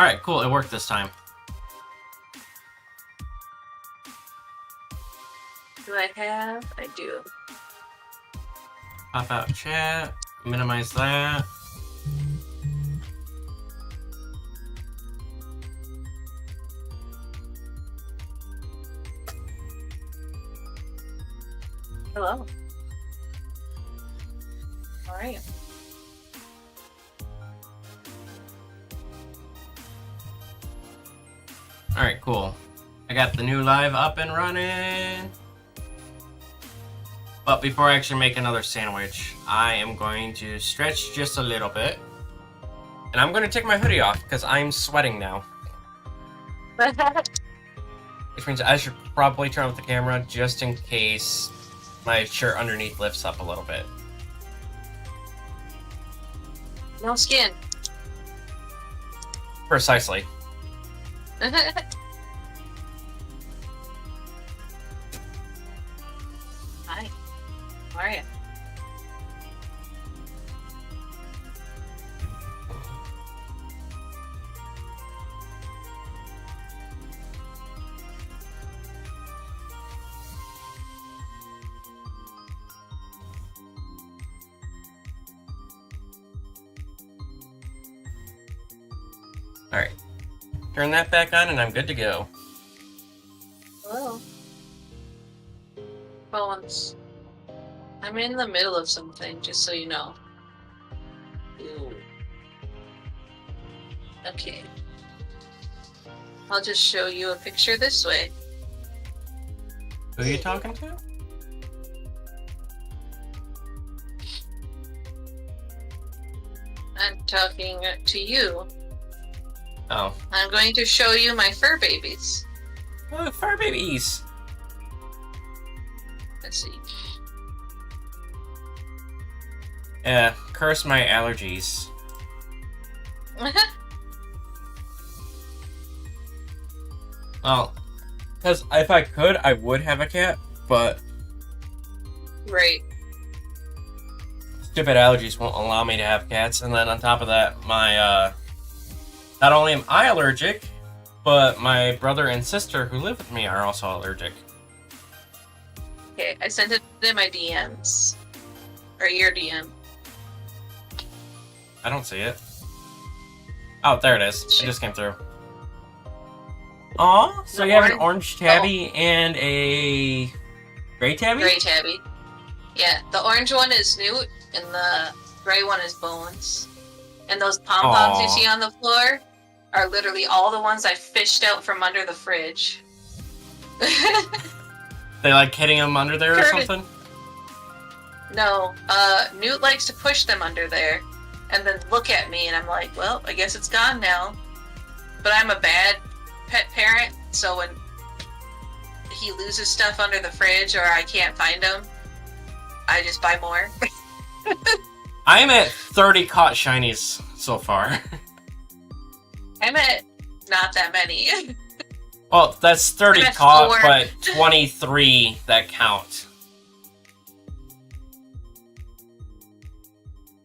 Alright, cool. It worked this time. Do I have? I do. Pop out chat. Minimize that. Hello. How are you? Alright, cool. I got the new live up and running. But before I actually make another sandwich, I am going to stretch just a little bit. And I'm going to take my hoodie off because I'm sweating now. Which means I should probably turn off the camera just in case my shirt underneath lifts up a little bit. No skin. Precisely. Hi. How are you? Alright. Turn that back on and I'm good to go. Hello. Bones. I'm in the middle of something, just so you know. Ooh. Okay. I'll just show you a picture this way. Who are you talking to? I'm talking to you. Oh. I'm going to show you my fur babies. Oh, fur babies! Let's see. Yeah, curse my allergies. Well, because if I could, I would have a cat, but Right. stupid allergies won't allow me to have cats. And then on top of that, my, not only am I allergic, but my brother and sister who live with me are also allergic. Okay, I sent it in my DMs. Or your DM. I don't see it. Oh, there it is. It just came through. Aw, so The you have an orange- orange tabby and a gray tabby? Gray tabby. Yeah, the orange one is Newt, and the gray one is Bones. And those pom-poms you Aw. see on the floor are literally all the ones I fished out from under the fridge. They like hitting them under there or Curtis- something? No, Newt likes to push them under there, and then look at me, and I'm like, well, I guess it's gone now. But I'm a bad pet parent, so when he loses stuff under the fridge or I can't find them, I just buy more. I'm at 30 caught shinies so far. I'm at not that many. Well, that's 30 I'm at caught, 4. but 23 that count.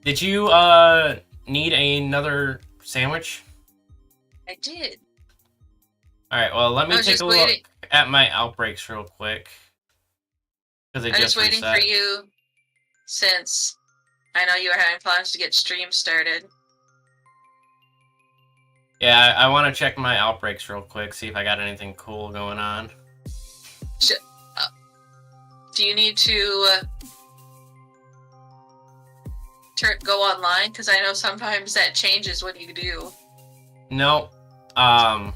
Did you, need another sandwich? I did. Alright, well, let me I was take just a waiting. look at my outbreaks real quick. Because they I'm just just waiting reset. for you, since I know you were having plans to get stream started. Yeah, I want to check my outbreaks real quick, see if I got anything cool going on. Do you need to go online? Because I know sometimes that changes what you do. No, Hello.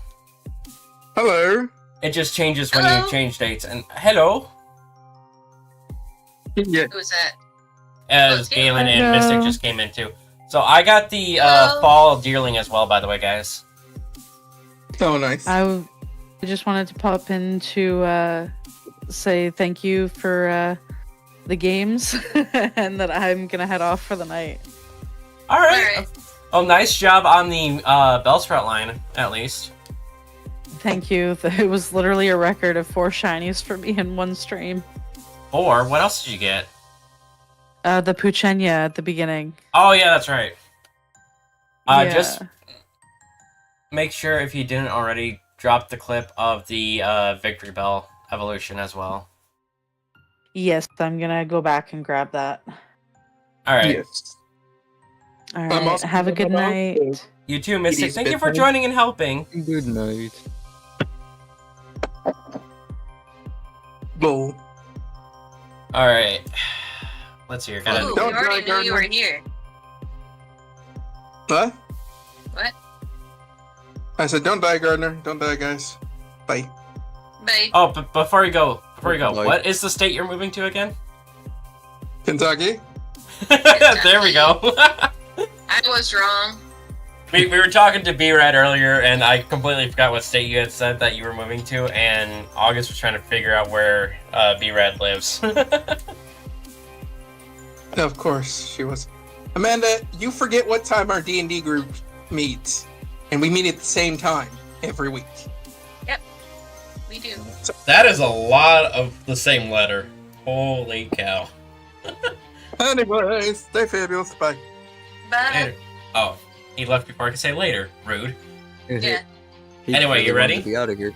it just changes when Hello? you change dates. And hello, Yeah. Who's that? as it's you. Galen and Hello. Mystic just came in too. So I got the Hello. fall deerling as well, by the way, guys. Oh, nice. I just wanted to pop in to say thank you for the games and that I'm gonna head off for the night. All right. Alright. Oh, nice job on the Bellsprout line, at least. Thank you. It was literally a record of 4 shinies for me in one stream. Or what else did you get? The Puchenya at the beginning. Oh yeah, that's right. Yeah. Just make sure if you didn't already drop the clip of the Victory Bell evolution as well. Yes, I'm gonna go back and grab that. All right. Yes. All I'm right. also Have a good about night. to- You too, Mystic. is Thank you for bedtime. joining and helping. Good night. Bull. All right. Let's see. You're kind Ooh, of. we Don't already die, knew you were Gardner. here. What? What? I said, don't die, Gardner. Don't die, guys. Bye. Bye. Oh, but before you go, Like- what is the state you're moving to again? Kentucky? There we go. I was wrong. we were talking to B-Rad earlier, and I completely forgot what state you had said that you were moving to, and August was trying to figure out where B-Rad lives. Of course, she was. Amanda, you forget what time our D&D group meets. And we meet at the same time every week. We do. That is a lot of the same letter. Holy cow. Anyways, stay fabulous. Bye. Bye. Later. Oh, he left before I could say later. Rude. Yeah. He Anyway, you really wanted ready? to be out of here.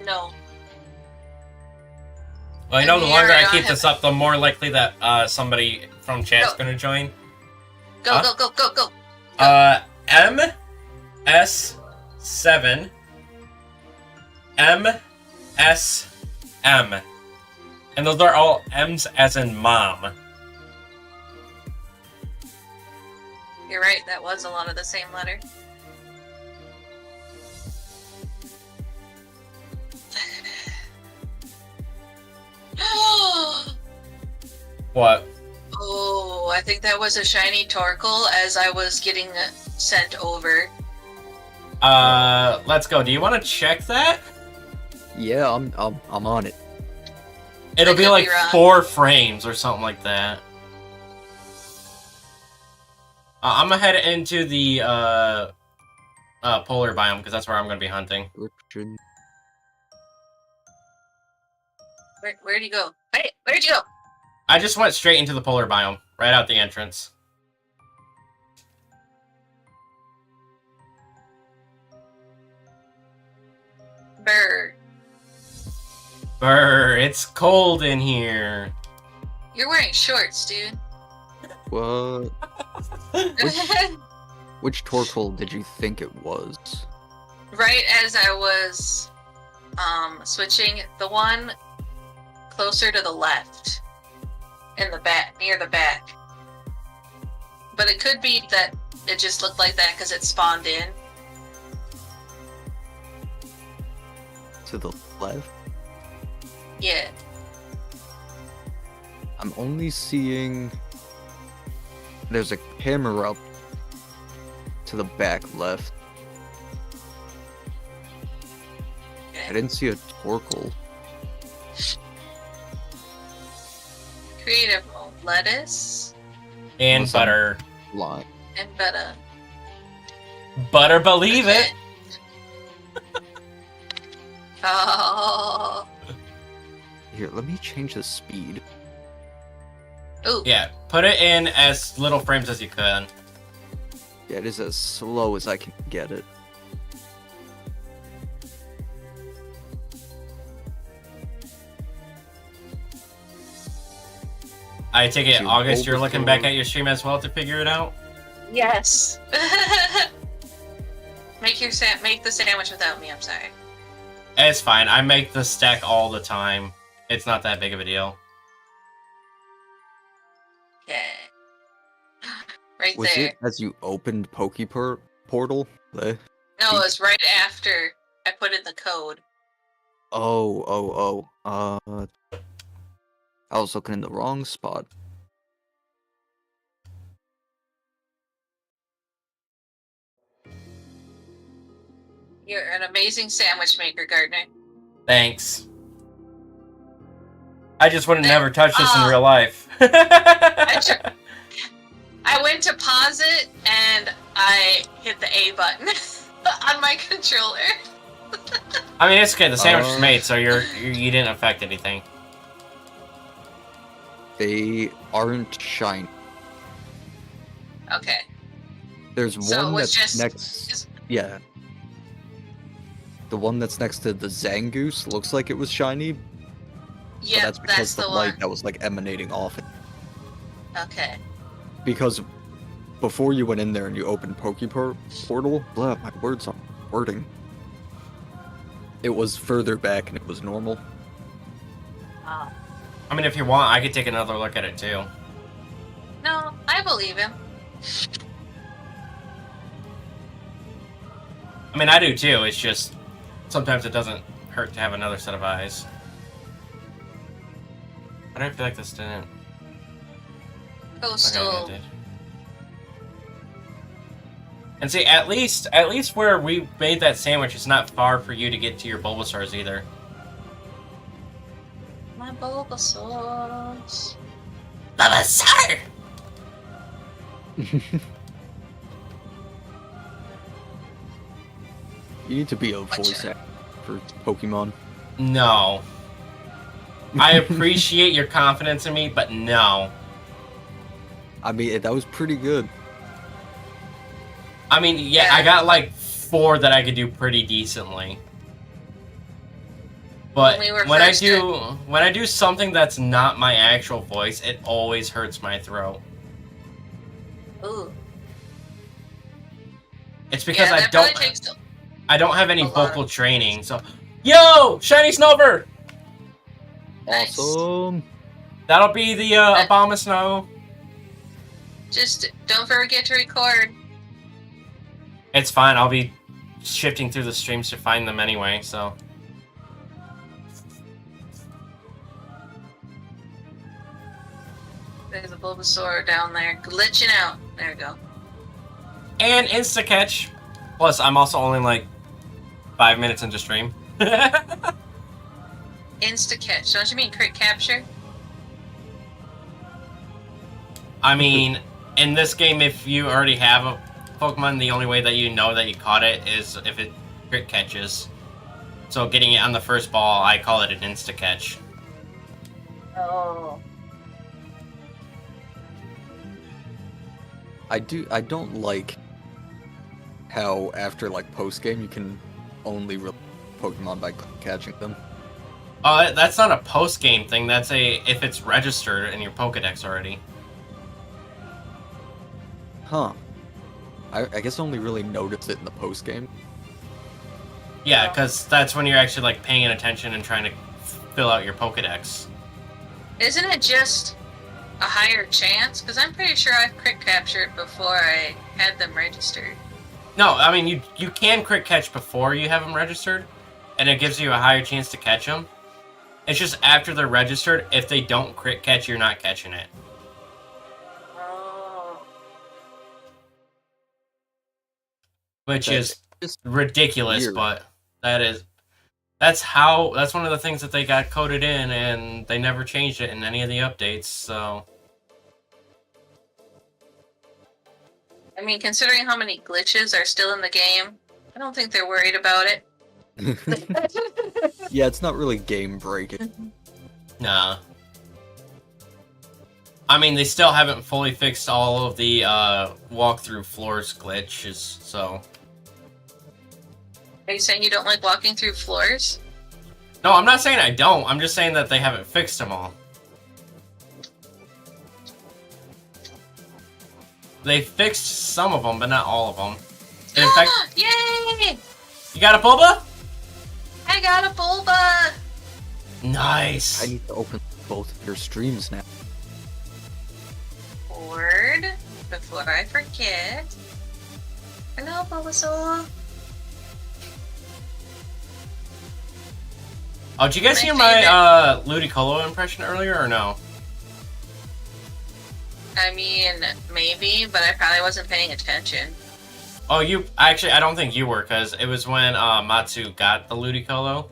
No. Well, you know, the Yeah, longer I I keep have- this up, the more likely that somebody from chat's Go. gonna join. Go, Huh? go, go, go, go. MS7 MSM. And those are all M's as in mom. You're right, that was a lot of the same letter. What? Oh, I think that was a shiny Torkoal as I was getting sent over. Let's go. Do you want to check that? Yeah, I'm on it. It'll I be could like be wrong. 4 frames or something like that. I'm gonna head into the polar biome because that's where I'm gonna be hunting. Richard. Where'd you go? Hey, where'd you go? I just went straight into the polar biome, right out the entrance. Brr. Brr, it's cold in here. You're wearing shorts, dude. What? Which Torkoal did you think it was? Right as I was switching, the one closer to the left. In the back, near the back. But it could be that it just looked like that because it spawned in. To the left? Yeah. I'm only seeing... There's a camera up to the back left. I didn't see a Torkoal. Creative mode. Lettuce And Unless I'm butter. Line. and butter. Butter believe it. Oh. Here, let me change the speed. Ooh. Yeah, put it in as little frames as you can. Yeah, it is as slow as I can get it. I take it, Dude, August, you're looking back overflow. at your stream as well to figure it out? Yes. Make the sandwich without me. I'm sorry. It's fine. I make the stack all the time. It's not that big of a deal. Okay. Right Was there. it as you opened Portal? No, it was right after I put in the code. I was looking in the wrong spot. You're an amazing sandwich maker, Gardner. Thanks. I just would have never touched this in Ah. real life. I went to pause it and I hit the A button on my controller. I mean, it's okay. The sandwich is Uh. made, so you didn't affect anything. They aren't shiny. Okay. There's So it one was that's just- next. Yeah, The one that's next to the Zangoose looks like it was shiny, but Yeah, that's because the the light one. that was like emanating off it. Okay. Because before you went in there and you opened Portal, blah, my words aren't wording. It was further back and it was normal. Oh. I mean, if you want, I could take another look at it too. No, I believe him. I mean, I do too. It's just sometimes it doesn't hurt to have another set of eyes. But I feel like this didn't. Okay, Coastal. it did. And see, at least where we made that sandwich, it's not far for you to get to your Bulbasaurs either. My Bulbasaurs. Bulbasaur! You need to be a voice actor for Pokemon. No. I appreciate your confidence in me, but no. I mean, that was pretty good. I mean, yeah, I got like 4 that I could do pretty decently. But When we were when I first do something that's not my actual voice, it always hurts my throat. Ooh. It's because Yeah, I that probably don't takes I don't have any a lot vocal of- training. So, yo, shiny snowbird. Nice. Awesome. That'll be the Obama snow. Just don't forget to record. It's fine. I'll be shifting through the streams to find them anyway. So. There's a Bulbasaur down there glitching out. There we go. And insta catch. Plus, I'm also only like 5 minutes into stream. Insta catch. Don't you mean crit capture? I mean, in this game, if you already have a Pokemon, the only way that you know that you caught it is if it crit catches. So getting it on the first ball, I call it an insta catch. Oh. I don't like how after like post game you can only release Pokemon by catching them. That's not a post game thing. That's if it's registered in your Pokedex already. Huh. I guess I only really noticed it in the post game. Yeah, because that's when you're actually like paying attention and trying to fill out your Pokedex. Isn't it just a higher chance? Because I'm pretty sure I've crit captured before I had them registered. No, I mean you can crit catch before you have them registered, and it gives you a higher chance to catch them. It's just after they're registered, if they don't crit catch, you're not catching it. Oh. Which That's is just ridiculous, weird. but that's one of the things that they got coded in, and they never changed it in any of the updates, so I mean, considering how many glitches are still in the game, I don't think they're worried about it. Yeah, it's not really game breaking. nah. I mean, they still haven't fully fixed all of the walk-through floors glitches, so... Are you saying you don't like walking through floors? No, I'm not saying I don't. I'm just saying that they haven't fixed them all. They fixed some of them, but not all of them. And in fact, Yay! you got a Bulba? I got a Bulba! Nice. I need to open both of your streams now. Word, before I forget. Hello, Bulbasaur. Oh, did you guys My hear my favorite. Ludicolo impression earlier, or no? I mean, maybe, but I probably wasn't paying attention. Oh, I don't think you were, because it was when Matsu got the Ludicolo,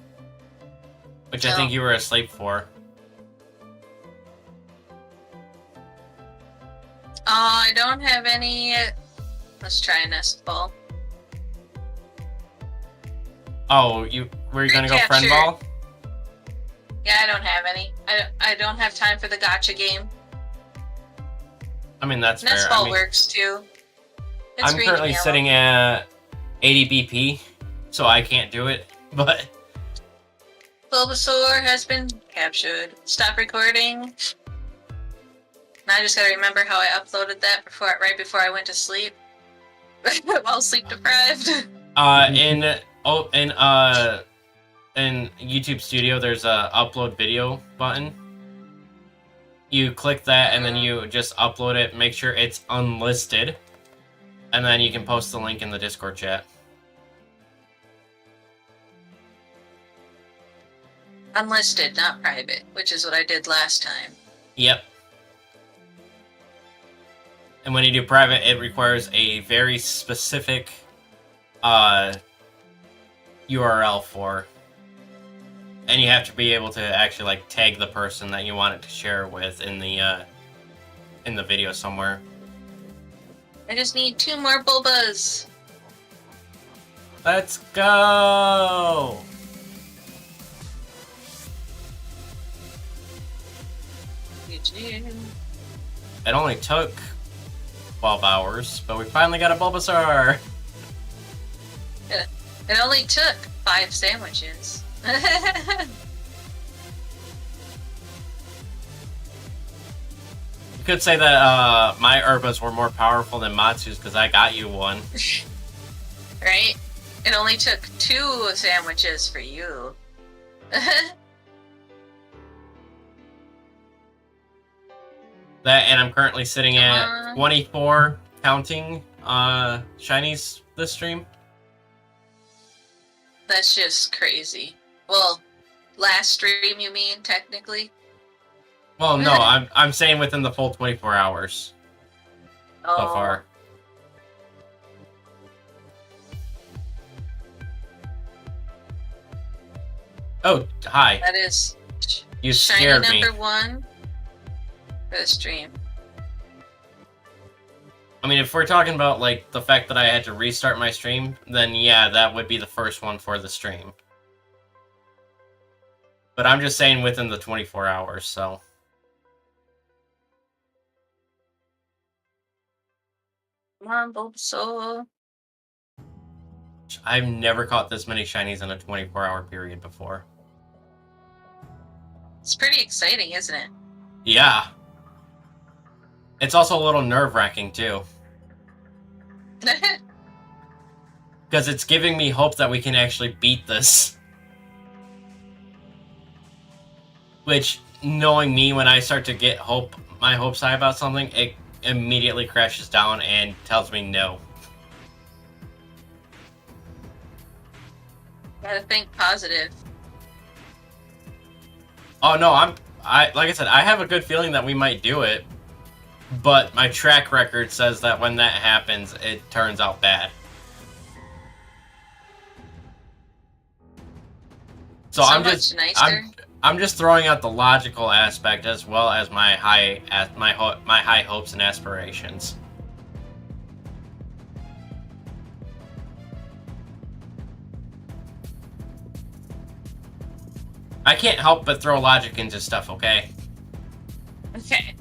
which I think Oh. you were asleep for. I don't have any. Let's try a nest ball. Oh, were you gonna go friend Recapture. ball? Yeah, I don't have any. I don't have time for the gotcha game. I mean, that's Nest fair. ball I mean, works too. It's I'm green currently and yellow. sitting at 80 BP, so I can't do it. But Bulbasaur has been captured. Stop recording. Now I just gotta remember how I uploaded that right before I went to sleep. While sleep deprived. In YouTube Studio, there's a upload video button. You click that, and then you just upload it. Make sure it's unlisted, and then you can post the link in the Discord chat. Unlisted, not private, which is what I did last time. Yep. And when you do private, it requires a very specific URL for. And you have to be able to actually like tag the person that you want it to share with in the video somewhere. I just need 2 more Bulbas. Let's go! It only took 12 hours, but we finally got a Bulbasaur! It only took 5 sandwiches. You could say that my Urbas were more powerful than Matsu's because I got you one. Right? It only took 2 sandwiches for you. That, and I'm currently sitting at 24 counting Shinies this stream. That's just crazy. Well, last stream you mean, technically? Well, no, I'm saying within the full 24 hours so far. Oh, hi. That is You Shiny scared me. number 1 for the stream. I mean, if we're talking about, like, the fact that I had to restart my stream, then yeah, that would be the first one for the stream. But I'm just saying within the 24 hours, so. Come on, Bulbasaur. I've never caught this many shinies in a 24-hour period before. It's pretty exciting, isn't it? Yeah. It's also a little nerve-wracking, too. Because it's giving me hope that we can actually beat this. Which, knowing me, when I start to get my hopes high about something, it immediately crashes down and tells me no. Gotta think positive. Oh no, like I said, I have a good feeling that we might do it, but my track record says that when that happens, it turns out bad. So I'm just throwing out the logical aspect as well as my high hopes and aspirations. I can't help but throw logic into stuff, okay? Okay.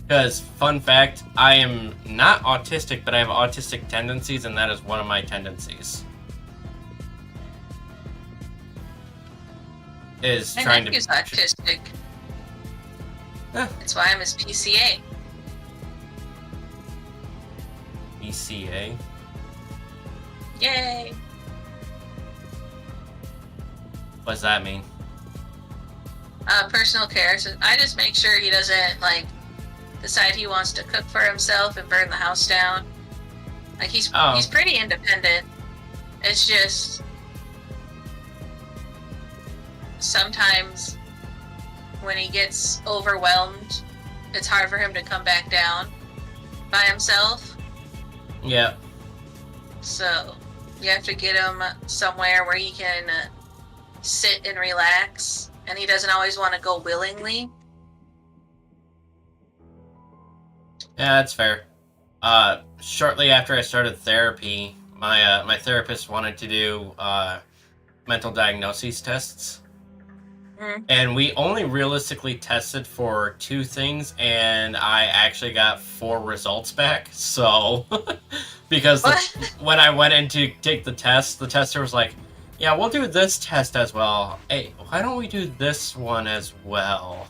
Because, fun fact, I am not autistic, but I have autistic tendencies, and that is one of my tendencies. Is My trying nephew's to... autistic. Huh. That's why I'm his PCA. ECA? Yay! What does that mean? Personal care. So I just make sure he doesn't, like, decide he wants to cook for himself and burn the house down. Like, he's pretty independent. It's just... sometimes when he gets overwhelmed, it's hard for him to come back down by himself. Yeah. So you have to get him somewhere where he can sit and relax, and he doesn't always want to go willingly. Yeah, that's fair. Shortly after I started therapy, my therapist wanted to do mental diagnoses tests. And we only realistically tested for 2 things, and I actually got 4 results back. So Because What? when I went in to take the test, the tester was like, yeah, we'll do this test as well. Hey, why don't we do this one as well?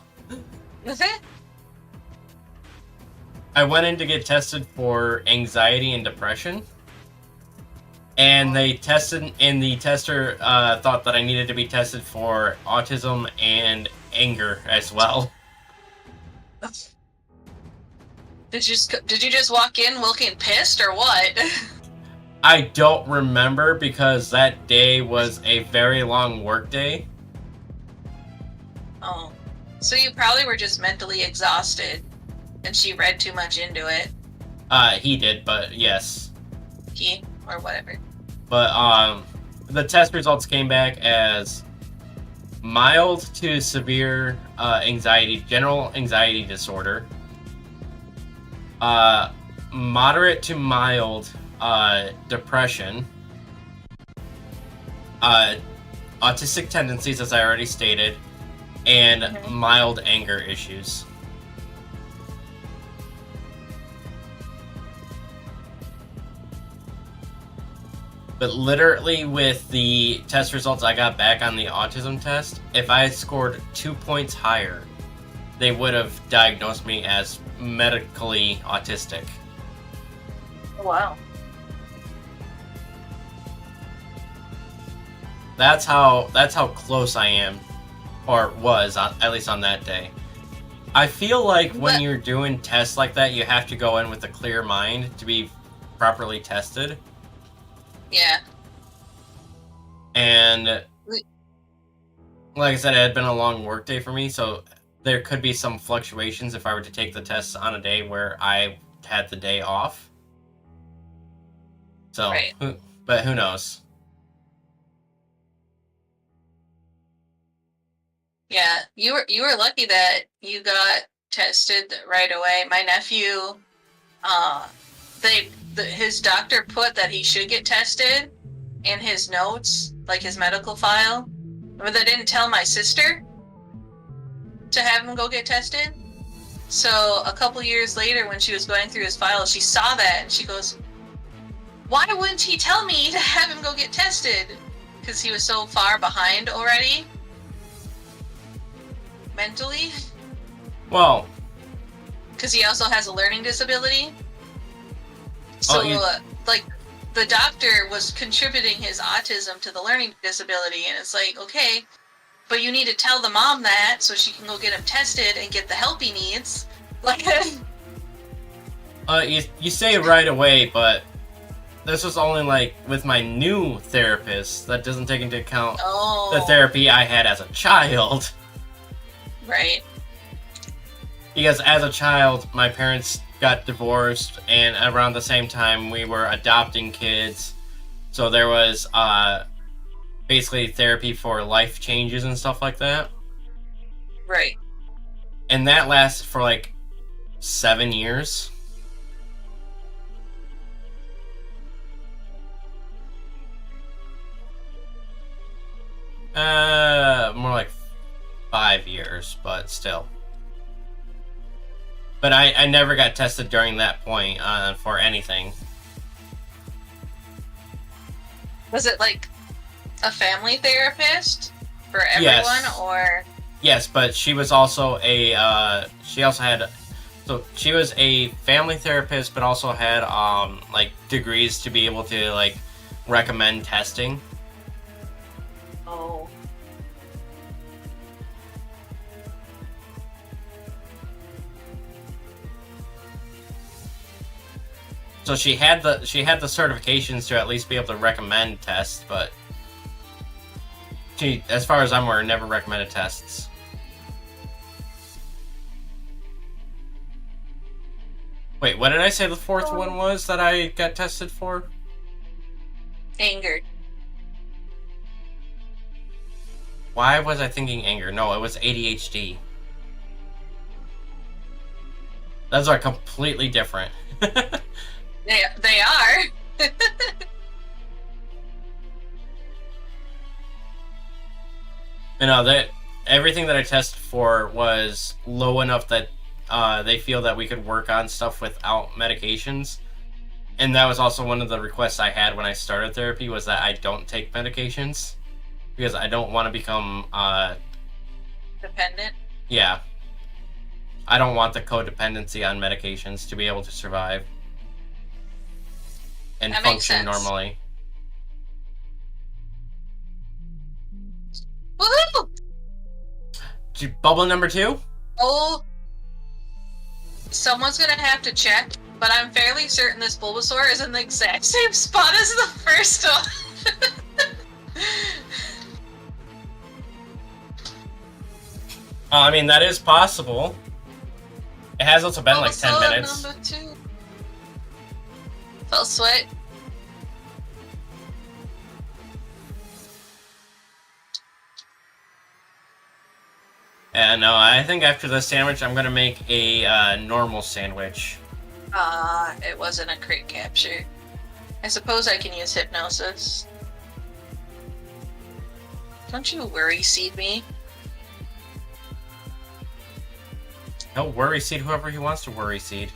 I went in to get tested for anxiety and depression. And they tested, and the tester thought that I needed to be tested for autism and anger as well. Did you just walk in looking pissed or what? I don't remember because that day was a very long work day. Oh, so you probably were just mentally exhausted, and she read too much into it. He did, but yes. He or whatever. But the test results came back as mild to severe anxiety, general anxiety disorder. Moderate to mild depression. Autistic tendencies, as I already stated, and mild anger issues. But literally, with the test results I got back on the autism test, if I had scored 2 points higher, they would have diagnosed me as medically autistic. Wow. That's how close I am, or was, at least on that day. I feel like when you're doing tests like that, you have to go in with a clear mind to be properly tested. Yeah. And like I said, it had been a long work day for me, so there could be some fluctuations if I were to take the tests on a day where I had the day off. So, Right. But who knows? Yeah, you were lucky that you got tested right away. My nephew, his doctor put that he should get tested in his notes, like his medical file, but they didn't tell my sister to have him go get tested. So a couple years later, when she was going through his file, she saw that and she goes, "Why wouldn't he tell me to have him go get tested?" Because he was so far behind already. Mentally, Well, because he also has a learning disability. So, like, the doctor was contributing his autism to the learning disability, and it's like, okay, but you need to tell the mom that so she can go get him tested and get the help he needs. Like, you say it right away, but this was only like with my new therapist. That doesn't take into account the therapy I had as a child. Right. Because as a child, my parents got divorced, and around the same time, we were adopting kids. So there was basically therapy for life changes and stuff like that. Right. And that lasted for like 7 years. More like 5 years, but still. But I never got tested during that point for anything. Was it like a family therapist for everyone, Yes. or? Yes, but she was also she was a family therapist, but also had like degrees to be able to like recommend testing. Oh. So she had the certifications to at least be able to recommend tests, but she, as far as I'm aware, never recommended tests. Wait, what did I say the fourth one was that I got tested for? Anger. Why was I thinking anger? No, it was ADHD. Those are completely different. They are. You know, that everything that I tested for was low enough that they feel that we could work on stuff without medications. And that was also one of the requests I had when I started therapy, was that I don't take medications. Because I don't want to become, Dependent. yeah. I don't want the codependency on medications to be able to survive. And That makes function sense. normally. Woohoo! Bubble number 2? Oh, someone's gonna have to check, but I'm fairly certain this Bulbasaur is in the exact same spot as the first one. I mean, that is possible. It has also been like 10 Bulbasaur minutes. number 2. Felt sweat. And no, I think after the sandwich, I'm gonna make a normal sandwich. It wasn't a crit capture. I suppose I can use hypnosis. Don't you worry, seed me. He'll worry seed whoever he wants to worry seed.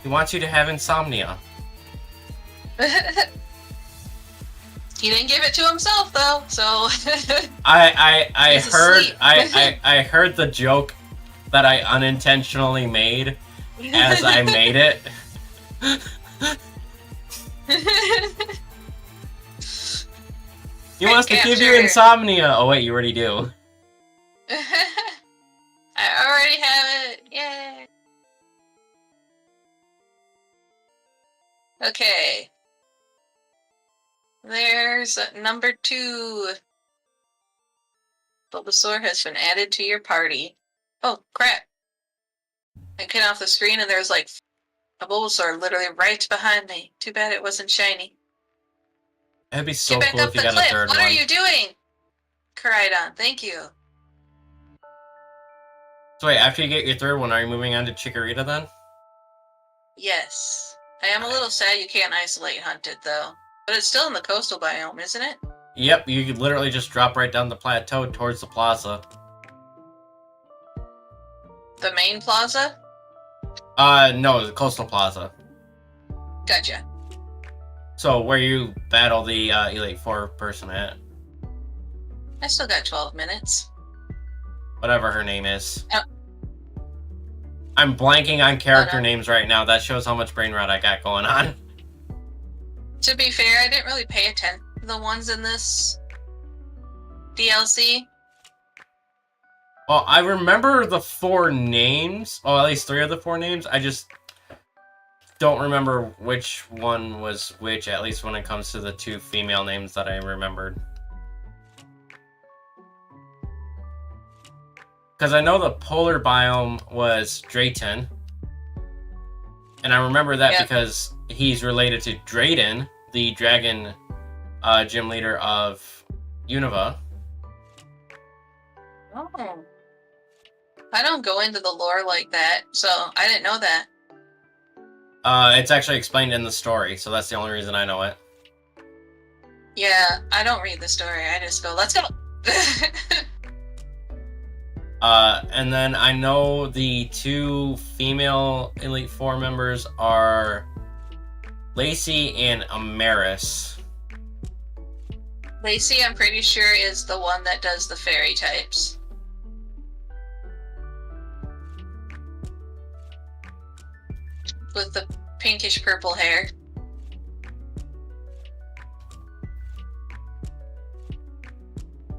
He wants you to have insomnia. He didn't give it to himself though, so I He's heard asleep. I heard the joke that I unintentionally made as I made it. He wants to give you Capture. insomnia. Oh wait, you already do. I already have it. Yay. Okay. There's number 2. Bulbasaur has been added to your party. Oh, crap. I came off the screen and there's like a Bulbasaur literally right behind me. Too bad it wasn't shiny. It'd be so Get back cool up if you the got a cliff. third What one. are you doing? Koraidon, thank you. So wait, after you get your third one, are you moving on to Chikorita then? Yes. I am a little sad you can't isolate hunt it though. But it's still in the coastal biome, isn't it? Yep, you could literally just drop right down the plateau towards the plaza. The main plaza? No, the coastal plaza. Gotcha. So where you battle the Elite Four person at. I still got 12 minutes. Whatever her name is. Oh. I'm blanking on character Oh, no. names right now. That shows how much brain rot I got going on. To be fair, I didn't really pay attention to the ones in this DLC. Well, I remember the 4 names. Well, at least 3 of the 4 names. I just don't remember which one was which, at least when it comes to the 2 female names that I remembered. Because I know the polar biome was Drayton. And I remember that Yep. because he's related to Drayden, the dragon gym leader of Unova. Oh. I don't go into the lore like that, so I didn't know that. It's actually explained in the story, so that's the only reason I know it. Yeah, I don't read the story. I just go, let's go. And then I know the 2 female Elite Four members are Lacey and Amaris. Lacey, I'm pretty sure, is the one that does the fairy types. With the pinkish purple hair.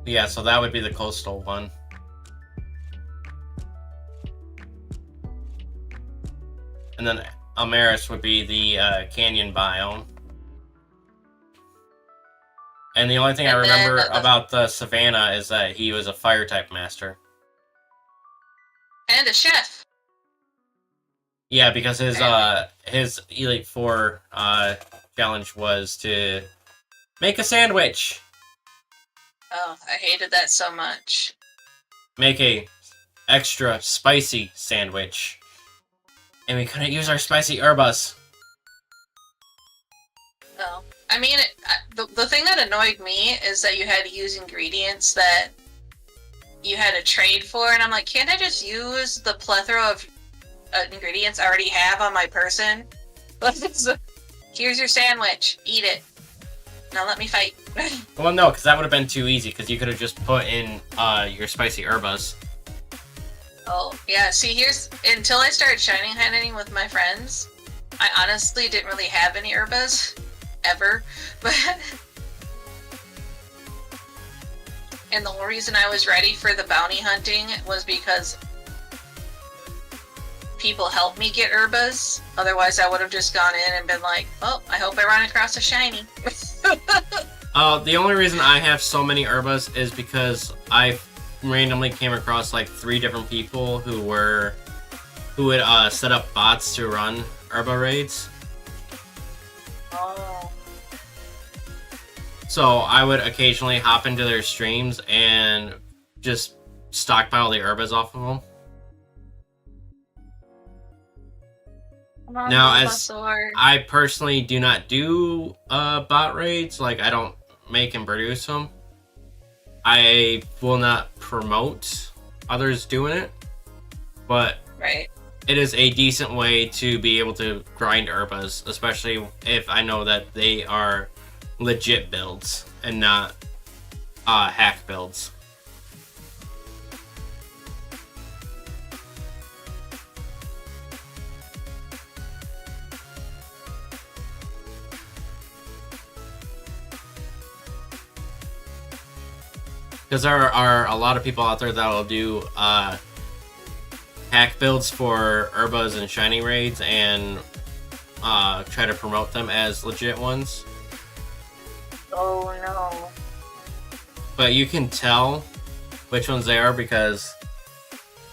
Yeah, so that would be the coastal one. And then Amaris would be the canyon biome. And the only thing I And then remember the- about the Savannah is that he was a fire type master. And a chef. Yeah, because his Elite Four challenge was to make a sandwich. Oh, I hated that so much. Make a extra spicy sandwich. And we couldn't use our spicy herbas. No. I mean, the thing that annoyed me is that you had to use ingredients that you had to trade for, and I'm like, can't I just use the plethora of ingredients I already have on my person? Here's your sandwich. Eat it. Now let me fight. Well, no, because that would have been too easy, because you could have just put in your spicy herbas. Oh, yeah. See, until I started shining hunting with my friends, I honestly didn't really have any herbas. Ever. But... And the whole reason I was ready for the bounty hunting was because people helped me get herbas. Otherwise, I would have just gone in and been like, oh, I hope I run across a shiny. The only reason I have so many herbas is because I randomly came across like 3 different people who would set up bots to run herba raids. Oh. So I would occasionally hop into their streams and just stockpile the herbas off of them. Now, as I personally do not do bot raids, like I don't make and produce them, I will not promote others doing it, but right. It is a decent way to be able to grind herbas, especially if I know that they are legit builds and not hack builds. Because there are a lot of people out there that will do hack builds for herbas and shiny raids and try to promote them as legit ones. Oh no. But you can tell which ones they are because,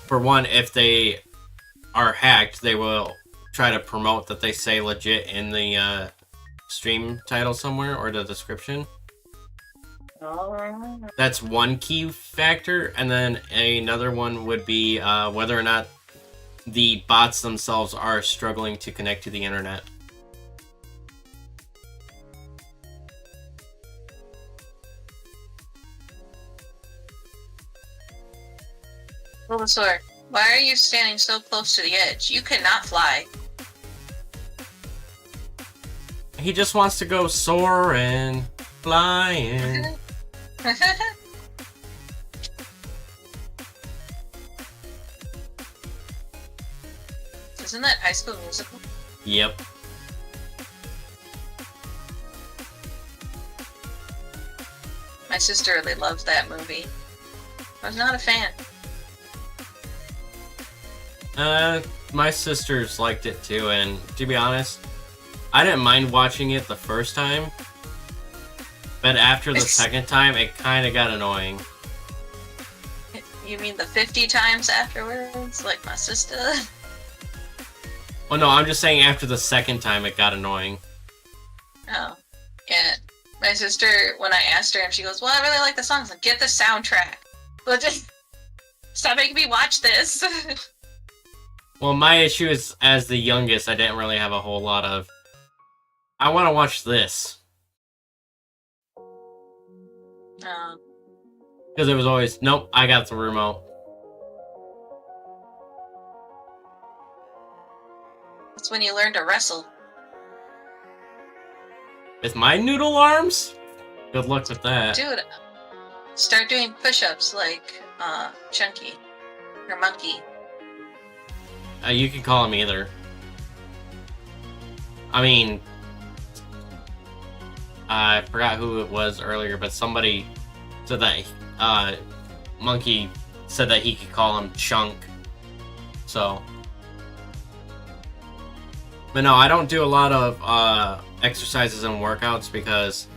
for one, if they are hacked, they will try to promote that they say legit in the stream title somewhere or the description. Oh. That's one key factor, and then another one would be whether or not the bots themselves are struggling to connect to the internet. Bulbasaur, why are you standing so close to the edge? You cannot fly. He just wants to go soaring, flying. Isn't that High School Musical? Yep. My sister really loves that movie. I was not a fan. My sisters liked it too, and to be honest, I didn't mind watching it the first time, but after the second time, it kind of got annoying. You mean the 50 times afterwards, like my sister? Well, no, I'm just saying after the second time, it got annoying. Oh, yeah. My sister, when I asked her, and she goes, "Well, I really like the songs. Like, get the soundtrack. But just stop making me watch this." Well, my issue is, as the youngest, I didn't really have a whole lot of, I want to watch this. Oh. Because it was always, nope, I got the remote. That's when you learn to wrestle. With my noodle arms? Good luck with that. Dude, start doing push-ups like Chunky or Monkey. You can call him either. I mean, I forgot who it was earlier, but somebody said that Monkey said that he could call him Chunk. So, but no, I don't do a lot of exercises and workouts because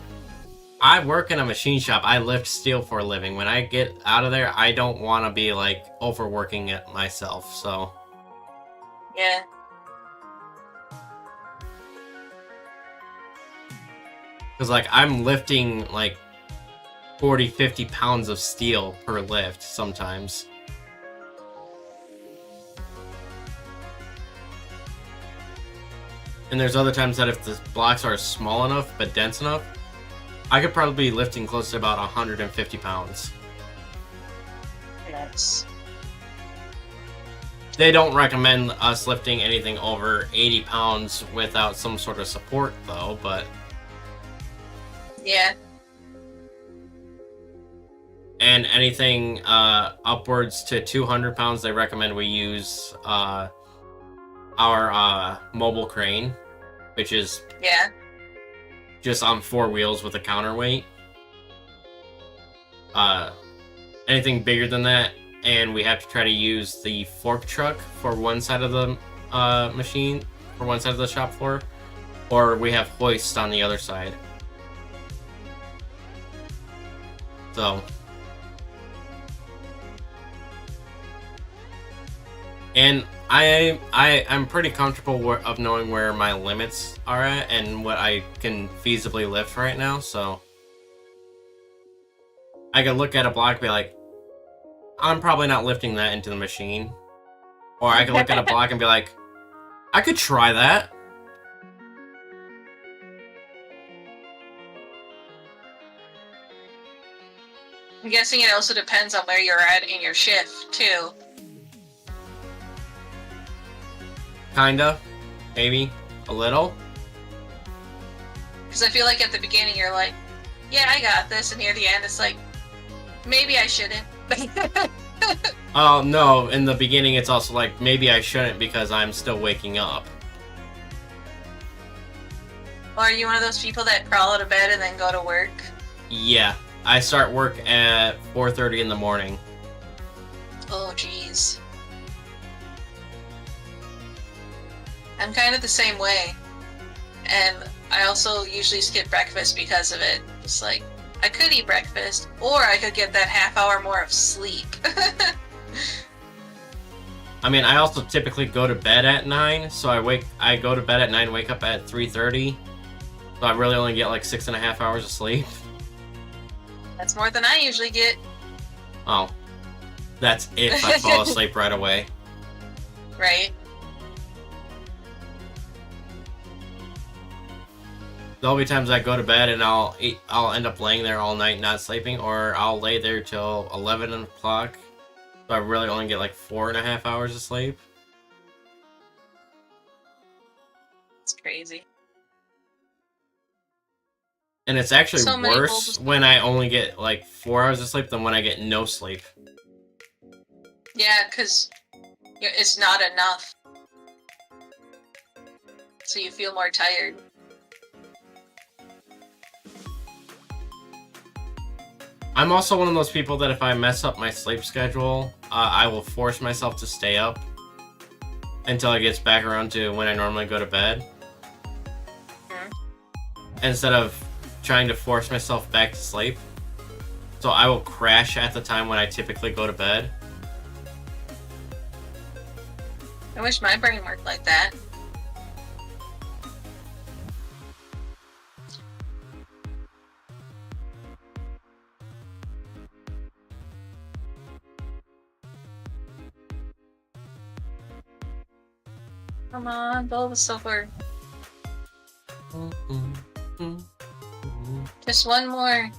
I work in a machine shop. I lift steel for a living. When I get out of there, I don't want to be like overworking it myself. So. Yeah. Because, like, I'm lifting, like, 40, 50 pounds of steel per lift sometimes. And there's other times that if the blocks are small enough but dense enough, I could probably be lifting close to about 150 pounds. Yes. They don't recommend us lifting anything over 80 pounds without some sort of support, though, but... Yeah. And anything upwards to 200 pounds, they recommend we use our mobile crane, which is Yeah. just on 4 wheels with a counterweight. Anything bigger than that, and we have to try to use the fork truck for one side of the machine, for one side of the shop floor, or we have hoist on the other side. So, and I'm pretty comfortable of knowing where my limits are at and what I can feasibly lift right now. So, I could look at a block and be like, I'm probably not lifting that into the machine. Or I could look at a block and be like, I could try that. I'm guessing it also depends on where you're at in your shift, too. Kinda. Maybe. A little. Because I feel like at the beginning you're like, yeah, I got this, and near the end it's like, maybe I shouldn't. Oh, no. In the beginning, it's also like, maybe I shouldn't because I'm still waking up. Or are you one of those people that crawl out of bed and then go to work? Yeah. I start work at 4:30 in the morning. Oh, jeez. I'm kind of the same way. And I also usually skip breakfast because of it. It's like, I could eat breakfast, or I could get that half hour more of sleep. I mean, I also typically go to bed at 9, so I go to bed at 9, wake up at 3:30. So I really only get like 6.5 hours of sleep. That's more than I usually get. Oh. That's if I fall asleep right away. Right? There'll be times I go to bed and I'll end up laying there all night not sleeping, or I'll lay there till 11 o'clock. So I really only get like 4.5 hours of sleep. It's crazy. And it's actually So many worse bulbs. when I only get like 4 hours of sleep than when I get no sleep. Yeah, because it's not enough. So you feel more tired. I'm also one of those people that if I mess up my sleep schedule, I will force myself to stay up until it gets back around to when I normally go to bed. Instead of trying to force myself back to sleep. So I will crash at the time when I typically go to bed. I wish my brain worked like that. Come on, Bulbasaur. Just one more.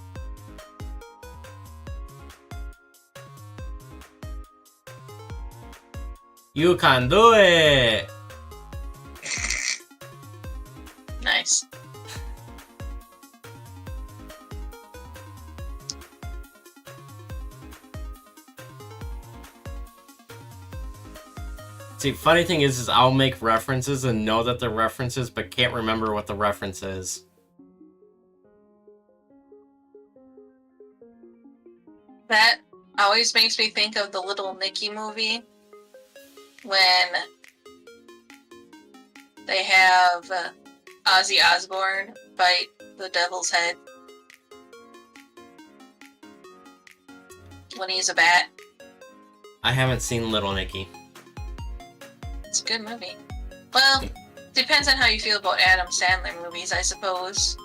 You can do it! Nice. See, funny thing is I'll make references and know that they're references, but can't remember what the reference is. That always makes me think of the Little Nicky movie when they have Ozzy Osbourne bite the devil's head when he's a bat. I haven't seen Little Nicky. It's a good movie. Well, depends on how you feel about Adam Sandler movies, I suppose.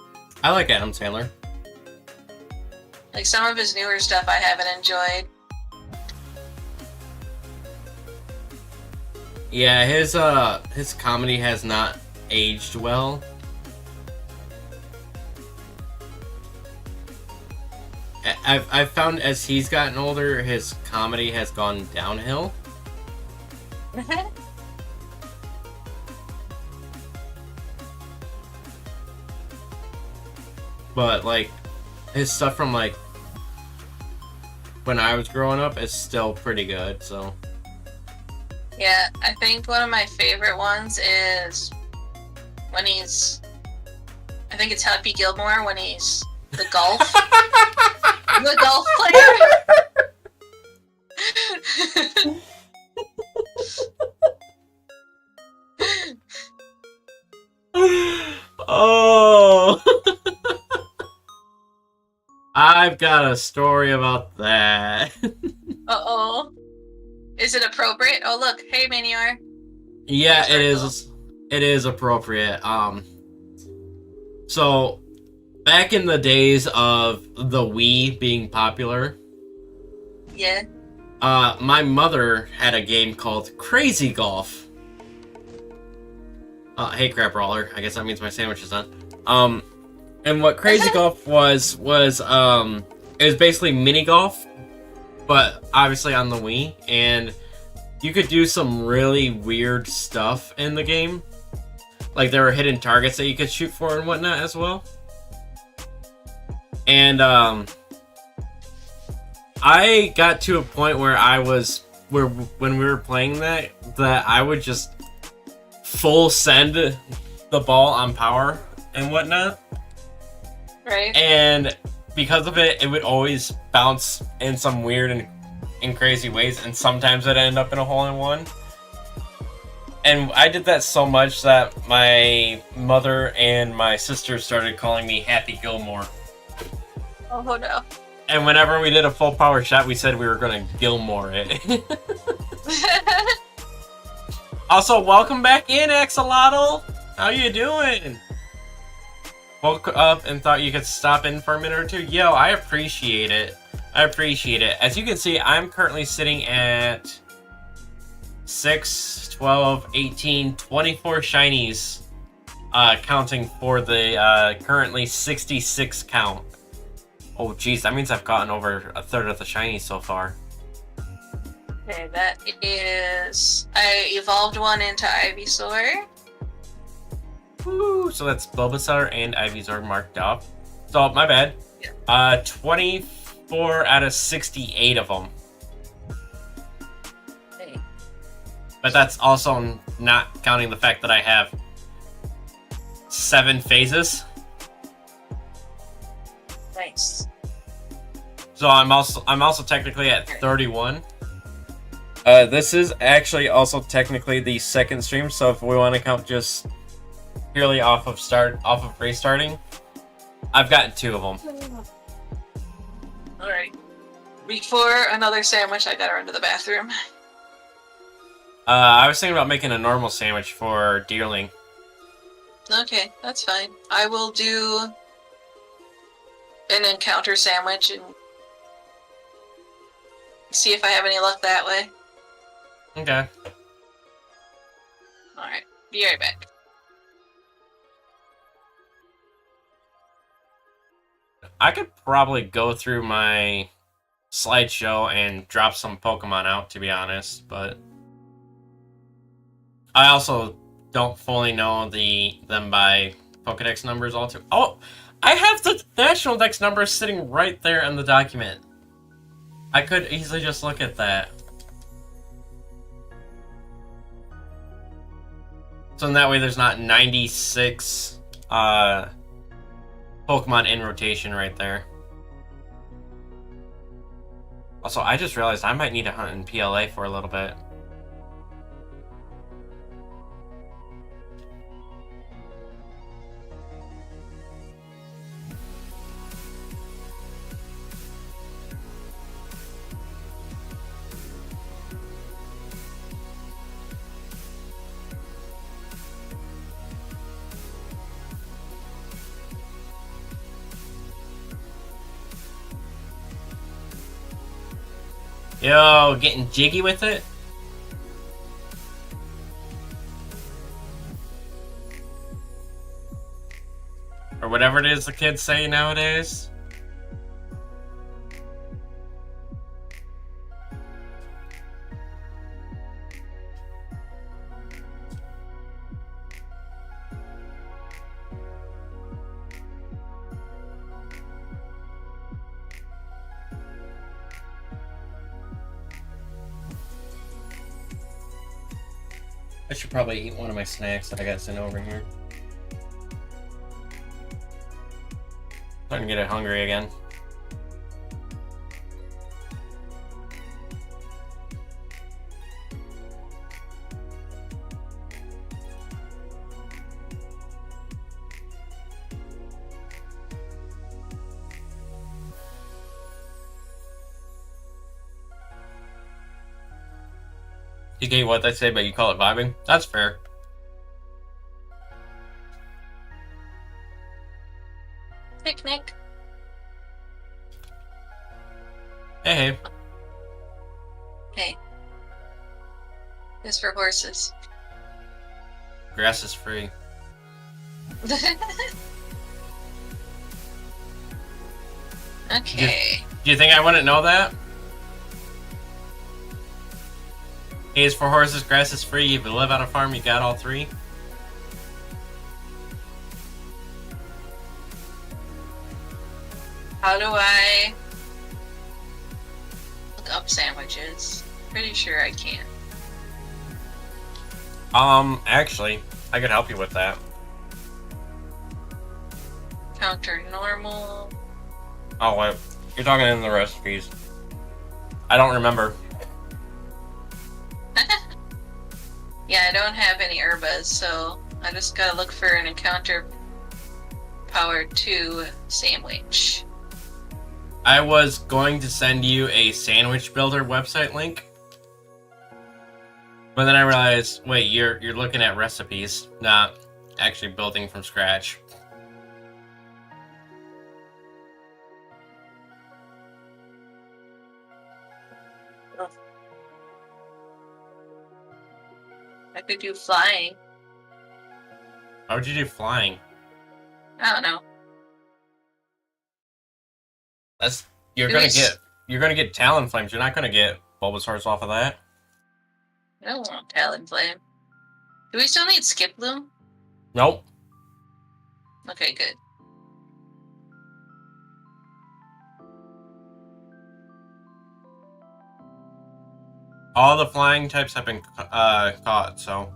I like Adam Sandler. Like, some of his newer stuff I haven't enjoyed. Yeah, his comedy has not aged well. I've found as he's gotten older, his comedy has gone downhill. But like his stuff from like when I was growing up is still pretty good. So Yeah, I think one of my favorite ones is when he's, I think it's Happy Gilmore when he's the golf, the golf player. Oh, I've got a story about that. Uh-oh. Is it appropriate? Oh, look. Hey, Manior. Yeah, Thanks, it Virgil. is. It is appropriate. So back in the days of the Wii being popular, Yeah. my mother had a game called Crazy Golf. Hey, crap roller. I guess that means my sandwich is done. And what Crazy Golf was it was basically mini golf, but obviously on the Wii, and you could do some really weird stuff in the game. Like there were hidden targets that you could shoot for and whatnot as well. And I got to a point where when we were playing that I would just full send the ball on power and whatnot. Right. And because of it, it would always bounce in some weird and crazy ways, and sometimes it'd end up in a hole-in-one. And I did that so much that my mother and my sister started calling me Happy Gilmore. Oh, no. And whenever we did a full power shot, we said we were going to Gilmore it. Also, welcome back in, Axolotl! How you doing? Woke up and thought you could stop in for a minute or two. Yo, I appreciate it. I appreciate it. As you can see, I'm currently sitting at 6, 12, 18, 24 shinies, counting for the currently 66 count. Oh, geez, that means I've gotten over a third of the shinies so far. Okay, that is... I evolved one into Ivysaur. Woo! So that's Bulbasaur and Ivysaur marked up. So, my bad. Yeah. 24 out of 68 of them. Okay. But that's also not counting the fact that I have 7 phases. Nice. So I'm also technically at 31. This is actually also technically the second stream, so if we want to count just purely off of restarting, I've gotten 2 of them. Alright. Before another sandwich, I gotta run to the bathroom. I was thinking about making a normal sandwich for Deerling. Okay, that's fine. I will do an encounter sandwich and see if I have any luck that way. Okay. Alright, be right back. I could probably go through my slideshow and drop some Pokemon out, to be honest, but I also don't fully know them by Pokedex numbers all too. Oh, I have the National Dex numbers sitting right there in the document. I could easily just look at that. So in that way, there's not 96 Pokemon in rotation right there. Also, I just realized I might need to hunt in PLA for a little bit. Yo, getting jiggy with it? Or whatever it is the kids say nowadays. I should probably eat one of my snacks that I got sent over here. Starting to get hungry again. You get what they say, but you call it vibing? That's fair. Picnic. Hey, hey. Hey. It's for horses. Grass is free. Okay. Do you think I wouldn't know that? Hay is for horses, grass is free. If you live on a farm, you got all three. How do I look up sandwiches? Pretty sure I can. Actually, I could help you with that. Counter normal. Oh, wait. You're talking in the recipes. I don't remember. Yeah, I don't have any herbas, so I just gotta look for an encounter power 2 sandwich. I was going to send you a sandwich builder website link. But then I realized, wait, you're looking at recipes, not actually building from scratch. I could do flying. How would you do flying? I don't know. That's you're Do gonna we get you're gonna get talon flames. You're not gonna get Bulbasaur's off of that. I don't want Talon Flame. Do we still need Skip Bloom? Nope. Okay, good. All the flying types have been caught, so.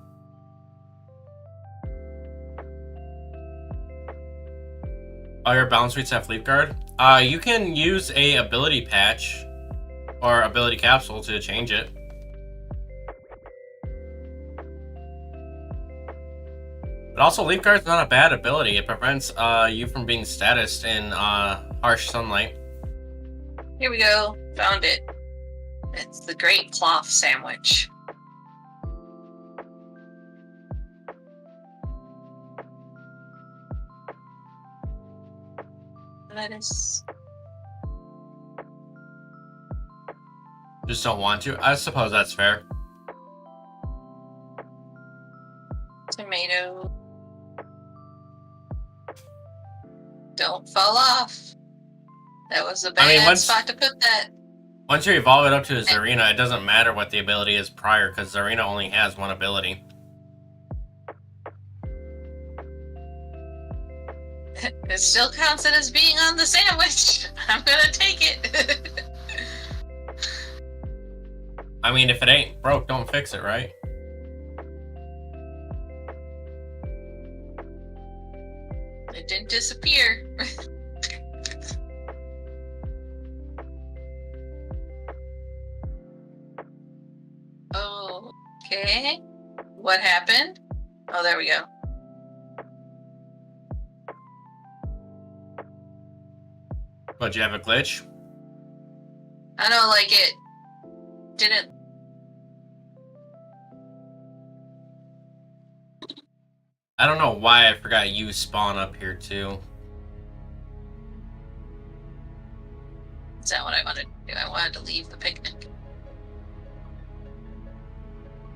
All your balance suites have Leaf Guard. You can use a ability patch or ability capsule to change it. But also, Leaf Guard's not a bad ability. It prevents you from being statused in harsh sunlight. Here we go. Found it. It's the Great Cloth Sandwich. Lettuce. Just don't want to. I suppose that's fair. Tomato. Don't fall off. That was a bad spot to put that. Once you evolve it up to a Zarina, it doesn't matter what the ability is prior, because Zarina only has one ability. It still counts it as being on the sandwich. I'm gonna take it. I mean, if it ain't broke, don't fix it, right? It didn't disappear. Okay. What happened? Oh, there we go. But you have a glitch? I know, like, it didn't... I don't know why I forgot you spawn up here, too. Is that what I wanted to do? I wanted to leave the picnic.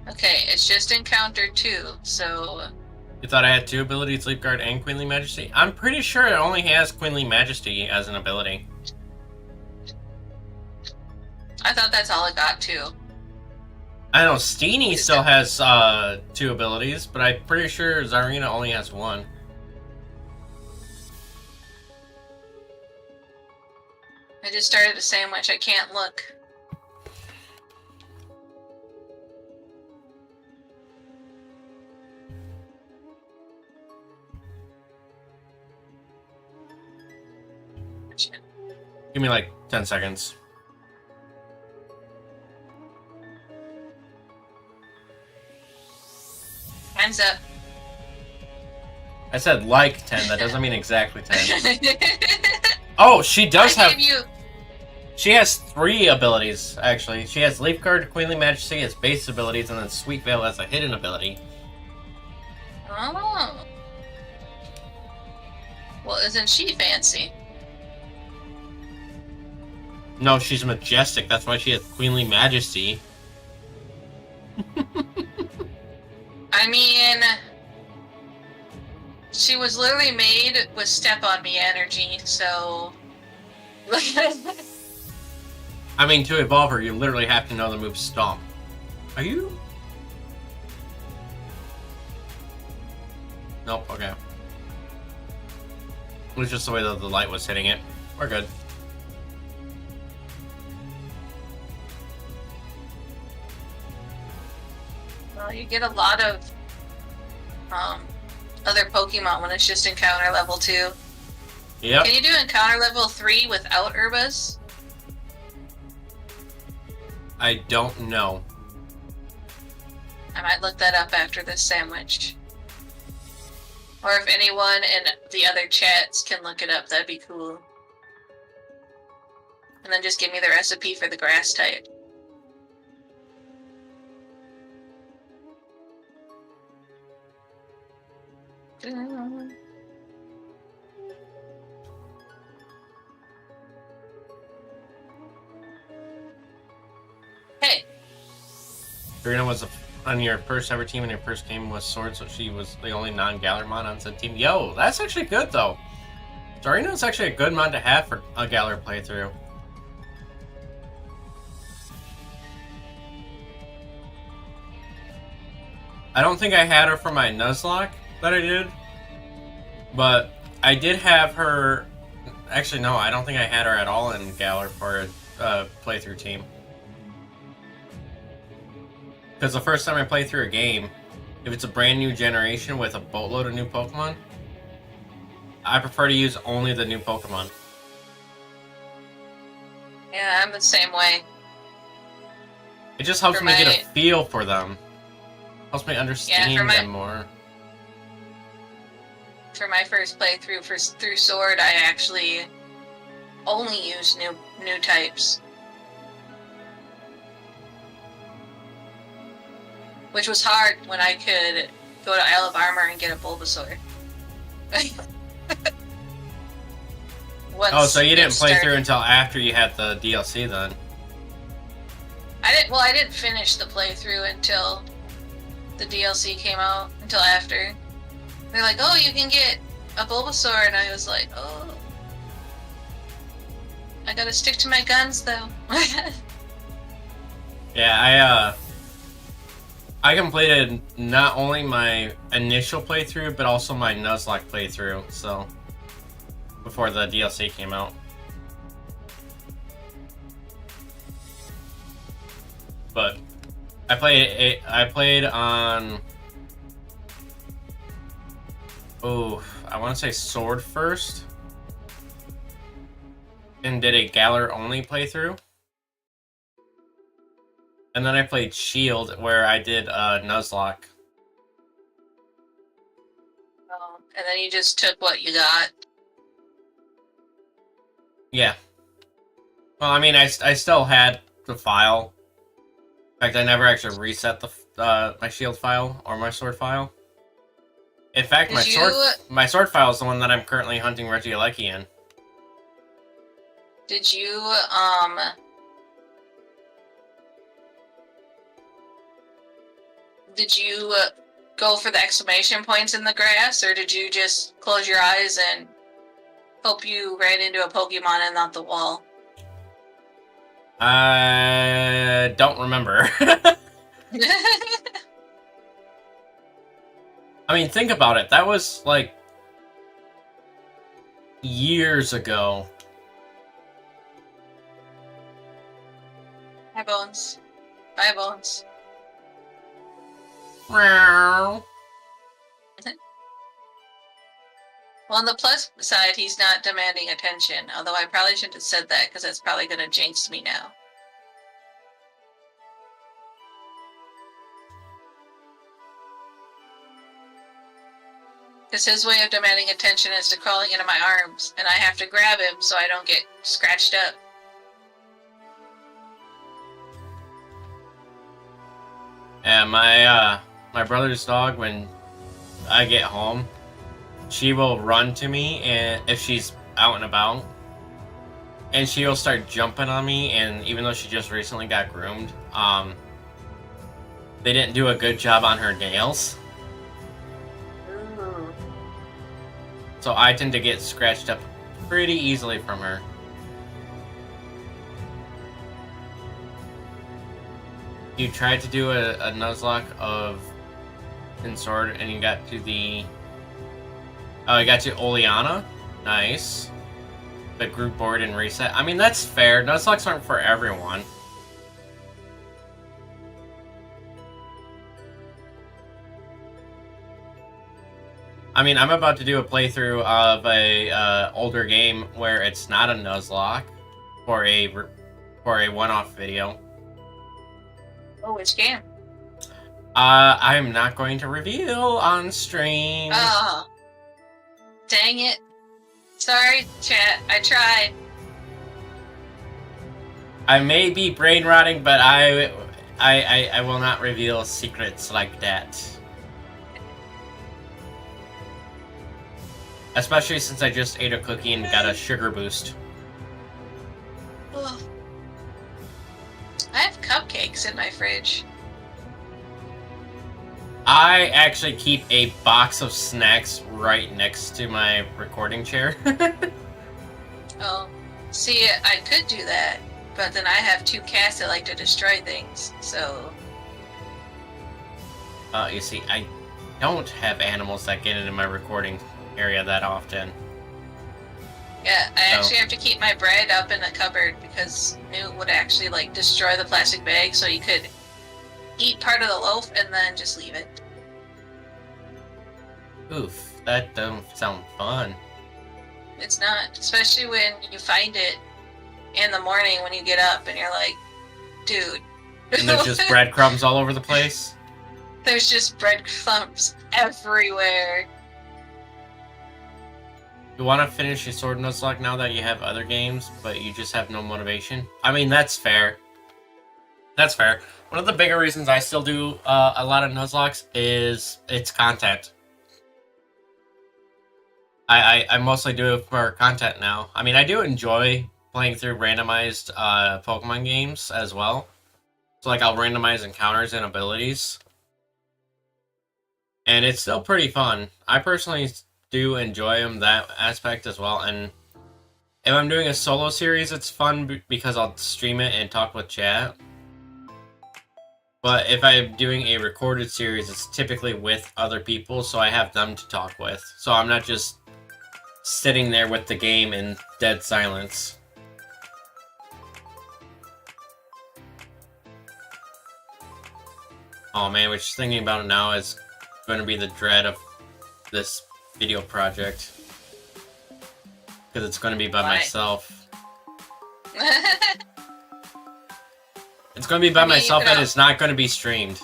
Okay, it's just encounter 2, so... You thought I had 2 abilities, Leaf Guard and Queenly Majesty? I'm pretty sure it only has Queenly Majesty as an ability. I thought that's all it got, too. I know Steenie still has 2 abilities, but I'm pretty sure Zarina only has 1. I just started a sandwich. I can't look. Gotcha. Give me like 10 seconds. Time's up. I said like 10, that doesn't mean exactly 10. Oh, she does I have... gave you. She has 3 abilities, actually. She has Leaf Guard, Queenly Majesty as base abilities, and then Sweet Veil as a hidden ability. Oh. Well, isn't she fancy? No, she's majestic. That's why she has Queenly Majesty. I mean, she was literally made with Step on Me energy, so. I mean, to evolve her, you literally have to know the move Stomp. Are you? Nope, okay. It was just the way that the light was hitting it. We're good. Well, you get a lot of other Pokemon when it's just encounter level 2. Yep. Can you do encounter level 3 without Urbas? I don't know. I might look that up after this sandwich. Or if anyone in the other chats can look it up, that'd be cool. And then just give me the recipe for the grass type. Hey, Serena was on your first ever team, and your first game was Sword, so she was the only non-Galar mod on said team. Yo, that's actually good, though. Serena is actually a good mod to have for a Galar playthrough. I don't think I had her for my Nuzlocke that I did, but I did have her. Actually, no, I don't think I had her at all in Galar for a playthrough team. Because the first time I play through a game, if it's a brand new generation with a boatload of new Pokemon, I prefer to use only the new Pokemon. yeah, I'm the same way. It just helps For me get my- a feel for them. Helps me understand for my- them more. For my first playthrough through Sword, I actually only used new types. Which was hard when I could go to Isle of Armor and get a Bulbasaur. Oh, so you didn't play started- through until after you had the DLC then? I didn't finish the playthrough until the DLC came out, until after. They're like, oh, you can get a Bulbasaur, and I was like, oh. I gotta stick to my guns, though. Yeah, I completed not only my initial playthrough, but also my Nuzlocke playthrough, so before the DLC came out. But I played on I want to say Sword first, and did a Galar only playthrough. And then I played Shield, where I did Nuzlocke. And then you just took what you got. Yeah. Well, I mean, I still had the file. In fact, I never actually reset the my Shield file or my Sword file. In fact, my sword file is the one that I'm currently hunting Regieleki in. Did you go for the exclamation points in the grass, or did you just close your eyes and hope you ran into a Pokemon and not the wall? I don't remember. I mean, think about it. That was, like, years ago. Hi, Bones. Bye, Bones. Meow. Well, on the plus side, he's not demanding attention. Although I probably shouldn't have said that because that's probably going to jinx me now. Because his way of demanding attention is to crawling into my arms, and I have to grab him so I don't get scratched up. And my brother's dog, when I get home, she will run to me, and if she's out and about, and she will start jumping on me. And even though she just recently got groomed, they didn't do a good job on her nails, Ooh. so I tend to get scratched up pretty easily from her. You tried to do a Nuzlocke of Sword, and you got to the... Oh, you got to Oleana? Nice. The group board and reset. I mean, that's fair. Nuzlocks aren't for everyone. I mean, I'm about to do a playthrough of a older game where it's not a Nuzlocke for a one-off video. Oh, which game? I'm not going to reveal on stream. Oh. Dang it. Sorry, chat. I tried. I may be brain rotting, but I will not reveal secrets like that. Especially since I just ate a cookie and got a sugar boost. Ugh. I have cupcakes in my fridge. I actually keep a box of snacks right next to my recording chair. Oh, see, I could do that, but then I have 2 cats that like to destroy things, so... You see, I don't have animals that get into my recording area that often. Yeah, I actually have to keep my bread up in a cupboard because Newt would actually, like, destroy the plastic bag so you could eat part of the loaf and then just leave it. Oof, that don't sound fun. It's not, especially when you find it in the morning when you get up and you're like, dude. And there's just breadcrumbs all over the place. There's just breadcrumbs everywhere. You want to finish your Sword Nuzlocke now that you have other games, but you just have no motivation? I mean, that's fair. That's fair. One of the bigger reasons I still do a lot of Nuzlocks is its content. I mostly do it for content now. I mean, I do enjoy playing through randomized Pokemon games as well. So, like, I'll randomize encounters and abilities. And it's still pretty fun. I personally do enjoy them, that aspect as well. And if I'm doing a solo series, it's fun because I'll stream it and talk with chat. But if I'm doing a recorded series, it's typically with other people, so I have them to talk with. So I'm not just sitting there with the game in dead silence. Oh man, which thinking about it now is going to be the dread of this video project. Because it's going to be by myself. It's going to be by myself and it's not going to be streamed.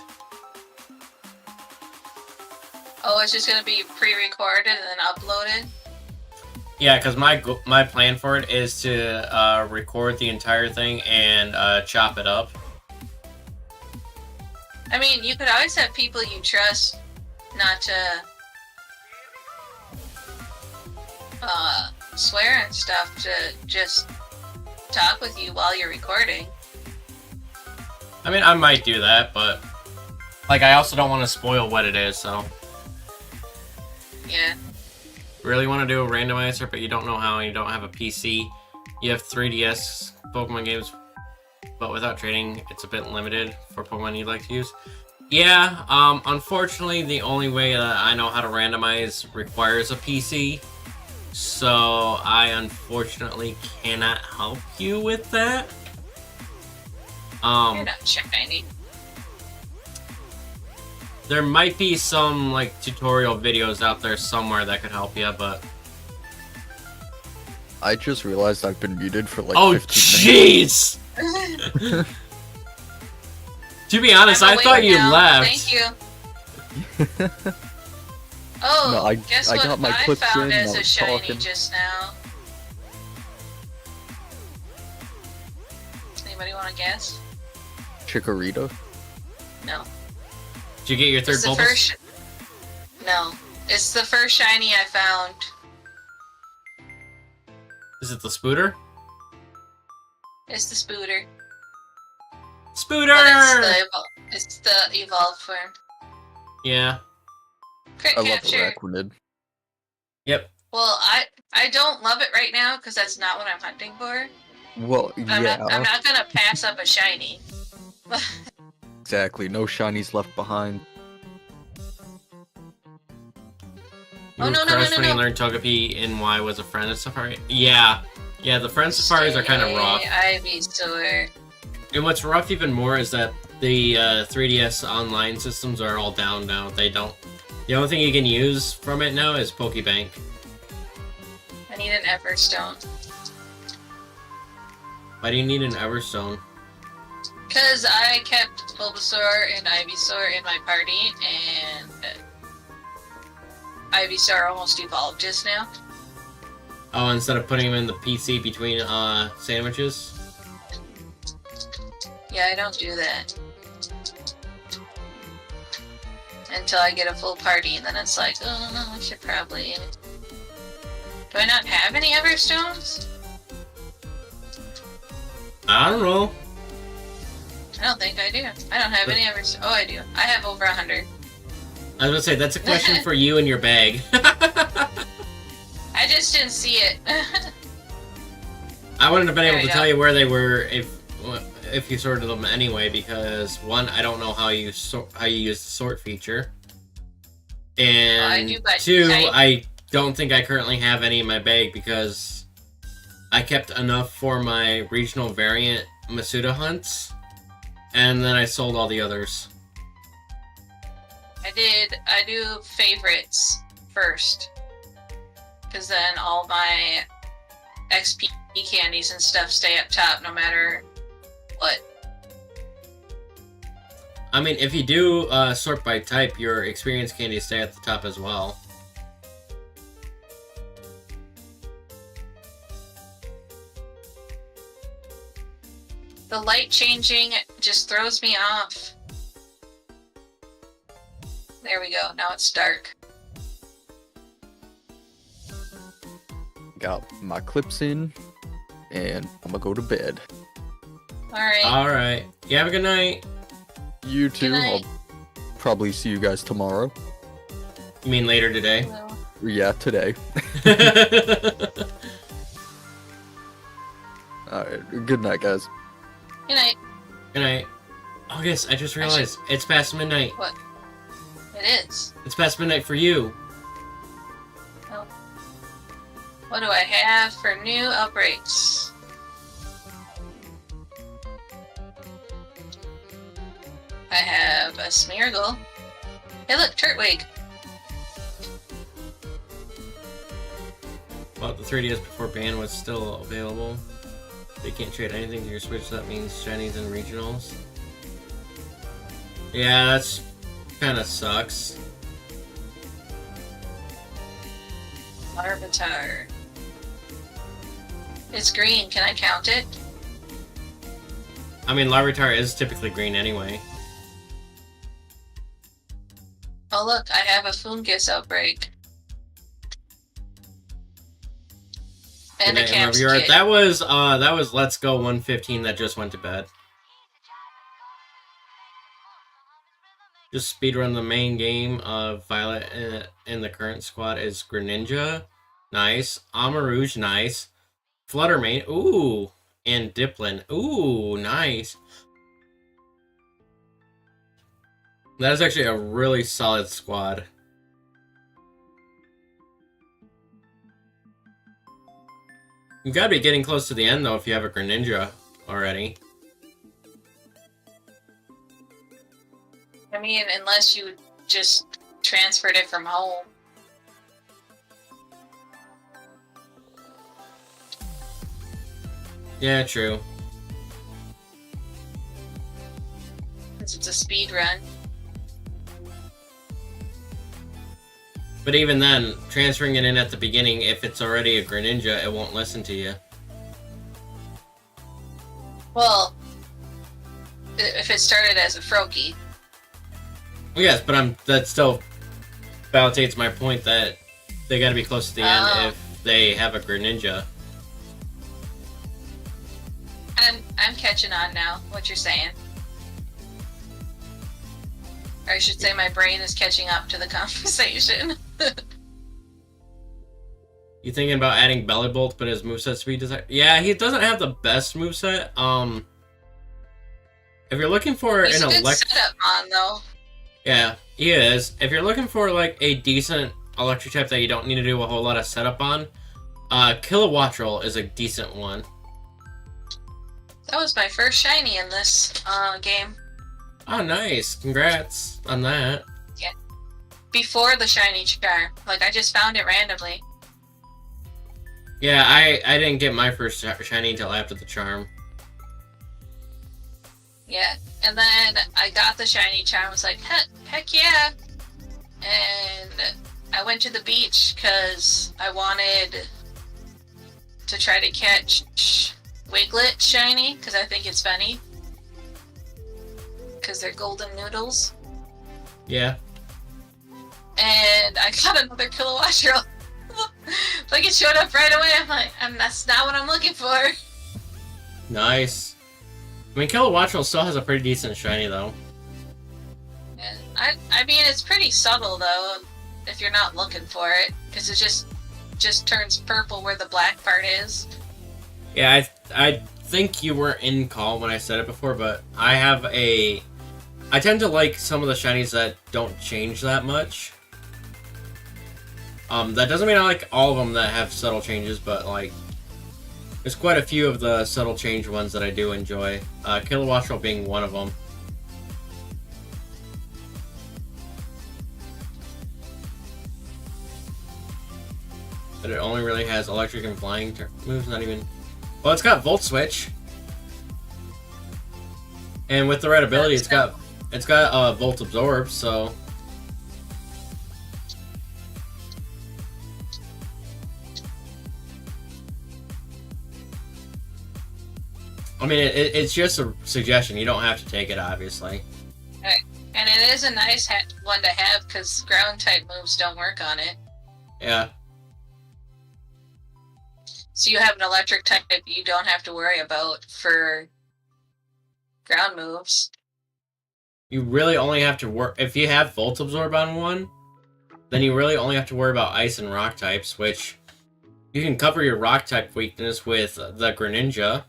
Oh, it's just going to be pre-recorded and then uploaded? Yeah, because my plan for it is to record the entire thing and chop it up. I mean, you could always have people you trust not to swear and stuff to just talk with you while you're recording. I mean, I might do that, but like, I also don't want to spoil what it is, so. Yeah. Really want to do a randomizer, but you don't know how, and you don't have a PC. You have 3DS Pokemon games, but without trading, it's a bit limited for Pokemon you'd like to use. Yeah, unfortunately, the only way that I know how to randomize requires a PC, so I unfortunately cannot help you with that. You're not shiny. There might be some, like, tutorial videos out there somewhere that could help you, but I just realized I've been muted for like Oh 15 minutes. jeez! To be honest, I'm I awake thought you now. left. Thank you. Oh, No, guess I what got my I clips found in, as I a was shiny talking. just now. Anybody want to guess? Chikorita? No. Did you get your third It's the Bulbous? first. No. It's the first shiny I found. Is it the Spooter? It's the Spooter. Spooter! But it's the evolved form. Yeah. Crit I love capture. Arachnid. Yep. Well, I don't love it right now because that's not what I'm hunting for. Well, I'm yeah, not gonna pass up a shiny. exactly. No shinies left behind. Oh, You no, were no, no, crushed no, when you no. learned Togepi and Y was a friend of Safari? Yeah. Yeah, the friend safaris are kind of rough. Ivysaur. And what's rough even more is that the 3DS online systems are all down now. They don't... The only thing you can use from it now is Pokebank. I need an Everstone. Why do you need an Everstone? Because I kept Bulbasaur and Ivysaur in my party, and Ivysaur almost evolved just now. Oh, instead of putting them in the PC between sandwiches? Yeah, I don't do that. Until I get a full party, and then it's like, oh no, I should probably... Do I not have any Everstones? I don't know. I don't think I do. I don't have any Everstones. Oh, I do. I have over 100. I was gonna say, that's a question for you and your bag. I just didn't see it. I wouldn't have been There able we to go. tell you where they were if you sorted them anyway, because one, I don't know how you use the sort feature, and I do by two, type. I don't think I currently have any in my bag because I kept enough for my regional variant Masuda hunts, and then I sold all the others. I do favorites first. Because then all my XP candies and stuff stay up top no matter what. I mean, if you do sort by type, your experience candies stay at the top as well. The light changing just throws me off. There we go, now it's dark. Got my clips in, and I'm gonna go to bed. Alright. Alright. You have a good night. You too. Good I'll night. probably see you guys tomorrow. You mean later today? Well, Yeah, today. Alright, good night, guys. good night. Good night. Oh, yes, I just realized. It's past midnight. What? It is. It's past midnight for you. What do I have for new outbreaks? I have a Smeargle. Hey look, Turtwig. Well, the 3DS before ban was still available. They can't trade anything to your Switch, so that means Shinies and regionals. Yeah, that's kind of sucks. Larvitar. It's green, can I count it? I mean, Larvitar is typically green anyway. Oh look, I have a Fungus outbreak. And a Good night, Caps wherever you are. kit. That was Let's Go 115 that just went to bed. Just speedrun the main game of Violet in the current squad is Greninja. Nice. Amarouge, nice. Fluttermane, ooh. And Diplin, ooh, nice. That is actually a really solid squad. You gotta be getting close to the end though if you have a Greninja already. I mean, unless you just transferred it from home. Yeah, true. Since it's a speed run. But even then, transferring it in at the beginning, if it's already a Greninja, it won't listen to you. Well, if it started as a Froakie. Well, yes, but that still validates my point that they gotta be close to the end if they have a Greninja. I'm catching on now, what you're saying. Or I should say my brain is catching up to the conversation. You thinking about adding Belly Bolt, but his moveset speed does that? Yeah, he doesn't have the best moveset. If you're looking for He's an a good electric... setup on, though. Yeah, he is. If you're looking for, like, a decent electric type that you don't need to do a whole lot of setup on, Kilowattrel is a decent one. That was my first shiny in this game. Oh, nice. Congrats on that. Yeah. Before the shiny charm. Like, I just found it randomly. Yeah, I didn't get my first shiny until after the charm. Yeah. And then I got the shiny charm. I was like, heck yeah. And I went to the beach because I wanted to try to catch Wiglet shiny because I think it's funny. Because they're golden noodles. Yeah. And I got another Kilowattrel. Like, it showed up right away. I'm like, that's not what I'm looking for. Nice. I mean, Kilowattrel still has a pretty decent shiny, though. And I mean, it's pretty subtle, though, if you're not looking for it. Because it just turns purple where the black part is. Yeah, I think you weren't in call when I said it before, but I tend to like some of the shinies that don't change that much. That doesn't mean I like all of them that have subtle changes, but like, there's quite a few of the subtle change ones that I do enjoy. Kilowattrel being one of them. But it only really has electric and flying moves, not even... Well, it's got Volt Switch. And with the red ability, it's got Volt Absorb, so... I mean, it's just a suggestion. You don't have to take it, obviously. Right. And it is a nice one to have because ground type moves don't work on it. Yeah. So you have an electric type you don't have to worry about for ground moves. You really only have to work... If you have Volt Absorb on one, then you really only have to worry about Ice and Rock types, which you can cover your Rock type weakness with the Greninja.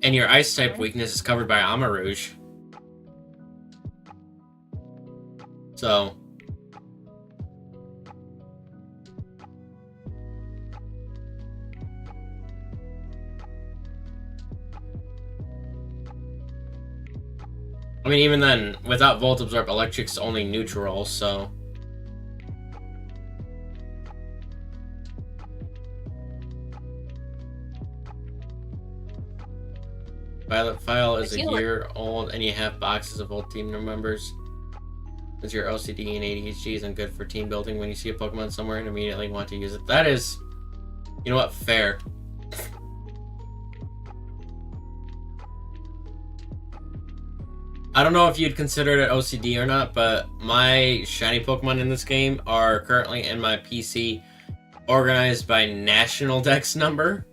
And your Ice type weakness is covered by Amarouge. So... I mean, even then, without Volt Absorb, Electric's only neutral, so... Violet File is a year old, and you have boxes of old team members. As your OCD and ADHD isn't good for team building when you see a Pokemon somewhere and immediately want to use it. That is... You know what? Fair. I don't know if you'd consider it OCD or not, but my shiny Pokemon in this game are currently in my PC organized by national dex number.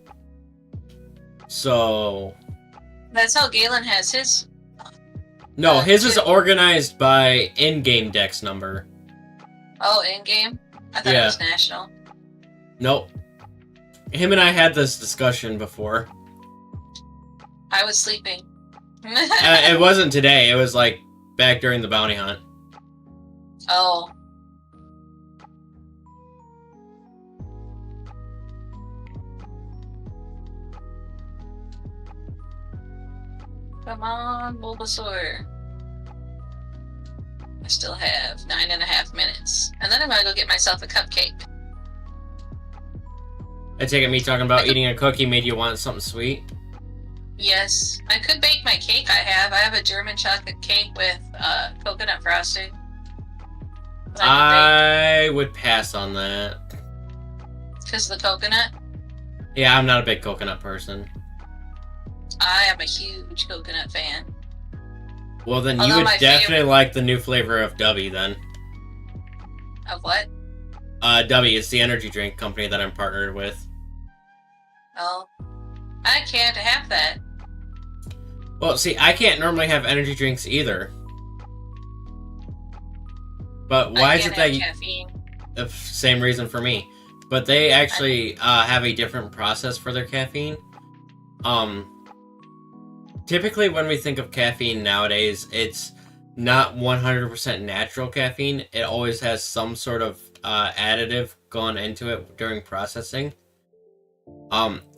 So... That's how Galen has his. No, his is organized by in-game dex number. Oh, in-game? I thought it was national. Nope. Him and I had this discussion before. I was sleeping. It wasn't today, it was like back during the bounty hunt. Oh. Come on, Bulbasaur. I still have 9.5 minutes. And then I'm gonna go get myself a cupcake. I take it me talking about eating a cookie made you want something sweet? Yes, I could bake my cake. I have a German chocolate cake with coconut frosting. I would pass on that. Because of the coconut? Yeah, I'm not a big coconut person. I am a huge coconut fan. Well, then Although you would my definitely like the new flavor of Dubby, then. Of what? Dubby is the energy drink company that I'm partnered with. Oh. I can't have that. Well, see, I can't normally have energy drinks either. But why is it that you... caffeine. Same reason for me. But they actually have a different process for their caffeine. Typically when we think of caffeine nowadays, it's not 100% natural caffeine. It always has some sort of additive gone into it during processing.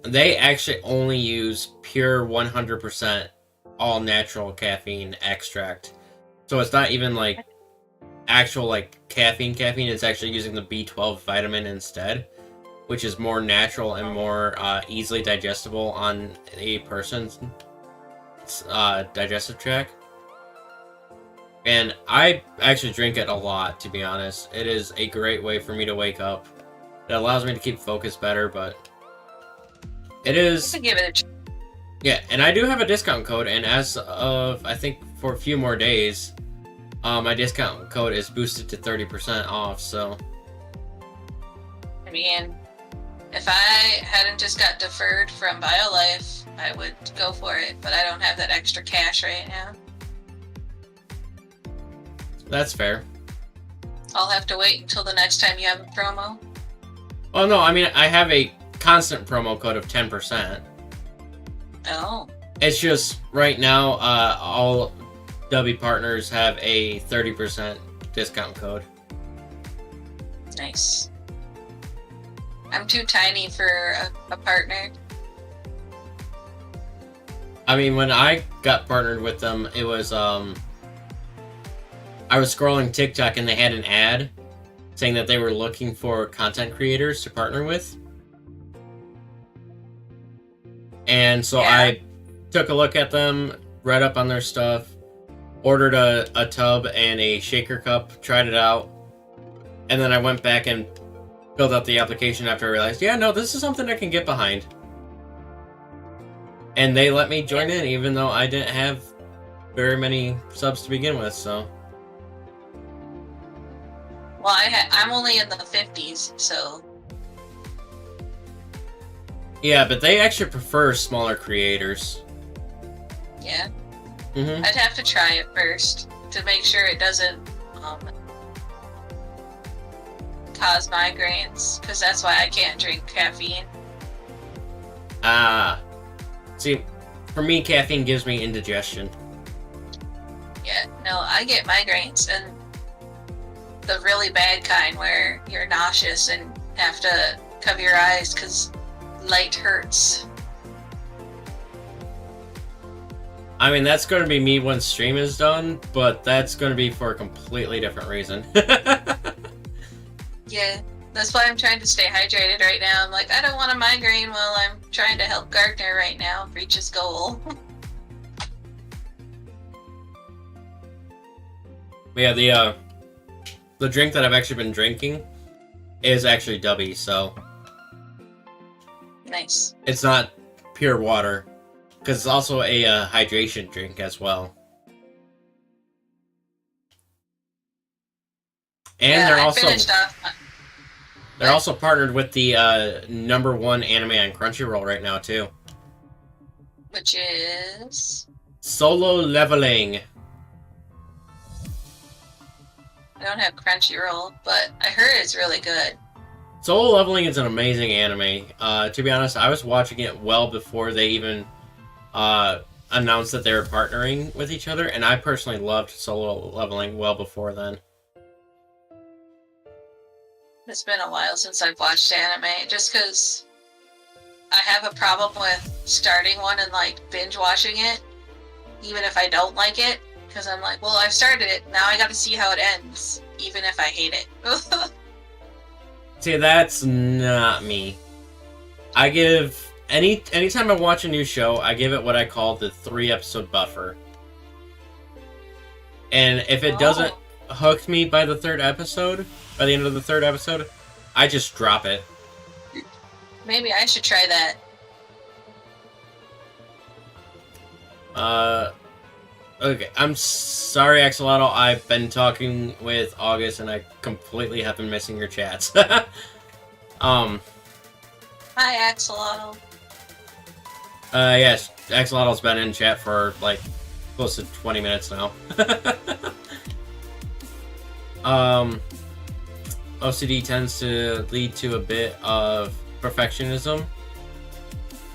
They actually only use pure 100% all natural caffeine extract. So it's not even like actual like caffeine. It's actually using the B12 vitamin instead, which is more natural and more easily digestible on a person's digestive tract. And I actually drink it a lot, to be honest. It is a great way for me to wake up. It allows me to keep focus better, but it is... I give it a try. Yeah, and I do have a discount code, and as of, I think, for a few more days, my discount code is boosted to 30% off, so... I mean, if I hadn't just got deferred from BioLife, I would go for it, but I don't have that extra cash right now. That's fair. I'll have to wait until the next time you have a promo. Oh, no, I mean, I have a constant promo code of 10%. Oh. It's just, right now, all W partners have a 30% discount code. Nice. I'm too tiny for a partner. I mean, when I got partnered with them, it was, I was scrolling TikTok and they had an ad saying that they were looking for content creators to partner with. And so Yeah. I took a look at them, read up on their stuff, ordered a tub and a shaker cup, tried it out, and then I went back and filled out the application after I realized, yeah, no, this is something I can get behind. And they let me join in, even though I didn't have very many subs to begin with, so... Well, I'm only in the 50s, so... Yeah, but they actually prefer smaller creators. Yeah. Mm-hmm. I'd have to try it first to make sure it doesn't cause migraines, because that's why I can't drink caffeine. See, for me, caffeine gives me indigestion. Yeah, no, I get migraines, and the really bad kind where you're nauseous and have to cover your eyes because light hurts. I mean, that's going to be me when stream is done, but that's going to be for a completely different reason. Yeah, that's why I'm trying to stay hydrated right now. I'm like, I don't want a migraine while I'm trying to help Gardner right now reach his goal. Yeah, the drink that I've actually been drinking is actually Dubby, so... Nice. It's not pure water, because it's also a hydration drink as well. And yeah, they're I also finished off. they're also partnered with the #1 anime on Crunchyroll right now too. Which is... Solo Leveling. I don't have Crunchyroll, but I heard it's really good. Solo Leveling is an amazing anime. To be honest, I was watching it well before they even announced that they were partnering with each other, and I personally loved Solo Leveling well before then. It's been a while since I've watched anime, just because I have a problem with starting one and like binge watching it, even if I don't like it, because I'm like, well, I've started it, now I gotta see how it ends, even if I hate it. See, that's not me. I give anytime I watch a new show, I give it what I call the 3-episode buffer. And if it doesn't hook me by the third episode, by the end of the third episode, I just drop it. Maybe I should try that. Okay, I'm sorry, Axolotl. I've been talking with August, and I completely have been missing your chats. Hi, Axolotl. Yes, Axolotl's been in chat for, like, close to 20 minutes now. OCD tends to lead to a bit of perfectionism.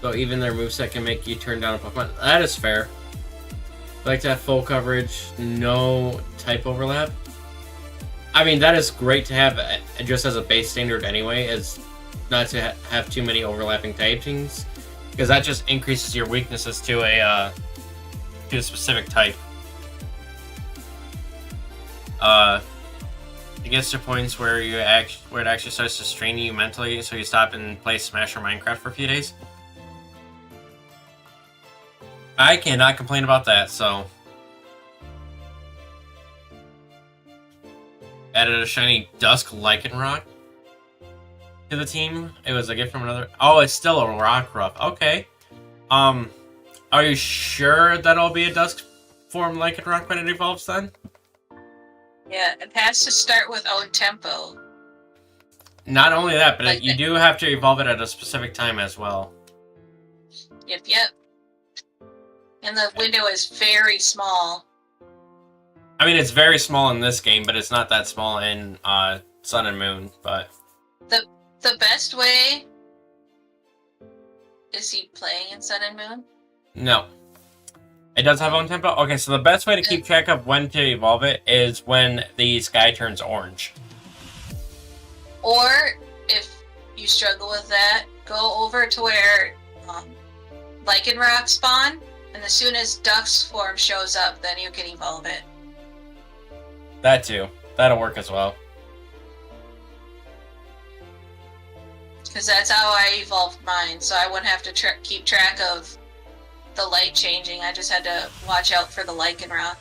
So even their moveset can make you turn down a Pokemon. That is fair. I like to have full coverage, no type overlap. I mean, that is great to have just as a base standard anyway, is not to have too many overlapping typings, because that just increases your weaknesses to a specific type. It gets to points where it actually starts to strain you mentally, so you stop and play Smash or Minecraft for a few days. I cannot complain about that, so. Added a shiny Dusk Lycanroc to the team. It was a gift from another. Oh, it's still a Rockruff. Okay. Are you sure that'll be a Dusk form Lycanroc when it evolves then? Yeah, it has to start with own tempo. Not only that, but Like you do have to evolve it at a specific time as well. Yep. And the window is very small. I mean, it's very small in this game, but it's not that small in Sun and Moon. But The best way... Is he playing in Sun and Moon? no. It does have own tempo? Okay, so the best way to keep track of when to evolve it is when the sky turns orange. Or, if you struggle with that, go over to where Lycanroc spawn, and as soon as Duck's form shows up, then you can evolve it. That too. That'll work as well. Because that's how I evolved mine, so I wouldn't have to keep track of the light changing. I just had to watch out for the Lycanroc.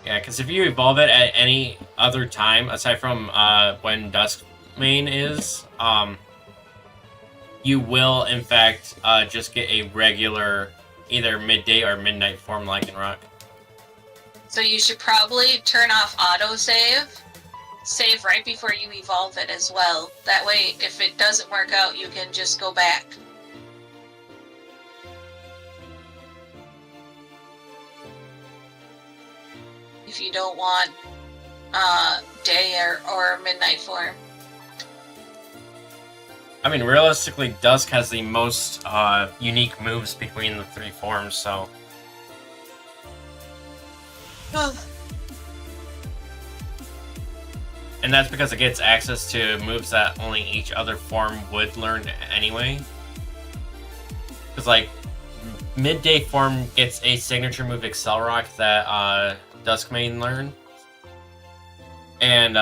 Yeah, because if you evolve it at any other time, aside from when Dusk Main is, you will, in fact, just get a regular, either midday or midnight form Lycanroc. So you should probably turn off autosave. Save right before you evolve it as well. That way, if it doesn't work out, you can just go back. If you don't want day or midnight form. I mean, realistically, Dusk has the most unique moves between the three forms, so... And that's because it gets access to moves that only each other form would learn anyway. Because, like, Midday form gets a signature move Accelerock that Duskmane learned. And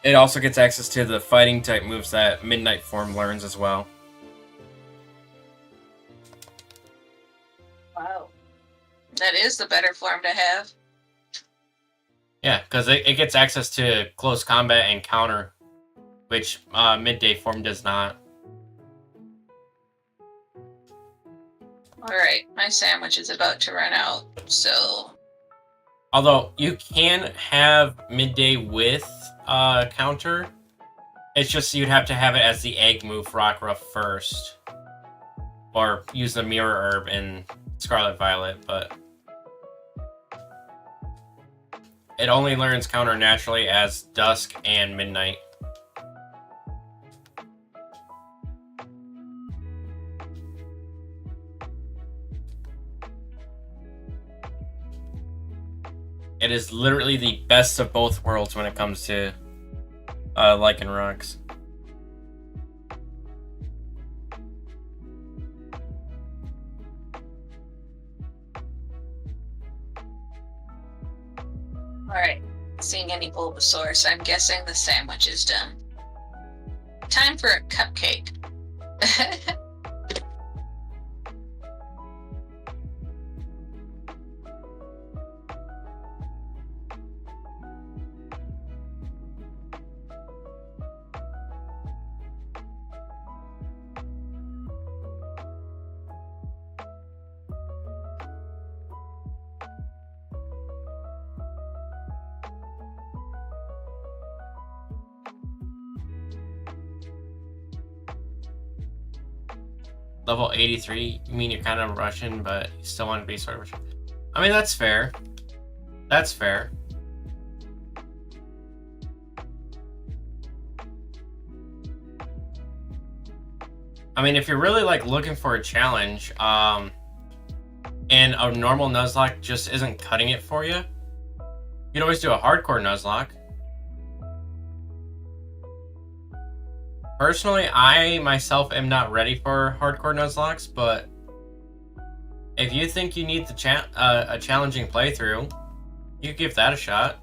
it also gets access to the fighting type moves that Midnight form learns as well. Wow. That is the better form to have. Yeah, because it gets access to close combat and counter, which Midday form does not. Alright, my sandwich is about to run out, so... Although, you can have Midday with counter. It's just you'd have to have it as the egg move Rockruff first. Or use the Mirror Herb in Scarlet Violet, but... It only learns counter naturally as Dusk and Midnight. It is literally the best of both worlds when it comes to Lycanrocs. Alright, seeing any Bulbasaur, so I'm guessing the sandwich is done. time for a cupcake. Level 83, you mean you're kind of Russian, but you still want to be sort of Russian. I mean, that's fair. That's fair. I mean, if you're really like looking for a challenge, and a normal Nuzlocke just isn't cutting it for you, you can always do a hardcore Nuzlocke. Personally, I myself am not ready for hardcore Nuzlocks, but if you think you need the a challenging playthrough, you give that a shot.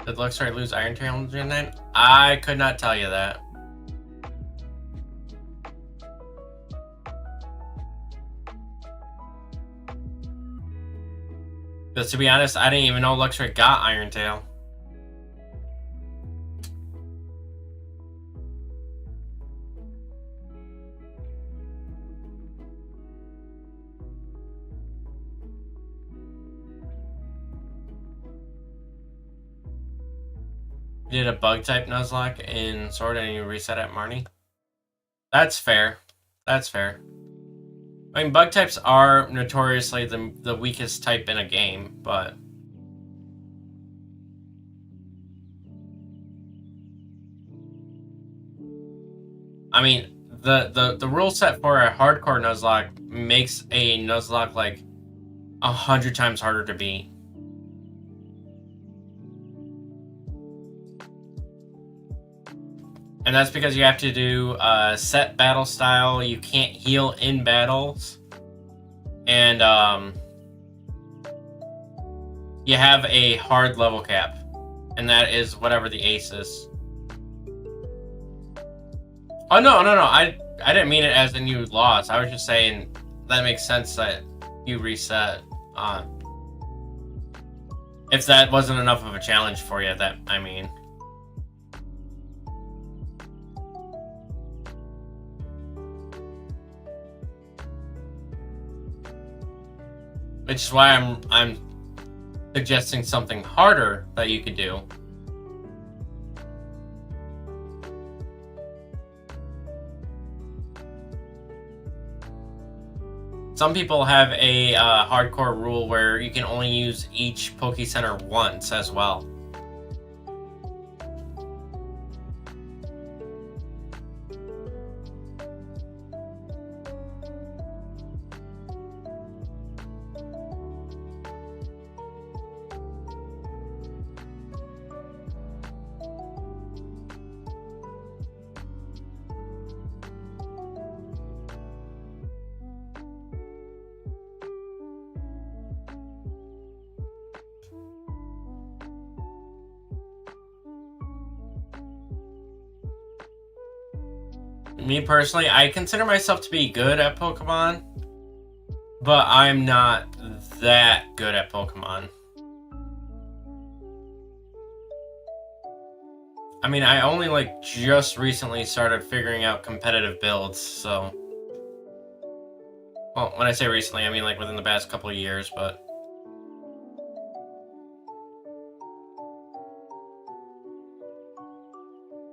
Did Luxray lose Iron Challenge in that? I could not tell you that. Because to be honest, I didn't even know Luxray got Iron Tail. You did a bug type Nuzlocke in Sword and you reset at Marnie? That's fair. That's fair. I mean, bug types are notoriously the weakest type in a game, but... I mean, the rule set for a hardcore Nuzlocke makes a Nuzlocke like 100 times harder to beat. And that's because you have to do a set battle style, you can't heal in battles, and you have a hard level cap, and that is whatever the ace is. Oh, no, I didn't mean it as in you lost. I was just saying that makes sense that you reset. If that wasn't enough of a challenge for you, that, I mean... Which is why I'm suggesting something harder that you could do. Some people have a hardcore rule where you can only use each Poke Center once as well. Me personally, I consider myself to be good at Pokemon, but I'm not that good at Pokemon. I mean, I only like just recently started figuring out competitive builds, so... Well, when I say recently, I mean like within the past couple of years, but...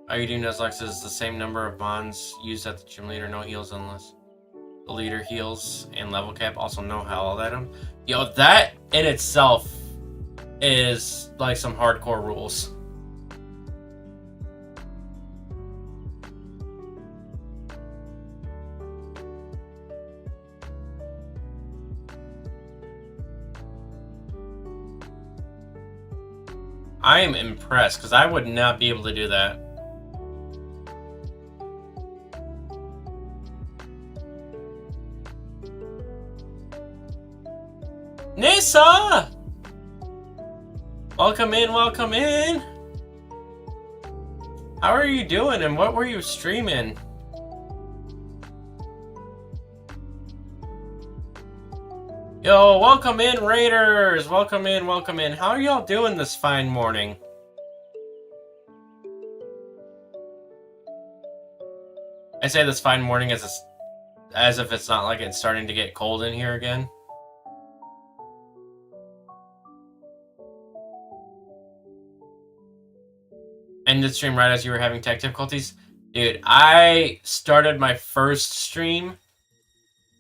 All you do, Nuzlocke, is the same number of bonds used at the gym leader, no heals unless the leader heals, and level cap, also no held item. Yo, that in itself is like some hardcore rules. I am impressed, because I would not be able to do that. Lisa! Welcome in, welcome in. How are you doing and what were you streaming? Yo, welcome in, Raiders! Welcome in, welcome in. How are y'all doing this fine morning? I say this fine morning as if it's not like it's starting to get cold in here again. Ended stream right as you were having tech difficulties? Dude, I started my first stream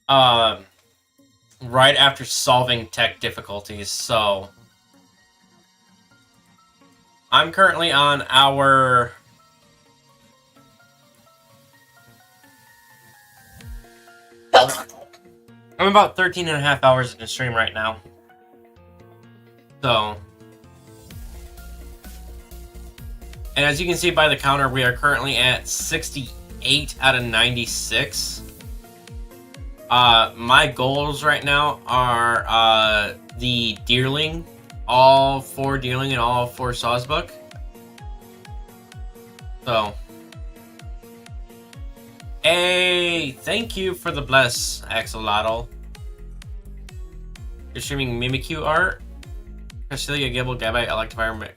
right after solving tech difficulties, so I'm currently on our I'm about 13 and a half hours into stream right now. So, and as you can see by the counter, we are currently at 68 out of 96. My goals right now are the Deerling, all 4 Deerling and all 4 Sawsbuck. So, hey, thank you for the bless, Axolotl. You're streaming Mimikyu art? Cecilia Gibble, Gabite, Electivire,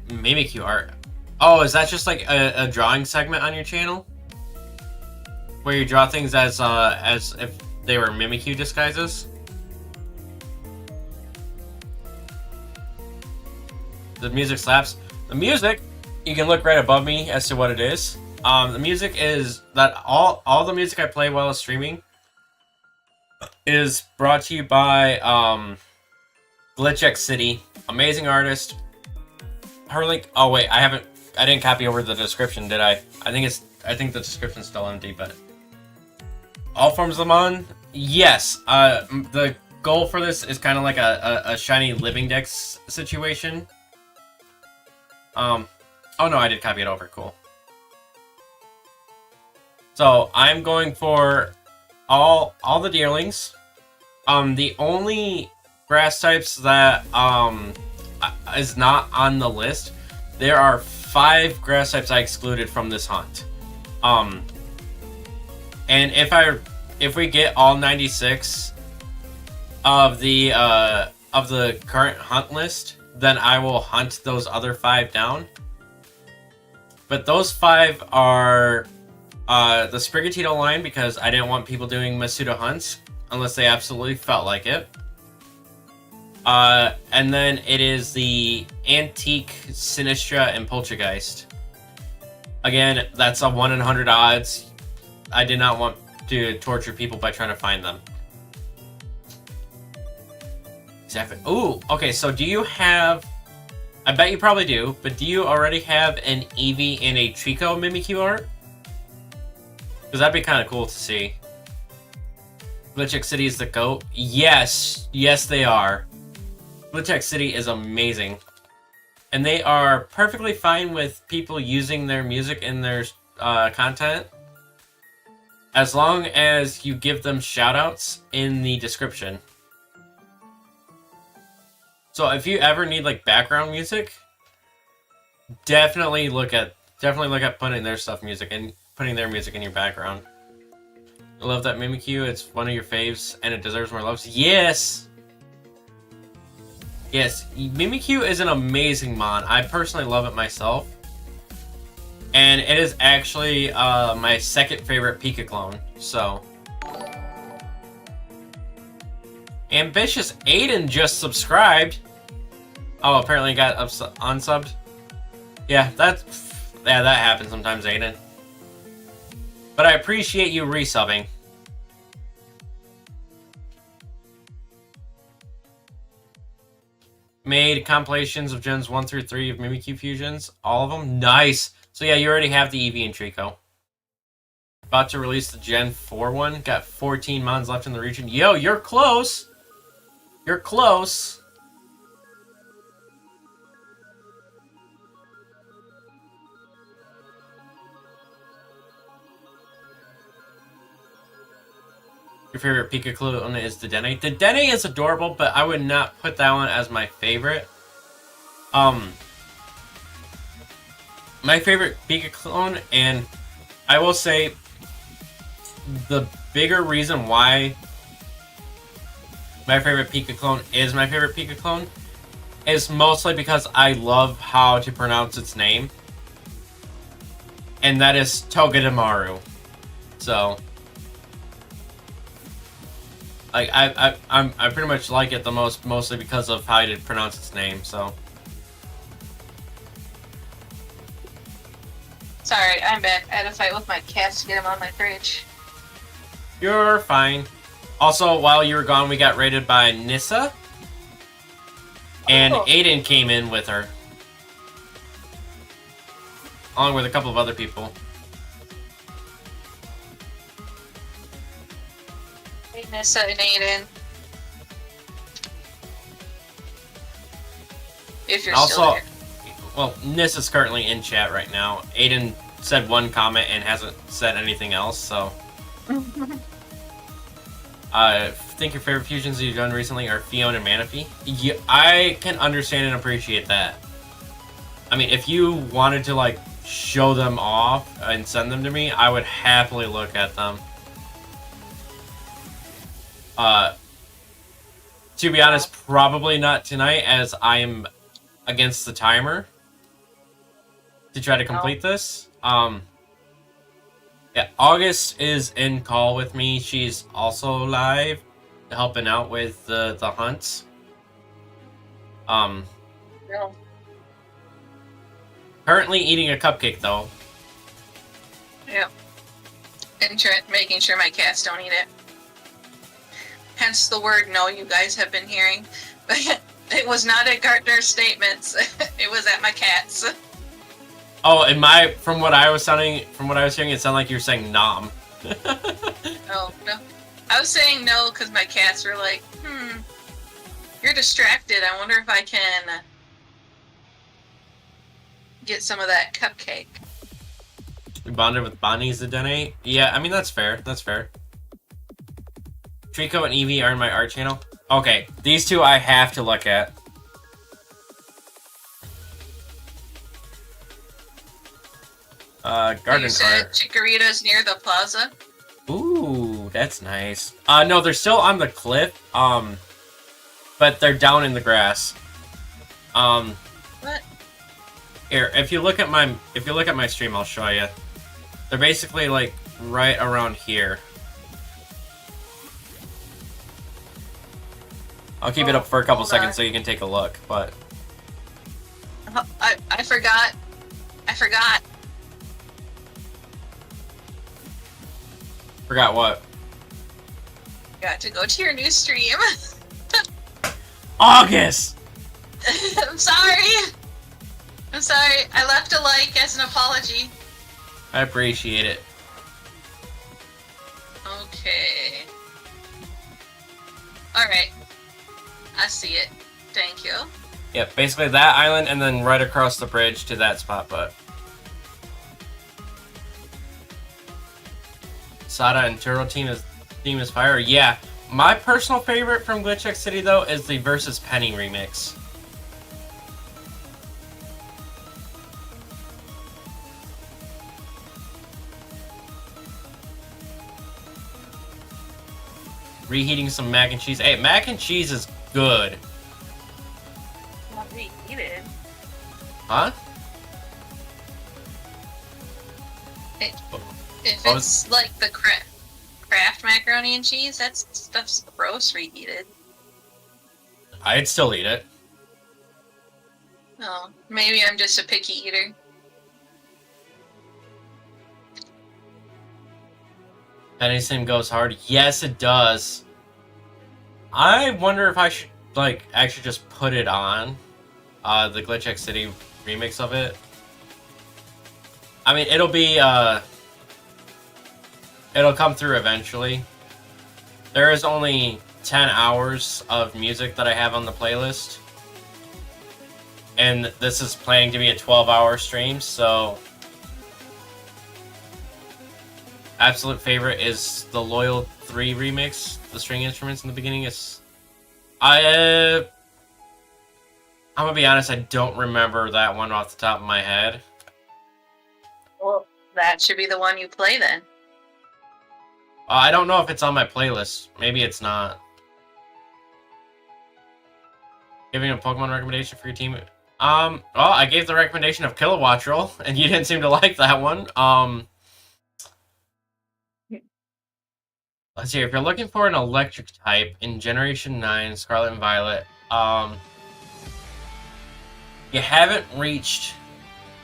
Mimikyu art. Oh, is that just like a drawing segment on your channel? Where you draw things as if they were Mimikyu disguises? The music slaps. The music, you can look right above me as to what it is. The music is that all the music I play while streaming is brought to you by GlitchX City, amazing artist. Her link. Oh wait, I didn't copy over the description, did I? I think the description's still empty, but all forms of Lemon. Yes. The goal for this is kind of like a shiny living dex situation. Oh no, I did copy it over. Cool. So I'm going for all the Deerlings. The only grass types that is not on the list. There are 5 grass types I excluded from this hunt. And if we get all 96 of the current hunt list, then I will hunt those other 5 down. But those 5 are the Sprigatito line, because I didn't want people doing Masuda hunts unless they absolutely felt like it. And then it is the Antique, Sinistra, and Poltergeist. Again, that's a 1 in 100 odds. I did not want to torture people by trying to find them. Exactly. Ooh, okay, so do you have... I bet you probably do, but do you already have an Eevee and a Trico Mimikyu art? Because that'd be kind of cool to see. Glitchix City is the GOAT? Yes. Yes, they are. Glitchix City is amazing. And they are perfectly fine with people using their music in their content, as long as you give them shoutouts in the description. So if you ever need like background music, definitely look at putting their music in your background. I love that Mimikyu. It's one of your faves, and it deserves more love. Yes! Yes, Mimikyu is an amazing mon. I personally love it myself. And it is actually my second favorite Pika clone, so... Ambitious Aiden just subscribed. Oh, apparently got unsubbed. Yeah, that happens sometimes, Aiden. But I appreciate you resubbing. Made compilations of gens 1 through 3 of Mimikyu fusions. All of them? Nice! So yeah, you already have the Eevee and Trico. About to release the Gen 4 one. Got 14 mons left in the region. Yo, you're close! You're close! Your favorite Pika-clone is the Dene. The Dene is adorable, but I would not put that one as my favorite. My favorite Pika-clone, and I will say the bigger reason why my favorite Pika-clone is my favorite Pika-clone is mostly because I love how to pronounce its name. And that is Togedemaru. So like I pretty much like it the most, mostly because of how to pronounce its name, so. Sorry, I'm back. I had a fight with my cats to get them on my fridge. You're fine. Also, while you were gone, we got raided by Nissa. And Aiden came in with her. Along with a couple of other people. Hey, Nissa and Aiden. If you're still Also, there. well, Nissa's currently in chat right now. Aiden said one comment and hasn't said anything else, so. I think your favorite fusions you've done recently are Fiona and Manaphy. Yeah, I can understand and appreciate that. I mean, if you wanted to, like, show them off and send them to me, I would happily look at them. To be honest, probably not tonight, as I am against the timer to try to complete this. Yeah, August is in call with me. She's also live, helping out with the hunts. No. Currently eating a cupcake though. Yep. And making sure my cats don't eat it. Hence the word no you guys have been hearing. But it was not at Gartner's statements. It was at my cats. Oh, from what I was hearing, it sounded like you were saying nom. Oh, no. I was saying no because my cats were like, you're distracted. I wonder if I can get some of that cupcake. We bonded with Bonnie Zadene. Yeah, I mean, that's fair. That's fair. Trico and Evie are in my art channel. Okay, these two I have to look at. Garden You said art. Chikorita's near the plaza? Ooh, that's nice. No, they're still on the cliff. But they're down in the grass. What? Here, if you look at my stream, I'll show you. They're basically like right around here. I'll keep it up for a couple Hold on. seconds so you can take a look, but I forgot. forgot what? Got to go to your new stream. August! I'm sorry. I left a like as an apology. I appreciate it. Okay. Alright. I see it. Thank you. Yep, basically that island and then right across the bridge to that spot, but Sada and Turo theme is fire. Yeah. My personal favorite from Glitch X City though is the Versus Penny remix. Reheating some mac and cheese. Hey, mac and cheese is good. Not reheated. Huh? If What it's like the Kraft macaroni and cheese, that stuff's gross reheated. I'd still eat it. No, maybe I'm just a picky eater. Anything goes hard. Yes, it does. I wonder if I should, like, actually just put it on. The Glitch X City remix of it. I mean, it'll be, it'll come through eventually. There is only 10 hours of music that I have on the playlist. And this is planning to be a 12-hour stream, so absolute favorite is the Loyal 3 remix. The string instruments in the beginning is... I'm gonna be honest, I don't remember that one off the top of my head. Well, that should be the one you play then. I don't know if it's on my playlist. Maybe it's not. Giving a Pokemon recommendation for your team. Well, I gave the recommendation of Kilowattrel, and you didn't seem to like that one. Let's see, if you're looking for an electric type in Generation 9, Scarlet and Violet, you haven't reached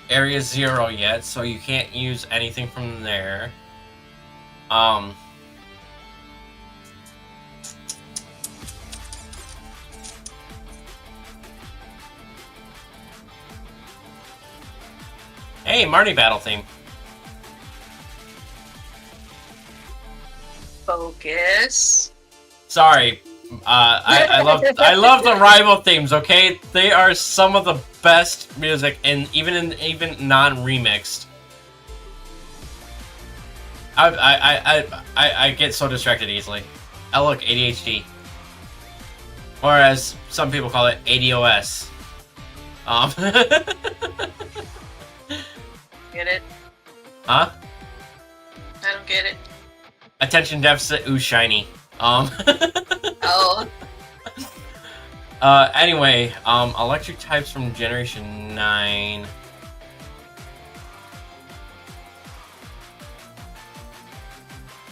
Area 0 yet, so you can't use anything from there. Hey, Marnie battle theme. Focus. Sorry, I love the rival themes. Okay, they are some of the best music, and even non-remixed. I get so distracted easily. I look ADHD, or as some people call it, ADOS. Get it? Huh? I don't get it. Attention deficit. Ooh, shiny. Oh. Anyway, electric types from Generation 9.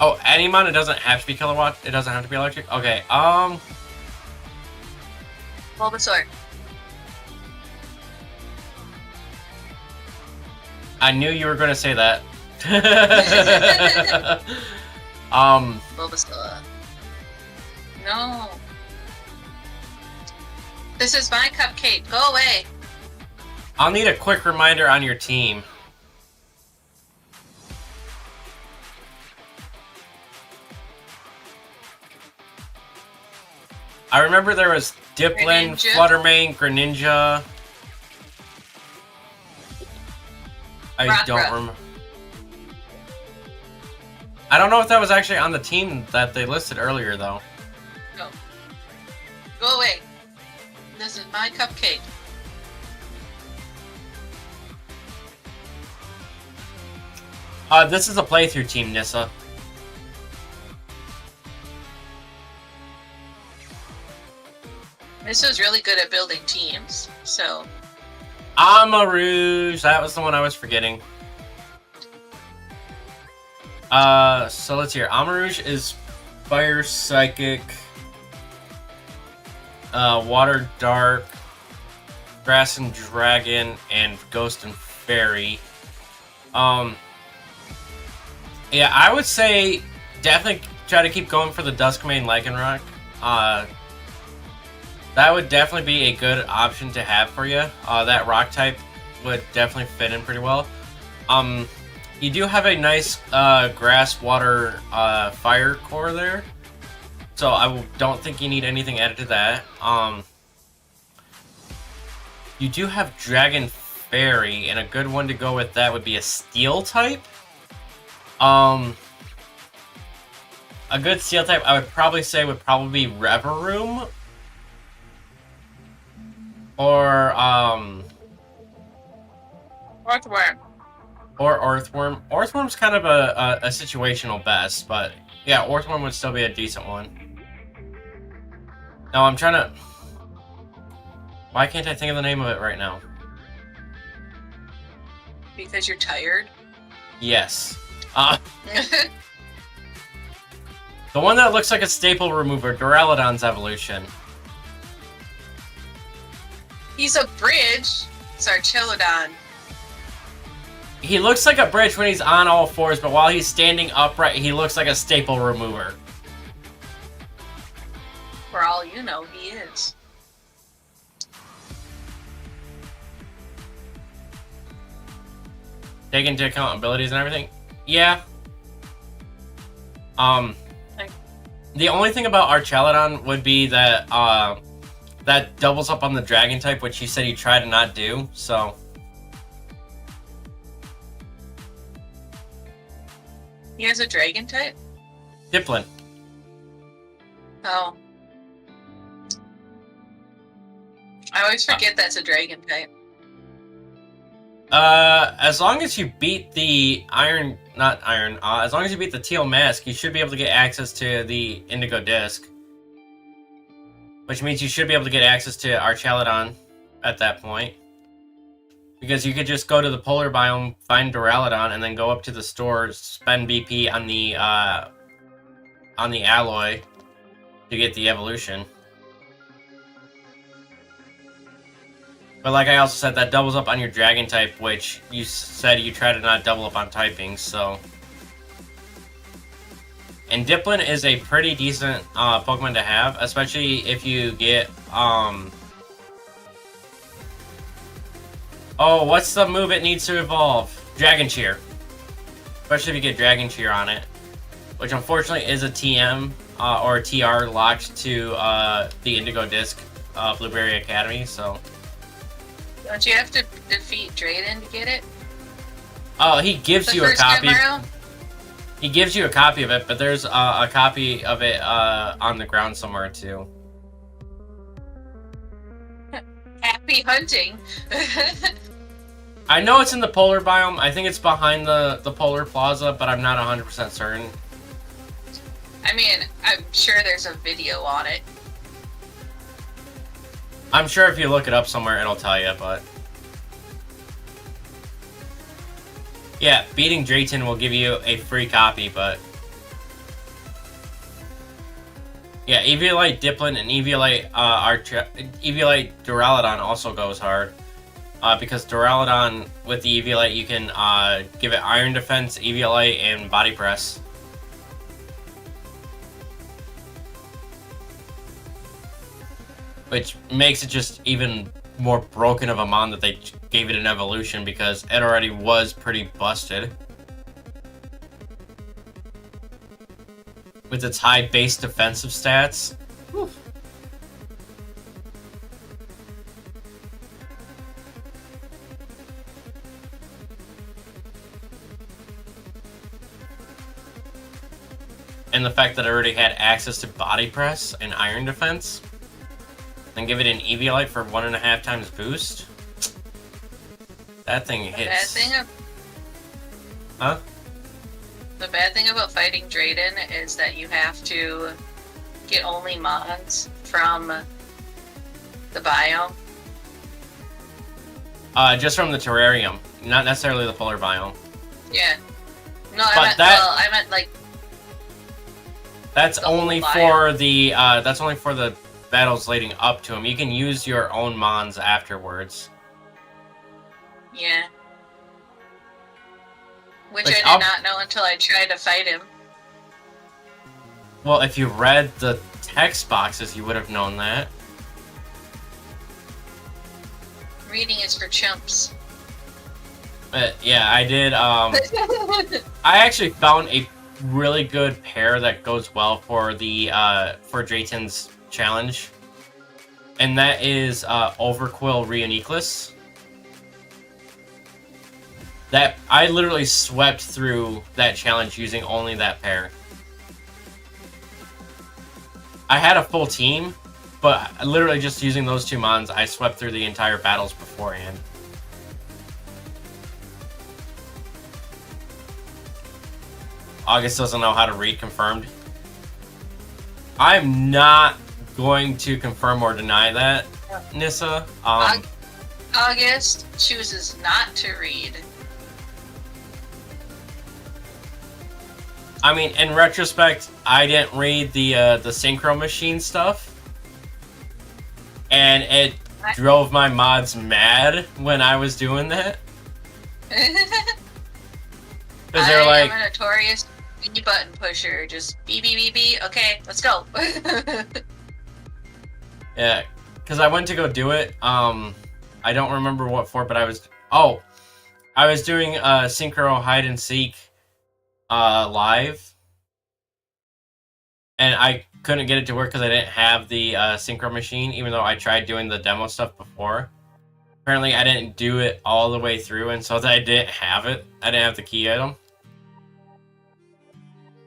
Oh, Animon, it doesn't have to be kilowatt. It doesn't have to be electric. Okay, Bulbasaur. I knew you were gonna say that. Bulbasaur. No. This is my cupcake. Go away. I'll need a quick reminder on your team. I remember there was Dipplin, Greninja. Fluttermane, Greninja. I Rockruff. don't remember. I don't know if that was actually on the team that they listed earlier, though. Go. Go away. This is my cupcake. This is a playthrough team, Nissa. This is really good at building teams, so... Amarouge! That was the one I was forgetting. So let's hear. Amarouge is Fire Psychic, Water Dark, Grass and Dragon, and Ghost and Fairy. Yeah, I would say definitely try to keep going for the Duskmane Lycanroc. That would definitely be a good option to have for you. That rock type would definitely fit in pretty well. You do have a nice grass, water, fire core there, so I don't think you need anything added to that. You do have Dragon Fairy, and a good one to go with that would be a Steel type. A good Steel type I would probably say would probably be Reverum. Or, Earthworm. or Earthworm. Earthworm's kind of a situational best, but yeah, Earthworm would still be a decent one. Now I'm trying to... Why can't I think of the name of it right now? Because you're tired. Yes. The one that looks like a staple remover, Duraludon's evolution. He's a bridge. It's Archelodon. He looks like a bridge when he's on all fours, but while he's standing upright, he looks like a staple remover. For all you know, he is. Take into account abilities and everything? Yeah. The only thing about Archelodon would be that, that doubles up on the dragon type, which you said you tried to not do, so... He has a dragon type? Diplin. Oh. I always forget that's a dragon type. As long as you beat the as long as you beat the teal mask, you should be able to get access to the indigo disc. Which means you should be able to get access to Archaludon at that point. Because you could just go to the polar biome, find Duraludon, and then go up to the store, spend BP on the alloy to get the evolution. But like I also said, that doubles up on your dragon type, which you said you try to not double up on typing, so... And Diplin is a pretty decent Pokemon to have, especially if you get, Oh, what's the move it needs to evolve? Dragon Cheer. Especially if you get Dragon Cheer on it. Which unfortunately is a TM, or a TR locked to the Indigo Disc Blueberry Academy, so... Don't you have to defeat Drayden to get it? Oh, he gives The you a first time copy. around? He gives you a copy of it, but there's a copy of it on the ground somewhere too. Happy hunting. I know it's in the polar biome. I think it's behind the polar plaza, but I'm not 100% certain. I mean, I'm sure there's a video on it. I'm sure if you look it up somewhere, it'll tell you, but... Yeah, beating Drayton will give you a free copy, but... Yeah, Eviolite Diplin and Eviolite, Eviolite Duraludon also goes hard. Because Duraludon, with the Eviolite, you can give it Iron Defense, Eviolite, and Body Press. Which makes it just even more broken of a mon that they gave it an evolution, because it already was pretty busted. With its high base defensive stats. Whew. And the fact that it already had access to Body Press and Iron Defense. And give it an Eviolite for 1.5 times boost. That thing hits. Huh? The bad thing about fighting Drayden is that you have to get only mods from the biome. Just from the terrarium, not necessarily the polar biome. Yeah. No, But I meant like that's the whole only biome. for the battles leading up to him. You can use your own mons afterwards. Yeah. Which Like, I did not know until I tried to fight him. Well, if you read the text boxes, you would have known that. Reading is for chumps. But yeah, I did. I actually found a really good pair that goes well for the for Drayton's challenge, and that is Overquill Reuniclus. That I literally swept through that challenge using only that pair. I had a full team, but literally just using those two mons, I swept through the entire battles beforehand. August doesn't know how to read confirmed. I'm not going to confirm or deny that, Nissa. August chooses not to read. I mean, in retrospect, I didn't read the synchro machine stuff, and it drove my mods mad when I was doing that. Because they were like, I'm a notorious B button pusher. Just B B B B. Okay, let's go. yeah, because I went to go do it. I don't remember what for, but I was doing synchro hide and seek live, and I couldn't get it to work because I didn't have the synchro machine, even though I tried doing the demo stuff before. Apparently I didn't do it all the way through, and so that I didn't have it. I didn't have the key item.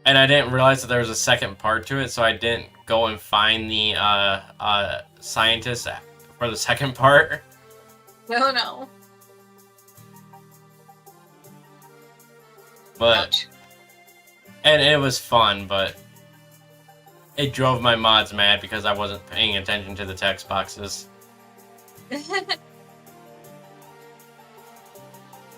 And I didn't realize that there was a second part to it, so I didn't go and find the scientist for the second part. No. But Ouch. and it was fun, but it drove my mods mad because I wasn't paying attention to the text boxes.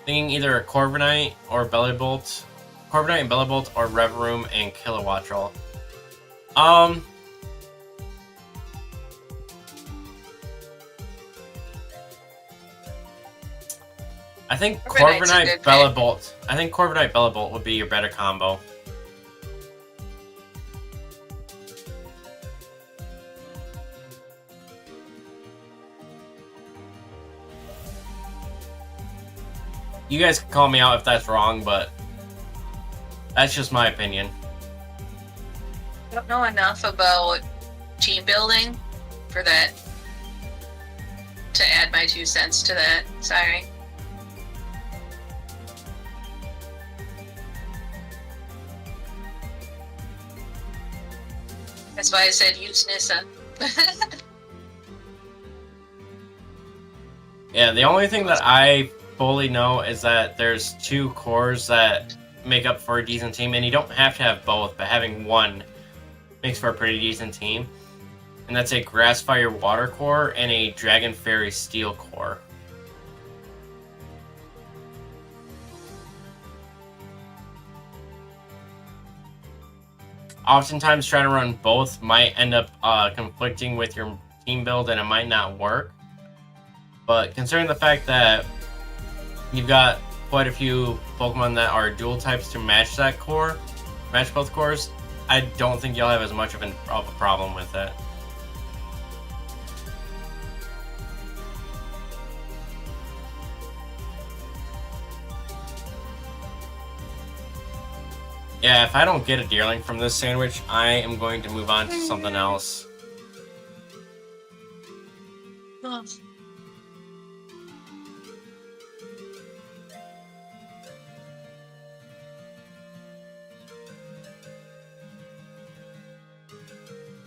Thinking either a Corviknight or Bellybolt. Corviknight and Bellybolt or Rev Room and Kilowattrel. I think Corviknight's a Corviknight good pick. Bellybolt. I think Corviknight Bellybolt would be your better combo. You guys can call me out if that's wrong, but that's just my opinion. I don't know enough about team building for that to add my 2 cents to that. Sorry. That's why I said use Nissa. Yeah, the only thing that I fully know is that there's 2 cores that make up for a decent team, and you don't have to have both, but having one makes for a pretty decent team. And that's a Grass Fire Water core and a Dragon Fairy Steel core. Oftentimes trying to run both might end up conflicting with your team build and it might not work. But considering the fact that you've got quite a few Pokemon that are dual types to match that core, match both cores, I don't think you'll have as much of a problem with it. Yeah, if I don't get a Deerling from this sandwich, I am going to move on to something else.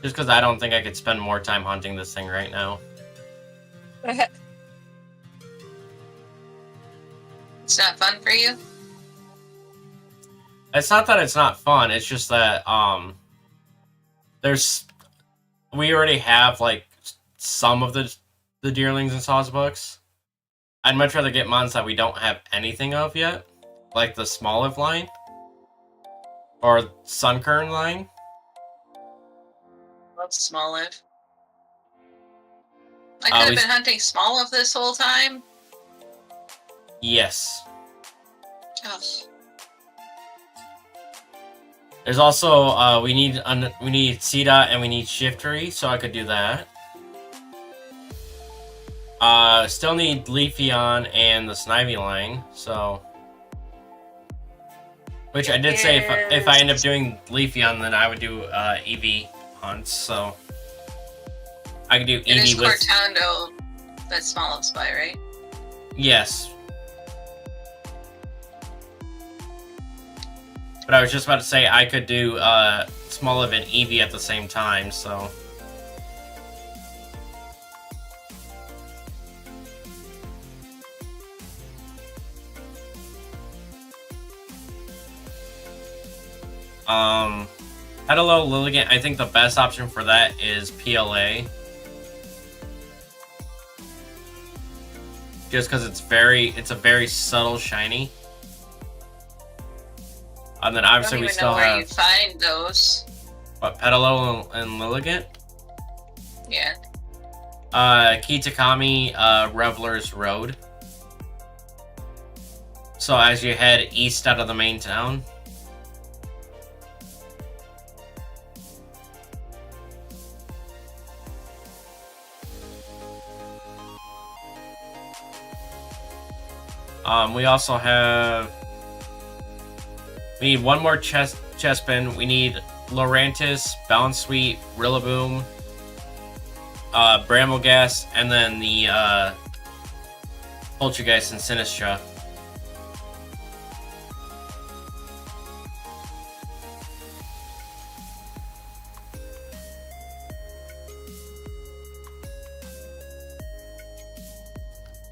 Just because I don't think I could spend more time hunting this thing right now. It's not fun for you? It's not that it's not fun, it's just that, we already have, like, some of the Deerlings and Sawsbucks. I'd much rather get mons that we don't have anything of yet, like the Smoliv line, or Sunkern line. Love Smoliv. I could have been hunting Smoliv this whole time. Yes. Oh. There's also, we need CDOT and we need Shiftry, so I could do that. Still need Leafeon and the Snivy line, so... Which I did say if I end up doing Leafeon, then I would do, EV hunts, so... I could do It is EV with... Cortando that's Smoliv's by, right? Yes. But I was just about to say I could do Smoliv and Eevee at the same time, so... Hello Lilligant, I think the best option for that is PLA. Just because it's a very subtle shiny. And then obviously we still I don't even know where have... you find those. What, Petalil and Lilligant? Yeah. Kitakami, Reveler's Road. So as you head east out of the main town. We also have... We need one more Chespin. We need Lorantis, Balance Sweet, Rillaboom, Brambleghast, and then the Poltergeist and Sinistra.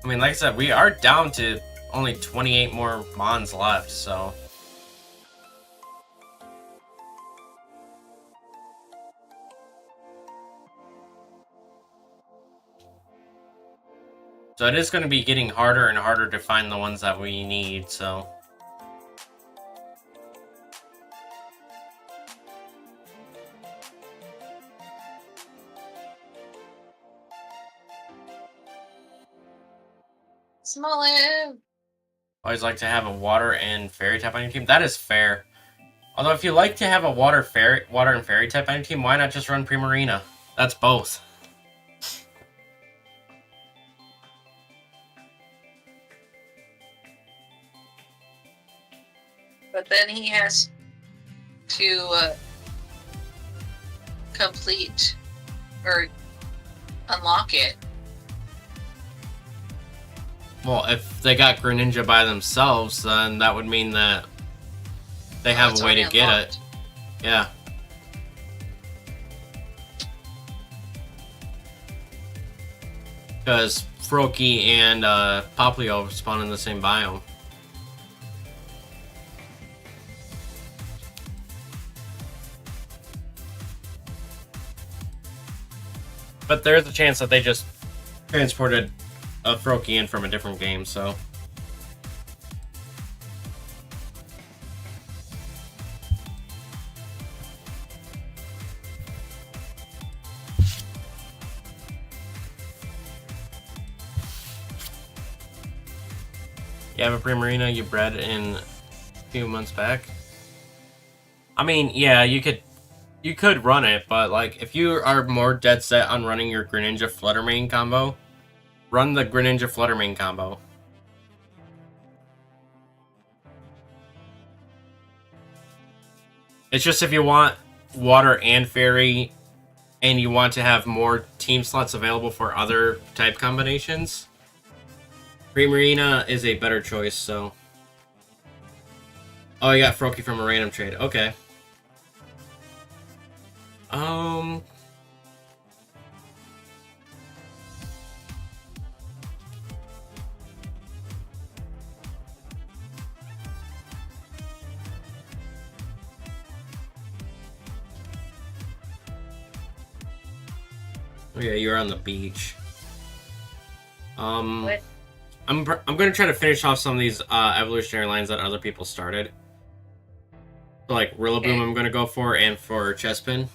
I mean, like I said, we are down to only 28 more Mons left, so... So it is going to be getting harder and harder to find the ones that we need, so... Smolin! Always like to have a water and fairy type on your team. That is fair. Although if you like to have a water and fairy type on your team, why not just run Primarina? That's both. But then he has to complete or unlock it. Well, if they got Greninja by themselves, then that would mean that they have it's a way to already get unlocked. it. Yeah. Because Froakie and Poplio spawn in the same biome. But there's a chance that they just transported a Froakie in from a different game, so... You have a Primarina you bred in a few months back? I mean, yeah, you could run it, but like if you are more dead set on running your Greninja Fluttermane combo, run the Greninja Fluttermane combo. It's just if you want water and fairy and you want to have more team slots available for other type combinations, Primarina is a better choice, so... Oh, you got Froakie from a random trade. Okay. Oh yeah, you're on the beach. What? I'm gonna try to finish off some of these evolutionary lines that other people started. So like Rillaboom, Okay. I'm gonna go for, and for Chespin.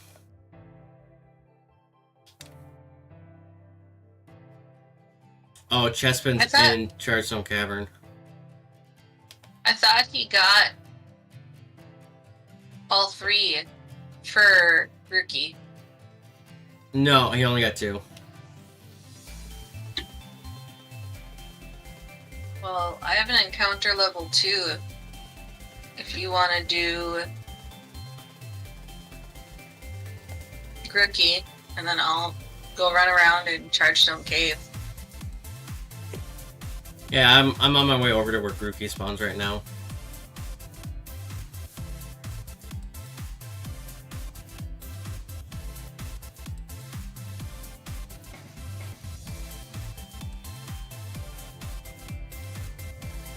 Oh, Chespin's I thought- in Chargestone Cavern. I thought he got all three for Rookie. No, he only got 2. Well, I have an encounter level 2. If you want to do Rookie, and then I'll go run around in Chargestone Cave. Yeah, I'm on my way over to where Grookey spawns right now.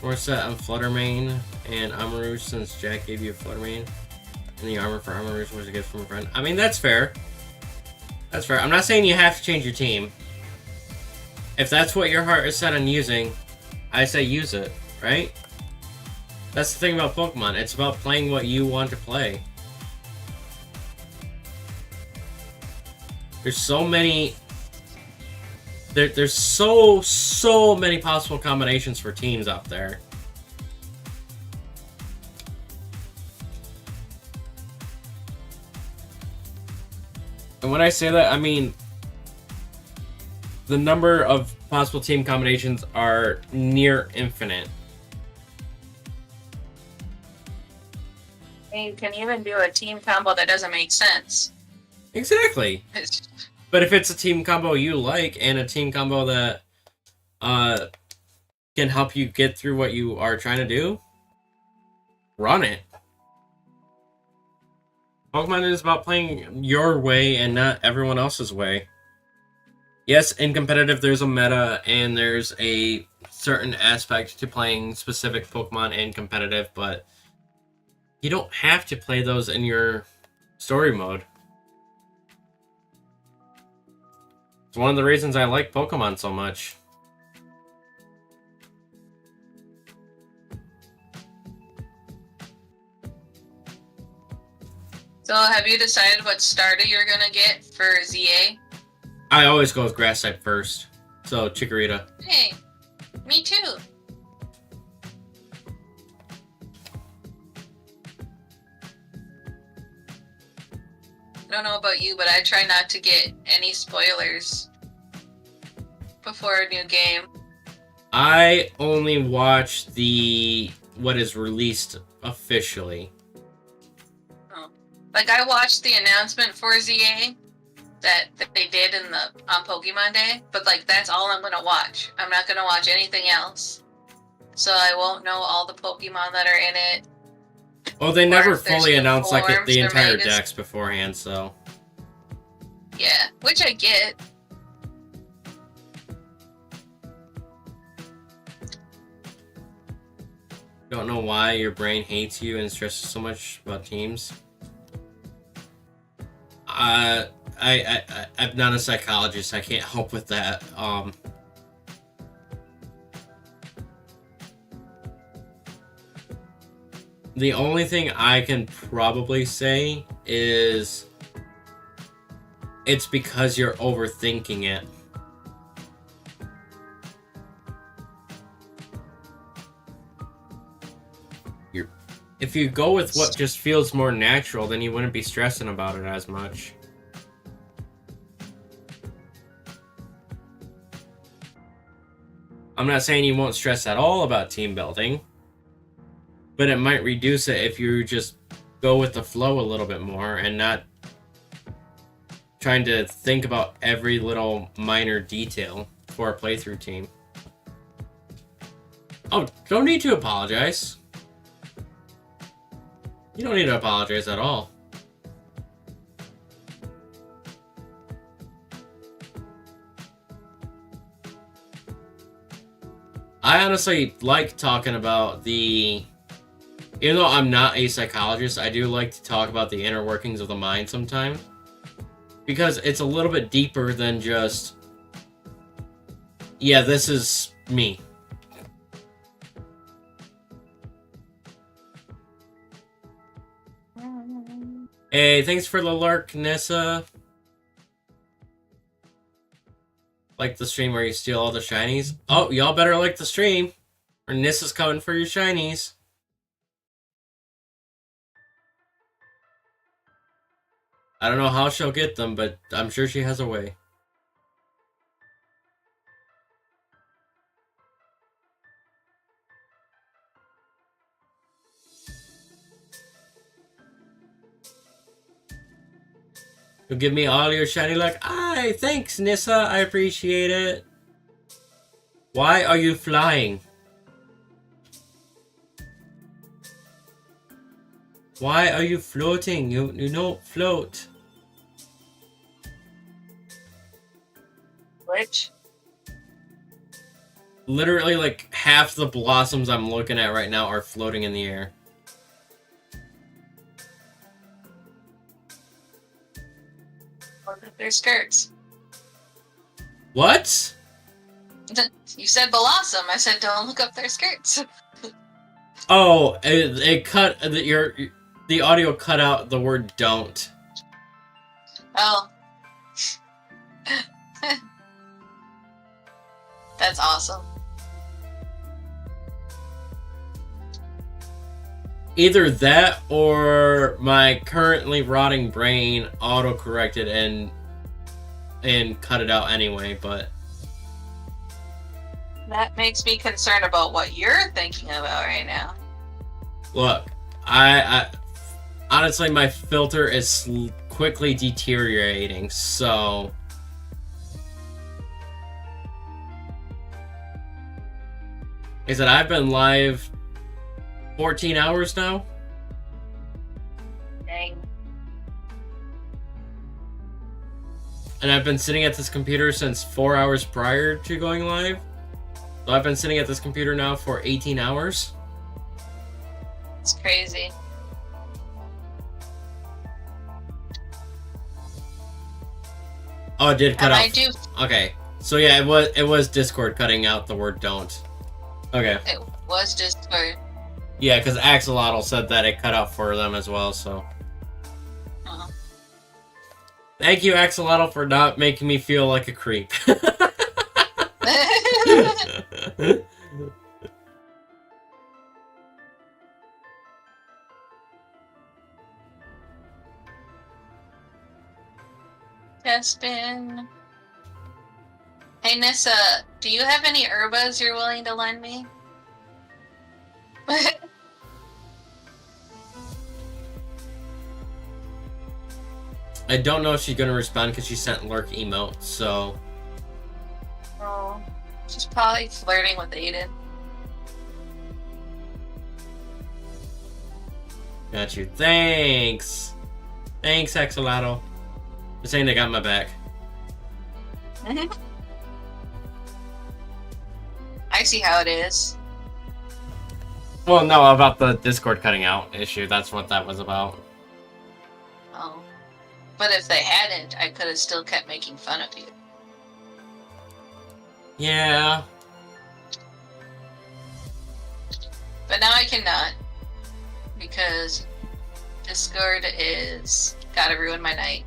We're set on Fluttermane and Amarouge since Jack gave you a Fluttermane. And the armor for Amarouge was a gift from a friend. I mean, that's fair. That's fair. I'm not saying you have to change your team. If that's what your heart is set on using, I say use it, right? That's the thing about Pokemon. It's about playing what you want to play. There's so many... There's so many possible combinations for teams out there. And when I say that, I mean the number of possible team combinations are near infinite. And you can even do a team combo that doesn't make sense. Exactly. It's- But if it's a team combo you like and a team combo that can help you get through what you are trying to do, run it. Pokemon is about playing your way and not everyone else's way. Yes, in competitive, there's a meta, and there's a certain aspect to playing specific Pokemon in competitive, but you don't have to play those in your story mode. It's one of the reasons I like Pokemon so much. So have you decided what starter you're gonna get for ZA? I always go with grass type first, so Chikorita. Hey, me too. I don't know about you, but I try not to get any spoilers before a new game. I only watch what is released officially. Like, I watched the announcement for ZA that they did on Pokemon Day, but like that's all I'm gonna watch. I'm not gonna watch anything else, so I won't know all the Pokemon that are in it. Well, they never if there's fully new announced like forms the or entire megas. dex beforehand, so Yeah, which I get. don't know why your brain hates you and stresses so much about teams. I'm not a psychologist. I can't help with that. The only thing I can probably say is it's because you're overthinking it. If you go with what just feels more natural, then you wouldn't be stressing about it as much. I'm not saying you won't stress at all about team building, but it might reduce it if you just go with the flow a little bit more and not trying to think about every little minor detail for a playthrough team. Oh, don't need to apologize. You don't need to apologize at all. I honestly like talking about even though I'm not a psychologist, I do like to talk about the inner workings of the mind sometimes. Because it's a little bit deeper than just, yeah, this is me. Hey, thanks for the lurk, Nissa. Like the stream where you steal all the shinies? Oh, y'all better like the stream, or Nissa's coming for your shinies. I don't know how she'll get them, but I'm sure she has a way. You'll give me all your shiny luck? Aye, thanks, Nissa. I appreciate it. Why are you flying? Why are you floating? You don't float. Which? Literally, like, half the blossoms I'm looking at right now are floating in the air. Look at their skirts. What? You said blossom. I said don't look up their skirts. Oh, it cut the audio cut out the word "don't." Oh. That's awesome. Either that or my currently rotting brain auto-corrected and cut it out anyway, but That makes me concerned about what you're thinking about right now. look, I honestly my filter is quickly deteriorating, so is that I've been live 14 hours now? Dang. and I've been sitting at this computer since 4 hours prior to going live. So I've been sitting at this computer now for 18 hours. It's crazy. Oh, it did cut And out. I do. Okay, so yeah, it was Discord cutting out the word "don't." Okay. It was Discord. Yeah, because Axolotl said that it cut out for them as well. So Uh-huh. thank you, Axolotl, for not making me feel like a creep. Tespin. Hey Nissa, do you have any herbas you're willing to lend me? I don't know if she's gonna respond because she sent lurk emote. So Oh, she's probably flirting with Aiden. got you. Thanks, Axolotl. Just saying they got my back. I see how it is. Well, no, about the Discord cutting out issue. That's what that was about. Oh. But if they hadn't, I could have still kept making fun of you. Yeah. But now I cannot. Because Discord is gotta ruin my night.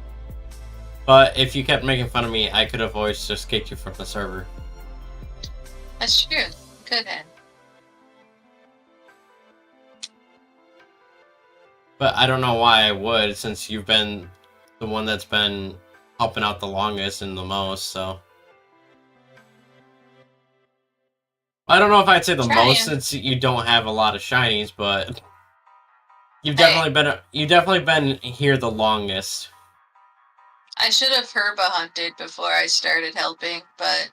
But if you kept making fun of me, I could have always just kicked you from the server. That's true. Could have. But I don't know why I would, since you've been the one that's been helping out the longest and the most, so. I don't know if I'd say the Trying. most, since you don't have a lot of shinies, but you've Hey. definitely been here the longest. I should have herba hunted before I started helping, but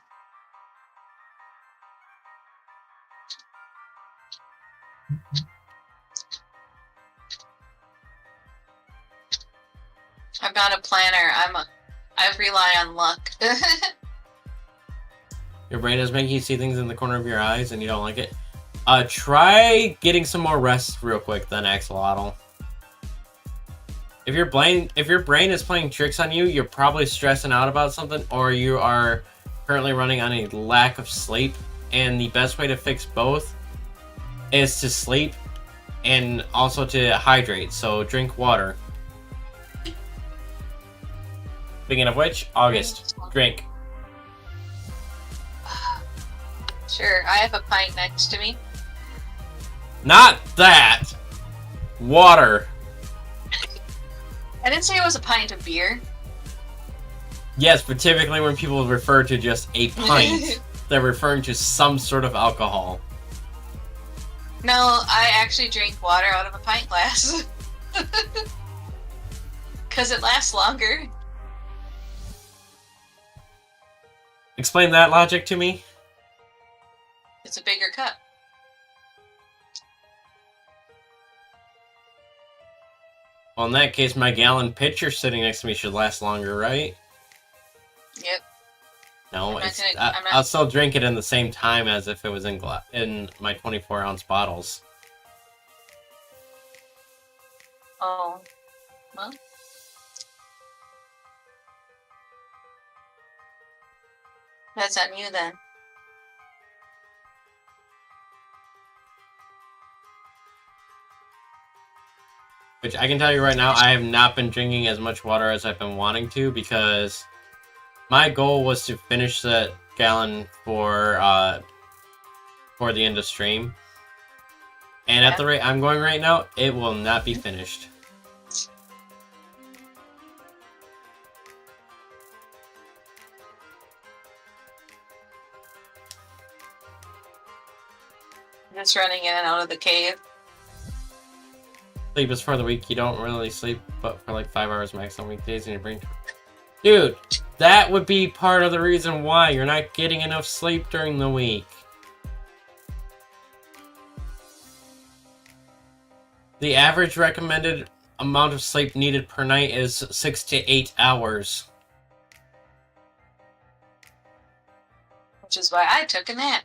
I'm not a planner. I rely on luck. Your brain is making you see things in the corner of your eyes and you don't like it. Try getting some more rest real quick then, Axolotl. If your brain is playing tricks on you, you're probably stressing out about something, or you are currently running on a lack of sleep. And the best way to fix both is to sleep and also to hydrate. So drink water. Speaking of which, August, drink. Sure, I have a pint next to me. Not that! Water. I didn't say it was a pint of beer. Yes, but typically when people refer to just a pint, they're referring to some sort of alcohol. No, I actually drink water out of a pint glass. Because it lasts longer. Explain that logic to me. It's a bigger cup. Well, in that case, my gallon pitcher sitting next to me should last longer, right? Yep. No, I'm not- I'll still drink it in the same time as if it was in my 24-ounce bottles. Oh. Well. That's on you then. Which I can tell you right now, I have not been drinking as much water as I've been wanting to, because my goal was to finish that gallon for the end of stream. And at the rate I'm going right now, it will not be finished. Just running in and out of the cave. Sleep is for the week. You don't really sleep but for like 5 hours max on weekdays, and your brain. Dude, that would be part of the reason why you're not getting enough sleep during the week. The average recommended amount of sleep needed per night is 6 to 8 hours. Which is why I took a nap.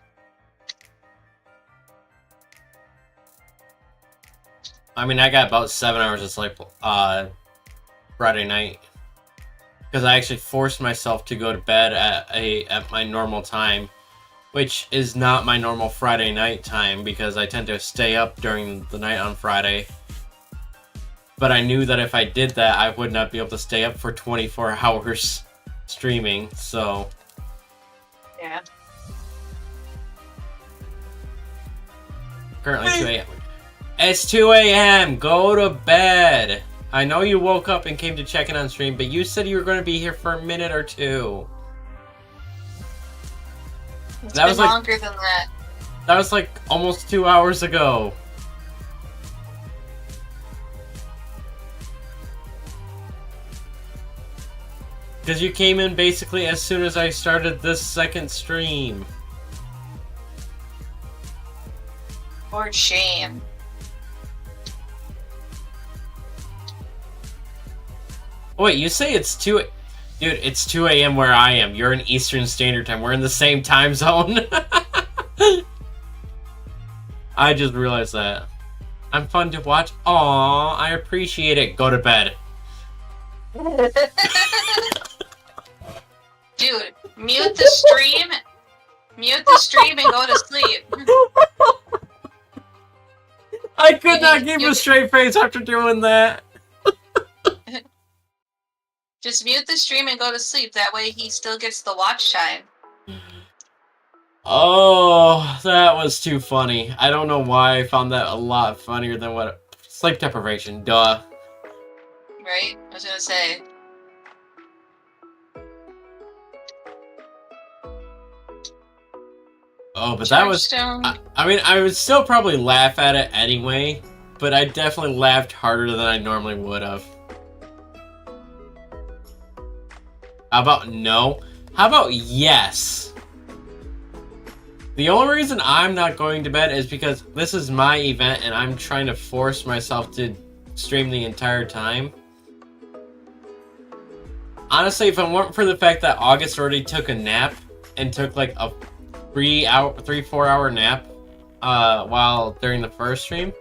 I mean, I got about 7 hours of sleep Friday night. Because I actually forced myself to go to bed at my normal time. Which is not my normal Friday night time, because I tend to stay up during the night on Friday. But I knew that if I did that, I would not be able to stay up for 24 hours streaming, so... Yeah. Currently 2 a.m. It's 2 a.m. Go to bed. I know you woke up and came to check in on stream, but you said you were going to be here for a minute or two. It's That been was like- longer than that. That was like almost 2 hours ago. Because you came in basically as soon as I started this second stream. For shame. Oh, wait, you say it's 2... Dude, it's 2 a.m. where I am. You're in Eastern Standard Time. We're in the same time zone. I just realized that. I'm fun to watch. Aww, I appreciate it. Go to bed. Dude, mute the stream. Mute the stream and go to sleep. I could not keep a straight face after doing that. Just mute the stream and go to sleep. That way he still gets the watch time. Oh, that was too funny. I don't know why I found that a lot funnier than what... Sleep deprivation, duh. Right? I was gonna say. Oh, but that was... Chargestone. I mean, I would still probably laugh at it anyway, but I definitely laughed harder than I normally would have. How about no? How about yes? The only reason I'm not going to bed is because this is my event and I'm trying to force myself to stream the entire time. Honestly, if it weren't for the fact that August already took a nap and took like a 3-4 hour nap while during the first stream,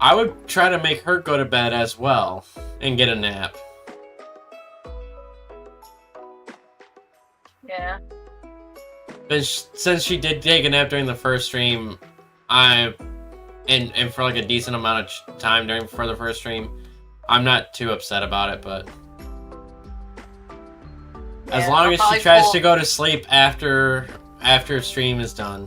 I would try to make her go to bed as well and get a nap. Yeah. But since she did take a nap during the first stream, and for like a decent amount of time for the first stream, I'm not too upset about it. But as Yeah, long I'll as she probably tries to go to sleep after stream is done.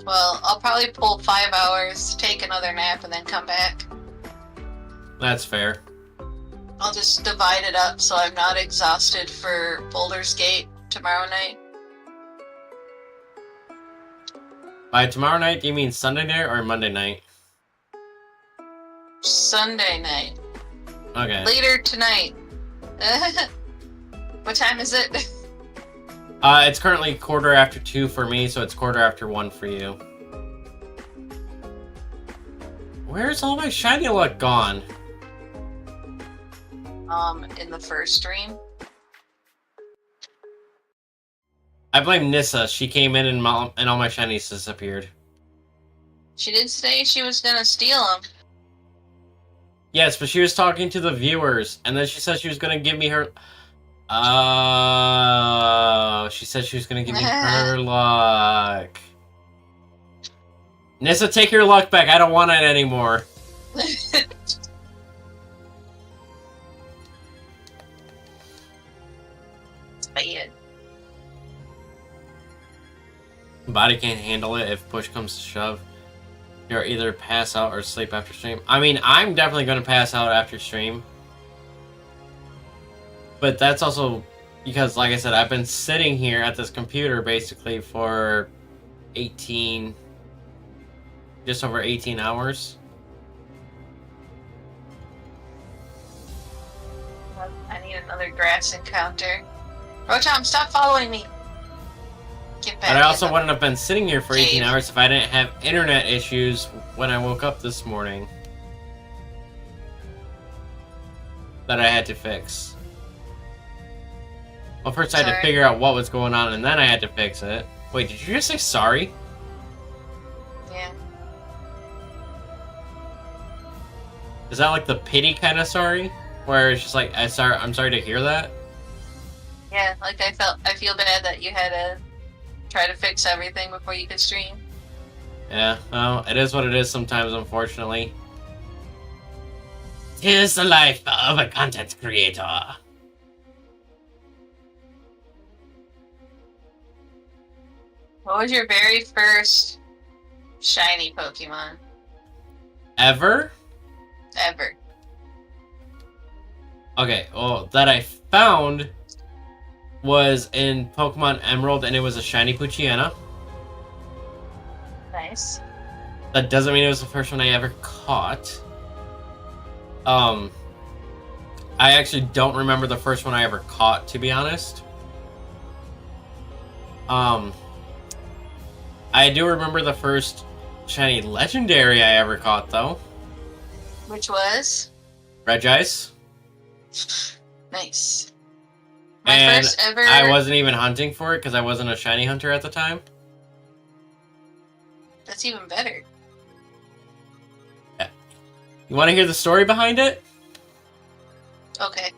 Well, I'll probably pull 5 hours, take another nap, and then come back. That's fair. I'll just divide it up so I'm not exhausted for Boulder's Gate tomorrow night. By tomorrow night, do you mean Sunday night or Monday night? Sunday night. Okay. Later tonight. What time is it? It's currently 2:15 for me, so it's 1:15 for you. Where's all my shiny luck gone? In the first stream. I blame Nissa. She came in and all my shinies disappeared. She did say she was gonna steal them. Yes, but she was talking to the viewers, and then she said she was gonna give me her... Oh, she said she was gonna give me her luck. Nissa, take your luck back. I don't want it anymore. Bad. Body can't handle it if push comes to shove. You'll either pass out or sleep after stream. I mean, I'm definitely going to pass out after stream. But that's also because, like I said, I've been sitting here at this computer basically for just over 18 hours. I need another grass encounter. Rotom, stop following me. Get back. But I also in wouldn't have been sitting here for 18 cave. hours if I didn't have internet issues when I woke up this morning that I had to fix. Well, first I had to Sorry. figure out what was going on, and then I had to fix it. Wait, did you just say sorry? Yeah. Is that like the pity kind of sorry? Where it's just like, I'm sorry to hear that? Yeah, like I feel bad that you had to try to fix everything before you could stream. Yeah, well, it is what it is sometimes, unfortunately. Tis the life of a content creator. What was your very first shiny Pokemon Ever? ever? Okay, well, that I found was in Pokemon Emerald, and it was a shiny Poochyena. Nice. That doesn't mean it was the first one I ever caught. I actually don't remember the first one I ever caught, to be honest. I do remember the first shiny legendary I ever caught, though. Which was? Regice. Nice. My And first ever. I wasn't even hunting for it because I wasn't a shiny hunter at the time. That's even better. You want to hear the story behind it? Okay.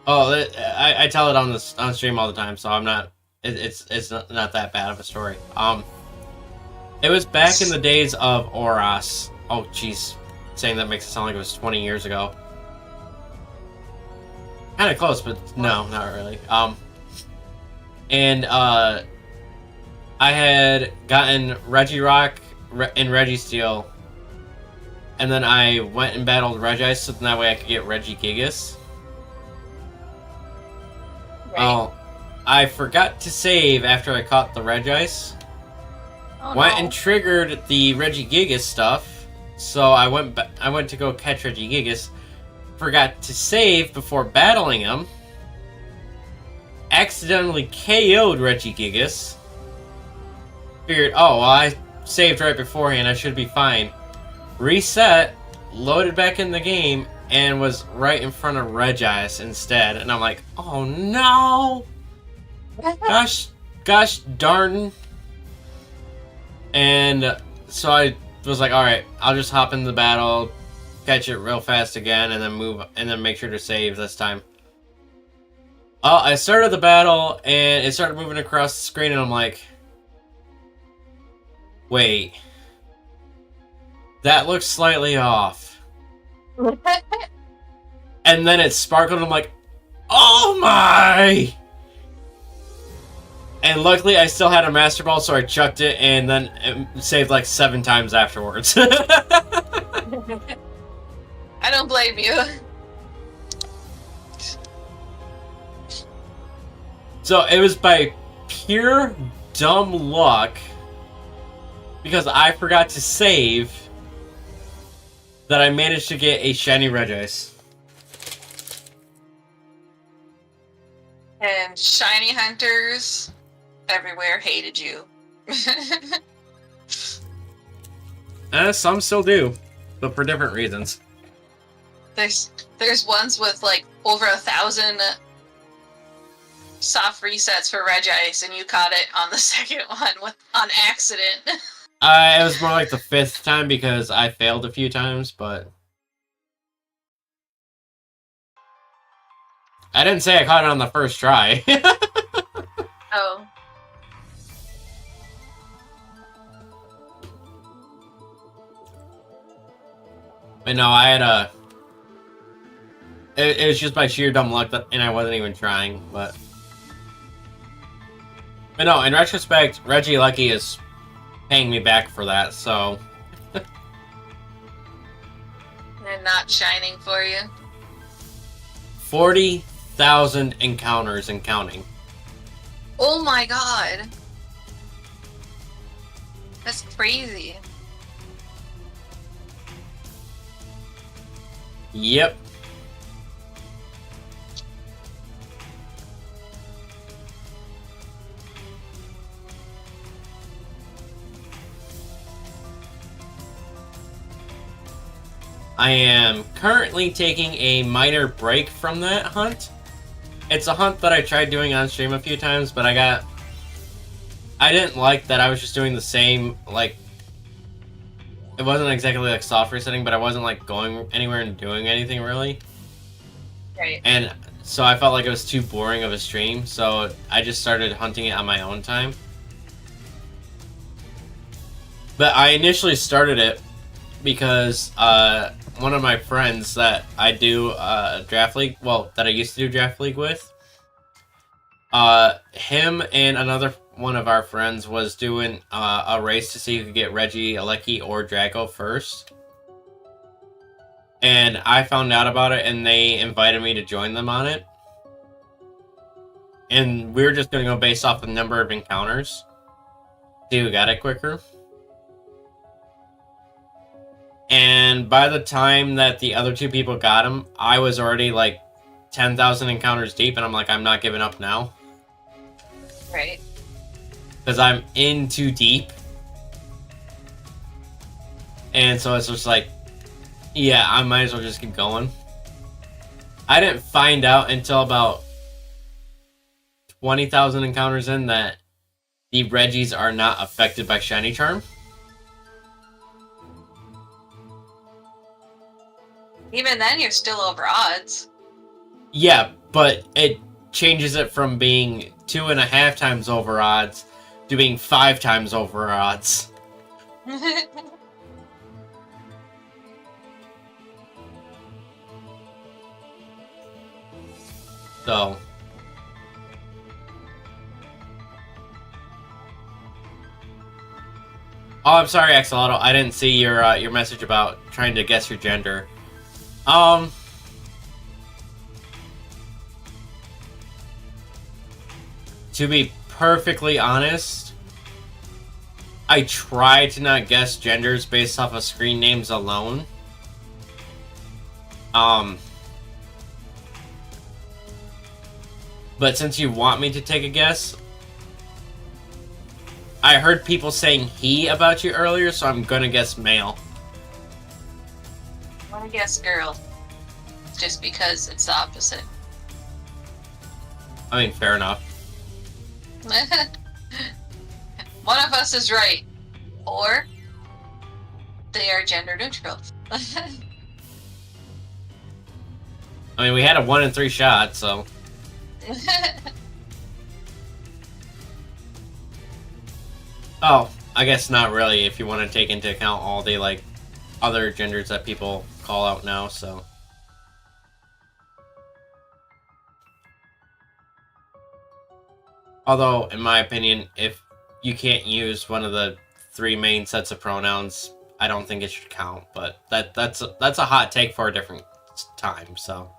Oh, I tell it on stream all the time, so I'm not. It's not that bad of a story. It was back in the days of Oras. Oh, jeez, saying that makes it sound like it was 20 years ago. Kind of close, but no, not really. And I had gotten Regirock and Registeel, and then I went and battled Regice, so that way I could get Regigigas. Right. Oh, I forgot to save after I caught the Regice. Oh, Went no. and triggered the Regigigas stuff, so I went to go catch Regigigas. Forgot to save before battling him. Accidentally KO'd Regigigas. Figured, oh, well, I saved right beforehand, I should be fine. Reset, loaded back in the game, and was right in front of Regice instead. And I'm like, oh no! Gosh darn. And so I was like, alright, I'll just hop in the battle, catch it real fast again, and then make sure to save this time. I started the battle, and it started moving across the screen, and I'm like, wait, that looks slightly off. And then it sparkled, and I'm like, oh my! And luckily, I still had a Master Ball, so I chucked it, and then it saved like 7 times afterwards. I don't blame you. So it was by pure dumb luck, because I forgot to save, that I managed to get a shiny Regice. And shiny hunters everywhere hated you. Some still do, but for different reasons. There's ones with like over 1,000 soft resets for Regice, and you caught it on the second one on accident. It was more like the 5th time because I failed a few times, but I didn't say I caught it on the first try. Oh. But no, I had it was just by sheer dumb luck, and I wasn't even trying, but no, in retrospect, Reggie Lucky is paying me back for that, so... They're not shining for you. 40,000 encounters and counting. Oh my god. That's crazy. Yep. I am currently taking a minor break from that hunt It's a hunt that I tried doing on stream a few times, but I didn't like that I was just doing the same, like, it wasn't exactly like soft resetting, but I wasn't like going anywhere and doing anything really. Right. And so I felt like it was too boring of a stream, so I just started hunting it on my own time. But I initially started it because one of my friends that I do draft league, well, that I used to do draft league with, him and another one of our friends was doing a race to see who could get Reggie, Aleki, or Draco first. And I found out about it, and they invited me to join them on it. And we were just going to go based off the number of encounters. See who got it quicker. And by the time that the other two people got him, I was already like 10,000 encounters deep, and I'm like, I'm not giving up now. Right. Because I'm in too deep. And so it's just like, yeah, I might as well just keep going. I didn't find out until about 20,000 encounters in that the Reggies are not affected by Shiny Charm. Even then, you're still over odds. Yeah, but it changes it from being 2.5 times over odds to being 5 times over odds. So. Oh, I'm sorry, Axolotl. I didn't see your message about trying to guess your gender. To be perfectly honest, I try to not guess genders based off of screen names alone. But since you want me to take a guess, I heard people saying he about you earlier, so I'm gonna guess male. I want to guess girl. Just because it's the opposite. I mean, fair enough. One of us is right. Or they are gender neutral. I mean, we had a 1 in 3 shot, so. Oh, I guess not really if you want to take into account all the, like, other genders that people call out now, so. Although, in my opinion, if you can't use one of the 3 main sets of pronouns, I don't think it should count, but that's a hot take for a different time, so.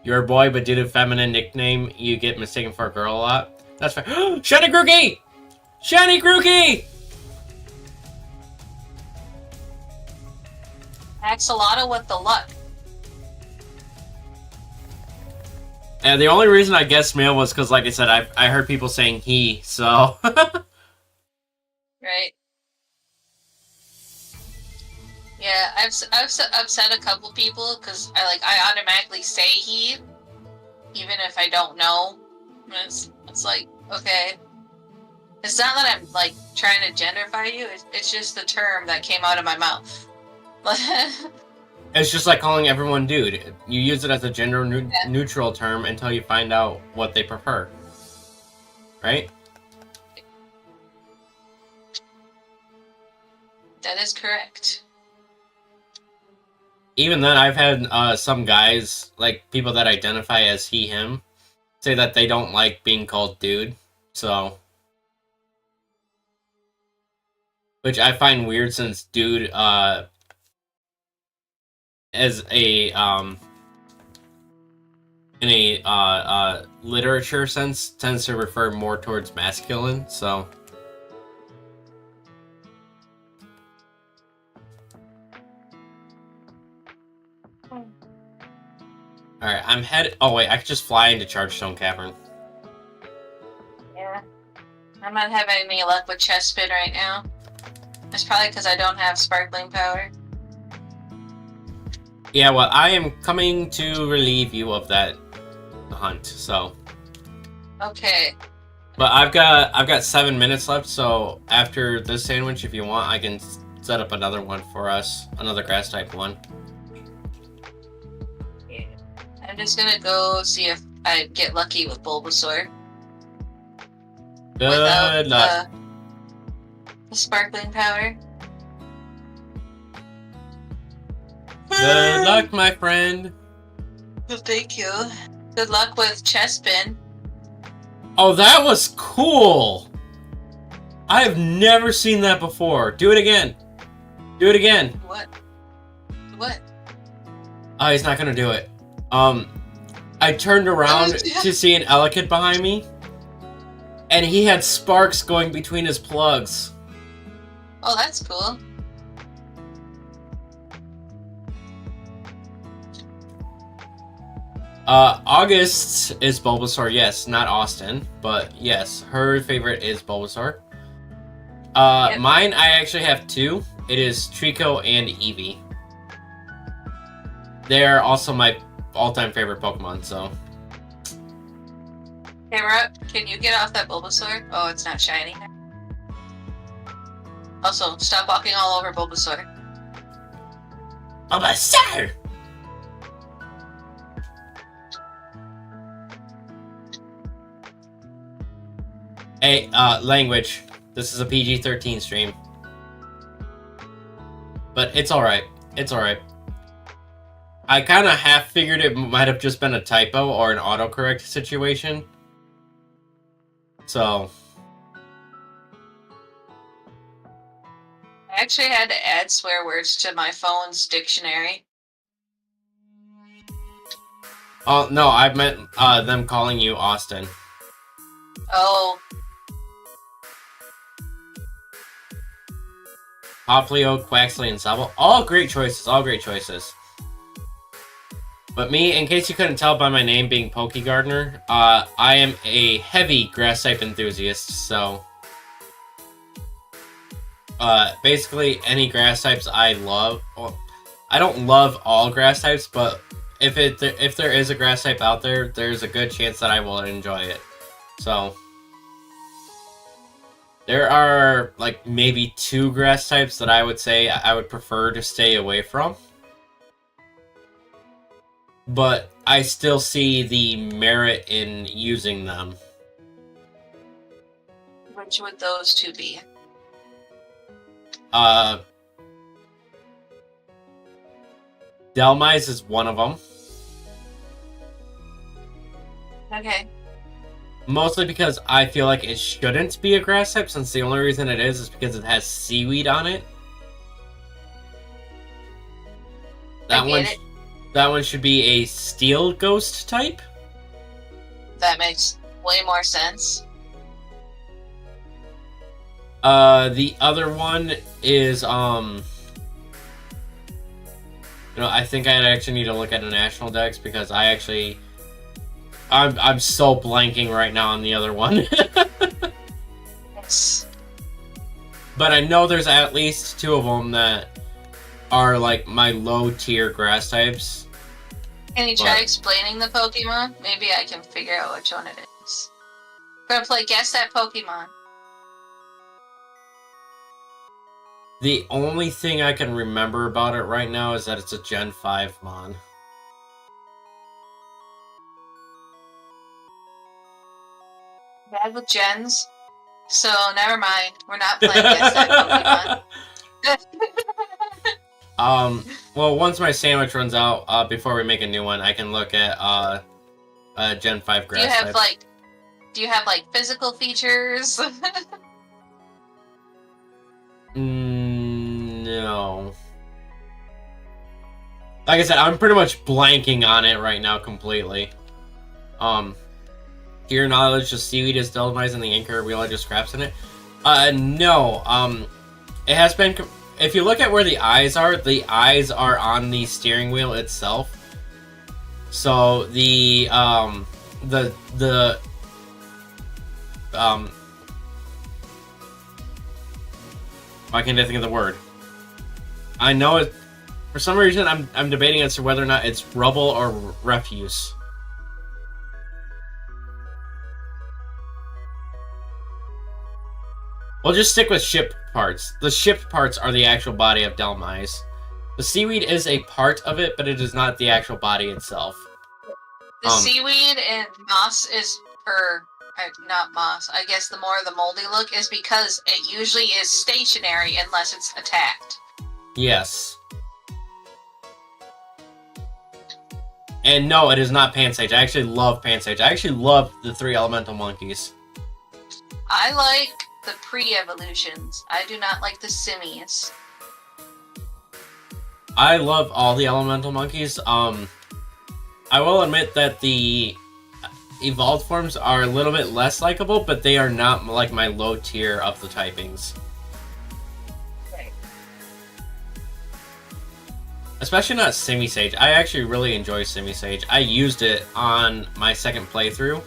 You're a boy, but due to feminine nickname, you get mistaken for a girl a lot. That's fair. Shiny Grookey! Shiny Grookey! Axolotl with the luck. And the only reason I guessed male was because, like I said, I heard people saying he, so. Right. Yeah, I've said a couple people because I automatically say he, even if I don't know. It's like, okay. It's not that I'm like trying to genderify you. It's just the term that came out of my mouth. It's just like calling everyone dude. You use it as a gender neutral term until you find out what they prefer. Right? That is correct. Even then, I've had some guys, like people that identify as he, him, say that they don't like being called dude. So. Which I find weird since dude, as a, in a, literature sense, tends to refer more towards masculine, so. Alright, I'm headed. Oh, wait, I could just fly into Chargestone Cavern. Yeah. I'm I'm not having any luck with chest spin right now. It's probably because I don't have sparkling power. Yeah, well, I am coming to relieve you of that hunt, so. Okay. But I've got 7 minutes left, so after this sandwich, if you want, I can set up another one for us, another grass type one. I'm just gonna go see if I get lucky with Bulbasaur. Good Without luck. the sparkling power. Good luck, my friend. Thank you. Good luck with chest spin. Oh, that was cool! I have never seen that before. Do it again. Do it again. What? What? Oh, he's not gonna do it. I turned around to see an Elekid behind me, and he had sparks going between his plugs. Oh, that's cool. August is Bulbasaur, yes, not Austin, but yes, her favorite is Bulbasaur. Yep. Mine, I actually have two. It is Trico and Eevee. They're also my all-time favorite Pokemon, so. Camera, can you get off that Bulbasaur? Oh, it's not shiny. Also, stop walking all over Bulbasaur. Bulbasaur! Hey, language. This is a PG-13 stream. But it's alright. It's alright. I kind of half figured it might have just been a typo or an autocorrect situation. So. I actually had to add swear words to my phone's dictionary. Oh, no, I meant them calling you Austin. Oh, Hoplio, Quaxley, and Sobble. All great choices, all great choices. But me, in case you couldn't tell by my name being Poke Gardener, I am a heavy grass type enthusiast, so basically any grass types I love. Well, I don't love all grass types, but if there is a grass type out there, there's a good chance that I will enjoy it. So there are like maybe 2 grass types that I would say I would prefer to stay away from. But I still see the merit in using them. which would those two be? Delmise is one of them. Okay. Mostly because I feel like it shouldn't be a grass type, since the only reason it is because it has seaweed on it. I get it. That one should be a steel ghost type. That makes way more sense. The other one is I think I'd actually need to look at the national decks because I'm so blanking right now on the other one. It's But I know there's at least 2 of them that are like my low tier grass types. Can you try But- explaining the Pokemon? Maybe I can figure out which one it is. We're gonna play Guess That Pokemon. The only thing I can remember about it right now is that it's a Gen 5 Mon. Bad with gens. So never mind. We're not playing Guess That Pokemon. Well, once my sandwich runs out, before we make a new one, I can look at Gen 5 grass types. Do you have like physical features? No. Like I said, I'm pretty much blanking on it right now completely. To your knowledge, the seaweed is Delmise and the anchor wheel are just scraps in it? No. It has been... If you look at where the eyes are on the steering wheel itself. So Why can't I think of the word? I know it. For some reason, I'm debating as to whether or not it's rubble or refuse. We'll just stick with ship parts. The ship parts are the actual body of Delmise. The seaweed is a part of it, but it is not the actual body itself. The seaweed and moss is, not moss, I guess the more the moldy look is because it usually is stationary unless it's attacked. Yes. And no, it is not Pansage. I actually love Pansage. I actually love the 3 elemental monkeys. I like the pre-evolutions. I do not like the simius. I love all the elemental monkeys. I will admit that the evolved forms are a little bit less likable, but they are not like my low tier of the typings. Right. Especially not Simisage. I actually really enjoy Simisage. I used it on my second playthrough,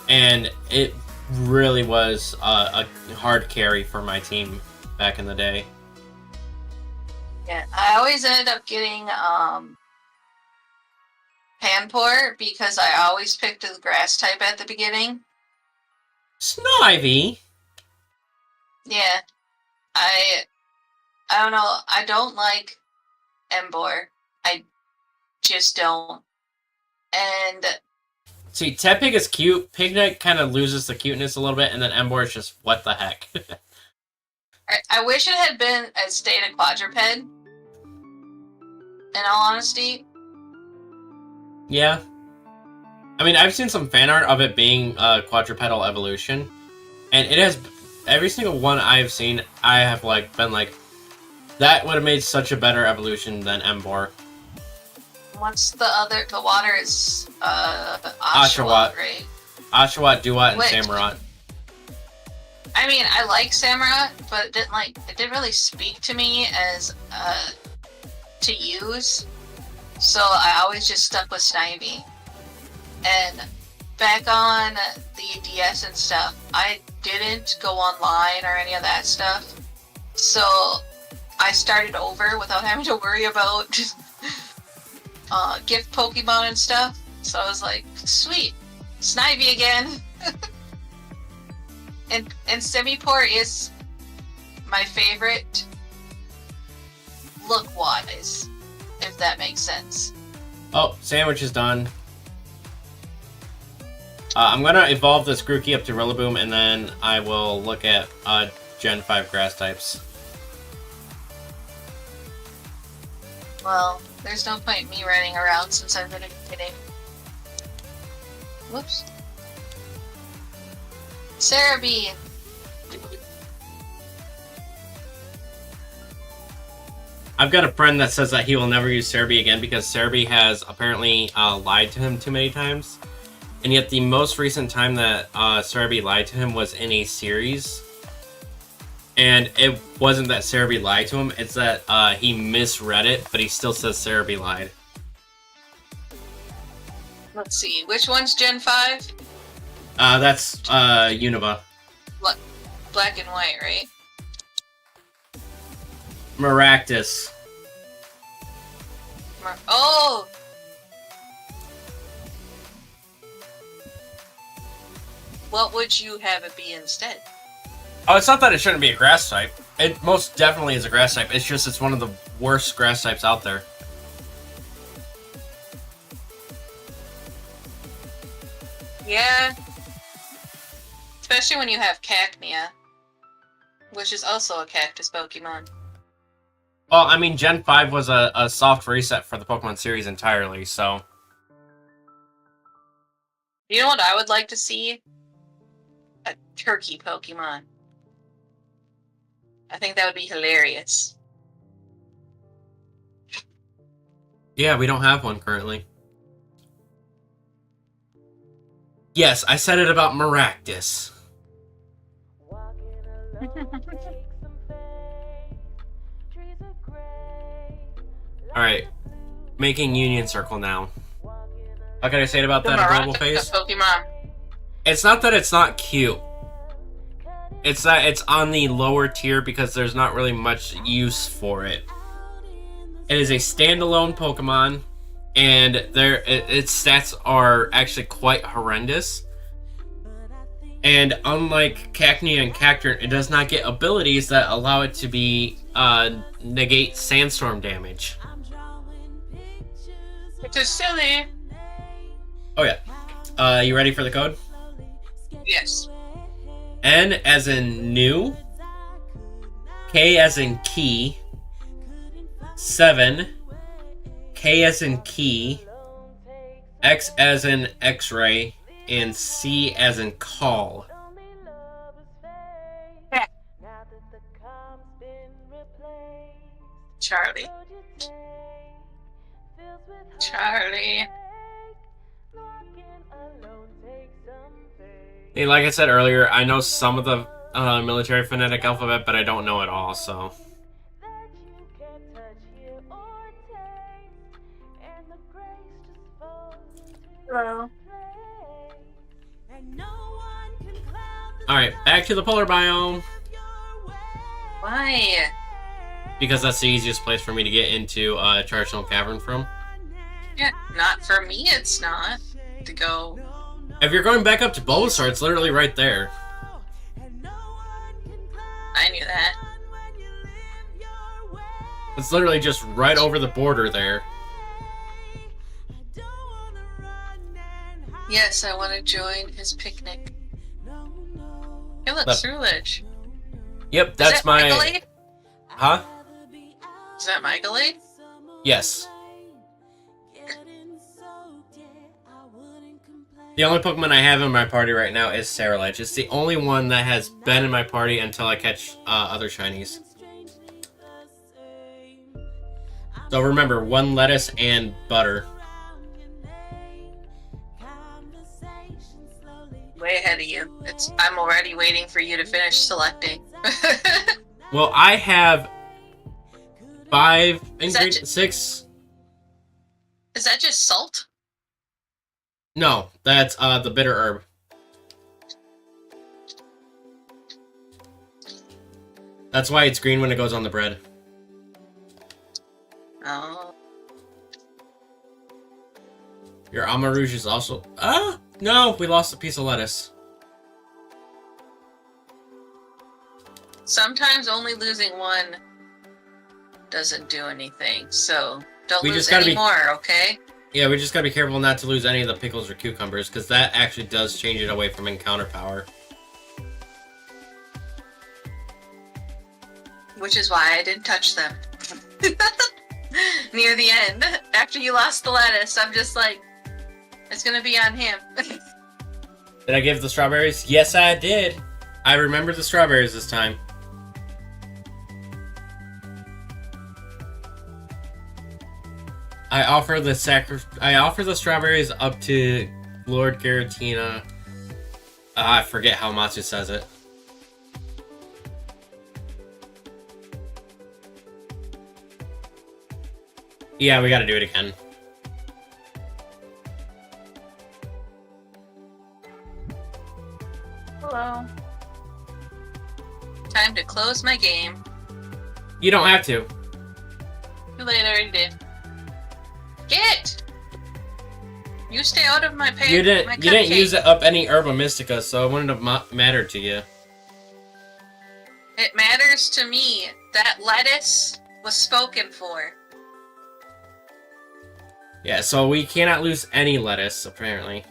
and it really was a hard carry for my team back in the day. Yeah, I always ended up getting Panpour because I always picked the grass type at the beginning. Snivy? Yeah. I don't know. I don't like Embor. I just don't. And see, Tepig is cute. Pignet kind of loses the cuteness a little bit, and then Embor is just what the heck. I wish it had been a state of quadruped. In all honesty. Yeah. I mean, I've seen some fan art of it being a quadrupedal evolution, and it has every single one I've seen. I have been like, that would have made such a better evolution than Embor. What's the other? The water is Oshawott, right? Oshawott, Duat, and Which- Samurott. I mean, I like Samurott, but it didn't really speak to me as to use. So I always just stuck with Snivy. And back on the DS and stuff, I didn't go online or any of that stuff. So I started over without having to worry about gift Pokemon and stuff. So I was like, sweet, Snivy again. and Simipour is my favorite look-wise, if that makes sense. Oh, sandwich is done. I'm gonna evolve this Grookey up to Rillaboom, and then I will look at Gen 5 grass types. Well, there's no point in me running around since I'm gonna be kidding. Whoops. Cerebi! I've got a friend that says that he will never use Cerebi again because Cerebi has apparently lied to him too many times. And yet the most recent time that Cerebi lied to him was in a series. And it wasn't that Cerebi lied to him, it's that he misread it, but he still says Cerebi lied. Let's see, which one's Gen 5? That's Unova. Black and white, right? Maractus. Oh! What would you have it be instead? Oh, it's not that it shouldn't be a grass type. It most definitely is a grass type. It's just it's one of the worst grass types out there. Yeah. Especially when you have Cacnea, which is also a cactus Pokemon. Well, I mean, Gen 5 was a soft reset for the Pokemon series entirely, so... You know what I would like to see? A turkey Pokemon. I think that would be hilarious. Yeah, we don't have one currently. Yes, I said it about Maractus. Alright. Making Union Circle now. How can I say it about The that adorable Maractus face? Pokemon. It's not that it's not cute. It's that it's on the lower tier because there's not really much use for it. It is a standalone Pokemon, and its stats are actually quite horrendous. And unlike Cacnea and Cacturne, it does not get abilities that allow it to be negate Sandstorm damage. Which is silly. Oh yeah. You ready for the code? Yes. N as in new, K as in key, 7, K as in key, X as in X-ray, and C as in call. Charlie. Hey, like I said earlier, I know some of the military phonetic alphabet, but I don't know it all, so... Hello. Alright, back to the polar biome. Why? Because that's the easiest place for me to get into Chargestone Cavern from. Yeah, not for me, it's not. To go. If you're going back up to Bulbasaur, it's literally right there. I knew that. It's literally just right over the border there. Yes, I want to join his picnic. Hey, look, Surulege. Yep, that's Is that my... Michaelade? Huh? Is that Michaelade? Yes. The only Pokemon I have in my party right now is Saralege. It's the only one that has been in my party until I catch other Shinies. So remember, 1 lettuce and butter. Way ahead of you. I'm already waiting for you to finish selecting. Well, I have 5 ingredients. 6. Is that just salt? No, that's the bitter herb. That's why it's green when it goes on the bread. Oh. Your Amarouge is also... No, we lost a piece of lettuce. Sometimes only losing one doesn't do anything, so don't We lose just gotta any be- more, okay? Yeah, we just gotta be careful not to lose any of the pickles or cucumbers, because that actually does change it away from encounter power. Which is why I didn't touch them. Near the end, after you lost the lettuce, I'm just like, it's gonna be on him. Did I give the strawberries? Yes, I did. I remembered the strawberries this time. I offer the strawberries up to Lord Giratina. I forget how Matsu says it. Yeah, we gotta do it again. Hello. Time to close my game. You don't have to. Too late, I already did. Get! You stay out of my page. You didn't use it up any Herba Mystica, so it wouldn't have mattered to you. It matters to me. That lettuce was spoken for. Yeah, so we cannot lose any lettuce, apparently.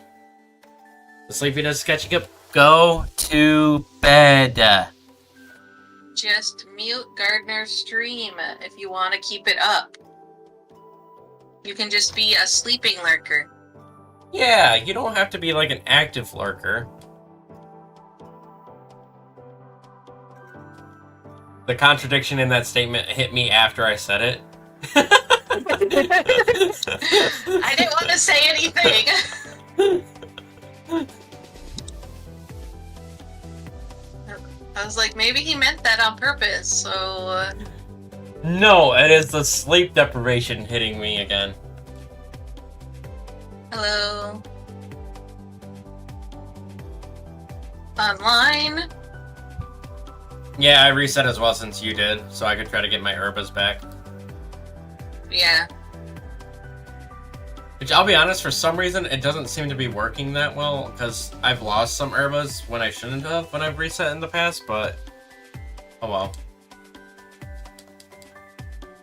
The sleepiness is catching up. Go to bed. Just mute Gardner's stream if you want to keep it up. You can just be a sleeping lurker. Yeah, you don't have to be like an active lurker. The contradiction in that statement hit me after I said it. I didn't want to say anything. I was like, maybe he meant that on purpose, so... No, it is the sleep deprivation hitting me again. Hello. Online. Yeah, I reset as well since you did, so I could try to get my herbas back. Yeah. Which, I'll be honest, for some reason, it doesn't seem to be working that well, because I've lost some herbas when I shouldn't have when I've reset in the past, but... Oh well.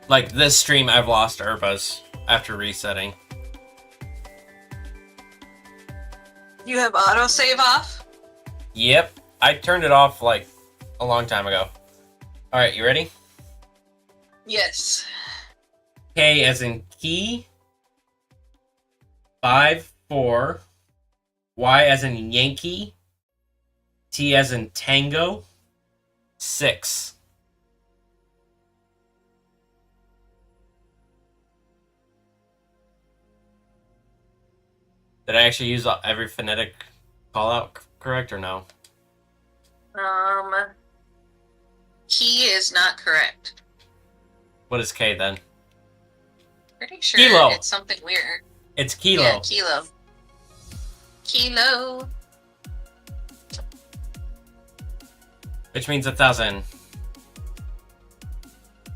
Like, this stream, I've lost herbas after resetting. You have autosave off? Yep. I turned it off, like, a long time ago. Alright, you ready? Yes. K as in key. 5, 4. Y as in Yankee. T as in Tango. 6. Did I actually use every phonetic call out correct or no? Key is not correct. What is K then? Pretty sure Kilo. it's something weird. It's kilo. Yeah, kilo. Kilo. Which means 1,000.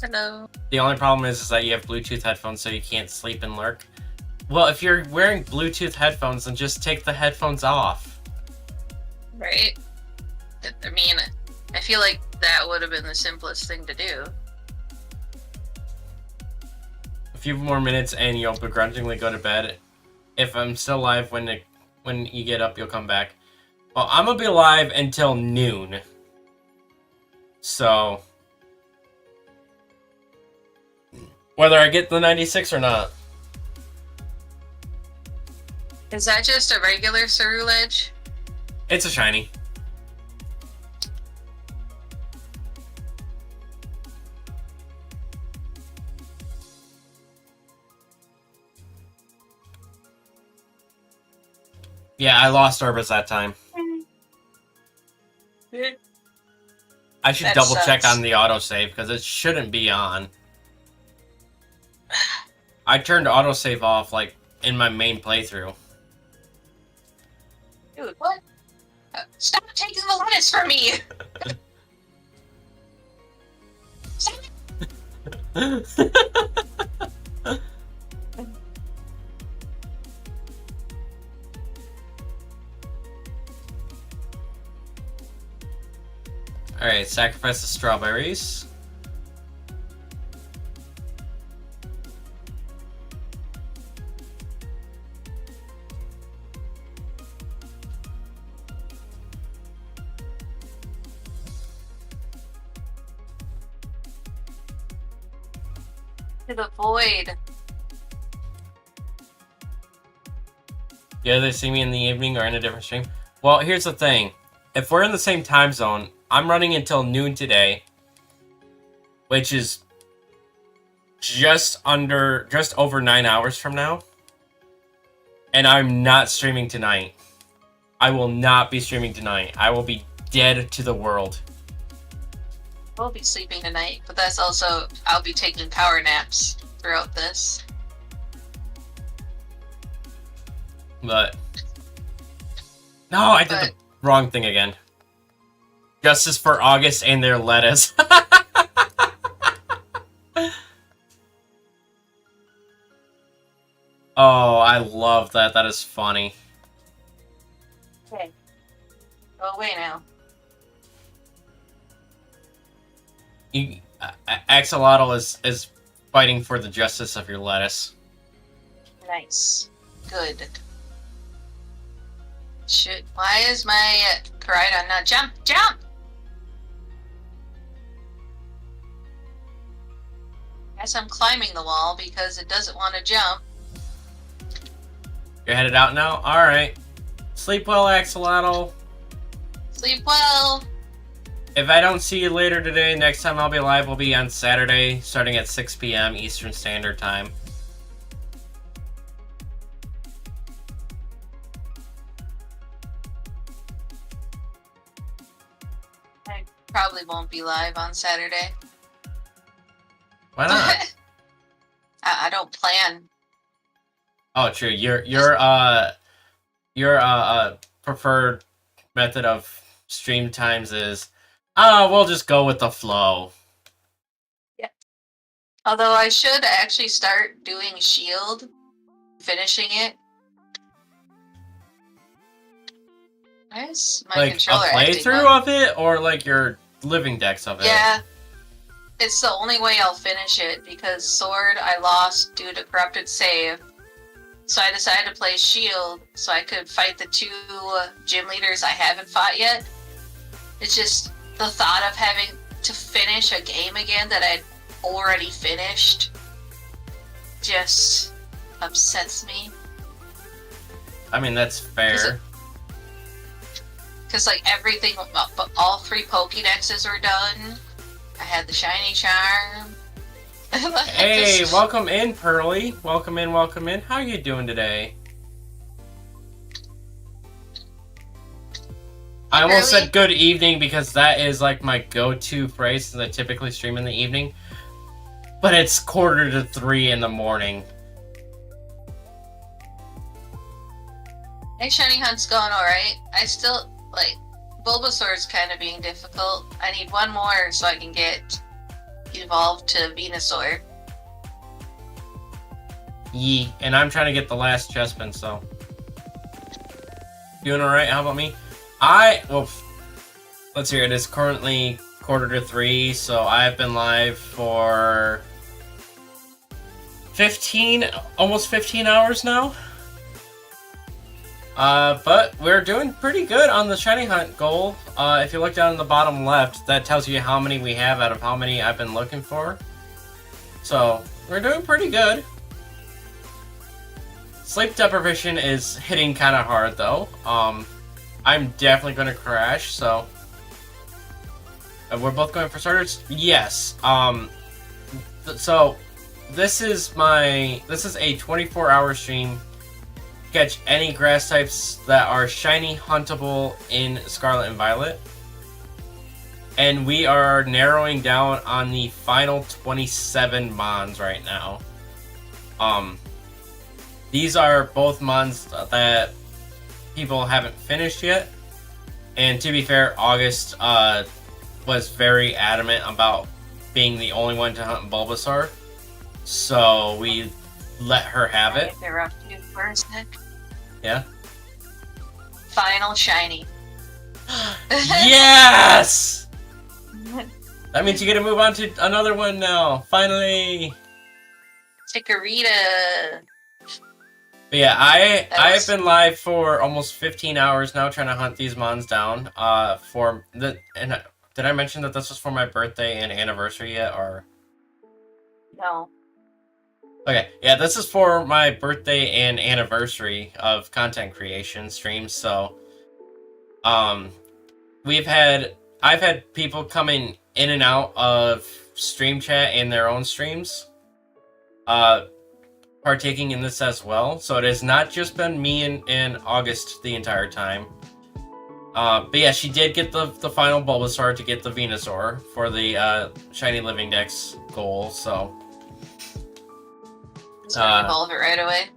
Hello. The only problem is that you have Bluetooth headphones, so you can't sleep and lurk. Well, if you're wearing Bluetooth headphones, then just take the headphones off. Right? I mean, I feel like that would have been the simplest thing to do. A few more minutes and you'll begrudgingly go to bed. If I'm still alive when you get up, you'll come back. Well, I'm gonna be alive until noon. So... whether I get the 96 or not. Is that just a regular Ceruledge? It's a shiny. Yeah, I lost Orbis that time. I should That double check sucks. on the autosave because it shouldn't be on. I turned autosave off like in my main playthrough. Dude, what? Stop taking the lettuce from me! Stop. Alright, sacrifice the strawberries. To the void. You either see me in the evening or in a different stream. Well, here's the thing. If we're in the same time zone, I'm running until noon today, which is just over 9 hours from now. And I'm not streaming tonight. I will not be streaming tonight. I will be dead to the world. I'll be sleeping tonight, but that's also, I'll be taking power naps throughout this. But... no, I did the wrong thing again. Justice for August and their lettuce. Oh, I love that. That is funny. Okay. Go away now. Axolotl is fighting for the justice of your lettuce. Nice. Good. Shit. Why is my Koraidon not jump? Jump! Guess I'm climbing the wall because it doesn't want to jump. You're headed out now? Alright. Sleep well, Axolotl. Sleep well. If I don't see you later today, next time I'll be live will be on Saturday, starting at 6 p.m. Eastern Standard Time. I probably won't be live on Saturday. Why not? I don't plan. Oh, true. Your preferred method of stream times is We'll just go with the flow. Although I should actually start doing Shield, finishing it. Why is my Like a controller acting playthrough up? of it, or like your living decks of it? Yeah. It's the only way I'll finish it, because Sword I lost due to corrupted save. So I decided to play Shield so I could fight the 2 gym leaders I haven't fought yet. It's just the thought of having to finish a game again that I'd already finished just upsets me. I mean, that's fair. Because like everything, but all 3 Pokédexes were done. I had the shiny charm. Hey, welcome in, Pearly. Welcome in, welcome in. How are you doing today? I almost Pearly? said good evening because that is like my go-to phrase since I typically stream in the evening. But it's 2:45 in the morning. Hey, Shiny Hunt's going alright. I still, like, Bulbasaur's kind of being difficult. I need 1 more so I can get evolved to Venusaur. Yee. And I'm trying to get the last Chespin, so. Doing alright? How about me? Well, let's hear it. It's currently 2:45, so I've been live for almost 15 hours now. But we're doing pretty good on the Shiny Hunt goal. If you look down in the bottom left, that tells you how many we have out of how many I've been looking for. So, we're doing pretty good. Sleep deprivation is hitting kind of hard, though. I'm definitely going to crash, so... we're both going for starters? Yes. So, this is a 24-hour stream. Catch any grass types that are shiny huntable in Scarlet and Violet. And we are narrowing down on the final 27 Mons right now. These are both Mons that people haven't finished yet. And to be fair, August was very adamant about being the only one to hunt Bulbasaur. So we let her have it. Interrupt you for a sec. Yeah. Final shiny. Yes! That means you get to move on to another one now. Finally. Chikorita. But yeah, I've been live for almost 15 hours now trying to hunt these Mons down. Did I mention that this was for my birthday and anniversary yet, or? No. Okay, yeah, this is for my birthday and anniversary of content creation streams, so I've had people coming in and out of stream chat and their own streams partaking in this as well, so it has not just been me and August the entire time. But yeah, she did get the final Bulbasaur to get the Venusaur for the Shiny Living Dex goal, so... So evolve it right away.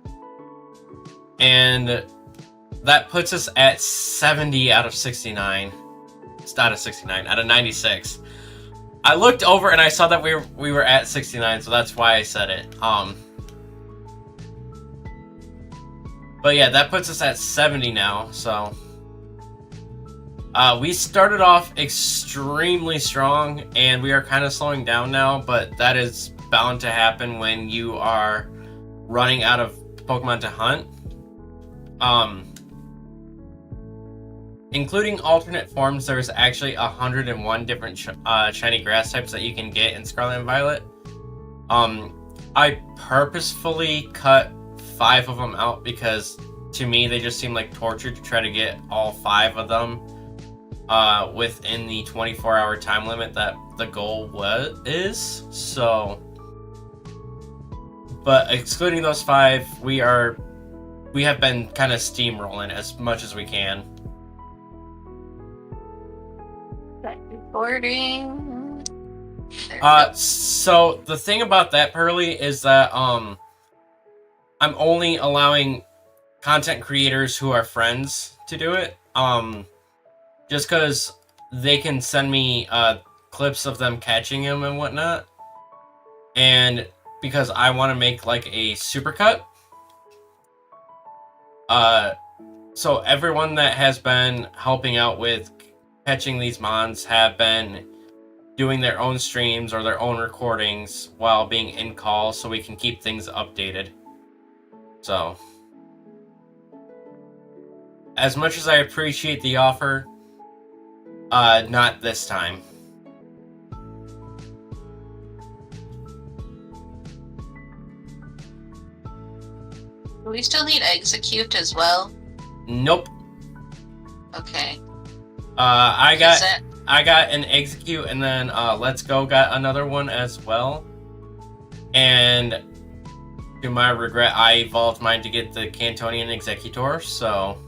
And that puts us at 70 out of 69. It's not a 69, out of 96. I looked over and I saw that we were at 69, so that's why I said it. But yeah, that puts us at 70 now, so... we started off extremely strong, and we are kind of slowing down now, but that is bound to happen when you are running out of Pokemon to hunt. Including alternate forms, there's actually 101 different shiny grass types that you can get in Scarlet and Violet. I purposefully cut 5 of them out because to me they just seem like torture to try to get all 5 of them within the 24-hour time limit that the goal is. So, but excluding those 5, we have been kind of steamrolling as much as we can. Recording. So the thing about that, Pearly, is that I'm only allowing content creators who are friends to do it. Just because they can send me clips of them catching him and whatnot. And because I want to make like a supercut, so everyone that has been helping out with catching these mons have been doing their own streams or their own recordings while being in call, so we can keep things updated. So, as much as I appreciate the offer, not this time. Do we still need execute as well? Nope. Okay. I Is that- got an execute, and then Let's Go got another one as well. And to my regret, I evolved mine to get the Cantonian Executor, so...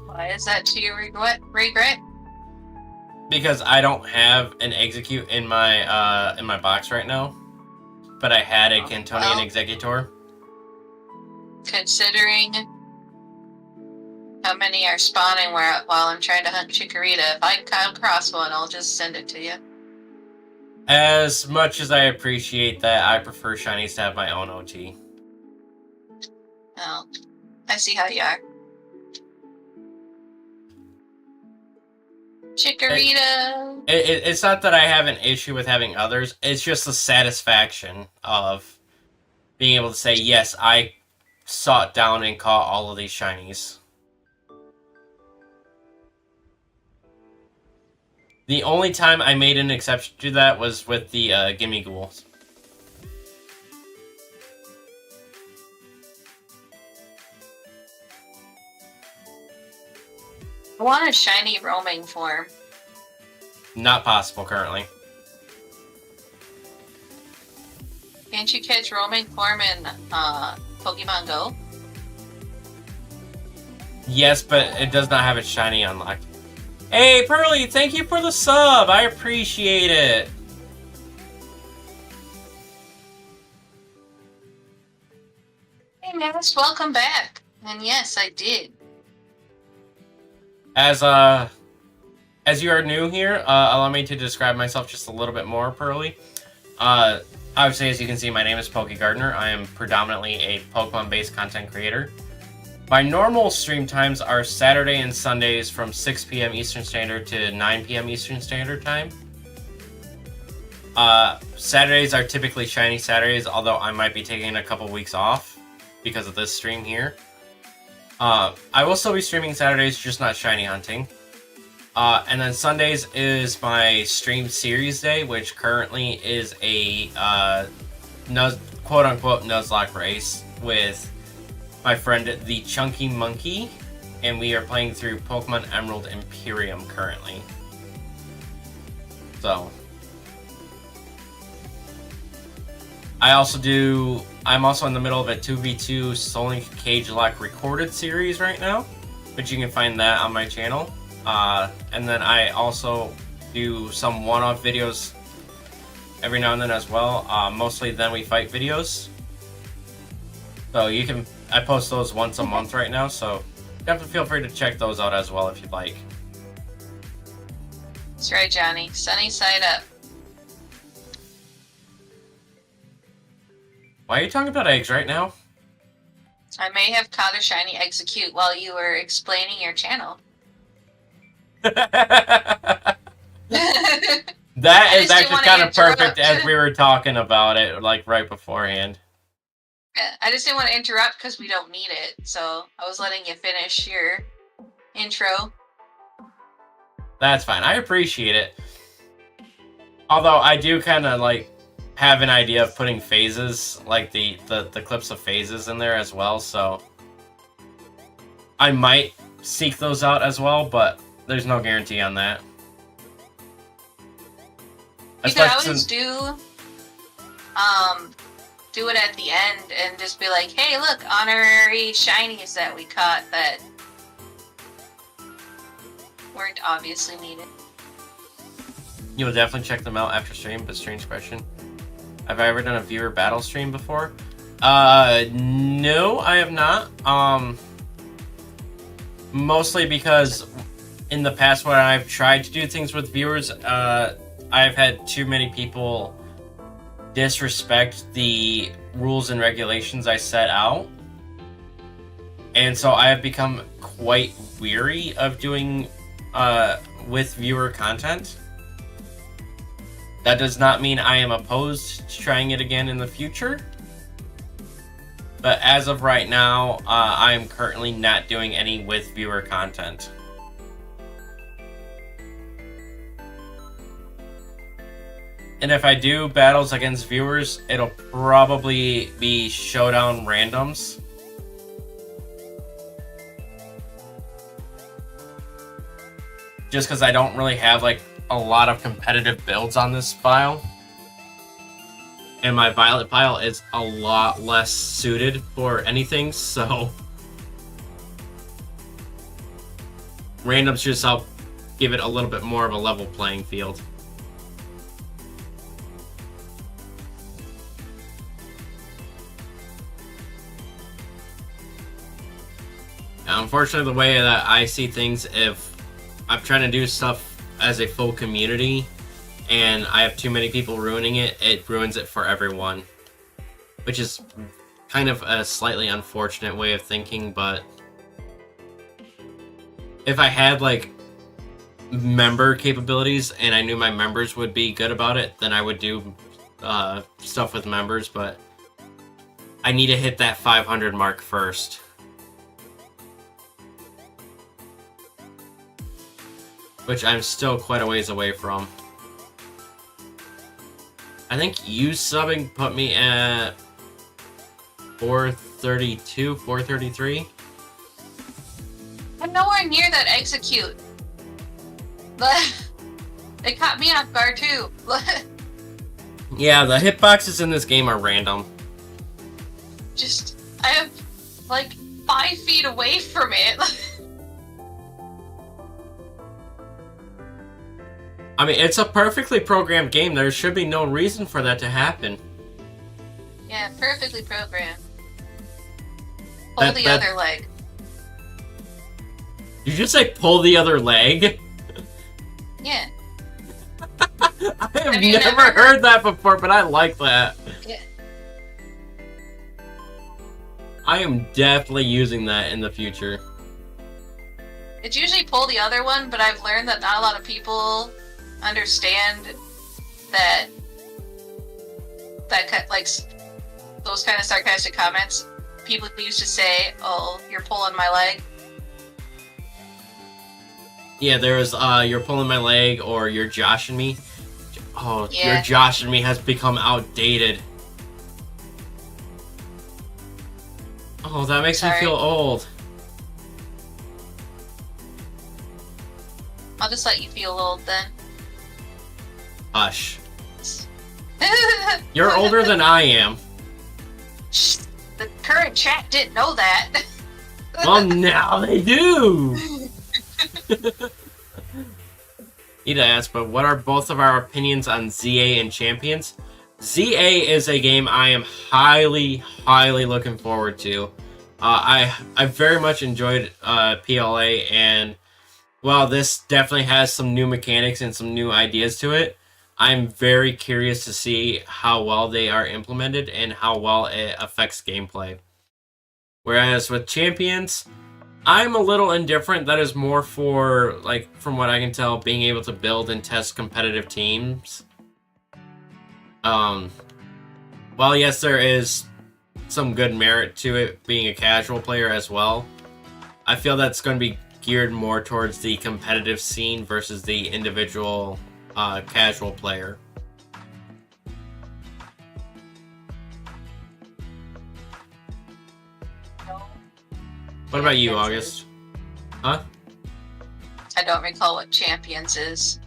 Why is that to your regret? Because I don't have an execute in my box right now. But I had a Cantonian well, Executor. Considering how many are spawning while I'm trying to hunt Chikorita, if I come across one, I'll just send it to you. As much as I appreciate that, I prefer Shinies to have my own OT. Oh, I see how you are. Chikorita! It's not that I have an issue with having others, it's just the satisfaction of being able to say, yes, I sought down and caught all of these Shinies. The only time I made an exception to that was with the Gimme Ghouls. I want a shiny roaming form. Not possible currently. Can't you catch roaming form in Pokemon Go? Yes, but it does not have its shiny unlocked. Hey, Pearly, thank you for the sub. I appreciate it. Hey, Mass, welcome back. And yes, I did. As you are new here, allow me to describe myself just a little bit more, Pearly. Obviously, as you can see, my name is PokeGardener. I am predominantly a Pokemon-based content creator. My normal stream times are Saturday and Sundays from 6 p.m. Eastern Standard to 9 p.m. Eastern Standard Time. Saturdays are typically Shiny Saturdays, although I might be taking a couple weeks off because of this stream here. I will still be streaming Saturdays, just not Shiny hunting. And then Sundays is my stream series day, which currently is a quote-unquote Nuzlocke race with my friend the Chunky Monkey, and we are playing through Pokemon Emerald Imperium currently. So I'm also in the middle of a 2v2 Soul Cage Lock recorded series right now, but you can find that on my channel. And then I also do some one-off videos every now and then as well, mostly Then We Fight videos. So I post those once a month right now, so definitely feel free to check those out as well if you'd like. That's right, Johnny. Sunny side up. Why are you talking about eggs right now? I may have caught a shiny execute while you were explaining your channel. That is actually kind of perfect as we were talking about it, like right beforehand. I just didn't want to interrupt because we don't need it, so I was letting you finish your intro. That's fine. I appreciate it. Although I do kind of like have an idea of putting phases, like the clips of phases in there as well, so I might seek those out as well, but there's no guarantee on that. You could always do it at the end and just be like, hey, look, honorary shinies that we caught that weren't obviously needed. You'll definitely check them out after stream, but strange question. Have I ever done a viewer battle stream before? No, I have not. Mostly because in the past when I've tried to do things with viewers, I've had too many people disrespect the rules and regulations I set out. And so I have become quite weary of doing with viewer content. That does not mean I am opposed to trying it again in the future. But as of right now, I am currently not doing any with viewer content. And if I do battles against viewers, it'll probably be showdown randoms. Just because I don't really have like a lot of competitive builds on this file. And my Violet file is a lot less suited for anything, so randoms just help give it a little bit more of a level playing field. Now, unfortunately, the way that I see things, if I'm trying to do stuff as a full community and I have too many people ruining it, it ruins it for everyone. Which is kind of a slightly unfortunate way of thinking, but if I had like member capabilities and I knew my members would be good about it, then I would do stuff with members, but I need to hit that 500 mark first. Which I'm still quite a ways away from. I think you subbing put me at 432, 433. I'm nowhere near that execute. It caught me off guard too. Yeah, the hitboxes in this game are random. I have like 5 feet away from it. I mean, it's a perfectly programmed game. There should be no reason for that to happen. Yeah, perfectly programmed. Pull the other leg. Did you just say pull the other leg? Yeah. I have never heard that before, but I like that. Yeah. I am definitely using that in the future. It's usually pull the other one, but I've learned that not a lot of people understand that like those kind of sarcastic comments people used to say, "Oh, you're pulling my leg." Yeah, there was you're pulling my leg or you're joshing me. Oh, Yeah. You're joshing me has become outdated. Oh, that makes me Sorry. feel old. I'll just let you feel old then. Hush. You're older than I am. Shh, the current chat didn't know that. Well, now they do. Need to ask, but what are both of our opinions on ZA and Champions? ZA is a game I am highly looking forward to. I very much enjoyed PLA, and while this definitely has some new mechanics and some new ideas to it, I'm very curious to see how well they are implemented and how well it affects gameplay. Whereas with Champions, I'm a little indifferent. That is more for, like, from what I can tell, being able to build and test competitive teams. While yes, there is some good merit to it being a casual player as well, I feel that's going to be geared more towards the competitive scene versus the individual casual player. What about you, August? Huh? I don't recall what Champions is.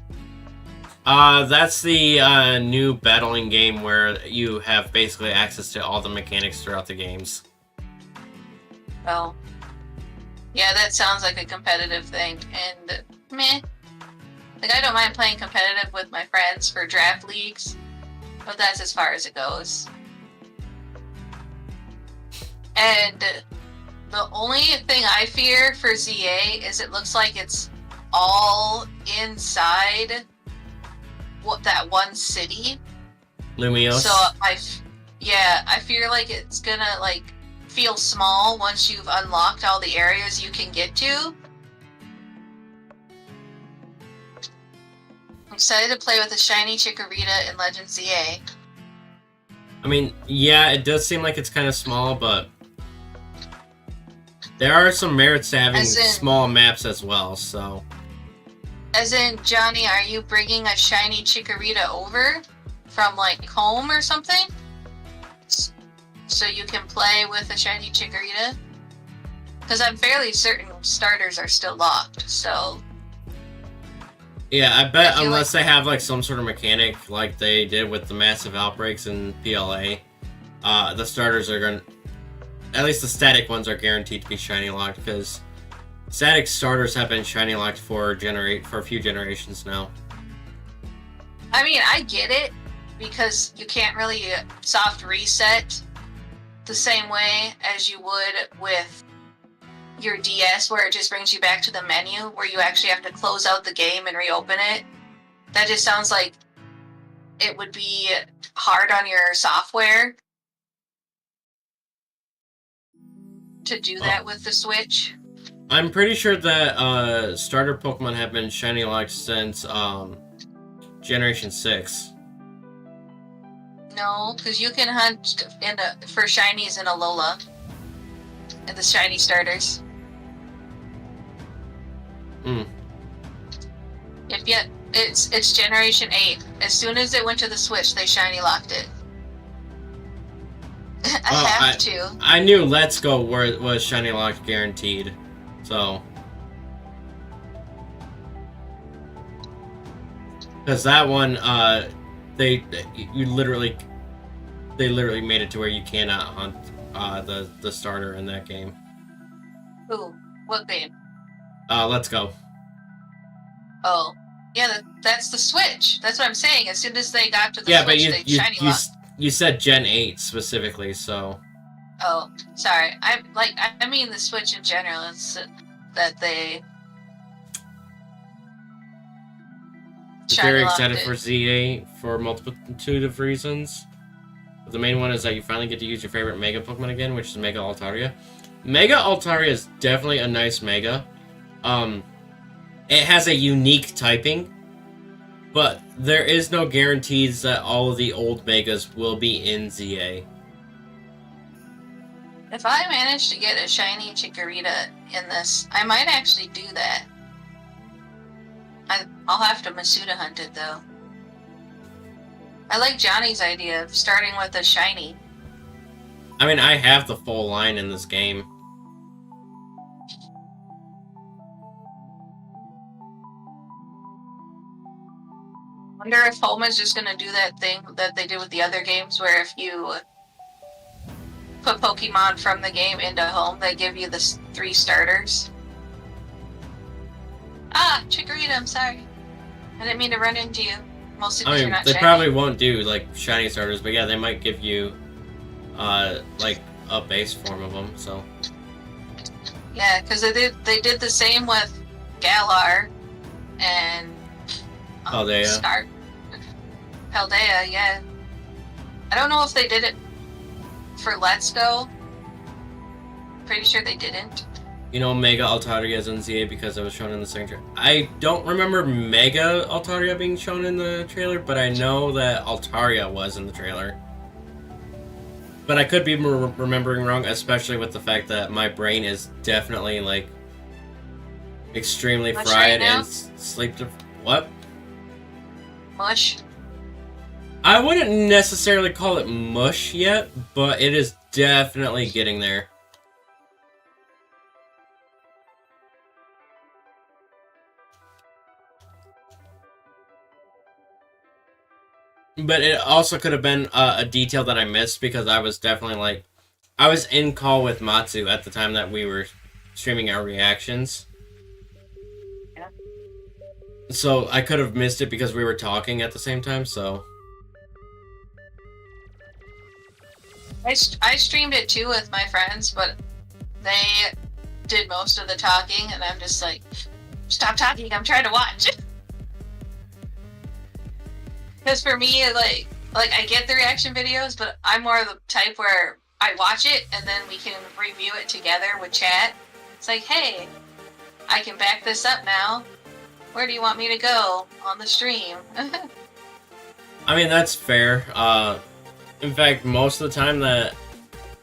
That's the new battling game where you have basically access to all the mechanics throughout the games. Well, yeah, that sounds like a competitive thing, and meh. Like, I don't mind playing competitive with my friends for draft leagues, but that's as far as it goes. And The only thing I fear for ZA is it looks like it's all inside that one city. Lumios. So I fear like it's gonna like feel small once you've unlocked all the areas you can get to. I'm excited to play with the shiny Chikorita in Legend ZA. I mean, yeah, it does seem like it's kind of small, but there are some merits to having small maps as well, so... As in, Johnny, are you bringing a shiny Chikorita over from, like, home or something? So you can play with a shiny Chikorita? Because I'm fairly certain starters are still locked, so... Yeah, I bet unless they have, like, some sort of mechanic like they did with the massive outbreaks in PLA, the starters are going to... At least the static ones are guaranteed to be shiny locked, because static starters have been shiny locked for a few generations now. I mean, I get it, because you can't really soft reset the same way as you would with your DS, where it just brings you back to the menu, where you actually have to close out the game and reopen it. That just sounds like it would be hard on your software to do that with the Switch. I'm pretty sure that starter Pokemon have been shiny locked since Generation 6. No, because you can hunt for shinies in Alola. And the shiny starters. Hmm. It's Generation 8. As soon as it went to the Switch, they shiny locked it. I knew Let's Go where it was shiny locked guaranteed, so because that one they literally made it to where you cannot hunt the starter in that game. Ooh, what game? Let's Go. Oh, yeah, that's the Switch. That's what I'm saying. As soon as they got to the Switch, they shiny locked. You said Gen 8 specifically, so. Oh, sorry. I mean the Switch in general. It's that they. Very excited for ZA for a multitude of reasons. But the main one is that you finally get to use your favorite Mega Pokemon again, which is Mega Altaria. Mega Altaria is definitely a nice Mega. It has a unique typing, but there is no guarantees that all of the old Megas will be in ZA. If I manage to get a shiny Chikorita in this, I might actually do that. I'll have to Masuda hunt it, though. I like Johnny's idea of starting with a shiny. I mean, I have the full line in this game. Wonder if Home is just gonna do that thing that they did with the other games, where if you put Pokemon from the game into Home, they give you the 3 starters. Ah, Chikorita, I'm sorry. I didn't mean to run into you. Mostly because you're not they shiny. probably won't do, like, shiny starters, but yeah, they might give you, like, a base form of them, so. Yeah, because they did the same with Galar and Paldea. Paldea, yeah. I don't know if they did it for Let's Go. Pretty sure they didn't. You know, Mega Altaria is in ZA because it was shown in the second trailer. I don't remember Mega Altaria being shown in the trailer, but I know that Altaria was in the trailer. But I could be remembering wrong, especially with the fact that my brain is definitely, like, extremely Mush fried right and sleep what? Mush? I wouldn't necessarily call it mush yet, but it is definitely getting there. But it also could have been a detail that I missed because I was definitely like... I was in call with Matsu at the time that we were streaming our reactions. Yeah. So I could have missed it because we were talking at the same time, so... I streamed it too with my friends, but They did most of the talking, and I'm just like, stop talking, I'm trying to watch. Because for me, like I get the reaction videos, but I'm more of the type where I watch it and then we can review it together with chat. It's like, hey, I can back this up now. Where do you want me to go on the stream? I mean, that's fair. In fact, most of the time that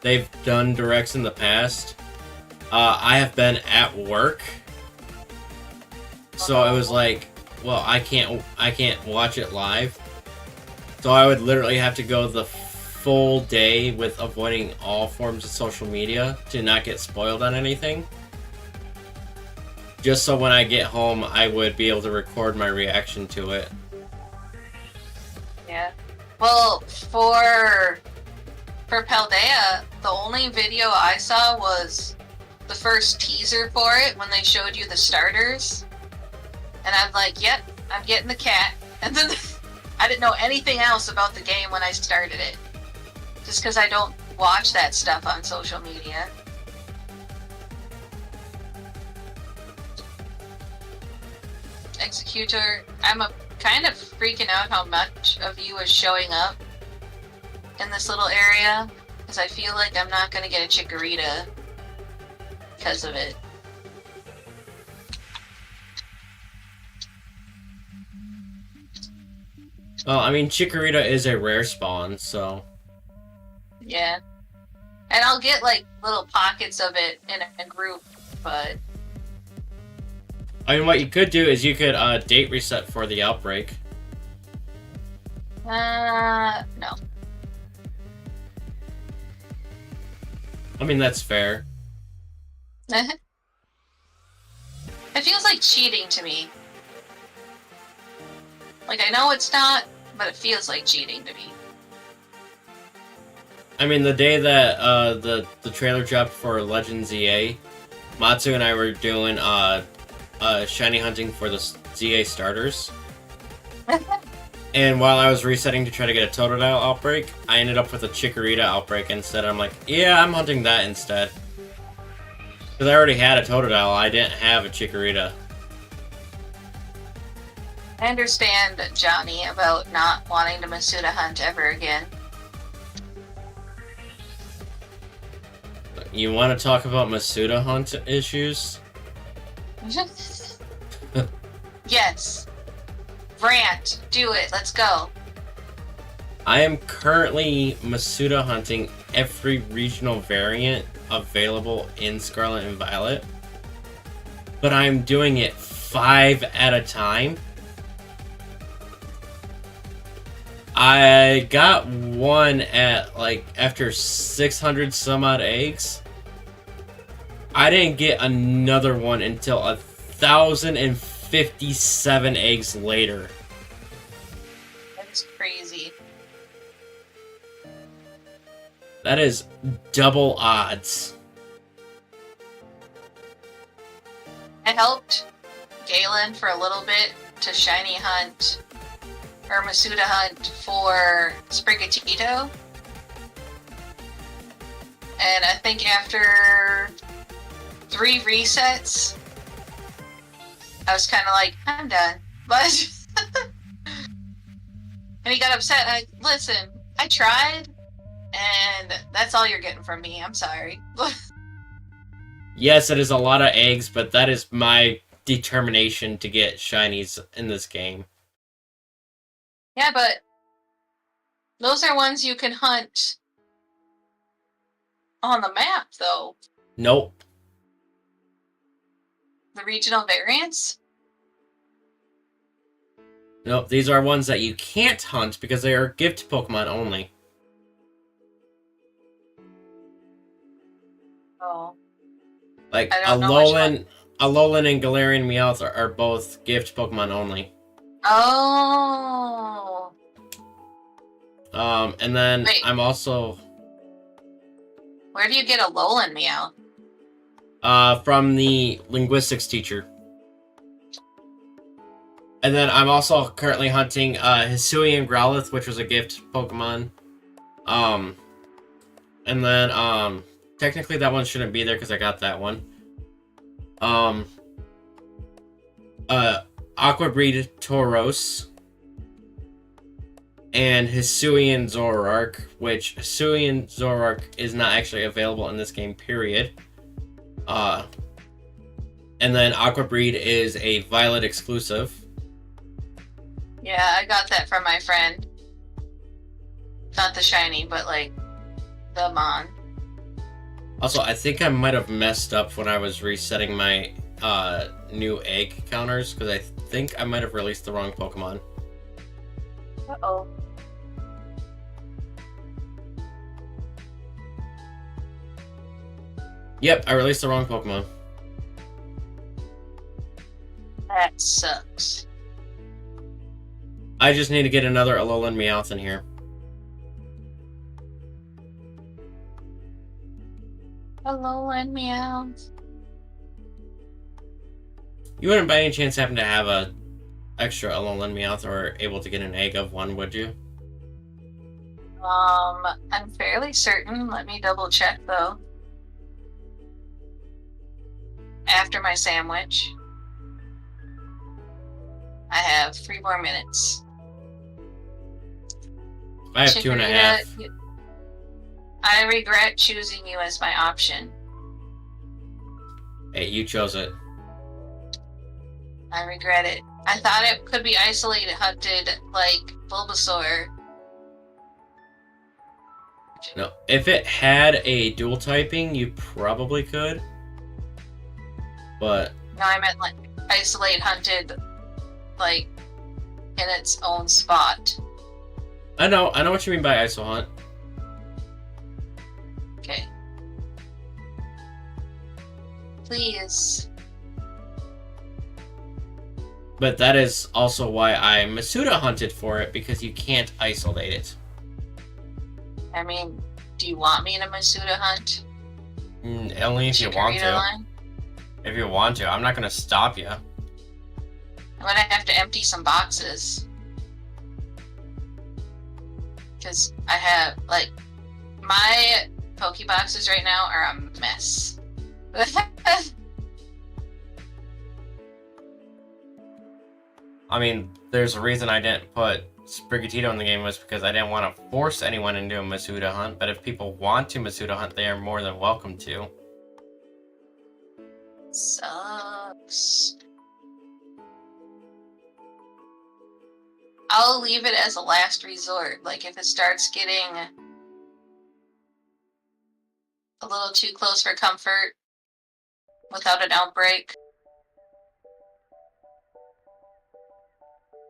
they've done directs in the past, I have been at work. So it was like, well, I can't watch it live. So I would literally have to go the full day with avoiding all forms of social media to not get spoiled on anything. Just so when I get home, I would be able to record my reaction to it. Yeah. Well, for Paldea, the only video I saw was the first teaser for it when they showed you the starters. And I'm like, yep, I'm getting the cat. And then I didn't know anything else about the game when I started it. Just because I don't watch that stuff on social media. Executor, I'm kind of freaking out how much of you is showing up in this little area. Because I feel like I'm not going to get a Chikorita because of it. Well, I mean, Chikorita is a rare spawn, so... Yeah. And I'll get, like, little pockets of it in a group, but... I mean, what you could do is you could date reset for the outbreak. No. I mean, that's fair. It feels like cheating to me. Like, I know it's not, but it feels like cheating to me. I mean, the day that the trailer dropped for Legends ZA, Matsu and I were doing shiny hunting for the ZA starters. And while I was resetting to try to get a Totodile outbreak, I ended up with a Chikorita outbreak instead. I'm like, yeah, I'm hunting that instead. Because I already had a Totodile, I didn't have a Chikorita. I understand, Johnny, about not wanting to Masuda hunt ever again. You want to talk about Masuda hunt issues? Yes. Rant. Do it. Let's go. I am currently Masuda hunting every regional variant available in Scarlet and Violet. But I'm doing it 5 at a time. I got one at, like, after 600 some odd eggs. I didn't get another one until 1,057 eggs later. That's crazy. That is double odds. I helped Galen for a little bit to shiny hunt or Masuda hunt for Sprigatito. And I think after 3 resets, I was kind of like, I'm done. But and he got upset. And listen, I tried, and that's all you're getting from me. I'm sorry. Yes, it is a lot of eggs, but that is my determination to get shinies in this game. Yeah, but those are ones you can hunt on the map, though. Nope. The regional variants? Nope, these are ones that you can't hunt because they are gift Pokemon only. Oh. Like, I don't know which one. Alolan and Galarian Meowth are both gift Pokemon only. Oh. And then Wait. I'm also... Where do you get a Alolan Meow? From the linguistics teacher. And then I'm also currently hunting Hisui and Growlithe, which was a gift Pokemon. And then technically that one shouldn't be there because I got that one. Aqua Breed Tauros and Hisuian Zoroark, which Hisuian Zoroark is not actually available in this game, period. And then Aqua Breed is a Violet exclusive. Yeah, I got that from my friend. Not the shiny, but like the Mon. Also, I think I might have messed up when I was resetting my new egg counters, because I think I might have released the wrong Pokemon. Uh-oh. Yep, I released the wrong Pokemon. That sucks. I just need to get another Alolan Meowth in here. Hello and meow. You wouldn't by any chance happen to have a extra Alolan Meowth or able to get an egg of one, would you? I'm fairly certain. Let me double check though. After my sandwich. I have 3 more minutes. I have 2.5. I regret choosing you as my option. Hey, you chose it. I regret it. I thought it could be isolated hunted like Bulbasaur. No, if it had a dual typing, you probably could. But No, I meant like isolate hunted like in its own spot. I know what you mean by ISO hunt. Okay. Please. But that is also why I Masuda hunted for it, because you can't isolate it. I mean, do you want me to Masuda hunt? Only if you want Chikorita to. line? If you want to. I'm not going to stop you. I'm gonna have to empty some boxes. Because I have, like, my Pokeboxes right now are a mess. I mean, there's a reason I didn't put Sprigatito in the game, was because I didn't want to force anyone into a Masuda hunt, but if people want to Masuda hunt, they are more than welcome to. Sucks. I'll leave it as a last resort. Like, if it starts getting a little too close for comfort without an outbreak.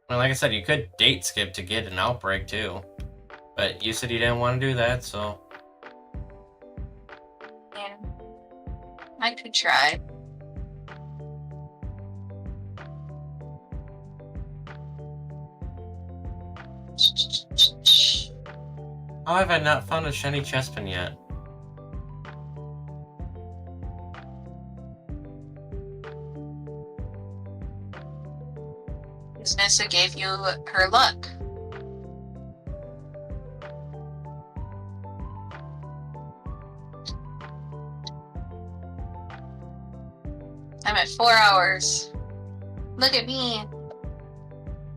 Well, like I said, you could date skip to get an outbreak too. But you said you didn't want to do that, so... Yeah. I could try. How have I not found a shiny Chespin yet? Because Nissa gave you her luck. I'm at 4 hours. Look at me.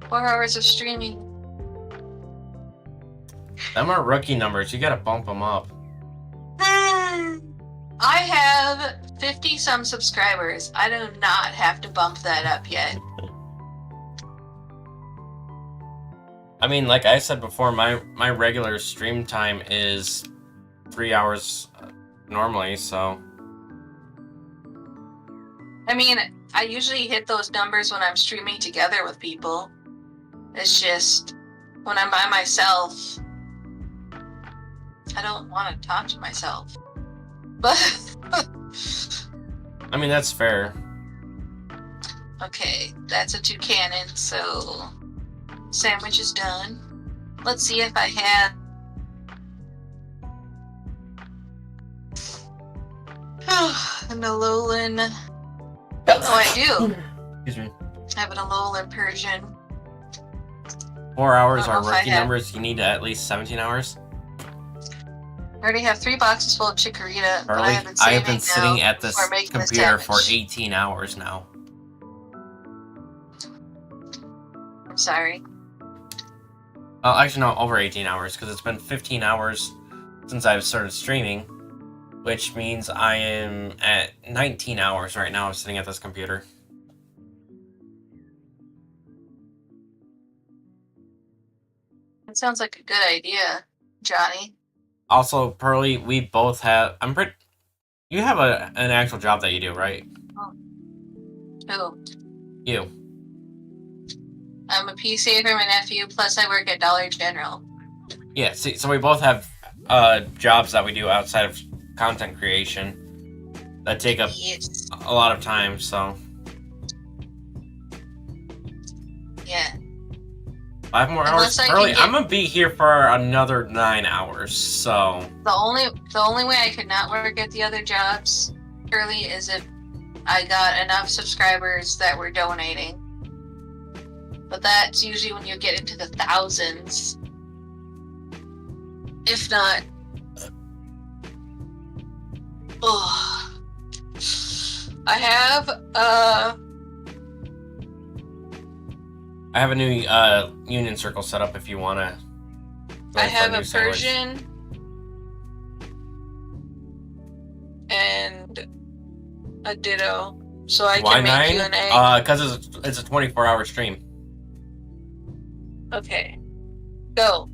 4 hours of streaming. Them are rookie numbers. You gotta bump them up. I have 50-some subscribers. I do not have to bump that up yet. I mean, like I said before, my regular stream time is 3 hours normally, so... I mean, I usually hit those numbers when I'm streaming together with people. It's just, when I'm by myself, I don't want to talk to myself. But... I mean, that's fair. Okay, that's a toucannon, so... Sandwich is done. Let's see if I have... an Alolan... Oh, I do. Excuse me. I have an Alolan Persian. 4 hours I don't are know if I rookie have- numbers. You need at least 17 hours. already have 3 boxes full of chikorita, but I Early, have been I saving have been sitting now at this for making this computer for damage. 18 hours now. I'm sorry. Well, actually, no, over 18 hours, because it's been 15 hours since I've started streaming, which means I am at 19 hours right now sitting at this computer. That sounds like a good idea, Johnny. Also, Pearly, we both have... You have an actual job that you do, right? Who? You. I'm a PC for my nephew, plus I work at Dollar General. Yeah, see, so we both have jobs that we do outside of content creation that take up Yes. a lot of time, so... Yeah. 5 more Unless hours? I Pearly, can get- I'm gonna be here for another 9 hours, so... The only way I could not work at the other jobs, Curly, is if I got enough subscribers that were donating. But that's usually when you get into the thousands. If not... Ugh. I I have a new union circle set up if you wanna... have a Persian and a Ditto, so I Why can make you 9? an egg. Because it's a 24-hour stream. Okay. Go.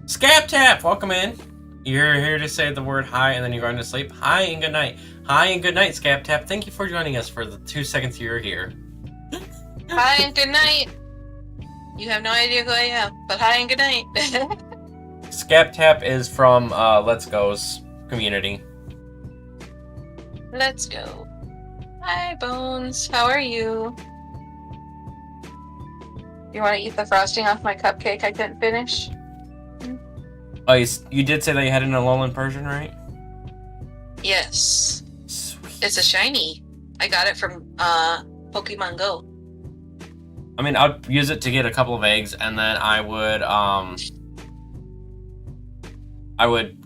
Scap Tap, welcome in. You're here to say the word hi and then you're going to sleep. Hi and good night. Hi and good night, Scap Tap. Thank you for joining us for the 2 seconds you were here. Hi and good night. You have no idea who I am, but hi and good night. Scap Tap is from Let's Go's community. Let's go. Hi, Bones. How are you? You want to eat the frosting off my cupcake I couldn't finish? Oh, you did say that you had an Alolan Persian, right? Yes. Sweet. It's a shiny. I got it from Pokemon Go. I mean, I'd use it to get a couple of eggs, and then I would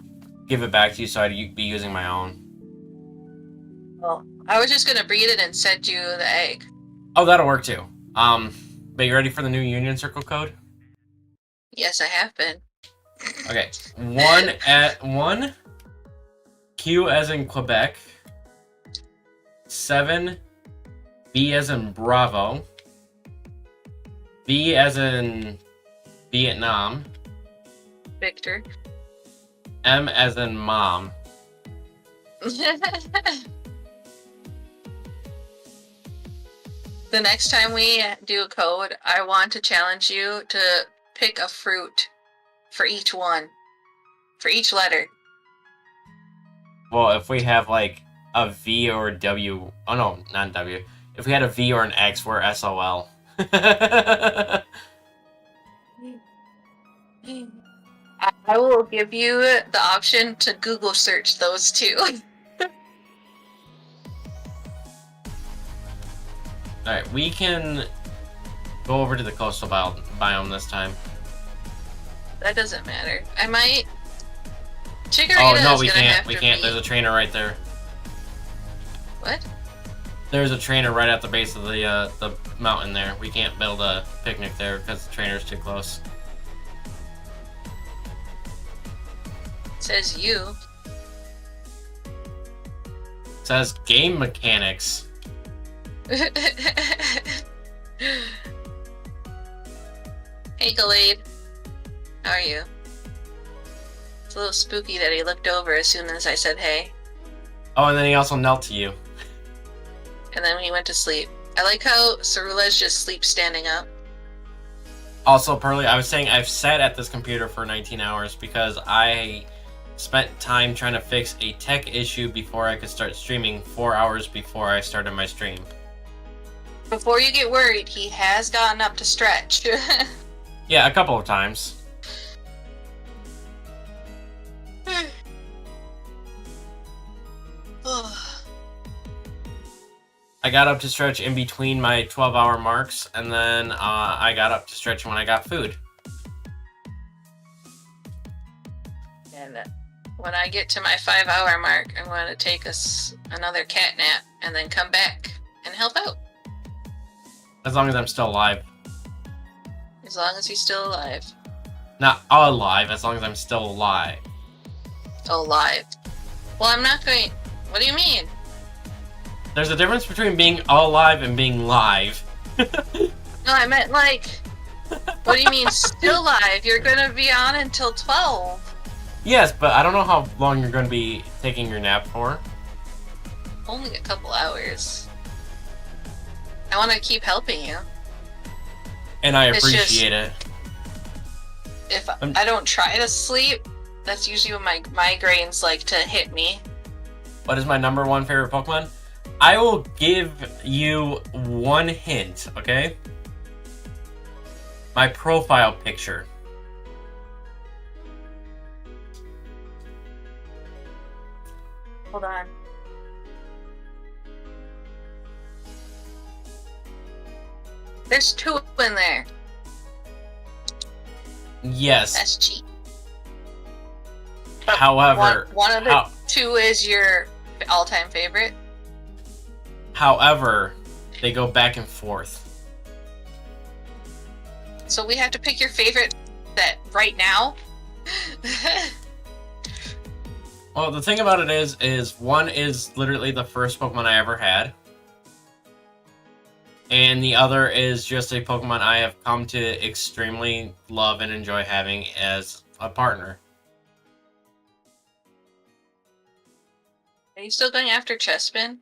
give it back to you, so I'd be using my own. Well, I was just gonna breed it and send you the egg. Oh, that'll work too. But you ready for the new Union Circle code? Yes, I have been. Okay, 1 Q as in Quebec, 7 B as in Bravo, B as in Vietnam, Victor. M as in Mom. The next time we do a code, I want to challenge you to pick a fruit for each one. For each letter. Well, if we have like a V or a W, oh no, not W. If we had a V or an X, we're SOL. I will give you the option to Google search those two. Alright, we can go over to the coastal biome this time. That doesn't matter. I might... Oh Chikorita no, is we gonna can't. have We to can't. be- There's a trainer right there. What? There's a trainer right at the base of the mountain there. We can't build a picnic there because the trainer's too close. Says you. It says game mechanics. Hey, Gallade. How are you? It's a little spooky that he looked over as soon as I said hey, Oh, and then he also knelt to you. and then he went to sleep. I like how Cerula's just sleeps standing up. Also, Pearly, I was saying I've sat at this computer for 19 hours because I spent time trying to fix a tech issue before I could start streaming 4 hours before I started my stream. Before you get worried, he has gotten up to stretch. Yeah, a couple of times. I got up to stretch in between my 12-hour marks, and then I got up to stretch when I got food. And When I get to my 5-hour mark, I'm going to take another cat nap and then come back and help out. As long as I'm still alive. As long as he's still alive. Not alive, as long as I'm still alive. Alive. Well, I'm not going... What do you mean? There's a difference between being alive and being live. No, I meant like... What do you mean still live? You're going to be on until 12. Yes, but I don't know how long you're going to be taking your nap for. Only a couple hours. I want to keep helping you. And I It's appreciate it. If I don't try to sleep, that's usually when my migraines like to hit me. What is my number one favorite Pokemon? I will give you one hint, okay? My profile picture. Hold on. There's 2 in there. Yes. That's cheap. However, one of the 2 is your all-time favorite. However, they go back and forth. So we have to pick your favorite that right now. Well, the thing about it is one is literally the first Pokemon I ever had. And the other is just a Pokemon I have come to extremely love and enjoy having as a partner. Are you still going after Chespin?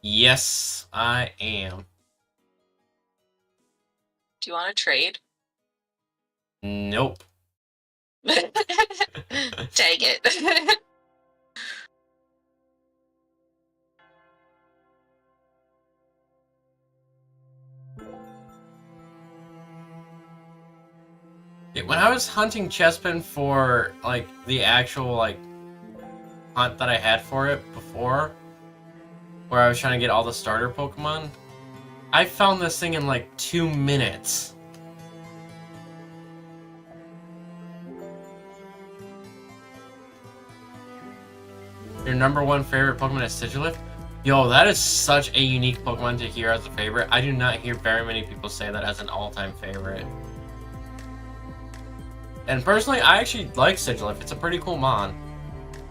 Yes, I am. Do you want to trade? Nope. Dang it. When I was hunting Chespin for, like, the actual, like, hunt that I had for it before, where I was trying to get all the starter Pokemon, I found this thing in, like, 2 minutes. Your number one favorite Pokemon is Sigilyph? Yo, that is such a unique Pokemon to hear as a favorite. I do not hear very many people say that as an all-time favorite. And personally, I actually like Sigilyph. It's a pretty cool mon.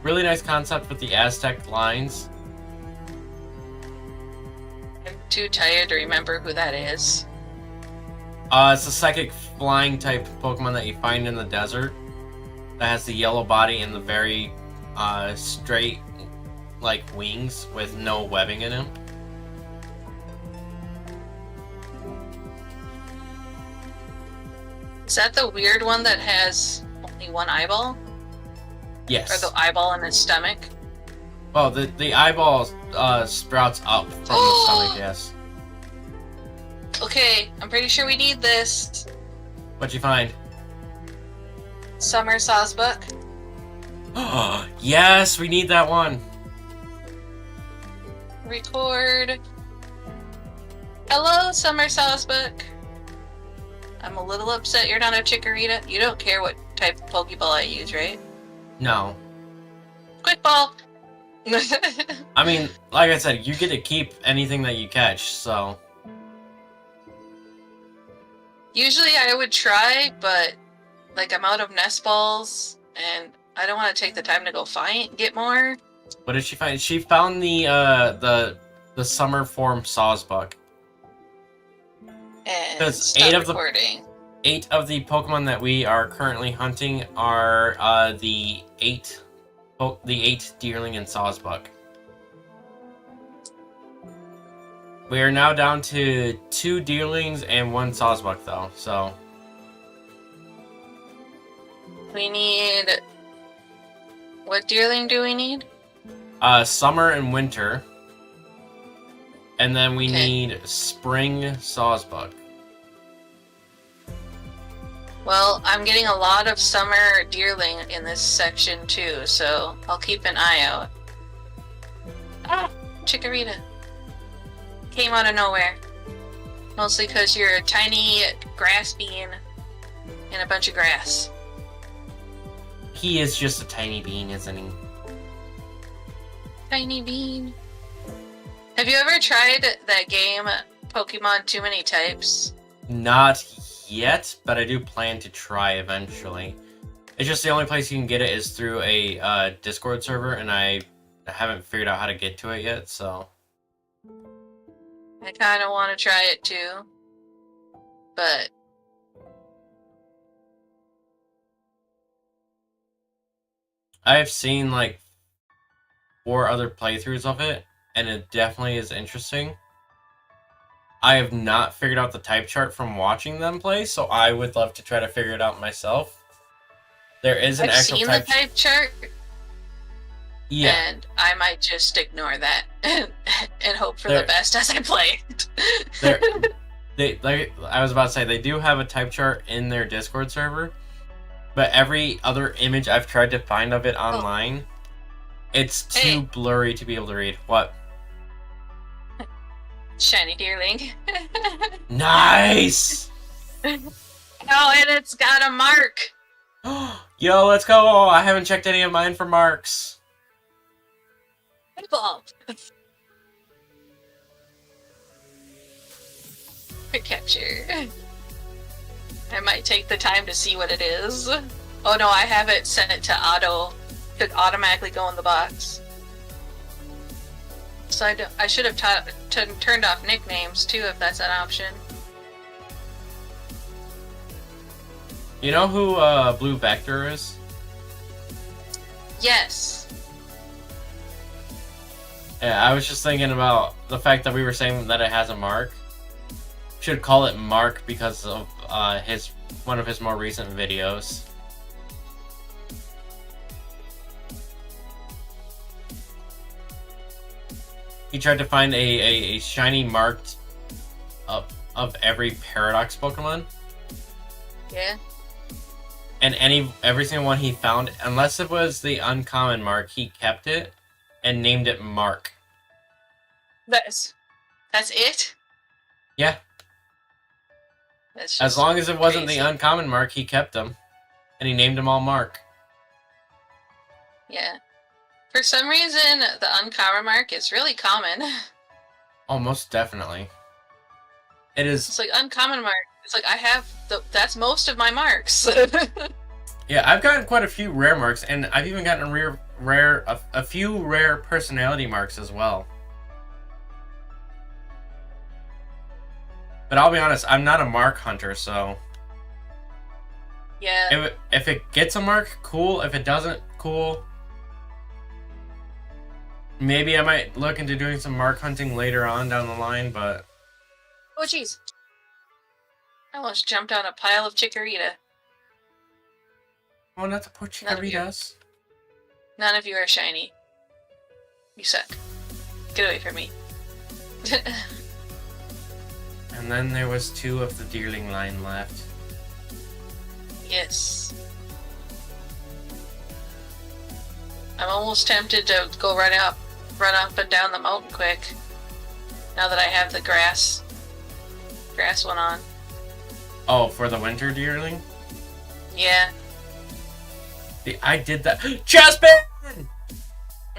Really nice concept with the Aztec lines. I'm too tired to remember who that is. It's a psychic flying type Pokemon that you find in the desert. That has the yellow body and the very straight, like, wings with no webbing in him. Is that the weird one that has only one eyeball? Yes. Or the eyeball in his stomach? Well, the eyeball sprouts up from the stomach, yes. Okay, I'm pretty sure we need this. What'd you find? Summer Sawsbuck. Yes, we need that one. Record. Hello, Summer Sawsbuck. I'm a little upset you're not a Chikorita. You don't care what type of Pokeball I use, right? No. Quick ball! I mean, like I said, you get to keep anything that you catch, so... Usually I would try, but like I'm out of nest balls, and I don't want to take the time to go get more. What did she find? She found the summer form Sawsbuck. And Because stop 8 of the recording. 8 of the Pokemon that we are currently hunting are the 8 Deerling and Sawsbuck. We are now down to 2 Deerlings and 1 Sawsbuck, though. So We need... What Deerling do we need? summer and winter, and then we Okay. need spring Sawsbuck. Well, I'm getting a lot of summer Deerling in this section too, so I'll keep an eye out. Ah! Chikorita. Came out of nowhere. Mostly because you're a tiny grass bean in a bunch of grass. He is just a tiny bean, isn't he? Tiny bean. Have you ever tried that game, Pokemon Too Many Types? Not yet, but I do plan to try eventually. It's just the only place you can get it is through a Discord server, and I haven't figured out how to get to it yet, so... I kind of want to try it too, but... I've seen, like, 4 other playthroughs of it, and it definitely is interesting. I have not figured out the type chart from watching them play, so I would love to try to figure it out myself. There is an I've actual seen type... the type chart, Yeah. and I might just ignore that and hope for There- the best as I play. Like I was about to say, they do have a type chart in their Discord server, but every other image I've tried to find of it online, it's too Hey. blurry to be able to read. What? Shiny Deerling. Nice! Oh, and it's got a mark. Yo, let's go! I haven't checked any of mine for marks. Ball. Quick capture. I might take the time to see what it is. Oh no, I have it set to automatically go in the box. So I should have turned off nicknames too, if that's an option. You know who Blue Vector is? Yes. Yeah, I was just thinking about the fact that we were saying that it has a mark. Should call it Mark because of one of his more recent videos. He tried to find a shiny marked of every Paradox Pokemon. Yeah. And every single one he found, unless it was the uncommon mark, he kept it and named it Mark. That's it? Yeah. That's As just long as it wasn't crazy. the uncommon mark, he kept them. And he named them all Mark. Yeah. For some reason, the uncommon mark is really common. Oh, most definitely. It It's is. like uncommon mark. It's like I have that's most of my marks. Yeah, I've gotten quite a few rare marks, and I've even gotten a few rare personality marks as well. But I'll be honest, I'm not a mark hunter, so Yeah. if it gets a mark, cool. If it doesn't, cool. Maybe I might look into doing some mark hunting later on down the line, but Oh jeez. I almost jumped on a pile of chikorita. oh, not the poor None of you. Chikaritas. None of you are shiny. You suck. Get away from me. And then there was 2 of the Deerling line left. Yes. I'm almost tempted to go run up and down the mountain quick. Now that I have the grass one on. Oh, for the winter Deerling? Yeah. I did that. Chespin!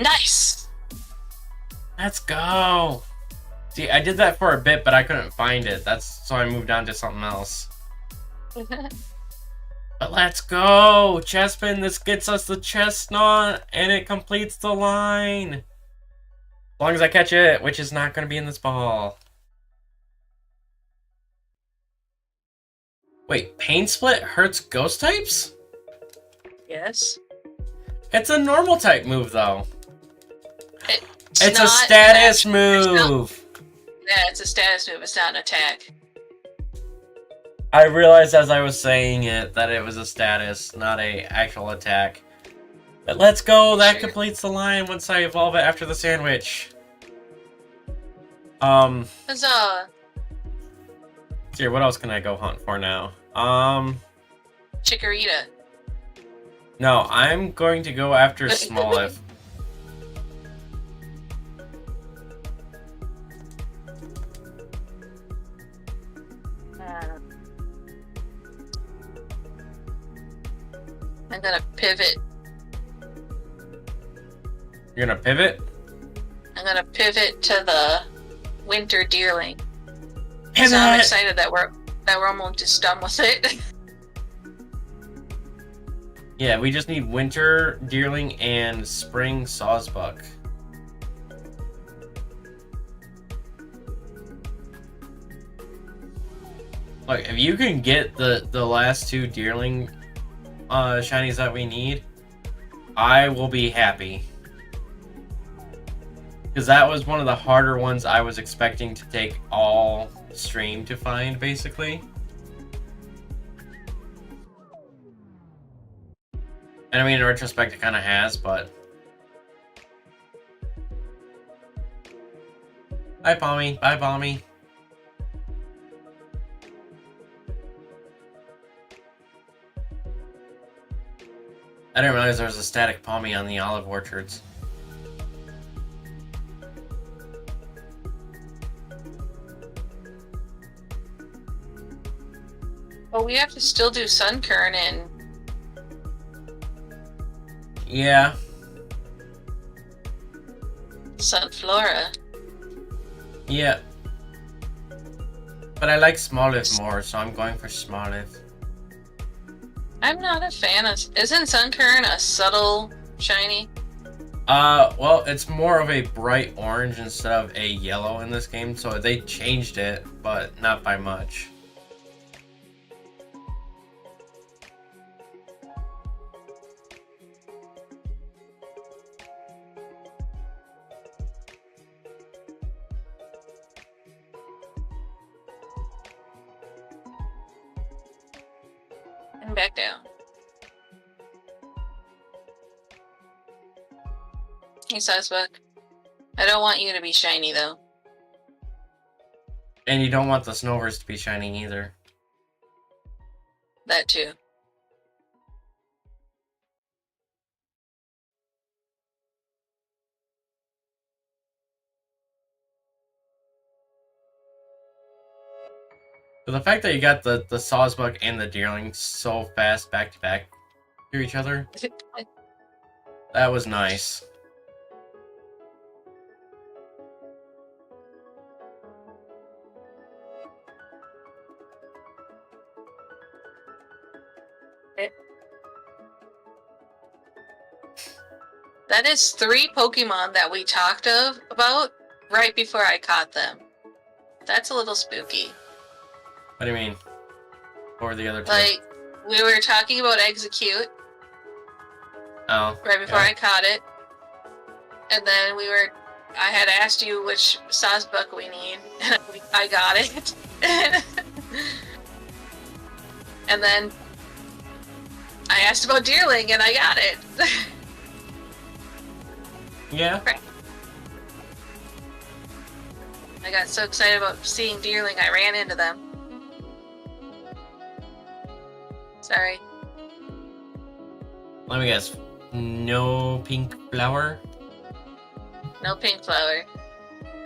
Nice! Let's go! See, I did that for a bit, but I couldn't find it. So I moved on to something else. But let's go! Chespin, this gets us the chestnut, and it completes the line! As long as I catch it, which is not going to be in this ball. Wait, Pain Split hurts ghost types? Yes. It's a normal type move, though. It's a not status an move! Yeah, it's a status move. It's not an attack. I realized as I was saying it that it was a status, not a actual attack. But let's go! That Sure. completes the line once I evolve it after the sandwich. Huzzah! Here, what else can I go hunt for now? Chikorita. No, I'm going to go after Smoliv. I'm gonna pivot You're gonna pivot? I'm gonna pivot to the winter deerling. Pivot! So I'm excited that we're almost just done with it. Yeah, we just need winter deerling and spring sawsbuck. Look, if you can get the last two deerling shinies that we need, I will be happy. Because that was one of the harder ones I was expecting to take all stream to find, basically. And I mean, in retrospect, it kind of has, but... Bye, Palmy. Bye, Palmy. I didn't realize there was a static Palmy on the olive orchards. Well, we have to still do Sunkern and Yeah. Sunflora. Yeah. But I like Smoliv more, so I'm going for Smoliv. I'm not a fan of... Isn't Sunkern a subtle shiny? Well, it's more of a bright orange instead of a yellow in this game, so they changed it, but not by much. And back down. Hey, Sasbuck. I don't want you to be shiny, though. And you don't want the Snovers to be shiny either. That too. But the fact that you got the Sawsbuck and the Deerling so fast back to back to each other, that was nice. That is 3 Pokemon that we talked about right before I caught them. That's a little spooky. What do you mean? What were the other two? Like, we were talking about Execute Oh. right before yeah. I caught it. And then I had asked you which Sawsbuck we need, and I got it. And then I asked about Deerling, and I got it. Yeah. I got so excited about seeing Deerling, I ran into them. Sorry. Let me guess. No pink flower? No pink flower.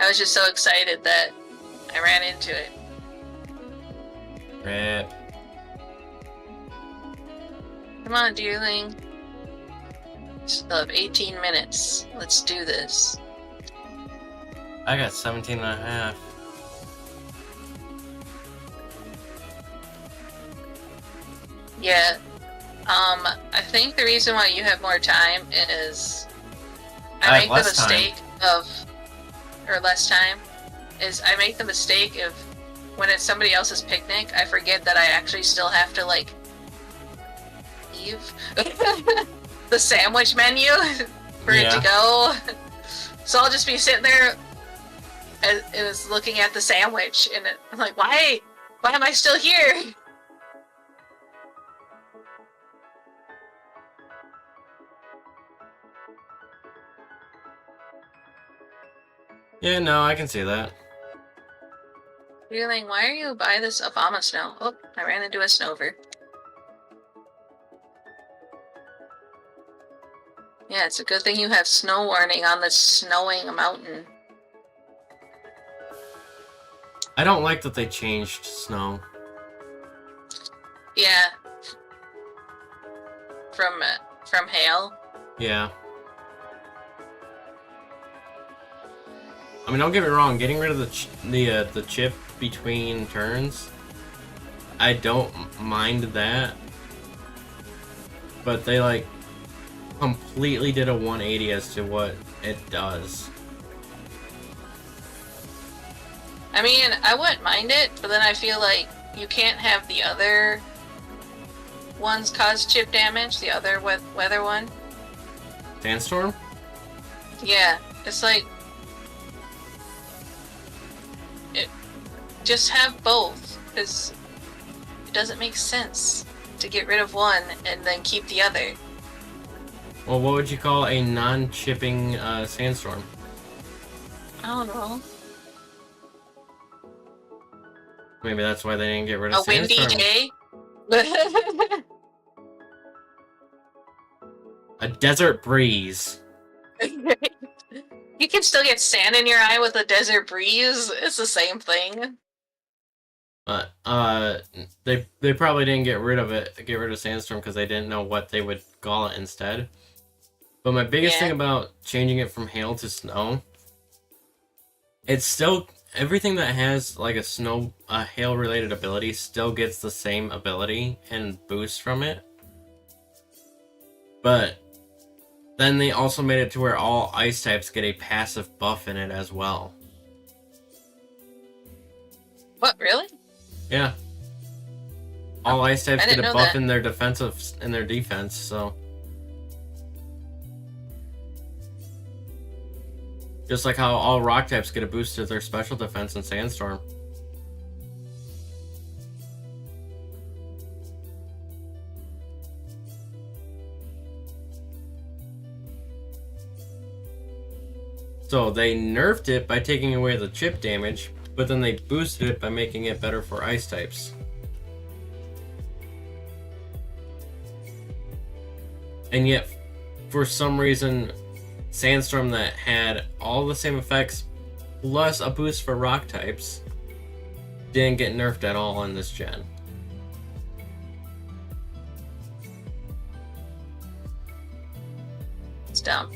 I was just so excited that I ran into it. Rip. Come on, Deerling. Still have 18 minutes. Let's do this. I got 17 and a half. Yeah. I think the reason why you have more time is I have I make the less time. mistake or less time, is I make the mistake of when it's somebody else's picnic, I forget that I actually still have to, like, leave the sandwich menu for it to Yeah. go. So I'll just be sitting there and is looking at the sandwich, and I'm like, why am I still here? Yeah, no, I can see that. Deerling, why are you by this Obama snow? Oh, I ran into a Snover. Yeah, it's a good thing you have snow warning on this snowing mountain. I don't like that they changed snow. Yeah. From hail. Yeah. I mean, don't get me wrong. Getting rid of the chip between turns, I don't mind that. But they like completely did a 180 as to what it does. I mean, I wouldn't mind it, but then I feel like you can't have the other ones cause chip damage. The other weather one. Sandstorm? Yeah, it's like just have both, because it doesn't make sense to get rid of one and then keep the other. Well, what would you call a non-chipping sandstorm? I don't know. Maybe that's why they didn't get rid of A windy sandstorm. day? A desert breeze. You can still get sand in your eye with a desert breeze. It's the same thing. But they probably didn't get rid of sandstorm because they didn't know what they would call it instead. But my biggest thing about changing it from hail to snow, it's still everything that has like a hail related ability still gets the same ability and boost from it. But then they also made it to where all ice types get a passive buff in it as well. What, really? Yeah. All ice types I get didn't a know buff that. in their defense, so just like how all rock types get a boost to their special defense in Sandstorm. So they nerfed it by taking away the chip damage, but then they boosted it by making it better for ice types. And yet, for some reason, Sandstorm that had all the same effects plus a boost for rock types didn't get nerfed at all in this gen. It's dumb.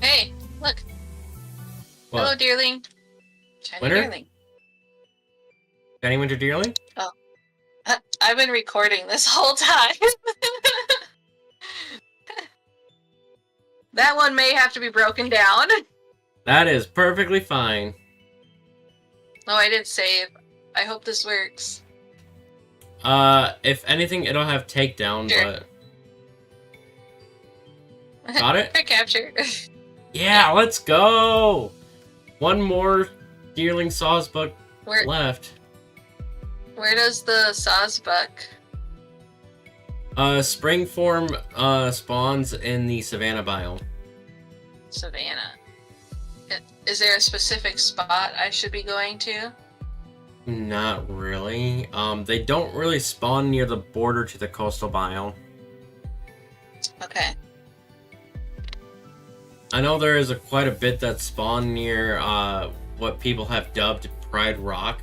Hey, look. What? Hello, dearling. Shiny Winter? dearling. Shiny Winter Deerling? I've been recording this whole time. That one may have to be broken down. That is perfectly fine. Oh, I didn't save. I hope this works. If anything, it'll have takedown, Sure. but... Got it? Quick capture. Yeah, let's go! One more Deerling Sawsbuck Where left. does the Sawsbuck? Spring form spawns in the Savannah biome. Savannah. Is there a specific spot I should be going to? Not really. They don't really spawn near the border to the coastal biome. Okay. I know there is quite a bit that spawn near what people have dubbed Pride Rock.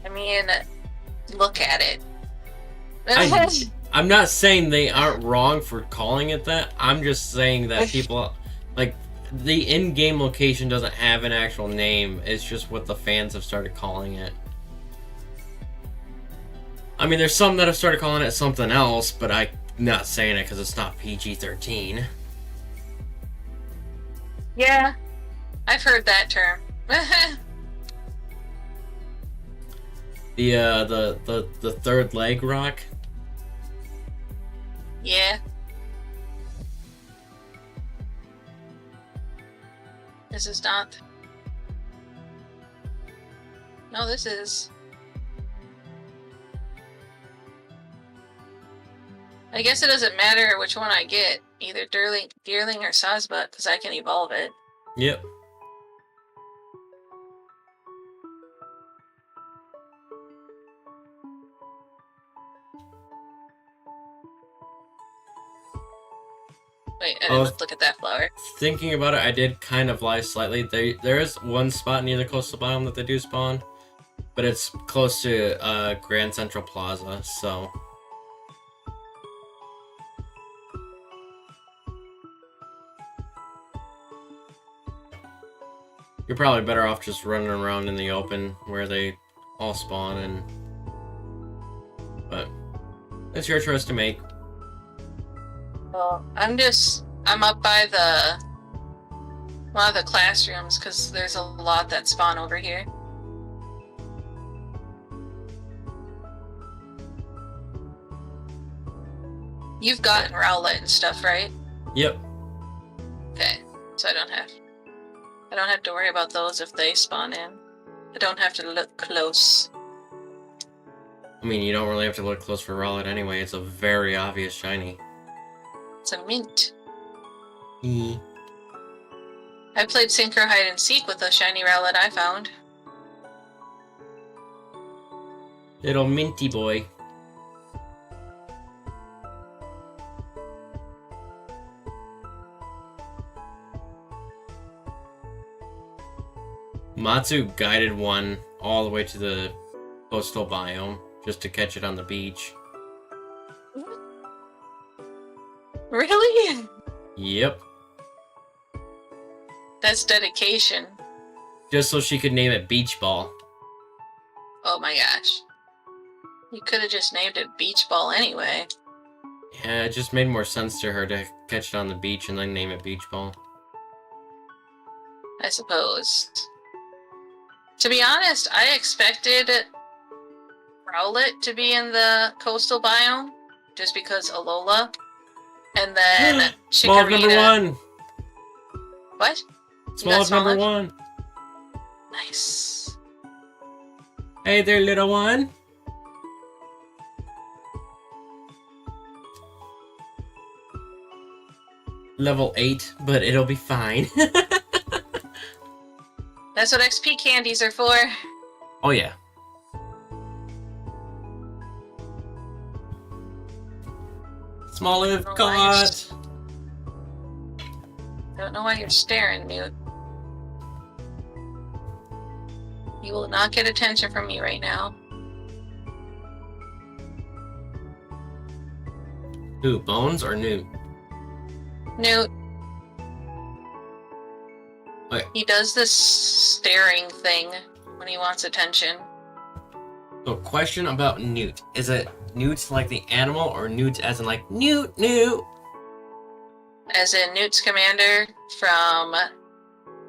I mean, look at it. I'm not saying they aren't wrong for calling it that. I'm just saying that people, like, the in-game location doesn't have an actual name. It's just what the fans have started calling it. I mean, there's some that have started calling it something else, but I'm not saying it because it's not PG-13. Yeah, I've heard that term. The third leg rock. Yeah. This is not. No, this is. I guess it doesn't matter which one I get, either Deerling or Sawsbuck, because I can evolve it. Yep. Wait, I didn't look at that flower. Thinking about it, I did kind of lie slightly. There is one spot near the coastal biome that they do spawn, but it's close to Grand Central Plaza, so You're probably better off just running around in the open where they all spawn and... But it's your choice to make. Well, I'm up by one of the classrooms because there's a lot that spawn over here. You've gotten Rowlet and stuff, right? Yep. Okay, so I don't have to worry about those if they spawn in. I don't have to look close. I mean, you don't really have to look close for Rowlet anyway. It's a very obvious shiny. It's a mint. E. I played Synchro Hide and Seek with a shiny Rowlet I found. Little minty boy. Matsu guided one all the way to the coastal biome just to catch it on the beach. Really? Yep. That's dedication. Just so she could name it Beach Ball. Oh my gosh. You could have just named it Beach Ball anyway. Yeah, it just made more sense to her to catch it on the beach and then name it Beach Ball. I suppose. To be honest, I expected Rowlet to be in the coastal biome, just because Alola. And then Small number Chikorita... one! What? Small number one! Nice. Hey there, little one! Level 8, but it'll be fine. That's what XP candies are for. Oh yeah. Small live caught! Don't know why you're staring, Newt. You will not get attention from me right now. Who, Bones or Newt? Newt. Okay. He does this staring thing when he wants attention. So, question about Newt. Is it Newt like the animal, or Newt as in like, Newt, Newt? As in Newt's commander from...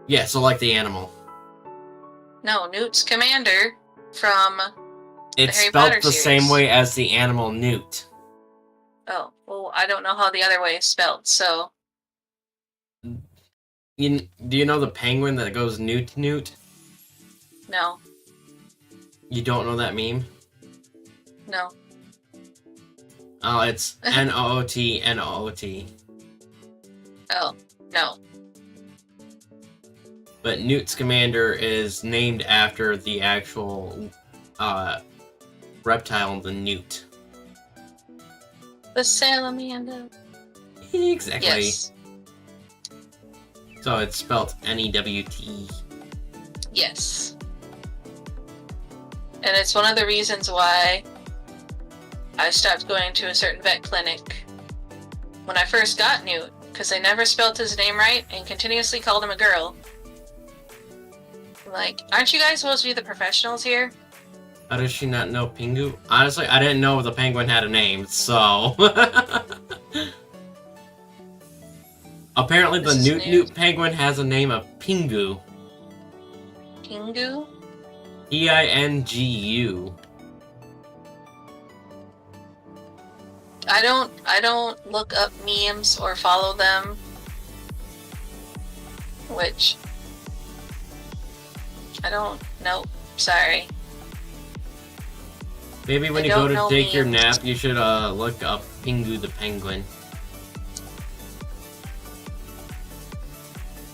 Yeah, so like the animal. No, Newt's commander from It's Harry spelled Potter the series. same way as the animal Newt. Oh, well, I don't know how the other way is spelled, so... Do you know the penguin that goes Newt, Newt? No. You don't know that meme? No. Oh, it's N-O-O-T, N-O-O-T. Oh, no. But Newt's commander is named after the actual reptile, the newt. The salamander. Exactly. Yes. So it's spelled N-E-W-T. Yes. And it's one of the reasons why I stopped going to a certain vet clinic when I first got Newt, because they never spelled his name right and continuously called him a girl. Like, aren't you guys supposed to be the professionals here? How does she not know Pingu? Honestly, I didn't know the penguin had a name, so... Apparently the This is Newt new. Newt penguin has a name of Pingu. Pingu? P-I-N-G-U. I don't look up memes or follow them. Which I don't nope, sorry. Maybe when I you go don't to know take your memes. nap, you should look up Pingu the penguin.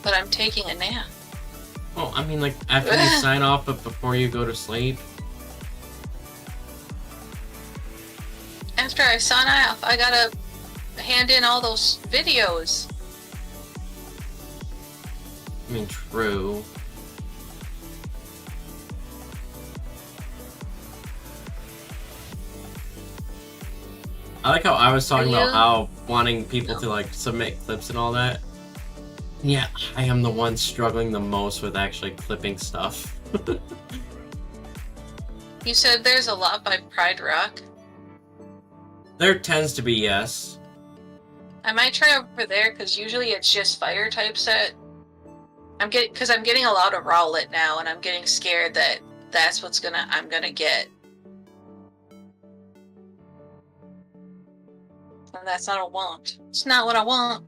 But I'm taking a nap. Well, I mean, like, after you sign off, but before you go to sleep. After I sign off, I gotta hand in all those videos. I mean, true. I like how I was talking Are about you? how wanting people No. to, like, submit clips and all that. Yeah, I am the one struggling the most with actually clipping stuff. You said there's a lot by Pride Rock. There tends to be, yes. I might try over there because usually it's just fire type set. I'm getting a lot of Rowlet now, and I'm getting scared that that's what's I'm gonna get. And that's not a want. It's not what I want.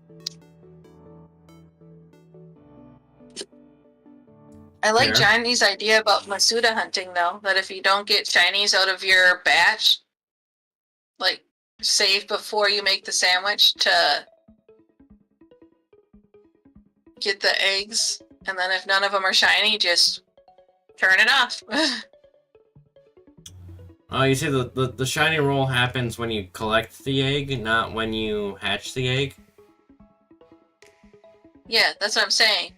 I like Fair. Johnny's idea about Masuda hunting, though. That if you don't get shinies out of your batch, like, save before you make the sandwich to get the eggs, and then if none of them are shiny, just turn it off. You see, the shiny roll happens when you collect the egg, not when you hatch the egg. Yeah, that's what I'm saying.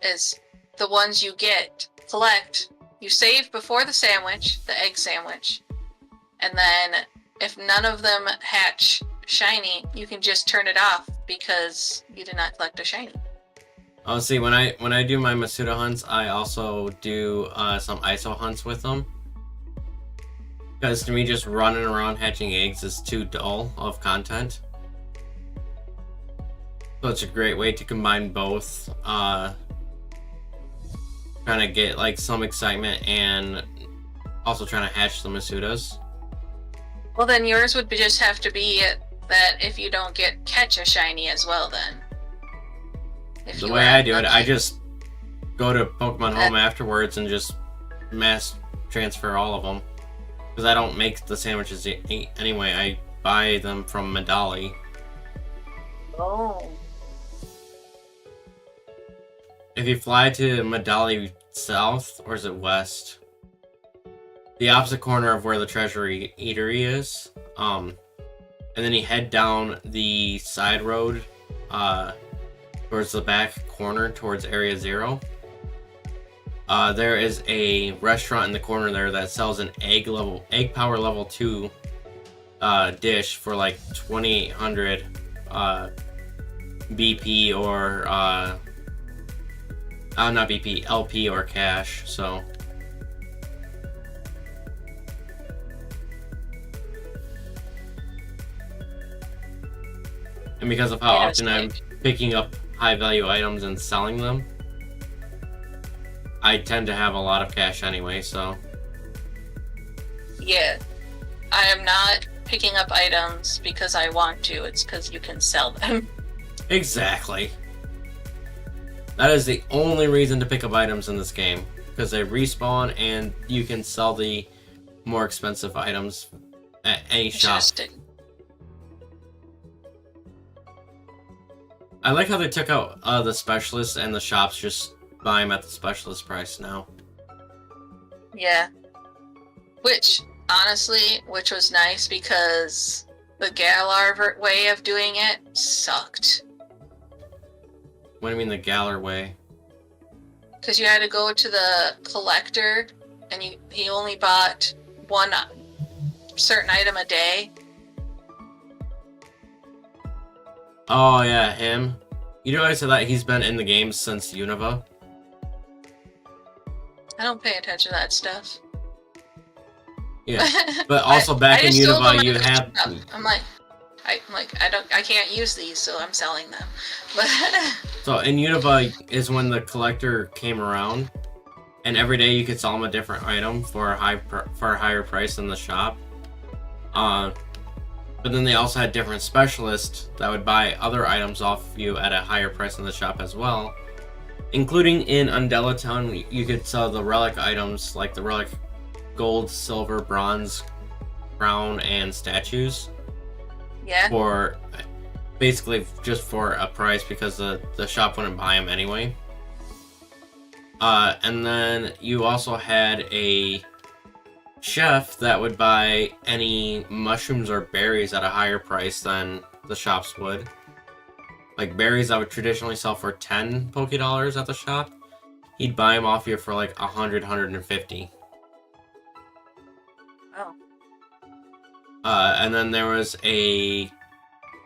Is the ones you collect, you save before the sandwich, the egg sandwich, and then if none of them hatch shiny, you can just turn it off because you did not collect a shiny. Oh, see, when I do my Masuda hunts, I also do some ISO hunts with them. Because to me, just running around hatching eggs is too dull of content. So it's a great way to combine both. Trying to get like some excitement and also trying to hatch the Masudas. Well, then yours would just have to be that if you don't catch a shiny as well, then. The way I do it, I just go to Pokemon Home afterwards and just mass transfer all of them. Because I don't make the sandwiches anyway, I buy them from Medali. Oh. If you fly to Medali South, or is it West? The opposite corner of where the Treasury Eatery is. And then you head down the side road, towards the back corner, towards Area 0. There is a restaurant in the corner there that sells an egg power level 2 dish for like 2,800 BP or not BP, LP or cash. So and because of how often I'm picking up high value items and selling them, I tend to have a lot of cash anyway, so. Yeah. I am not picking up items because I want to, it's because you can sell them. Exactly. That is the only reason to pick up items in this game, because they respawn and you can sell the more expensive items at any shop. Interesting. I like how they took out the specialists and the shops just buy them at the specialist price now. Yeah. Which was nice because the Galar way of doing it sucked. What do you mean the Galar way? Because you had to go to the collector and he only bought one certain item a day. Oh yeah, him. You realize that he's been in the game since Unova? I don't pay attention to that stuff. Yeah, but also back in Unova you had... I can't use these, so I'm selling them. But so in Unova is when the collector came around, and every day you could sell them a different item for a higher price than the shop. But then they also had different specialists that would buy other items off you at a higher price than the shop as well. Including in Undella Town, you could sell the relic items like the relic gold, silver, bronze, crown, and statues. yeah. For basically just for a price because the shop wouldn't buy them anyway. And then you also had a chef that would buy any mushrooms or berries at a higher price than the shops would. Like berries that would traditionally sell for 10 $Poké at the shop, he'd buy them off you for like 100, 150. Oh. And then there was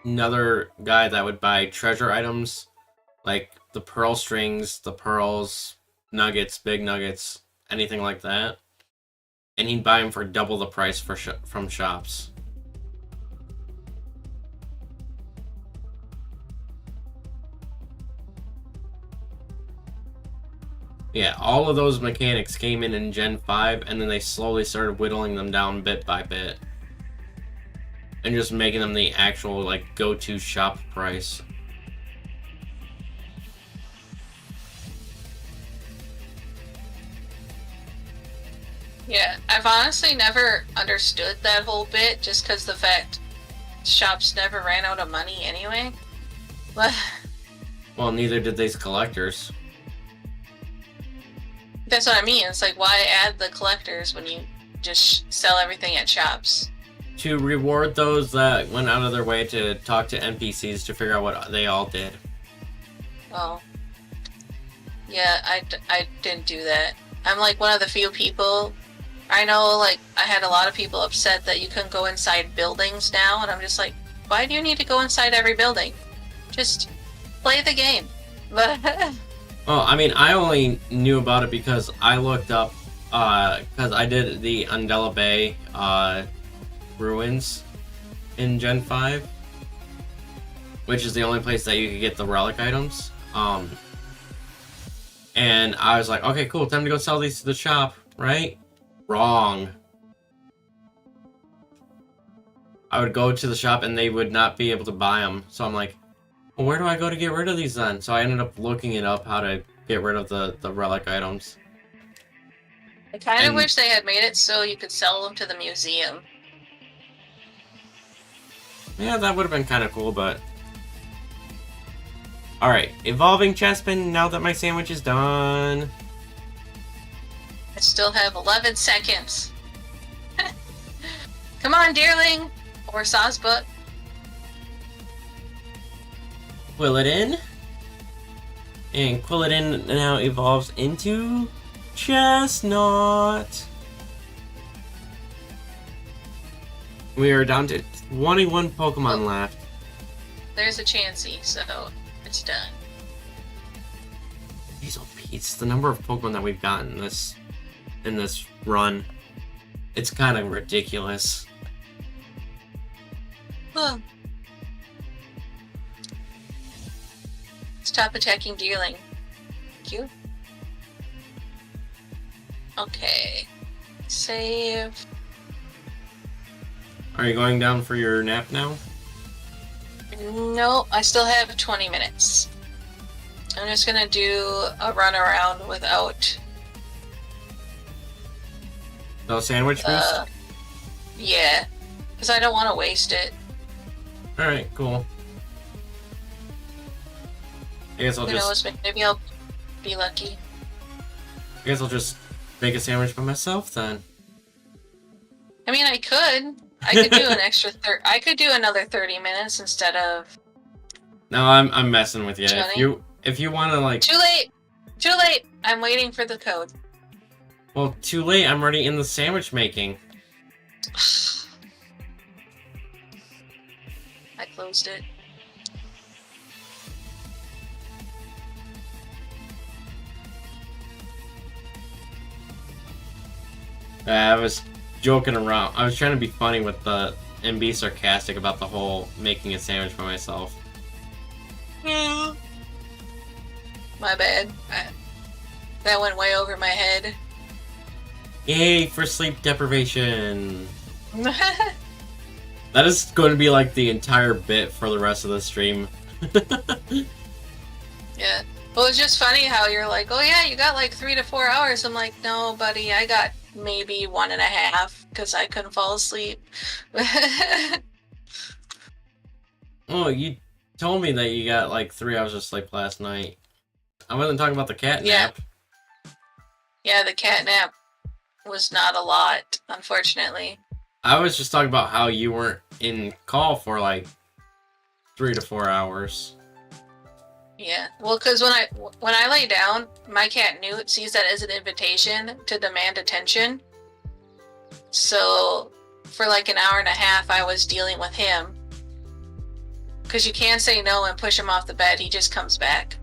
another guy that would buy treasure items like the pearl strings, the pearls, nuggets, big nuggets, anything like that. And he'd buy them for double the price from shops. Yeah, all of those mechanics came in Gen 5, and then they slowly started whittling them down bit by bit. And just making them the actual, like, go-to shop price. Yeah, I've honestly never understood that whole bit, just because the fact shops never ran out of money anyway. But Well, neither did these collectors. that's what I mean. It's like, why add the collectors when you just sell everything at shops? To reward those that went out of their way to talk to NPCs to figure out what they all did. Oh. Yeah, I didn't do that. I'm like one of the few people. I know, like, I had a lot of people upset that you couldn't go inside buildings now, and I'm just like, why do you need to go inside every building? Just play the game. But Well, I mean, I only knew about it because I looked up, because I did the Undella Bay ruins in Gen 5, which is the only place that you could get the relic items. And I was like, okay, cool, time to go sell these to the shop, right? Wrong. I would go to the shop and they would not be able to buy them. So I'm like, well, where do I go to get rid of these then? So I ended up looking it up how to get rid of the relic items. I kind of And- wish they had made it so you could sell them to the museum. Yeah, that would have been kind of cool, but... Alright, evolving chestpin now that my sandwich is done. I still have 11 seconds. Come on, dearling! Or Sawsbutt. Quilladin. And Quilladin now evolves into Chestnut. We are down to 21 Pokemon left. There's a Chansey, so it's done. Jeez, oh Pete's the number of Pokemon that we've gotten in this run. It's kind of ridiculous. Oh. Stop attacking dearling. Thank you. Okay. Save. Are you going down for your nap now? No, I still have 20 minutes. I'm just gonna do a run around without. No sandwich boost? Yeah, because I don't want to waste it. Alright, cool. I guess I'll Who just knows? Maybe I'll be lucky. make a sandwich by myself then. I mean, I could do an extra I could do another 30 minutes instead of. No, I'm messing with you. Johnny? If you want to like, Too late. Too late. I'm waiting for the code. well, too late. I'm already in the sandwich making. I closed it. I was joking around. I was trying to be funny with the and be sarcastic about the whole making a sandwich by myself. My bad. That went way over my head. Yay for sleep deprivation. That is going to be like the entire bit for the rest of the stream. Yeah. Well, it's just funny how you're like, oh yeah, you got like 3 to 4 hours. I'm like, no, buddy, I got maybe 1.5 because I couldn't fall asleep. Oh, you told me that you got like 3 hours of sleep last night. I wasn't talking about the cat Yeah. nap. Yeah, the cat nap was not a lot, unfortunately. I was just talking about how you weren't in call for like 3 to 4 hours. Yeah, well, because when I lay down, my cat Newt sees that as an invitation to demand attention. So for like an hour and a half, I was dealing with him. Because you can say no and push him off the bed, he just comes back.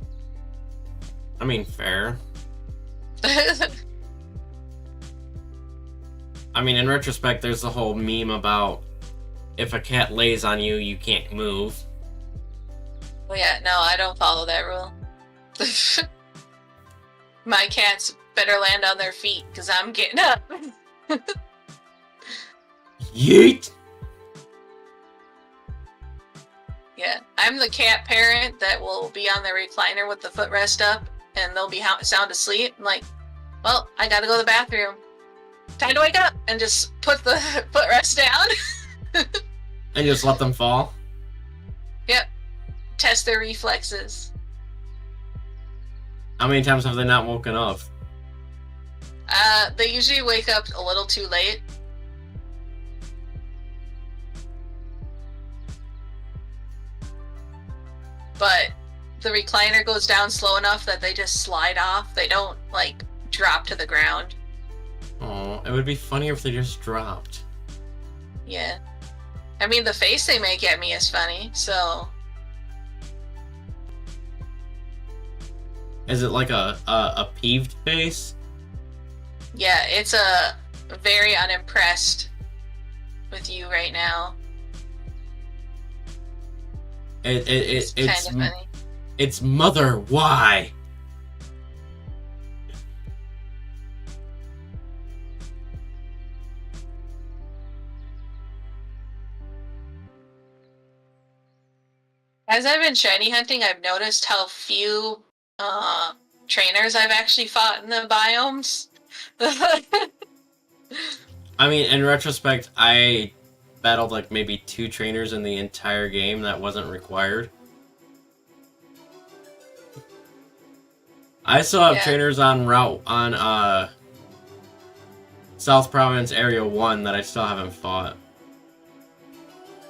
I mean, fair. I mean, in retrospect, there's the whole meme about if a cat lays on you, you can't move. Well, yeah, no, I don't follow that rule. My cats better land on their feet, because I'm getting up. Yeet! Yeah, I'm the cat parent that will be on the recliner with the footrest up, and they'll be sound asleep. I'm like, well, I gotta go to the bathroom. Time to wake up! And just put the footrest down. And just let them fall? Yep. Test their reflexes. How many times have they not woken up? They usually wake up a little too late. But the recliner goes down slow enough that they just slide off. They don't, like, drop to the ground. Oh, it would be funnier if they just dropped. Yeah. I mean, the face they make at me is funny, so... Is it like a peeved face? Yeah, it's a very unimpressed with you right now. It's kind of funny. It's mother, why? As I've been shiny hunting, I've noticed how few trainers I've actually fought in the biomes. I mean, in retrospect, I battled like maybe 2 trainers in the entire game that wasn't required. I still have trainers on South Province Area 1 that I still haven't fought.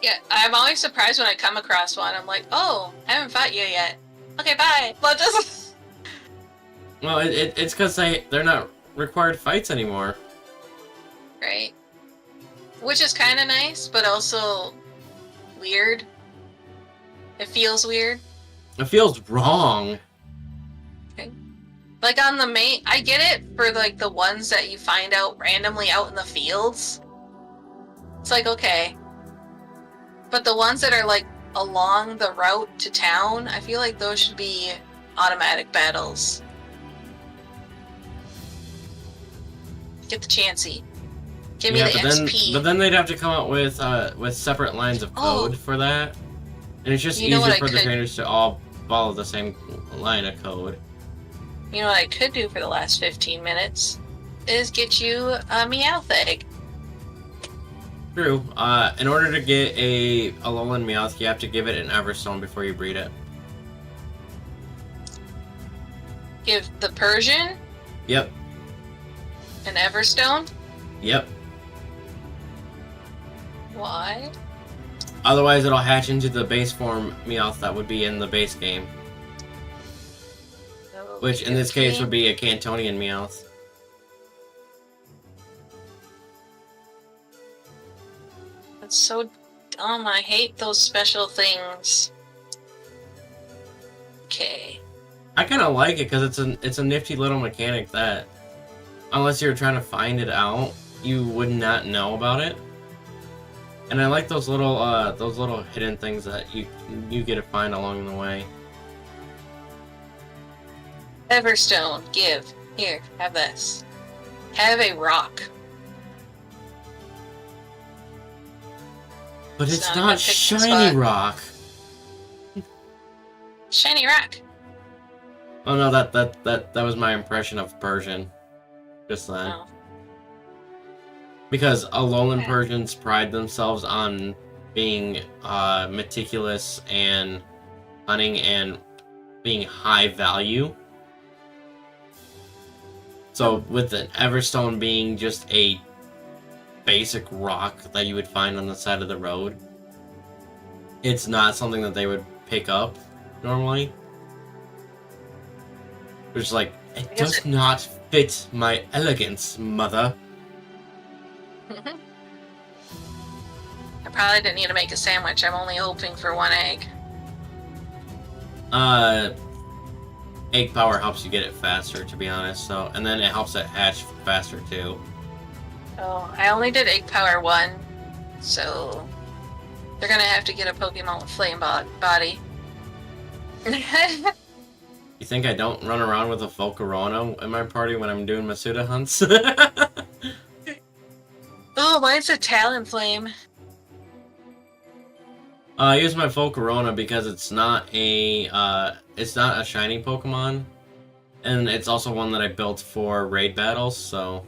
Yeah, I'm always surprised when I come across one. I'm like, oh, I haven't fought you yet. Okay, bye. Well, just... Well, it's because they're not required fights anymore. Right. Which is kind of nice, but also weird. It feels weird. It feels wrong. Like on the main, I get it for like the ones that you find out randomly out in the fields. It's like, okay. But the ones that are like along the route to town, I feel like those should be automatic battles. Get the chancey. Give me the XP. But then they'd have to come up with separate lines of code for that. And it's just easier for the trainers to all follow the same line of code. You know what I could do for the last 15 minutes? Is get you a Meowth egg. True. In order to get a Alolan Meowth, you have to give it an Everstone before you breed it. Give the Persian Yep. an Everstone? Yep. Why? Otherwise, it'll hatch into the base form Meowth that would be in the base game. Which, in this case, would be a Cantonian Meowth. That's so dumb. I hate those special things. Okay. I kind of like it because it's a nifty little mechanic that, unless you're trying to find it out, you would not know about it. And I like those little hidden things that you get to find along the way. Everstone, give. Here, have this. Have a rock. But it's not a not good picking shiny spot. rock. Shiny rock. Oh no, that was my impression of Persian. Just then. Oh. Because Alolan Okay. Persians pride themselves on being meticulous and cunning and being high value. So with an Everstone being just a basic rock that you would find on the side of the road, it's not something that they would pick up normally. Which is like, it does not fit my elegance, mother. I probably didn't need to make a sandwich. I'm only hoping for one egg. egg power helps you get it faster, to be honest. So, and then it helps it hatch faster too. Oh, I only did egg power 1, so they're gonna have to get a Pokemon with flame body. You think I don't run around with a Volcarona in my party when I'm doing Masuda hunts? Oh, mine's a Talonflame. I use my Volcarona because it's not a shiny Pokemon, and it's also one that I built for raid battles. So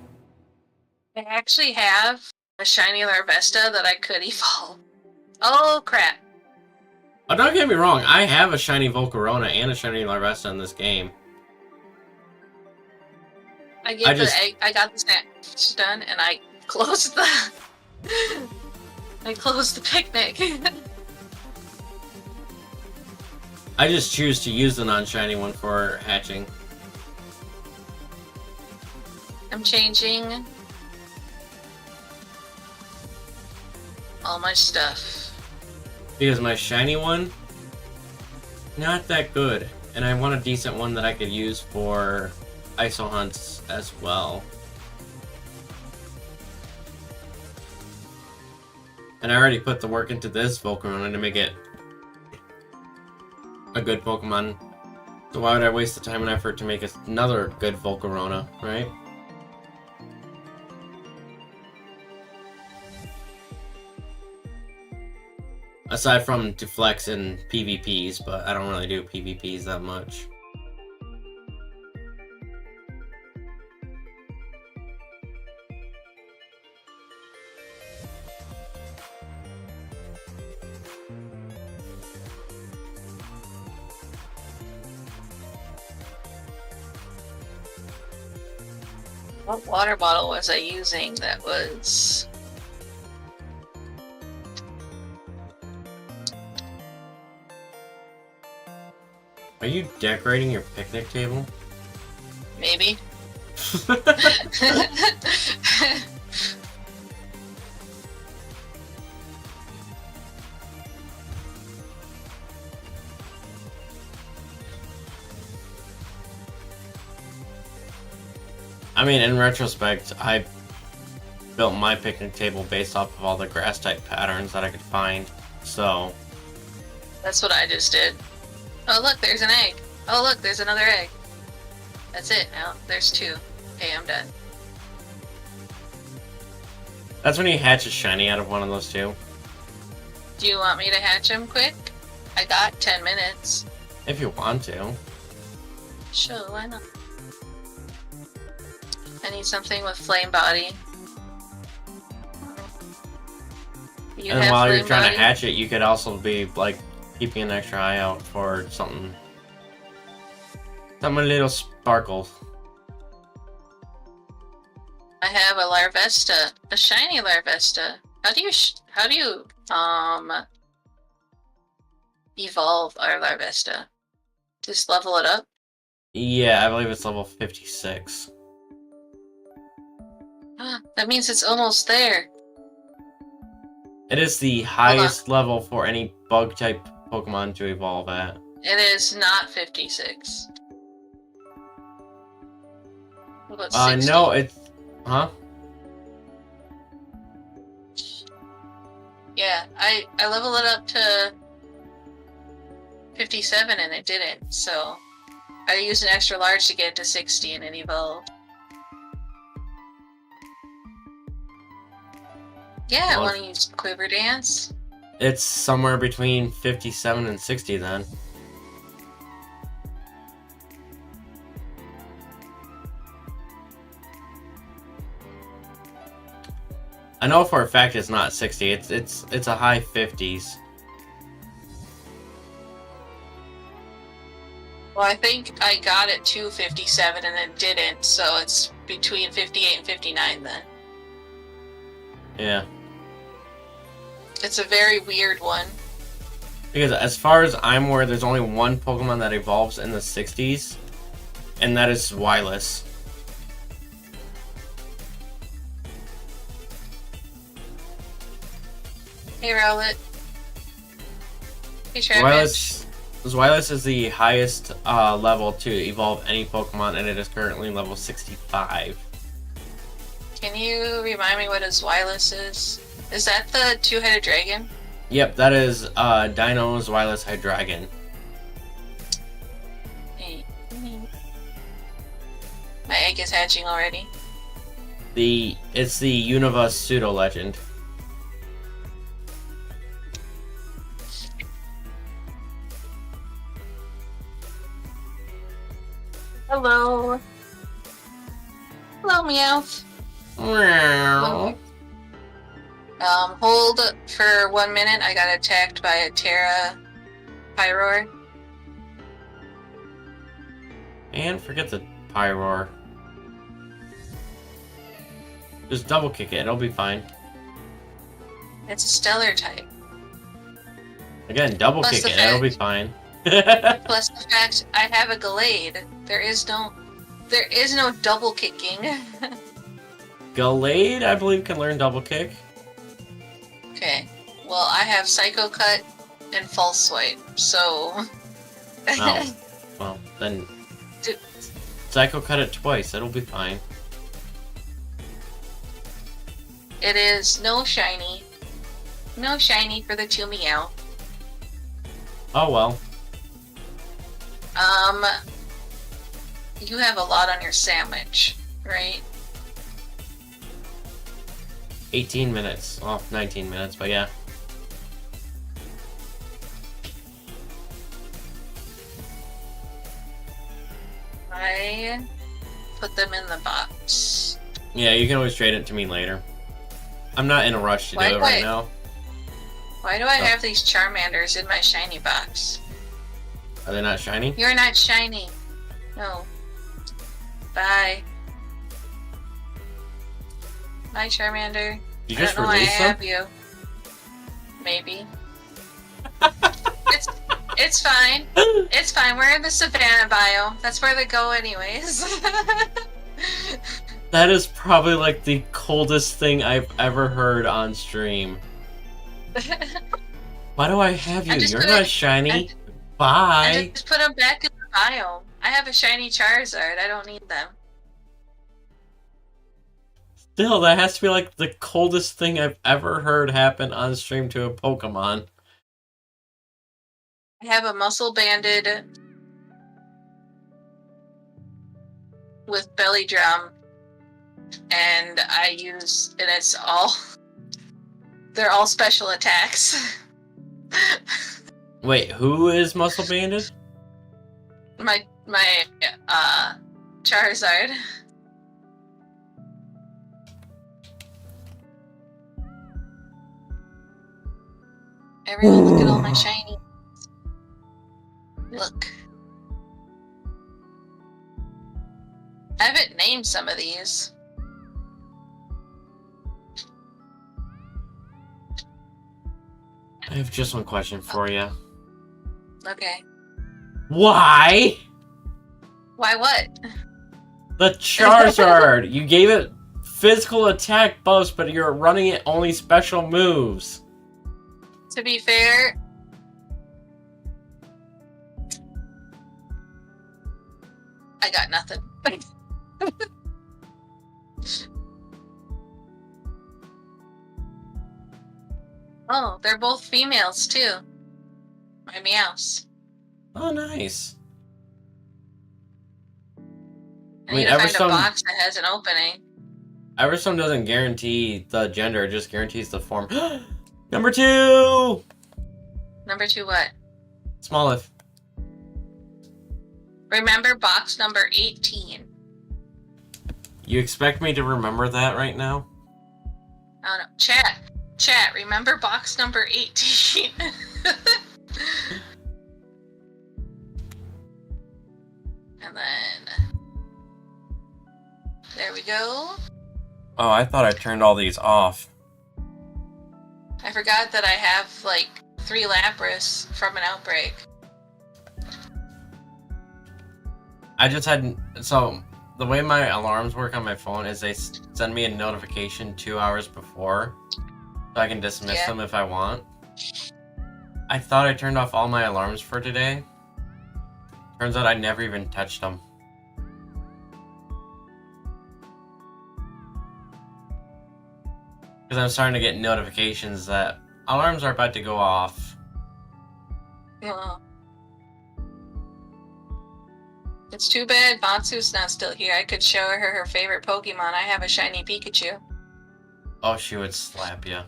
I actually have a shiny Larvesta that I could evolve. Oh crap! oh, don't get me wrong, I have a shiny Volcarona and a shiny Larvesta in this game. I got the snatch done, and I closed the. I closed the picnic. I just choose to use the non-shiny one for hatching. I'm changing all my stuff. Because my shiny one, not that good. And I want a decent one that I could use for ISO hunts as well. And I already put the work into this Volcarona to make it a good Pokemon. So why would I waste the time and effort to make another good Volcarona, right? Aside from to flex in PvPs, but I don't really do PvPs that much. What water bottle was I using that was... Are you decorating your picnic table? Maybe. I mean, in retrospect, I built my picnic table based off of all the grass type patterns that I could find, so... That's what I just did. Oh look, there's an egg. Oh look, there's another egg. That's it now. There's 2. Okay, I'm done. That's when you hatch a shiny out of one of those 2. Do you want me to hatch him quick? I got 10 minutes. If you want to. Sure, why not? I need something with flame body. You And have while you're flame trying body? to hatch it, you could also be, like, keeping an extra eye out for something. Something a little sparkle. I have a Larvesta, a shiny Larvesta. How do you evolve our Larvesta? Just level it up? Yeah, I believe it's level 56. That means it's almost there. It is the highest level for any bug type Pokemon to evolve at. It is not 56. What about 60? No, it's... Huh? Yeah, I leveled it up to 57 and it didn't, so I used an extra large to get it to 60 and it evolved. Yeah, I Well, want to use Quiver Dance. It's somewhere between 57 and 60 then. I know for a fact it's not 60. It's a high 50s. Well, I think I got it to 57 and it didn't, so it's between 58 and 59 then. Yeah. It's a very weird one. Because as far as I'm aware, there's only one Pokemon that evolves in the 60s, and that is Wireless. Hey, Rowlet. Hey, Travis. Wireless Zweilous is the highest level to evolve any Pokemon, and it is currently level 65. Can you remind me what a Zweilous is? Is that the two-headed dragon? Yep, that is Donos Zweilous Hydreigon. Hey. My egg is hatching already. It's the Unova pseudo legend. Hello. Hello, Meowth. Meow. Hold for 1 minute. I got attacked by a Terra Pyroar. And forget the Pyroar. Just double kick it, it'll be fine. It's a stellar type. Again, double Plus kick the it, it'll be fact- fine. Plus the fact I have a Gallade. There is no double kicking. Gallade, I believe, can learn double kick. Okay. Well, I have Psycho Cut and False Swipe, so. Oh. Well, then Dude. Psycho cut it twice, it'll be fine. It is no shiny. No shiny for the 2 Meow. Oh well. You have a lot on your sandwich, right? 18 minutes. Oh, 19 minutes, but yeah. I put them in the box. Yeah, you can always trade it to me later. I'm not in a rush to Why do it do right I- now. Why do I Oh. have these Charmanders in my shiny box? Are they not shiny? You're not shiny. No. Bye. Bye, Charmander. You I just don't know why I released them? have you. Maybe. It's fine. It's fine. We're in the savannah biome. That's where they go anyways. That is probably like the coldest thing I've ever heard on stream. Why do I have you? I just You're put not it- shiny. I Bye. just put them back in the biome. I have a shiny Charizard. I don't need them. Still, that has to be like the coldest thing I've ever heard happen on stream to a Pokemon. I have a muscle banded with belly drum, and it's all. They're all special attacks. Wait, who is Muscle Banded? my Charizard. Everyone, look at all my shiny. Look. I haven't named some of these. I have just one question for you. Okay. Why? Why what? The Charizard! You gave it physical attack buffs, but you're running it only special moves. To be fair, I got nothing. Oh, they're both females too. My meows. Oh, nice. I I mean, need to find Everstone- a box that has an opening. Everstone doesn't guarantee the gender, it just guarantees the form. Number 2! Number 2 what? Smoliv. Remember box number 18. You expect me to remember that right now? I don't know. Chat, remember box number 18. And then there we go. Oh, I thought I turned all these off. I forgot that I have like 3 Lapras from an outbreak. I just had... So, the way my alarms work on my phone is they send me a notification 2 hours before. So I can dismiss Yeah. them if I want. I thought I turned off all my alarms for today. Turns out I never even touched them. Because I'm starting to get notifications that alarms are about to go off. Well, it's too bad Matsu's not still here. I could show her her favorite Pokemon. I have a shiny Pikachu. Oh, she would slap you.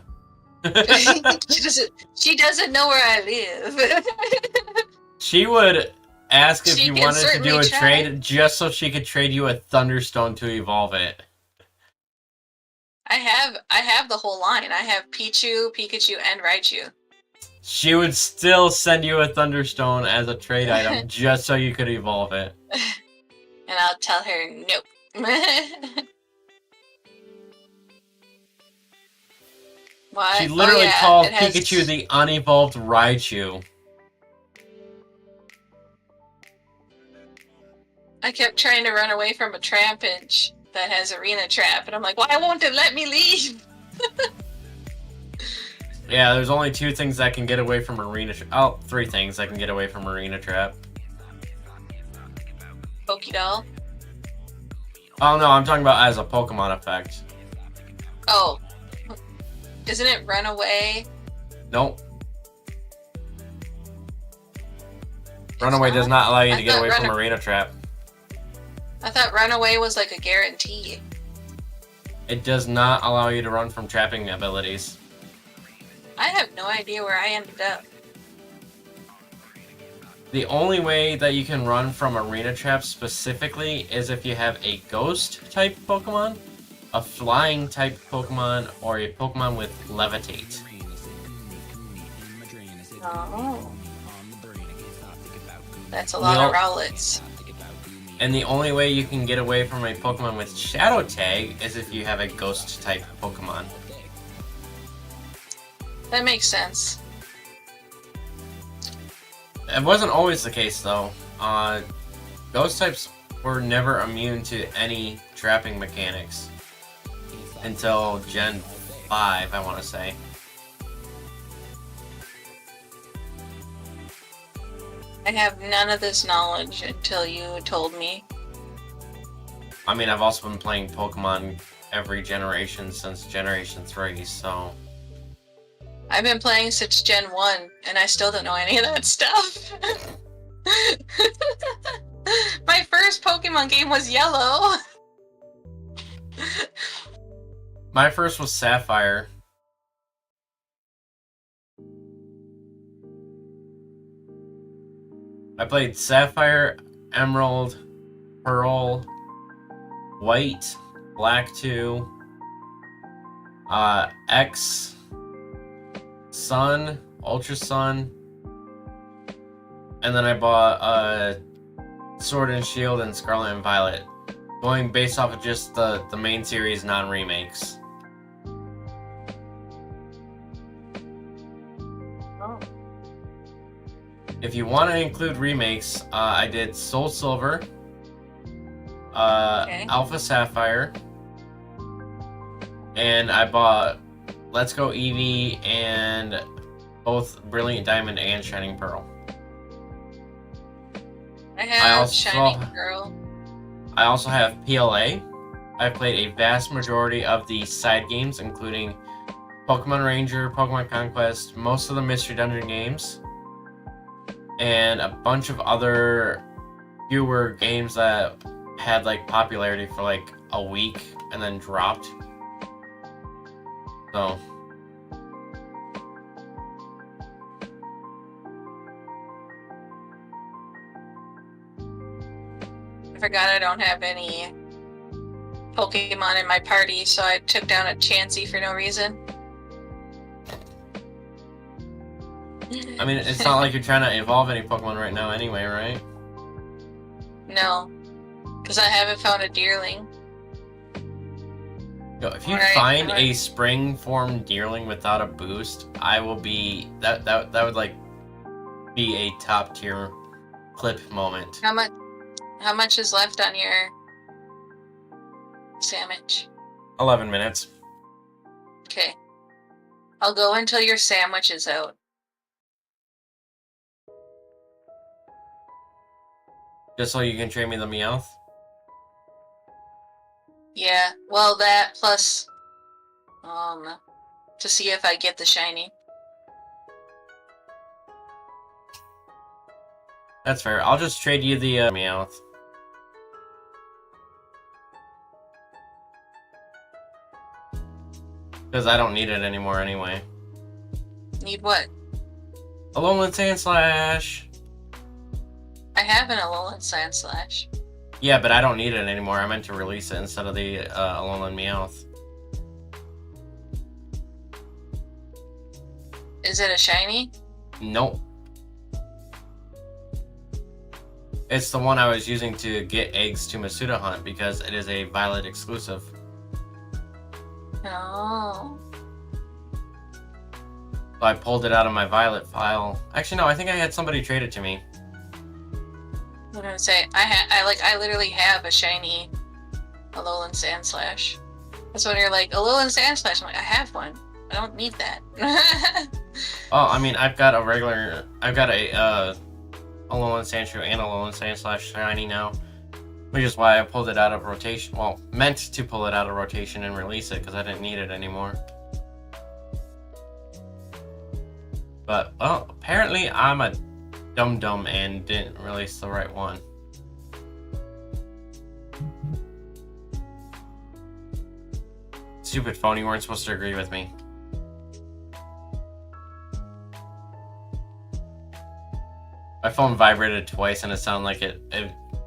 She doesn't know where I live. She would ask if She you can wanted to do certainly a try. trade just so she could trade you a Thunderstone to evolve it. I have the whole line. I have Pichu, Pikachu, and Raichu. She would still send you a Thunderstone as a trade item just so you could evolve it. And I'll tell her nope. What? She literally Oh, yeah, called it has- Pikachu the unevolved Raichu. I kept trying to run away from a Trampinch that has Arena Trap, and I'm like, why won't it let me leave? Yeah, there's only 2 things that can get away from Arena Trap. Oh, 3 things that can get away from Arena Trap. Pokédoll. Oh no, I'm talking about as a Pokemon effect. Oh. Isn't it Runaway? Nope. Runaway does not allow you I to get thought away from Arena Trap. I thought Runaway was like a guarantee. It does not allow you to run from trapping abilities. I have no idea where I ended up. The only way that you can run from Arena Trap specifically is if you have a Ghost type Pokemon, a Flying type Pokemon, or a Pokemon with Levitate. Oh. That's a lot of Rowlets. And the only way you can get away from a Pokemon with Shadow Tag is if you have a Ghost type Pokemon. That makes sense. It wasn't always the case though. Ghost types were never immune to any trapping mechanics until Gen 5, I want to say. I have none of this knowledge until you told me. I mean, I've also been playing Pokemon every generation since Generation 3, so... I've been playing since Gen 1, and I still don't know any of that stuff. My first Pokemon game was Yellow. My first was Sapphire. I played Sapphire, Emerald, Pearl, White, Black 2, X, Sun, Ultra Sun, and then I bought Sword and Shield and Scarlet and Violet, going based off of just the main series, non-remakes. Oh. If you want to include remakes, I did Soul Silver, Okay. Alpha Sapphire, and I bought Let's Go Eevee and both Brilliant Diamond and Shining Pearl. I have also- Shining Pearl. I also have PLA. I've played a vast majority of the side games, including Pokemon Ranger, Pokemon Conquest, most of the Mystery Dungeon games, and a bunch of other fewer games that had like popularity for like a week and then dropped. So I forgot I don't have any Pokemon in my party, so I took down a Chansey for no reason. I mean, it's not like you're trying to evolve any Pokemon right now anyway, right? No, because I haven't found a Deerling. Yo, if you Alright, find alright. a spring form Deerling without a boost, I will be that would like be a top tier clip moment. How much is left on your sandwich? 11 minutes. Okay. I'll go until your sandwich is out. Just so you can trade me the Meowth? Yeah, well, that plus, to see if I get the shiny. That's fair. I'll just trade you the Meowth. Because I don't need it anymore anyway. Need what? Alolan Sandslash! I have an Alolan Sandslash. Yeah, but I don't need it anymore. I meant to release it instead of the Alolan Meowth. Is it a shiny? Nope. It's the one I was using to get eggs to Masuda Hunt because it is a Violet exclusive. Oh. So I pulled it out of my Violet file. Actually, no, I think I had somebody trade it to me. What did I say? I literally have a shiny Alolan Sandslash. That's when you're like, Alolan Sandslash. I'm like, I have one. I don't need that. Oh, I mean, I've got a Alolan Sandshrew and Alolan Sandslash shiny now. Which is why I pulled it out of rotation. Well, meant to pull it out of rotation and release it because I didn't need it anymore. But, well, apparently I'm a dum-dum and didn't release the right one. Stupid phone, you weren't supposed to agree with me. My phone vibrated twice and it sounded like it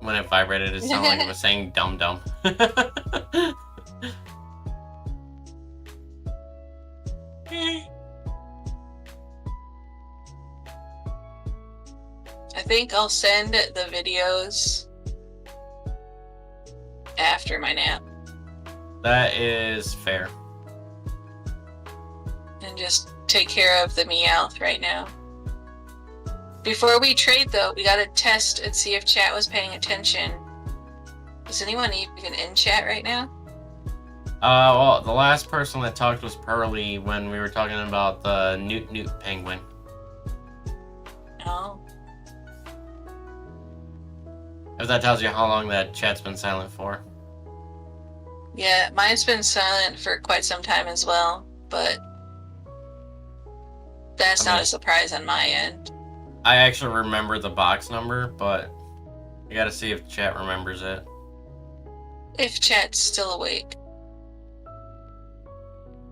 when it vibrated, it sounded like it was saying dum-dum. I think I'll send the videos after my nap That is fair. and just take care of the Meowth right now. Before we trade, though, we gotta test and see if chat was paying attention. Is anyone even in chat right now? Well, the last person that talked was Pearly when we were talking about the Newt penguin. No. If that tells you how long that chat's been silent for. Yeah, mine's been silent for quite some time as well, but that's not a surprise on my end. I actually remember the box number, but I gotta see if chat remembers it. If chat's still awake.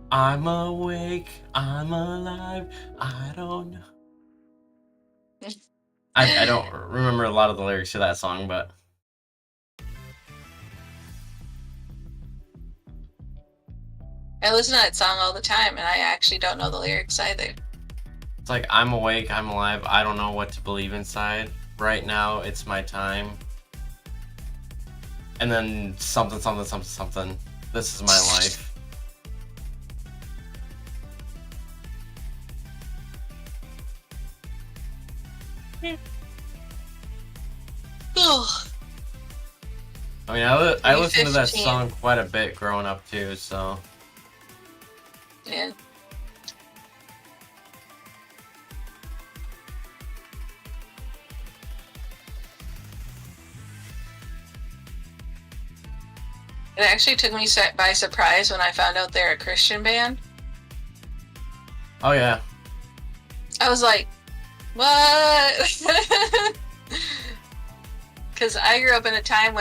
I'm awake, I'm alive, I don't know. I don't remember a lot of the lyrics to that song, but... I listen to that song all the time, and I actually don't know the lyrics either. It's like, I'm awake, I'm alive, I don't know what to believe inside. Right now, it's my time. And then something, something, something, something. This is my life. Ugh. I mean, I listened to that 2015. song quite a bit growing up too, so... Yeah. It actually took me by surprise when I found out they're a Christian band. Oh yeah. I was like, what? Because I grew up in a time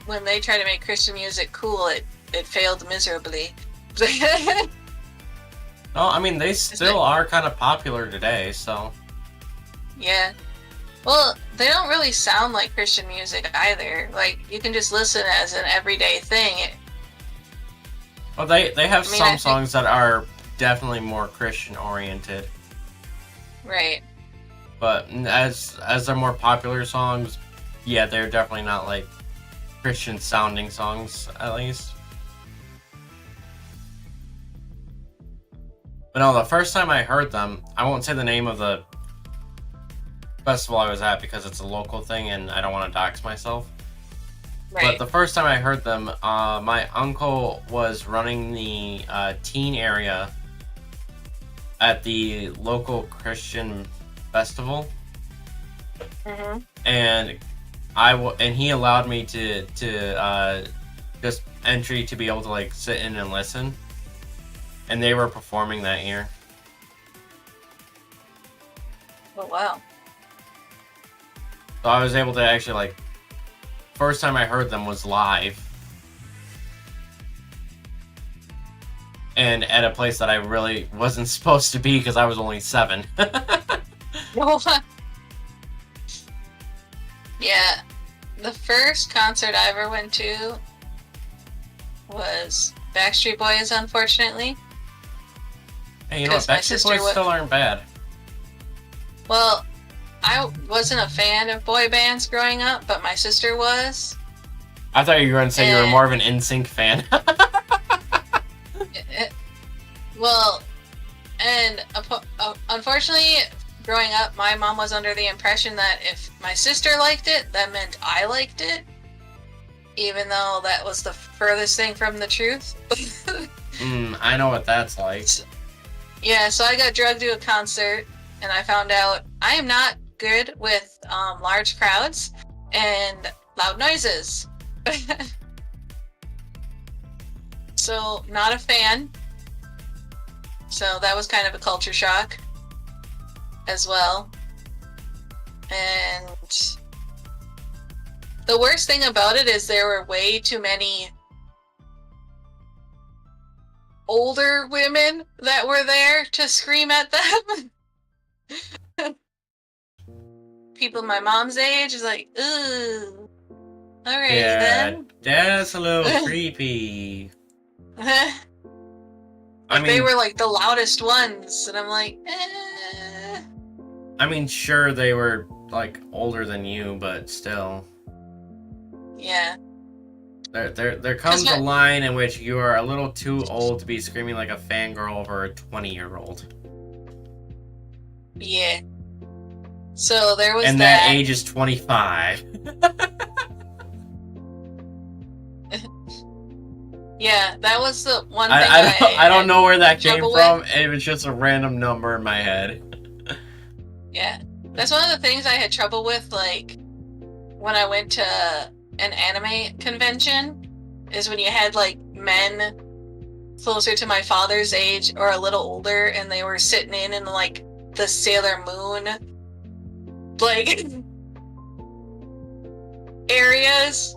when they tried to make Christian music cool, it failed miserably. Oh, I mean, they still are kind of popular today, so... Yeah. Well, they don't really sound like Christian music either. Like, you can just listen as an everyday thing. Well, they have I mean, some songs that are definitely more Christian-oriented. Right. But as they're more popular songs, yeah, they're definitely not, like, Christian-sounding songs, at least. But no, the first time I heard them, I won't say the name of the festival I was at because it's a local thing and I don't want to dox myself. Right. But the first time I heard them, my uncle was running the teen area at the local Christian festival. Mm-hmm. and and he allowed me to just entry to be able to like sit in and listen, and they were performing that year. Oh wow. So I was able to actually like, first time I heard them was live, and at a place that I really wasn't supposed to be because I was only 7. Yeah, the first concert I ever went to was Backstreet Boys, unfortunately. Hey, you know what? 'Cause my Backstreet sister Boys still aren't bad. Well, I wasn't a fan of boy bands growing up, but my sister was. I thought you were going to say you were more of an NSYNC fan. Well, and unfortunately, growing up, my mom was under the impression that if my sister liked it, that meant I liked it, even though that was the furthest thing from the truth. I know what that's like. Yeah, so I got drugged to a concert, and I found out I am not good with large crowds and loud noises. So, not a fan. So that was kind of a culture shock as well. And the worst thing about it is there were way too many older women that were there to scream at them. People my mom's age is like, ooh. Alrighty then. That's a little creepy. Like, they were like the loudest ones, and I'm like, eh. I mean, sure, they were like older than you, but still. Yeah. There comes a line in which you are a little too old to be screaming like a fangirl over a 20-year-old. Yeah. So there was and that age is 25. Yeah, that was the one thing I don't know where that came from. with. It was just a random number in my head. Yeah. That's one of the things I had trouble with, like, when I went to an anime convention, is when you had, like, men closer to my father's age or a little older, and they were sitting in like, the Sailor Moon, like, areas.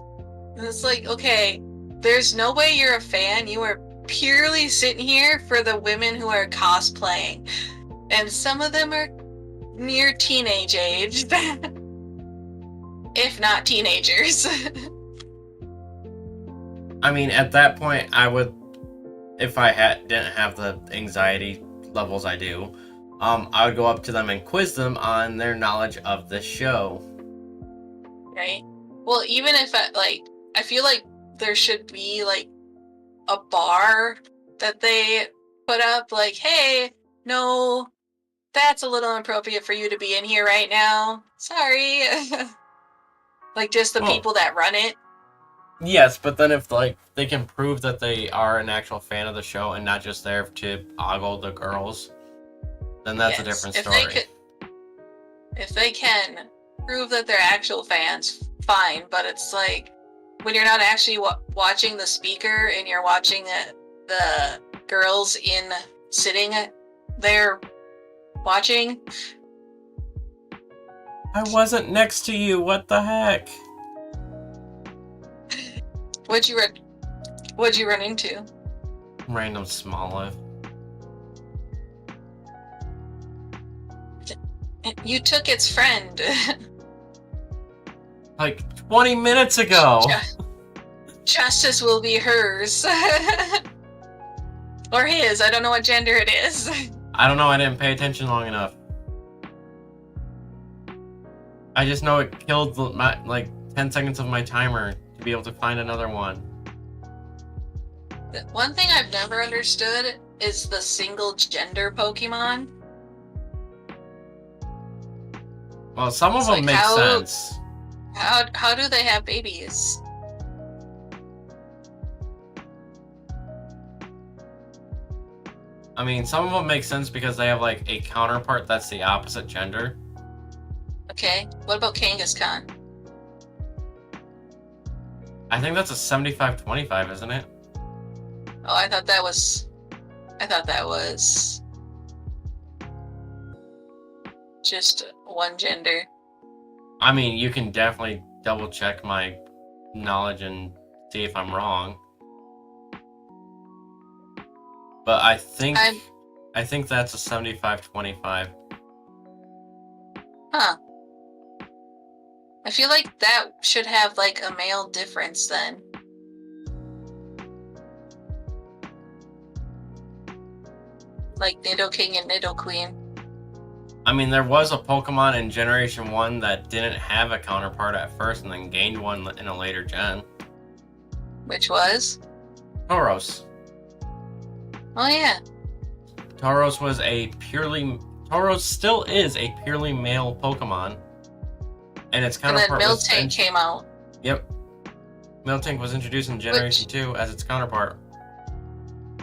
And it's like, okay, there's no way you're a fan. You are purely sitting here for the women who are cosplaying. And some of them are near teenage age. If not teenagers. I mean, at that point, I would, if I didn't have the anxiety levels I do, I would go up to them and quiz them on their knowledge of the show. Right? Well, even if I feel like there should be like a bar that they put up, like, hey, no, that's a little inappropriate for you to be in here right now. Sorry. Like, just the people that run it. Yes, but then if like they can prove that they are an actual fan of the show and not just there to ogle the girls, then that's a different story. If they can prove that they're actual fans, fine. But it's like, when you're not actually watching the speaker and you're watching the girls sitting there watching. I wasn't next to you. What the heck? What'd you run into? Random small life. You took its friend. Like 20 minutes ago. Justice will be hers. Or his. I don't know what gender it is. I don't know. I didn't pay attention long enough. I just know it killed like 10 seconds of my timer to be able to find another one. One thing I've never understood is the single gender Pokemon. Well, some of them make sense. How do they have babies? I mean, some of them make sense because they have like a counterpart that's the opposite gender. Okay, Okay. What about Kangaskhan? I think that's a 75-25, isn't it? Oh, I thought that was just one gender. I mean, you can definitely double check my knowledge and see if I'm wrong. But I think that's a 75-25. Huh. I feel like that should have like a male difference then. Like Nidoking and Nidoqueen. I mean, there was a Pokemon in Generation 1 that didn't have a counterpart at first and then gained one in a later gen. Which was? Tauros. Oh yeah. Tauros still is a purely male Pokemon. And its And then counterpart was... Miltank came out. Yep. Miltank was introduced in Generation 2 as its counterpart.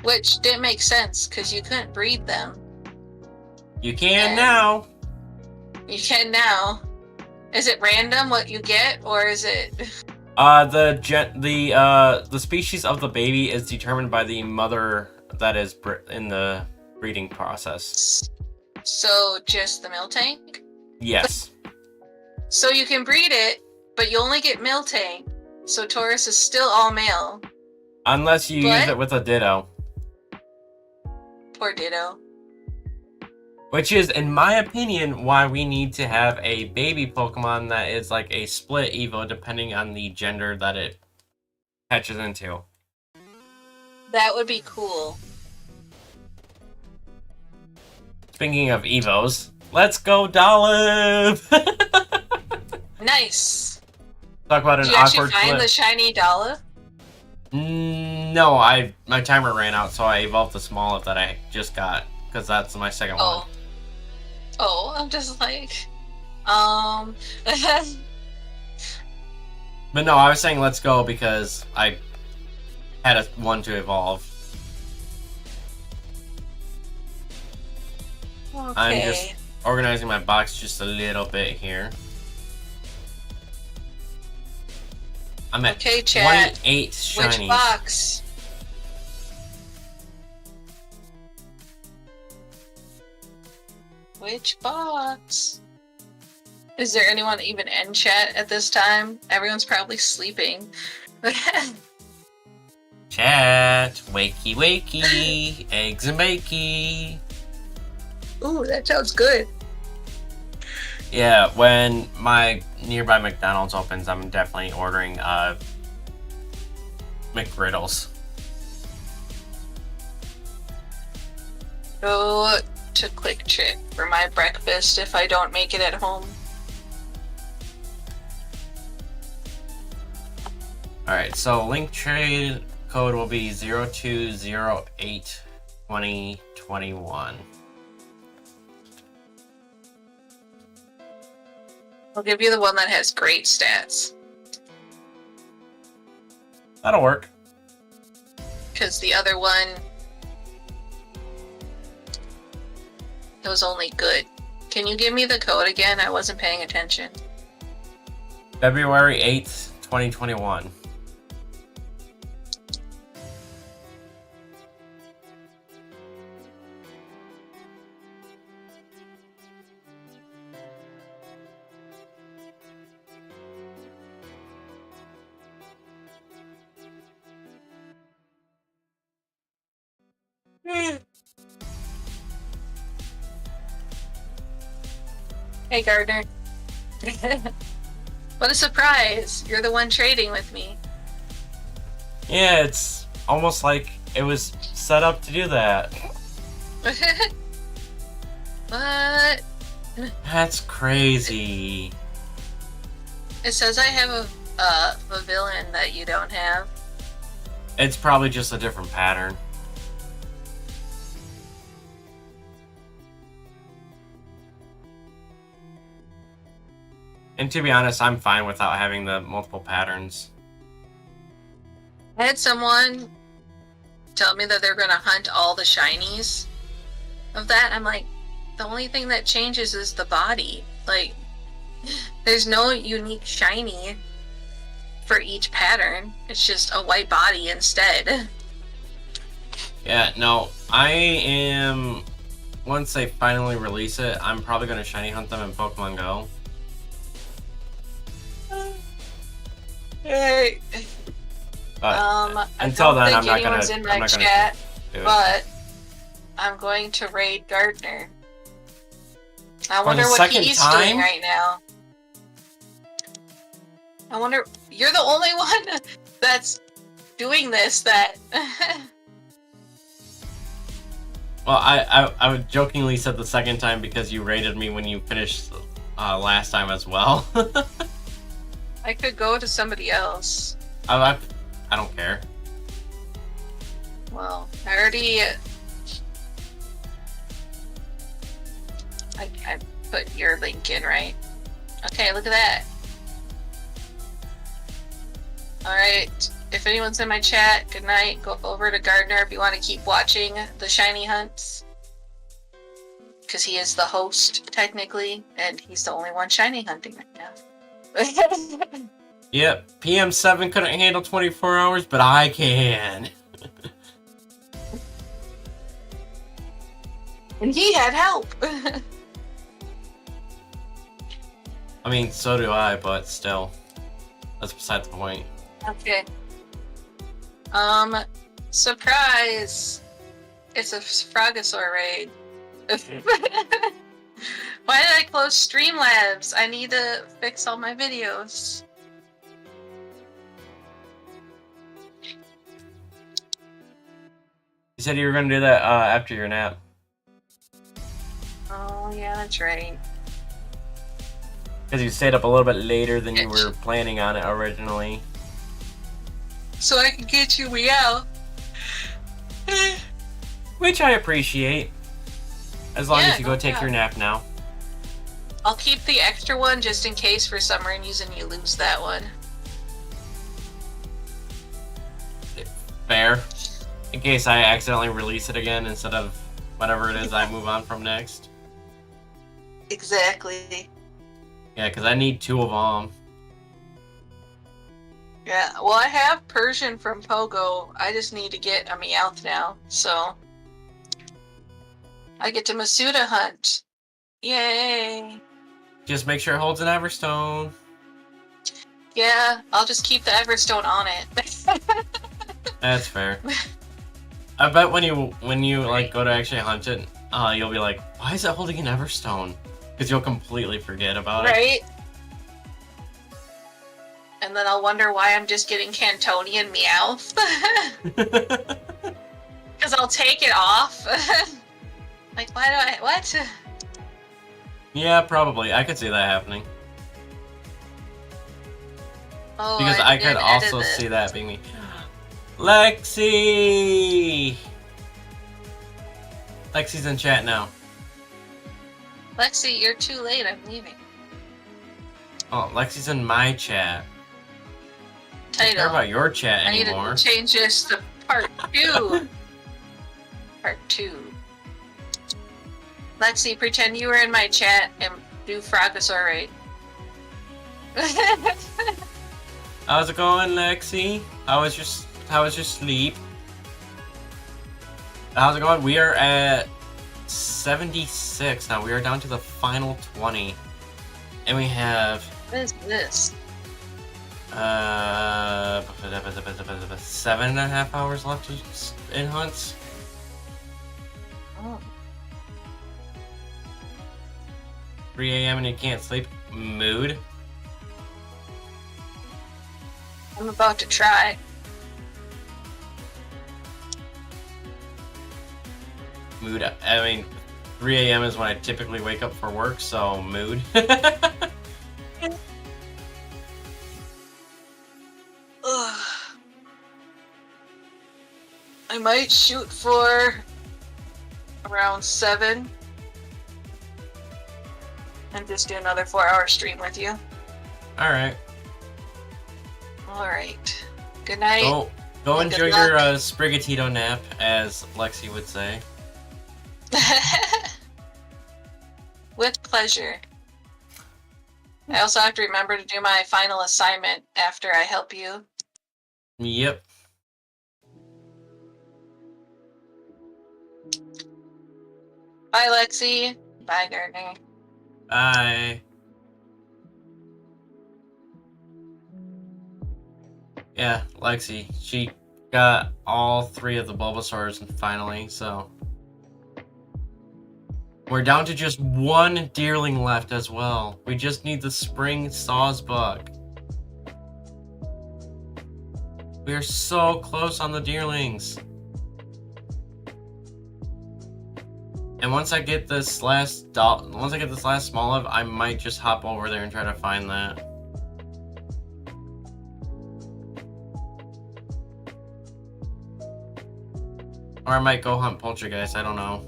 Which didn't make sense, because you couldn't breed them. You can And- now! You can now. Is it random what you get, or is it... The species of the baby is determined by the mother that is in the breeding process. So, just the Miltank? Yes. So you can breed it, but you only get Miltank. So Taurus is still all male. Unless you use it with a Ditto. Poor Ditto. Which is, in my opinion, why we need to have a baby Pokemon that is like a split Evo depending on the gender that it catches into. That would be cool. Speaking of Evos, let's go Dolliv! Nice. Talk about an Did you actually awkward find flip. the shiny Dolliv? No, my timer ran out, so I evolved the Smoliv that I just got, because that's my second one. Oh, I'm just like, But no, I was saying let's go because I had one to evolve. Okay. I'm just organizing my box just a little bit here. I'm at Okay, chat. 28 shinies. Which box? Which box? Is there anyone even in chat at this time? Everyone's probably sleeping. Chat, wakey wakey, eggs and bakey. Ooh, that sounds good. Yeah, when my nearby McDonald's opens, I'm definitely ordering McGriddles. Go to Quick Trip for my breakfast if I don't make it at home. Alright, so link trade code will be 02082021. I'll give you the one that has great stats. That'll work. Because the other one, it was only good. Can you give me the code again? I wasn't paying attention. February 8th, 2021. Hey, Gardner. What a surprise! You're the one trading with me. Yeah, it's almost like it was set up to do that. What? That's crazy. It says I have a villain that you don't have. It's probably just a different pattern. And to be honest, I'm fine without having the multiple patterns. I had someone tell me that they're gonna hunt all the shinies of that. I'm like, the only thing that changes is the body. Like, There's no unique shiny for each pattern. It's just a white body instead. Yeah, no, I am. Once they finally release it, I'm probably going to shiny hunt them in Pokemon Go. Hey. But I until don't then, I'm think not anyone's gonna. in I'm my not gonna chat, do it. but I'm going to raid Gardner. I For wonder the what second he's time? doing right now. I wonder. You're the only one that's doing this. That. Well, I jokingly said the second time because you rated me when you finished last time as well. I could go to somebody else. I don't care. Well, I already. I put your link in, right? Okay, look at that. Alright, if anyone's in my chat, good night. Go over to Gardner if you want to keep watching the shiny hunts. Because he is the host, technically, and he's the only one shiny hunting right now. Yep, PM7 couldn't handle 24 hours, but I can. And he had help. I mean, so do I, but still. That's beside the point. Okay. Surprise! It's a Frogosaur raid. Why did I close Streamlabs? I need to fix all my videos. You said you were going to do that after your nap. Oh, yeah, that's right. Because you stayed up a little bit later than you were planning on it originally. So I can get you Meow. Which I appreciate. As long Yeah, as you go no take your doubt. nap now. I'll keep the extra one just in case for some reason you lose that one. Fair. In case I accidentally release it again instead of whatever it is I move on from next. Exactly. Yeah, because I need 2 of them. Yeah, well, I have Persian from Pogo. I just need to get a Meowth now, so I get to Masuda hunt. Yay! Just make sure it holds an Everstone. Yeah, I'll just keep the Everstone on it. That's fair. I bet when you like go to actually hunt it, you'll be like, why is it holding an Everstone? Because you'll completely forget about Right? And then I'll wonder why I'm just getting Cantonian Meowth. it. Because I'll take it off. Like, why do I... What? Yeah, probably. I could see that happening. Oh, Because I could didn't also edit see it. that being me. Lexi! Lexi's in chat now. Lexi, you're too late. I'm leaving. Oh, Lexi's in my chat. I don't care Title. about your chat I need anymore. to change this to part 2. Part 2. Lexi, pretend you were in my chat and do Frogosaur raid. How's it going, Lexi? How was your sleep? How's it going? We are at 76 now. We are down to the final 20. And we have What is this? 7.5 hours left in hunts. Oh. 3 a.m. and you can't sleep. Mood. I'm about to try. Mood. I mean, 3 a.m. is when I typically wake up for work, so mood. Ugh. I might shoot for around 7 and just do another 4-hour stream with you. Alright. Alright. Good night. Go And enjoy good your luck. Sprigatito nap, as Lexi would say. With pleasure. I also have to remember to do my final assignment after I help you. Yep. Bye, Lexi. Bye, Gardner. Bye. Yeah, Lexi. She got all 3 of the Bulbasaurs finally, so... We're down to just 1 Deerling left as well. We just need the Spring Sawsbuck. We are so close on the Deerlings. And once I get this last Smoliv, I might just hop over there and try to find that. Or I might go hunt Poltergeist, I don't know.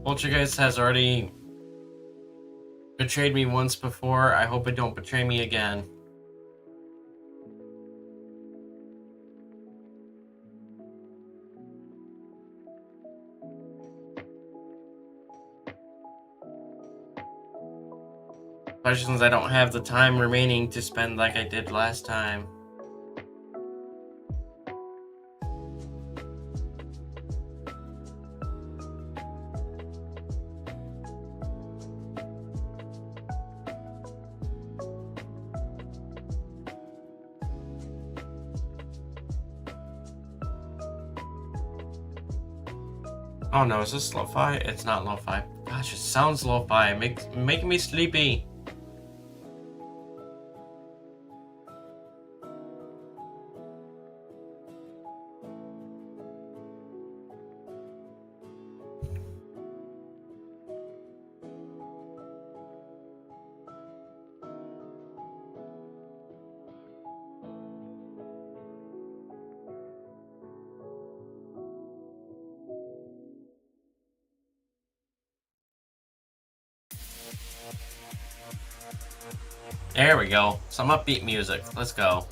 Poltergeist has already betrayed me once before. I hope it don't betray me again. Especially since I don't have the time remaining to spend like I did last time. Oh no, is this lo-fi? It's not lo-fi. Gosh, it sounds lo-fi. Making me sleepy. There we go. Some upbeat music. Let's go.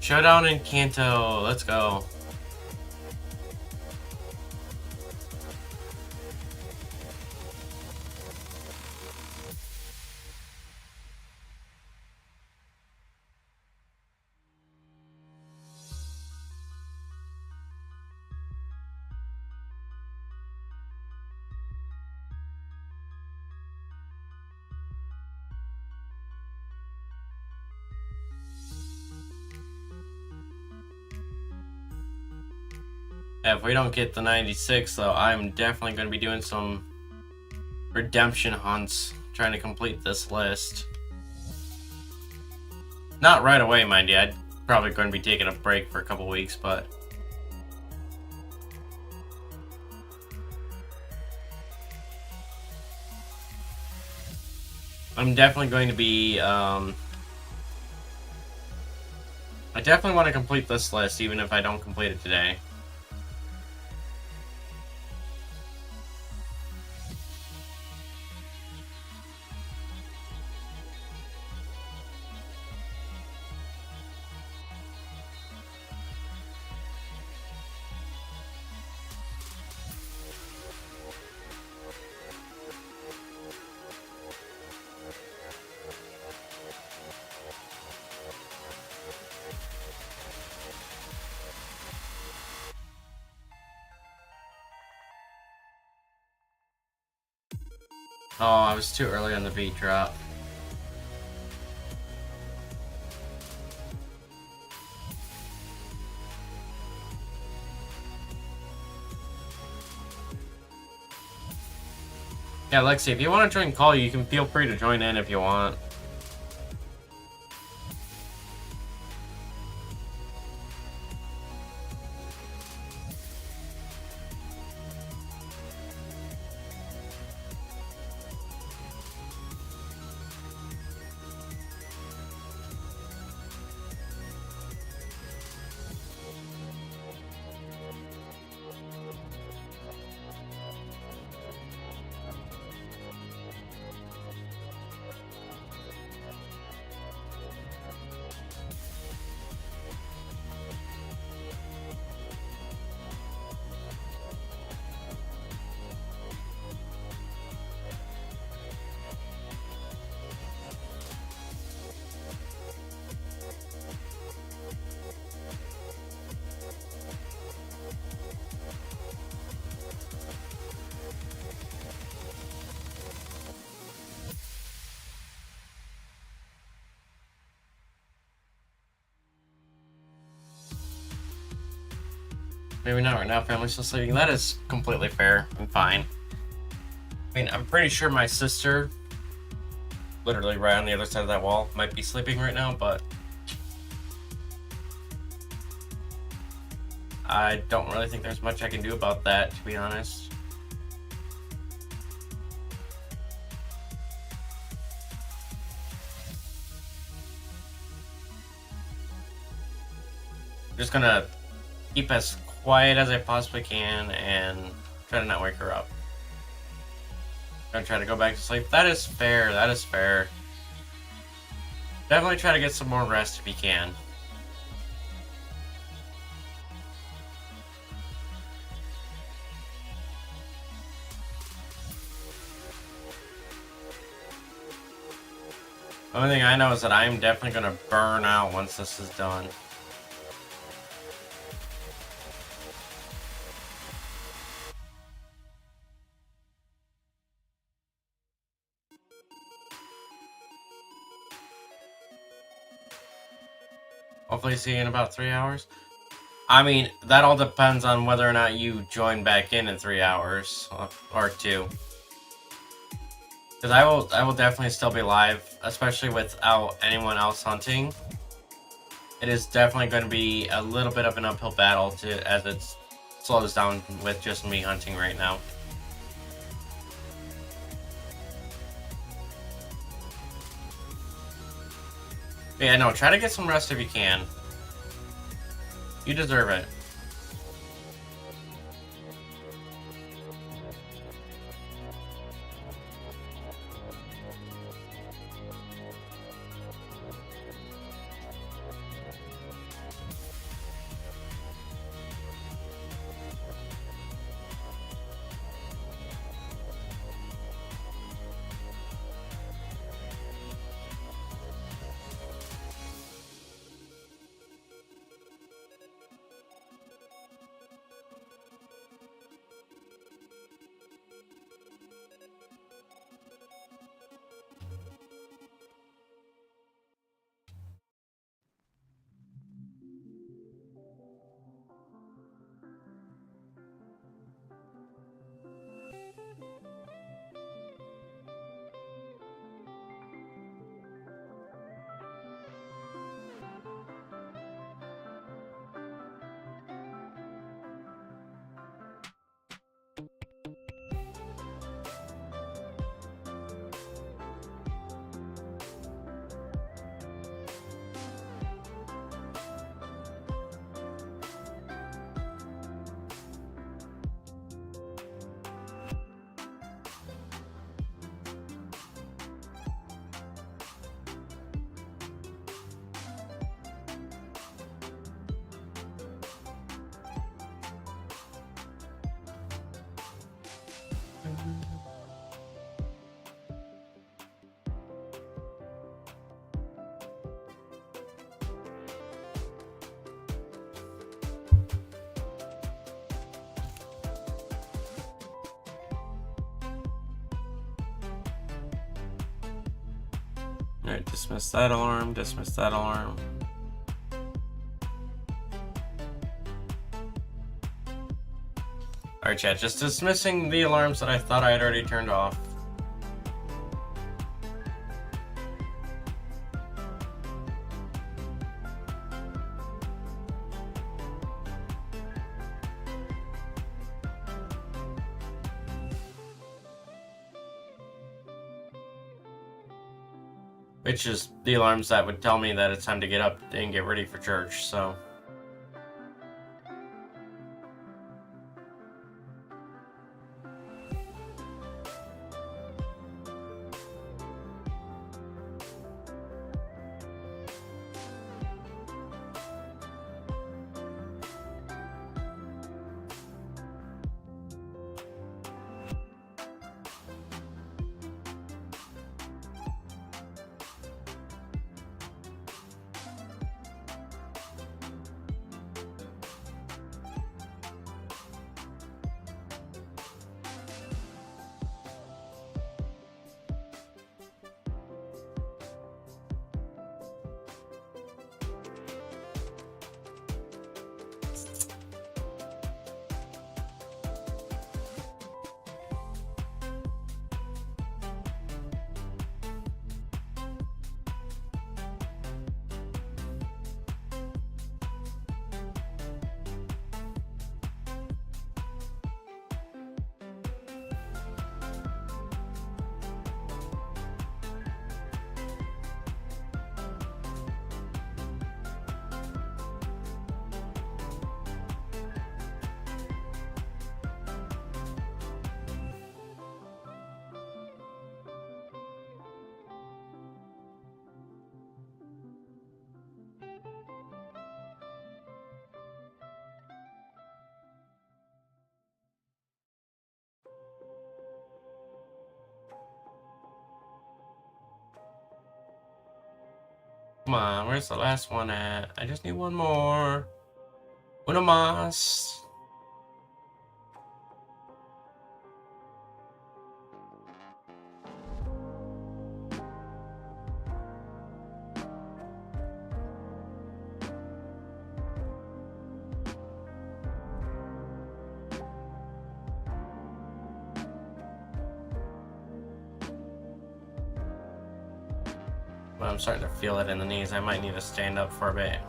Showdown in Kanto. Let's go. Yeah, if we don't get the 96 though, I'm definitely going to be doing some redemption hunts, trying to complete this list. Not right away, mind you. I'm probably going to be taking a break for a couple weeks, but... I'm definitely going to be, I definitely want to complete this list, even if I don't complete it today. Oh, I was too early on the beat drop. Yeah, Lexi, if you want to join call, you can feel free to join in if you want. Maybe not right now, family's still sleeping. That is completely fair and fine. I mean, I'm pretty sure my sister, literally right on the other side of that wall, might be sleeping right now, but I don't really think there's much I can do about that, to be honest. I'm just gonna keep as quiet as I possibly can and try to not wake her up. Gonna try to go back to sleep. That is fair, that is fair. Definitely try to get some more rest if you can. The only thing I know is that I'm definitely gonna burn out once this is done. Hopefully see you in about 3 hours. I mean, that all depends on whether or not you join back in 3 hours or 2. Because I will definitely still be live, especially without anyone else hunting. It is definitely going to be a little bit of an uphill battle as it slows down with just me hunting right now. But yeah, no, try to get some rest if you can. You deserve it. Alright, dismiss that alarm, dismiss that alarm. Alright, chat, just dismissing the alarms that I thought I had already turned off. Which is the alarms that would tell me that it's time to get up and get ready for church, so. Come on, where's the last one at? I just need one more. Uno más. But I'm starting to feel it in the knees. I might need to stand up for a bit.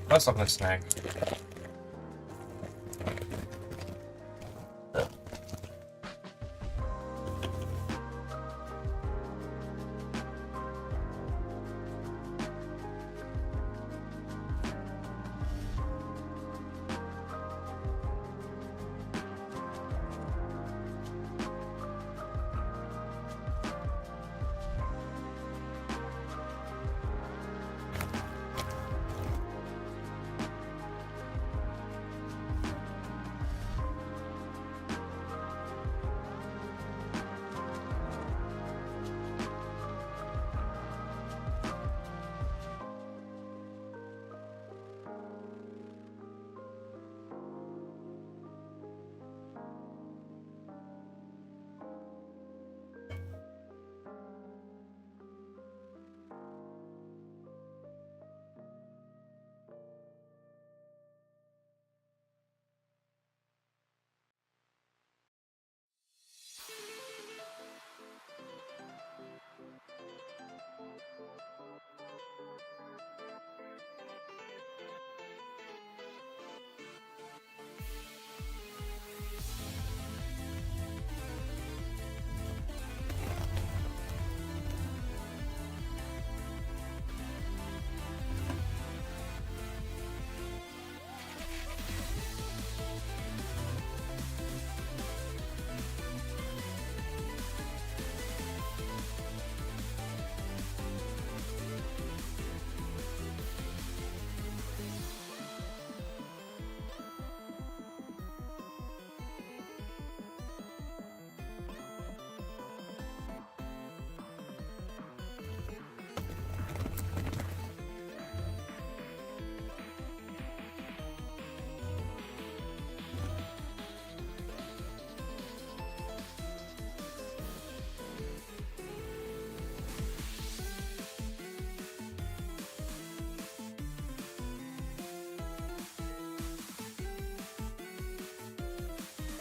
That's something to snack.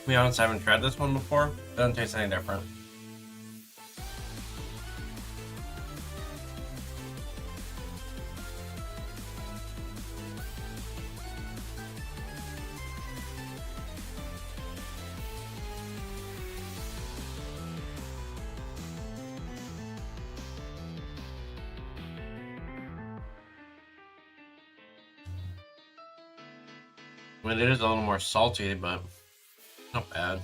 be honest, I haven't tried this one before. Doesn't taste any different. I mean, it is a little more salty, but not bad.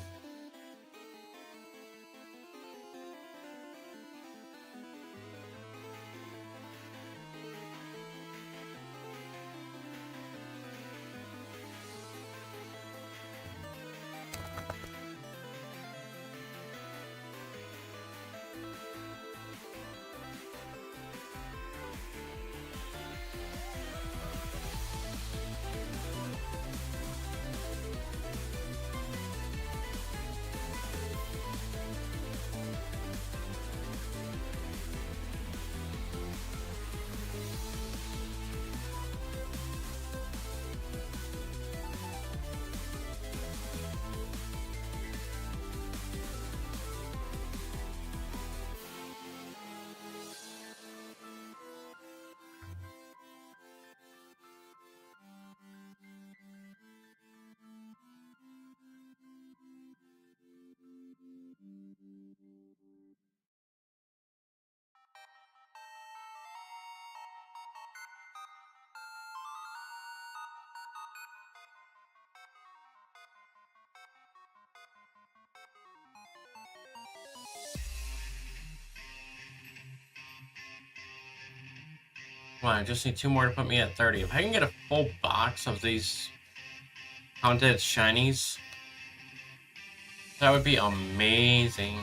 Come on, I just need 2 more to put me at 30. If I can get a full box of these haunted shinies, that would be amazing.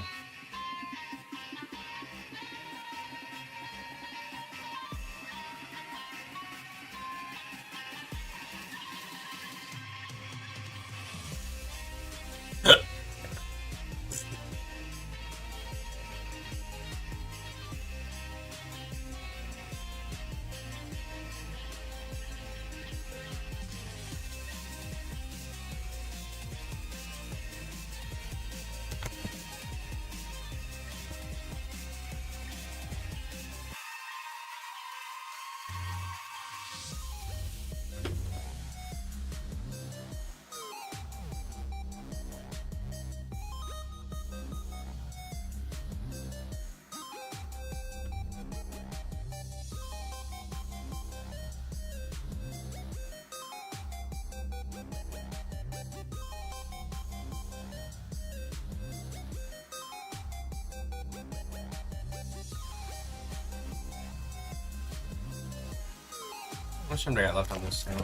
How much time do I got left on this thing?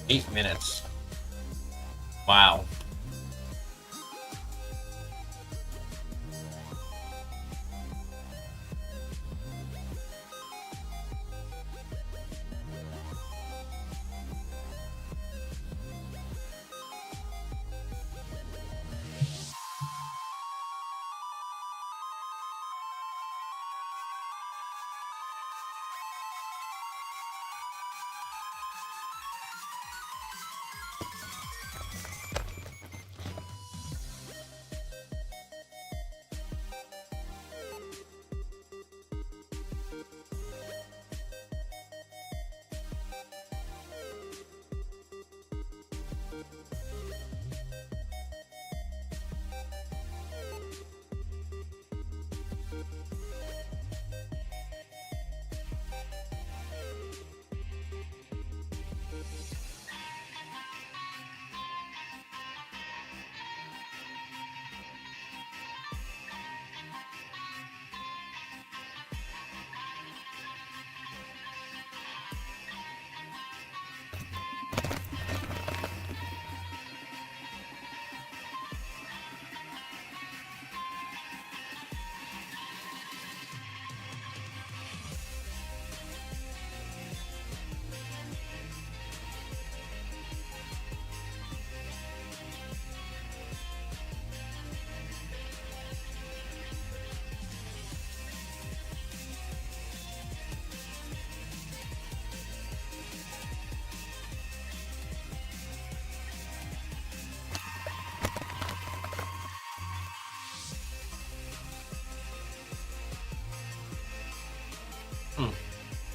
8 minutes. Wow.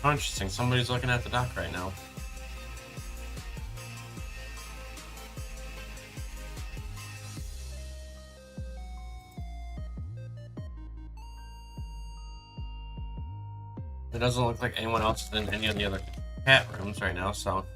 Oh, interesting. Somebody's looking at the dock right now. It doesn't look like anyone else is in any of the other chat rooms right now, so.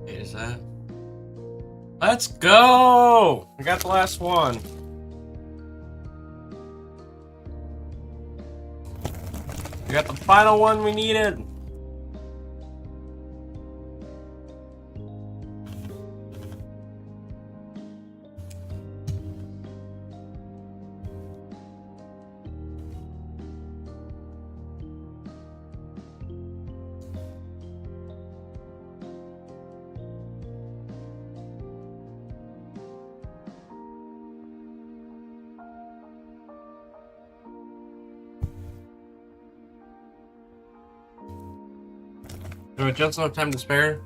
Is that? Let's go! We got the last one. We got the final one we needed. With just enough time to spare,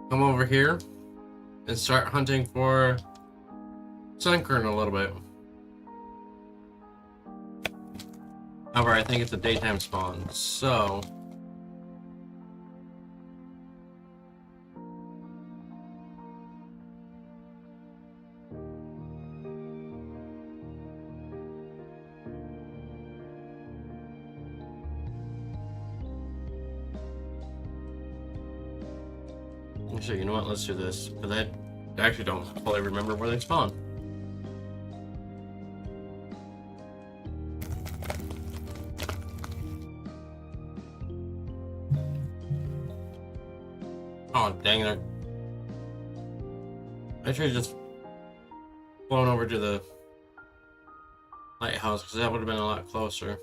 come over here and start hunting for Sunkern a little bit. However, I think it's a daytime spawn, so... Actually, you know what? Let's do this. Because I actually don't fully remember where they spawn. Oh, dang it. I should have just flown over to the lighthouse, because that would have been a lot closer.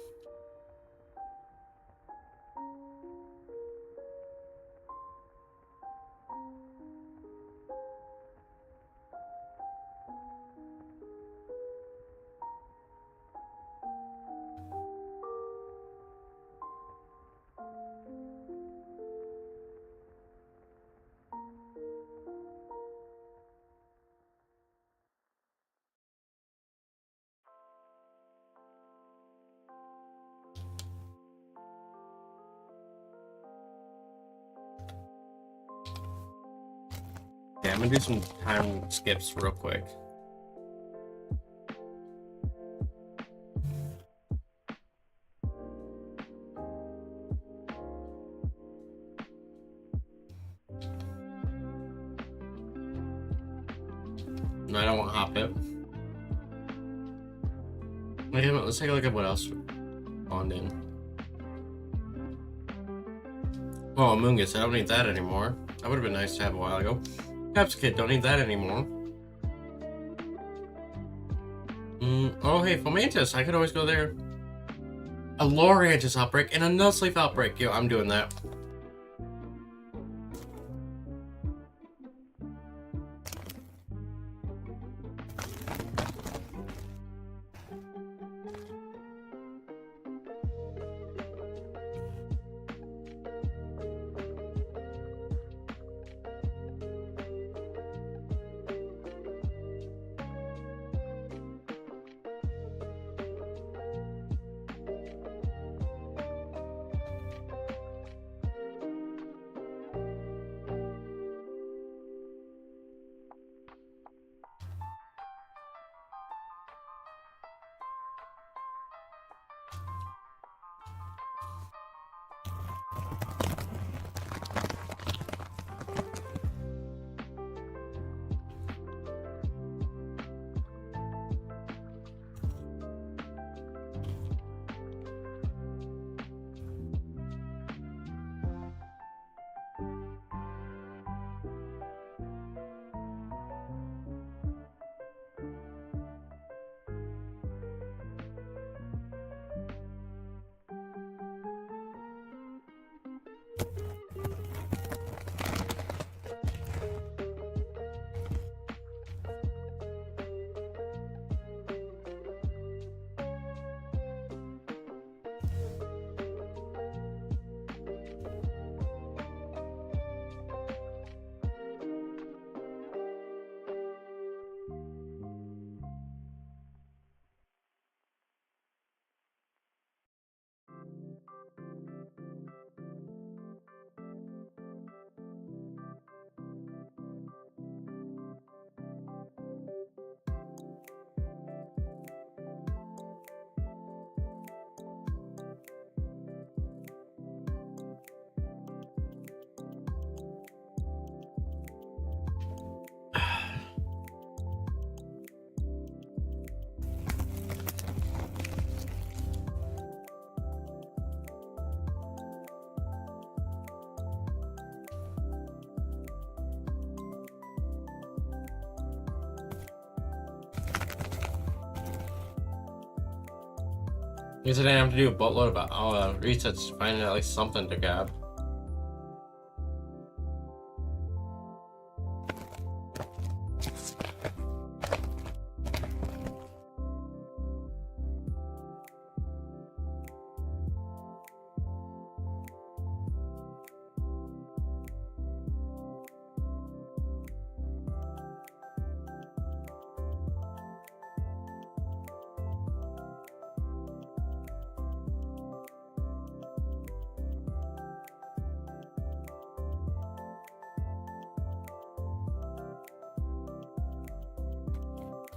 Yeah, I'm gonna do some time skips real quick. No, I don't want hop it. Wait a minute, let's take a look at what else spawned in. Oh, Amoongus, I don't need that anymore. That would have been nice to have a while ago. Caps Kid, don't need that anymore. Oh, hey, Fomantis, I could always go there. A Loriantis outbreak and a Nullsleaf outbreak. Yo, I'm doing that. Guess I didn't have to do a boatload about resets, finding at least something to grab.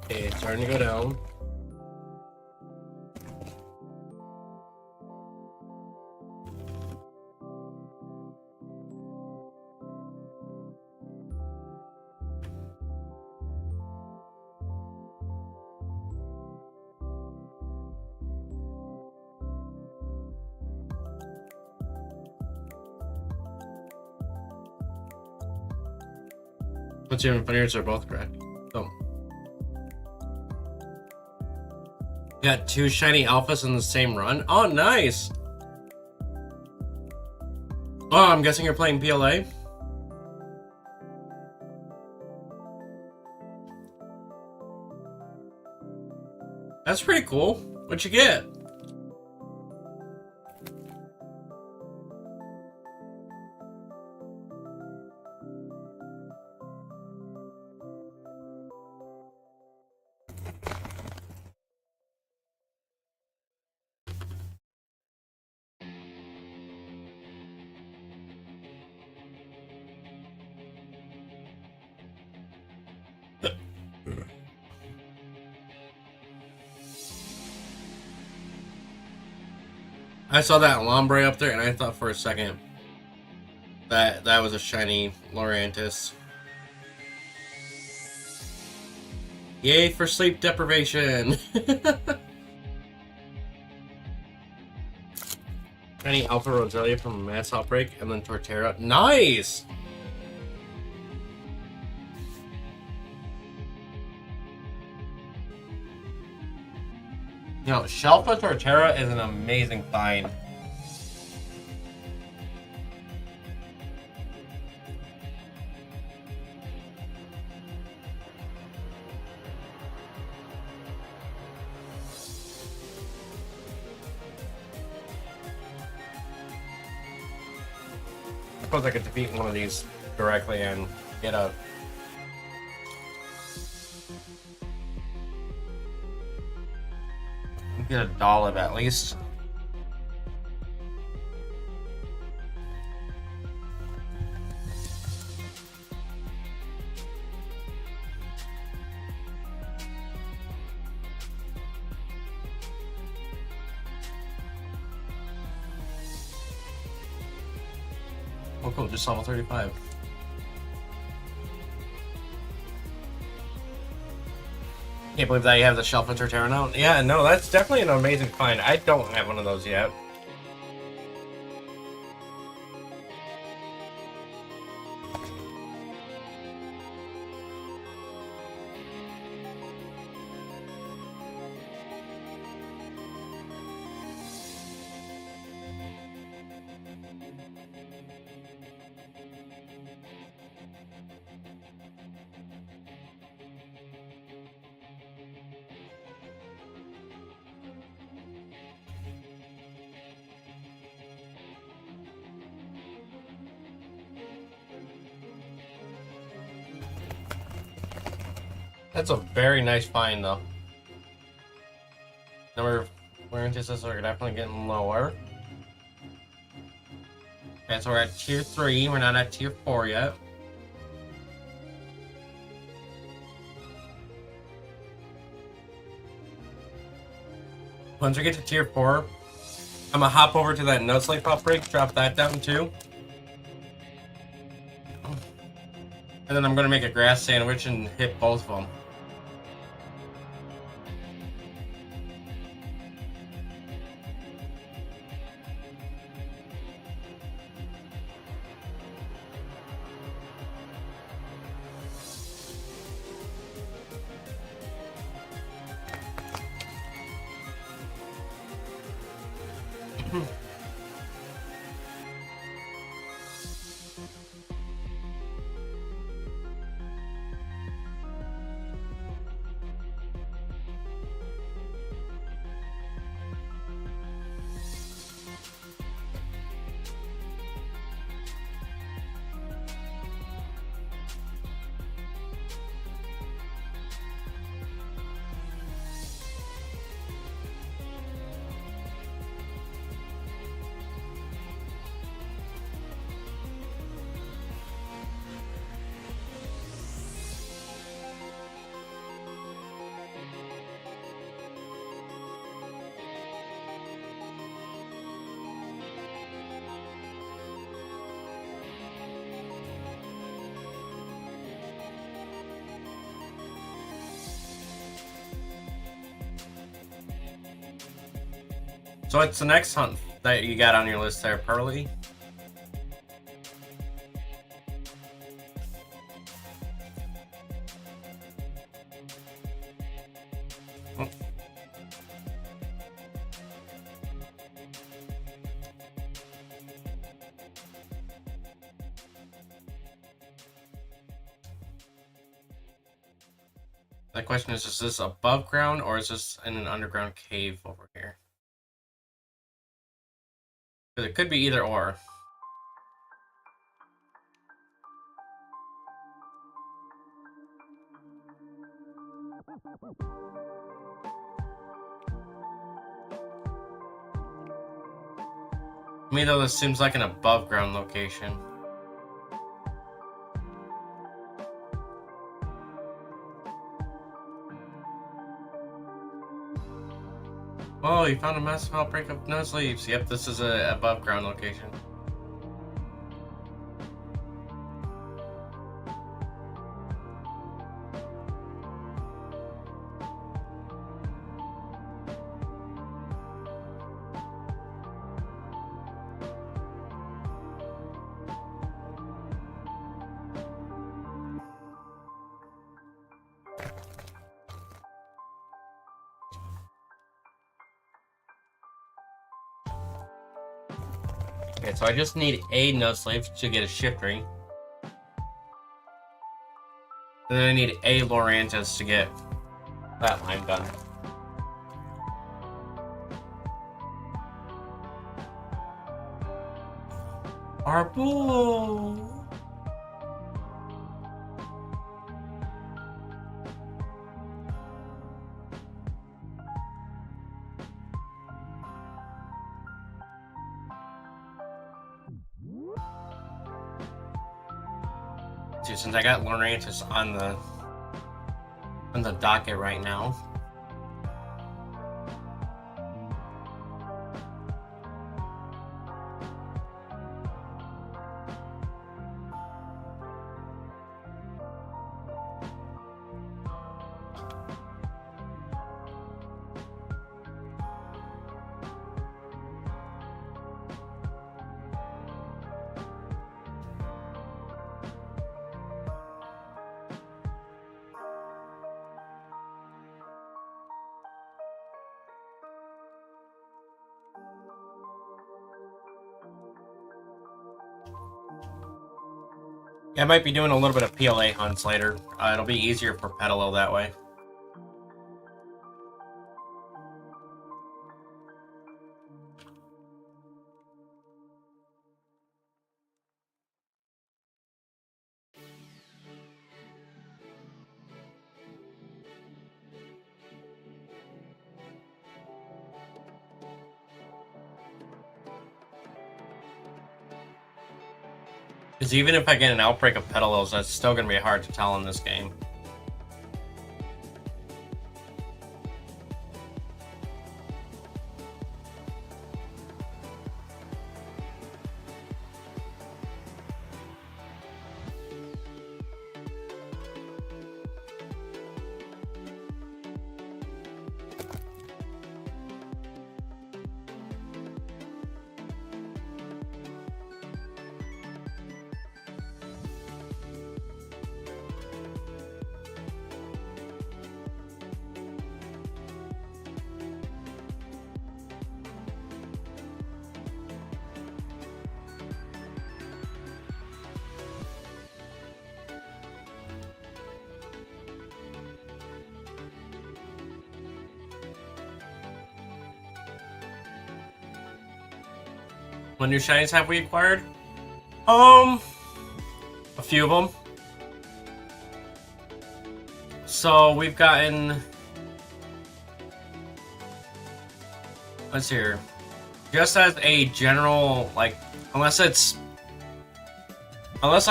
Okay, it's starting to go down. What's even funnier is they're both correct. So. Got 2 shiny alphas in the same run. Oh, nice! Oh, I'm guessing you're playing PLA? That's pretty cool. What'd you get? I saw that Lombre up there, and I thought for a second that that was a shiny Lorantis. Yay for sleep deprivation! Shiny Alpha Roselia from Mass Outbreak, and then Torterra. Nice! You know, Shelfa Torterra is an amazing find. I suppose I could defeat one of these directly and get a Dolib at least. Oh cool, just level 35. Can't believe that you have the Shelf and Torterra now. Yeah, no, that's definitely an amazing find. I don't have one of those yet. That's a very nice find, though. Number clearances are definitely getting lower. Okay, so we're at tier 3. We're not at tier 4 yet. Once we get to tier 4, I'm gonna hop over to that nut slave outbreak, drop that down too. And then I'm gonna make a grass sandwich and hit both of them. So what's the next hunt that you got on your list there, Pearly? Oh. The question is this above ground or is this in an underground cave over here? Because it could be either or. To me, though, this seems like an above ground location. Oh, you found a massive outbreak of nose leaves. Yep, this is a above ground location. Okay, so I just need a nose slave to get a shift ring. And then I need a Lorantis to get that line done. Arbo! Dude, since I got Lorantis on the docket right now. Yeah, I might be doing a little bit of PLA hunts later. It'll be easier for Pedalo that way. Because even if I get an outbreak of Petalos, that's still going to be hard to tell in this game. What new shinies have we acquired? A few of them. So we've gotten. Let's see here. Just as a general, like, unless I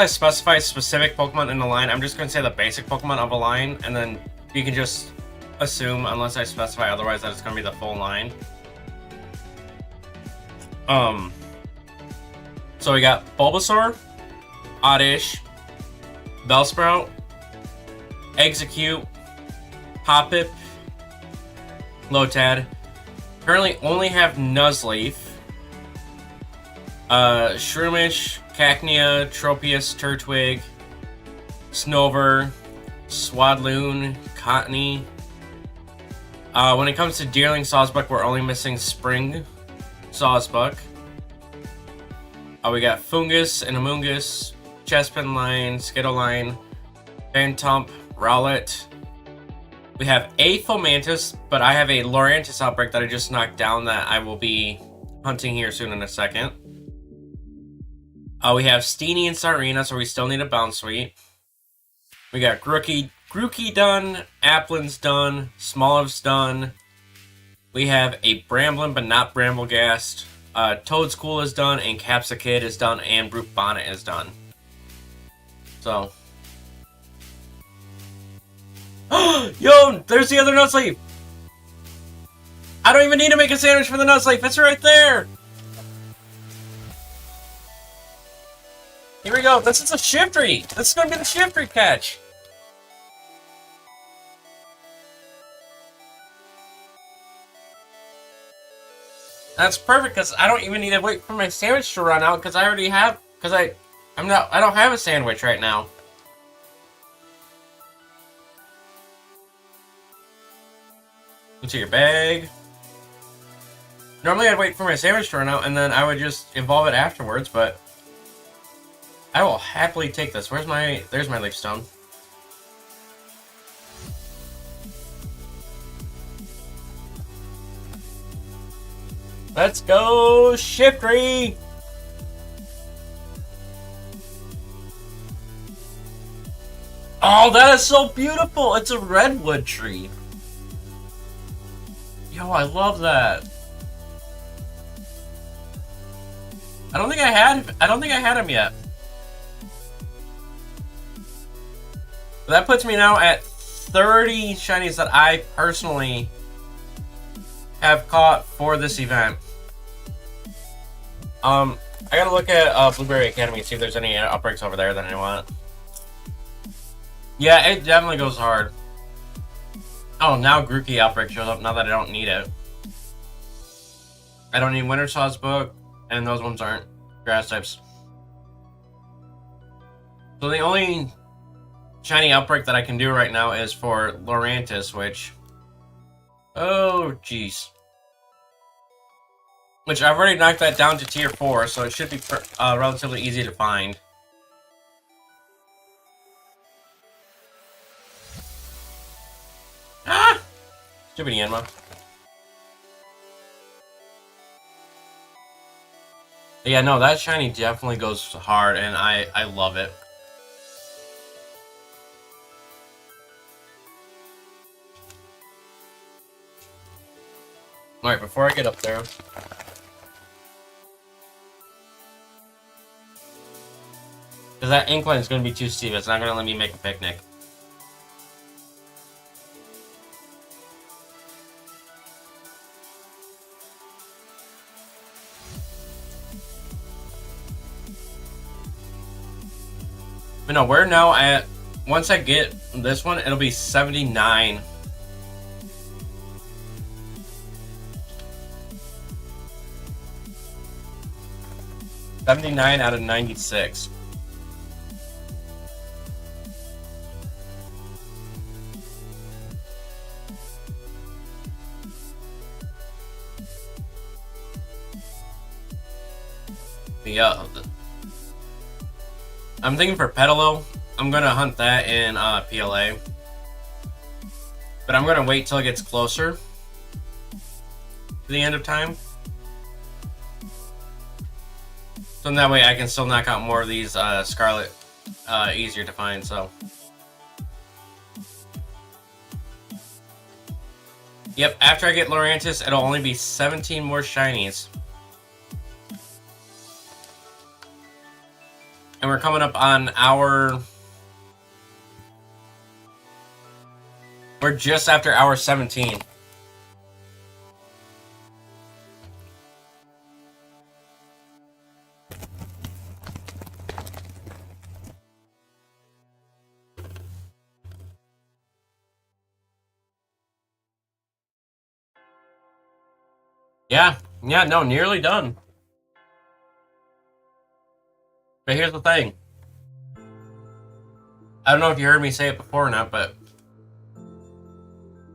specify specific Pokemon in the line, I'm just gonna say the basic Pokemon of a line, and then you can just assume, unless I specify otherwise, that it's gonna be the full line. So we got Bulbasaur, Oddish, Bellsprout, Execute, Hoppip, Lotad. Currently only have Nuzleaf, Shroomish, Cacnea, Tropius, Turtwig, Snover, Swadloon, Cottony. When it comes to Deerling Sawsbuck, we're only missing Spring Sawsbuck. We got Fungus and Amoongus, Chespin Line, Skittleline, Phantump, Rowlet. We have a Fomantis, but I have a Lurantis outbreak that I just knocked down that I will be hunting here soon in a second. We have Steenie and Sarina, so we still need a Bounce Sweet. We got Grookey done, Applin's done, Smoliv's done. We have a Bramblin, but not Bramblegast. Toadskool is done, and Capsicid is done, and Brute Bonnet is done. So. Yo, there's the other Nuzleaf! I don't even need to make a sandwich for the Nuzleaf, it's right there! Here we go, this is a Shiftry! This is gonna be the Shiftry catch! That's perfect, because I don't even need to wait for my sandwich to run out, because I already have, I don't have a sandwich right now. Into your bag. Normally I'd wait for my sandwich to run out, and then I would just evolve it afterwards, but I will happily take this. There's my leaf stone. Let's go, Shiftry! Oh, that is so beautiful! It's a redwood tree. Yo, I love that. I don't think I had him yet. But that puts me now at 30 shinies that I personally have caught for this event. I gotta look at Blueberry Academy and see if there's any outbreaks over there that I want. Yeah, it definitely goes hard. Oh, now Grookey outbreak shows up now that I don't need it. I don't need Winter Sawsbuck, and those ones aren't grass types. So the only shiny outbreak that I can do right now is for Lurantis, which... Oh, jeez. Which I've already knocked that down to tier 4, so it should be relatively easy to find. Ah! Stupid Yanma. Yeah, no, that shiny definitely goes hard, and I love it. Alright, before I get up there... Because that incline is going to be too steep. It's not going to let me make a picnic. But no, we're now at... Once I get this one, it'll be 79. $79 out of 96. But yeah, I'm thinking for Petalil, I'm gonna hunt that in PLA. But I'm gonna wait till it gets closer to the end of time. So that way I can still knock out more of these Scarlet easier to find, so. Yep, after I get Lurantis, it'll only be 17 more Shinies. And we're coming up on our... We're just after hour 17. Yeah, no, nearly done. But here's the thing. I don't know if you heard me say it before or not, but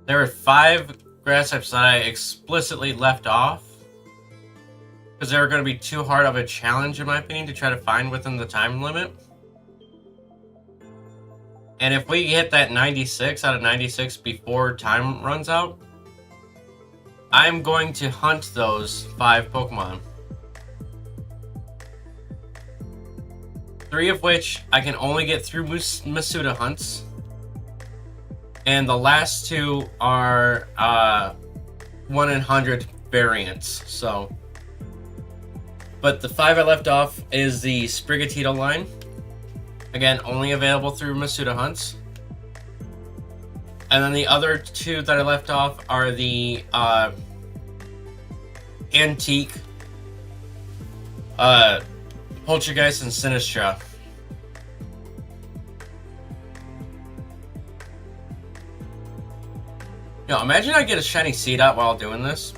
there were 5 grass types that I explicitly left off because they were going to be too hard of a challenge, in my opinion, to try to find within the time limit. And if we hit that 96 out of 96 before time runs out, I'm going to hunt those 5 Pokemon. 3 of which I can only get through Masuda hunts. And the last 2 are 1 in 100 variants, so. But the 5 I left off is the Sprigatito line. Again, only available through Masuda hunts. And then the other 2 that I left off are the Antique, Poltergeist, and Sinistra. Yo, imagine I get a shiny Seedot while doing this.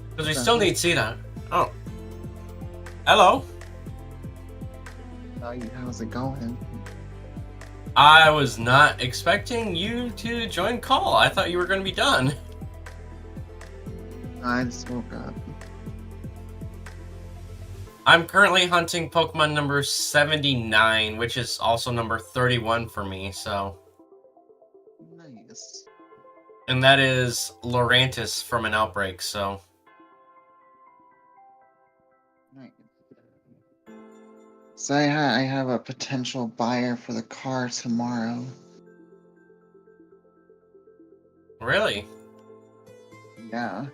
Because we still need Seedot. Oh. Hello. How's it going? I was not expecting you to join call. I thought you were going to be done. I just woke up. I'm currently hunting Pokemon number 79, which is also number 31 for me, so. Nice. And that is Lurantis from an outbreak, so. Nice. So I have a potential buyer for the car tomorrow. Really? Yeah.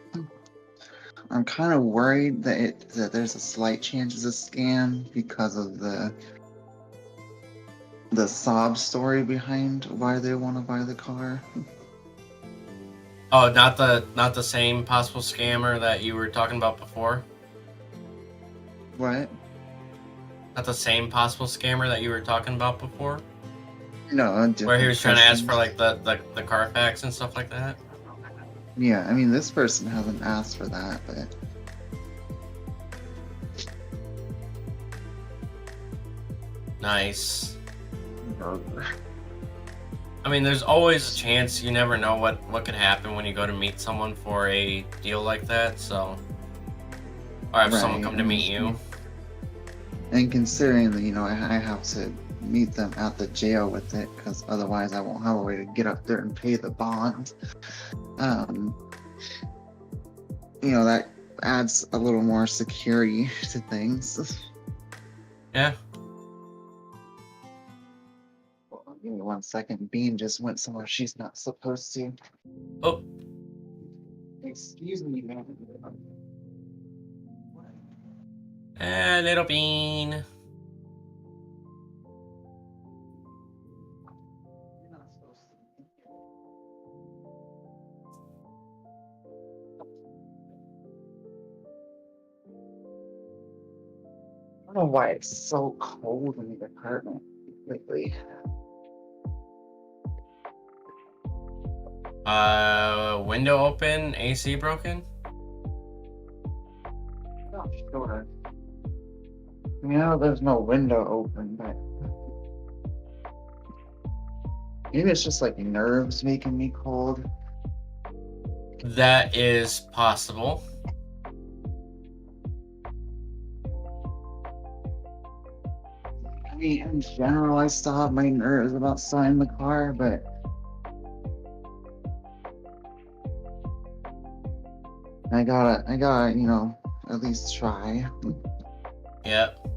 I'm kind of worried that there's a slight chance it's a scam because of the sob story behind why they want to buy the car. Oh, not the same possible scammer that you were talking about before? What? Not the same possible scammer that you were talking about before? No, Where he was trying to ask person. for like the Carfax and stuff like that? Yeah, I mean this person hasn't asked for that, but Nice. I mean, there's always a chance. You never know what could happen when you go to meet someone for a deal like that, so. Or have someone Right, come to meet you. And considering that, I have to meet them at the jail with it, because otherwise I won't have a way to get up there and pay the bond. That adds a little more security to things. Yeah. Give me 1 second. Bean just went somewhere she's not supposed to. Oh, Excuse me, man. little bean. You're not supposed to. I don't know why it's so cold in the apartment lately. Window open, AC broken? I'm not sure. I mean, I know there's no window open, but maybe it's just like nerves making me cold. That is possible. I mean, in general, I still have my nerves about starting the car, but I gotta, at least try. Yep.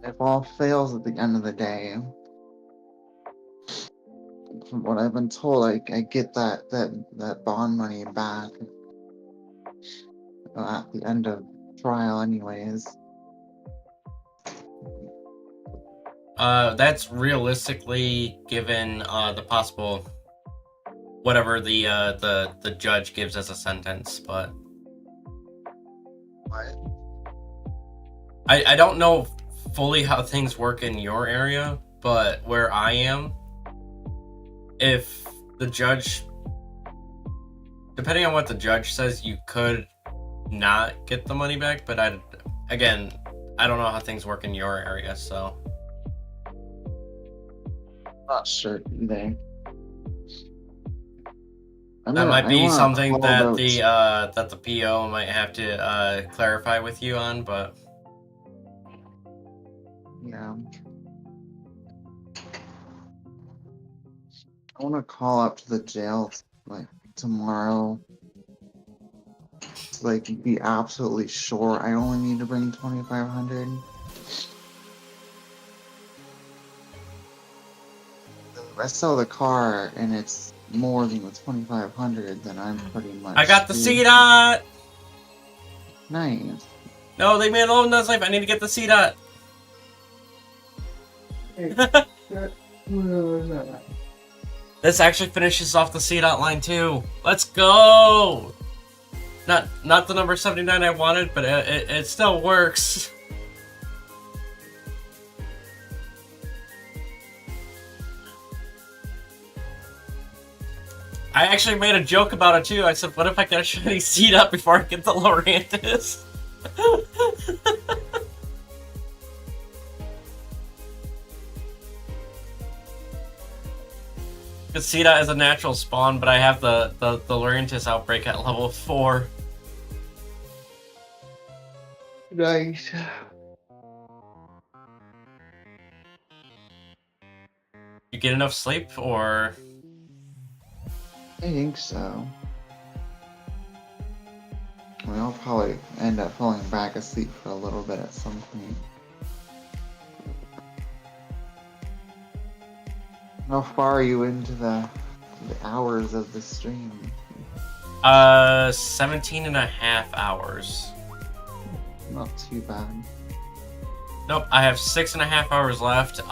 If all fails at the end of the day, from what I've been told, I get that bond money back at the end of trial, anyways. That's realistically given the possible whatever the judge gives as a sentence, but What? I don't know fully how things work in your area, but where I am, if the judge, depending on what the judge says, you could not get the money back, but I don't know how things work in your area, so. Not sure either. That might be something that the the PO might have to clarify with you on, but Yeah. I want to call up to the jail like tomorrow to like be absolutely sure I only need to bring 2,500. If I sell the car and it's more than the 2,500, then I'm pretty much. I got the screwed. CDOT! Nice. No, they made a loan that's life. I need to get the CDOT. This actually finishes off the CDOT line too. Let's go! Not the number 79 I wanted, but it still works. I actually made a joke about it too. I said, what if I get a shiny seat up before I get the Laurentis? Because Sita is a natural spawn, but I have the Laurentis outbreak at level 4. Nice. You get enough sleep, or? I think so. I mean, I'll probably end up falling back asleep for a little bit at some point. How far are you into the hours of the stream? 17 and a half hours. Not too bad. Nope, I have 6.5 hours left.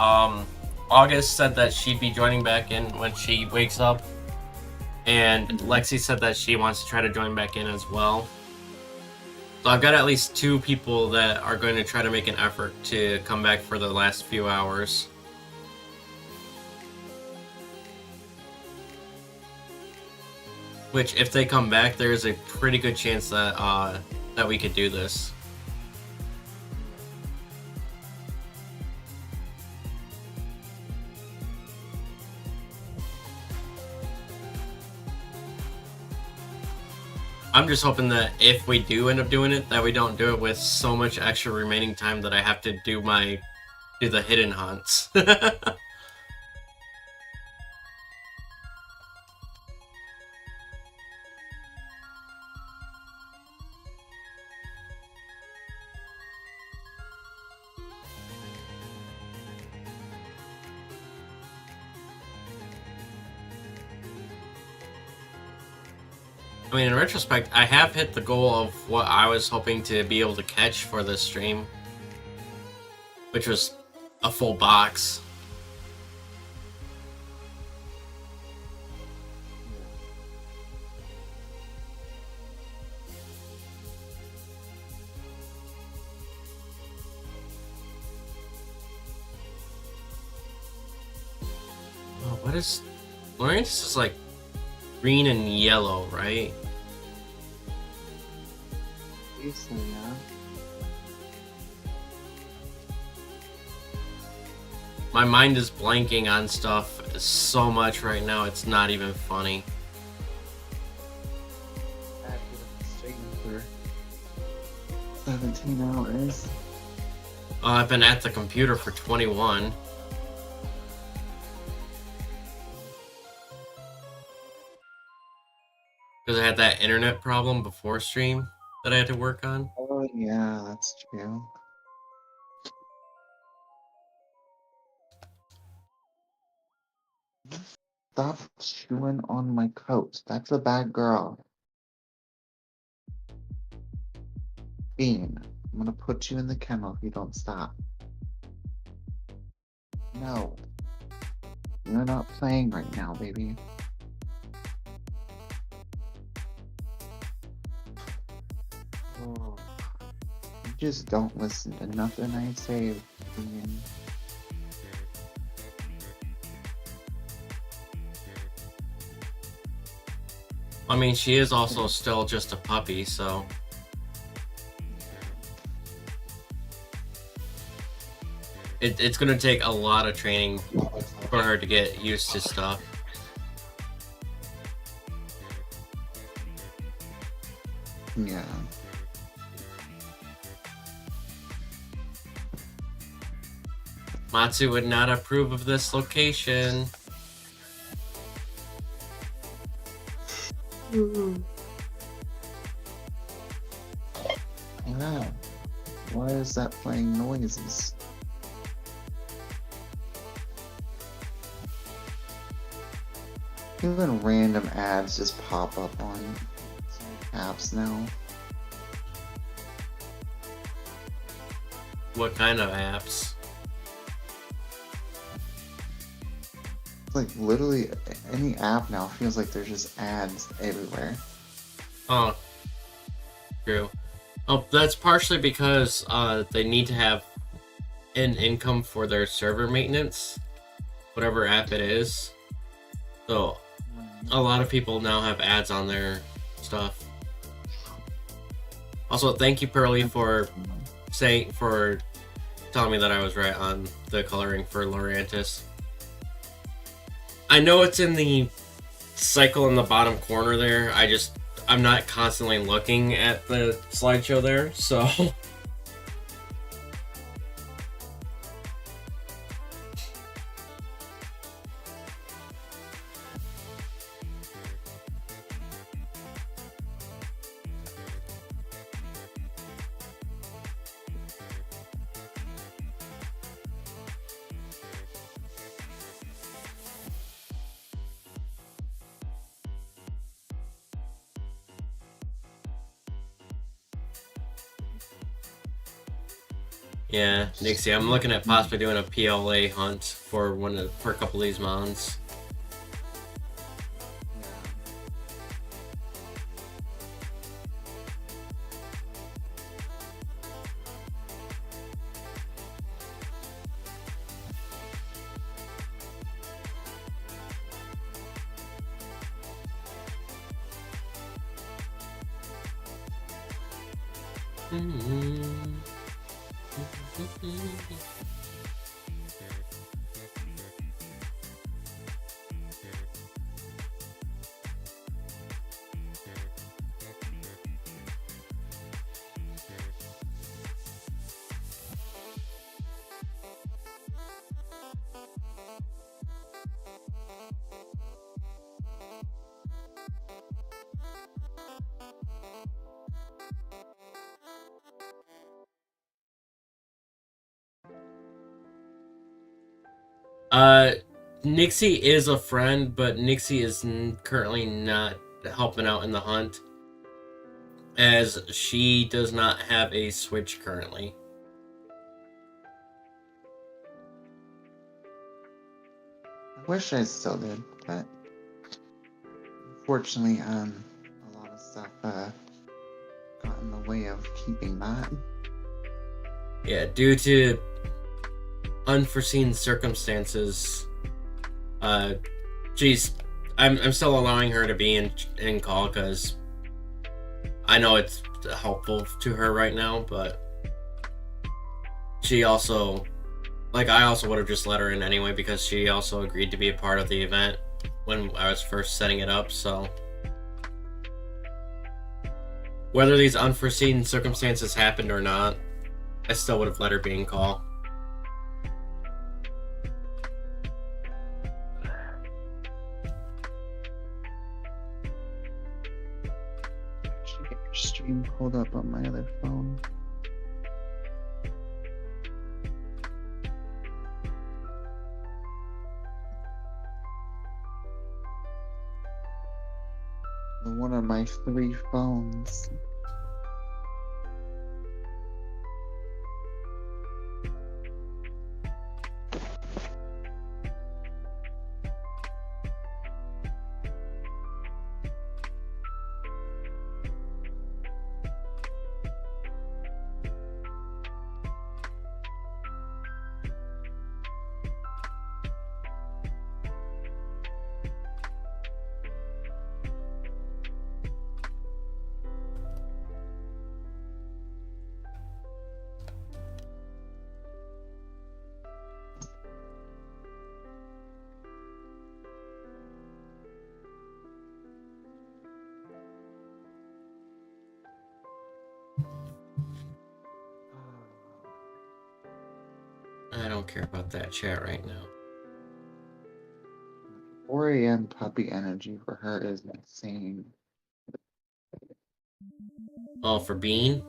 August said that she'd be joining back in when she wakes up. And Lexi said that she wants to try to join back in as well. So I've got at least 2 people that are going to try to make an effort to come back for the last few hours. Which, if they come back, there's a pretty good chance that that we could do this. I'm just hoping that if we do end up doing it, that we don't do it with so much extra remaining time that I have to do the hidden hunts. I mean, in retrospect, I have hit the goal of what I was hoping to be able to catch for this stream, which was a full box. Oh, what is... Laurentis is like green and yellow, right? Obviously, yeah. My mind is blanking on stuff so much right now, it's not even funny. I've been streaming for 17 hours. I've been at the computer for 21. Because I had that internet problem before stream that I had to work on. Oh, yeah, that's true. Stop chewing on my coat. That's a bad girl. Bean, I'm gonna put you in the kennel if you don't stop. No. You're not playing right now, baby. Oh. You just don't listen to nothing I say, Bean. I mean, she is also still just a puppy, so... It's gonna take a lot of training for her to get used to stuff. Yeah. Matsu would not approve of this location. Yeah. Why is that playing noises? Even random ads just pop up on apps now. What kind of apps? Like literally any app now feels like there's just ads everywhere. Oh, true. Oh, that's partially because they need to have an income for their server maintenance, whatever app it is. So a lot of people now have ads on their stuff. Also, thank you, Pearly, for telling me that I was right on the coloring for Laurentis. I know it's in the cycle in the bottom corner there. I'm not constantly looking at the slideshow there, so... Yeah, Nixie, I'm looking at possibly doing a PLA hunt for for a couple of these mounds. Nixie is a friend, but Nixie is currently not helping out in the hunt, as she does not have a Switch currently. I wish I still did, but unfortunately, a lot of stuff got in the way of keeping that. Yeah, due to unforeseen circumstances, geez, I'm still allowing her to be in call because I know it's helpful to her right now, but she also, like, I also would have just let her in anyway because she also agreed to be a part of the event when I was first setting it up, so whether these unforeseen circumstances happened or not, I still would have let her be in call. Should get your stream pulled up on my other phone. One of my 3 phones. I don't care about that chat right now. 4 a.m. puppy energy for her is insane. Oh, for Bean?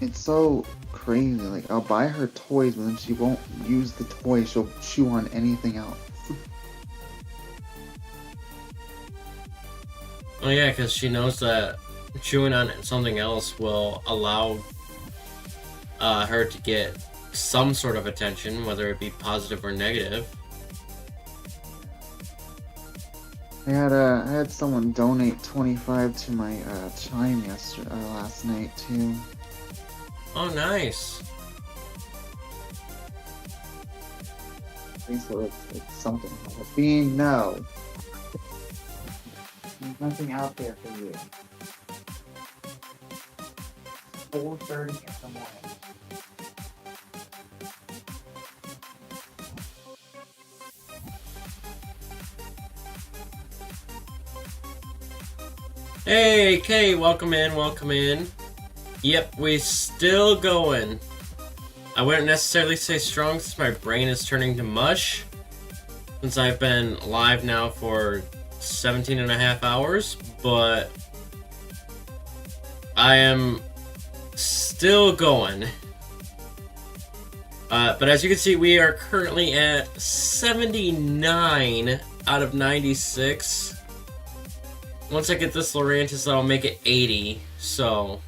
It's so crazy. Like, I'll buy her toys, but then she won't use the toy. She'll chew on anything else. Oh yeah, because she knows that chewing on something else will allow her to get some sort of attention, whether it be positive or negative. I had someone donate 25 to my chime last night too. Oh, nice. So it's something. Being no. There's nothing out there for you. 4:30 in the morning. Hey, Kay, welcome in, welcome in. Yep, we still going. I wouldn't necessarily say strong since my brain is turning to mush. Since I've been live now for 17 and a half hours, but I am still going. But as you can see, we are currently at 79 out of 96. Once I get this Lorantis, I'll make it 80, so...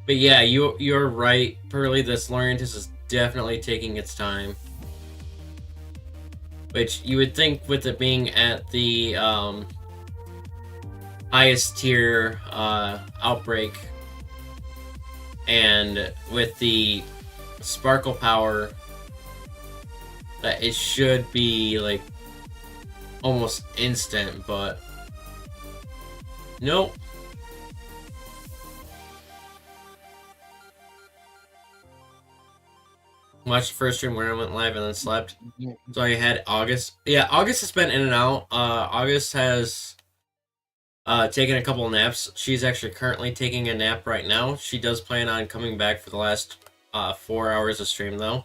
But yeah, you're right, Pearly, this Lorantis is definitely taking its time. Which, you would think with it being at the, highest tier, outbreak, and with the sparkle power, that it should be, like, almost instant, but... Nope. Watched the first stream where I went live and then slept. So I had August. Yeah, August has been in and out. August has taken a couple naps. She's actually currently taking a nap right now. She does plan on coming back for the last 4 hours of stream, though.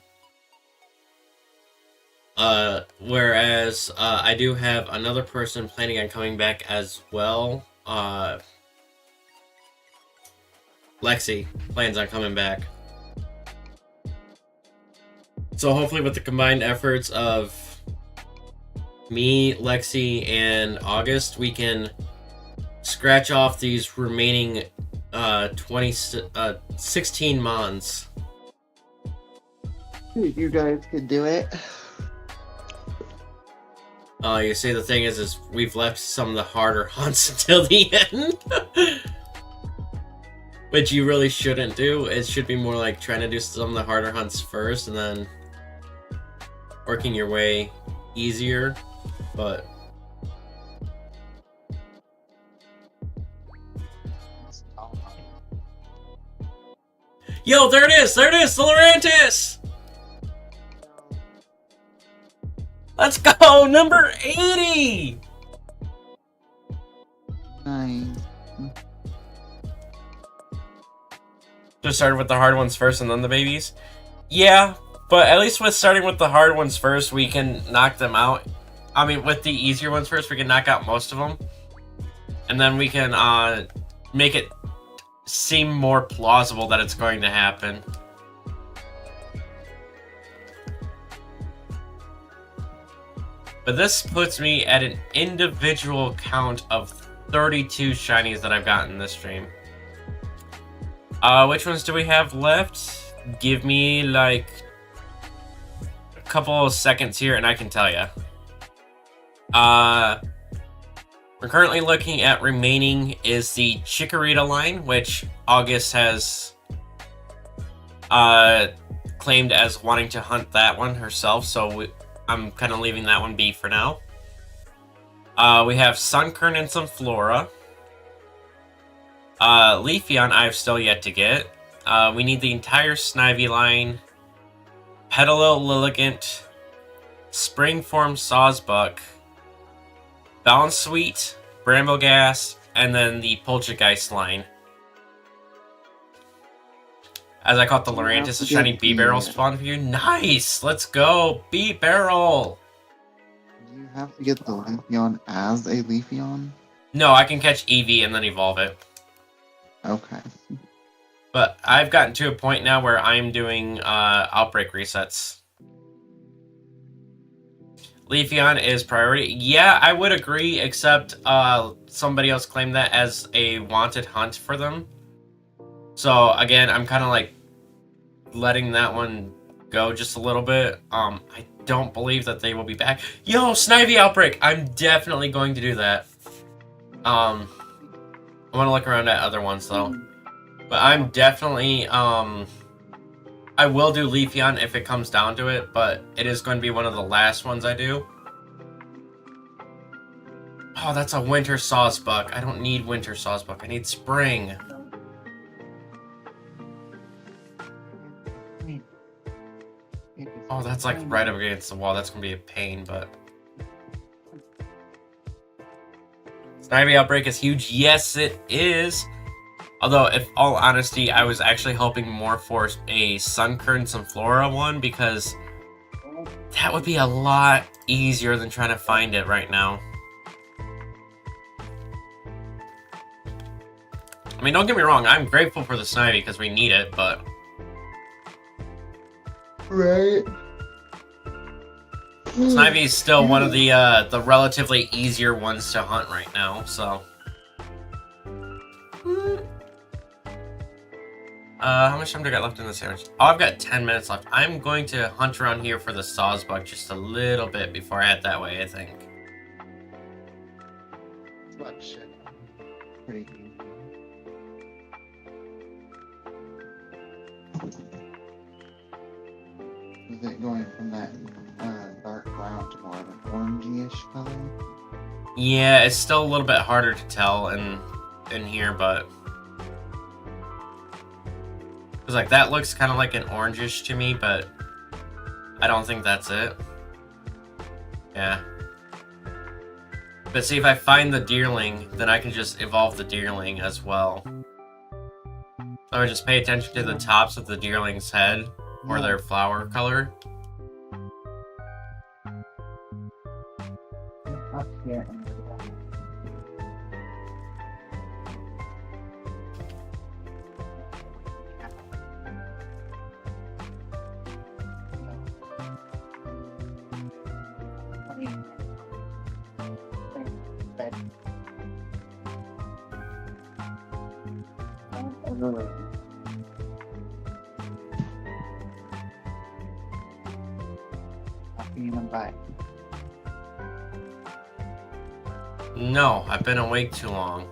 Whereas I do have another person planning on coming back as well Lexi plans on coming back. So hopefully with the combined efforts of me, Lexi, and August, we can scratch off these remaining 16 mons. You guys could do it. You see, the thing is we've left some of the harder hunts until the end. Which you really shouldn't do. It should be more like trying to do some of the harder hunts first and then working your way easier. But yo, there it is! There it is! The Lurantis! Let's go! Number 80! Nice. Just started with the hard ones first and then the babies? Yeah, but at least with starting with the hard ones first, we can knock them out. I mean, with the easier ones first, we can knock out most of them. And then we can make it seem more plausible that it's going to happen. But this puts me at an individual count of 32 shinies that I've gotten this stream. Which ones do we have left? Give me like a couple of seconds here and I can tell you. We're currently looking at remaining is the Chikorita line, which August has claimed as wanting to hunt that one herself, so I'm kind of leaving that one be for now. We have Sunkern and some Flora. Leafeon I've still yet to get. We need the entire Snivy line, Petalil Lilligant, Springform Sawsbuck, Balancesweet, Brambleghast, and then the Poltergeist line. As I caught the Lurantis, a shiny B-Barrel spawn for you. Nice! Let's go! B-Barrel! Do you have to get the Leafeon as a Leafeon? No, I can catch Eevee and then evolve it. Okay. But I've gotten to a point now where I'm doing outbreak resets. Leafeon is priority. Yeah, I would agree, except somebody else claimed that as a wanted hunt for them. So again, I'm kind of like letting that one go just a little bit. I don't believe that they will be back. Yo, Snivy Outbreak! I'm definitely going to do that. I want to look around at other ones though. But I'm definitely, I will do Leafeon if it comes down to it, but it is going to be one of the last ones I do. Oh, that's a Winter Sawsbuck. I don't need Winter Sawsbuck. I need Spring. Oh, that's like right up against the wall. That's going to be a pain, but... Snivy Outbreak is huge. Yes, it is. Although, if all honesty, I was actually hoping more for a Sunkern Sunflora one, because that would be a lot easier than trying to find it right now. I mean, don't get me wrong, I'm grateful for the Snivy because we need it, but... Right. Snivy is still one of the relatively easier ones to hunt right now, so... How much time do I got left in the sandwich? Oh, I've got 10 minutes left. I'm going to hunt around here for the Sawsbuck just a little bit before I head that way, I think. What shit? Pretty easy. Is it going from that dark brown to more of an orangey-ish color? Yeah, it's still a little bit harder to tell in here, but... Because, like, that looks kind of like an orangish to me, but I don't think that's it. Yeah. But see, if I find the Deerling, then I can just evolve the Deerling as well. So I just pay attention to the tops of the Deerling's head, or their flower color. Happy in a butt. No, I've been awake too long.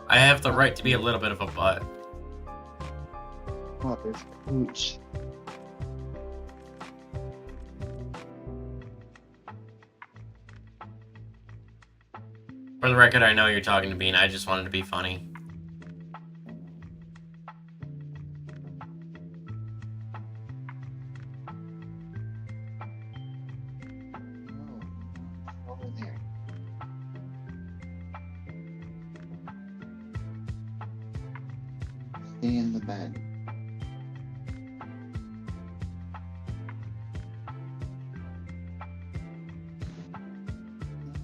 I have the right to be a little bit of a butt. Oh, there's Pooch. For the record, I know you're talking to me, and I just wanted to be funny. Oh, over there. Stay in the bed.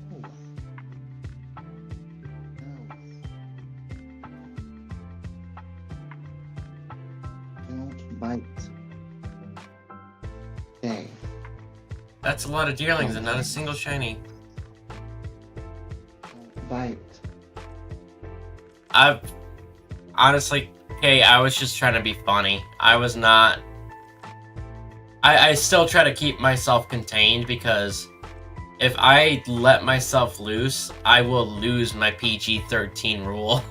No. No. Don't bite. Stay. That's a lot of deerlings and not a single shiny. Don't bite. I've honestly, okay, I was just trying to be funny. I was not. I still try to keep myself contained because if I let myself loose, I will lose my PG-13 rule.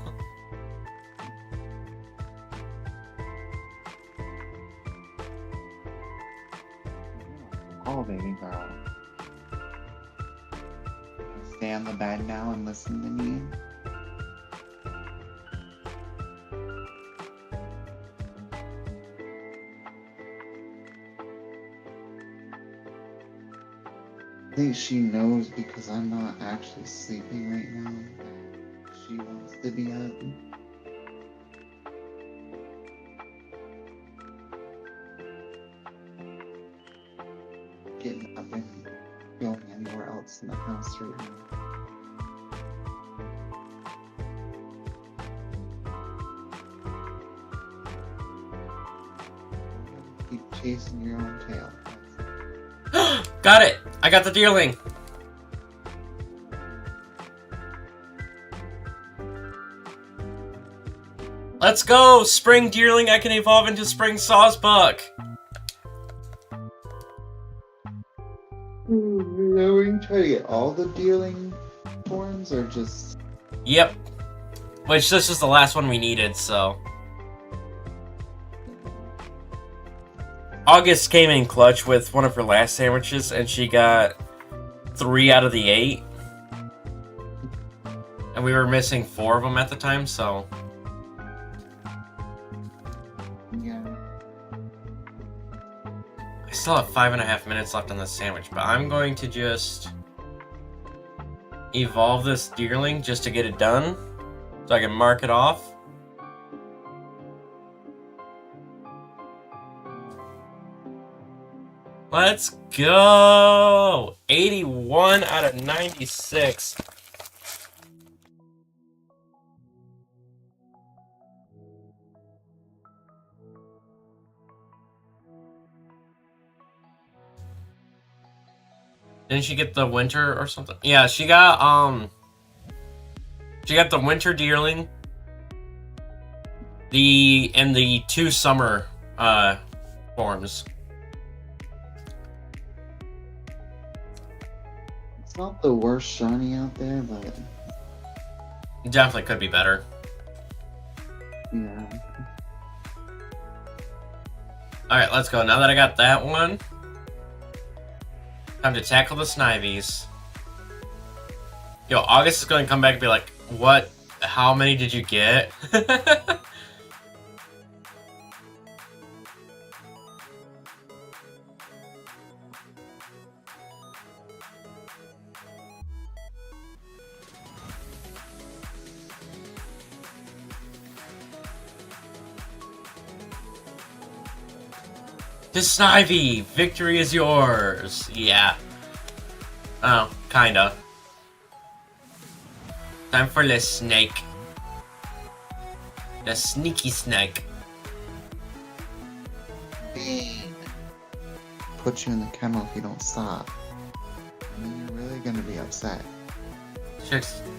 Oh, baby girl. Stay on the bed now and listen to me. I think she knows because I'm not actually sleeping right now. She wants to be up. Getting up and going anywhere else in the house right now. Keep chasing your own tail. Got it! I got the deerling! Let's go! Spring deerling, I can evolve into spring sawsbuck! Are we trying to get all the dealing forms or just... Yep. Which, this is the last one we needed, so... August came in clutch with one of her last sandwiches, and she got 3 out of the 8. And we were missing 4 of them at the time, so... Yeah. I still have 5.5 minutes left on this sandwich, but I'm going to just... evolve this deerling just to get it done, so I can mark it off. Let's go! 81 out of 96. Didn't she get the winter or something? Yeah, she got the winter deerling, and the 2 summer forms. It's not the worst shiny out there, but Definitely could be better. yeah. Alright, let's go. Now that I got that one, time to tackle the Snivies. Yo, August is going to come back and be like, what? How many did you get? The Snivy! Victory is yours! Yeah. Oh, kinda. Time for the snake. The sneaky snake. Bean. Put you in the kennel if you don't stop. I mean, you're really gonna be upset.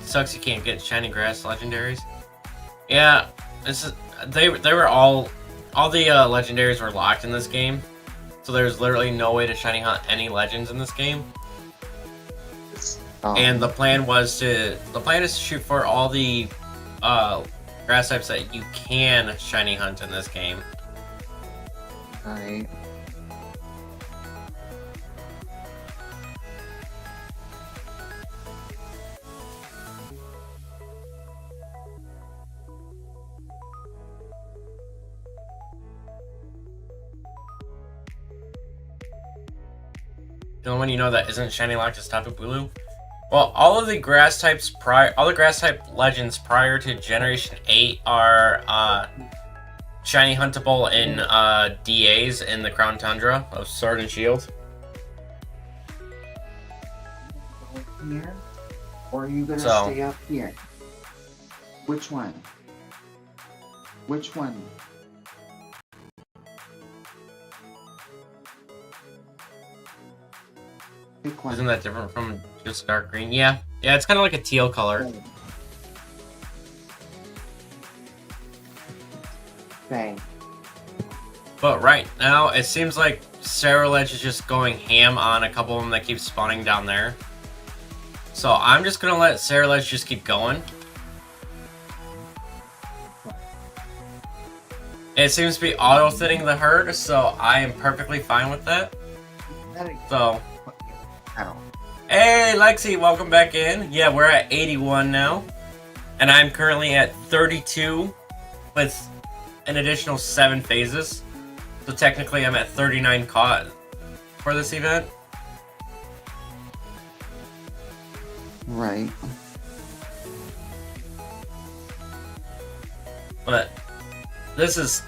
Sucks you can't get shiny grass legendaries. Yeah, this is they were all the legendaries were locked in this game, so there's literally no way to shiny hunt any legends in this game. And the plan is to shoot for all the grass types that you can shiny hunt in this game. Alright. The only one you know that isn't shiny locked is Tapu Bulu. Well, all the grass type legends prior to Generation 8 are shiny huntable in DAs in the Crown Tundra of Sword and Shield. Here? Or are you gonna So- stay up here? Which one? Which one? Pick one. Isn't that different from just dark green? Yeah, it's kind of like a teal color. Okay. But right now, it seems like Ceruledge is just going ham on a couple of them that keep spawning down there. So I'm just gonna let Ceruledge just keep going. It seems to be auto-thinning the herd, so I am perfectly fine with that. So, Ow. hey Lexi, welcome back in. Yeah, we're at 81 now. And I'm currently at 32 with an additional 7 phases. So technically I'm at 39 caught for this event. Right. But this is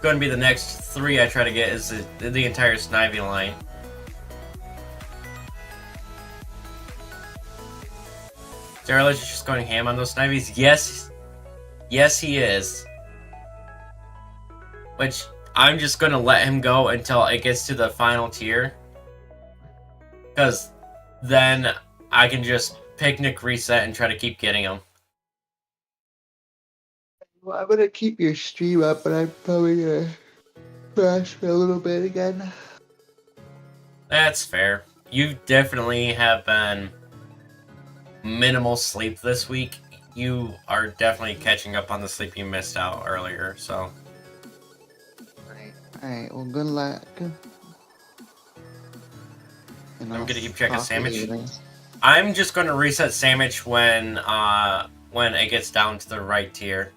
going to be the next 3 I try to get is the entire Snivy line. Ceruledge is just going ham on those Snivies. Yes he is. Which I'm just going to let him go until it gets to the final tier. Because then I can just picnic reset and try to keep getting them. Well, I'm gonna keep your stream up, but I'm probably gonna crash for a little bit again. That's fair. You definitely have been minimal sleep this week. You are definitely catching up on the sleep you missed out earlier, so. Alright, well, good luck. And I'm I'll gonna keep checking talk to you Sandwich. later. I'm just gonna reset Sandwich when it gets down to the right tier.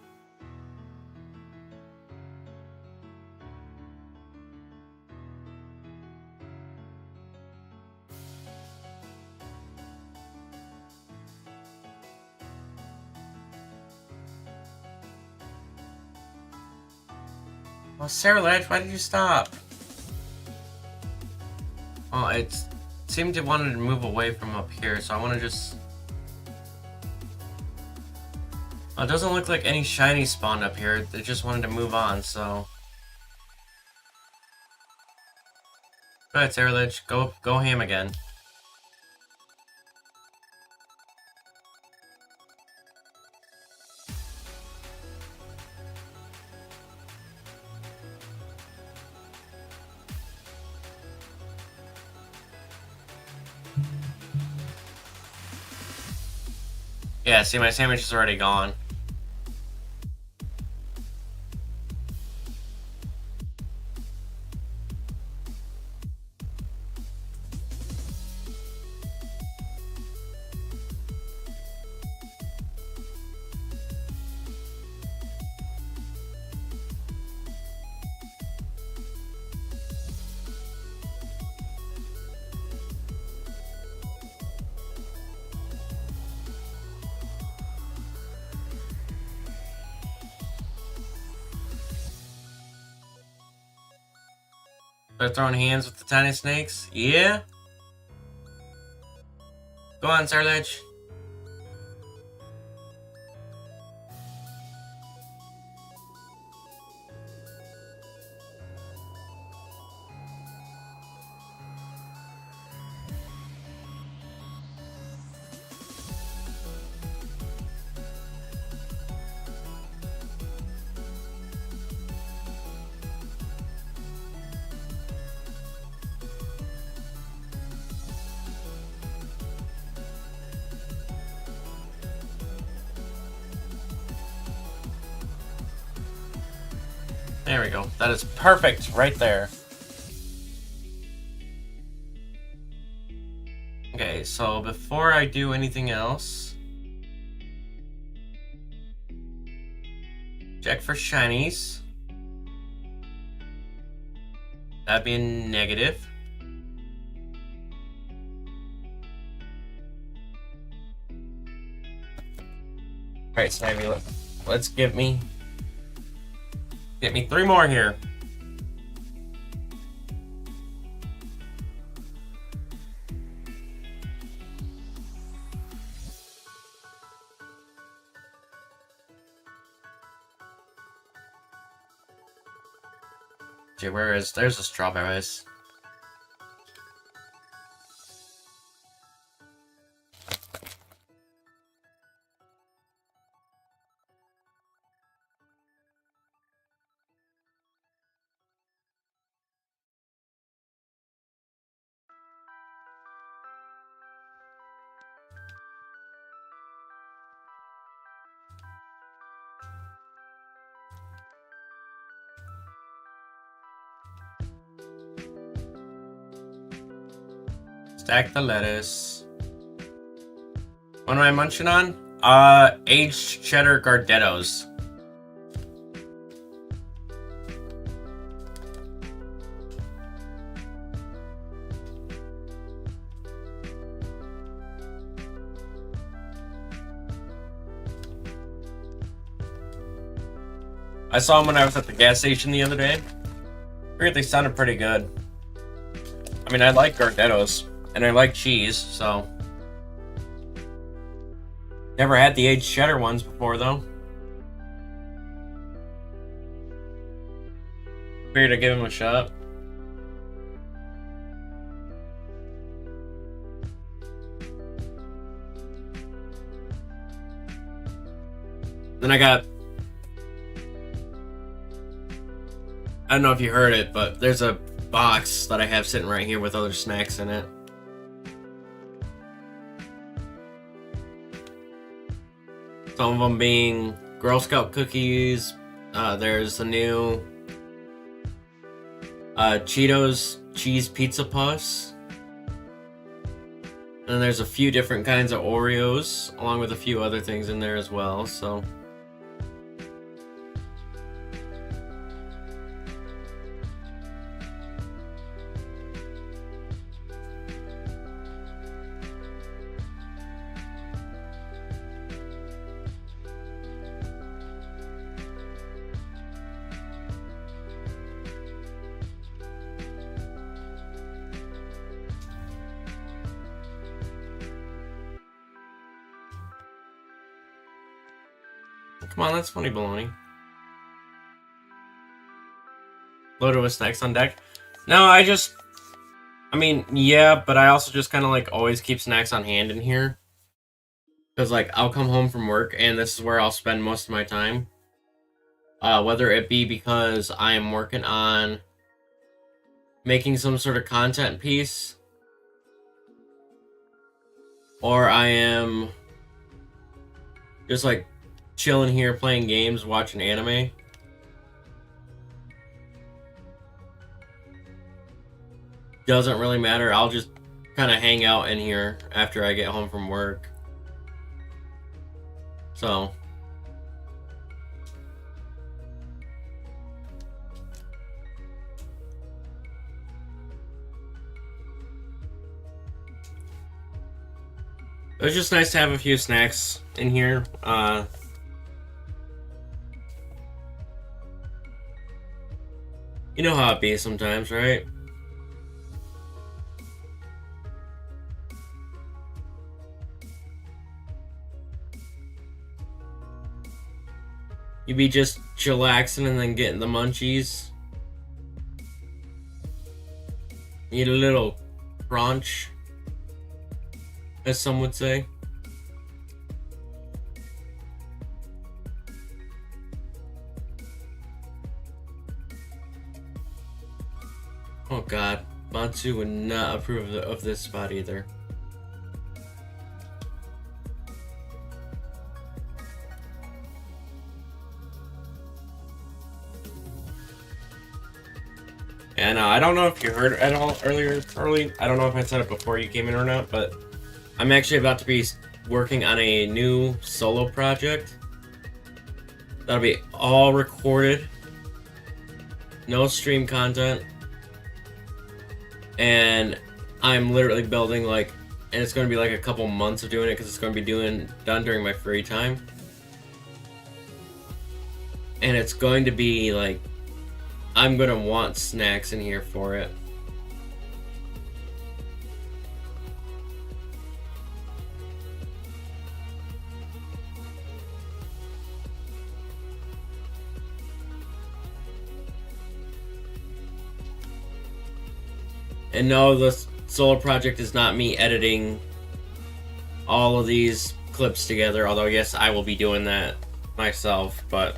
Well, Ceruledge, why did you stop? Oh, it seemed to want to move away from up here, so I want to just... Oh, it doesn't look like any shiny spawned up here. It just wanted to move on, so... Go ahead, Ceruledge. Go ham again. Yeah, see, my sandwich is already gone. Start throwing hands with the tiny snakes? Yeah? Go on, Ceruledge. There we go. That is perfect right there. Okay, so before I do anything else, check for shinies. That'd be a negative. Alright, Snivy, let's get me 3 more here. Gee, there's the strawberries. Stack the lettuce. What am I munching on? Aged cheddar Gardettos. I saw them when I was at the gas station the other day. I figured they sounded pretty good. I mean, I like Gardettos, and I like cheese, so... Never had the aged cheddar ones before, though. Figured I'd give them a shot. Then I got... I don't know if you heard it, but there's a box that I have sitting right here with other snacks in it. Some of them being Girl Scout cookies. There's the new Cheetos cheese pizza puffs. And there's a few different kinds of Oreos, along with a few other things in there as well, so... Come on, that's funny baloney. Loaded with snacks on deck. No, I mean, yeah, but I also just kind of like always keep snacks on hand in here. Because like, I'll come home from work and this is where I'll spend most of my time. Whether it be because I am working on making some sort of content piece. Or I am just like chilling here playing games, watching anime. Doesn't really matter. I'll just kind of hang out in here after I get home from work. So it was just nice to have a few snacks in here. You know how it be sometimes, right? You be just chillaxing and then getting the munchies. Need a little crunch, as some would say. Oh god, Matsu would not approve of this spot either. And I don't know if you heard at all earlier, Carly. I don't know if I said it before you came in or not, but I'm actually about to be working on a new solo project. That'll be all recorded. No stream content. And I'm literally building like, and it's going to be like a couple months of doing it because it's going to be done during my free time. And it's going to be like, I'm going to want snacks in here for it. And no, the solo project is not me editing all of these clips together, although yes, I will be doing that myself, but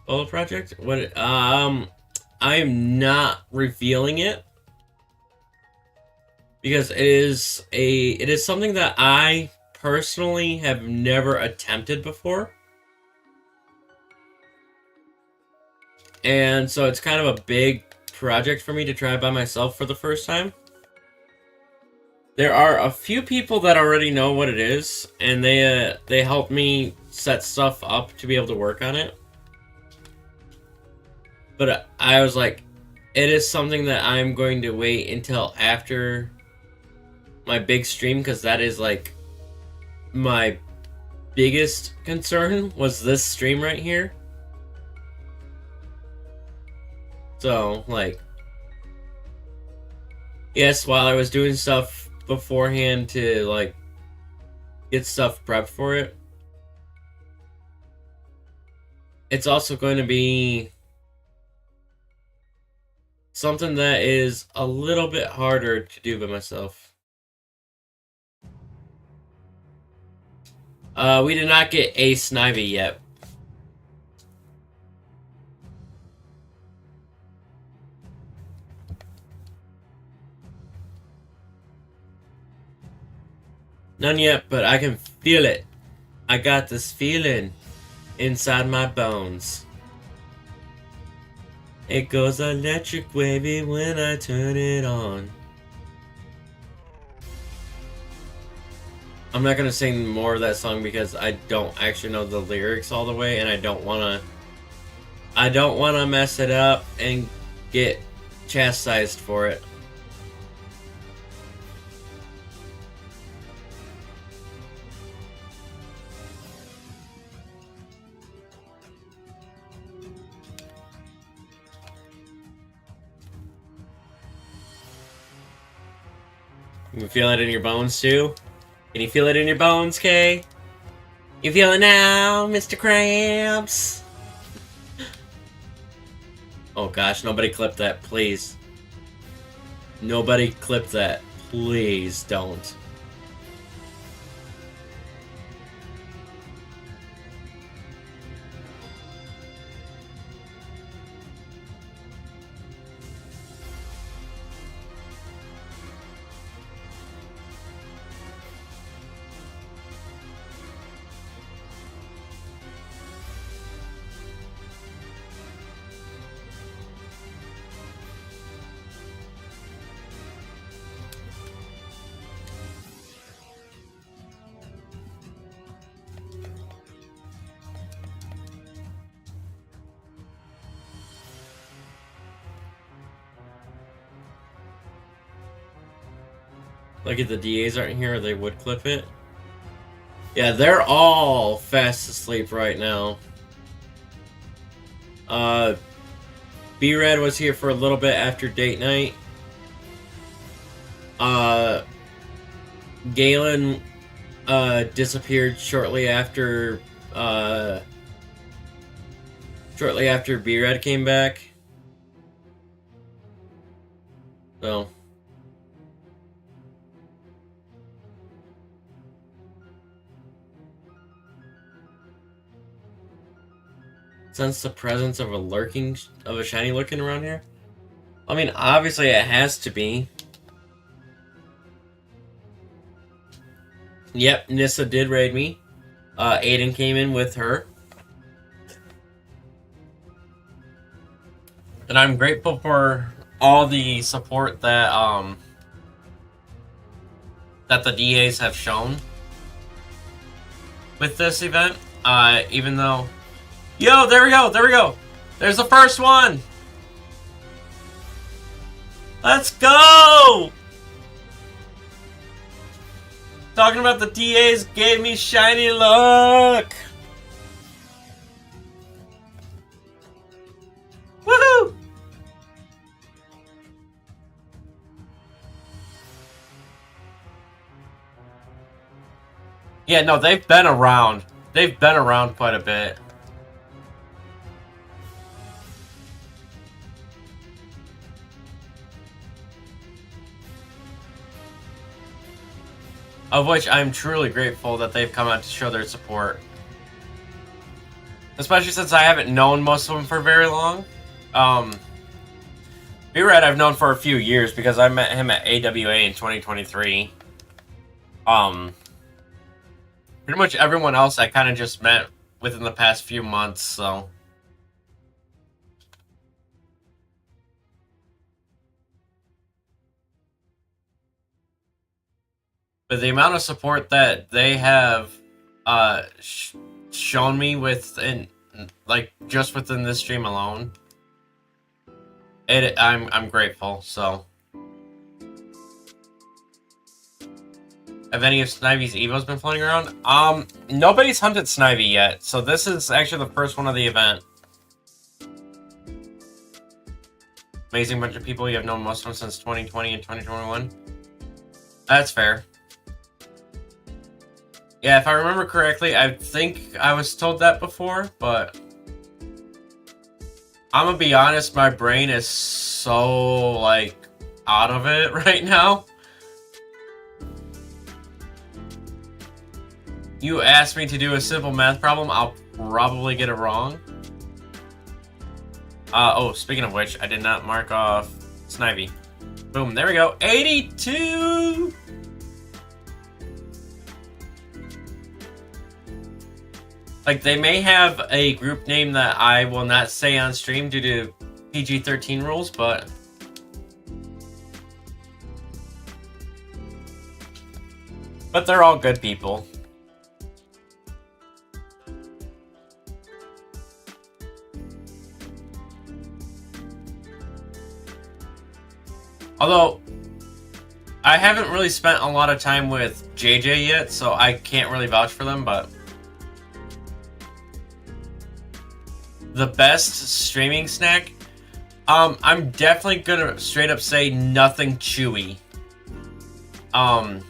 solo project? What? I am not revealing it because it is something that I personally have never attempted before, and so it's kind of a big project for me to try by myself for the first time. There are a few people that already know what it is, and they helped me set stuff up to be able to work on it. But I was like, it is something that I'm going to wait until after my big stream, because that is like my biggest concern was this stream right here. So, like, yes, while I was doing stuff beforehand to, like, get stuff prepped for it, it's also going to be something that is a little bit harder to do by myself. We did not get a Snivy yet. None yet, but I can feel it. I got this feeling inside my bones. It goes electric wavy when I turn it on. I'm not gonna sing more of that song because I don't actually know the lyrics all the way, and I don't wanna mess it up and get chastised for it. You can feel it in your bones too? Can you feel it in your bones, Kay? You feel it now, Mr. Cramps? Oh gosh, nobody clip that, please. Nobody clip that. Please don't. Look at the DAs aren't here, or they would clip it. Yeah, they're all fast asleep right now. B-Red was here for a little bit after date night. Galen disappeared shortly after B-Red came back. So sense the presence of a shiny lurking around here? I mean, obviously it has to be. Yep, Nissa did raid me. Aiden came in with her. And I'm grateful for all the support that that the DAs have shown with this event. Even though... Yo, there we go! There's the first one! Let's go! Talking about the DAs gave me shiny luck! Woohoo! Yeah, no, they've been around. They've been around quite a bit. Of which I'm truly grateful that they've come out to show their support. Especially since I haven't known most of them for very long. B-Red I've known for a few years because I met him at AWA in 2023. Pretty much everyone else I kind of just met within the past few months, so... But the amount of support that they have shown me within, like, just within this stream alone, I'm grateful. So, have any of Snivy's Evos been floating around? Nobody's hunted Snivy yet, so this is actually the first one of the event. Amazing bunch of people. You have known most of them since 2020 and 2021. That's fair. Yeah, if I remember correctly, I think I was told that before, but I'm gonna be honest, my brain is so, like, out of it right now. You asked me to do a simple math problem, I'll probably get it wrong. Oh, speaking of which, I did not mark off Snivy. Boom, there we go. 82! Like, they may have a group name that I will not say on stream due to PG-13 rules, but... But they're all good people. Although, I haven't really spent a lot of time with JJ yet, so I can't really vouch for them, but... The best streaming snack? I'm definitely gonna straight up say nothing chewy. The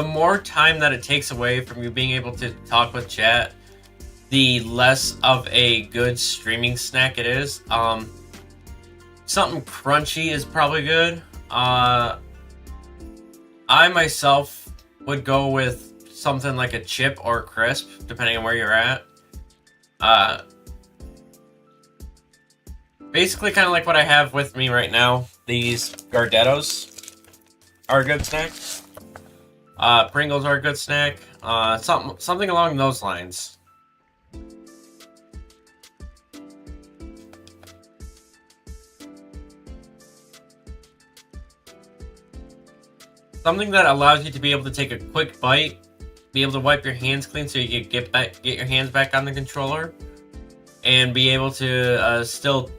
more time that it takes away from you being able to talk with chat, the less of a good streaming snack it is. Something crunchy is probably good. I myself would go with something like a chip or a crisp, depending on where you're at. Basically kind of like what I have with me right now. These Gardettos are a good snack. Pringles are a good snack. Something along those lines. Something that allows you to be able to take a quick bite, be able to wipe your hands clean so you can get your hands back on the controller, and be able to still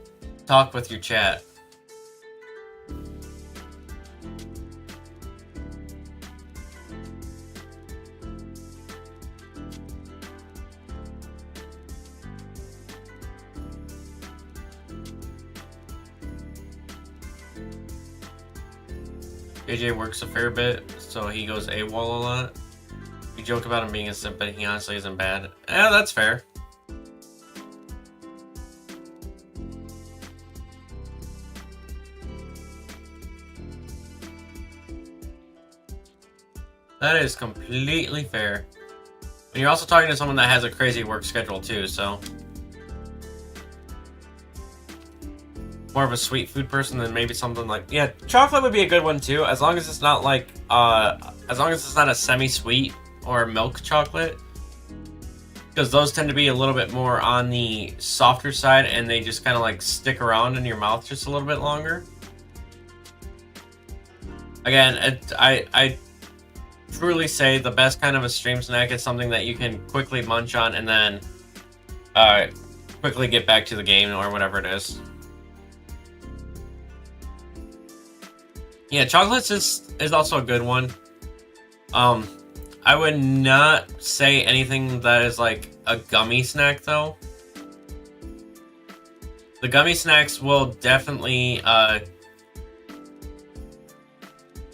talk with your chat. JJ works a fair bit, so he goes AWOL a lot. We joke about him being a simp, but he honestly isn't bad. Yeah, that's fair. That is completely fair. And you're also talking to someone that has a crazy work schedule too, so more of a sweet food person, then maybe something like, yeah, chocolate would be a good one too, as long as it's not like as long as it's not a semi-sweet or milk chocolate, because those tend to be a little bit more on the softer side, and they just kind of like stick around in your mouth just a little bit longer. Again, I truly say the best kind of a stream snack is something that you can quickly munch on and then quickly get back to the game or whatever it is. Yeah, chocolates is also a good one. I would not say anything that is like a gummy snack though. The gummy snacks will definitely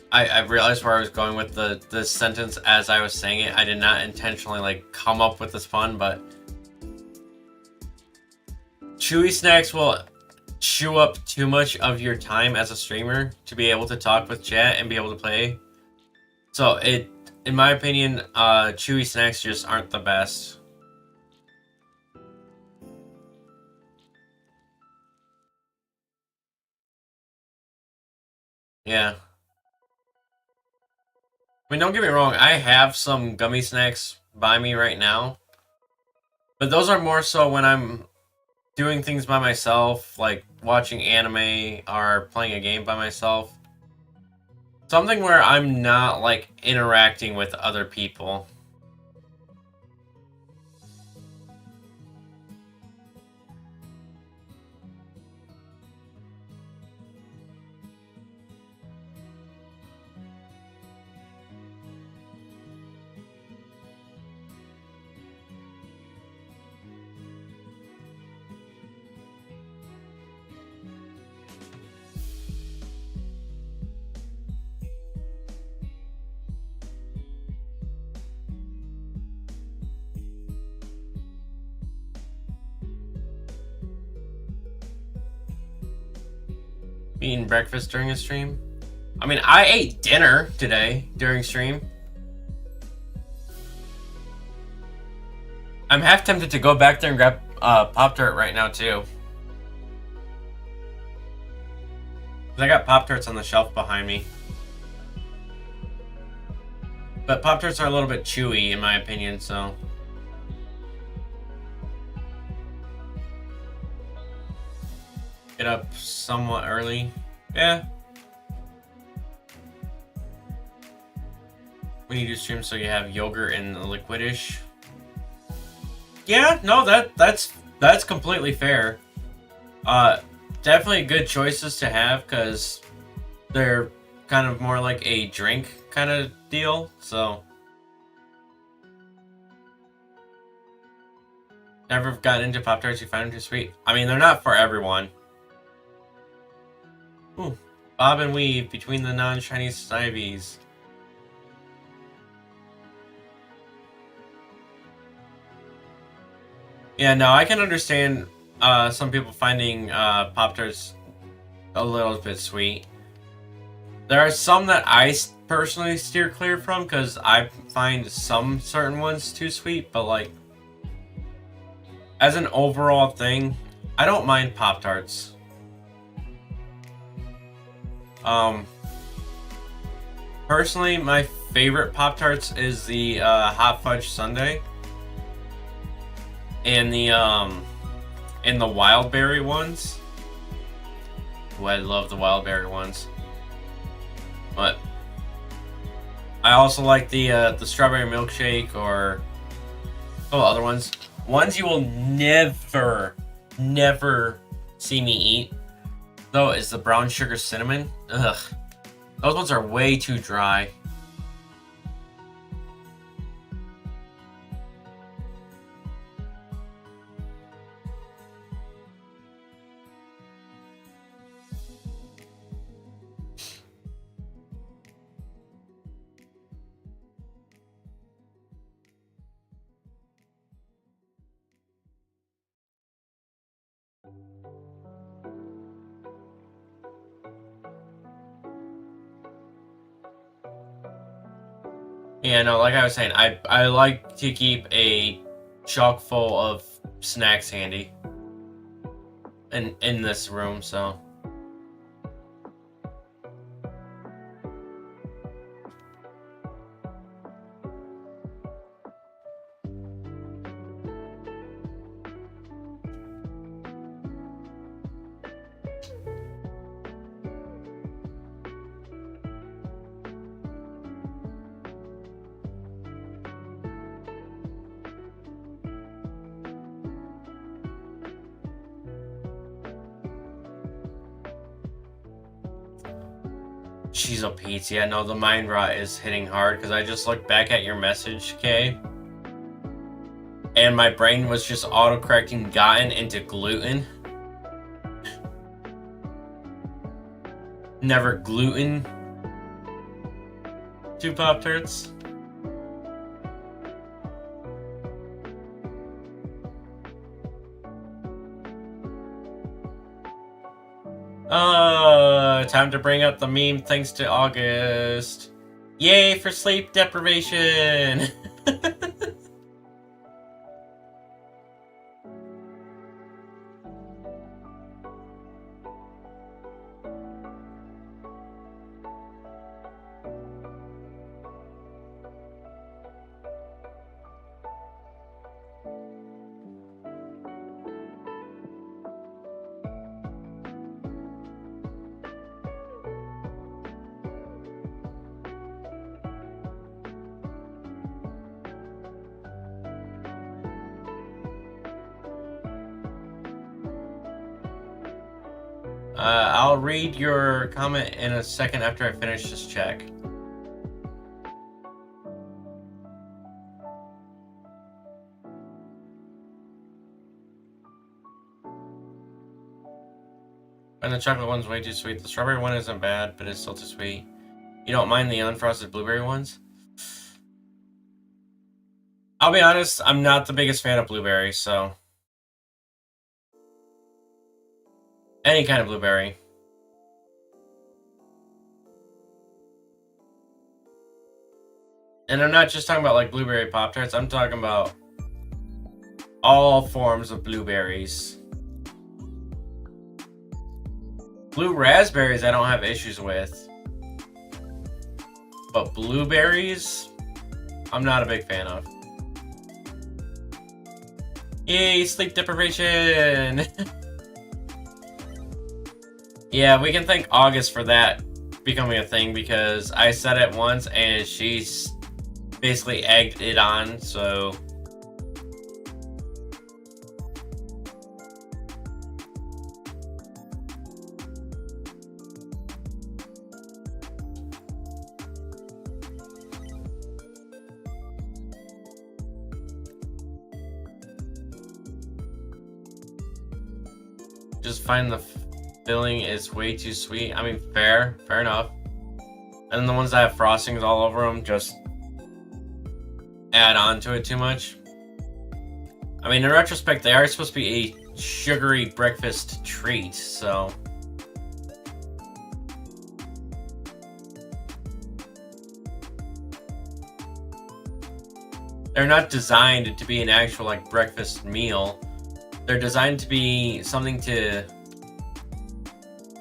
I realized where I was going with the sentence as I was saying it. I did not intentionally like come up with this pun, but chewy snacks will chew up too much of your time as a streamer to be able to talk with chat and be able to play. So in my opinion, chewy snacks just aren't the best. Yeah. I mean, don't get me wrong, I have some gummy snacks by me right now. But those are more so when I'm doing things by myself, like watching anime or playing a game by myself. Something where I'm not, like, interacting with other people. Eating breakfast during a stream? I mean, I ate dinner today during stream. I'm half tempted to go back there and grab Pop-Tart right now, too. I got Pop-Tarts on the shelf behind me. But Pop-Tarts are a little bit chewy, in my opinion, so... Get up somewhat early. Yeah. When you do stream, so you have yogurt and liquidish. Yeah, no, that's completely fair. Definitely good choices to have because they're kind of more like a drink kind of deal. So never got into Pop-Tarts. You find them too sweet. I mean, they're not for everyone. Ooh, bob and weave between the non-Chinese Shinies. Yeah, no, I can understand some people finding Pop-Tarts a little bit sweet. There are some that I personally steer clear from because I find some certain ones too sweet, but like, as an overall thing, I don't mind Pop-Tarts. Personally, my favorite Pop-Tarts is the Hot Fudge Sundae and the Wild Berry ones. Ooh, I love the Wild Berry ones. But I also like the Strawberry Milkshake or other ones. Ones you will never see me eat, though, is the Brown Sugar Cinnamon. Ugh. Those ones are way too dry. Yeah, no, like I was saying, I like to keep a chock full of snacks handy in this room, so Jeez, oh Pete, yeah, no, the mind rot is hitting hard because I just looked back at your message, Kay, and my brain was just auto-correcting gotten into gluten. Never gluten to Pop-Tarts. Time to bring up the meme thanks to August. Yay for sleep deprivation! I'll read your comment in a second after I finish this check. And the chocolate one's way too sweet. The strawberry one isn't bad, but it's still too sweet. You don't mind the unfrosted blueberry ones? I'll be honest, I'm not the biggest fan of blueberry, so... Any kind of blueberry. And I'm not just talking about like blueberry Pop-Tarts, I'm talking about all forms of blueberries. Blue raspberries I don't have issues with. But blueberries, I'm not a big fan of. Yay, sleep deprivation! Yeah, we can thank August for that becoming a thing because I said it once and she's basically egged it on, so... Just find the filling is way too sweet. I mean, fair enough. And the ones that have frostings all over them just add on to it too much. I mean, in retrospect, they are supposed to be a sugary breakfast treat, so... They're not designed to be an actual, like, breakfast meal. They're designed to be something to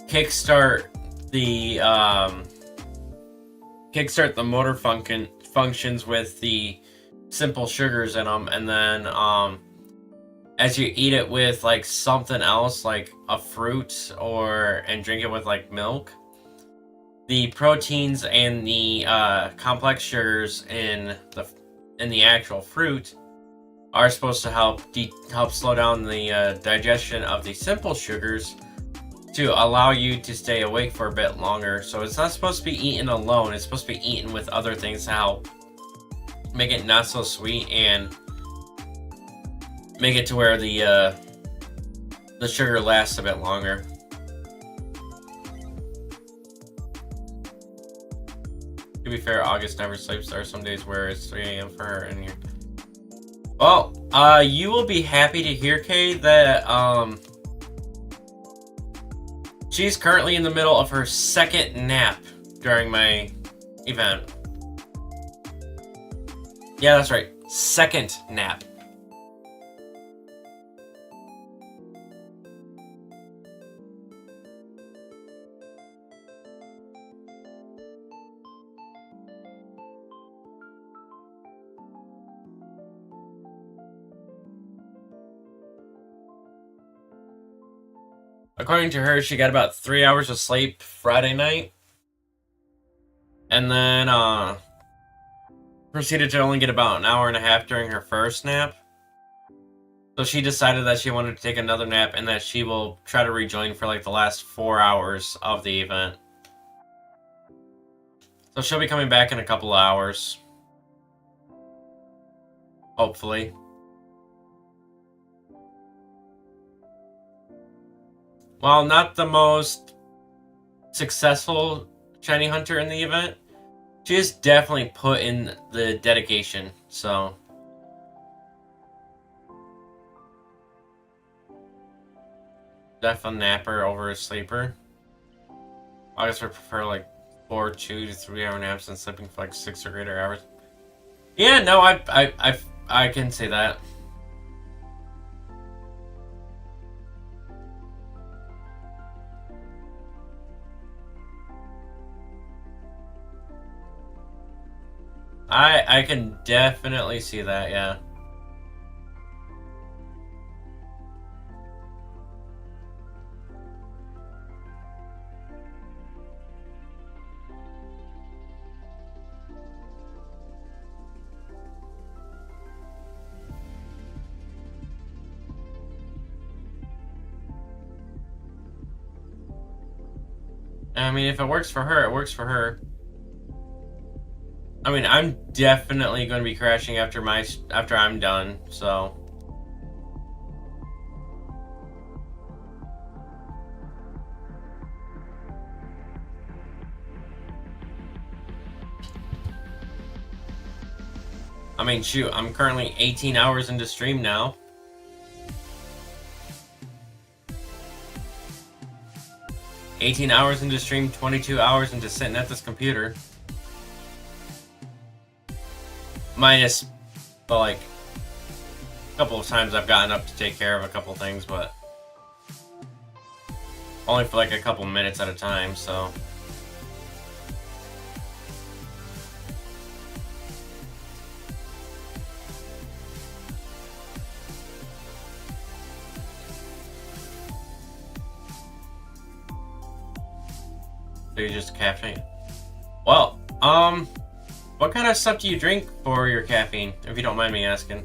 kickstart the motor functions with the simple sugars in them, and then as you eat it with like something else, like a fruit and drink it with like milk, the proteins and the complex sugars in the actual fruit are supposed to help slow down the digestion of the simple sugars to allow you to stay awake for a bit longer. So it's not supposed to be eaten alone, it's supposed to be eaten with other things to help make it not so sweet and make it to where the sugar lasts a bit longer. To be fair, August never sleeps. There are some days where it's 3 a.m. for her and you're... Well, you will be happy to hear, Kay, that she's currently in the middle of her second nap during my event. Yeah, that's right. Second nap. According to her, she got about 3 hours of sleep Friday night. And then, proceeded to only get about an hour and a half during her first nap. So she decided that she wanted to take another nap and that she will try to rejoin for like the last 4 hours of the event. So she'll be coming back in a couple of hours. Hopefully. While not the most successful shiny hunter in the event, she has definitely put in the dedication, so. Definitely napper over a sleeper. I guess I prefer like 4 2 to 3 hour naps and sleeping for like 6 or greater hours. Yeah, no, I can say that. I can definitely see that, yeah. I mean, if it works for her, it works for her. I mean, I'm definitely going to be crashing after I'm done, so. I mean, shoot, I'm currently 18 hours into stream now. "18 hours into stream, 22 hours into sitting at this computer." Minus, but like, a couple of times I've gotten up to take care of a couple things, but only for like a couple minutes at a time, so. So you just caffeine. Well, what kind of stuff do you drink for your caffeine, if you don't mind me asking?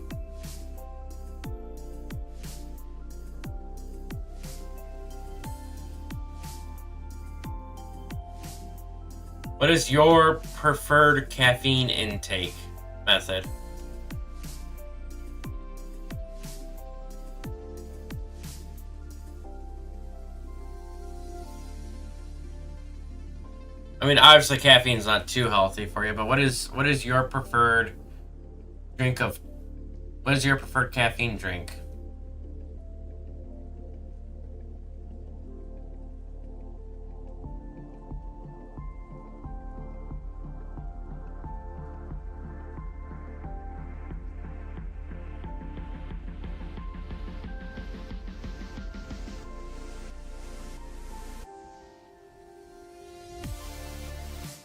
What is your preferred caffeine intake method? I mean, obviously caffeine's not too healthy for you, but what is your preferred drink of? What is your preferred caffeine drink?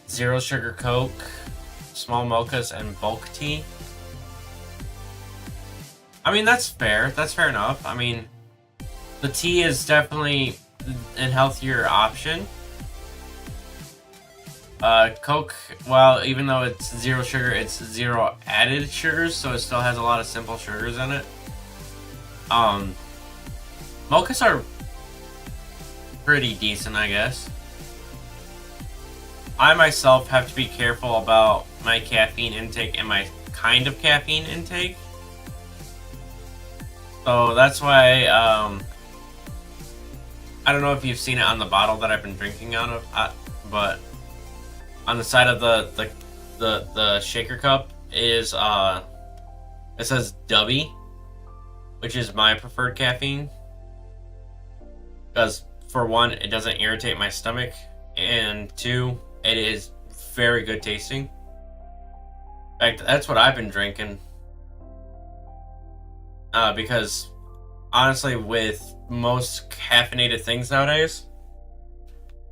Zero sugar Coke, small mochas, and bulk tea. I mean, that's fair. That's fair enough. I mean, the tea is definitely a healthier option. Coke, well, even though it's zero sugar, it's zero added sugars, so it still has a lot of simple sugars in it. Mochas are pretty decent, I guess. I myself have to be careful about my caffeine intake and my kind of caffeine intake. So that's why, I don't know if you've seen it on the bottle that I've been drinking out of, but on the side of the shaker cup is, it says Dubby, which is my preferred caffeine. Because, for one, it doesn't irritate my stomach, and two, it is very good tasting. In fact, that's what I've been drinking. Because, honestly, with most caffeinated things nowadays,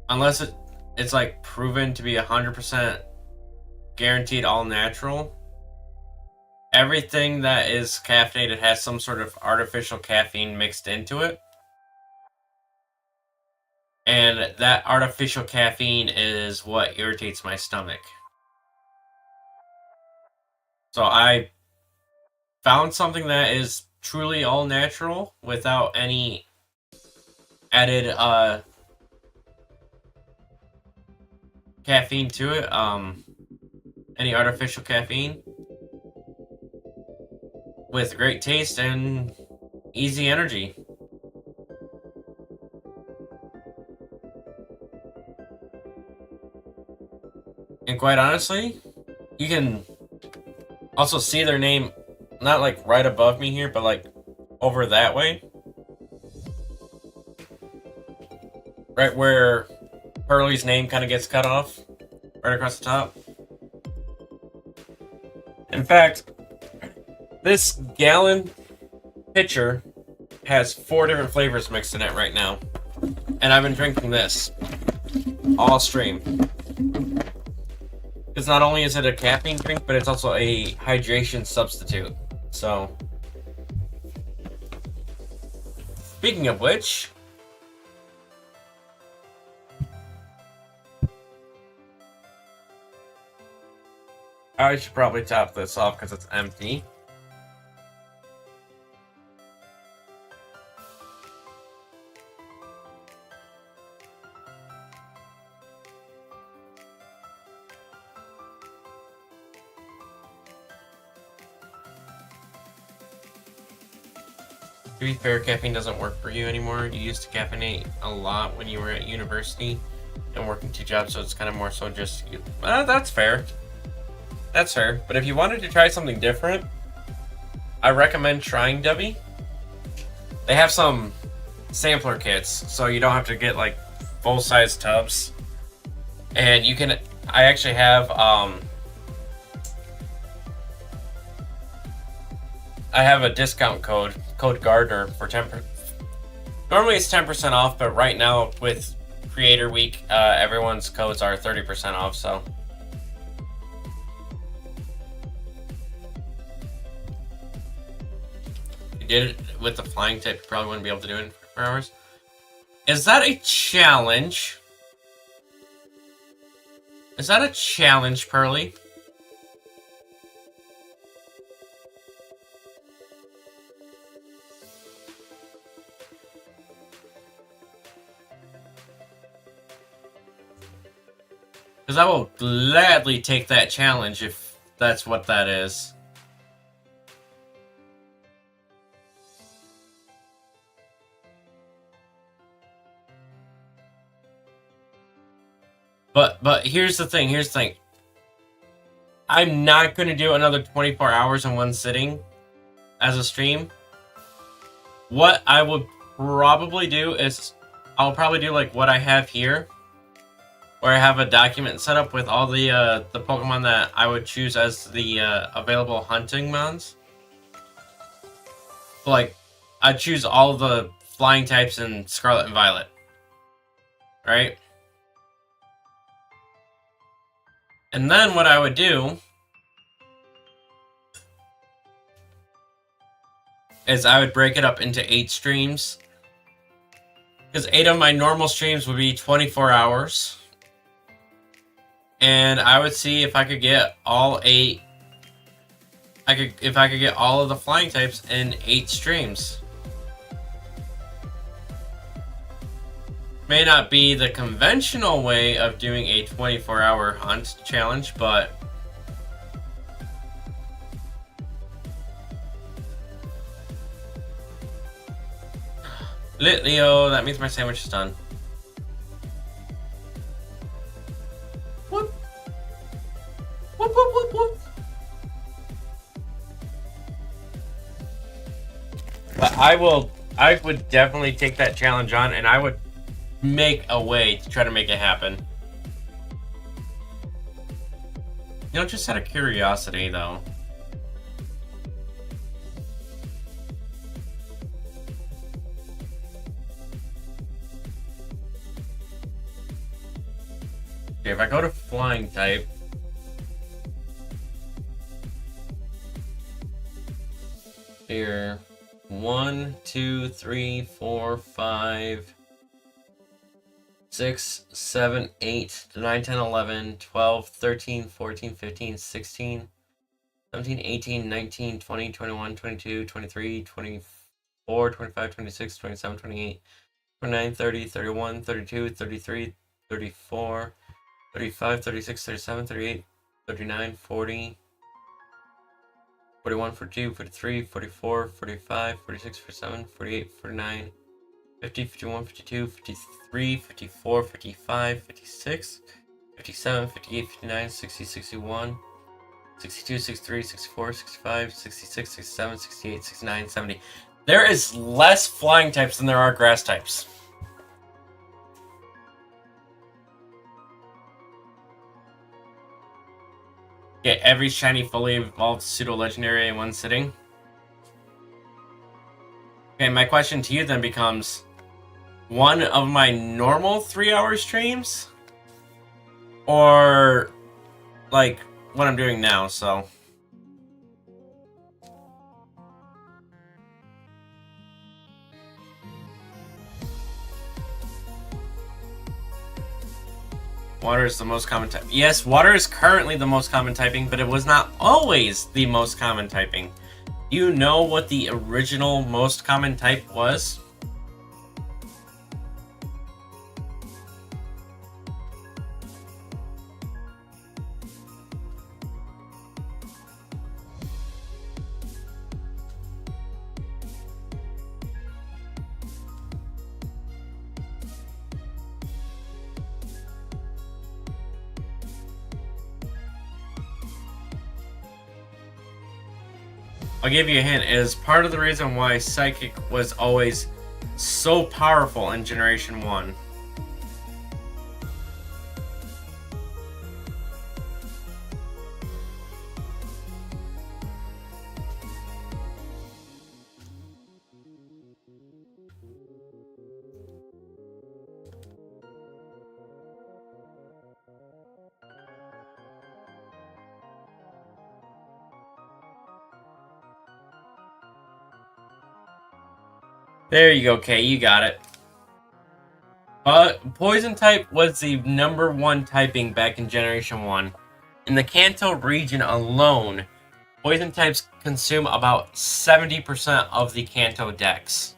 unless it's like proven to be 100% guaranteed all natural, everything that is caffeinated has some sort of artificial caffeine mixed into it. And that artificial caffeine is what irritates my stomach. So I found something that is truly all natural without any added caffeine to it. any artificial caffeine with great taste and easy energy. And quite honestly, you can also see their name, not like right above me here, but like over that way. Right where Pearly's name kind of gets cut off, right across the top. In fact, this gallon pitcher has 4 different flavors mixed in it right now. And I've been drinking this all stream. Because not only is it a caffeine drink, but it's also a hydration substitute. So, speaking of which, I should probably top this off because it's empty. To be fair, caffeine doesn't work for you anymore. You used to caffeinate a lot when you were at university and working 2 jobs, so it's kind of more so just... that's fair. That's fair. But if you wanted to try something different, I recommend trying Debbie. They have some sampler kits, so you don't have to get like full-size tubs. And you can... I actually have... I have a discount code Gardner for 10%. Normally it's 10% off, but right now with Creator Week, everyone's codes are 30% off, so. If you did it with the flying tip, you probably wouldn't be able to do it in 4 hours. Is that a challenge? Is that a challenge, Pearly? Because I will gladly take that challenge if that's what that is. But here's the thing, I'm not going to do another 24 hours in one sitting as a stream. What I would probably do is, I'll probably do like what I have here, where I have a document set up with all the Pokemon that I would choose as the available hunting mons. Like, I'd choose all of the flying types in Scarlet and Violet. Right? And then what I would do is I would break it up into 8 streams. Because 8 of my normal streams would be 24 hours. And I would see if I could get all 8. If I could get all of the flying types in 8 streams. May not be the conventional way of doing a 24-hour hunt challenge, but Lit Leo, that means my sandwich is done. Whoop. Whoop, whoop, whoop, whoop. But I would definitely take that challenge on, and I would make a way to try to make it happen. You know, just out of curiosity, though. Okay, if I go to flying type, here, 1, 2, 3, 4, 5, 6, 7, 8, 9, 10, 11, 12, 13, 14, 15, 16, 17, 18, 19, 20, 21, 22, 23, 24, 25, 26, 27, 28, 29, 30, 31, 32, 33, 34, 35, 36, 37, 38, 39, 40, 41, 42, 43, 44, 45, 46, 47, 48, 49, 50, 51, 52, 53, 54, 55, 56, 57, 58, 59, 60, 61, 62, 63, 64, 65, 66, 67, 68, 69, 70. There is less flying types than there are grass types. Get every shiny fully evolved pseudo-legendary in one sitting. Okay, my question to you then becomes, one of my normal 3-hour streams? Or, like, what I'm doing now, so... Water is the most common type. Yes, water is currently the most common typing, but it was not always the most common typing. Do you know what the original most common type was? I'll give you a hint. It is part of the reason why Psychic was always so powerful in Generation 1. There you go, Kay. You got it. Poison type was the #1 typing back in Generation 1. In the Kanto region alone, poison types consume about 70% of the Kanto dex.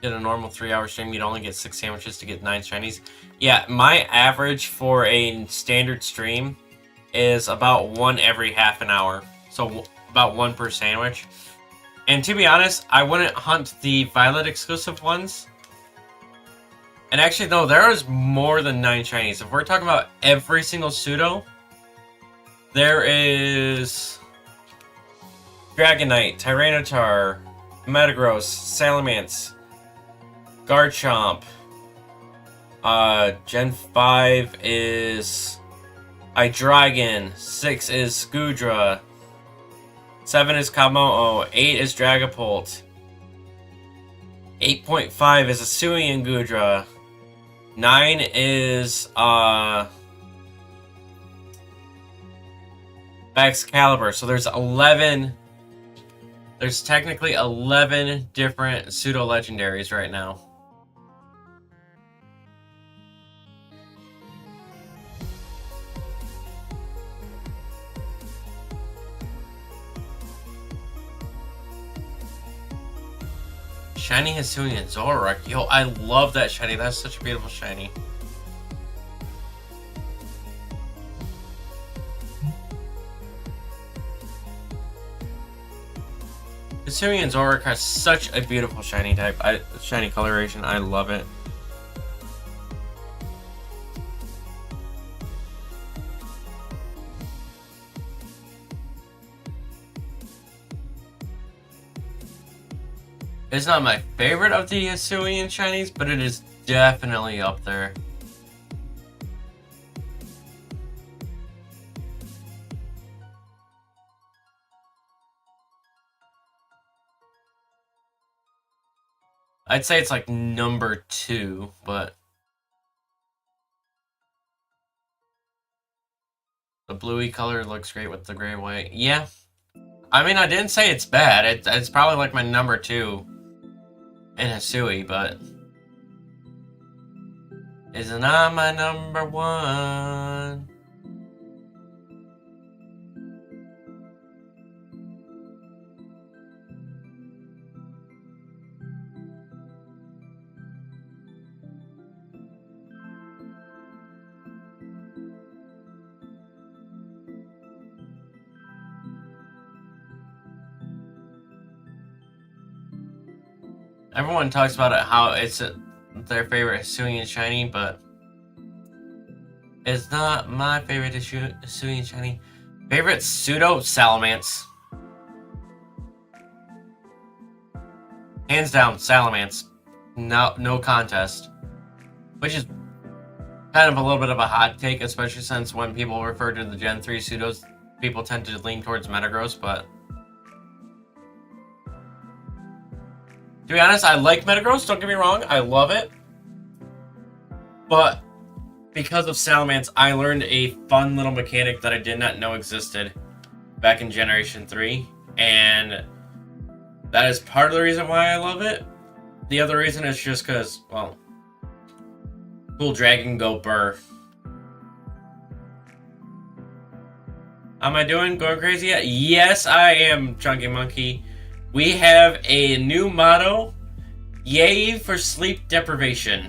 Did a normal 3-hour stream, you'd only get 6 sandwiches to get 9 shinies. Yeah, my average for a standard stream is about 1 every half an hour. So about 1 per sandwich. And to be honest, I wouldn't hunt the Violet exclusive ones. And actually, no, there is more than 9 shinies. If we're talking about every single pseudo, there is Dragonite, Tyranitar, Metagross, Salamence, Garchomp. Gen 5 is Hydreigon. 6 is Scudra. 7 is Kamoo. 8 is Dragapult. 8.5 is Hisuian Gudra. 9 is Excalibur. So there's 11. There's technically 11 different pseudo legendaries right now. Shiny Hisuian Zoroark. Yo, I love that shiny. That's such a beautiful shiny. Hisuian Zoroark has such a beautiful shiny type. Shiny coloration. I love it. It's not my favorite of the Hisuian shinies, but it is definitely up there. I'd say it's like number 2, but the bluey color looks great with the gray white. Yeah. I mean, I didn't say it's bad. It's probably like my number 2 in Hisui, but it's not my number 1. Everyone talks about it, how it's their favorite Hisuian Shiny, but it's not my favorite Hisuian Shiny. Favorite Pseudo Salamence. Hands down, Salamence. No contest. Which is kind of a little bit of a hot take, especially since when people refer to the Gen 3 Pseudos, people tend to lean towards Metagross, but... To be honest, I like Metagross, don't get me wrong, I love it. But because of Salamence, I learned a fun little mechanic that I did not know existed back in Generation 3, and that is part of the reason why I love it. The other reason is just because, well, cool Dragon Go Burr. Am I going crazy yet? Yes, I am, Chunky Monkey. We have a new motto. Yay for sleep deprivation.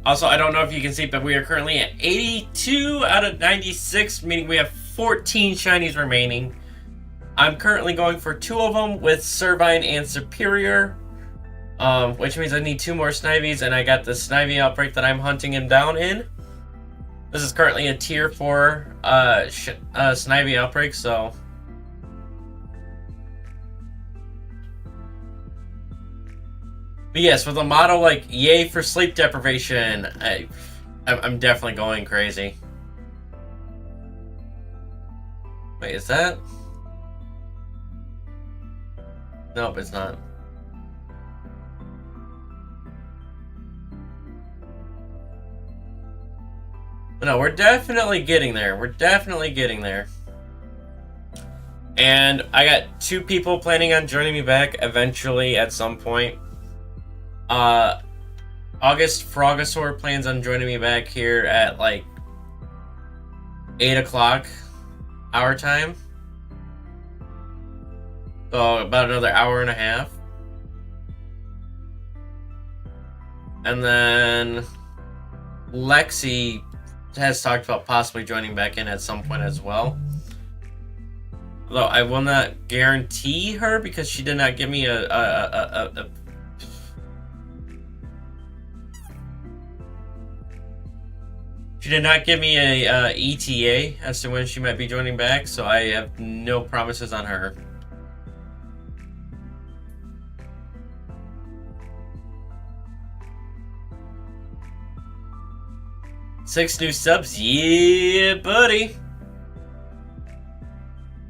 Also, I don't know if you can see, but we are currently at 82 out of 96, meaning we have 14 shinies remaining. I'm currently going for 2 of them with Servine and Superior, which means I need 2 more Snivies, and I got the Snivy outbreak that I'm hunting him down in. This is currently a tier 4 Snivy outbreak, so... But yes, with a motto like "Yay for sleep deprivation," I'm definitely going crazy. Wait, is that? Nope, it's not. But no, we're definitely getting there. We're definitely getting there. And I got 2 people planning on joining me back eventually at some point. August Frogosaur plans on joining me back here at like 8 o'clock our time. So about another hour and a half. And then Lexi has talked about possibly joining back in at some point as well. Although I will not guarantee her because she did not give me She did not give me a ETA as to when she might be joining back, so I have no promises on her. Six new subs, yeah, buddy.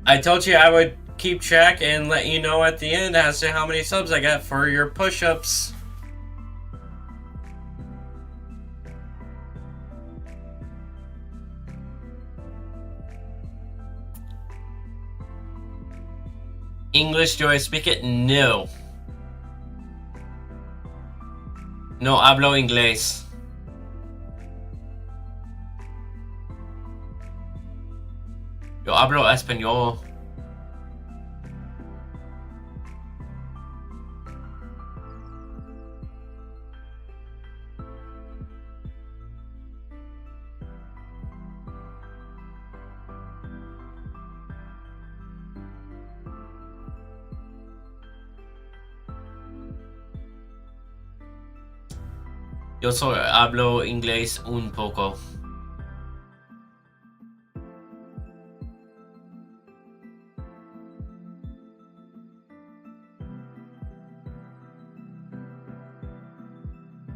I told you I would keep track and let you know at the end as to how many subs I got for your push-ups. English, do I speak it? No. No hablo inglés. Yo hablo español. Yo solo hablo inglés un poco.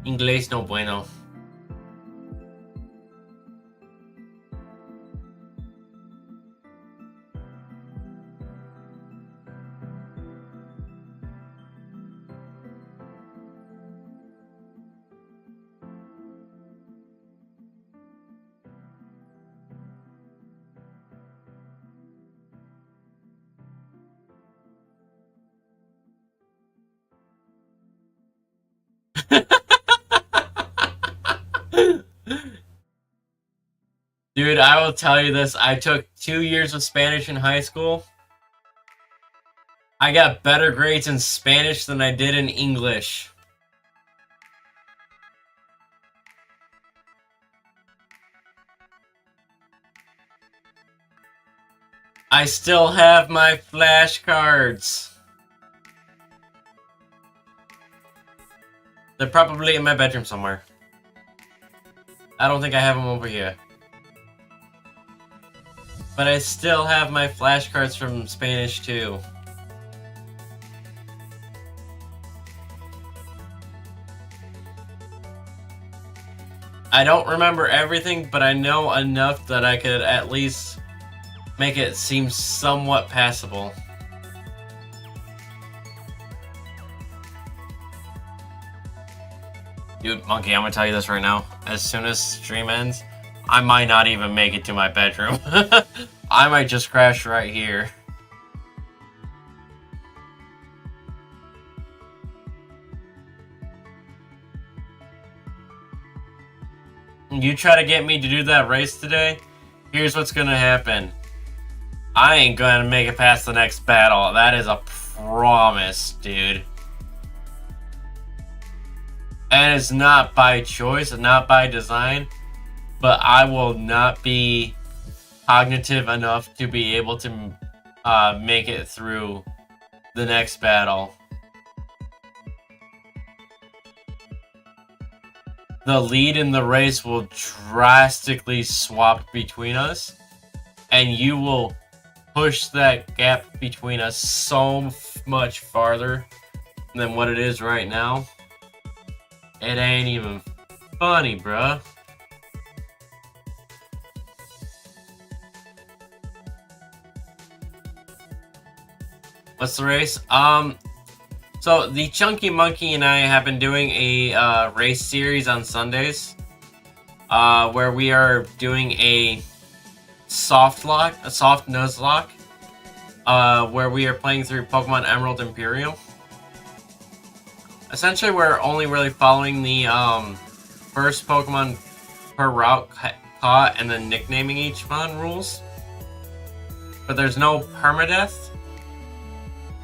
Inglés no bueno. Dude, I will tell you this. I took 2 years of Spanish in high school. I got better grades in Spanish than I did in English. I still have my flashcards. They're probably in my bedroom somewhere. I don't think I have them over here. But I still have my flashcards from Spanish 2. I don't remember everything, but I know enough that I could at least make it seem somewhat passable. Dude, Monkey, I'm gonna tell you this right now. As soon as stream ends, I might not even make it to my bedroom. I might just crash right here. You try to get me to do that race today, here's what's gonna happen. I ain't gonna make it past the next battle. That is a promise, dude. And it's not by choice, not by design, but I will not be cognitive enough to be able to make it through the next battle. The lead in the race will drastically swap between us, and you will push that gap between us so much farther than what it is right now. It ain't even funny, bruh. What's the race? So the Chunky Monkey and I have been doing a race series on Sundays, where we are doing a soft Nuzlocke, where we are playing through Pokemon Emerald Imperium. Essentially, we're only really following the first Pokemon per route caught and then nicknaming each one rules. But there's no permadeath.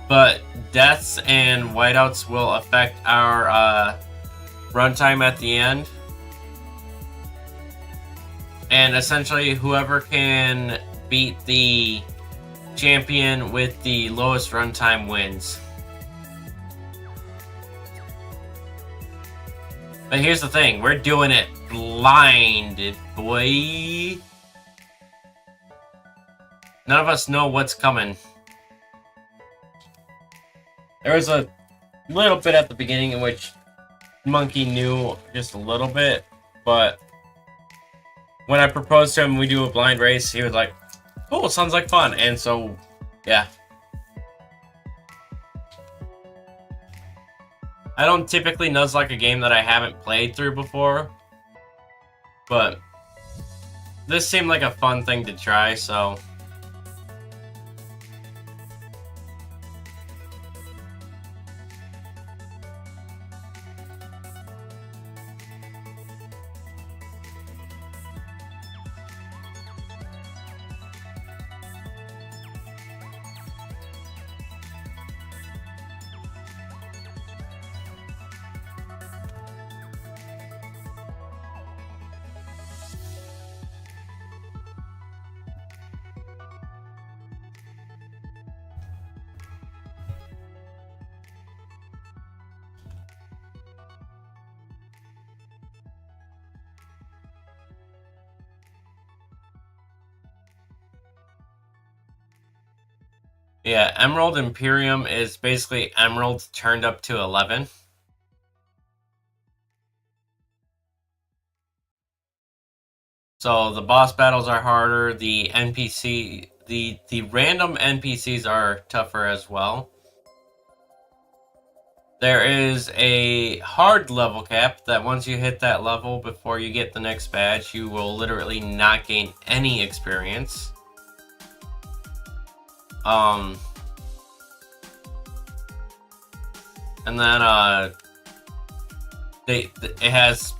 But deaths and whiteouts will affect our runtime at the end. And essentially, whoever can beat the champion with the lowest runtime wins. But here's the thing, we're doing it blinded, boy. None of us know what's coming. There was a little bit at the beginning in which Monkey knew just a little bit, but when I proposed to him we do a blind race, he was like, cool, sounds like fun. And so, yeah. I don't typically Nuzlocke a game that I haven't played through before, but this seemed like a fun thing to try, so... Yeah, Emerald Imperium is basically Emerald turned up to 11. So the boss battles are harder, the random NPCs are tougher as well. There is a hard level cap that once you hit that level before you get the next badge, you will literally not gain any experience. And then it has,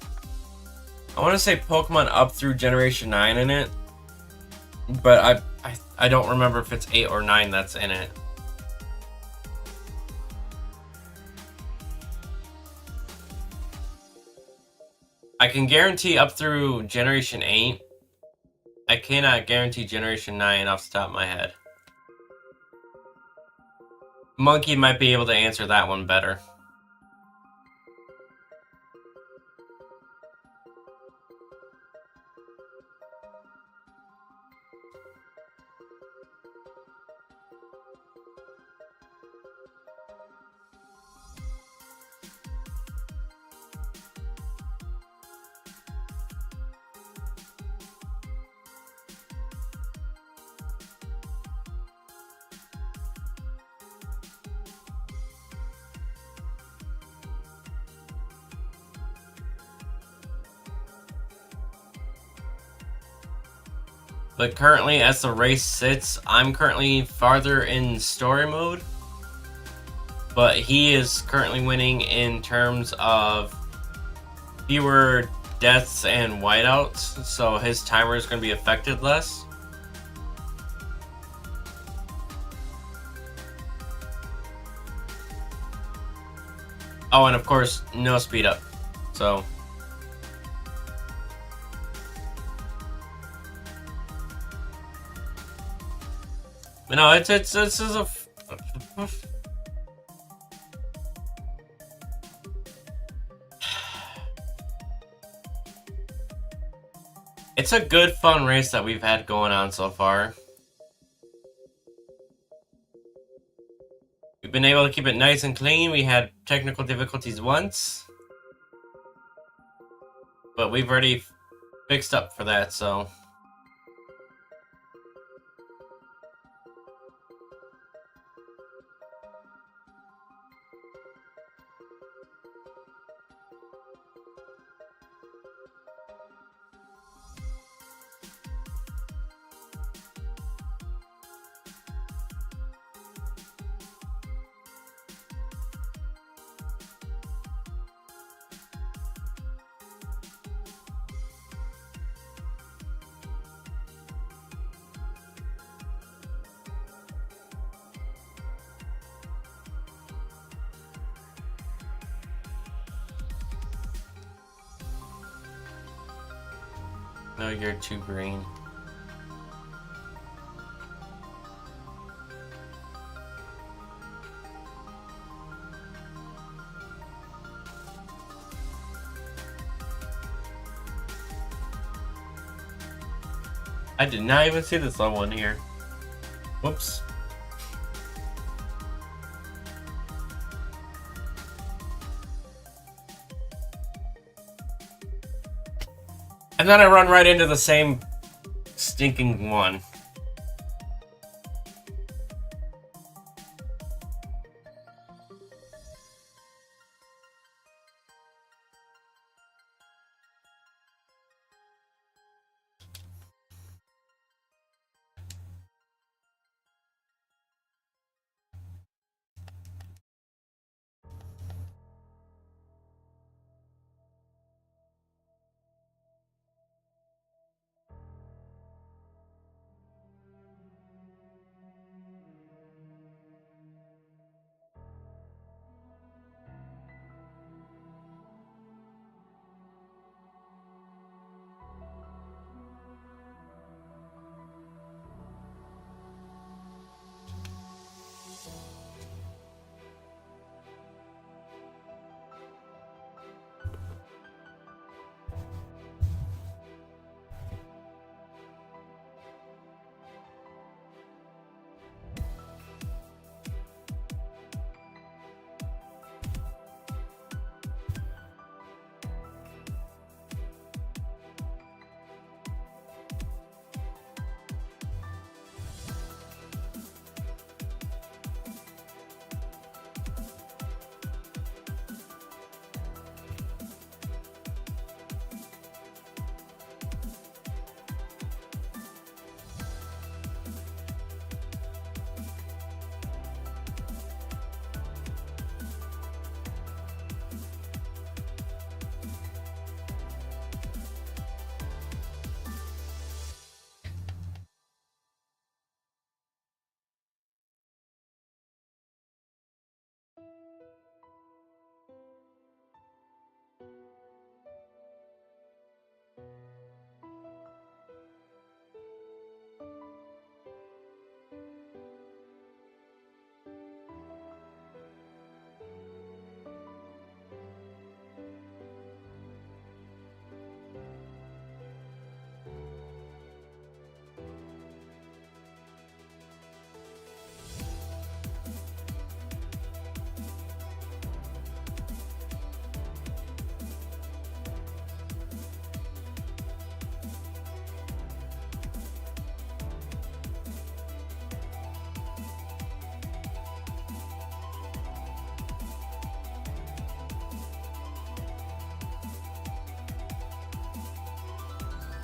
I want to say Pokemon up through Generation 9 in it, but I don't remember if it's 8 or 9 that's in it. I can guarantee up through Generation 8. I cannot guarantee Generation 9 off the top of my head. Monkey might be able to answer that one better. But currently, as the race sits, I'm currently farther in story mode. But he is currently winning in terms of fewer deaths and whiteouts, so his timer is going to be affected less. Oh, and of course, no speed up. So... But no, it's this is a... It's a good, fun race that we've had going on so far. We've been able to keep it nice and clean. We had technical difficulties once, but we've already fixed up for that, so... No, you're too green. I did not even see this level in here. Whoops. And then I run right into the same stinking one.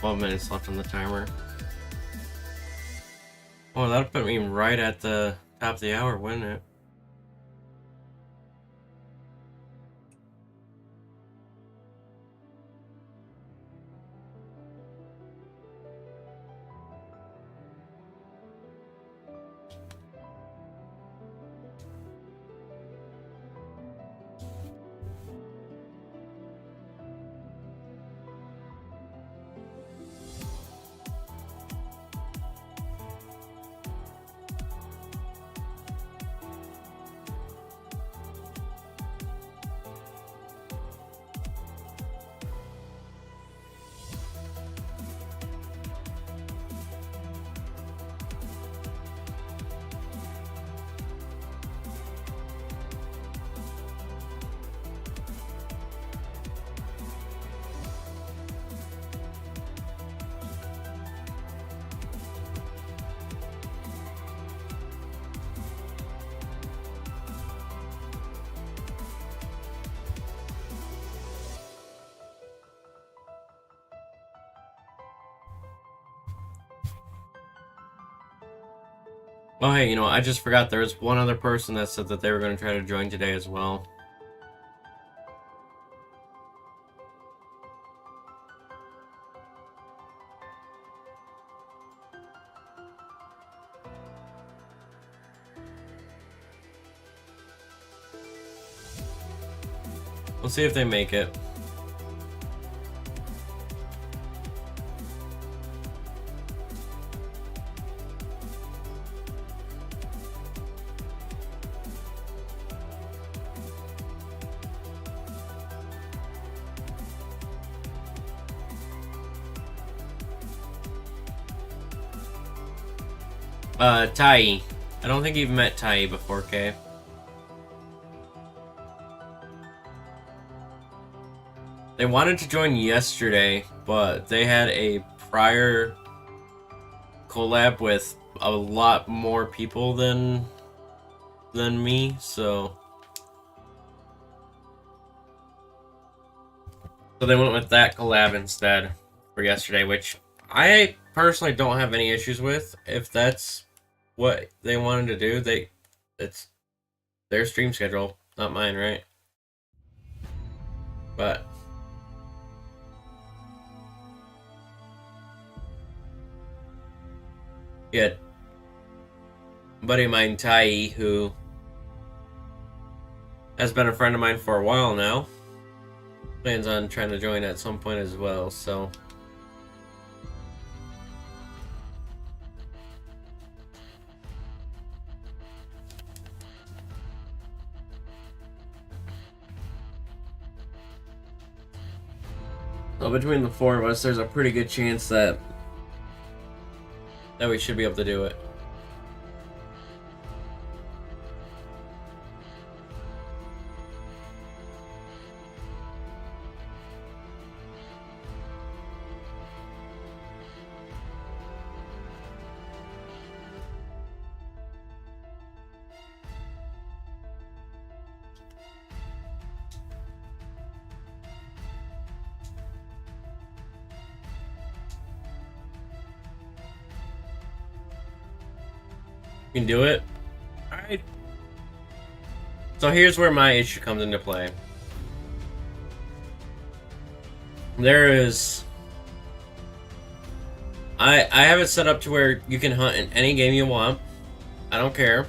12 minutes left on the timer. Oh, that'll put me right at the top of the hour, wouldn't it? Oh, hey, you know, I just forgot there was one other person that said that they were going to try to join today as well. We'll see if they make it. Tai. I don't think you've met Tai before, Kay. They wanted to join yesterday, but they had a prior collab with a lot more people than me, so they went with that collab instead for yesterday, which I personally don't have any issues with. If that's what they wanted to do, it's their stream schedule, not mine, right? But yeah, a buddy of mine, Tai, who has been a friend of mine for a while now, plans on trying to join at some point as well, so between the four of us, there's a pretty good chance that we should be able to do it. You can do it? Alright. So here's where my issue comes into play. There is... I have it set up to where you can hunt in any game you want. I don't care.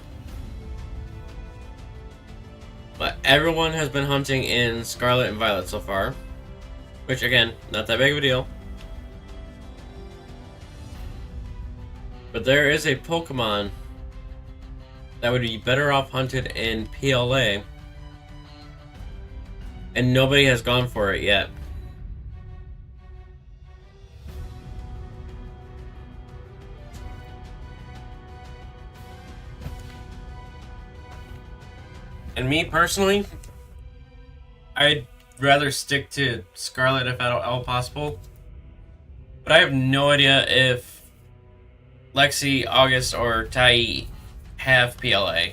But everyone has been hunting in Scarlet and Violet so far. Which, again, not that big of a deal. But there is a Pokemon that would be better off hunted in PLA, and nobody has gone for it yet. And me personally, I'd rather stick to Scarlet if at all possible, but I have no idea if Lexi, August, or Tai have PLA.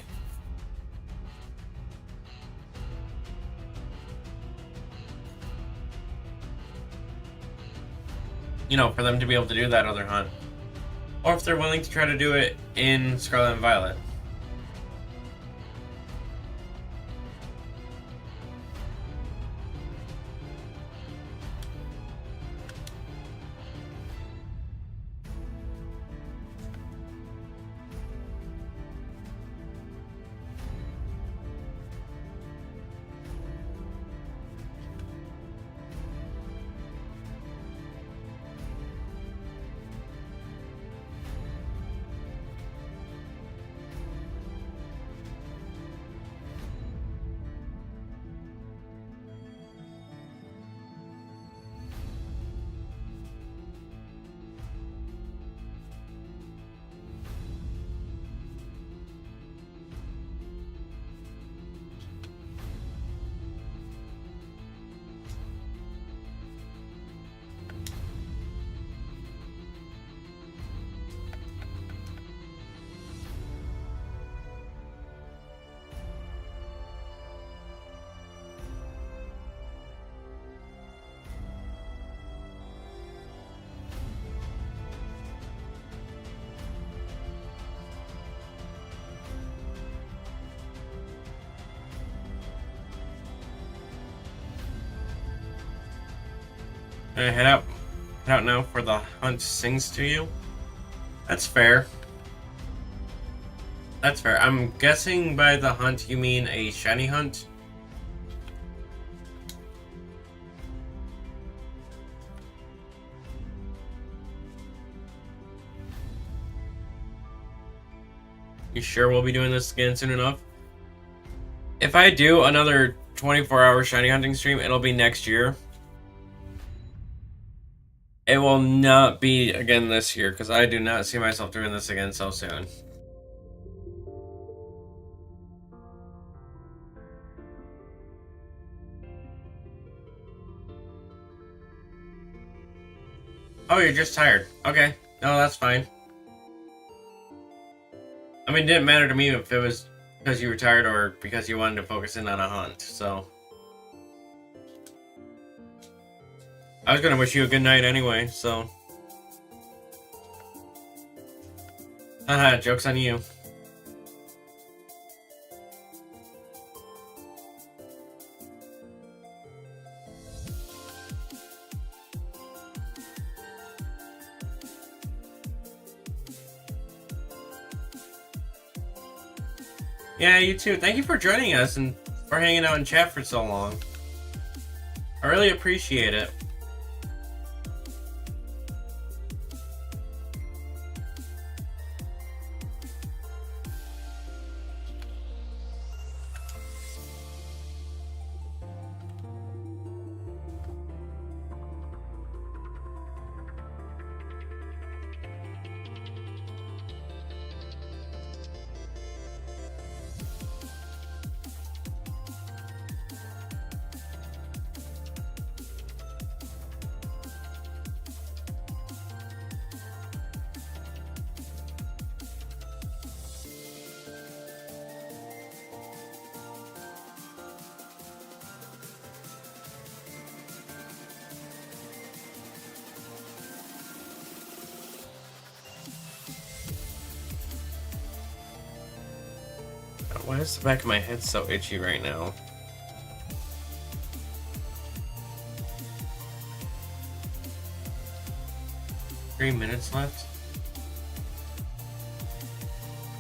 you know, for them to be able to do that other hunt. Or if they're willing to try to do it in Scarlet and Violet. Head out now for the hunt sings to you. That's fair. That's fair. I'm guessing by the hunt you mean a shiny hunt? You sure we'll be doing this again soon enough? If I do another 24-hour shiny hunting stream, it'll be next year. It will not be again this year, because I do not see myself doing this again so soon. Oh, you're just tired. Okay. No, that's fine. I mean, it didn't matter to me if it was because you were tired or because you wanted to focus in on a hunt, so... I was gonna wish you a good night anyway, so... Haha, joke's on you. Yeah, you too. Thank you for joining us and for hanging out in chat for so long. I really appreciate it. Why is the back of my head so itchy right now? $3 left?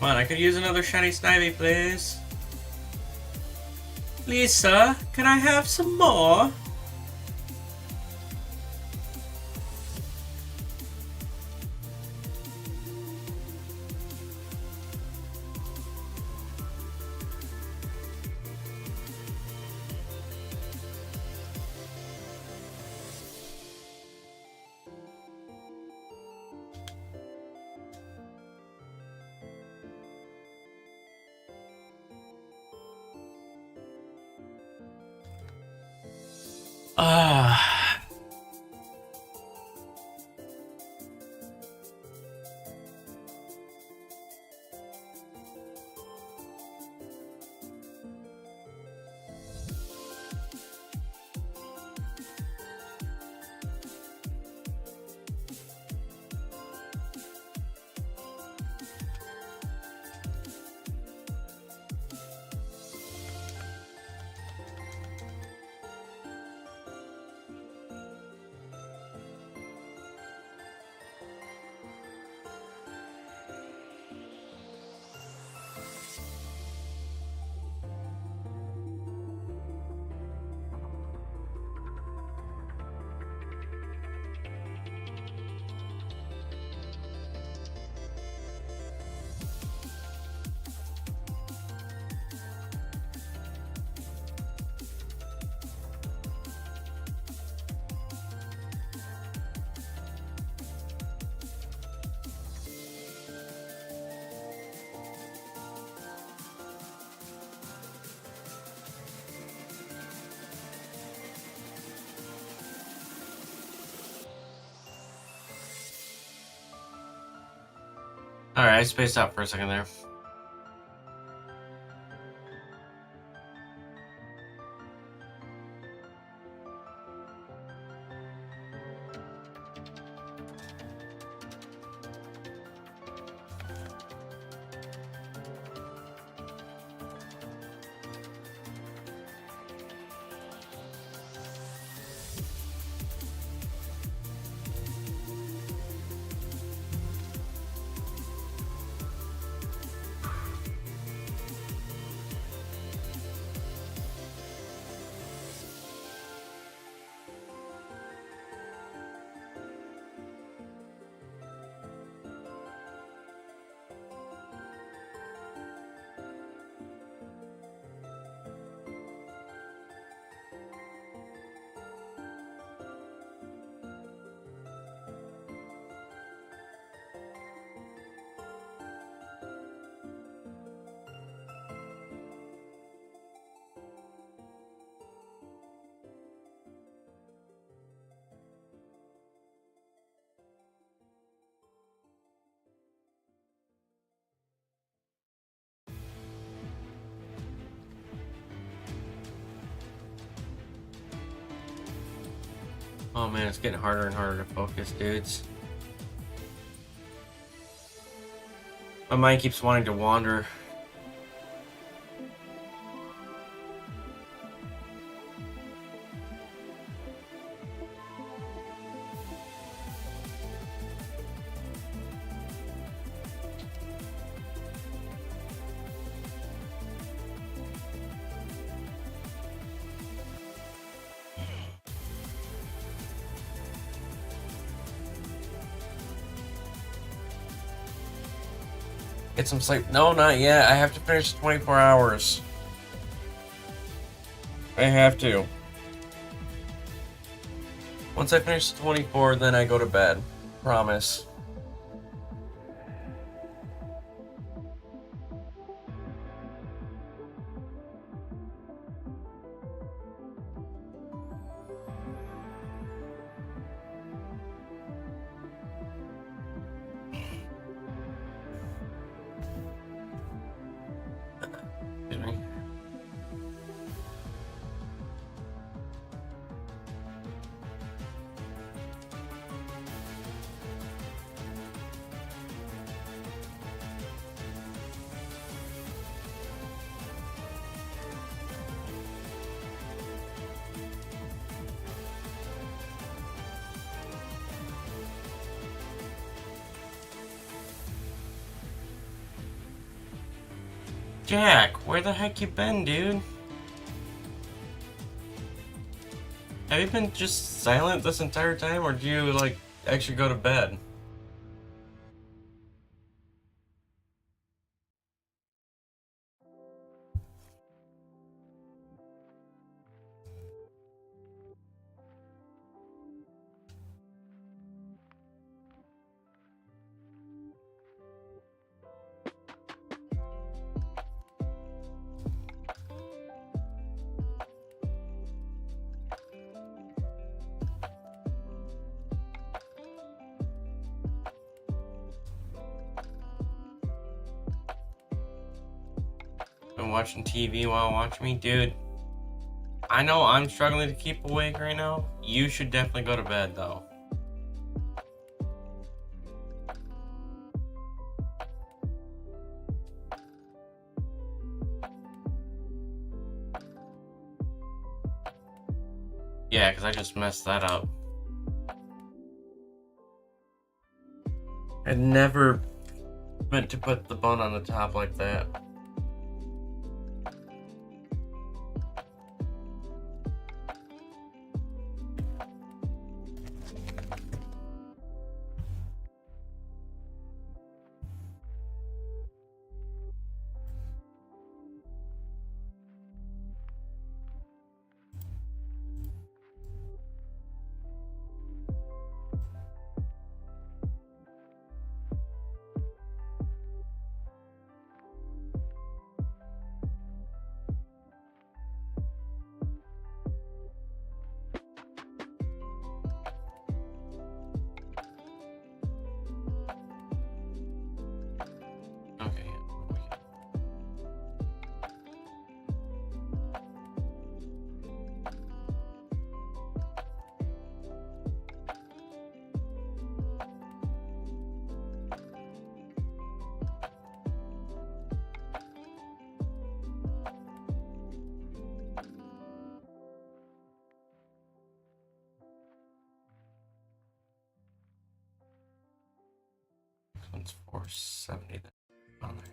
Come on, I could use another shiny Snivy, please. Lisa, can I have some more? Ah. Alright, I spaced out for a second there. Oh man, it's getting harder and harder to focus, dudes. My mind keeps wanting to wander. Get some sleep. No, not yet. I have to finish 24 hours. I have to. Once I finish 24, then I go to bed. Promise. Excuse me. Jack, where the heck you been, dude? Have you been just silent this entire time, or do you, like, actually go to bed? Been watching TV while watching me? Dude, I know I'm struggling to keep awake right now. You should definitely go to bed, though. Yeah, because I just messed that up. I never meant to put the bun on the top like that. one's 470 on there.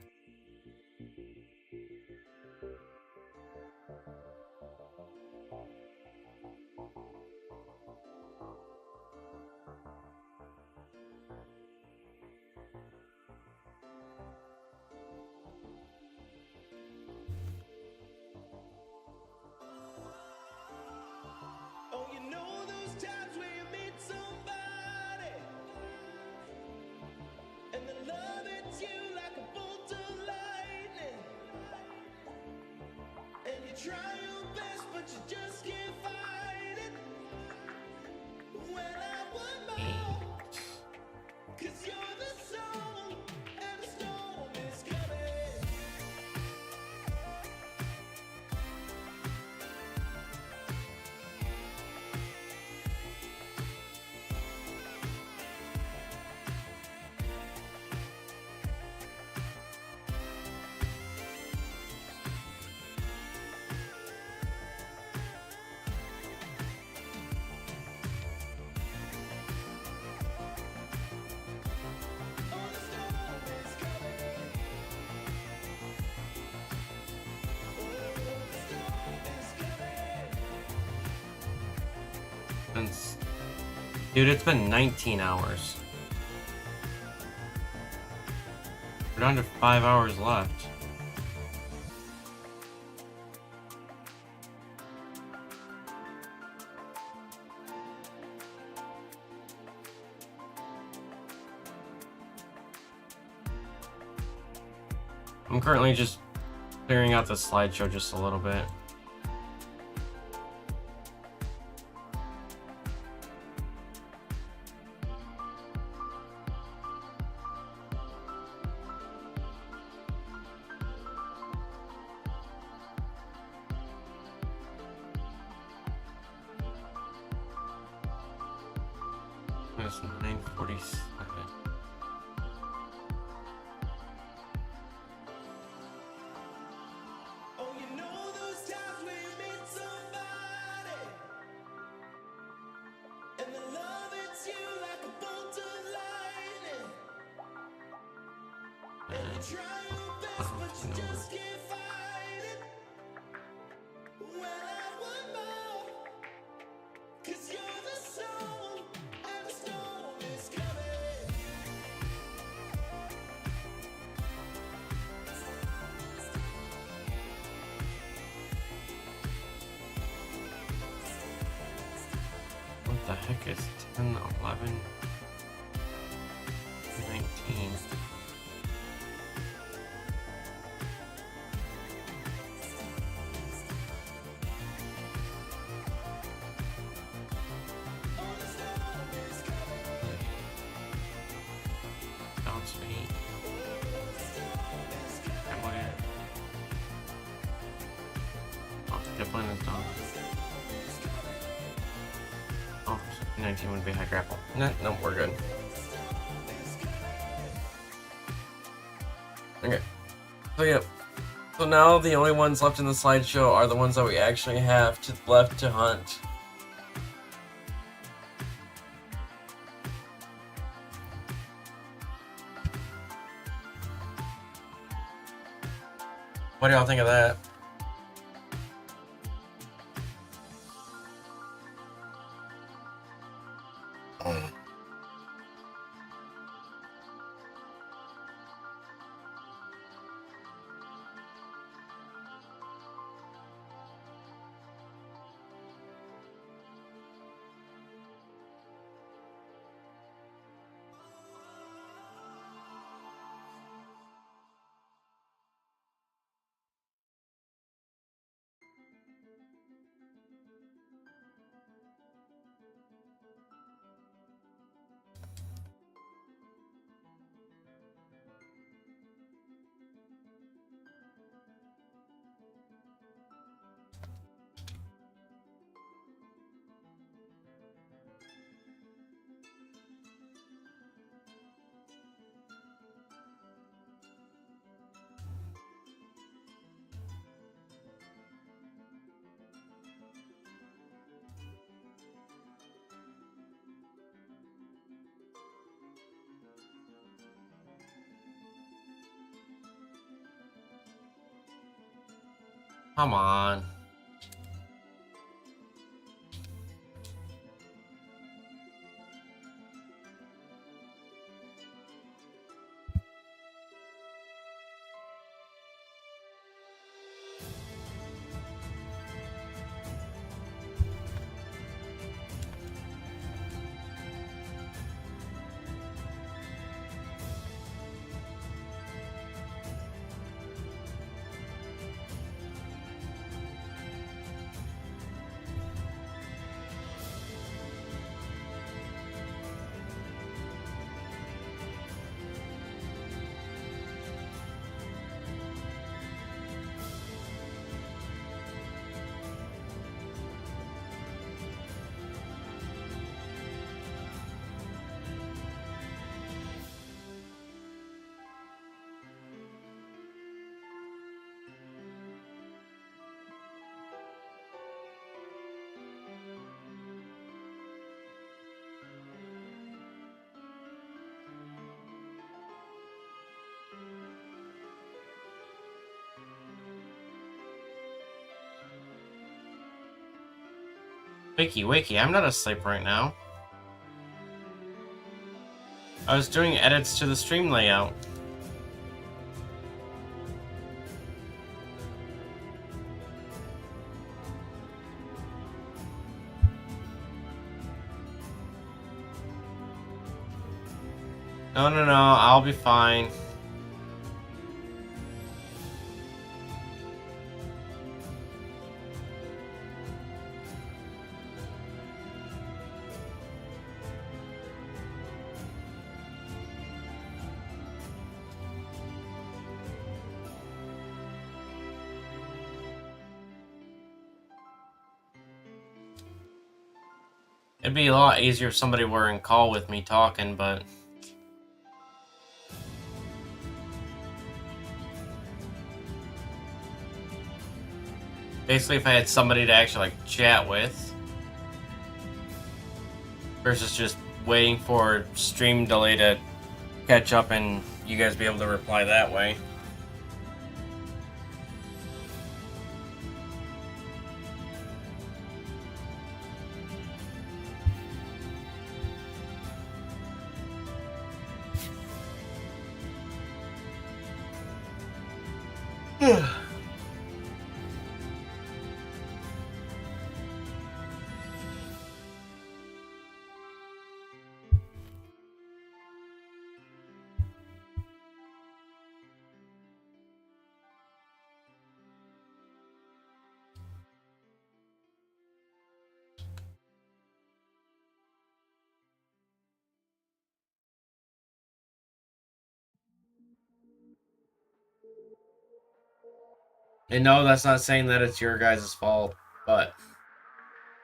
Oh, you know those times where you meet somebody and the love hits you like a bolt of lightning, and you try your best but you just can't fight it. Well, I want more, 'cause you're the song and the storm is coming. Oh, the storm is coming. Oh, the storm is coming. Dude, it's been 19 hours. We're down to 5 hours left. I'm currently just clearing out the slideshow just a little bit. It's 9:47. Oh, you know those times where you meet somebody and the love hits you like a bolt of lightning, and you try your best but you just can't fight it. Well, I want more, 'cause you're the song and the storm is coming. What the heck is 10, 11, 19? Oh, the storm is coming. Bounce me. The storm is coming. I'm looking. Oh, Dipline is done. Oh, 19 would be high grapple. No, we're good. Okay. So yeah. So now the only ones left in the slideshow are the ones that we actually have left to hunt. What do y'all think of that? Come on. Wakey, I'm not asleep right now. I was doing edits to the stream layout. No, I'll be fine. It'd be a lot easier if somebody were in call with me talking, but... Basically, if I had somebody to actually, like, chat with. Versus just waiting for stream delay to catch up and you guys be able to reply that way. And no, that's not saying that it's your guys' fault, but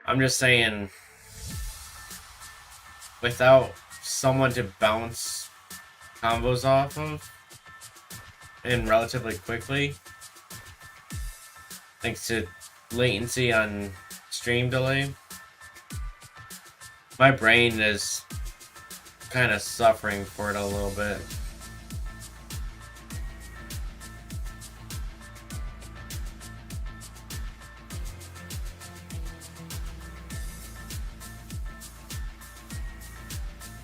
I'm just saying, without someone to bounce combos off of, and relatively quickly, thanks to latency on stream delay, my brain is kind of suffering for it a little bit.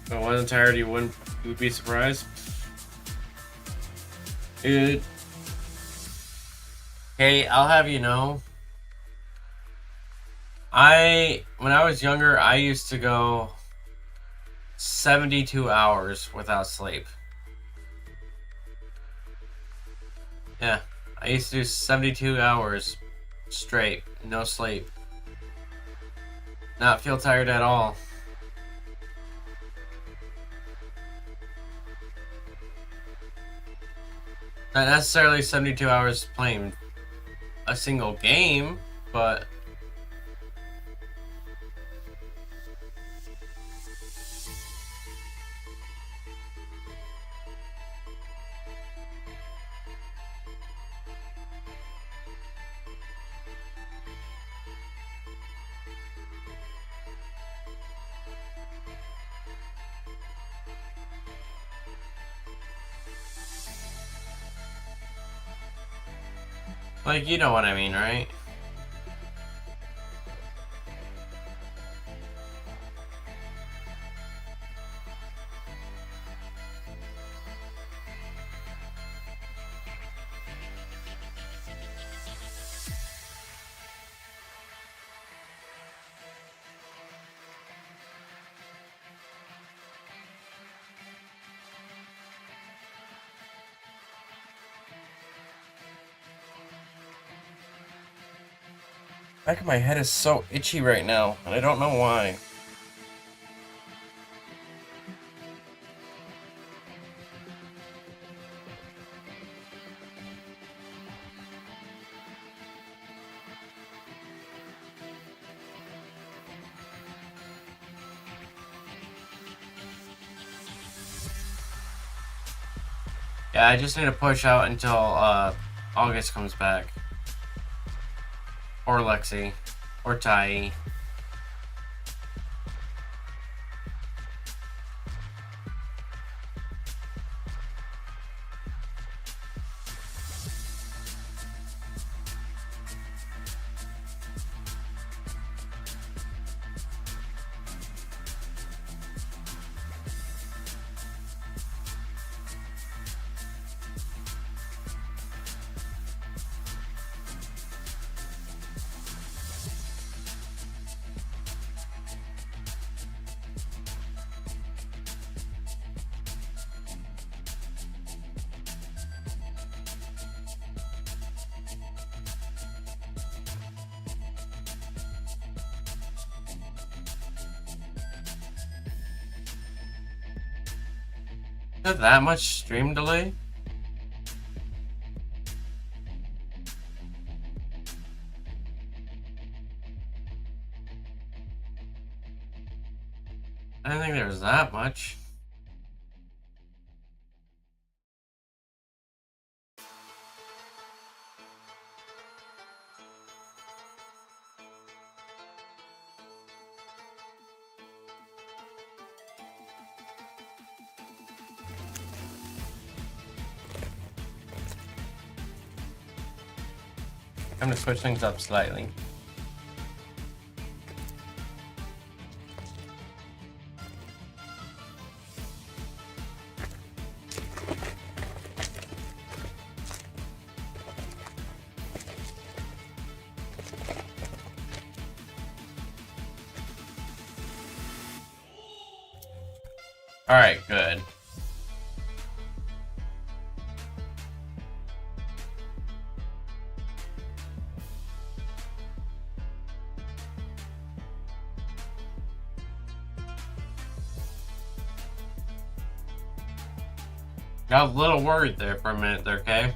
If I wasn't tired, you would be surprised. Dude. Hey, I'll have you know, when I was younger, I used to go 72 hours without sleep. Yeah, I used to do 72 hours straight, no sleep. Not feel tired at all. Not necessarily 72 hours playing a single game, but Like, you know what I mean, right? Back of my head is so itchy right now, and I don't know why. Yeah, I just need to push out until August comes back. Or Lexi. Or Tai. Is there that much stream delay? I didn't think there was that much. I'm gonna switch things up slightly. Alright, good. Got a little worried there for a minute there, okay?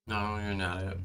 No, you're not it.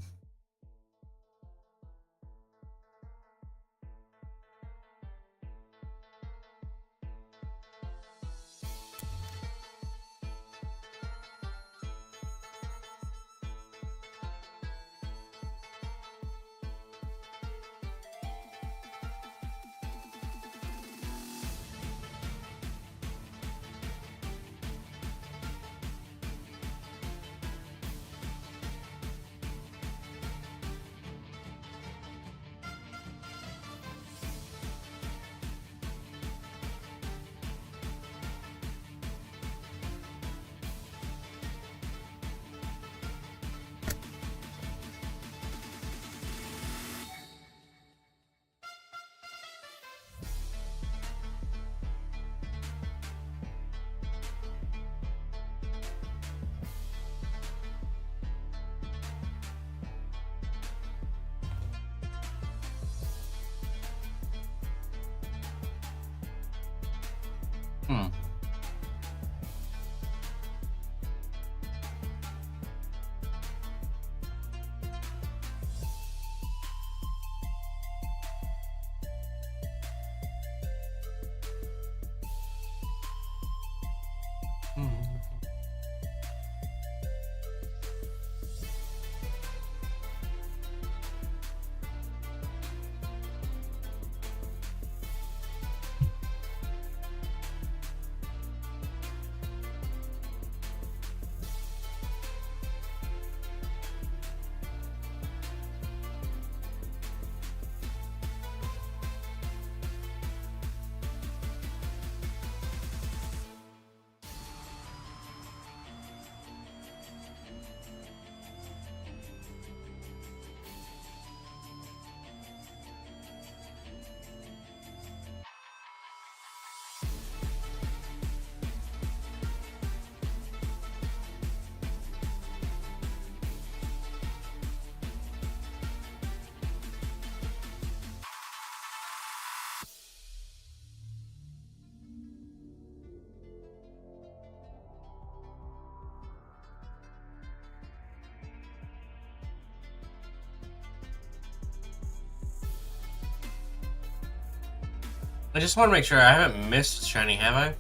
I just want to make sure I haven't missed Shiny, have I?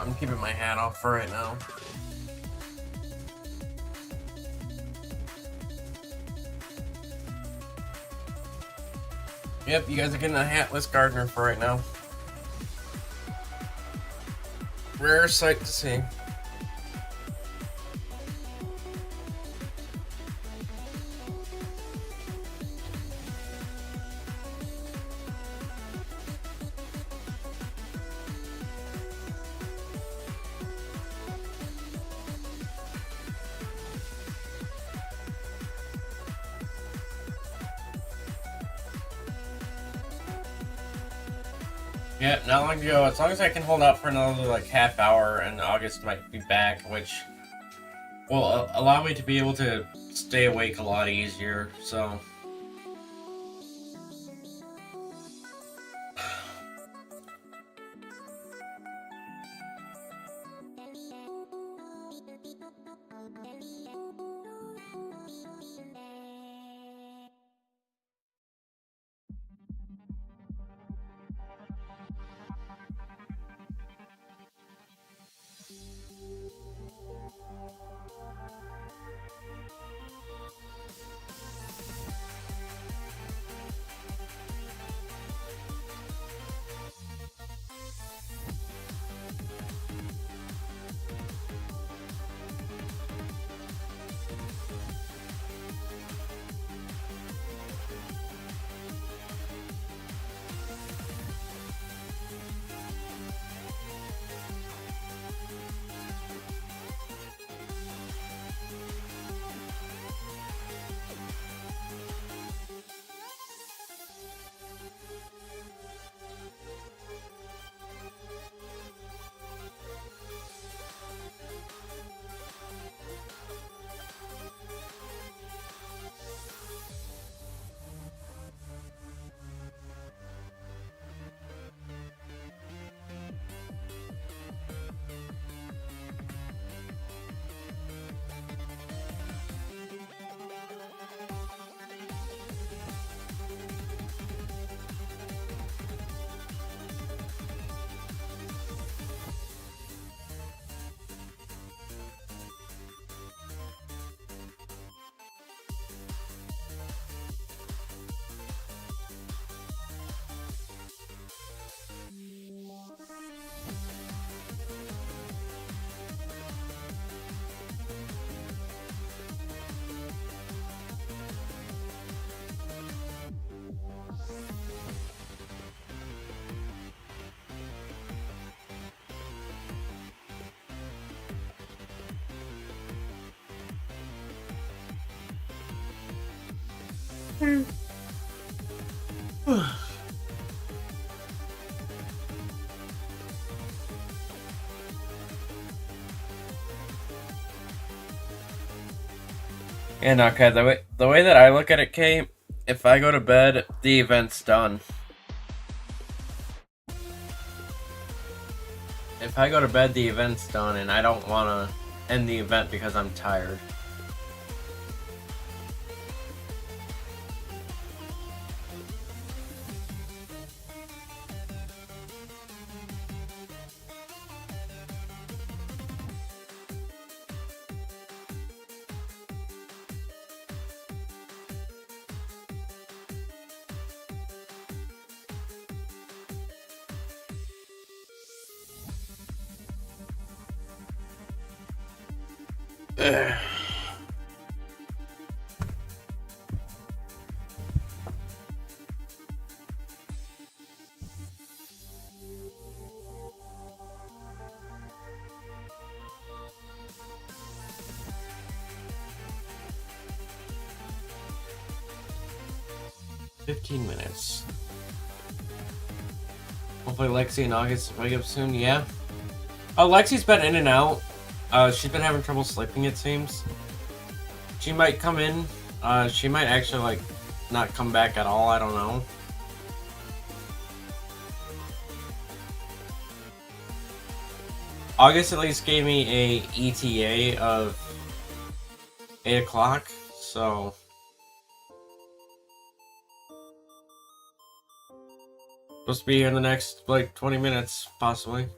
I'm keeping my hat off for right now. Yep, you guys are getting a hatless gardener for right now. Rare sight to see. Yeah, not long ago. As long as I can hold out for another like half hour, and August might be back, which will allow me to be able to stay awake a lot easier. So. And okay, the way that I look at it, Kate, if I go to bed, the event's done. If I go to bed, the event's done, and I don't want to end the event because I'm tired. Ugh. "15 minutes. Hopefully Lexi and August wake up soon." Yeah. Lexi's been in and out. She's been having trouble sleeping, it seems. She might come in. She might actually, like, not come back at all. I don't know. August at least gave me a ETA of 8 o'clock, so... Supposed to be here in the next, like, 20 minutes, possibly.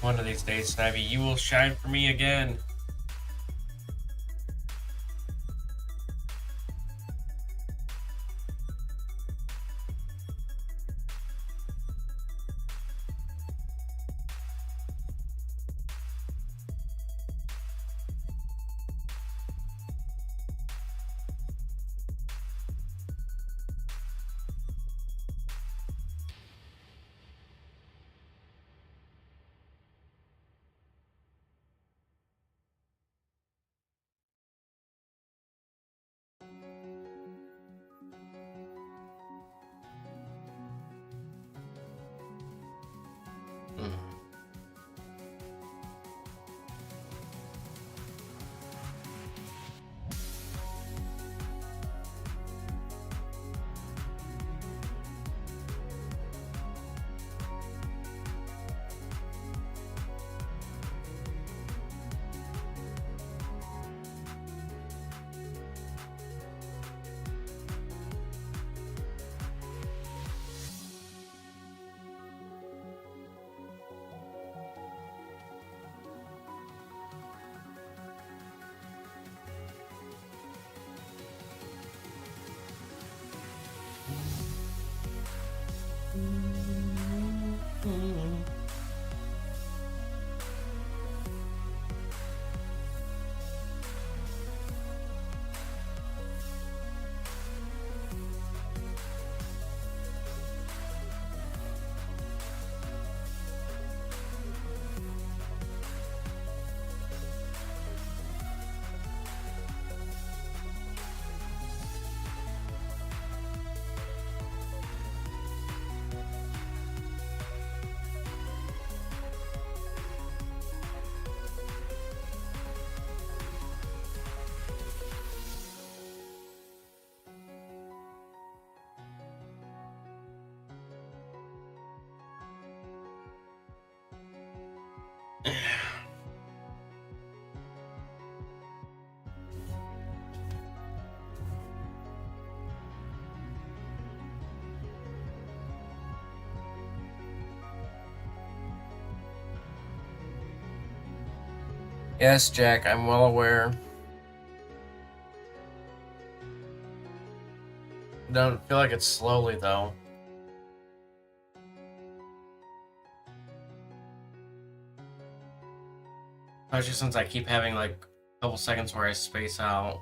One of these days, Snivy, you will shine for me again. Yes, Jack, I'm well aware. Don't feel like it's slowly, though. Especially since I keep having, like, a couple seconds where I space out.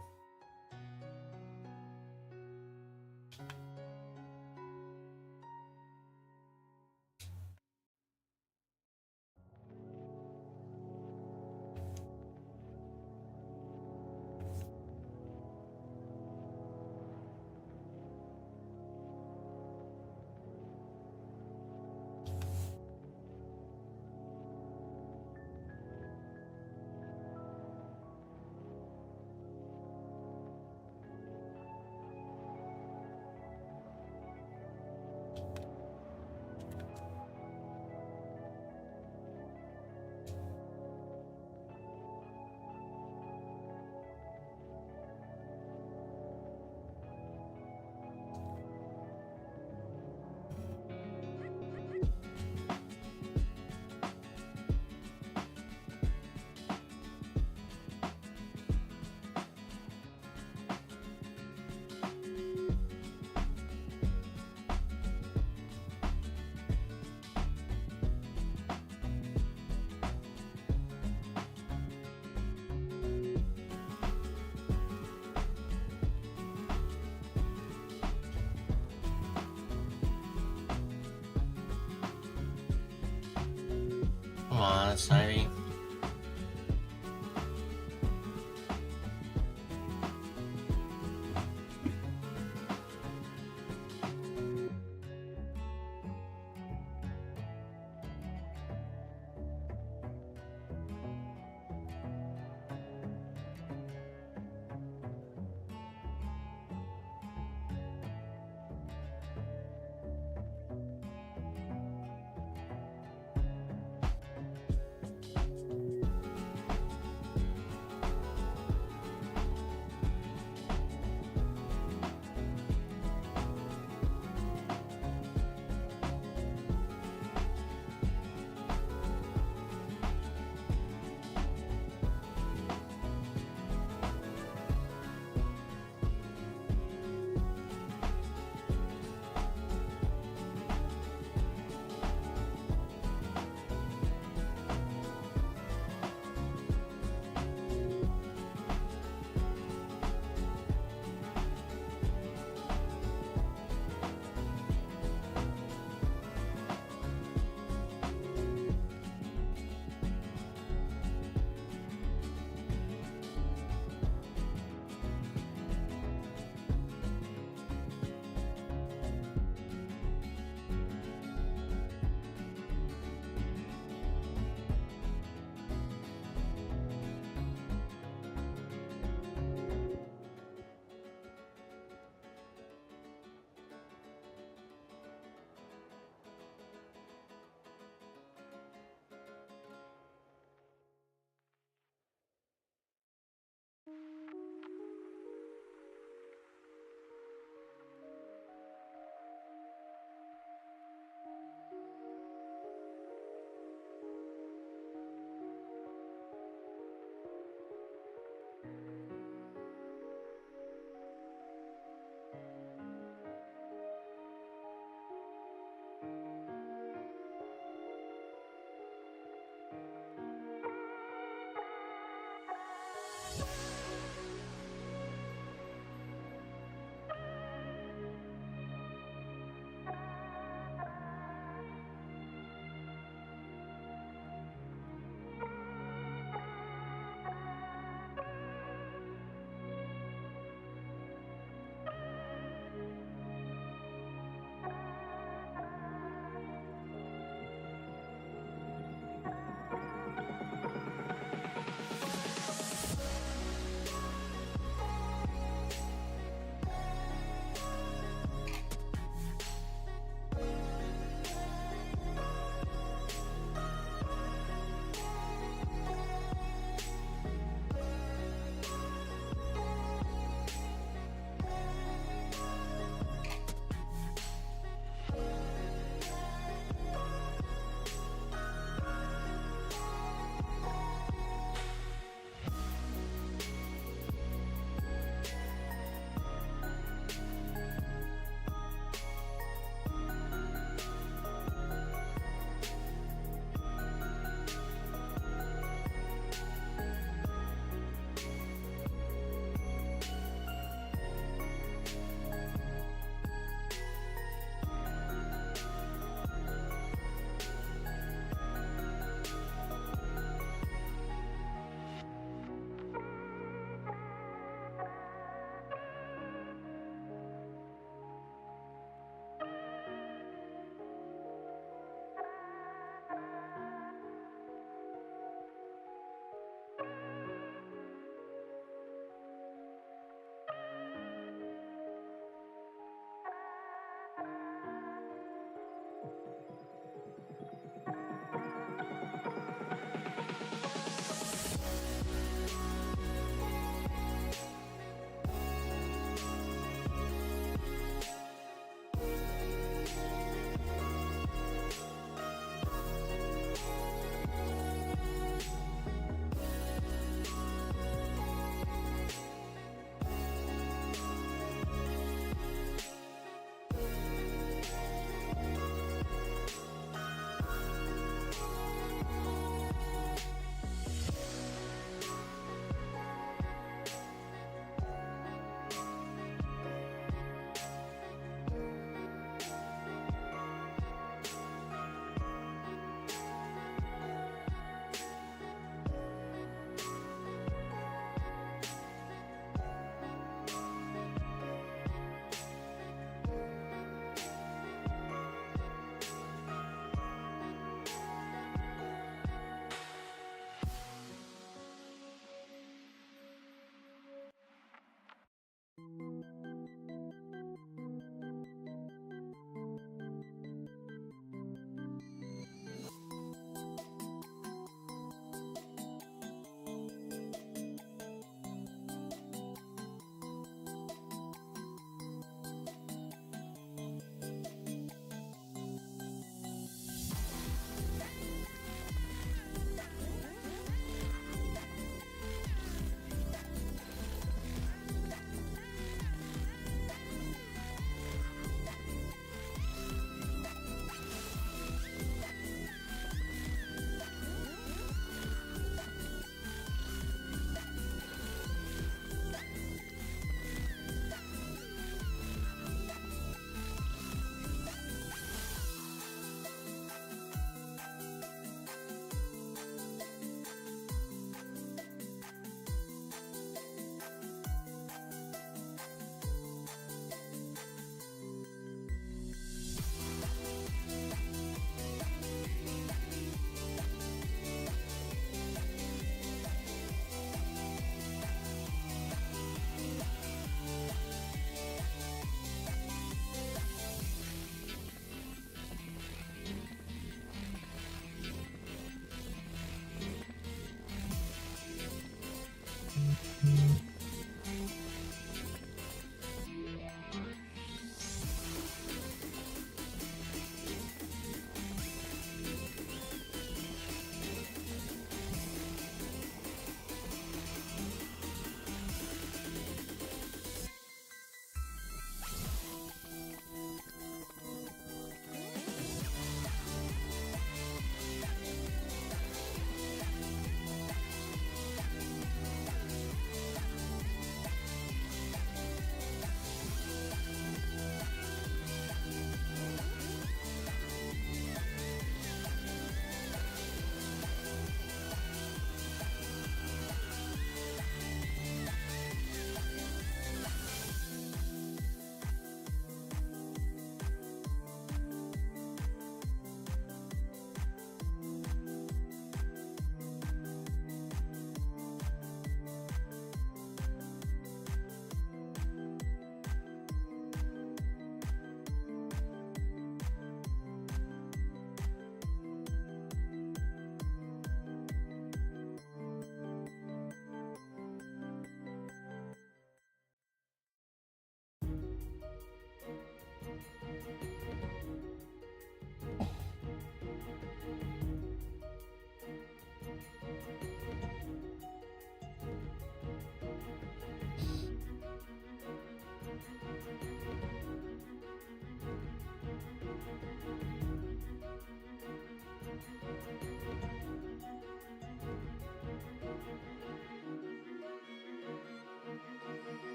Come on, Snivy.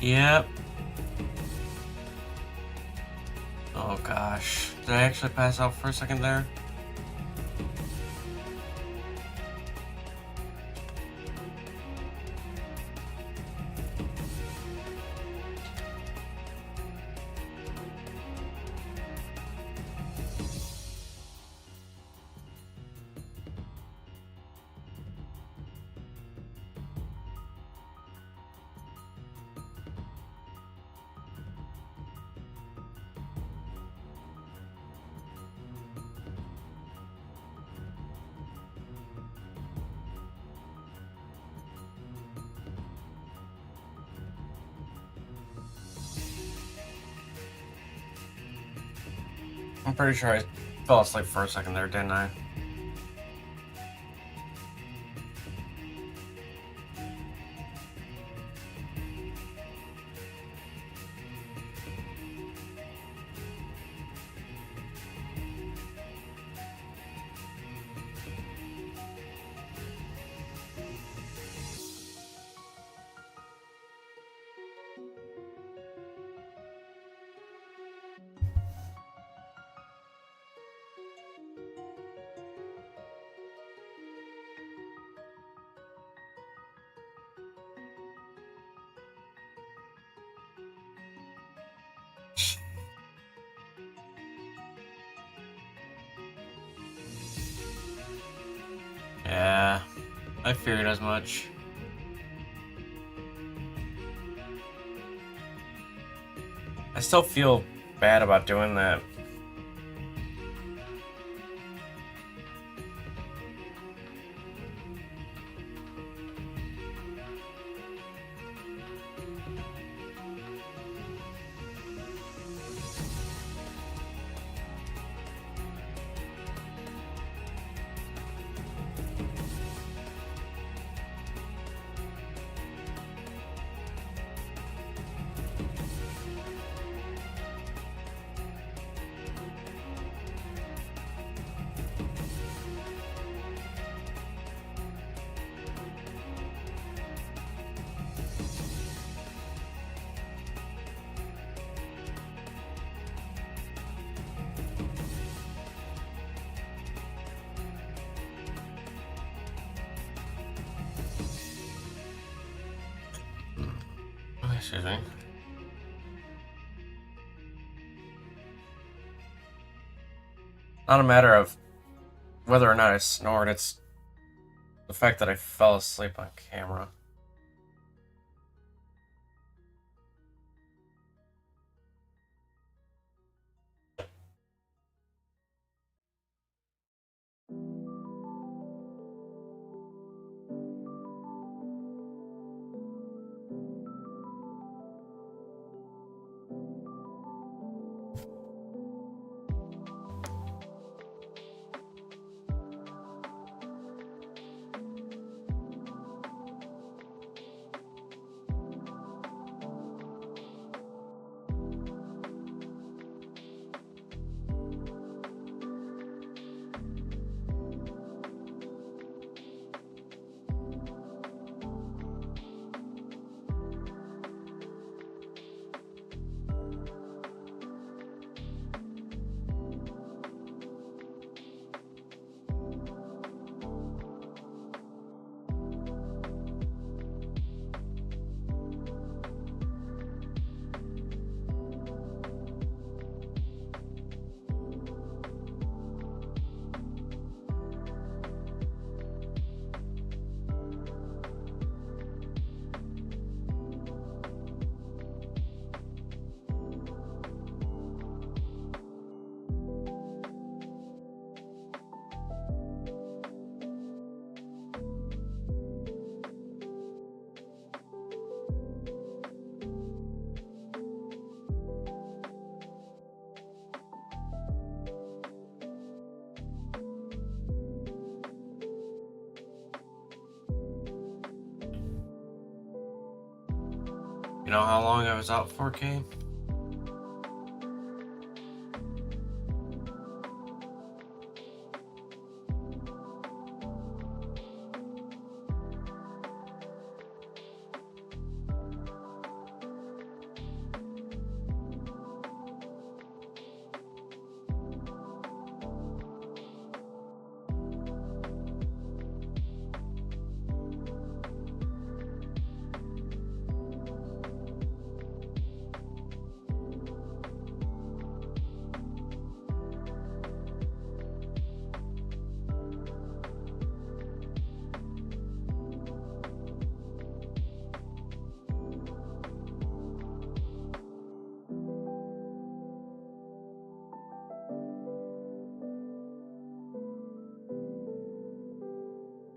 Yep. Oh gosh. Did I actually pass out for a second there? I'm pretty sure I fell asleep for a second there, didn't I? Yeah, I feared as much. I still feel bad about doing that. Excuse me. Not a matter of whether or not I snored, it's the fact that I fell asleep on camera. You know how long I was out for, Kane?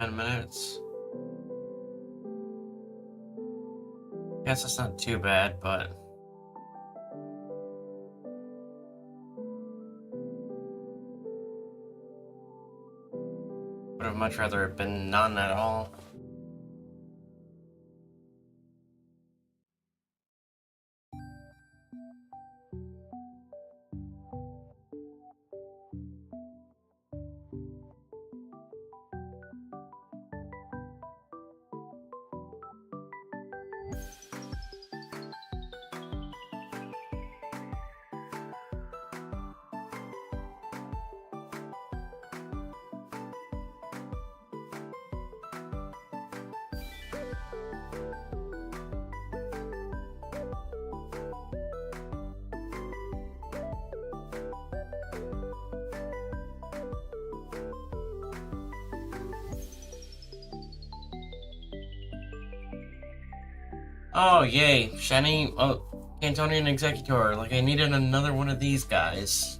10 minutes. Guess it's not too bad, but would have much rather have been none at all. Oh, yay. Shiny, Cantonian Executor. Like, I needed another one of these guys.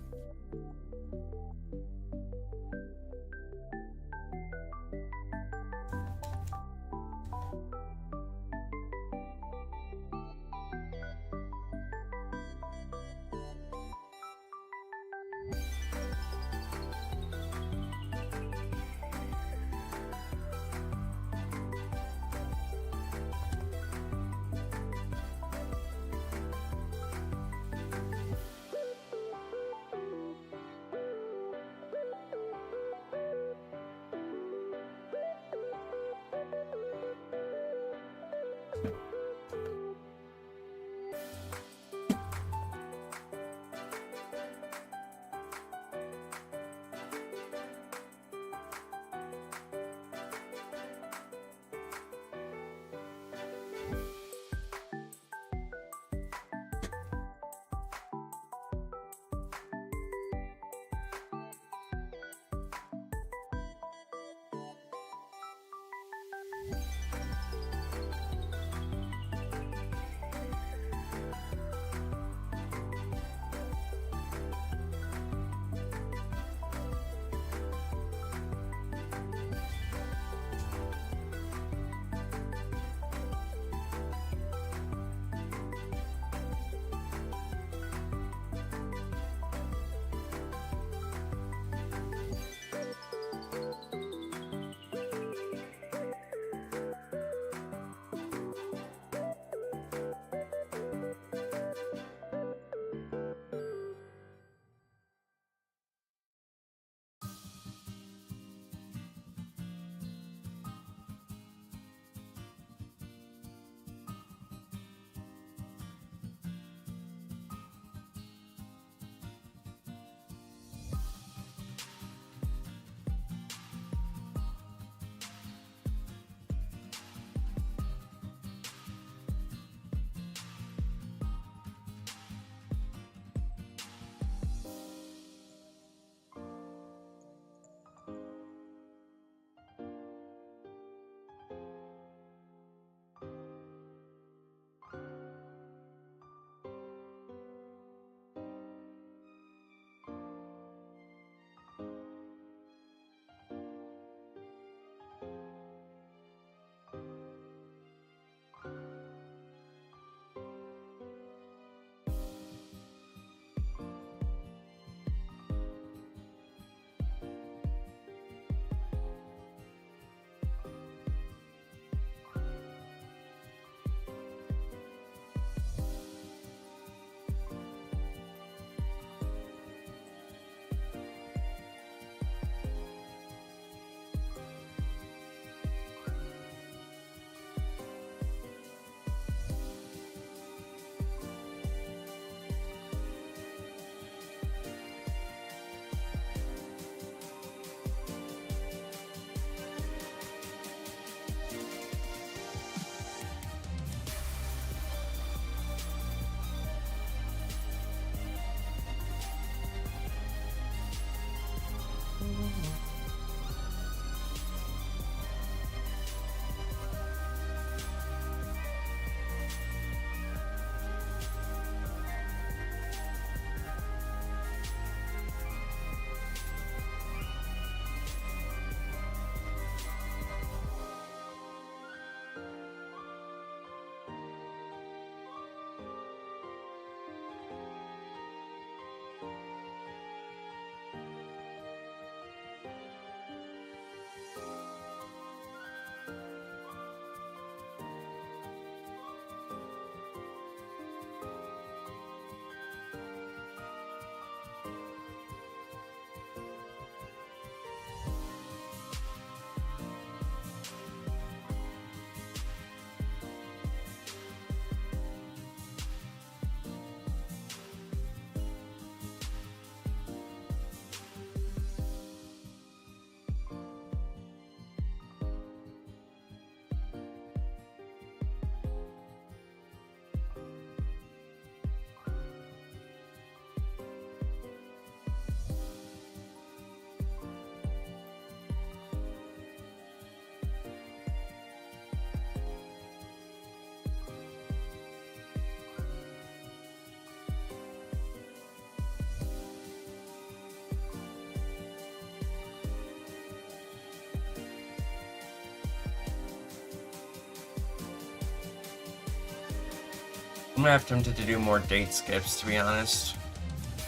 gonna have to do more date skips, to be honest.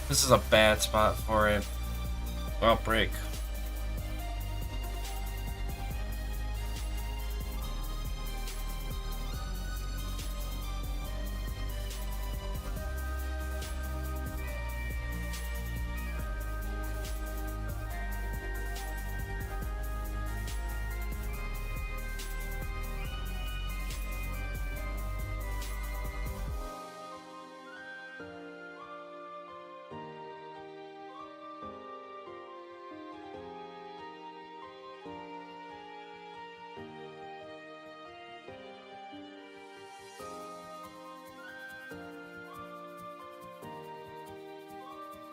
This is a bad spot for it. Outbreak.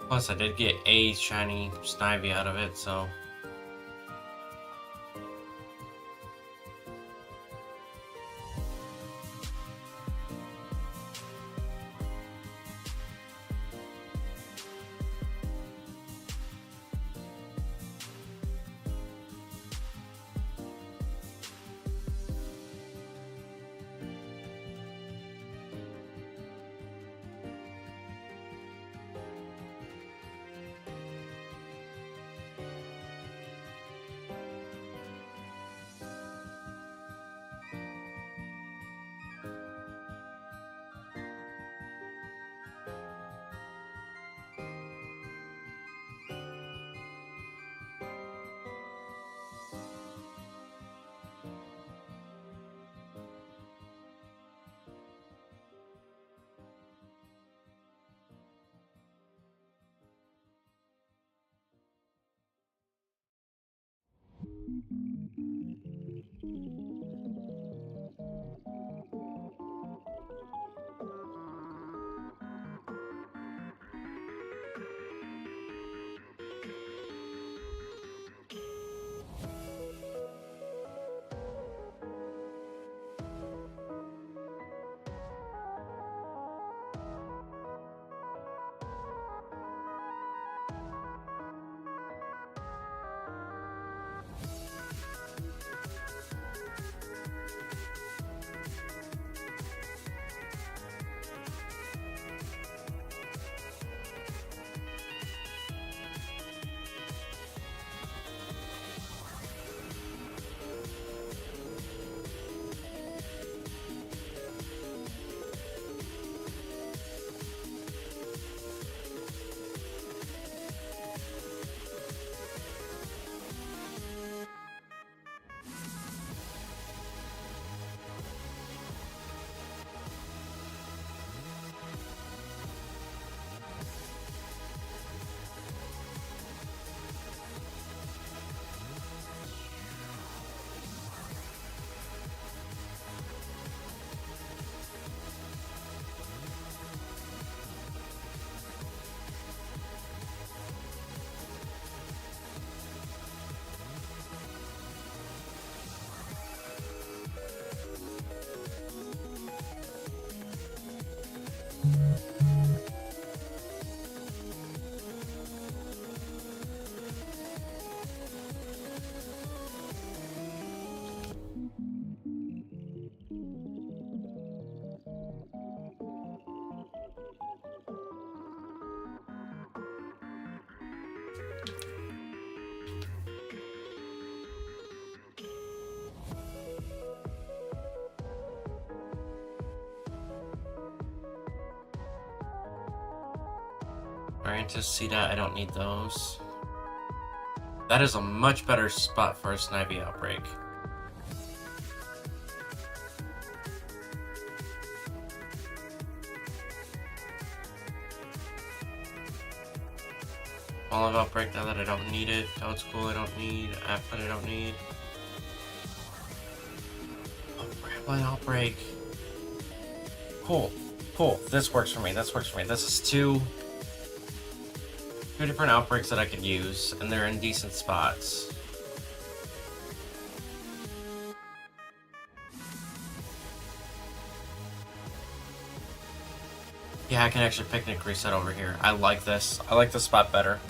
Plus, I did get a shiny Snivy out of it, so. Alright, to see that, I don't need those. That is a much better spot for a Snivy outbreak. Olive outbreak, now that I don't need it. Toad School I don't need. Apple I don't need. Oh, Rambling outbreak. Cool. Cool. This works for me. This works for me. This is two different outbreaks that I could use, and they're in decent spots. Yeah, I can actually picnic reset over here. I like this. I like this spot better.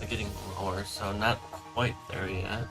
They're getting lower, so not quite there yet.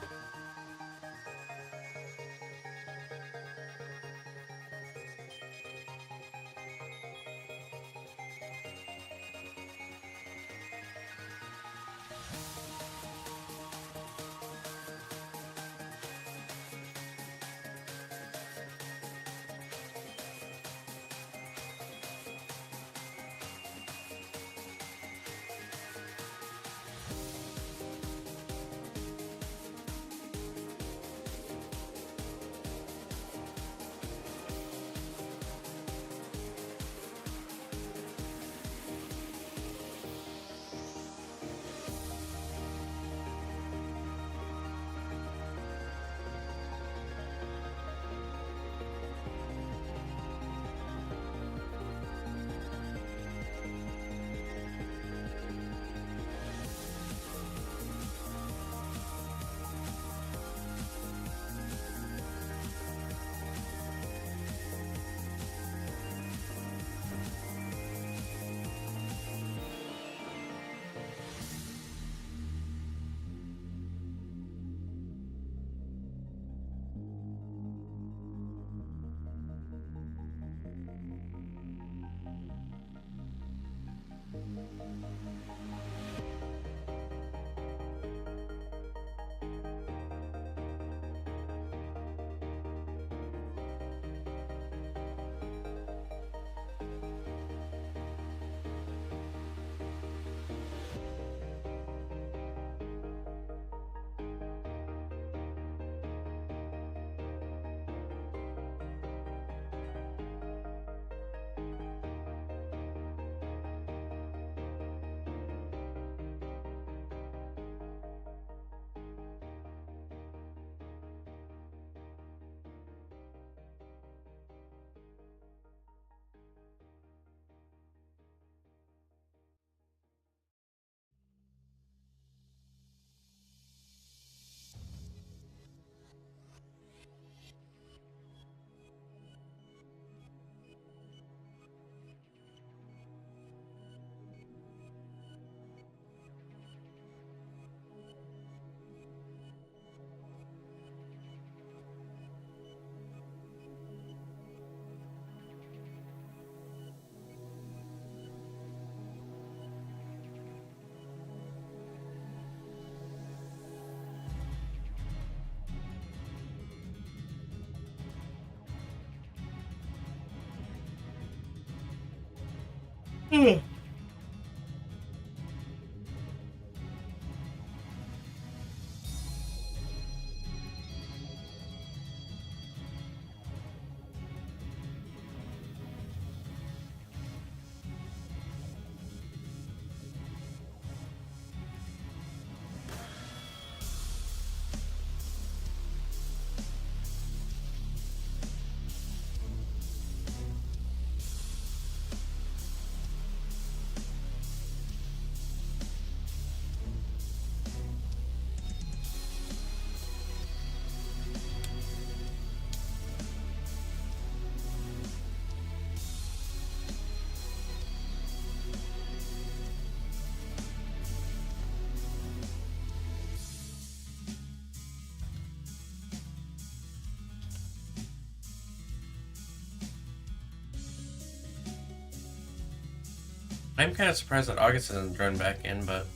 I'm kind of surprised that August hasn't drawn back in, but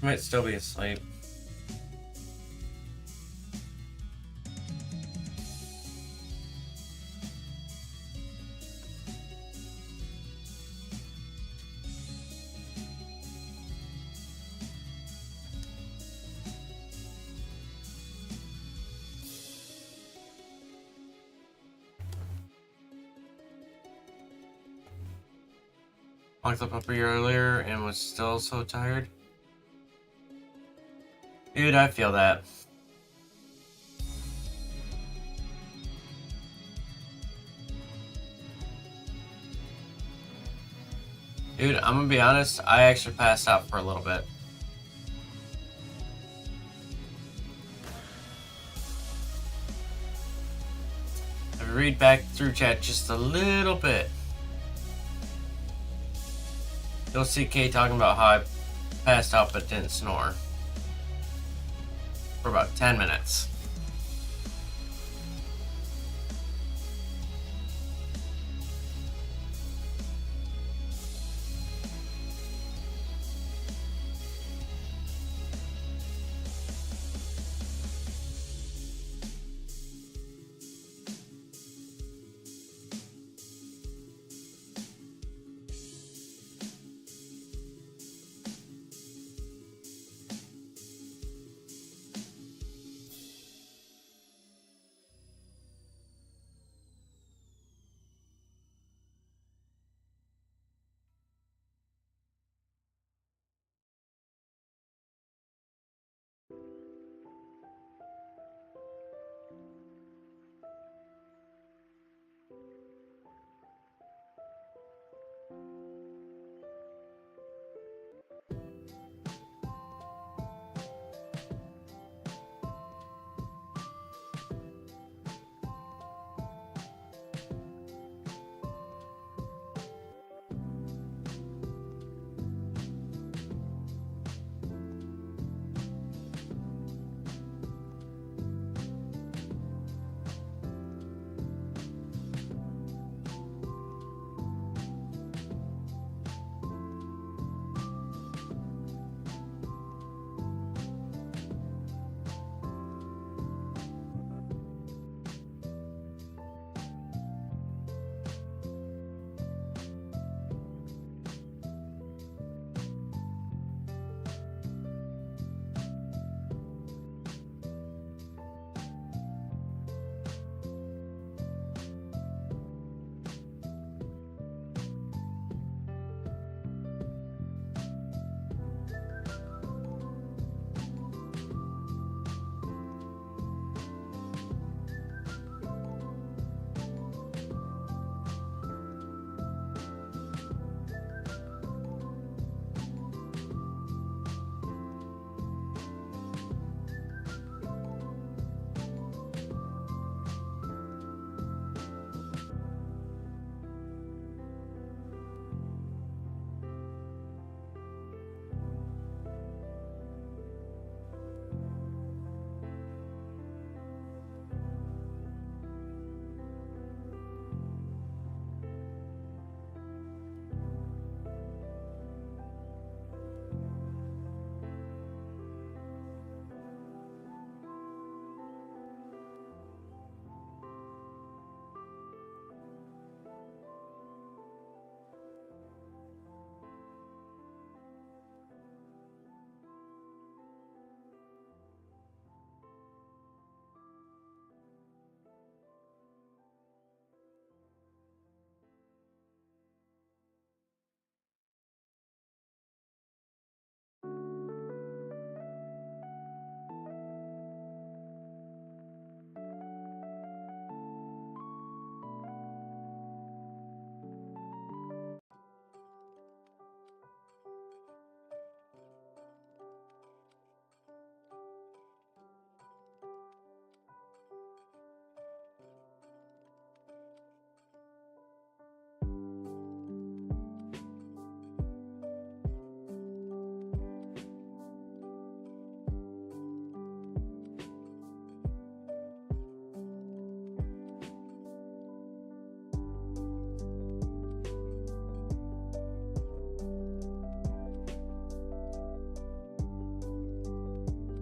he might still be asleep. Locked the puppy earlier and was still so tired. Dude, I feel that. Dude, I'm gonna be honest, I actually passed out for a little bit. If you read back through chat just a little bit, You'll see Kay talking about how I passed out but didn't snore for about 10 minutes.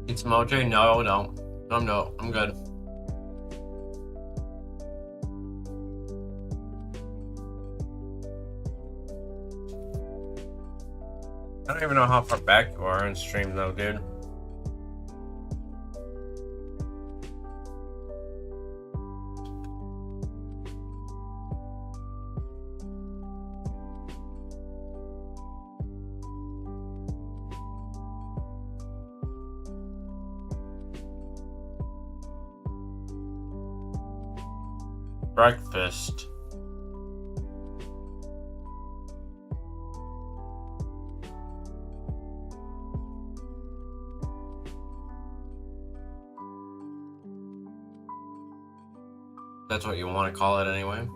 Need some OJ? No, no. No, I'm good. I don't even know how far back you are in stream though, dude. Breakfast. That's what you want to call it anyway.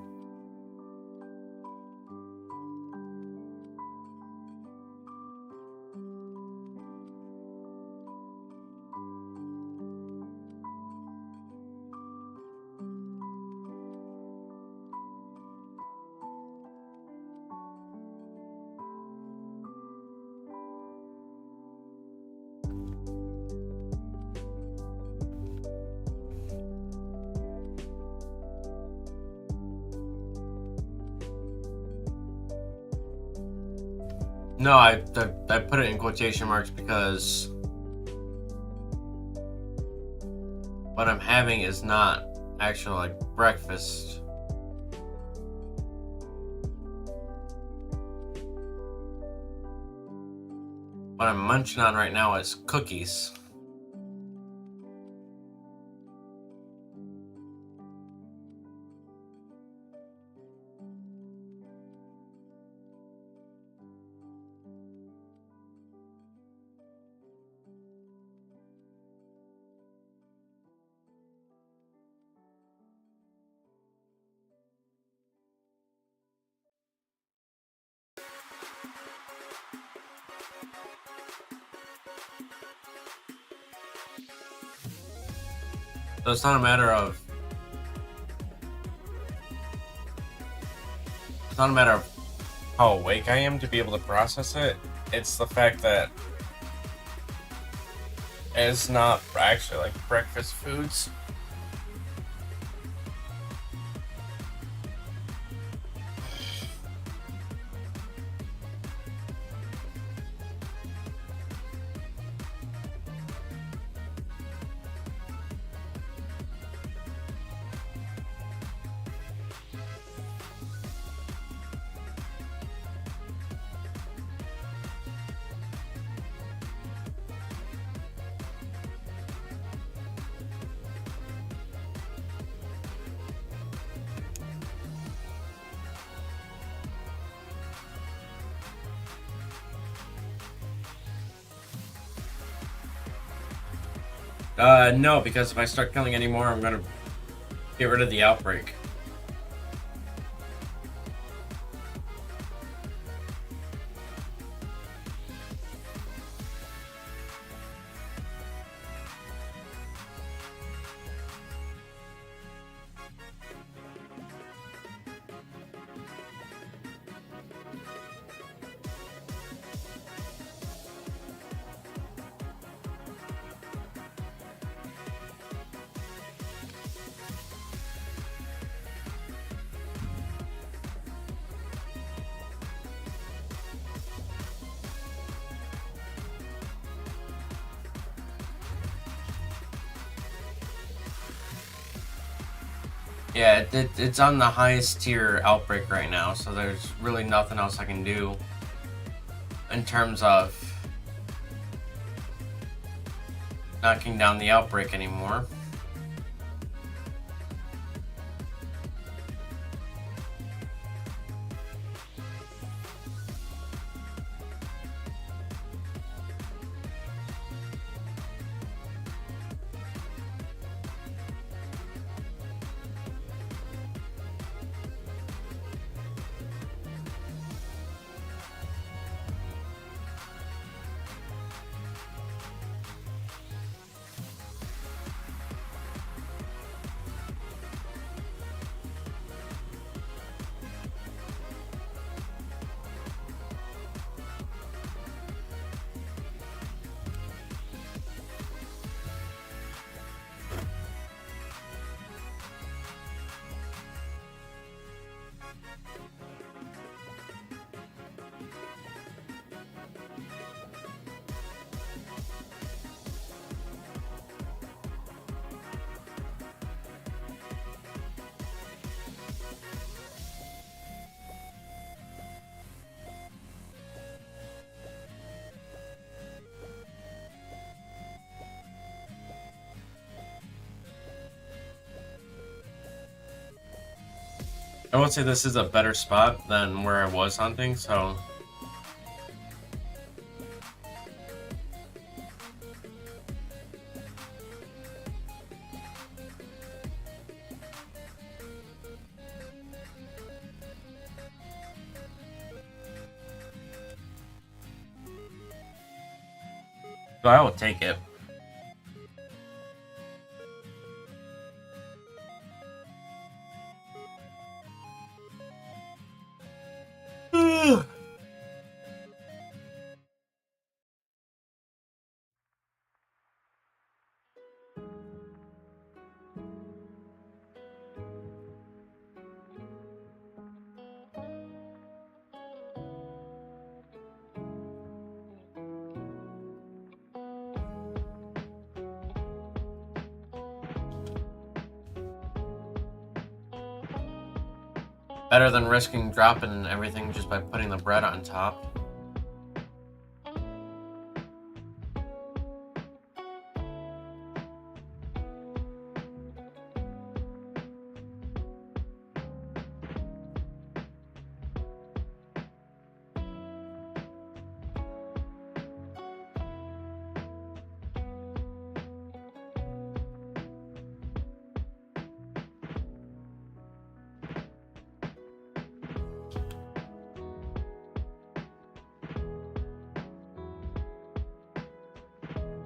No, I put it in quotation marks because what I'm having is not actual like breakfast. What I'm munching on right now is cookies. So it's not a matter of how awake I am to be able to process it. It's the fact that it's not actually like breakfast foods. No, because if I start killing any more, I'm gonna get rid of the outbreak. Yeah, it's on the highest tier outbreak right now, so there's really nothing else I can do in terms of knocking down the outbreak anymore. I would say this is a better spot than where I was hunting, so I will take it. Better than risking dropping everything just by putting the bread on top.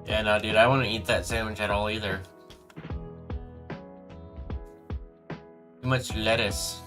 Yeah, no, dude, I wouldn't eat that sandwich at all either. Too much lettuce.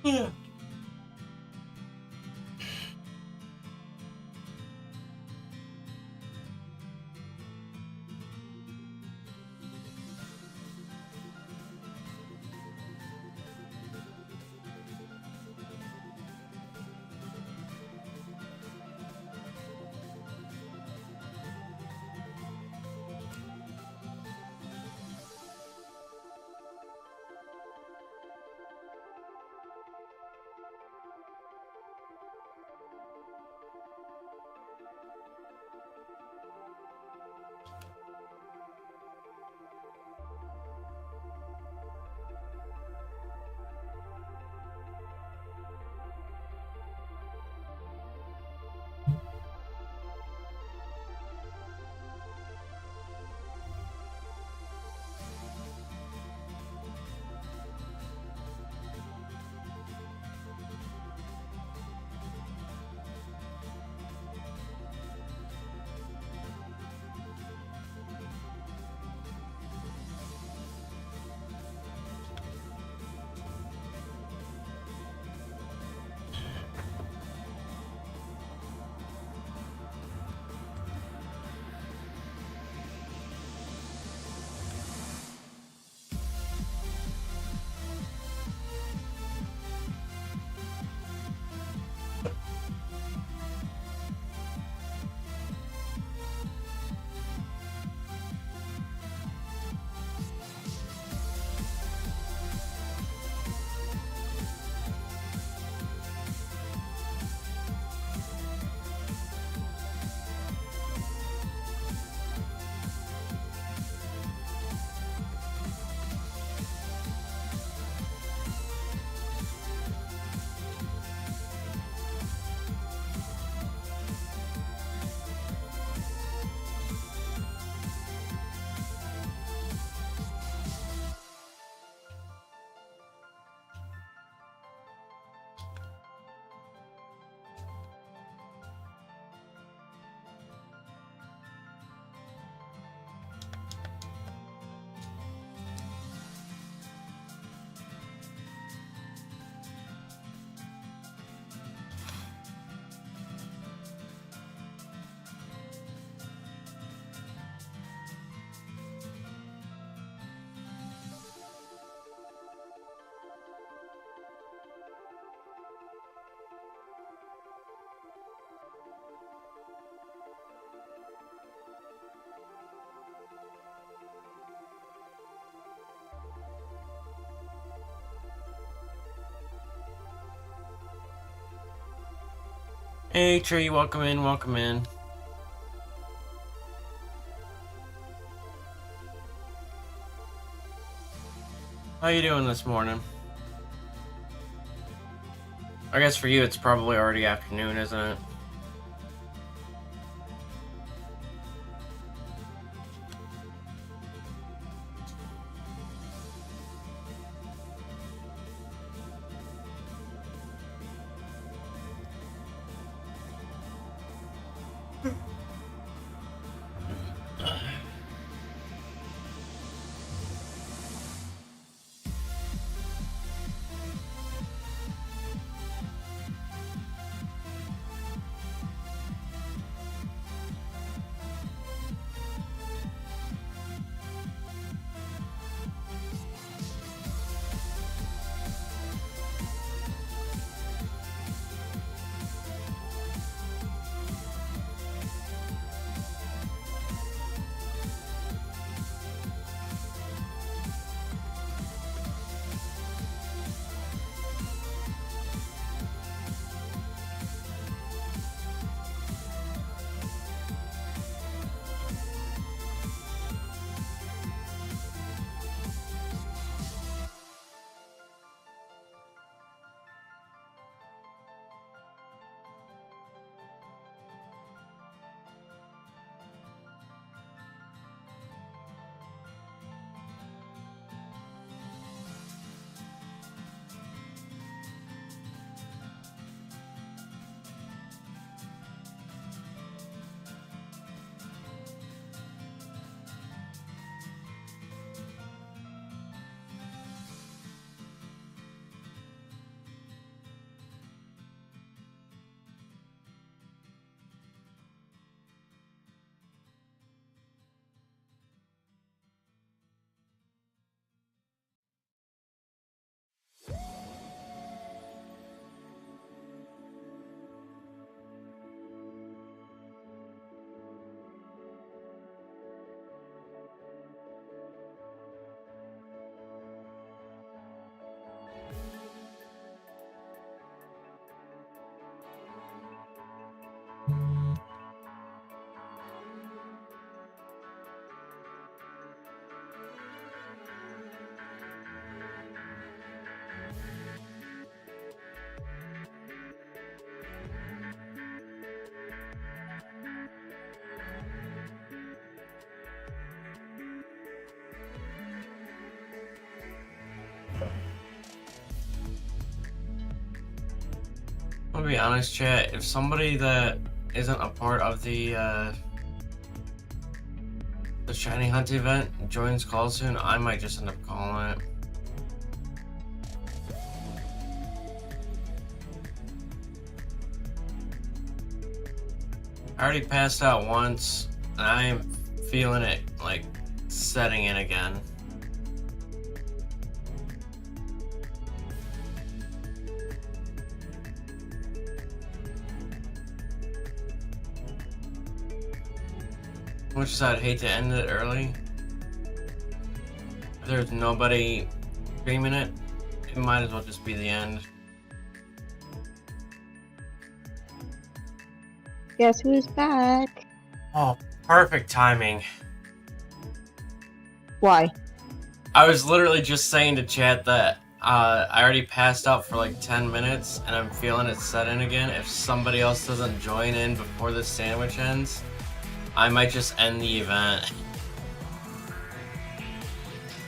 Yeah. Hey, Tree, welcome in, welcome in. How you doing this morning? I guess for you it's probably already afternoon, isn't it? I'll be honest, chat, if somebody that isn't a part of the Shiny Hunt event joins call soon, I might just end up calling it. I already passed out once, and I am feeling it, like, setting in again. Much as I'd hate to end it early, if there's nobody streaming it, it might as well just be the end. Guess who's back? Oh, perfect timing. Why? I was literally just saying to chat that I already passed out for like 10 minutes and I'm feeling it set in again. If somebody else doesn't join in before this sandwich ends, I might just end the event.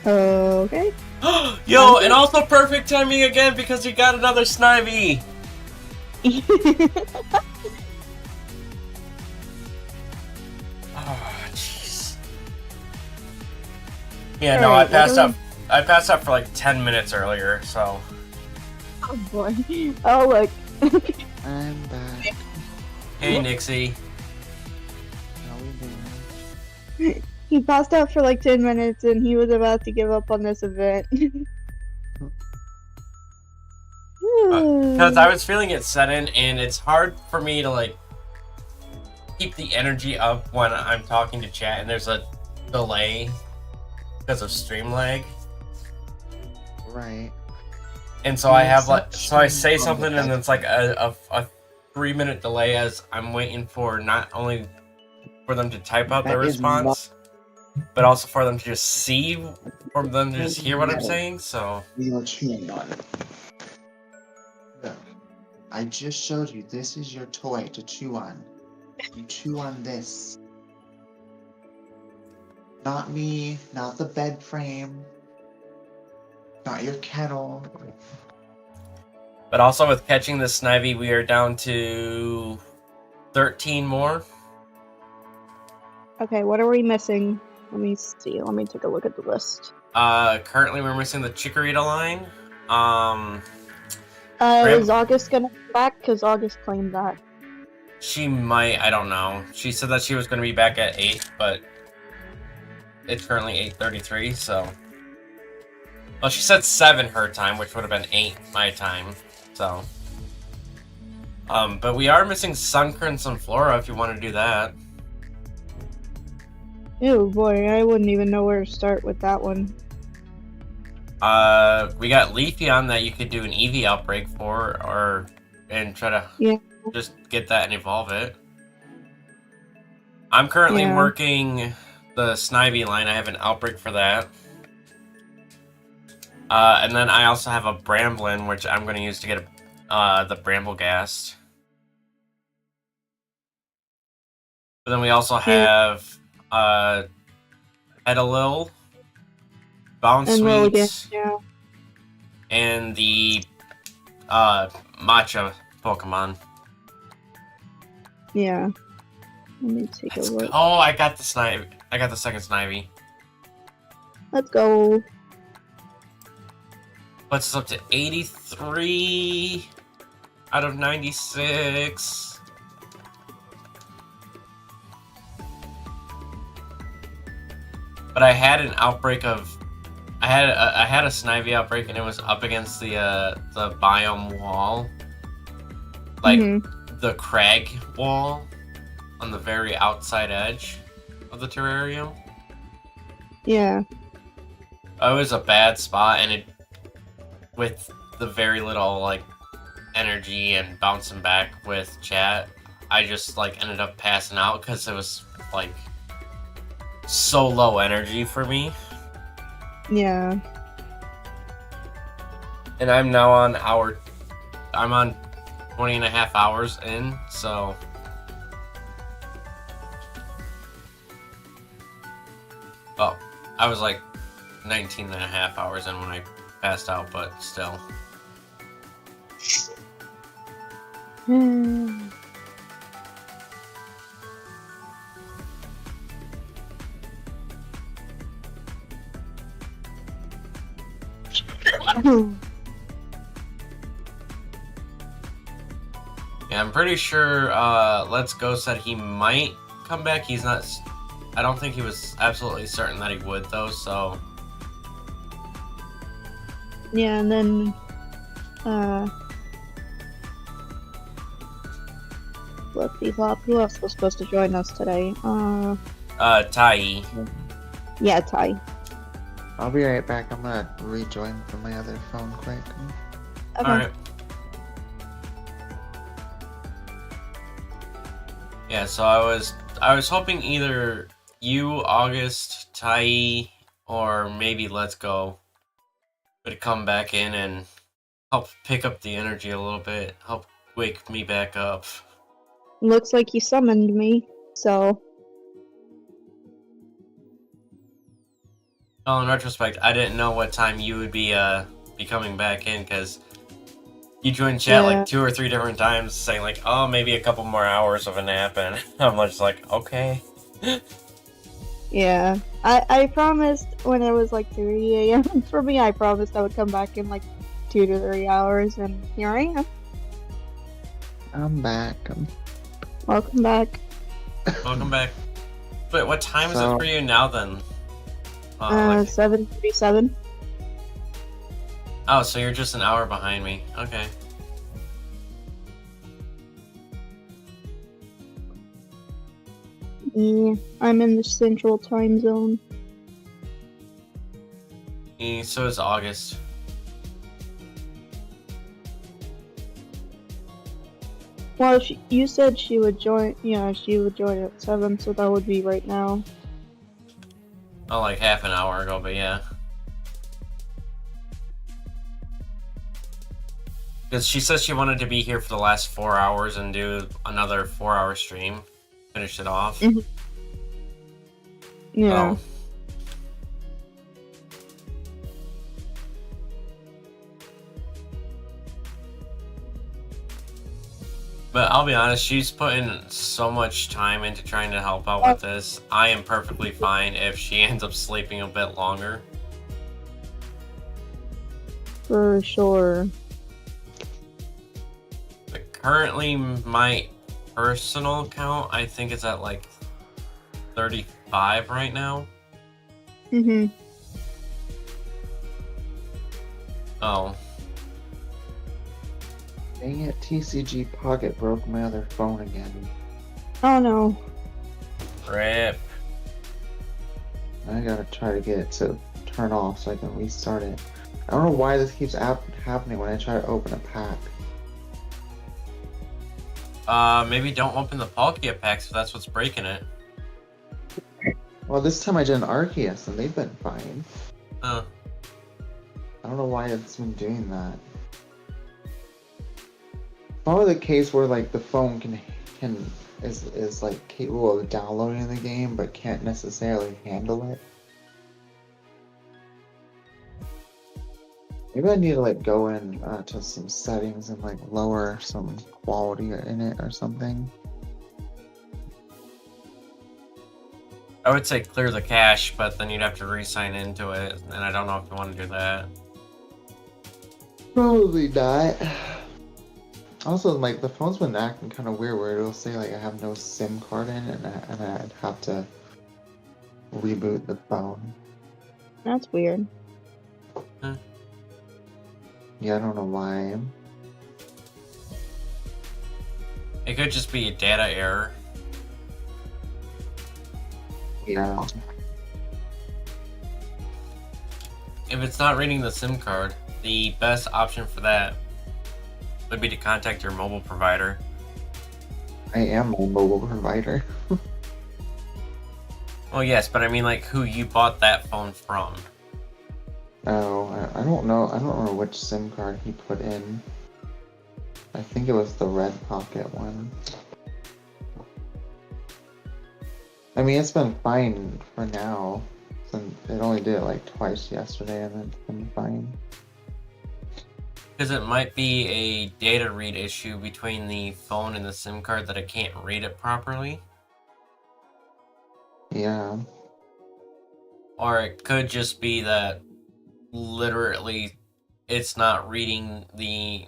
Okay. Yo, and also perfect timing again because you got another Snivy. Oh, jeez. Yeah, no, Alright, I passed out for like 10 minutes earlier, so. Oh boy. Oh look. I'm back. Hey, Nixie. How we doing? He passed out for like 10 minutes and he was about to give up on this event. Because I was feeling it set in, and it's hard for me to like keep the energy up when I'm talking to chat, and there's a delay because of stream lag. Right. And so I have It's like, such so I say a something, and it's like a 3-minute delay as I'm waiting for not only for them to type out their That is not- response, but also for them to just see, for them to just hear what I'm saying. So You're chewing on it. Look, I just showed you this is your toy to chew on. You chew on this. Not me, not the bed frame, not your kettle. but also with catching the Snivy, we are down to 13 more. Okay, what are we missing? Let me see. Let me take a look at the list. Currently we're missing the Chikorita line. Is August gonna come back? Because August claimed that. She might, I don't know. She said that she was going to be back at 8, but it's currently 8:33, so... Well, she said 7 her time, which would have been 8 my time, so... But we are missing Sunkern and Flora if you want to do that. Oh boy, I wouldn't even know where to start with that one. We got Leafeon that you could do an Eevee outbreak for, and try to just get that and evolve it. I'm currently working the Snivy line. I have an outbreak for that. And then I also have a Bramblin, which I'm going to use to get the Bramblegast. But then we also have Petalil, Bounsweet, and the Matcha Pokemon. Yeah. Let me take a look. Oh, I got the Snivy. I got the second Snivy. Let's go. Puts us up to 83 out of 96. But I had an outbreak of... I had a Snivy outbreak, and it was up against the biome wall. Like, the crag wall on the very outside edge of the terrarium. Yeah. It was a bad spot, and it... With the very little, like, energy and bouncing back with chat, I just, like, ended up passing out because it was, like, so low energy for me. Yeah. And I'm now on I'm on 20 and a half hours in, so... Oh, I was like 19 and a half hours in when I passed out, but still. Yeah, I'm pretty sure Let's Go said he might come back. He's not... I don't think he was absolutely certain that he would, though, so... Yeah, and then, flippy flop. Who else was supposed to join us today? Tai. Yeah, Ty. I'll be right back. I'm gonna rejoin from my other phone quick. Okay. Alright. Yeah, so I was hoping either you, August, Tai, or maybe Let's Go would come back in and help pick up the energy a little bit, help wake me back up. Looks like you summoned me, so... Well, in retrospect, I didn't know what time you would be coming back in, because you joined chat like 2 or 3 different times saying like, oh, maybe a couple more hours of a nap, and I'm just like, okay. Yeah. I promised when it was like 3 a.m. for me, I promised I would come back in like 2 to 3 hours, and here I am. I'm back. Welcome back. Welcome back. But what time is it for you now then? 7:37. Oh, so you're just an hour behind me. Okay. Yeah, I'm in the central time zone. So is August. Well, you said she would join. Yeah, she would join at 7, so that would be right now. Oh, like half an hour ago, but yeah. Because she says she wanted to be here for the last 4 hours and do another 4-hour stream. Finish it off. Yeah. So, but I'll be honest, she's putting so much time into trying to help out with this. I am perfectly fine if she ends up sleeping a bit longer. For sure. But currently, my personal count, I think, is at like 35 right now. Mhm. Oh. Dang it, TCG Pocket broke my other phone again. Oh no. Rip. I gotta try to get it to turn off so I can restart it. I don't know why this keeps happening when I try to open a pack. Maybe don't open the Palkia packs if that's what's breaking it. Well, this time I did an Arceus and they've been fine. Oh. I don't know why it's been doing that. Probably the case where like the phone is like capable of downloading the game but can't necessarily handle it. Maybe I need to like go in to some settings and like lower some quality in it or something. I would say clear the cache, but then you'd have to re-sign into it, and I don't know if you want to do that. Probably not. Also, like the phone's been acting kind of weird, where it'll say like I have no SIM card in it, and I'd have to reboot the phone. That's weird. Yeah, I don't know why. It could just be a data error. Yeah. If it's not reading the SIM card, the best option for that would be to contact your mobile provider. I am a mobile provider. Well, yes, but I mean, like, who you bought that phone from. Oh, I don't know. I don't remember which SIM card he put in. I think it was the red pocket one. I mean, it's been fine for now. Since it only did it like twice yesterday, and it's been fine. Because it might be a data read issue between the phone and the SIM card that it can't read it properly. Yeah. Or it could just be that literally it's not reading the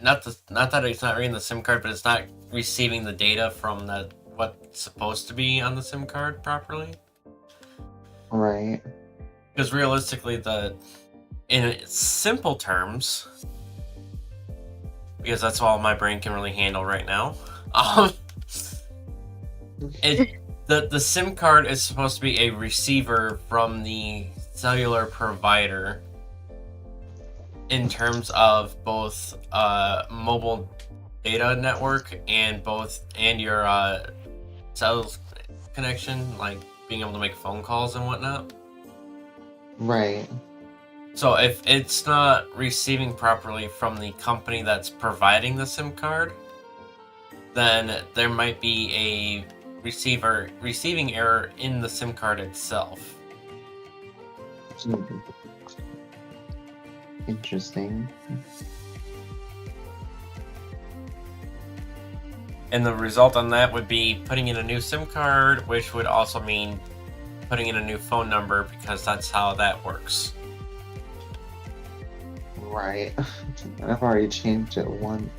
not that it's not reading the SIM card, but it's not receiving the data from the what's supposed to be on the SIM card properly. Right. Because realistically, in simple terms, because that's all my brain can really handle right now, the SIM card is supposed to be a receiver from the cellular provider in terms of both mobile data network and your cell connection, like being able to make phone calls and whatnot. Right. So if it's not receiving properly from the company that's providing the SIM card, then there might be a receiving error in the SIM card itself. Interesting. And the result on that would be putting in a new SIM card, which would also mean putting in a new phone number, because that's how that works. Right. I've already changed it once.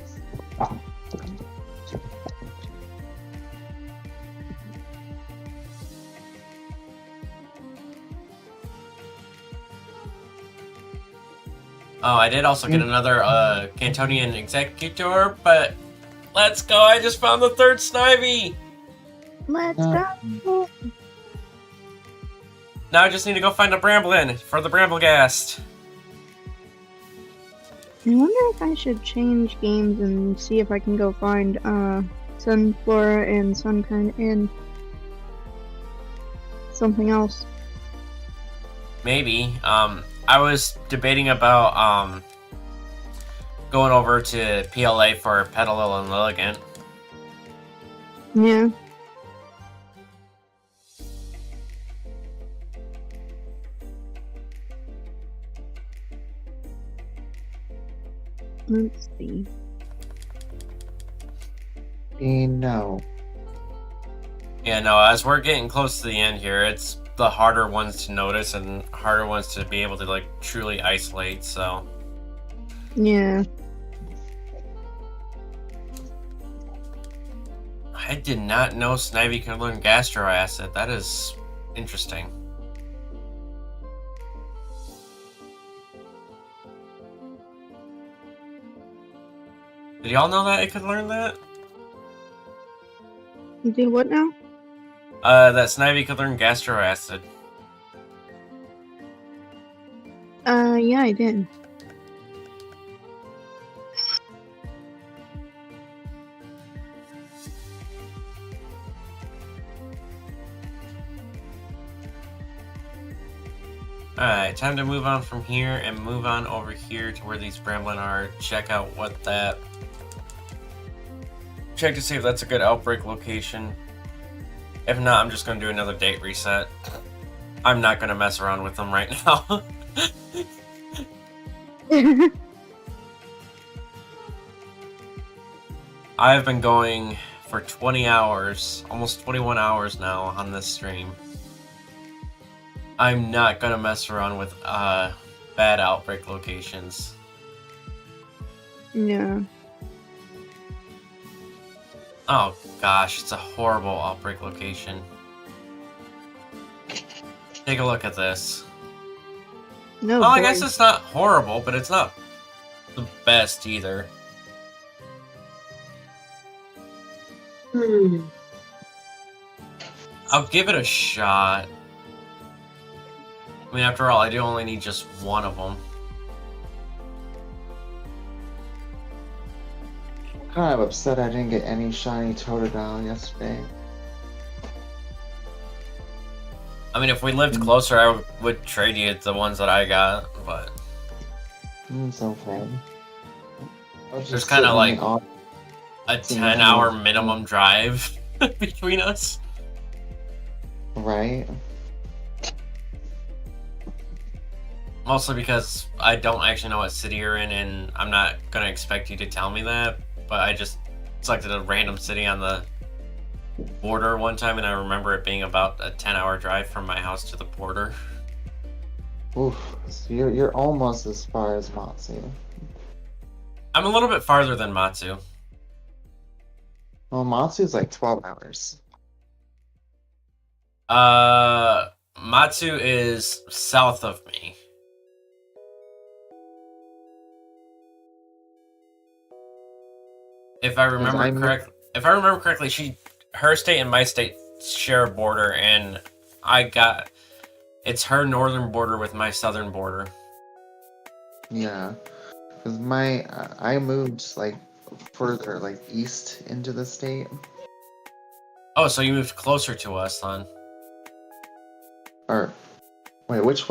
Oh, I did also get another Cantonian Executor, but let's go! I just found the third Snivy! Let's go. Now I just need to go find a Bramblin for the Bramblegast. I wonder if I should change games and see if I can go find Sunflora and Sunkern in something else. Maybe. I was debating about going over to PLA for Petalil and Lilligant. Yeah. Let's see. No. Yeah, no, as we're getting close to the end here, it's the harder ones to notice and harder ones to be able to, like, truly isolate, so... Yeah. I did not know Snivy could learn Gastro Acid. That is interesting. Did y'all know that it could learn that? You do what now? That Snivy could learn Gastro Acid. Yeah, I did. Alright, time to move on from here and move on over here to where these Bramblin are. Check out what that... Check to see if that's a good outbreak location. If not, I'm just going to do another date reset. I'm not going to mess around with them right now. I've been going for 20 hours, almost 21 hours now on this stream. I'm not gonna mess around with bad outbreak locations. Yeah. Oh gosh, it's a horrible outbreak location. Take a look at this. No. Well, I guess it's not horrible, but it's not the best either. I'll give it a shot. I mean, after all, I do only need just one of them. Kind of upset I didn't get any shiny Totodile yesterday. I mean, if we lived closer, I would trade you the ones that I got, but... It's okay. There's kind of like a 10-hour minimum drive between us. Right? Mostly because I don't actually know what city you're in, and I'm not gonna expect you to tell me that, but I just selected a random city on the border one time, and I remember it being about a 10-hour drive from my house to the border. Oof. So you're almost as far as Matsu. I'm a little bit farther than Matsu. Well, Matsu's like 12 hours. Matsu is south of me. If I remember correctly, her state and my state share a border, and it's her northern border with my southern border. Yeah, because I moved like further, like east into the state. Oh, so you moved closer to us, then? Or wait, which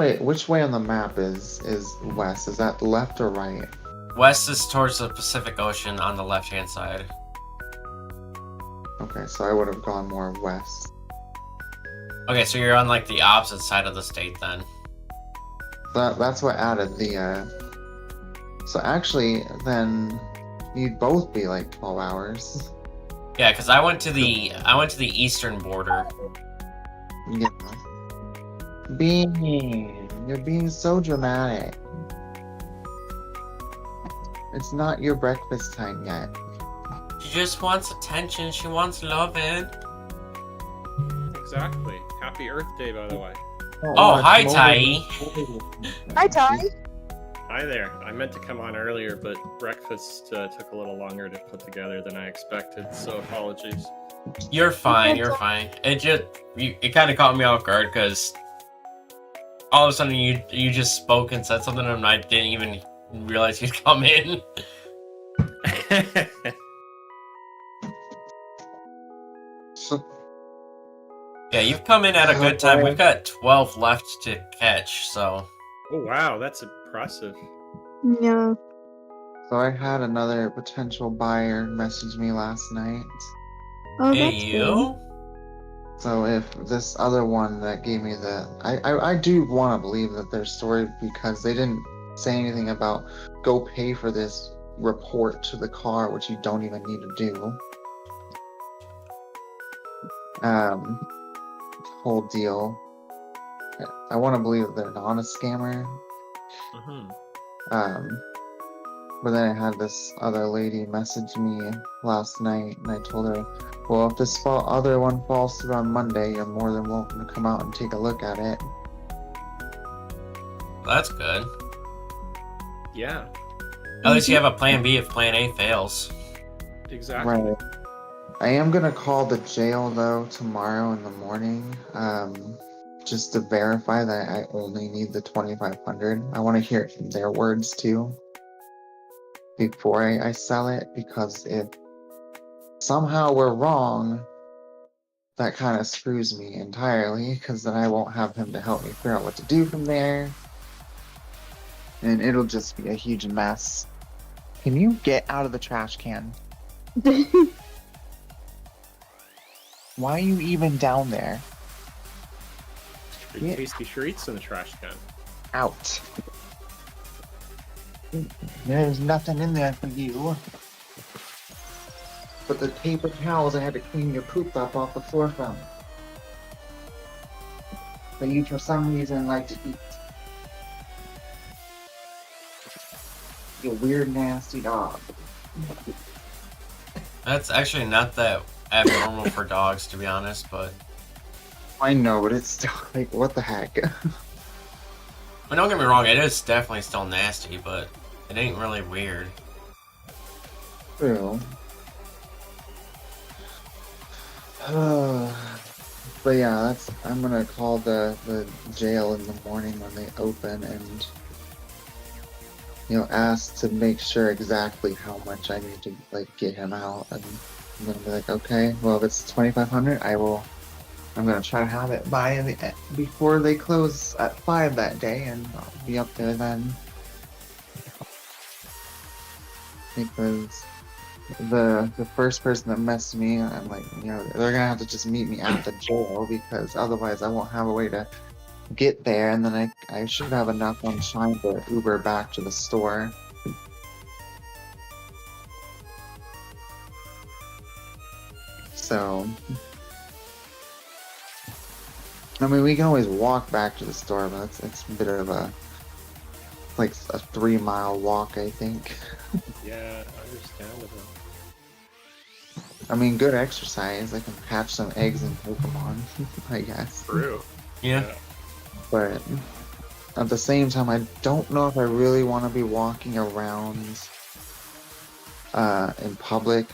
way on the map is west? Is that left or right? West is towards the Pacific Ocean on the left-hand side. Okay, so I would have gone more west. Okay, so you're on like the opposite side of the state then. That's what added the. So actually, then you'd both be like 12 hours. Yeah, because I went to the eastern border. Yeah. You're being so dramatic. It's not your breakfast time yet. She just wants attention. She wants loving. Exactly. Happy Earth Day, by the way. Oh, hi, Tai. Hi, Ty. Hi there. I meant to come on earlier, but breakfast took a little longer to put together than I expected, so apologies. You're fine. You're fine. It kind of caught me off guard because all of a sudden you just spoke and said something and I didn't even realize you'd come in. So, Yeah, you've come in at a good time. We've got 12 left to catch, so. Oh wow, that's impressive. Yeah. so I had another potential buyer message me last night. Oh, Hey, that's good. you? So if this other one that gave me the, I do want to believe that their story, because they didn't say anything about go pay for this report to the car, which you don't even need to do. Whole deal. I want to believe that they're not a scammer. Mhm. But then I had this other lady message me last night, and I told her, well, if this other one falls through on Monday, you're more than welcome to come out and take a look at it. That's good. Yeah, At least you have a plan B if plan A fails. exactly. Right. I am gonna call the jail though tomorrow in the morning, just to verify that I only need the 2,500. I want to hear it from their words too before I sell it, because if somehow we're wrong, that kind of screws me entirely, because then I won't have him to help me figure out what to do from there, and it'll just be a huge mess. Can you get out of the trash can? Why are you even down there? Big Yeah. tasty treats in the trash can. Out. There's nothing in there for you. But the paper towels I had to clean your poop up off the floor from. That you for some reason like to eat. You weird nasty dog. That's actually not that abnormal for dogs, to be honest, but. I know, but it's still like, what the heck? I mean, don't get me wrong, it is definitely still nasty, but it ain't really weird. True. But yeah, I'm gonna call the jail in the morning when they open and ask to make sure exactly how much I need to get him out, and I'm gonna be like, okay, well if it's 2,500, I'm gonna try to have it before they close at 5 that day, and I'll be up there then. Because the first person that messaged me, I'm like, they're gonna have to just meet me at the jail, because otherwise I won't have a way to get there, and then I should have enough on Shine to Uber back to the store. So, I mean, we can always walk back to the store, but it's a bit of a 3-mile walk, I think. Yeah, understandable. I mean, good exercise. I can hatch some eggs and Pokemon, I guess. True. Yeah. But at the same time, I don't know if I really want to be walking around in public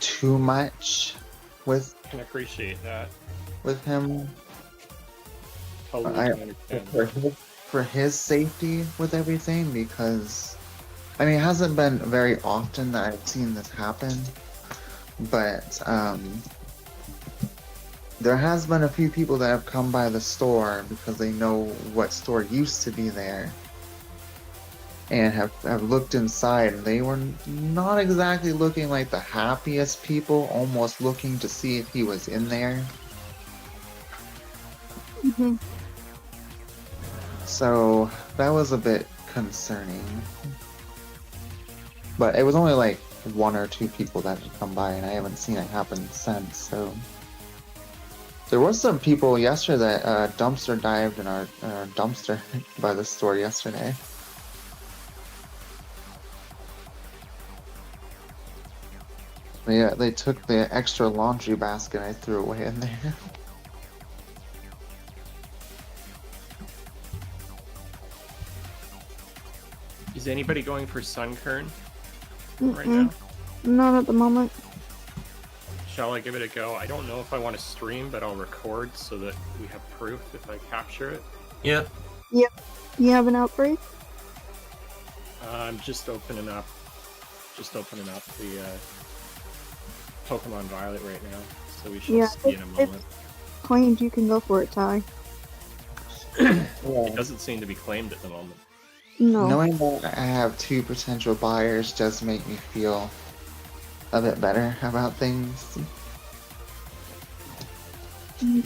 too much with Can appreciate that. him. Totally I- understand. For his safety with everything, because I mean, it hasn't been very often that I've seen this happen, but there has been a few people that have come by the store because they know what store used to be there, and have looked inside, and they were not exactly looking like the happiest people, almost looking to see if he was in there. Mhm. So that was a bit concerning. But it was only like 1 or 2 people that had come by, and I haven't seen it happen since, so. There was some people yesterday that dumpster dived in our dumpster by the store yesterday. They took the extra laundry basket I threw away in there. Is anybody going for Sunkern right Mm-mm. now? Not at the moment. Shall I give it a go? I don't know if I want to stream, but I'll record so that we have proof if I capture it. Yeah. You have an outbreak? I'm just opening up the Pokemon Violet right now, so we should Yeah, see in a moment. Claimed you can go for it, Ty. It doesn't seem to be claimed at the moment. No. Knowing that I have 2 potential buyers does make me feel a bit better about things.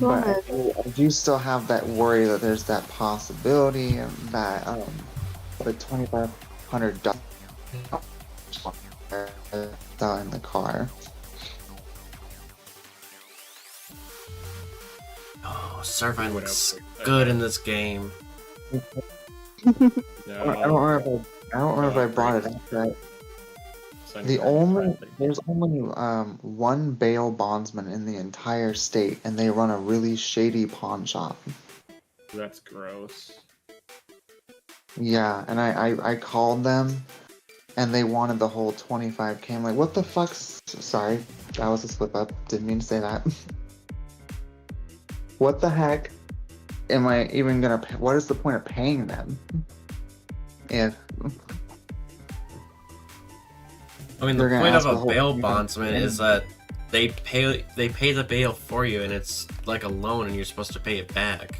Go But ahead. I do still have that worry that there's that possibility that the $2,500 in the car. Oh, Servine What looks else? good in this game. No, I don't remember if I brought it up, right? There's only one bail bondsman in the entire state, and they run a really shady pawn shop. That's gross. Yeah, and I called them, and they wanted the whole 25K. I'm like, what the fuck? Sorry, that was a slip up. Didn't mean to say that. What the heck am I even gonna pay? What is the point of paying them? If I mean, the They're gonna point of ask the a whole bail thing. bondsman is that they pay the bail for you, and it's like a loan, and you're supposed to pay it back.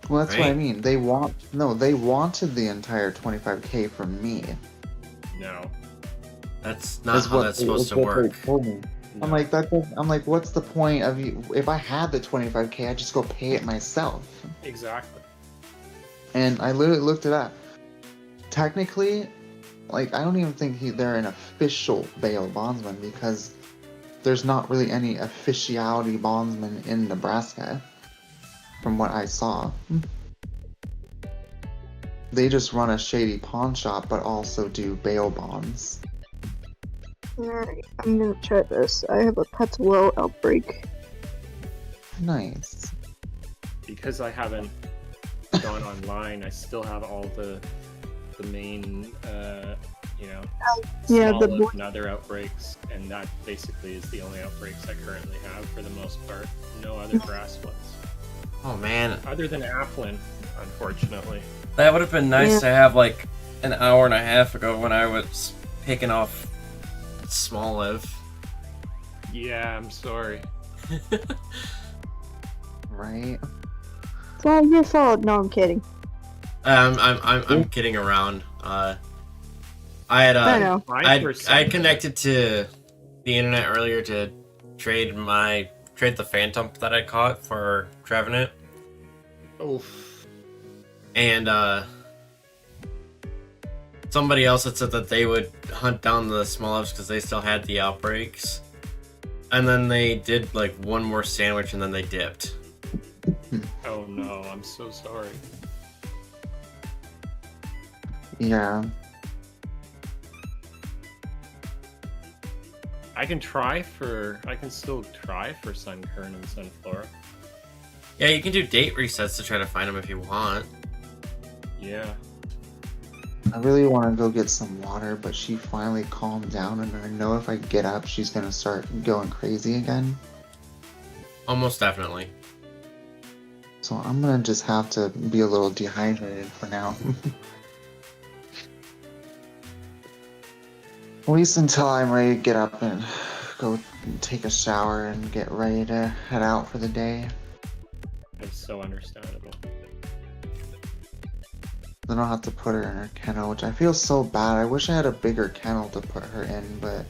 Well, that's what I Right. mean. They wanted the entire 25K from me. No. That's not how that's supposed to work. I'm like I'm like, what's the point of you? If I had the 25K, I'd just go pay it myself. Exactly. And I literally looked it up. Technically, like, I don't even think they're an official bail bondsman because there's not really any officiality bondsman in Nebraska, from what I saw. They just run a shady pawn shop, but also do bail bonds. Alright, I'm gonna try this. I have a Pets Well outbreak. Nice. Because I haven't gone online, I still have all the main, Yeah, the small boy- and other outbreaks, and that basically is the only outbreaks I currently have for the most part. No other grass ones. Oh man, Other than Applin, unfortunately. that would have been nice Yeah. to have like an hour and a half ago when I was picking off Small Live. Yeah, I'm sorry. Right? It's all your fault. No, I'm kidding. I'm kidding around. I had I know. I connected to the internet earlier to trade the Phantom that I caught for Trevenant, Oof. and somebody else had said that they would hunt down the small ups because they still had the outbreaks, and then they did like one more sandwich and then they dipped. Oh no, I'm so sorry. Yeah. I can still try for Sunkern and Sunflora. Yeah, you can do date resets to try to find them if you want. Yeah. I really want to go get some water, but she finally calmed down, and I know if I get up, she's gonna start going crazy again. Almost definitely. So I'm gonna just have to be a little dehydrated for now. At least until I'm ready to get up and go take a shower and get ready to head out for the day. That's so understandable. Then I'll have to put her in her kennel, which I feel so bad. I wish I had a bigger kennel to put her in, but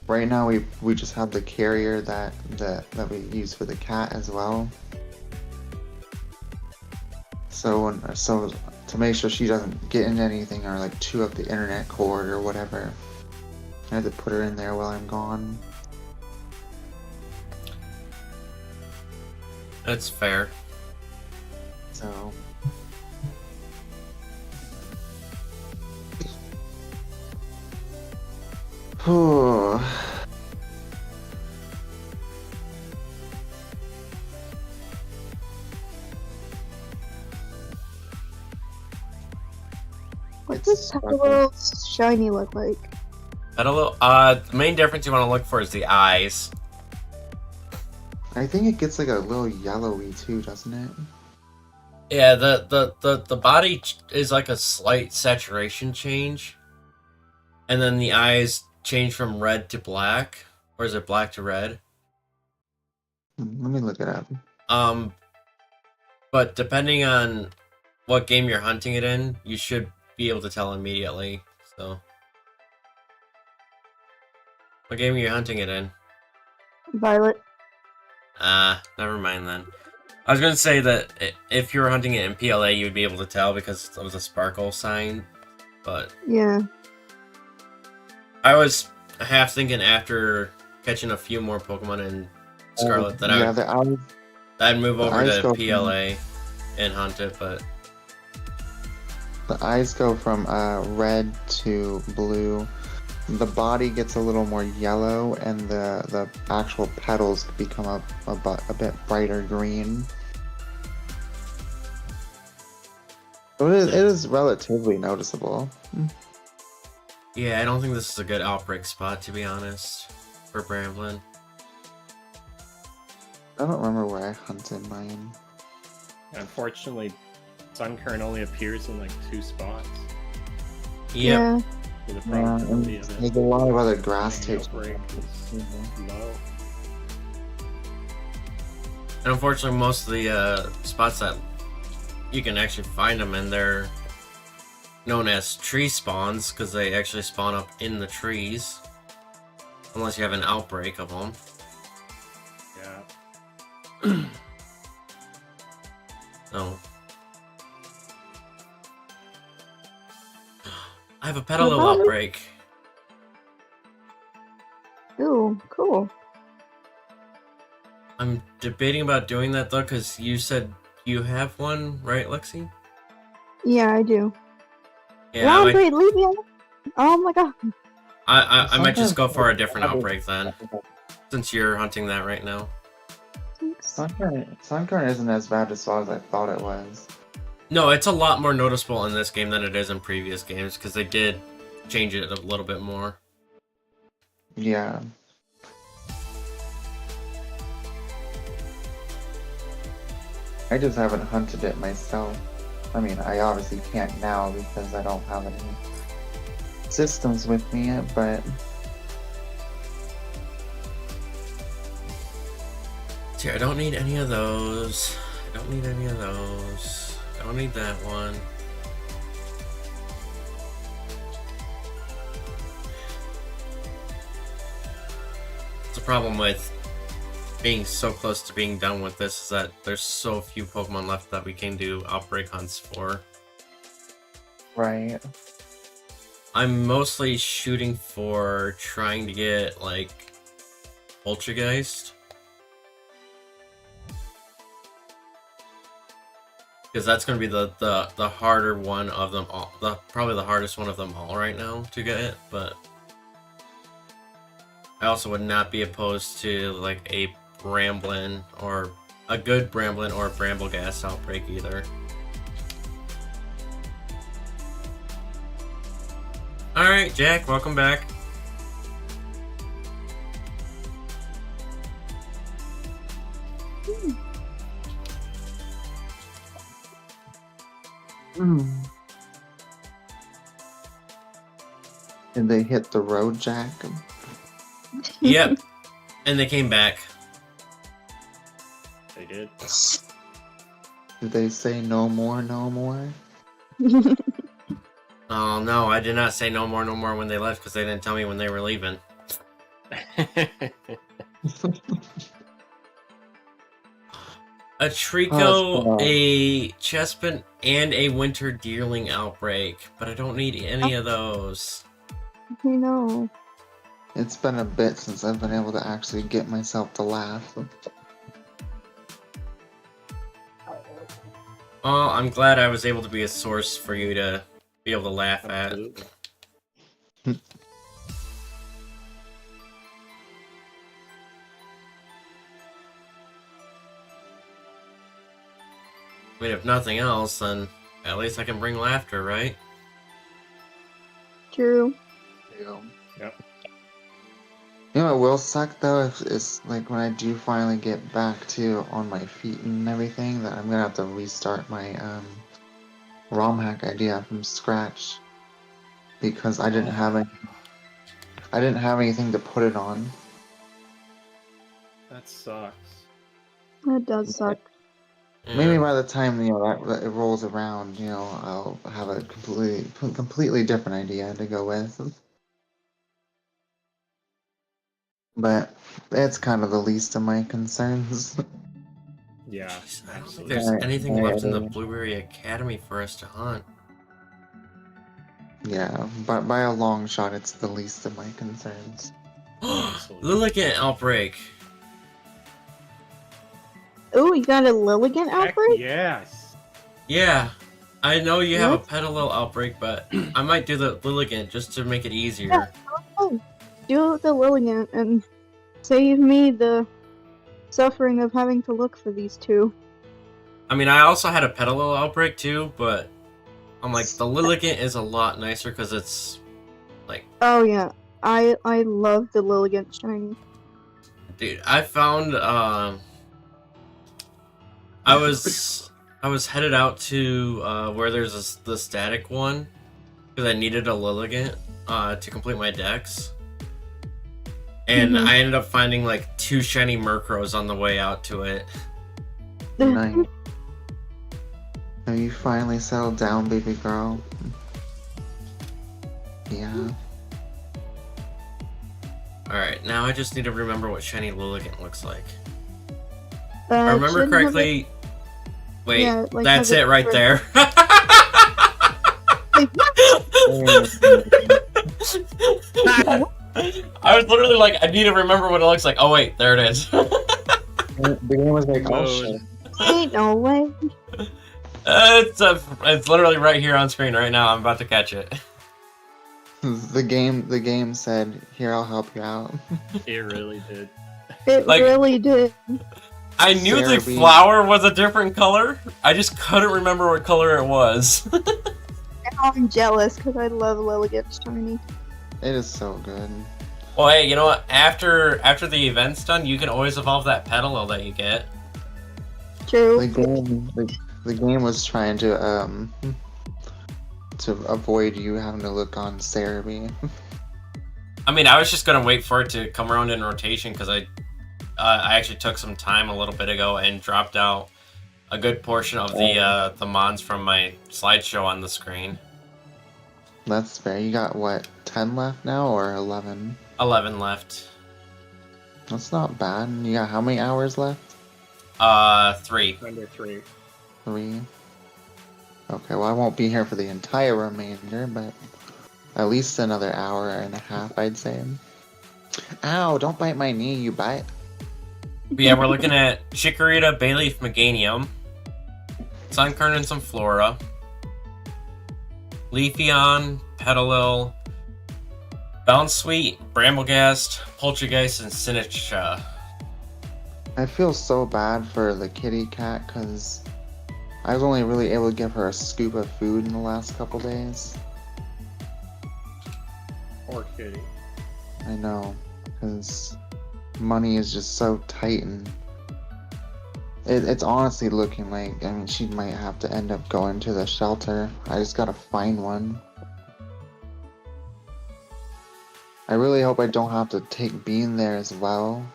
right now we just have the carrier that we use for the cat as well. So to make sure she doesn't get into anything or like chew up the internet cord or whatever, I have to put her in there while I'm gone. That's fair. So Whew. What does Petalil's shiny look like? The main difference you want to look for is the eyes. I think it gets like a little yellowy too, doesn't it? Yeah, the body is like a slight saturation change, and then the eyes change from red to black, or is it black to red? Let me look it up. Um, but depending on what game you're hunting it in, you should be able to tell immediately. So, what game are you hunting it in? Violet. Never mind then. I was gonna say that if you were hunting it in PLA, you would be able to tell because of the sparkle sign, but Yeah. I was half thinking after catching a few more Pokemon in Scarlet that Yeah, the eyes. I'd move the over eyes to go PLA and hunt it, but The eyes go from red to blue. The body gets a little more yellow, and the actual petals become a bit brighter green. So it is relatively noticeable. yeah, I don't think this is a good outbreak spot, to be honest, for Bramblin. I don't remember where I hunted mine. Unfortunately, Sunkern only appears in like 2 spots. Yep. Yeah. So the Yeah, probability and of it there's a lot of other grass being types. outbreak is low. And unfortunately, most of the spots that you can actually find them in, they're known as tree spawns because they actually spawn up in the trees. Unless you have an outbreak of them. Yeah. No. I have a petalil Well, outbreak. Ooh, cool. I'm debating about doing that though, because you said you have one, right, Lexi? Yeah, I do. Yeah, I might, Laundry, leave me alone. Oh my god. I might just go for a different outbreak then, since you're hunting that right now. Thanks. Sunkern isn't as bad as far as I thought it was. No, it's a lot more noticeable in this game than it is in previous games, because they did change it a little bit more. Yeah. I just haven't hunted it myself. I mean, I obviously can't now because I don't have any systems with me yet, but See, I don't need any of those. I don't need any of those. I don't need that one. The problem with being so close to being done with this is that there's so few Pokemon left that we can do outbreak hunts for. right. I'm mostly shooting for trying to get, like, Poltergeist. Because that's going to be the harder one of them all. Probably the hardest one of them all right now to get it, but I also would not be opposed to, like, a Bramblin or a good Bramblin or Brambleghast outbreak either. Alright, Jack, welcome back. Did they hit the road, Jack? Yep. And they came back. They did. Did they say no more, no more? Oh no, I did not say no more when they left because they didn't tell me when they were leaving. A Trico, Oh, that's a Chespin, and a Winter Deerling outbreak, but I don't need any of those. I know. It's been a bit since I've been able to actually get myself to laugh. Oh, I'm glad I was able to be a source for you to be able to laugh at. Absolutely. I mean, if nothing else, then at least I can bring laughter, right? True. Yep. Yep. know, it will suck though if it's like when I do finally get back to on my feet and everything that I'm gonna have to restart my ROM hack idea from scratch because I didn't have anything to put it on. That sucks. That does suck. Maybe Yeah. by the time that it rolls around, I'll have a completely different idea to go with. But it's kind of the least of my concerns. Yeah, Jeez, I don't think absolutely. there's anything left in the I- Blueberry Academy for us to hunt. Yeah, but by a long shot, it's the least of my concerns. Absolutely. Lilligant outbreak. Oh, you got a Lilligant Heck outbreak? yes. Yeah, I know you have a What? Petalil outbreak, but I might do the Lilligant just to make it easier. Oh, do the Lilligant and save me the suffering of having to look for these two. I mean, I also had a Petalil outbreak too, but I'm like, the Lilligant is a lot nicer because it's like, Oh yeah, I love the Lilligant shiny. dude, I found I was headed out to where there's the static one because I needed a Lilligant to complete my decks, and Mhm. I ended up finding like 2 shiny Murkrows on the way out to it. Nice. Have you finally settled down, baby girl? Yeah. All right, now I just need to remember what shiny Lilligant looks like. If It I remember should have correctly. Wait, yeah, like, that's have it right for- there. Like, what? I was literally like, I need to remember what it looks like. Oh wait, there it is. The game was like, oh shit. Ain't no way. It's literally right here on screen right now. I'm about to catch it. The game said, "Here, I'll help you out." It really did. It Like- really did. I knew the Cerebi. flower was a different color. I just couldn't remember what color it was. Now I'm jealous because I love Lilligant shiny. It is so good. Well, hey, you know what? After the event's done, you can always evolve that Petalil that you get. True. The game was trying to avoid you having to look on Cerebi. I mean, I was just gonna wait for it to come around in rotation because I actually took some time a little bit ago and dropped out a good portion of the mons from my slideshow on the screen. That's fair. You got what, 10 left now or 11? 11 left. That's not bad. You got how many hours left? 3. Under 3. 3. Okay, well I won't be here for the entire remainder, but at least another hour and a half, I'd say. Ow! Don't bite my knee, you bite. But yeah, we're looking at Chikorita, Bayleaf, Meganium, Sunkern and some Flora, Leafeon, Petalil, Bounsweet, Bramblegast, Poltergeist, and Sinistcha. I feel so bad for the kitty cat because I was only really able to give her a scoop of food in the last couple days. Poor kitty. I know, because money is just so tight, and it's honestly looking like, I mean, she might have to end up going to the shelter. I just gotta find one. I really hope I don't have to take Bean there as well.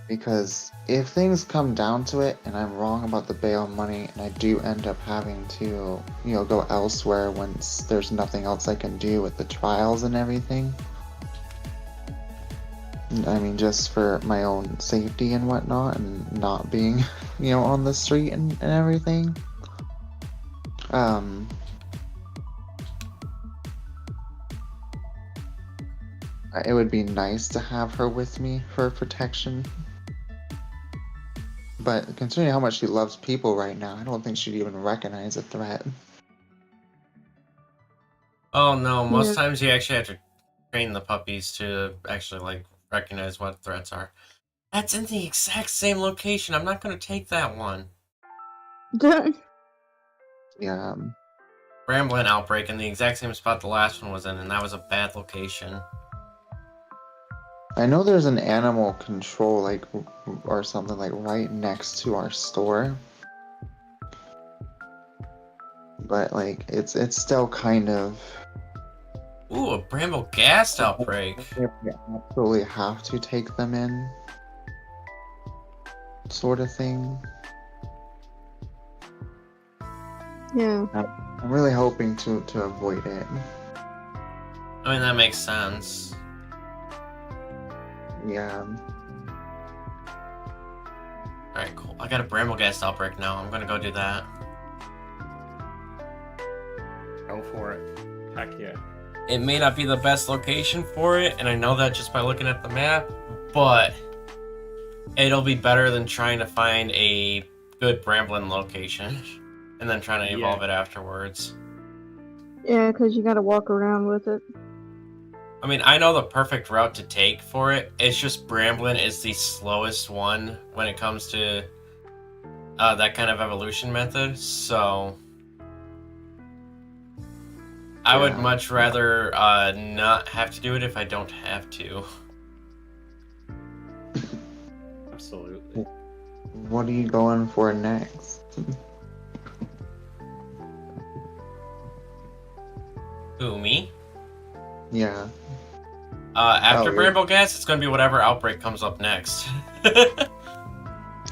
Because if things come down to it and I'm wrong about the bail money and I do end up having to, go elsewhere once there's nothing else I can do with the trials and everything. I mean, just for my own safety and whatnot and not being, on the street and everything. It would be nice to have her with me for protection. But considering how much she loves people right now, I don't think she'd even recognize a threat. Oh no, most Yeah. times you actually have to train the puppies to actually recognize what threats are. That's in the exact same location. I'm not gonna take that one. Yeah. Bramblin outbreak in the exact same spot the last one was in, and that was a bad location. I know there's an animal control, like, or something, like, right next to our store. But, like, it's still kind of... Ooh, a Bramble gas outbreak. We absolutely have to take them in. Sort of thing. Yeah. I'm really hoping to avoid it. I mean, that makes sense. Yeah. Alright, cool. I got a Bramble gas outbreak now. I'm gonna go do that. Go for it. Heck yeah. It may not be the best location for it, and I know that just by looking at the map, but it'll be better than trying to find a good Bramblin location and then trying to evolve it afterwards. Yeah, because you gotta walk around with it. I mean, I know the perfect route to take for it. It's just Bramblin is the slowest one when it comes to that kind of evolution method, so I would much rather not have to do it if I don't have to. Absolutely. What are you going for next? Who, me? Yeah. After Oh, Bramble Gas, it's gonna be whatever outbreak comes up next.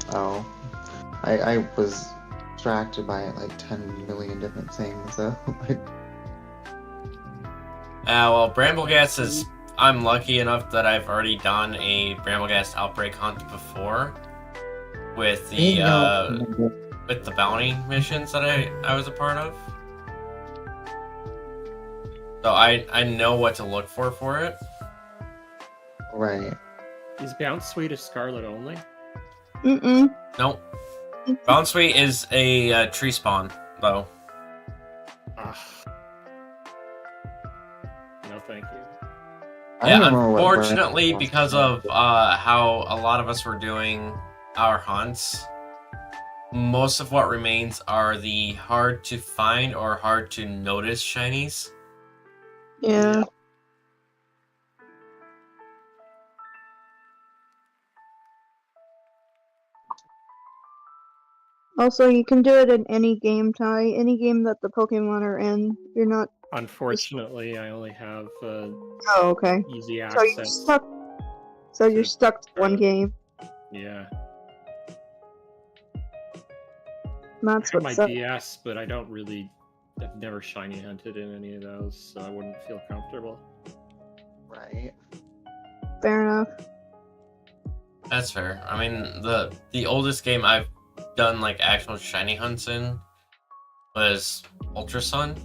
Oh. I was distracted by like 10 million different things, so like... Well, Bramble Gas is... I'm lucky enough that I've already done a Bramble Gas outbreak hunt before with the bounty missions that I was a part of. So I know what to look for it. Right. Is Bounce Suite Scarlet only? Mm-mm. Nope. Bounce Suite is a tree spawn, though. Ah. No, thank you. Yeah, unfortunately, because of how a lot of us were doing our hunts, most of what remains are the hard to find or hard to notice shinies. Yeah. Also, you can do it in any game, Ty. Any game that the Pokemon are in. You're not... Unfortunately, I only have Oh, okay. easy So you're access. stuck. So you're stuck to one game. Yeah. That's I have my what's up. DS, but I don't really... I've never shiny hunted in any of those, so I wouldn't feel comfortable. Right. Fair enough. That's fair. I mean, the oldest game I've done like actual shiny hunts in was Ultra Sun.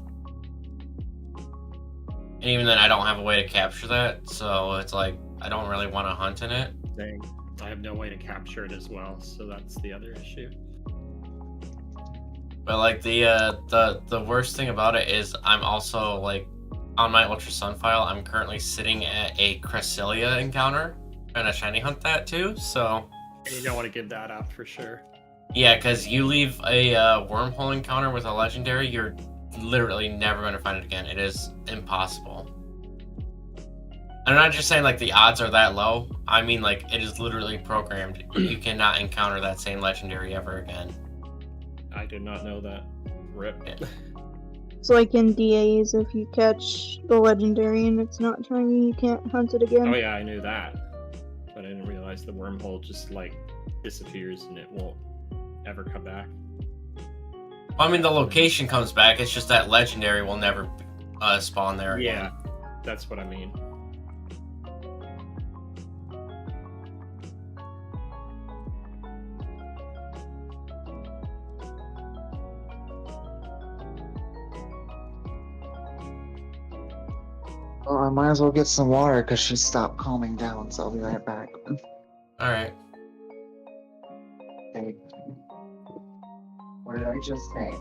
And even then, I don't have a way to capture that, so it's like, I don't really want to hunt in it. Dang. I have no way to capture it as well, so that's the other issue. But like the worst thing about it is I'm also like on my Ultra Sun file, I'm currently sitting at a Cresselia encounter trying to shiny hunt that too, so... And you don't want to give that up for sure. Yeah, because you leave a wormhole encounter with a legendary, you're literally never going to find it again. It is impossible. I'm not just saying like the odds are that low. I mean like it is literally programmed. You cannot encounter that same legendary ever again. I did not know that. Rip. Yeah. It's like in DAs, if you catch the legendary and it's not shiny, you can't hunt it again. Oh yeah, I knew that. But I didn't realize the wormhole just like disappears and it won't ever come back. I mean the location comes back, it's just that legendary will never spawn there again. Yeah, that's what I mean. Well, I might as well get some water because she stopped calming down, so I'll be right back. Alright. Okay. What did I just say?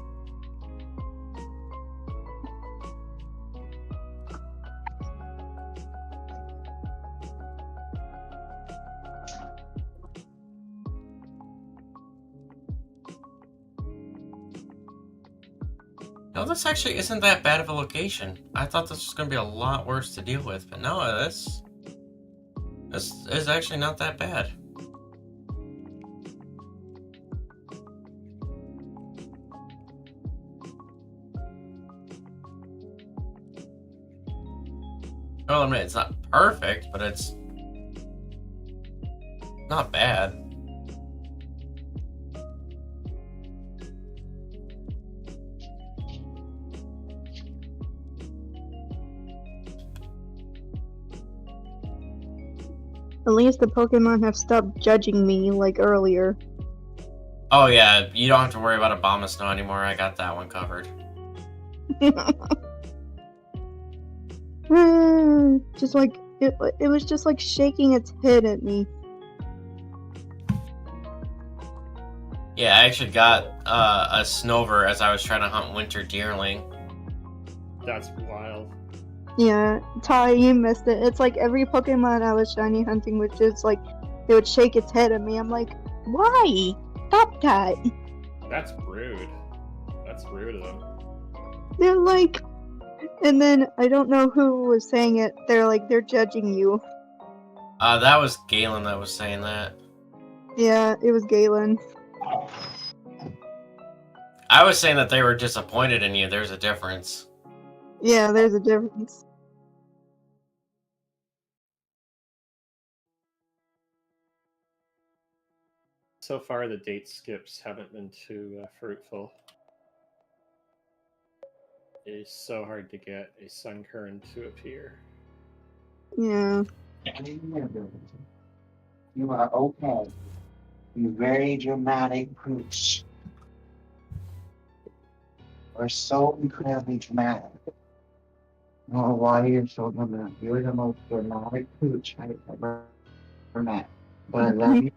No, this actually isn't that bad of a location. I thought this was going to be a lot worse to deal with, but no, this is actually not that bad. I'll admit it's not perfect, but it's not bad. At least the Pokemon have stopped judging me like earlier. Oh yeah, you don't have to worry about Abomasnow anymore. I got that one covered. Just like it was just like shaking its head at me. Yeah, I actually got a Snover as I was trying to hunt Winter Deerling. That's wild. Yeah, Ty, you missed it. It's like every Pokemon I was shiny hunting would just like it would shake its head at me. I'm like, why? Stop that. That's rude. That's rude of them. They're like, and then I don't know who was saying it. They're like, they're judging you. That was Galen that was saying that. Yeah, it was Galen. I was saying that they were disappointed in you. There's a difference. Yeah, there's a difference. So far, the date skips haven't been too fruitful. It is so hard to get a Sunkern to appear. Yeah. You are okay. You very dramatic pooch. You're so incredibly dramatic. Oh, why you're so dramatic? You're the most dramatic pooch I've ever met. But I love you.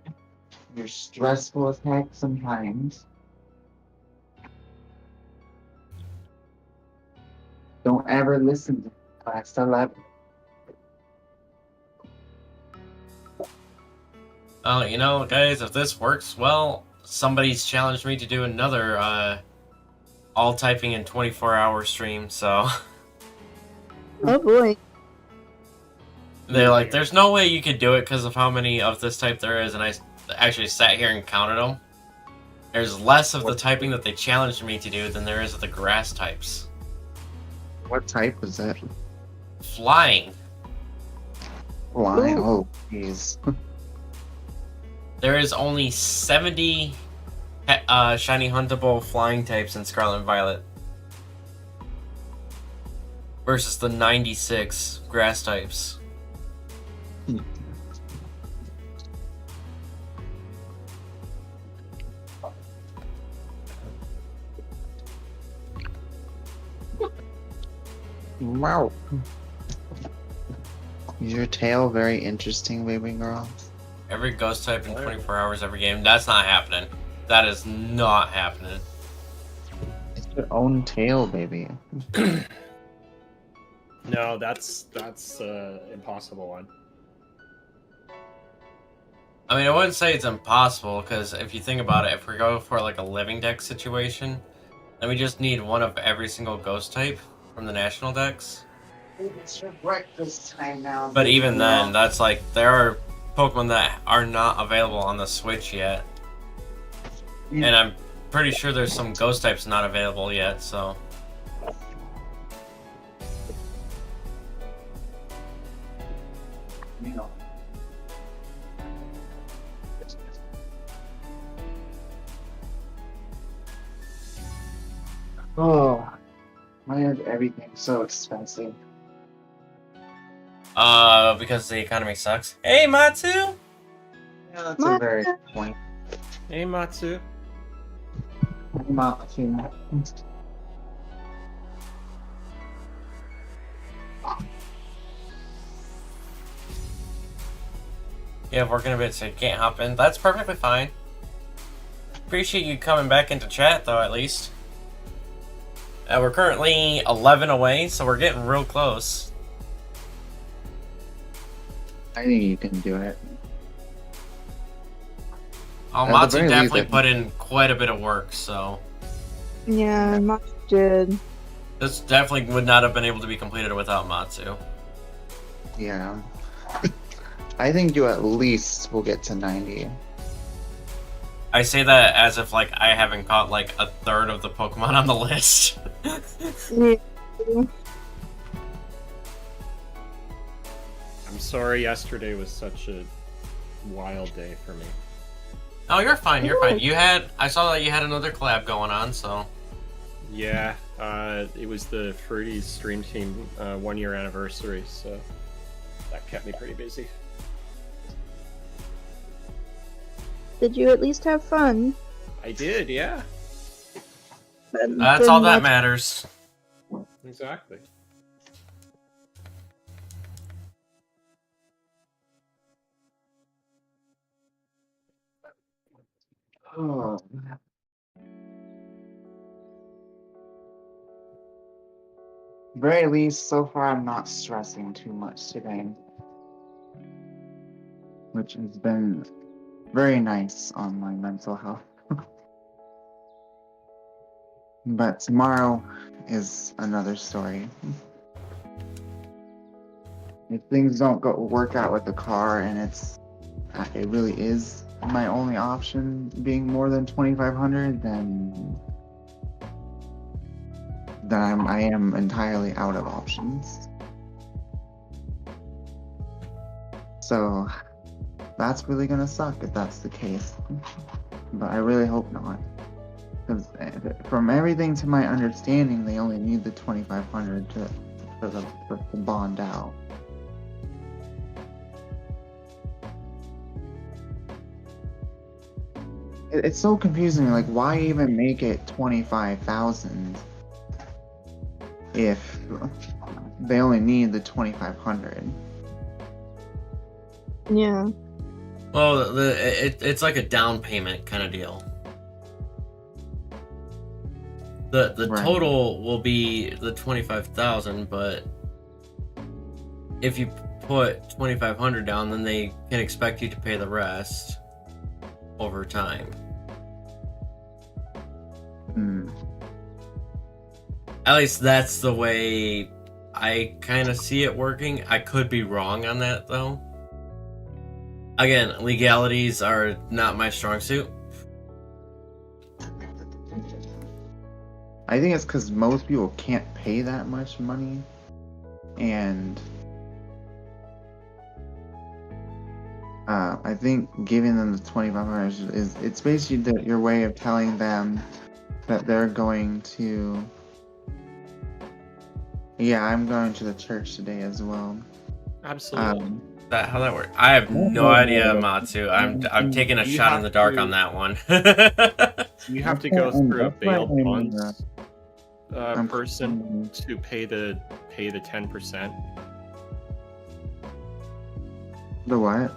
You're stressful as heck sometimes. Don't ever listen to me. I still love you. Well, you know, guys, if this works well, somebody's challenged me to do another all typing in 24-hour stream, so Oh boy. they're like, there's no way you could do it because of how many of this type there is, and I actually sat here and counted them. There's less of the typing that they challenged me to do than there is of the grass types. What type was that? Flying. Flying? Ooh. Oh, jeez. There is only 70 shiny huntable flying types in Scarlet and Violet versus the 96 grass types. Wow. Is your tail very interesting, baby girl? Every ghost type in 24 hours every game. That's not happening. That is not happening. It's your own tail, baby. No, that's impossible one. I mean, I wouldn't say it's impossible, because if you think about it, if we go for like a living deck situation, then we just need one of every single ghost type from the national decks. It's your breakfast time now. But baby even girl. then, that's like, there are Pokemon that are not available on the Switch yet. Yeah. And I'm pretty sure there's some ghost types not available yet, so. You know. Oh, why is everything so expensive? Because the economy sucks. Hey, Matsu! Yeah, that's a very good point. Hey, Matsu. I'm not too. Yeah, working a bit, so you can't hop in. That's perfectly fine. Appreciate you coming back into chat, though, at least. We're currently 11 away, so we're getting real close. I think you can do it. Oh, At the Matsu very least, definitely I- put in quite a bit of work, so. Yeah, Dude. This definitely would not have been able to be completed without Matsu. Yeah. I think you at least will get to 90. I say that as if like I haven't caught like a third of the Pokemon on the list. Yeah. I'm sorry yesterday was such a wild day for me. Oh, you're fine. You're fine. I saw that you had another collab going on, so. Yeah, it was the Fruities Stream Team 1 year anniversary, so that kept me pretty busy. Did you at least have fun? I did, yeah. That's all that matters. Exactly. Oh. Very least, so far I'm not stressing too much today. Which has been very nice on my mental health. But tomorrow is another story. If things don't work out with the car and it really is my only option being more than 2,500, then I am entirely out of options. So that's really gonna suck if that's the case. But I really hope not. Because from everything to my understanding, they only need the 2,500 for the bond out. It's so confusing. Like, why even make it 25,000 if they only need the 2,500? Yeah. Well, it's like a down payment kind of deal. The Right. total will be the 25,000, but if you put 2,500 down, then they can expect you to pay the rest over time. Hmm. At least that's the way I kind of see it working. I could be wrong on that, though. Again, legalities are not my strong suit. I think it's because most people can't pay that much money, and I think giving them the 2,500 it's basically your way of telling them that they're going to. Yeah, I'm going to the church today as well. Absolutely. How that works? I have no idea, Matsu. I'm taking a You shot in have the dark to- on that one. You have to go through a That's why bail I'm, bonds I'm person to pay the 10%. The what?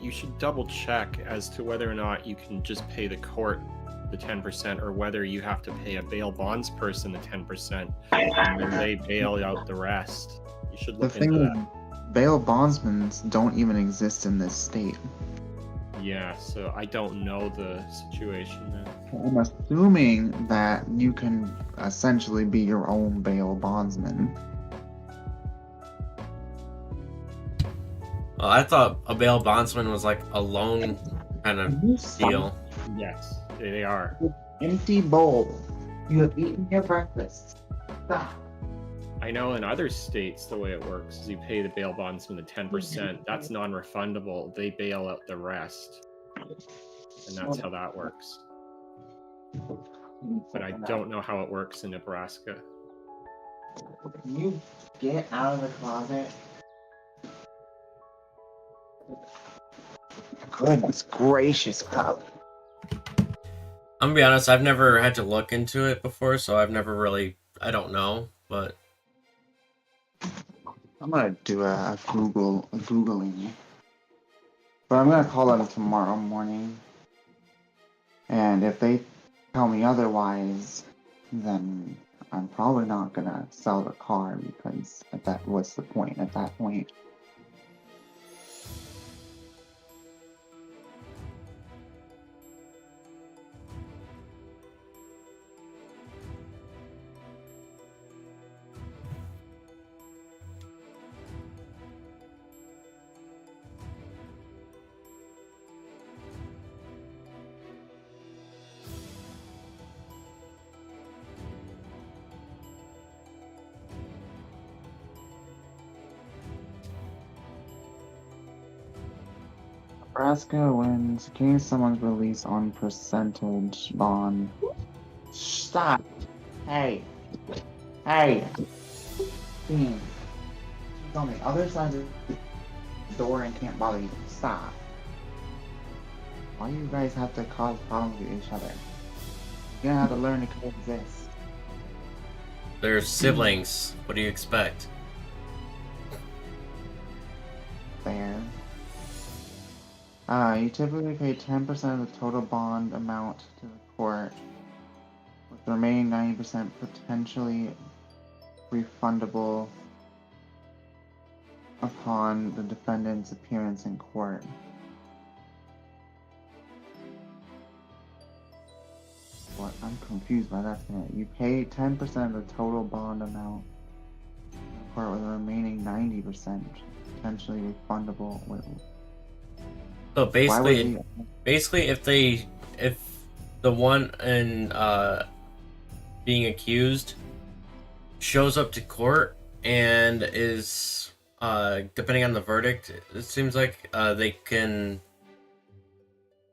You should double check as to whether or not you can just pay the court the 10% or whether you have to pay a bail bonds person the 10% and then they bail out the rest. You should The look thing into is, that. bail bondsmen don't even exist in this state. Yeah, so I don't know the situation now. I'm assuming that you can essentially be your own bail bondsman. Well, I thought a bail bondsman was like a loan kind of deal. Yes, they are. Empty bowl. You have eaten your breakfast. Stop. I know in other states the way it works is you pay the bail bondsman the 10%. That's non-refundable. They bail out the rest. And that's how that works. But I don't know how it works in Nebraska. Can you get out of the closet? Goodness gracious, pup. I'm gonna be honest, I've never had to look into it before, so I don't know, but I'm gonna do a Googling. But I'm gonna call them tomorrow morning. And if they tell me otherwise, then I'm probably not gonna sell the car because what's the point at that point? Nebraska wins. Gains someone's release on percentage bond. Stop. Hey. Hey. Team. She's on the other side of the door and can't bother you. Stop. Why do you guys have to cause problems with each other? You're gonna have to learn to coexist. They're siblings. What do you expect? Fair. You typically pay 10% of the total bond amount to the court, with the remaining 90% potentially refundable upon the defendant's appearance in court. What? I'm confused by that statement. You pay 10% of the total bond amount to the court, with the remaining 90% potentially refundable. So Why would basically, if the one in being accused shows up to court and is depending on the verdict, it seems like they can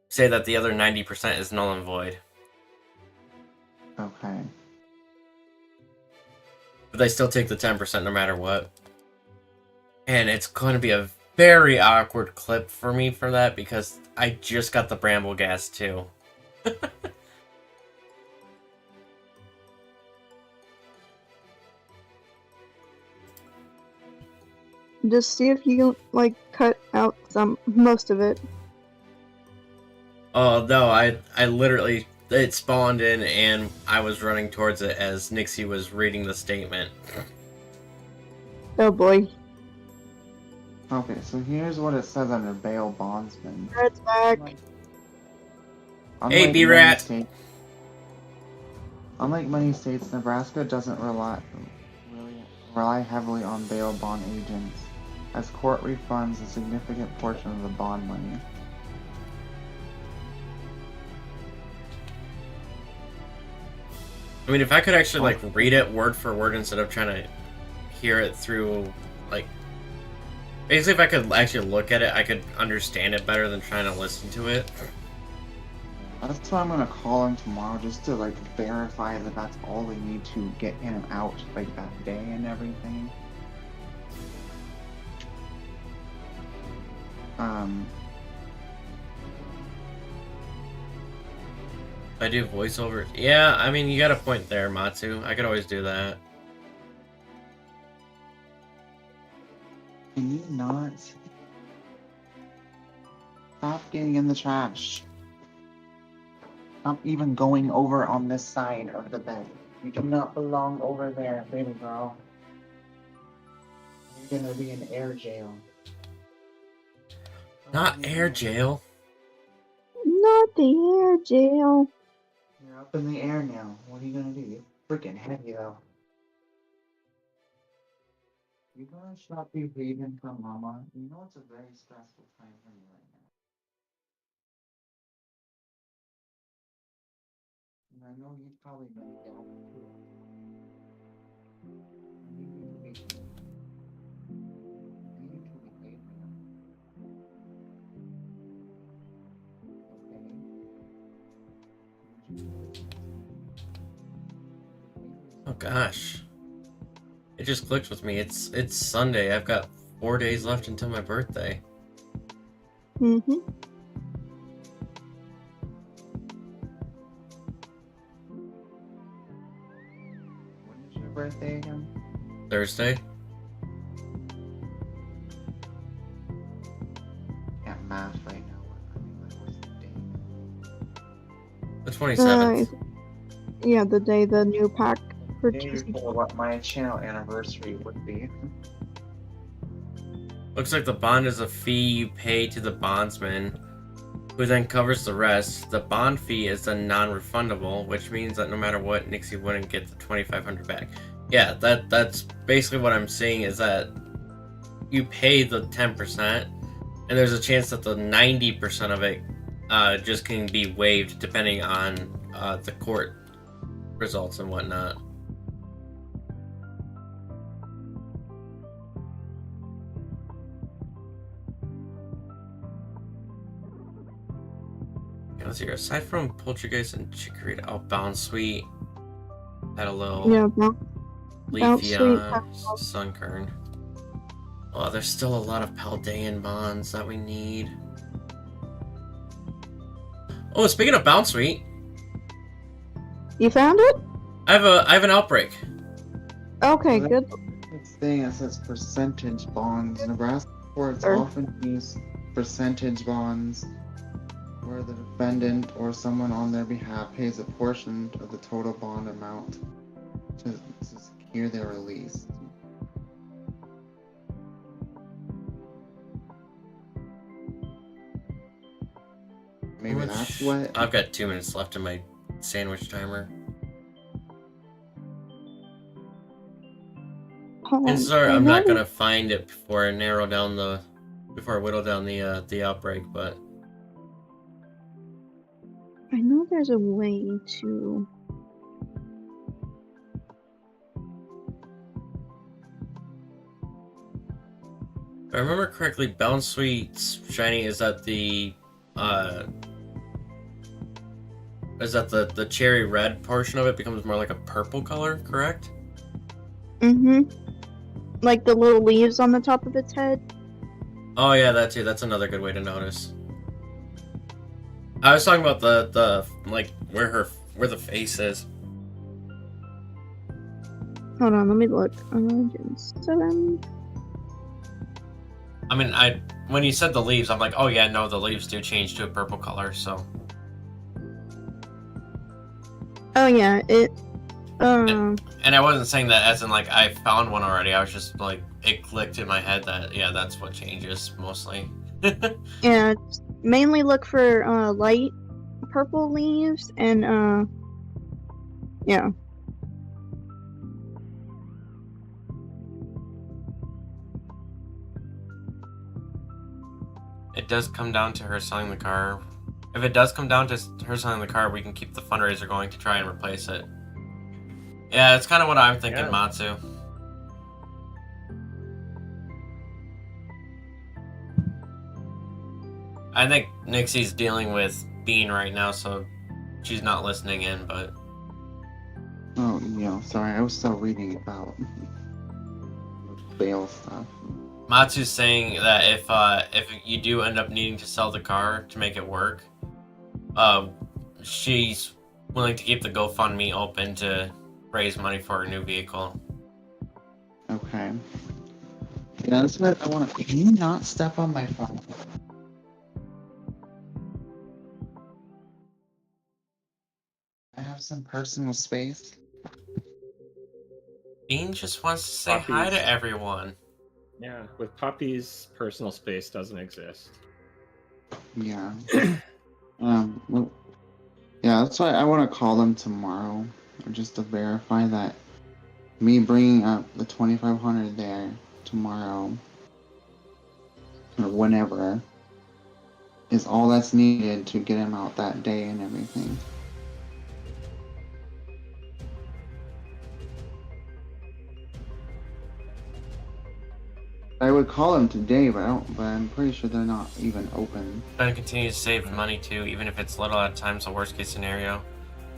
say that the other 90% is null and void. Okay. But they still take the 10% no matter what. And it's going to be a very awkward clip for me for that because I just got the bramble gas too. Just see if you can, like, cut out most of it. Oh no, I literally, it spawned in and I was running towards it as Nixie was reading the statement. Oh boy. Okay, so here's what it says under bail bondsman. Red's back. Hey, B-Rat! Unlike many states, Nebraska doesn't rely heavily on bail bond agents, as court refunds a significant portion of the bond money. I mean, if I could actually like read it word for word instead of trying to hear it through, like, basically if I could actually look at it, I could understand it better than trying to listen to it. That's why I'm gonna call him tomorrow, just to like verify that that's all they need to get him out like that day and everything. I do voiceover. Yeah, I mean, you got a point there, Matsu. I could always do that. Can you not stop getting in the trash? Stop even going over on this side of the bed. You do not belong over there, baby girl. You're gonna be in air jail. Not air jail. Not the air jail. You're up in the air now. What are you gonna do? You're freaking heavy though. You gonna stop be breathing for mama? You know it's a very stressful time for me right now. And I know you've probably been yelling too. You need to behave more. You need to behave more. Okay? Would you listen to me? Oh gosh. It just clicked with me. It's Sunday. I've got 4 days left until my birthday. Mm-hmm. When is your birthday again? Thursday? Can't math right now. What's the date? The 27th. Yeah, the day the new pack for Day TCG. before what my channel anniversary would be. Looks like the bond is a fee you pay to the bondsman, who then covers the rest. The bond fee is then non-refundable, which means that no matter what, Nixie wouldn't get the $2,500 back. Yeah, that's basically what I'm saying, is that you pay the 10%, and there's a chance that the 90% of it just can be waived depending on the court results and whatnot. let's see. Aside from Poltergeist and Chicory, Bound Sweet had a little Yeah, Bounce Sweet. Sunkern. Oh, there's still a lot of Paldean bonds that we need. Oh, speaking of Bounce Sweet, You found it? I have an outbreak. Okay, Well, good. This thing that says percentage bonds. Nebraska courts Sure. often use percentage bonds where the defendant or someone on their behalf pays a portion of the total bond amount to secure their release. Maybe that's what. I've got 2 minutes left in my sandwich timer. And sorry, I'm not gonna find it before I whittle down the outbreak, but I know there's a way to. if I remember correctly, Bounce Sweet's shiny is that the cherry red portion of it becomes more like a purple color, correct? Like the little leaves on the top of its head. Oh yeah, that too. That's another good way to notice. I was talking about the like where the face is. Hold on, let me look. 7. I mean, when you said the leaves, I'm like, oh yeah, no, the leaves do change to a purple color, so. Oh yeah, it. And I wasn't saying that as in like I found one already. I was just like it clicked in my head that yeah, that's what changes mostly. Yeah, mainly look for light purple leaves and yeah. It does come down to her selling the car. If it does come down to her selling the car, we can keep the fundraiser going to try and replace it. Yeah, that's kind of what I'm thinking, Yeah. Matsu. I think Nixie's dealing with Bean right now, so she's not listening in, but... Oh, yeah, sorry, I was still reading about bail stuff. Matsu's saying that if you do end up needing to sell the car to make it work, she's willing to keep the GoFundMe open to raise money for a new vehicle. Okay. Yeah, that's what I want to. Can you not step on my phone? I have some personal space. Bean just wants to say hi Puppies. to everyone. Yeah, with puppies, personal space doesn't exist. Yeah. Well, yeah, that's why I want to call them tomorrow, just to verify that me bringing up the 2,500 there tomorrow or whenever is all that's needed to get him out that day and everything. I would call them today, but I'm pretty sure they're not even open. Trying to continue to save money too, even if it's little at times. The worst case scenario,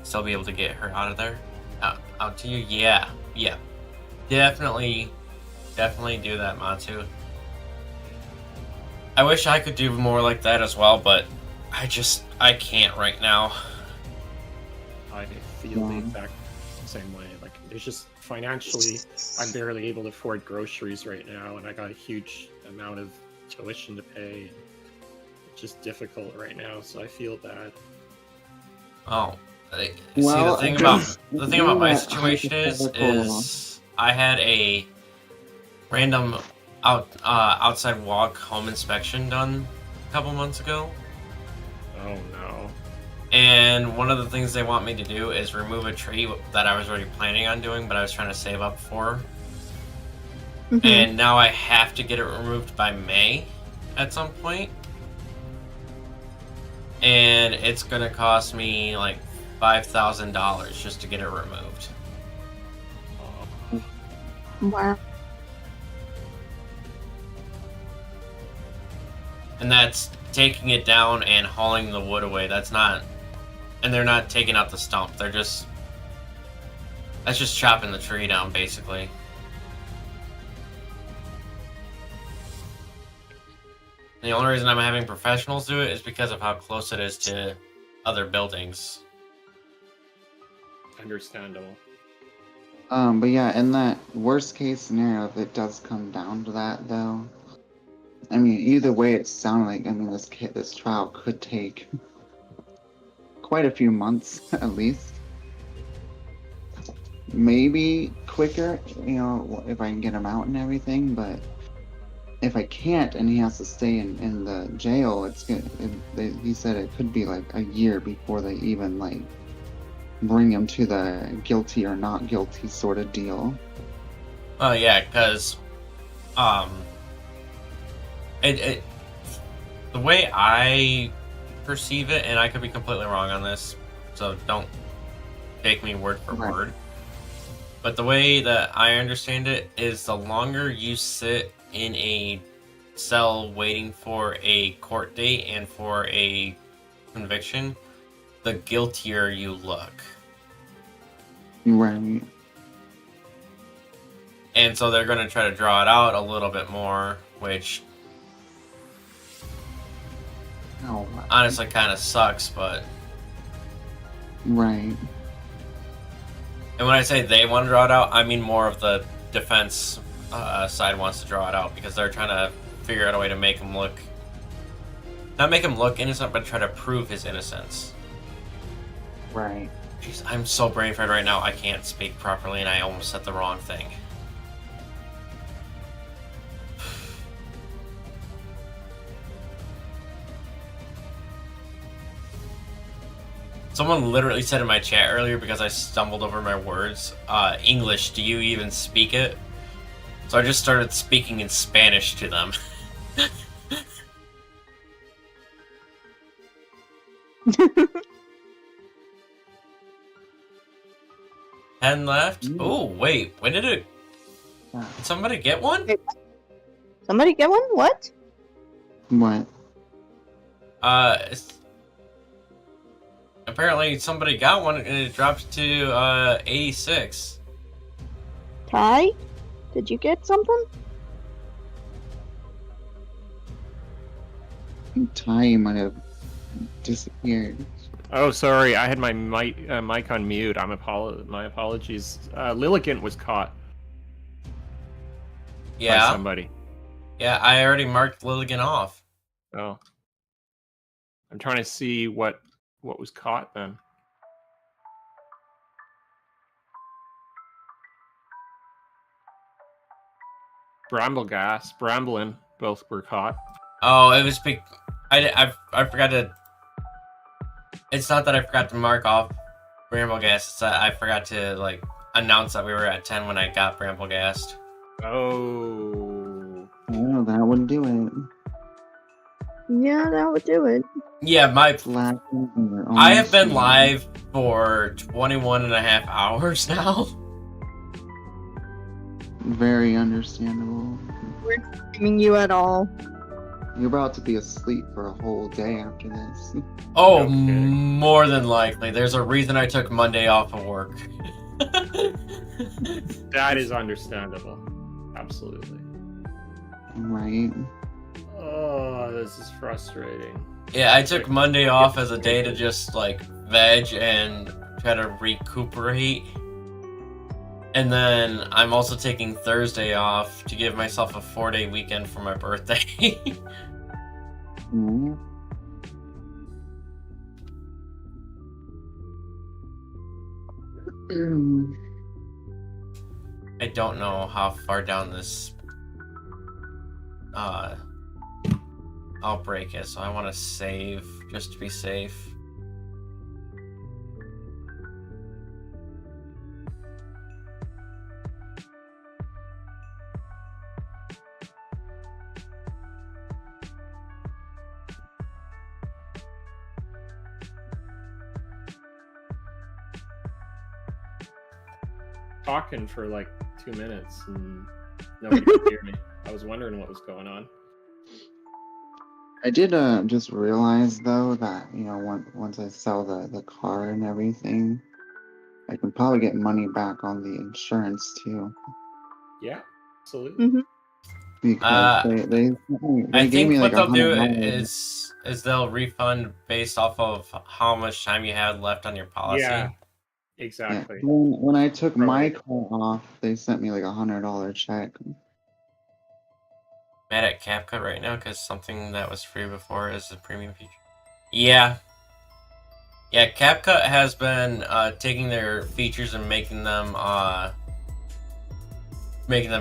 still be able to get her out of there, out to you. Yeah, definitely do that, Matsu. I wish I could do more like that as well, but I can't right now. I feel the exact same way. Like, there's just financially, I'm barely able to afford groceries right now, and I got a huge amount of tuition to pay. It's just difficult right now, so I feel bad. Oh, Well, see, the thing about my situation is I had a random outside walk home inspection done a couple months ago. Oh no. And one of the things they want me to do is remove a tree that I was already planning on doing, but I was trying to save up for. Mhm. And now I have to get it removed by May at some point. And it's going to cost me like $5,000 just to get it removed. Wow. And that's taking it down and hauling the wood away. That's not... And they're not taking out the stump. They're just... That's just chopping the tree down, basically. The only reason I'm having professionals do it is because of how close it is to other buildings. Understandable. But yeah, in that worst case scenario, if it does come down to that, though, I mean, either way, it sounded like, I mean, this trial could take quite a few months, at least. Maybe quicker, you know, if I can get him out and everything, but if I can't and he has to stay in the jail, he said it could be like a year before they even, like, bring him to the guilty or not guilty sort of deal. Oh yeah, because the way I perceive it, and I could be completely wrong on this, so don't take me word for Right. word. But the way that I understand it is the longer you sit in a cell waiting for a court date and for a conviction, the guiltier you look. Right. And so they're going to try to draw it out a little bit more, which Oh, honestly kind of sucks, but... right. And when I say they want to draw it out, I mean more of the defense side wants to draw it out, because they're trying to figure out a way to make him look... Not make him look innocent, but try to prove his innocence. Right. Jeez, I'm so brain fried right now, I can't speak properly, and I almost said the wrong thing. Someone literally said in my chat earlier, because I stumbled over my words, English, do you even speak it? So I just started speaking in Spanish to them. 10 left? Oh, wait, when did it... Did somebody get one? Somebody get one? What? What? Apparently somebody got one and it dropped to 86. Ty? Did you get something? Ty might have disappeared. Oh, sorry, I had my mic on mute. My apologies. Lilligant was caught by Yeah, somebody. yeah, I already marked Lilligan off. Oh. I'm trying to see what was caught then. Bramblin, both were caught. Oh, it was big. I forgot to. It's not that I forgot to mark off Brambleghast. It's that I forgot to like announce that we were at 10 when I got Brambleghast. Oh. Oh, that would do it. Yeah, that would do it. Yeah, I have been Almost live for 21 and a half hours now. Very understandable. We're not blaming you at all. You're about to be asleep for a whole day after this. Oh, Okay. more than likely. There's a reason I took Monday off of work. That is understandable. Absolutely. Right. Oh, this is frustrating. Yeah, I took Monday off as a day to just like veg and try to recuperate. And then I'm also taking Thursday off to give myself a 4-day weekend for my birthday. Mhm. I don't know how far down this outbreak is, so I want to save just to be safe. Talking for like 2 minutes and nobody could hear me. I was wondering what was going on. I did just realize though that once I sell the car and everything, I can probably get money back on the insurance too, Yeah, absolutely. Mm-hmm. because I they gave think me like what they'll do $100. is they'll refund based off of how much time you had left on your policy. Yeah, Yeah. exactly. When I took my Right. car off, they sent me like $100 check. Mad at CapCut right now because something that was free before is a premium feature. Yeah. Yeah, CapCut has been taking their features and making them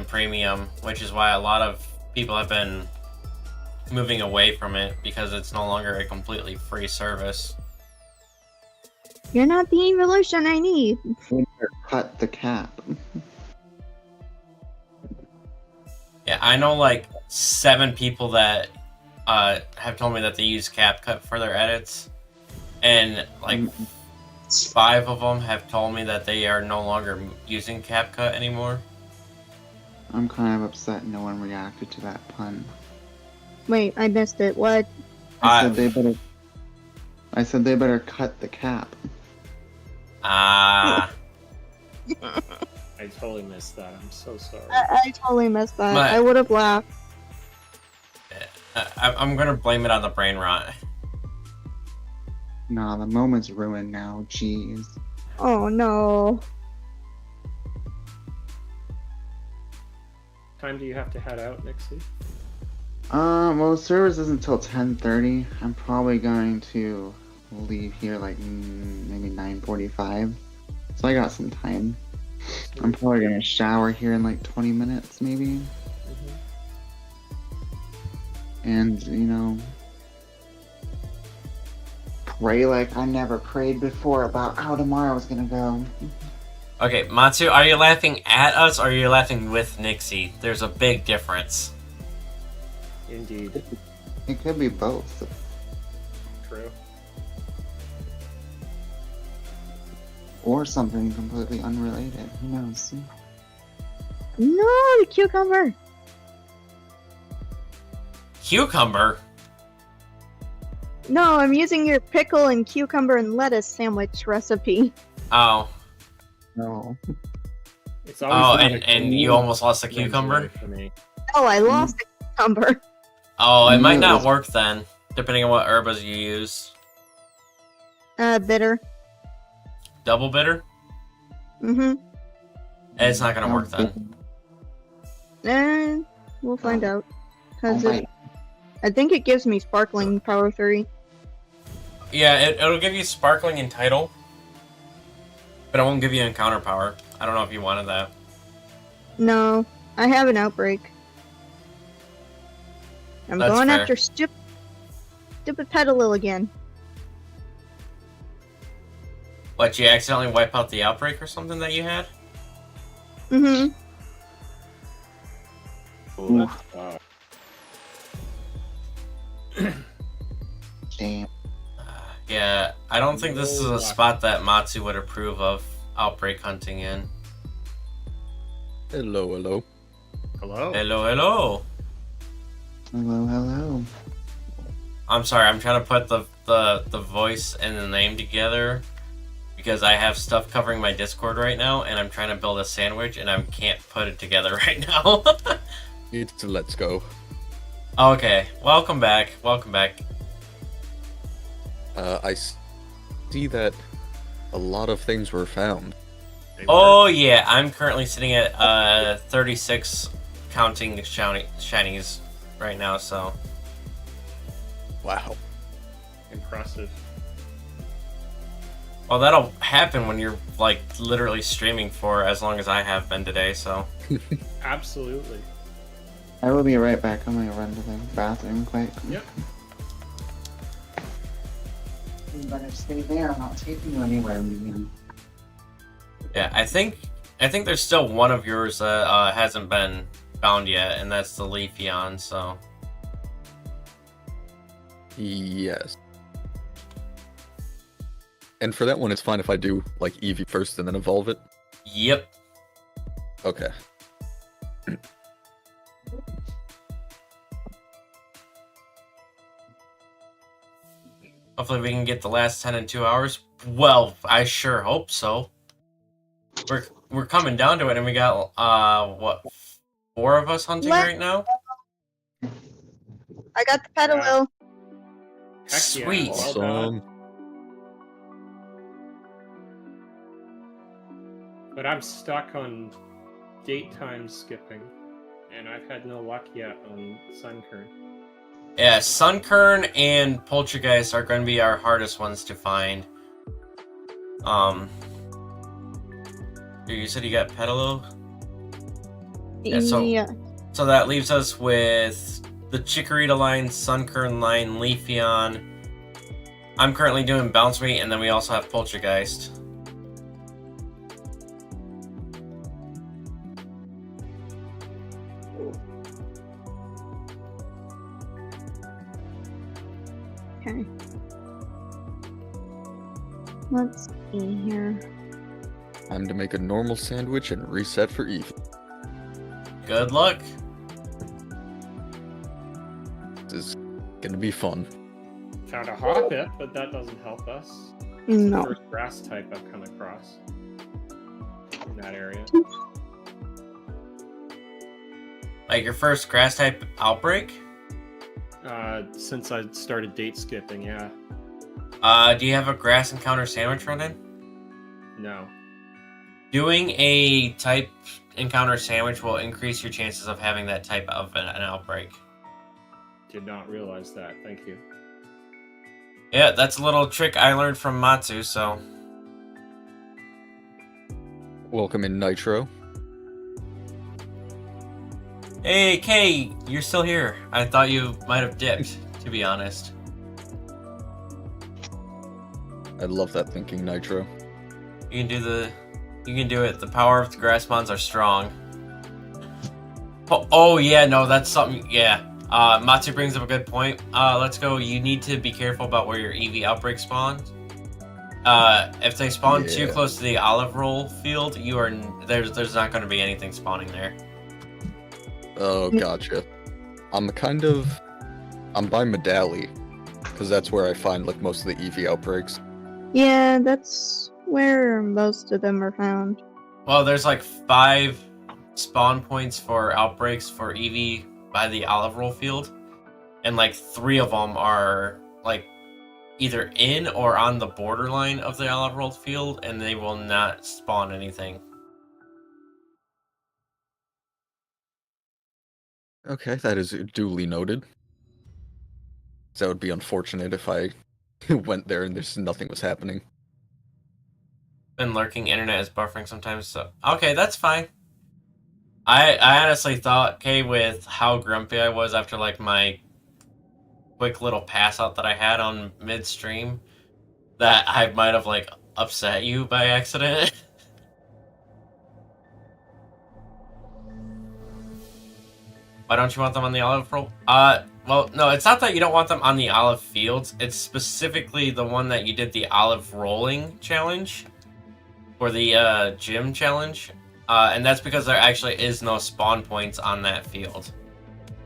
premium, which is why a lot of people have been moving away from it because it's no longer a completely free service. You're not the evolution I need. They better cut the cap. Yeah, I know like 7 people that have told me that they use CapCut for their edits, and like 5 of them have told me that they are no longer using CapCut anymore. I'm kind of upset no one reacted to that pun. Wait, I missed it. What? I said they better cut the cap. Ah. I totally missed that. I'm so sorry. I totally missed that. But- I would have laughed. I'm gonna blame it on the brain rot. Nah, the moment's ruined now. Jeez. Oh no. Time do you have to head out, Nixie? Well, service isn't until 10:30. I'm probably going to leave here like maybe 9:45. So I got some time. I'm probably gonna shower here in like 20 minutes, maybe. And pray like I never prayed before about how tomorrow's gonna go. Okay, Matsu, are you laughing at us or are you laughing with Nixie? There's a big difference. Indeed. It could be both. True. Or something completely unrelated. Who knows? No, the cucumber. Cucumber? No, I'm using your pickle and cucumber and lettuce sandwich recipe. Oh. No. It's Oh, always and you almost lost a cucumber? for me. Oh, I lost the cucumber. Oh, it might Mm, not it's- work then, depending on what herbas you use. Bitter. Double bitter? Mm-hmm. It's not gonna work then. And we'll find out. Cause Alright. I think it gives me sparkling power 3. Yeah, it'll give you sparkling and title, but it won't give you encounter power. I don't know if you wanted that. No, I have an outbreak. I'm That's going fair. after stupid Petalil again. What, you accidentally wipe out the outbreak or something that you had? Mm-hmm. Oh, that's tough. Damn. Yeah, I don't think this is No a luck. spot that Matsu would approve of outbreak hunting in. Hello, hello. Hello. Hello, hello. Hello, hello. I'm sorry, I'm trying to put the voice and the name together because I have stuff covering my Discord right now, and I'm trying to build a sandwich, and I can't put it together right now. It's let's go. Okay, welcome back. Welcome back. See that a lot of things were found. They Oh yeah, I'm currently sitting at 36 counting shinies right now, so Wow. were impressive. well, that'll happen when you're like literally streaming for as long as I have been today, so Absolutely. I will be right back. I'm gonna run to the bathroom quick. Yep. You better stay there. I'm not taking you anywhere. yeah, I think there's still one of yours that hasn't been found yet, and that's the Leafeon, so Yes. And for that one, it's fine if I do like Eevee first and then evolve it. yep. Hopefully we can get the last 10 in 2 hours. Well, I sure hope so. We're coming down to it, and we got what, 4 of us hunting Let- right now? I got the pedalo. Yeah. Heck yeah, Sweet. well done. Awesome. But I'm stuck on date time skipping, and I've had no luck yet on Sunkern. Yeah, Sunkern and Poltergeist are going to be our hardest ones to find. You said you got Pedalo? Yeah, so that leaves us with the Chikorita line, Sunkern line, Leafeon. I'm currently doing Bounce Rate, and then we also have Poltergeist. Okay. Let's see here. Time to make a normal sandwich and reset for Eve. Good luck. This is gonna be fun. Found a Hoppip, but that doesn't help us. No. First grass type I've come across in that area. Like your first grass type outbreak? Since I started date skipping, yeah. Do you have a grass encounter sandwich running? No. Doing a type encounter sandwich will increase your chances of having that type of an outbreak. Did not realize that. Thank you. Yeah, that's a little trick I learned from Matsu, so... Welcome in Nitro. Hey, Kay, you're still here. I thought you might have dipped, to be honest. I love that thinking, Nitro. You can do it. The power of the grass mons are strong. Oh yeah, no, that's something, yeah. Matsu brings up a good point. Let's go. You need to be careful about where your EV outbreak spawns. If they spawn too Yeah. close to the olive roll field, there's not going to be anything spawning there. Oh, gotcha. I'm by Medali, because that's where I find like most of the EV outbreaks. Yeah, that's where most of them are found. Well, there's like 5 spawn points for outbreaks for EV by the olive roll field, and like 3 of them are like either in or on the borderline of the olive roll field, and they will not spawn anything. Okay, that is duly noted. That would be unfortunate if I went there and nothing was happening. Been lurking, internet is buffering sometimes, so okay, that's fine. I honestly thought, okay, with how grumpy I was after like my quick little pass out that I had on midstream, that I might have like upset you by accident. Why don't you want them on the olive roll? Well, no, it's not that you don't want them on the olive fields. It's specifically the one that you did the olive rolling challenge for the gym challenge. And that's because there actually is no spawn points on that field.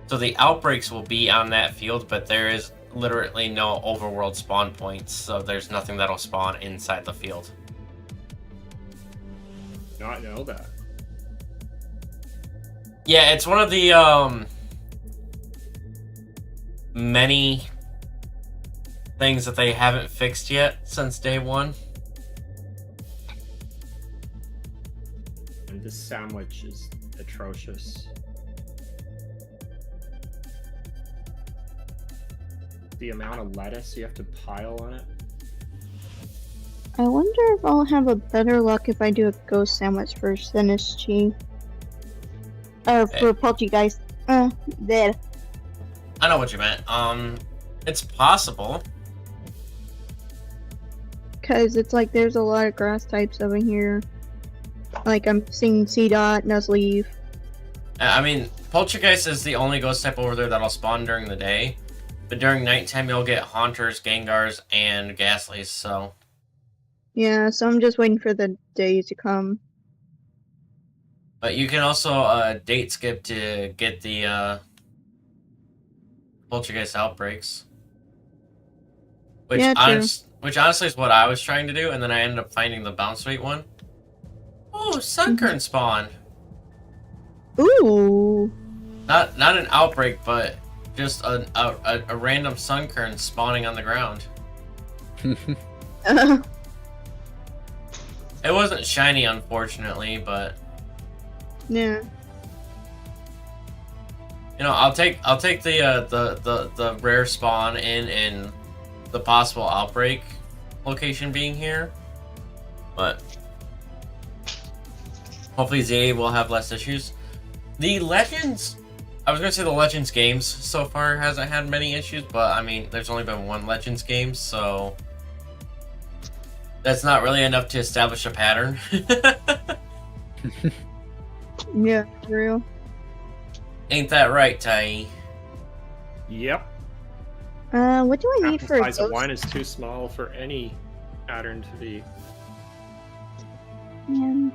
So the outbreaks will be on that field, but there is literally no overworld spawn points, so there's nothing that'll spawn inside the field. Not know that. Yeah, it's one of the many things that they haven't fixed yet since day 1. And this sandwich is atrocious. The amount of lettuce you have to pile on it. I wonder if I'll have a better luck if I do a ghost sandwich for Sinistchi. For Poltergeist. There. I know what you meant. It's possible. Because it's like there's a lot of grass types over here. Like I'm seeing C-Dot, Nuzleaf. I mean, Poltergeist is the only ghost type over there that'll spawn during the day. But during nighttime, you'll get Haunters, Gengars, and Ghastlies, so... Yeah, so I'm just waiting for the day to come. But you can also date skip to get the Poltergeist outbreaks. Which, Yeah, true. which honestly is what I was trying to do, and then I ended up finding the bounce rate one. Oh, Sunkern spawn. Ooh. Not an outbreak, but just a random Sunkern spawning on the ground. It wasn't shiny, unfortunately, but Yeah. you know, I'll take the rare spawn in the possible outbreak location being here, but hopefully ZA will have less issues. The Legends, I was gonna say the Legends games so far hasn't had many issues, but I mean, there's only been one Legends game, so that's not really enough to establish a pattern. Yeah, for real. Ain't that right, Tai? Yep. What do I need Apple for a size of ghost? wine is too small for any pattern to be. Yeah.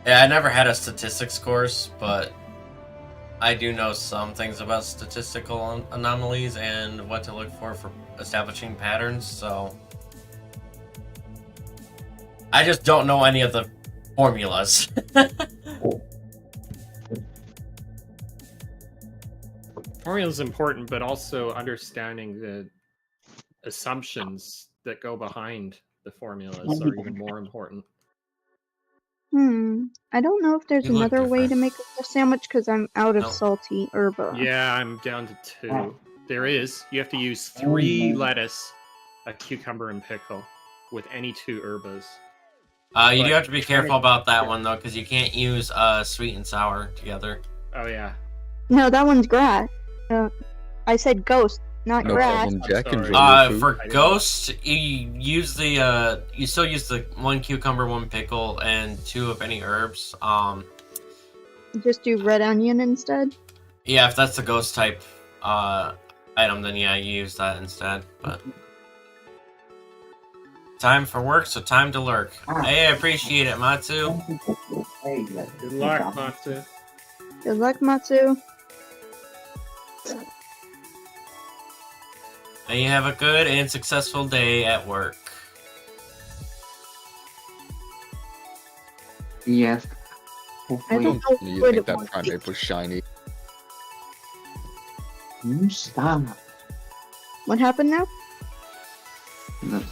Yeah, I never had a statistics course, but I do know some things about statistical anomalies and what to look for establishing patterns, so I just don't know any of the formulas. Formula is important, but also understanding the assumptions that go behind the formulas are even more important. I don't know if there's You look another way to different. make a sandwich because I'm out of No. salty herba. Yeah, I'm down to 2. There is. You have to use 3 lettuce, a cucumber, and pickle with any 2 herbas. You But do have to be trying to- careful about that one, though, because you can't use sweet and sour together. Oh yeah. No, that one's grass. I said ghost, not No grass. problem, Jack. I'm Enjoy sorry. your food. For I didn't- Ghost, you use the you still use the 1 cucumber, 1 pickle, and 2 of any herbs. Just do red onion instead. Yeah, if that's the Ghost type item, then yeah, you use that instead. But time for work, so time to lurk. Hey, I appreciate it, Matsu. Good luck, Matsu. Good luck, Matsu. May you have a good and successful day at work. Yes. I Hopefully, don't know You what think it that was. primate was shiny? you stop. What happened now?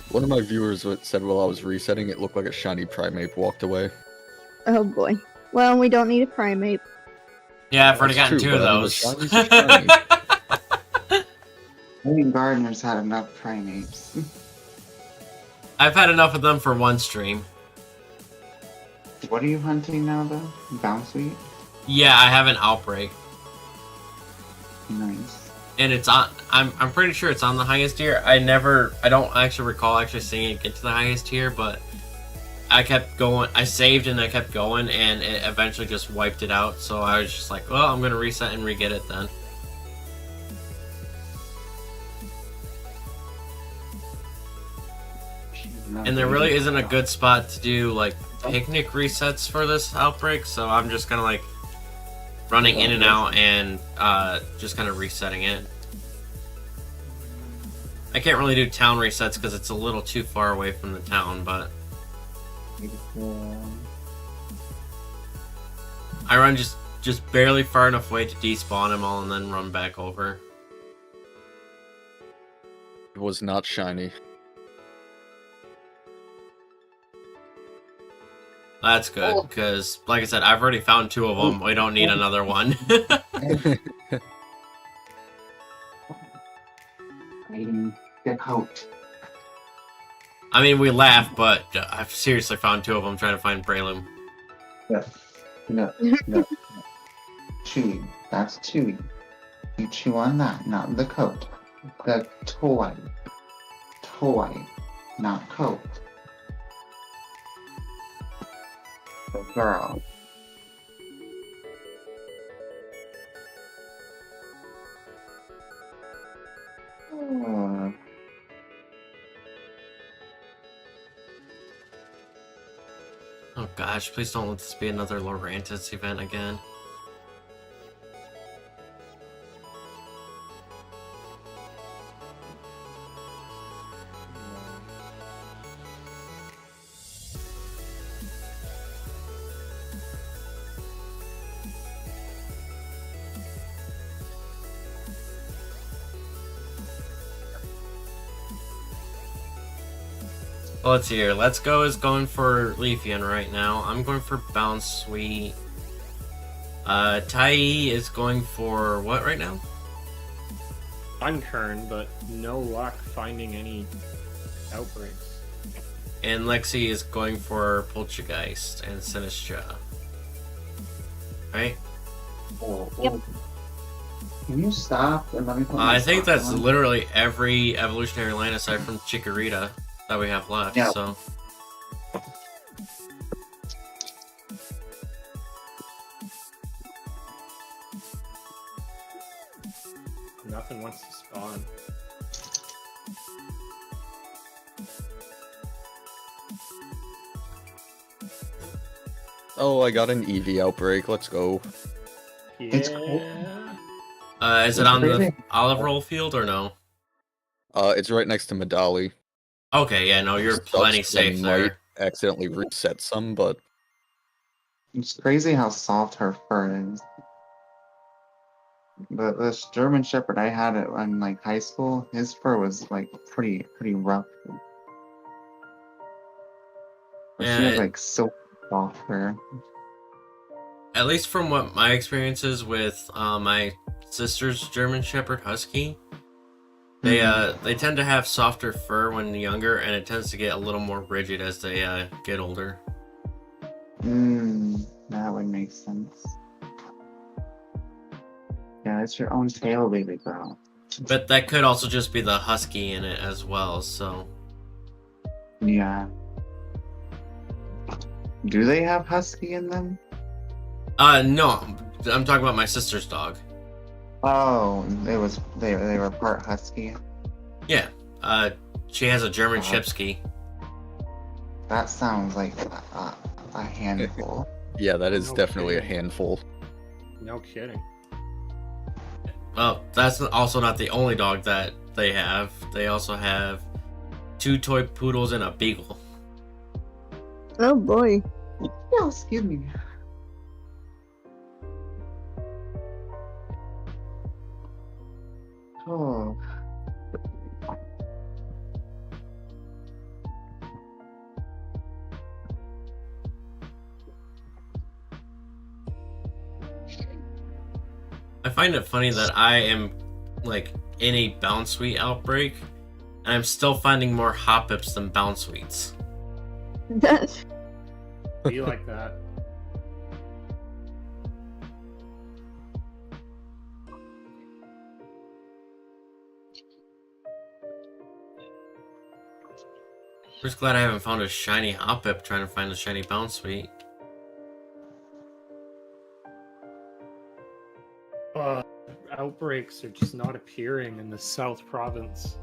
One of my viewers said while I was resetting, it looked like a shiny primate walked away. Oh boy. Well, we don't need a primate. Yeah, I've already That's gotten true, 2 of but I mean, the those. shinies are shiny. Maybe gardeners had enough primates. I've had enough of them for 1 stream. What are you hunting now, though? Bounce wheat? Yeah, I have an outbreak. Nice. And it's on. I'm pretty sure it's on the highest tier. I don't actually recall actually seeing it get to the highest tier, but I kept going. I saved and I kept going, and it eventually just wiped it out. So I was just like, well, I'm gonna reset and re-get it then. And there really isn't a good spot to do like picnic resets for this outbreak, so I'm just kind of like running in and out and just kind of resetting it. I can't really do town resets because it's a little too far away from the town, but I run just barely far enough away to despawn them all and then run back over. It was not shiny. That's good, because like I said, I've already found 2 of them. We don't need another one. Get out. I mean, we laugh, but I've seriously found 2 of them trying to find Breloom. No. Chewy. That's chewy. You chew on that, not the coat. The toy. Toy, not coat. The girl. Oh gosh, please don't let this be another Lorantis event again. Well, let's see here. Let's Go is going for Leafeon right now. I'm going for Bounce Sweet. Tai is going for what right now? Unkern, but no luck finding any outbreaks. And Lexi is going for Poltergeist and Sinistra. Right? Yep. Can you stop and let me put my I think socks that's on? literally every evolutionary line aside from Chikorita that we have left, Yeah. so... Nothing wants to spawn. Oh, I got an Eevee outbreak. Let's go. Yeah. It's cool. Is it on the olive roll field or no? It's right next to Medali. Okay, yeah, no, you're Sucks plenty 'cause I safe might there. accidentally reset some, but It's crazy how soft her fur is. This German Shepherd I had in like high school, his fur was like pretty rough. But Yeah, she has it- like so soft fur. At least from what my experiences with my sister's German Shepherd Husky, they tend to have softer fur when younger, and it tends to get a little more rigid as they get older. That would make sense. Yeah, it's your own tail, baby girl. But that could also just be the Husky in it as well, so... Yeah. Do they have husky in them? No, I'm talking about my sister's dog. Oh, they were part husky. Yeah, she has a German Uh-huh. Shipsky. That sounds like a handful. yeah, that is No definitely a kidding. handful. No kidding. Well, that's also not the only dog that they have. They also have 2 toy poodles and a beagle. Oh boy. Yeah, excuse me. Oh. I find it funny that I am, like, in a Bounce Sweet outbreak, and I'm still finding more Hoppips than Bounce Sweets. That Be like that. I'm just glad I haven't found a shiny Hoppip trying to find a shiny Bounce Sweet. Outbreaks are just not appearing in the South Province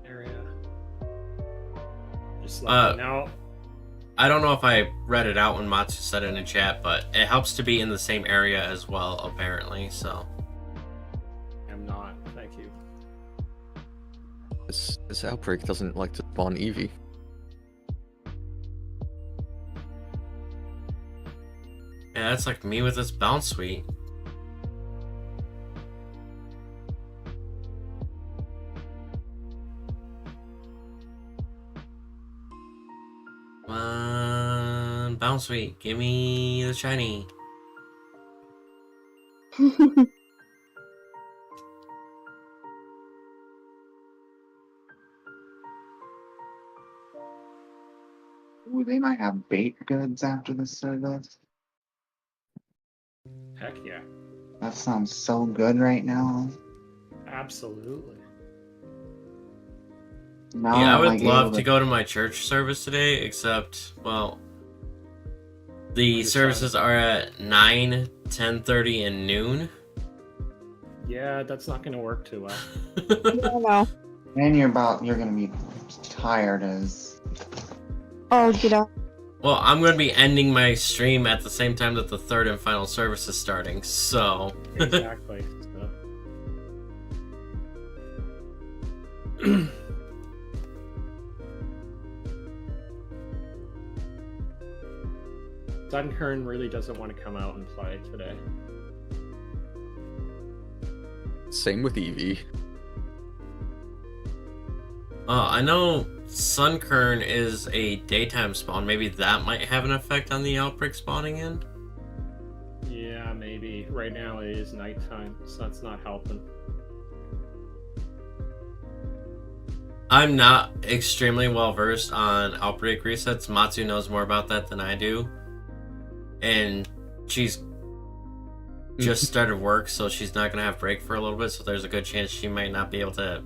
area. Just like now. I don't know if I read it out when Matsu said it in chat, but it helps to be in the same area as well, apparently, so... I'm not. Thank you. This outbreak doesn't like to spawn Eevee. Yeah, that's like me with this Bounce Sweet. Come on, Bounce Sweet, give me the shiny. Ooh, they might have baked goods after the service. Heck yeah. That sounds so good right now. Absolutely. Now Yeah, I I'm, would like, love able to go to my church service today, except, well, the Understand. services are at 9, 10:30, and noon. Yeah, that's not going to work too well. no. And you're gonna be tired as. Oh, get out. Well, I'm going to be ending my stream at the same time that the third and final service is starting, so... Exactly. So. Dunkern really doesn't want to come out and play today. Same with Eevee. I know Sunkern is a daytime spawn. Maybe that might have an effect on the outbreak spawning in. Yeah, maybe. Right now it is nighttime, so that's not helping. I'm not extremely well versed on outbreak resets. Matsu knows more about that than I do. And she's just started work, so she's not going to have break for a little bit, so there's a good chance she might not be able to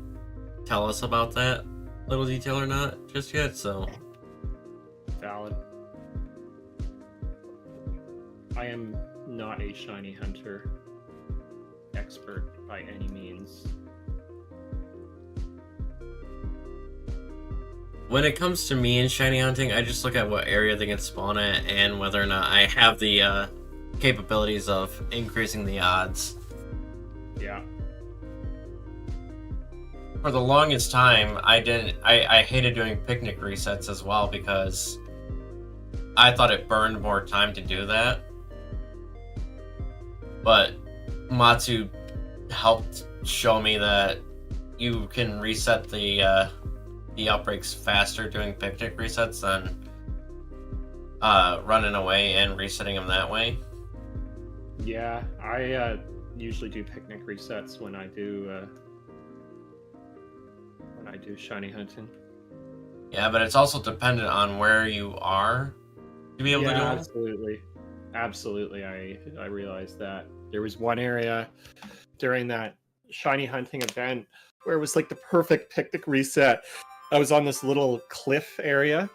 tell us about that little detail or not just yet, so... Valid. I am not a shiny hunter expert by any means. When it comes to me and shiny hunting, I just look at what area they can spawn at and whether or not I have the capabilities of increasing the odds. Yeah. For the longest time, I hated doing picnic resets as well because I thought it burned more time to do that. But Matsu helped show me that you can reset the outbreaks faster doing picnic resets than running away and resetting them that way. Yeah, I usually do picnic resets when I do shiny hunting. Yeah, but it's also dependent on where you are to be able to do it. Absolutely. I realized that there was one area during that shiny hunting event where it was like the perfect picnic reset. I was on this little cliff area,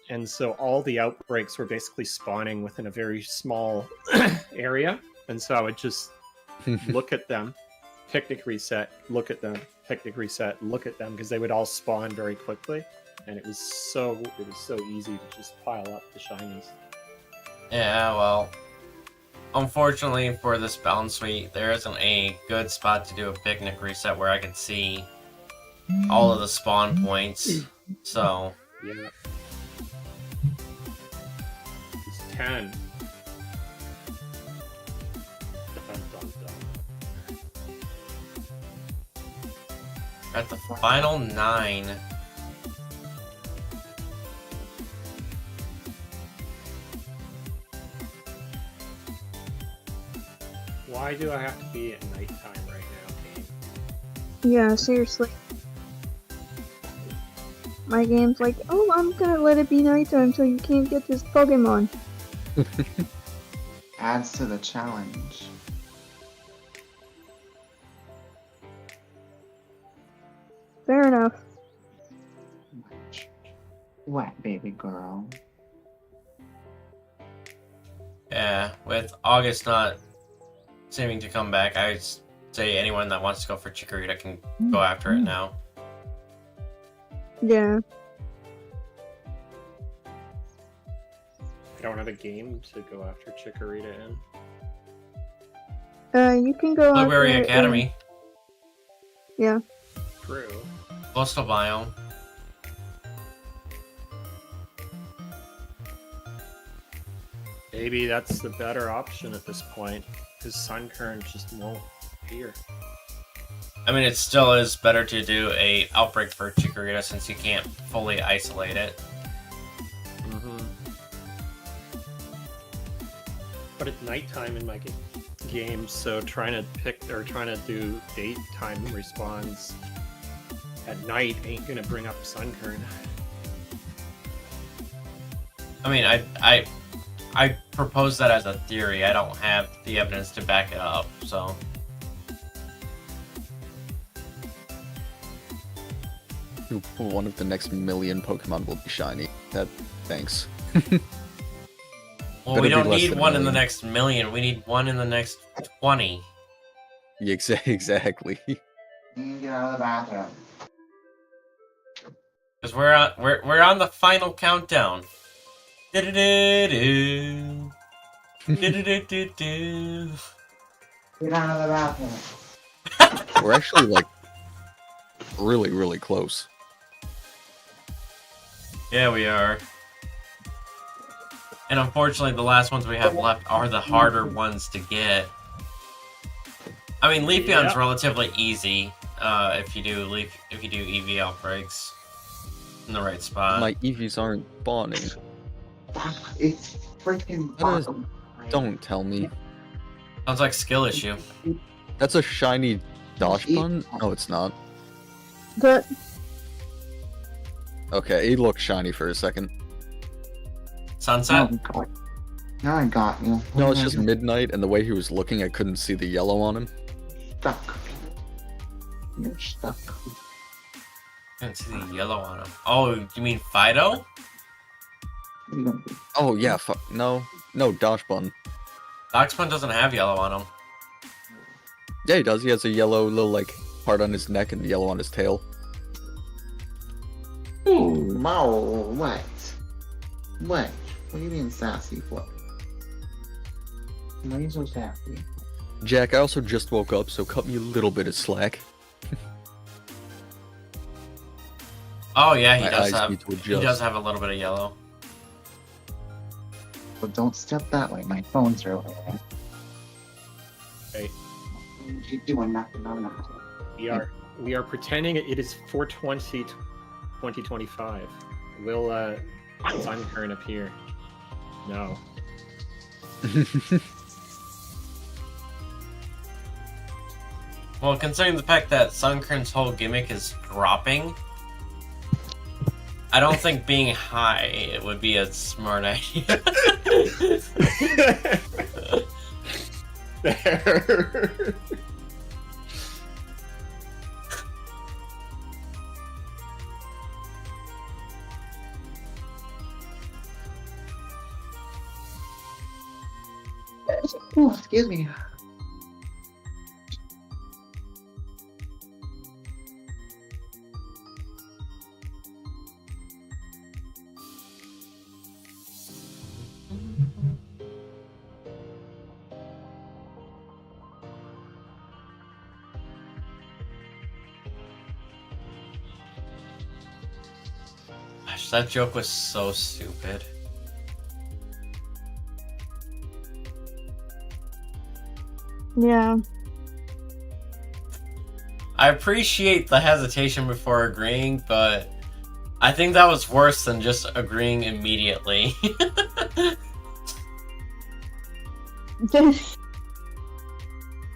and so all the outbreaks were basically spawning within a very small area, and so I would just look at them, picnic reset, look at them, picnic reset, look at them, because they would all spawn very quickly, and it was so easy to just pile up the shinies. Yeah, well, unfortunately for this balance suite, there isn't a good spot to do a picnic reset where I can see all of the spawn points, so... Yeah. It's 10. Dun, dun, dun. At the final 9. Why do I have to be at nighttime right now, game? Yeah, seriously. My game's like, oh, I'm gonna let it be nighttime so you can't get this Pokemon. Adds to the challenge. Fair enough. What, baby girl? Yeah, with August not seeming to come back, I'd say anyone that wants to go for Chikorita can go after it now. Yeah. I don't have a game to go after Chikorita in. You can go Blueberry after it Academy, Yeah. True. Coastal Biome. Maybe that's the better option at this point, because Sunkern just won't appear. I mean, it still is better to do a outbreak for Chikorita since you can't fully isolate it. But it's nighttime in my game, so trying to do daytime respawns at night ain't gonna bring up Sunkern. I mean, I propose that as a theory. I don't have the evidence to back it up, so... One of the next million Pokemon will be shiny. Thanks. Well, Better we be don't less need than a one in the million. next million. We need one in the next 20. Exactly. You can get out of the bathroom. Because we're on the final countdown. Do-do-do-do. Do-do-do-do-do. Get out of the bathroom. We're actually like really, really close. Yeah, we are. And unfortunately, the last ones we have left are the harder ones to get. I mean, Leafeon's Yeah. relatively easy if you do EV outbreaks. in the right spot. My Eevees aren't spawning. It's freaking That is- bottom. Don't tell me. Sounds like skill issue. That's a shiny Dosh bun? No, it's not. The Okay, he looked shiny for a second. Sunset? Now I got you. No, it's just midnight, and the way he was looking, I couldn't see the yellow on him. Stuck. You're stuck. I didn't see the yellow on him. Oh, you mean Fido? You don't- Oh, yeah, no. No, Dosh bun. Doxbun doesn't have yellow on him. Yeah, he does. He has a yellow little, like, part on his neck and yellow on his tail. Ooh, Mo, what? What? What are you being sassy for? Why are you so sassy? Jack, I also just woke up, so cut me a little bit of slack. Oh yeah, My eyes need to he adjust. does have a little bit of yellow. But don't step that way. My phones are over there. Hey, You doing nothing on that. we are pretending it is 420 2025. Will Sunkern appear? No. Well, considering the fact that Sunkern's whole gimmick is dropping, I don't think being high would be a smart idea. There. Oh, excuse me. Gosh, that joke was so stupid. yeah. I appreciate the hesitation before agreeing, but I think that was worse than just agreeing immediately.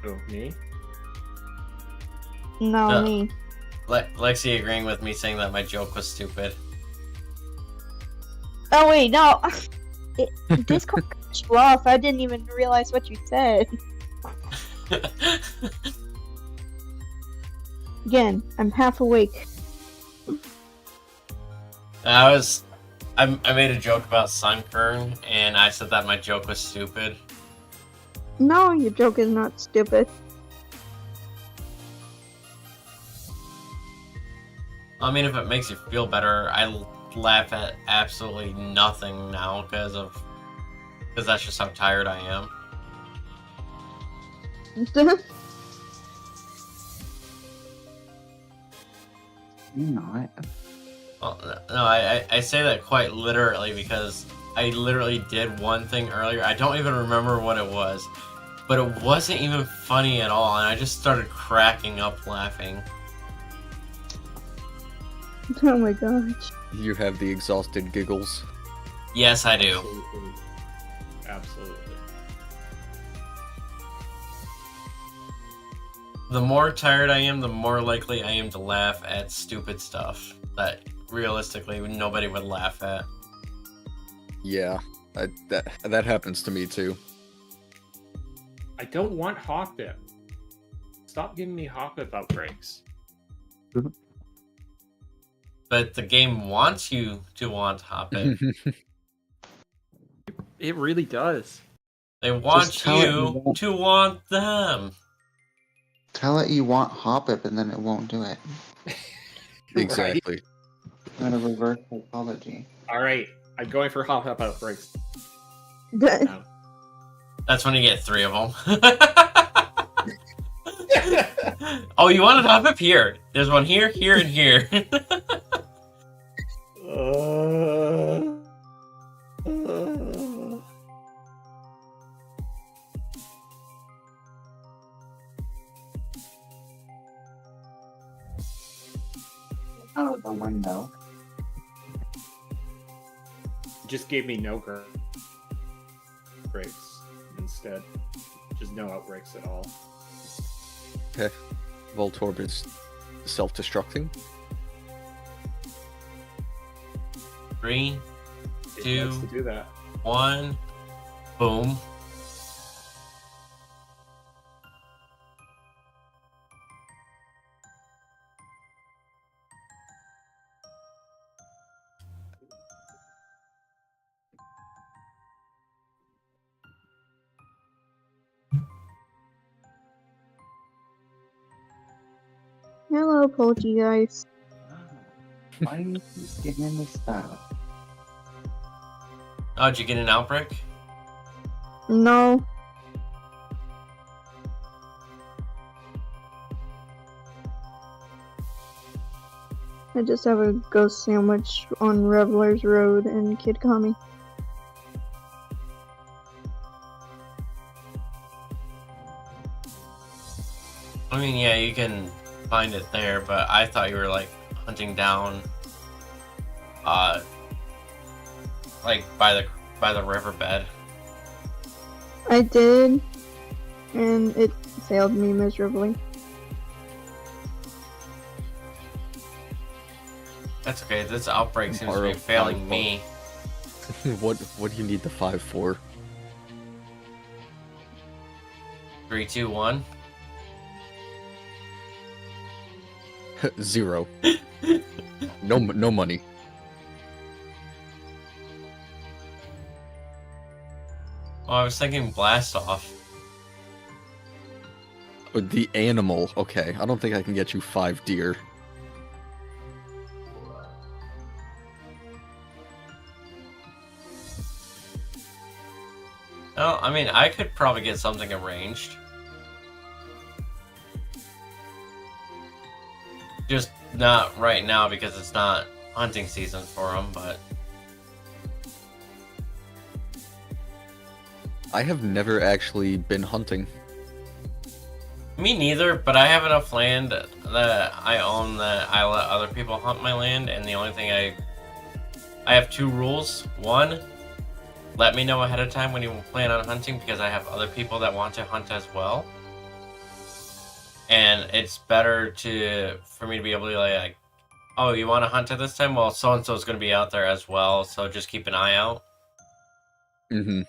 Oh, me? No, me. Lexi agreeing with me saying that my joke was stupid. Oh wait, no. Discord cut you off. I didn't even realize what you said. Again, I'm half awake. I made a joke about Sunkern, and I said that my joke was stupid. No, your joke is not stupid. I mean, if it makes you feel better, I laugh at absolutely nothing now because that's just how tired I am. You're not. Well, no, I say that quite literally because I literally did one thing earlier. I don't even remember what it was, but it wasn't even funny at all, and I just started cracking up laughing. Oh my gosh. You have the exhausted giggles. Yes, I do. Absolutely. Absolutely. The more tired I am, the more likely I am to laugh at stupid stuff that realistically nobody would laugh at. Yeah, that happens to me too. I don't want Hopdip. Stop giving me Hopdip outbreaks. But the game wants you to want Hoppet. It really does. They want Just tell it you you won't. to want them. Tell it you want Hop-Up and then it won't do it. Exactly. Not a reverse psychology. All right, I'm going for Hopdip outbreaks. The- now. That's when you get 3 of them. Oh, you wanted Hoppet? Here. There's one here, here, and here. Out of the window. just gave me no outbreaks instead. Just no outbreaks at all. Okay. Voltorb is self-destructing. 3, It 2, likes to do that. 1, boom. Hello, Poltergeist. Why are you just getting in this stuff? Oh, did you get an outbreak? No. I just have a ghost sandwich on Revelers Road in Kid Kami. I mean, yeah, you can find it there, but I thought you were like hunting down, like by the riverbed. I did, and it failed me miserably. That's okay. This outbreak seems to Borrow be failing 5 me. What do you need the 5 for? 3, 2, 1. 0. No money. Oh, I was thinking blast off. Oh, the animal. Okay, I don't think I can get you 5 deer. Oh, I mean, I could probably get something arranged. Just not right now because it's not hunting season for them, but... I have never actually been hunting. Me neither, but I have enough land that I own that I let other people hunt my land, and the only thing I have 2 rules. 1, let me know ahead of time when you plan on hunting, because I have other people that want to hunt as well. And it's better for me to be able to like, oh, you want to hunt at this time? Well, so-and-so is going to be out there as well, so just keep an eye out. Mm-hmm.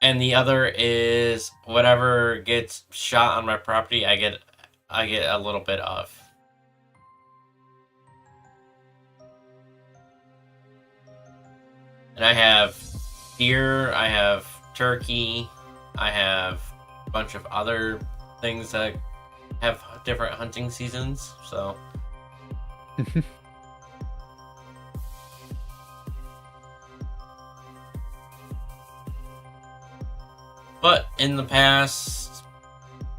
And the other is whatever gets shot on my property, I get a little bit of. And I have deer, I have turkey, I have a bunch of other things that have different hunting seasons, so. But in the past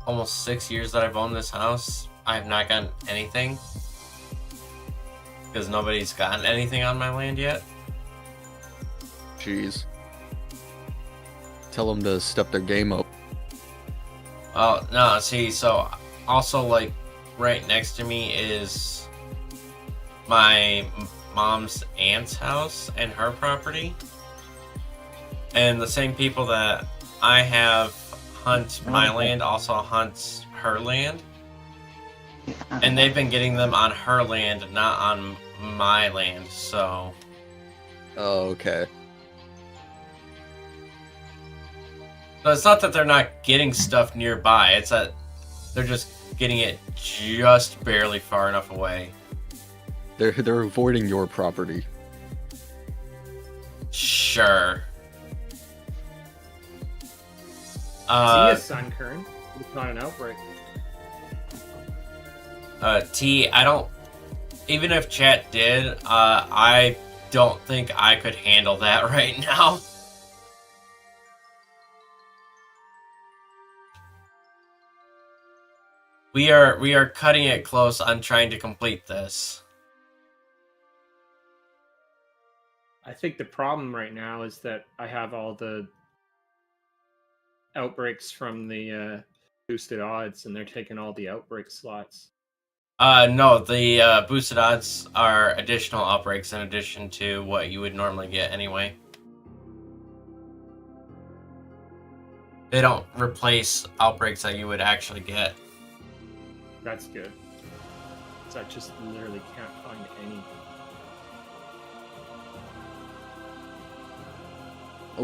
almost 6 years that I've owned this house, I have not gotten anything. Because nobody's gotten anything on my land yet. Jeez. Tell them to step their game up. Oh, no, see, so also, like, right next to me is my mom's aunt's house and her property. And the same people that I have hunt my land also hunts her land. And they've been getting them on her land, not on my land, so... Oh, okay. So it's not that they're not getting stuff nearby, it's that they're just getting it just barely far enough away. They're avoiding your property. Sure. See ya, Sunkern. It's not an outbreak. T, I don't... Even if chat did, I don't think I could handle that right now. We are cutting it close on trying to complete this. I think the problem right now is that I have all the outbreaks from the boosted odds, and they're taking all the outbreak slots. No, the boosted odds are additional outbreaks in addition to what you would normally get anyway. They don't replace outbreaks that you would actually get. That's good. So I just literally can't find any.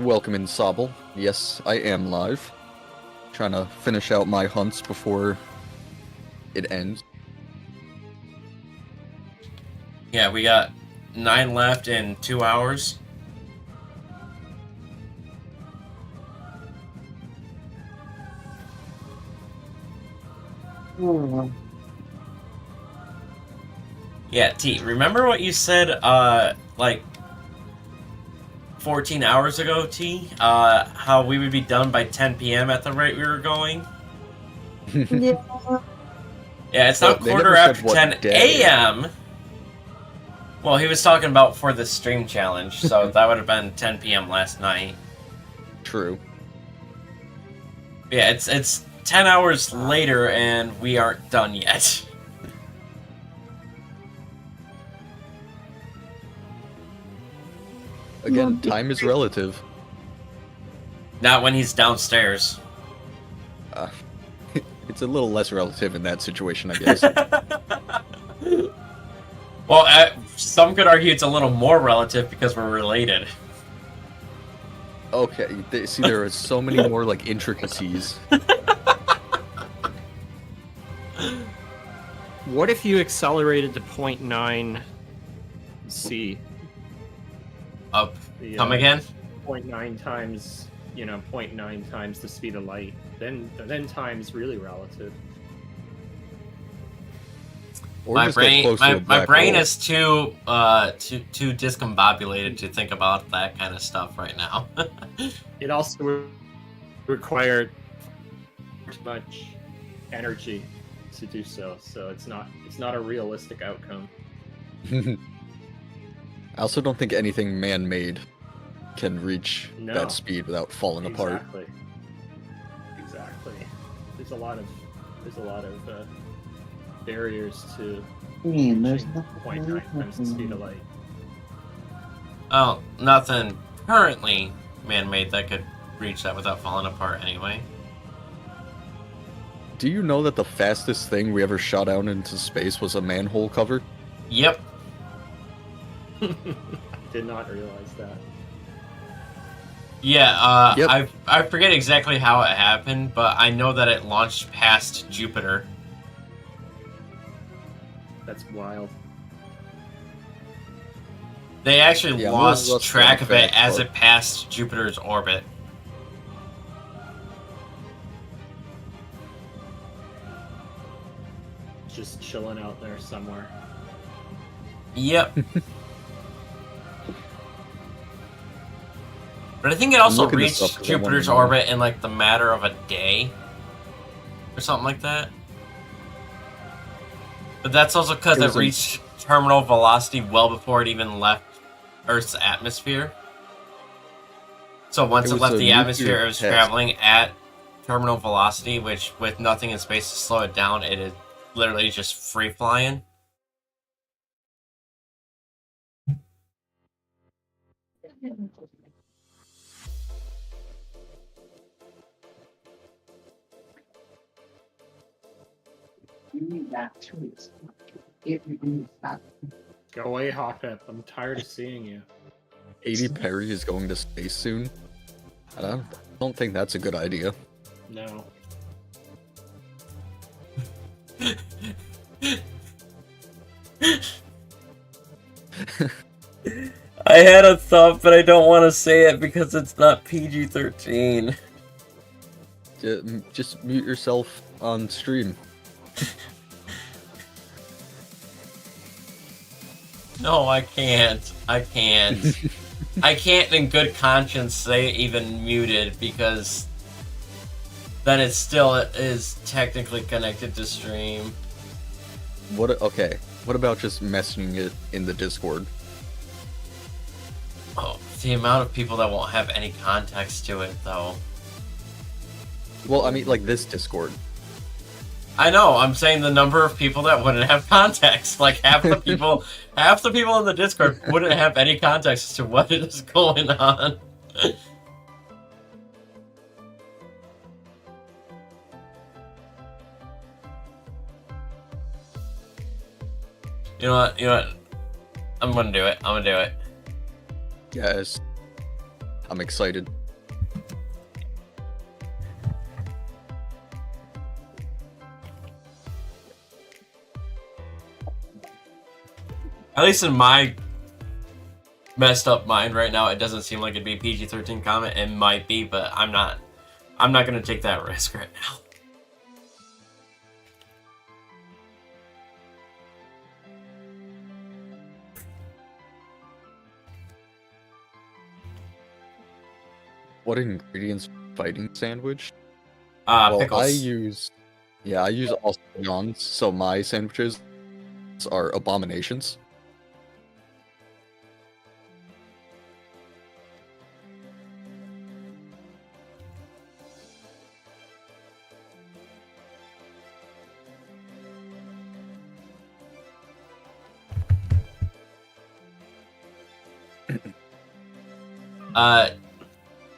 Welcome in, Sobble. Yes, I am live. Trying to finish out my hunts before it ends. Yeah, we got 9 left in 2 hours. Yeah, T, remember what you said, like 14 hours ago, T? How we would be done by 10 p.m. at the rate we were going? Yeah. Yeah, it's Well, not they quarter never said after what 10 day. a.m. Well, he was talking about for the stream challenge, so that would have been 10 p.m. last night. True. Yeah, it's 10 hours later and we aren't done yet. Again, time is relative. Not when he's downstairs. It's a little less relative in that situation, I guess. Well, some could argue it's a little more relative because we're related. Okay, see, there are so many more, like, intricacies. What if you accelerated to 0.9 C? Up. The, Come again? 0.9 times, 0.9 times the speed of light. Then time's really relative. Or My just get brain, close to a my black brain hole. is too discombobulated to think about that kind of stuff right now. It also would require too much energy to do so. So it's not a realistic outcome. I also don't think anything man-made can reach No. that speed without falling apart. Exactly. There's a lot of barriers to There's reaching 0.9 times the speed of light. Oh, nothing currently man-made that could reach that without falling apart anyway. Do you know that the fastest thing we ever shot out into space was a manhole cover? Yep. Did not realize that. Yeah, Yep. I forget exactly how it happened, but I know that it launched past Jupiter. That's wild. They actually Yeah, we'll lost look track of it back, as but- it passed Jupiter's orbit. Just chilling out there somewhere. Yep. But I think it also looking this up reached 'cause I wanna Jupiter's know. orbit in like the matter of a day. Or something like that. But that's also because It it was a- reached terminal velocity well before it even left Earth's atmosphere. So once It it was left a the atmosphere, nuclear it was test. traveling at terminal velocity, which with nothing in space to slow it down, it is literally just free flying. Go away, Hawkeye. I'm tired of seeing you. Katy Perry is going to space soon? I don't think that's a good idea. No. I had a thought, but I don't want to say it because it's not PG-13. Just mute yourself on stream. No, I can't. I can't. I can't in good conscience say even muted because then it still is technically connected to stream. Okay. What about just messaging it in the Discord? Oh, the amount of people that won't have any context to it, though. Well, I mean, like this Discord. I know. I'm saying the number of people that wouldn't have context. Like half the people in the Discord wouldn't have any context as to what is going on. You know what? You know what? I'm gonna do it. I'm gonna do it. Yes. I'm excited. At least in my messed up mind right now, it doesn't seem like it'd be a PG-13 comment. It might be, but I'm not gonna take that risk right now. What ingredients for fighting sandwich? Pickles. I use Austrians, so my sandwiches are abominations.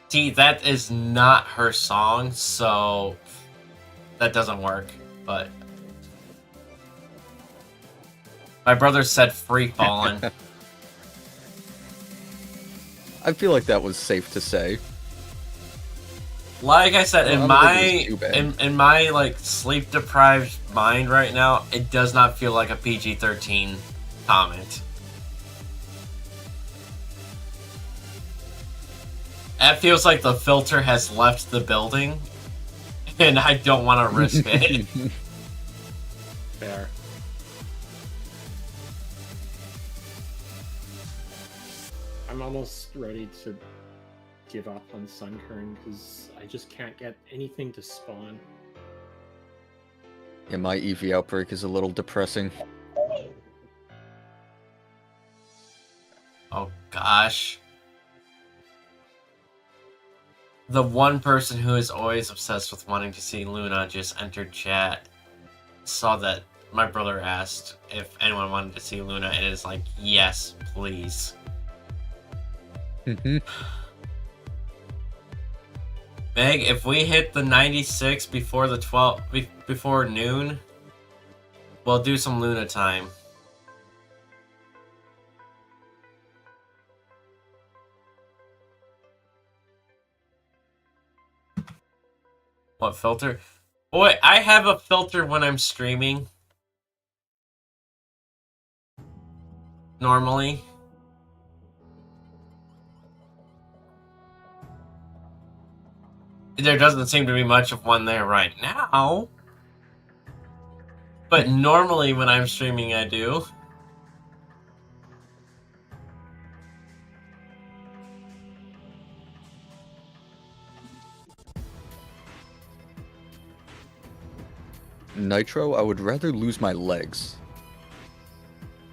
See, that is not her song, so that doesn't work. But my brother said "Free Fallin'." I feel like that was safe to say. Like I said, Well, I don't think it was too bad. in my like sleep deprived mind right now, it does not feel like a PG-13 comment. It feels like the filter has left the building, and I don't want to risk it. Fair. I'm almost ready to give up on Sunkern because I just can't get anything to spawn. Yeah, my EV outbreak is a little depressing. Oh gosh. The one person who is always obsessed with wanting to see Luna just entered chat. Saw that my brother asked if anyone wanted to see Luna, and it's like, yes, please. Meg, if we hit the 96 before the 12 before noon, we'll do some Luna time. What filter? Boy, I have a filter when I'm streaming. Normally. There doesn't seem to be much of one there right now. But normally when I'm streaming, I do. Nitro, I would rather lose my legs.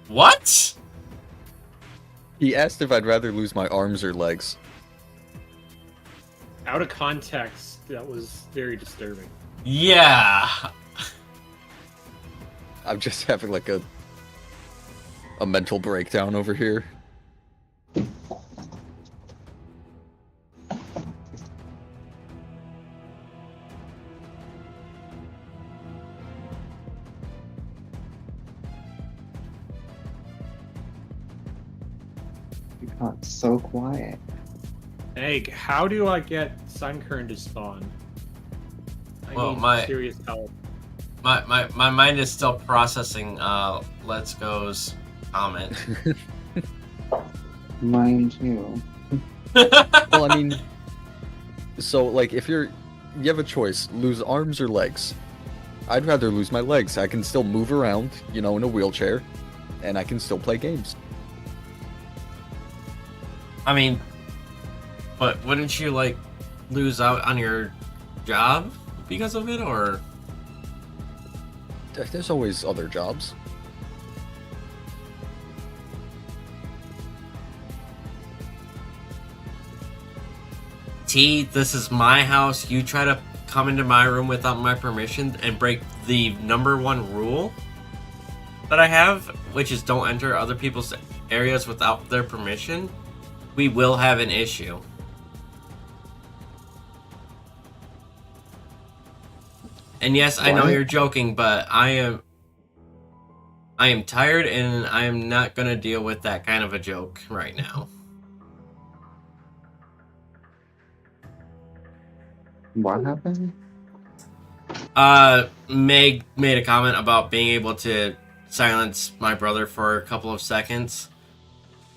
What? He asked if I'd rather lose my arms or legs. Out of context, that was very disturbing. Yeah. I'm just having like a mental breakdown over here. You got so quiet. Egg, how do I get Sunkern to spawn? I Well, need serious help. My mind is still processing Let's Go's comment. Mine too. Well, I mean, so like if you have a choice, lose arms or legs. I'd rather lose my legs. I can still move around, in a wheelchair, and I can still play games. I mean, but wouldn't you like lose out on your job because of it, or? There's always other jobs. T, this is my house. You try to come into my room without my permission and break the #1 rule that I have, which is don't enter other people's areas without their permission. We will have an issue. And yes, I know What? you're joking, but I'm I am tired and I am not gonna deal with that kind of a joke right now. What happened? Meg made a comment about being able to silence my brother for a couple of seconds.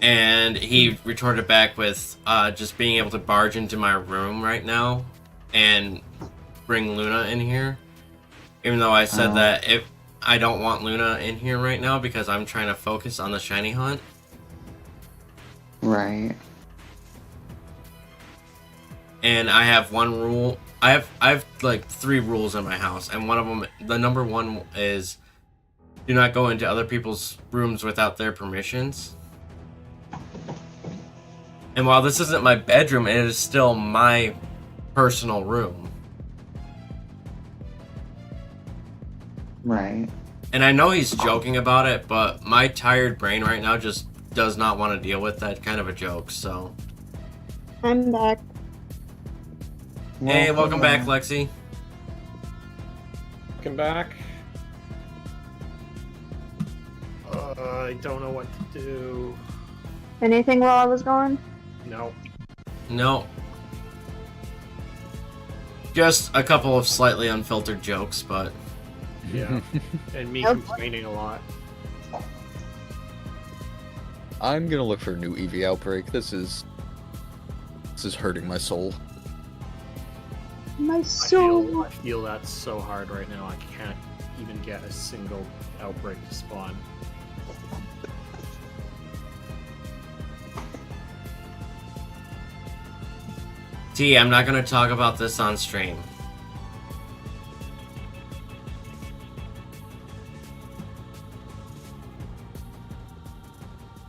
And he retorted back with just being able to barge into my room right now and bring Luna in here. Even though I said that if I don't want Luna in here right now because I'm trying to focus on the shiny hunt. Right. And I have one rule. I have like 3 rules in my house, and one of them, the number 1 is do not go into other people's rooms without their permissions. And while this isn't my bedroom, it is still my personal room. Right. And I know he's joking about it, but my tired brain right now just does not want to deal with that kind of a joke, so. I'm back. Hey, welcome back, Lexi. Welcome back. I don't know what to do. Anything while I was gone? No. No. Just a couple of slightly unfiltered jokes, but. Yeah. And me Nope. complaining a lot. I'm gonna look for a new EV outbreak. This is hurting my soul. My soul. I feel that so hard right now. I can't even get a single outbreak to spawn. T, I'm not going to talk about this on stream.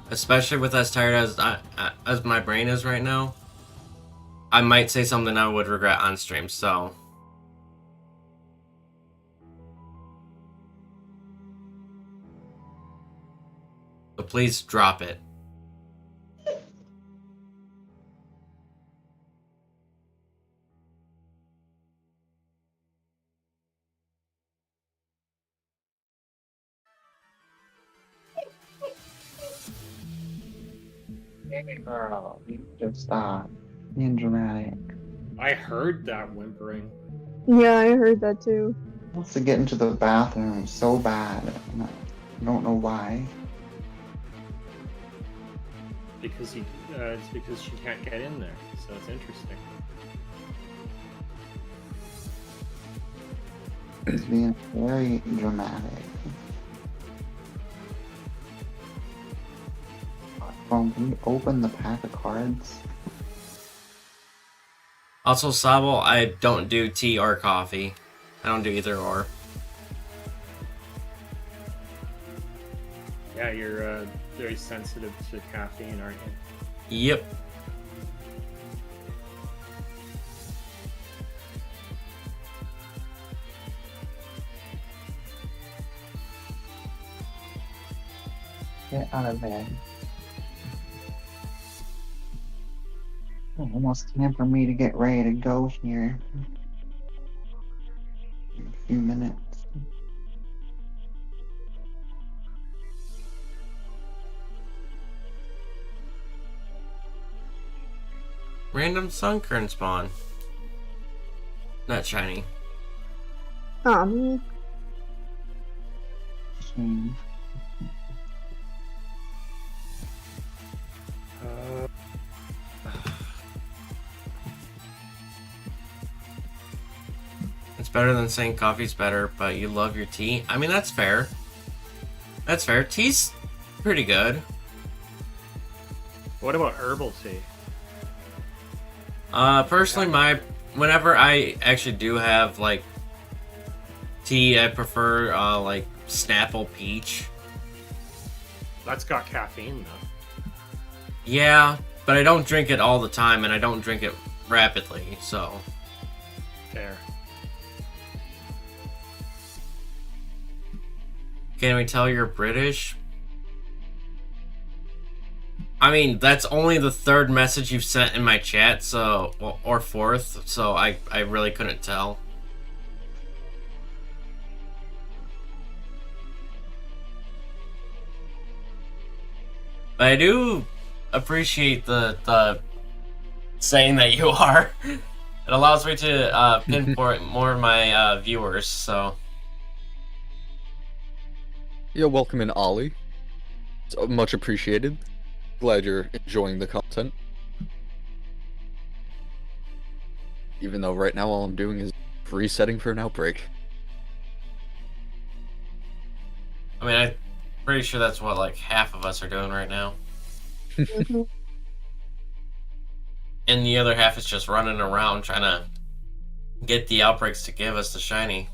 Especially with as tired as my brain is right now. I might say something I would regret on stream, so. So please drop it. Girl, you just stop being dramatic. I heard that whimpering. Yeah, I heard that too. Wants to get into the bathroom so bad. I don't know why. Because it's because she can't get in there. So it's interesting. He's being very dramatic. Phone, can you open the pack of cards? Also, Sabo, I don't do tea or coffee. I don't do either or. Yeah, you're very sensitive to caffeine, aren't you? Yep. Get out of bed. Almost time for me to get ready to go here. In a few minutes. Random sunkern spawn. Not shiny. Me. Shame. It's better than saying coffee's better, but you love your tea. I mean, that's fair. That's fair. Tea's pretty good. What about herbal tea? Personally, whenever I actually do have, like, tea, I prefer, like, Snapple Peach. That's got caffeine, though. Yeah, but I don't drink it all the time, and I don't drink it rapidly, so. Fair. Can we tell you're British? I mean, that's only the 3rd message you've sent in my chat, so, or 4th, so I really couldn't tell. But I do appreciate the saying that you are. It allows me to pinpoint more of my viewers. So Yeah, welcome in, Ollie. It's much appreciated. Glad you're enjoying the content. Even though right now all I'm doing is resetting for an outbreak. I mean, I'm pretty sure that's what like half of us are doing right now, Mhm. and the other half is just running around trying to get the outbreaks to give us the shiny.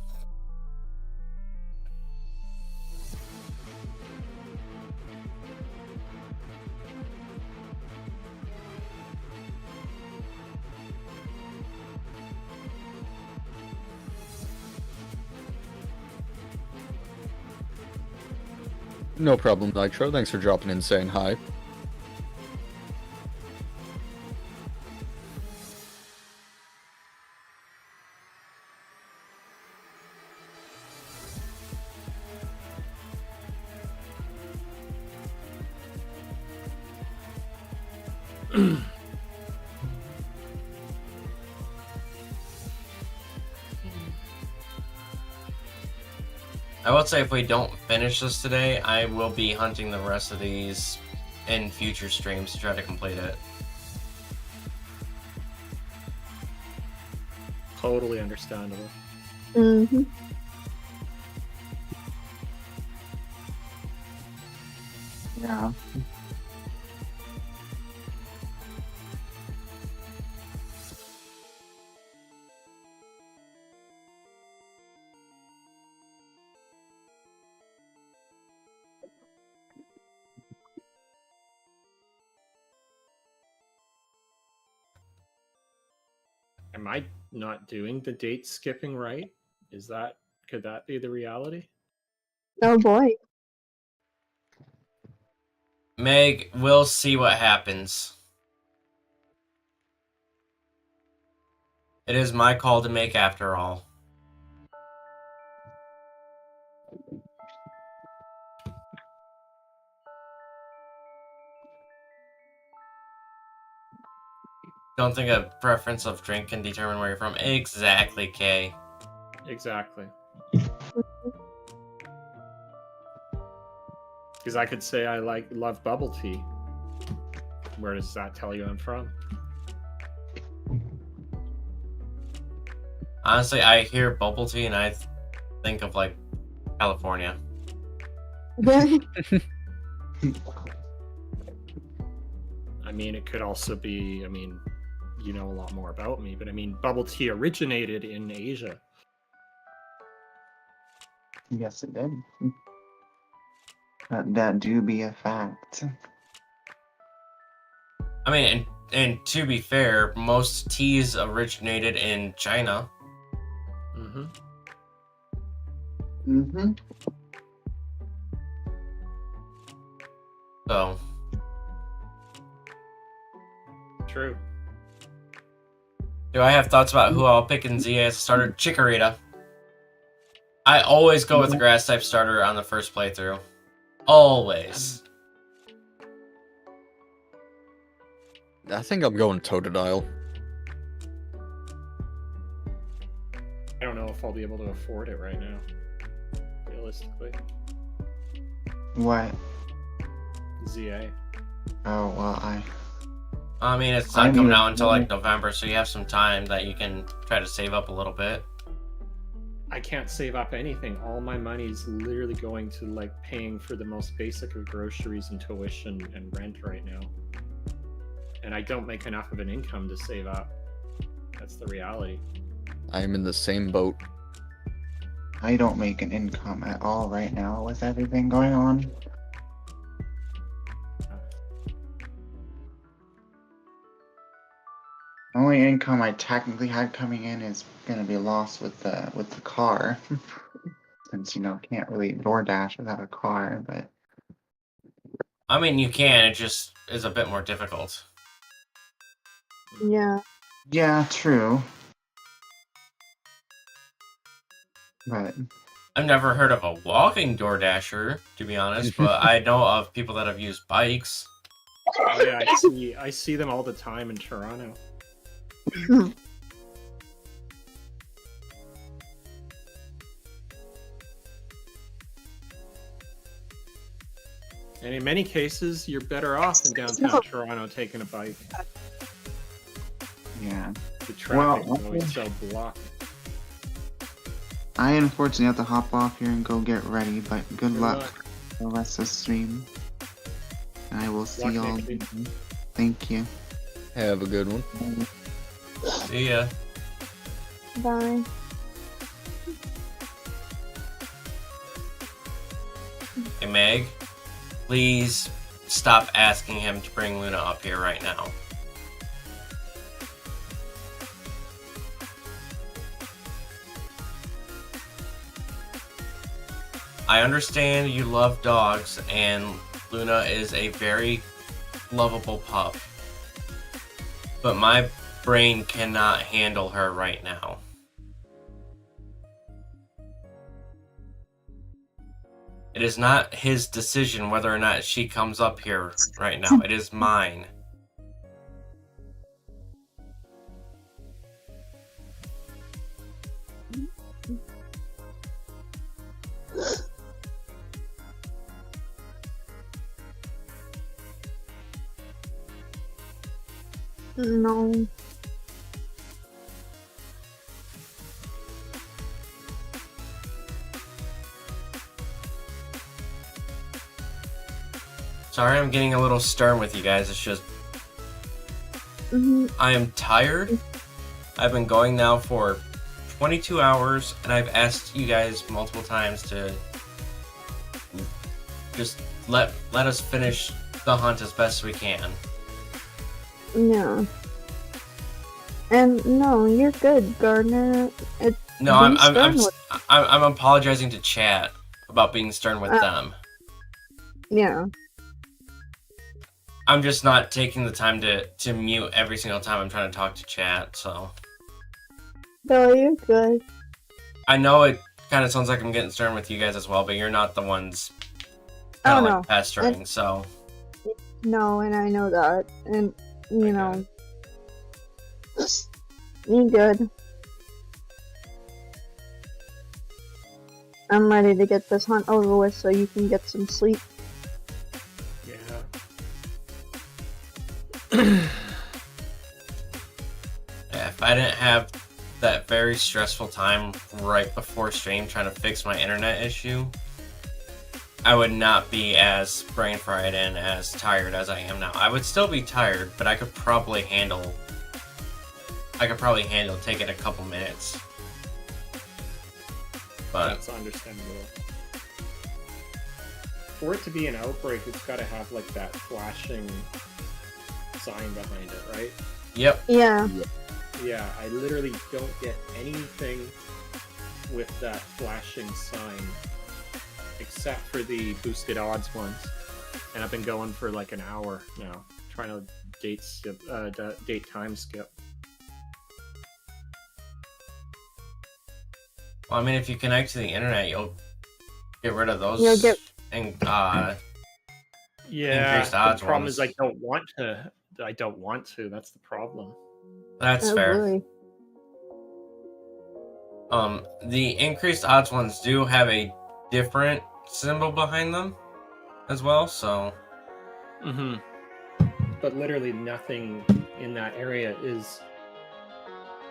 No problem, Nitro. Thanks for dropping in and saying hi. I would say if we don't finish this today, I will be hunting the rest of these in future streams to try to complete it. Totally understandable. Mhm. Yeah. Am I not doing the date skipping right? Could that be the reality? Oh boy. Meg, we'll see what happens. It is my call to make after all. Don't think a preference of drink can determine where you're from. Exactly, Kay. Exactly. Because I could say I love bubble tea. Where does that tell you I'm from? Honestly, I hear bubble tea and I think of like California. I mean, it could also be, I mean, you know a lot more about me, but I mean, bubble tea originated in Asia. Yes, it did. That do be a fact. I mean, and to be fair, most teas originated in China. Mm-hmm. Mm-hmm. So, True. do I have thoughts about who I'll pick in Z as a starter? Chikorita. I always go with the grass type starter on the first playthrough. Always. I think I'm going Totodile. I don't know if I'll be able to afford it right now, realistically. What? ZA. Oh, well, I mean, it's I not coming mean, out until like November, so you have some time that you can try to save up a little bit. I can't save up anything. All my money's literally going to like paying for the most basic of groceries and tuition and rent right now. And I don't make enough of an income to save up. That's the reality. I am in the same boat. I don't make an income at all right now with everything going on. The only income I technically had coming in is gonna be lost with the car. Since can't really DoorDash without a car, but I mean, you can, it just is a bit more difficult. Yeah. yeah, true. But I've never heard of a walking DoorDasher, to be honest, but I know of people that have used bikes. Oh yeah, I see them all the time in Toronto. And in many cases, you're better off in downtown Toronto taking a bike. Yeah. The traffic Well, is always so blocked. I unfortunately have to hop off here and go get ready, but good luck luck. for the rest of the stream. And I will see Luck, y'all. Nicky. Thank you. Have a good one. See ya. Bye. Hey, Meg, please stop asking him to bring Luna up here right now. I understand you love dogs, and Luna is a very lovable pup. But my brain cannot handle her right now. It is not his decision whether or not she comes up here right now. It is mine. No. Sorry I'm getting a little stern with you guys. It's just I am tired. I've been going now for 22 hours, and I've asked you guys multiple times to just let us finish the hunt as best we can. Yeah. And no, you're good, Gardner. It, No, I'm being stern with- I'm apologizing to chat about being stern with them. Yeah. I'm just not taking the time to mute every single time I'm trying to talk to chat, so. No, you're good. I know it kind of sounds like I'm getting stern with you guys as well, but you're not the ones kind of Oh, no. like pestering, so. No, and I know that. And, you Okay. know. You're good. I'm ready to get this hunt over with so you can get some sleep. Yeah. Yeah, if I didn't have that very stressful time right before stream trying to fix my internet issue, I would not be as brain fried and as tired as I am now. I would still be tired, but I could probably handle taking a couple minutes. But That's understandable. For it to be an outbreak, it's got to have like that flashing sign behind it, right? yep, Yeah. Yeah, I literally don't get anything with that flashing sign except for the boosted odds ones. And I've been going for like an hour now, trying to date time skip. well, I mean, if you connect to the internet, you'll get rid of those You'll get- and Yeah, Increased the odds problem ones. is I don't want to. I don't want to. That's the problem. that's Oh, fair. boy. The increased odds ones do have a different symbol behind them as well, so Mm-hmm. But literally nothing in that area is.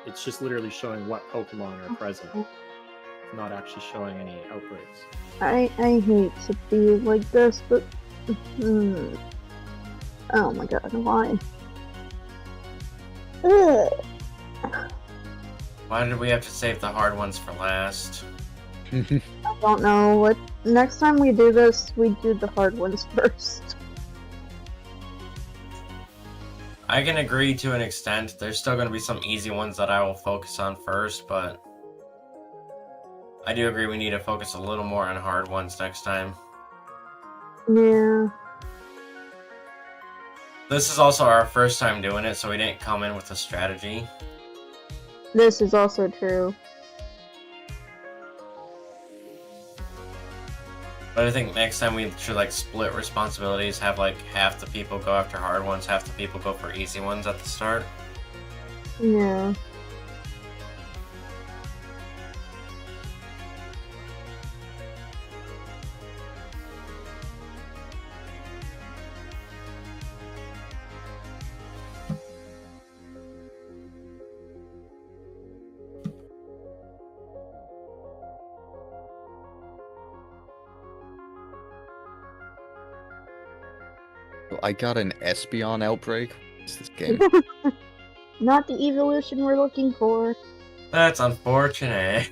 It's just literally showing what Pokemon are present. It's not actually showing any outbreaks. I hate to be like this, but oh my god, why? Ugh. why did we have to save the hard ones for last? I don't know what. Next time we do this, we do the hard ones first. I can agree to an extent. There's still going to be some easy ones that I will focus on first, but I do agree we need to focus a little more on hard ones next time. Yeah. This is also our first time doing it, so we didn't come in with a strategy. This is also true. But I think next time we should like split responsibilities, have like half the people go after hard ones, half the people go for easy ones at the start. Yeah. I got an Espeon outbreak. What's this game? Not the evolution we're looking for. That's unfortunate.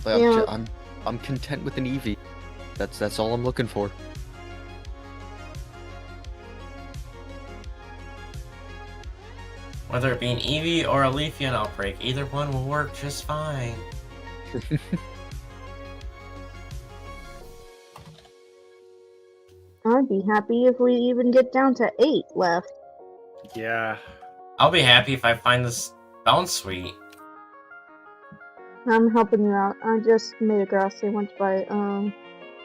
Like, Yeah. I'm content with an Eevee. That's all I'm looking for. Whether it be an Eevee or a Leafeon outbreak, either one will work just fine. I'd be happy if we even get down to 8 left. Yeah. I'll be happy if I find this bounce suite. I'm helping you out. I just made a grass sandwich by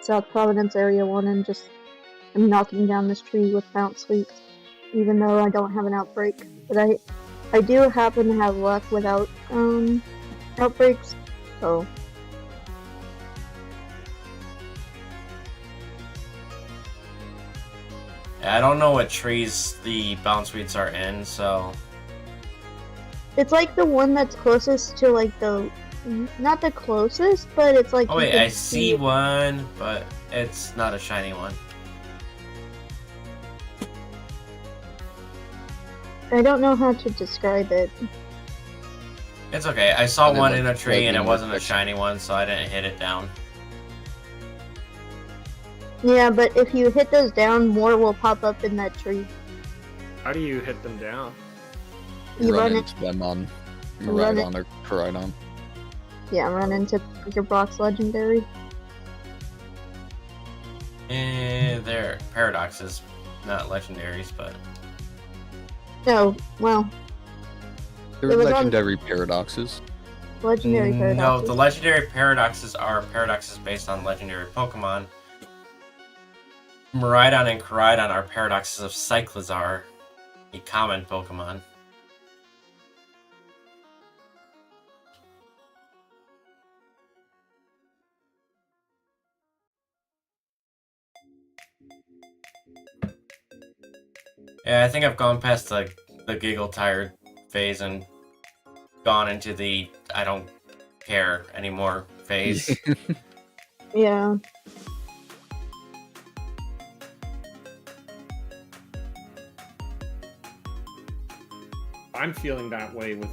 South Providence Area 1 and just I'm knocking down this tree with bounce sweeps, even though I don't have an outbreak. But I do happen to have luck without outbreaks, so Yeah, I don't know what trees the bounce suites are in, so it's like the one that's closest to like the not the closest, but it's like oh you wait, can I see one, but it's not a shiny one. I don't know how to describe it. It's okay. I saw And then, one like, in a tree and it lightning wasn't a reflection. shiny one, so I didn't hit it down. Yeah, but if you hit those down, more will pop up in that tree. How do you hit them down? You run it. into them on Run it. Miraidon or Koraidon. Yeah, run into your Brock's legendary. They're paradoxes, not legendaries, but No, well, They're It was on- legendary paradoxes. legendary no, paradoxes. the legendary paradoxes are paradoxes based on legendary Pokemon. Miraidon and Koraidon are paradoxes of Cyclizar, a common Pokemon. Yeah, I think I've gone past the giggle tired phase and gone into the I don't care anymore phase. Yeah. I'm feeling that way with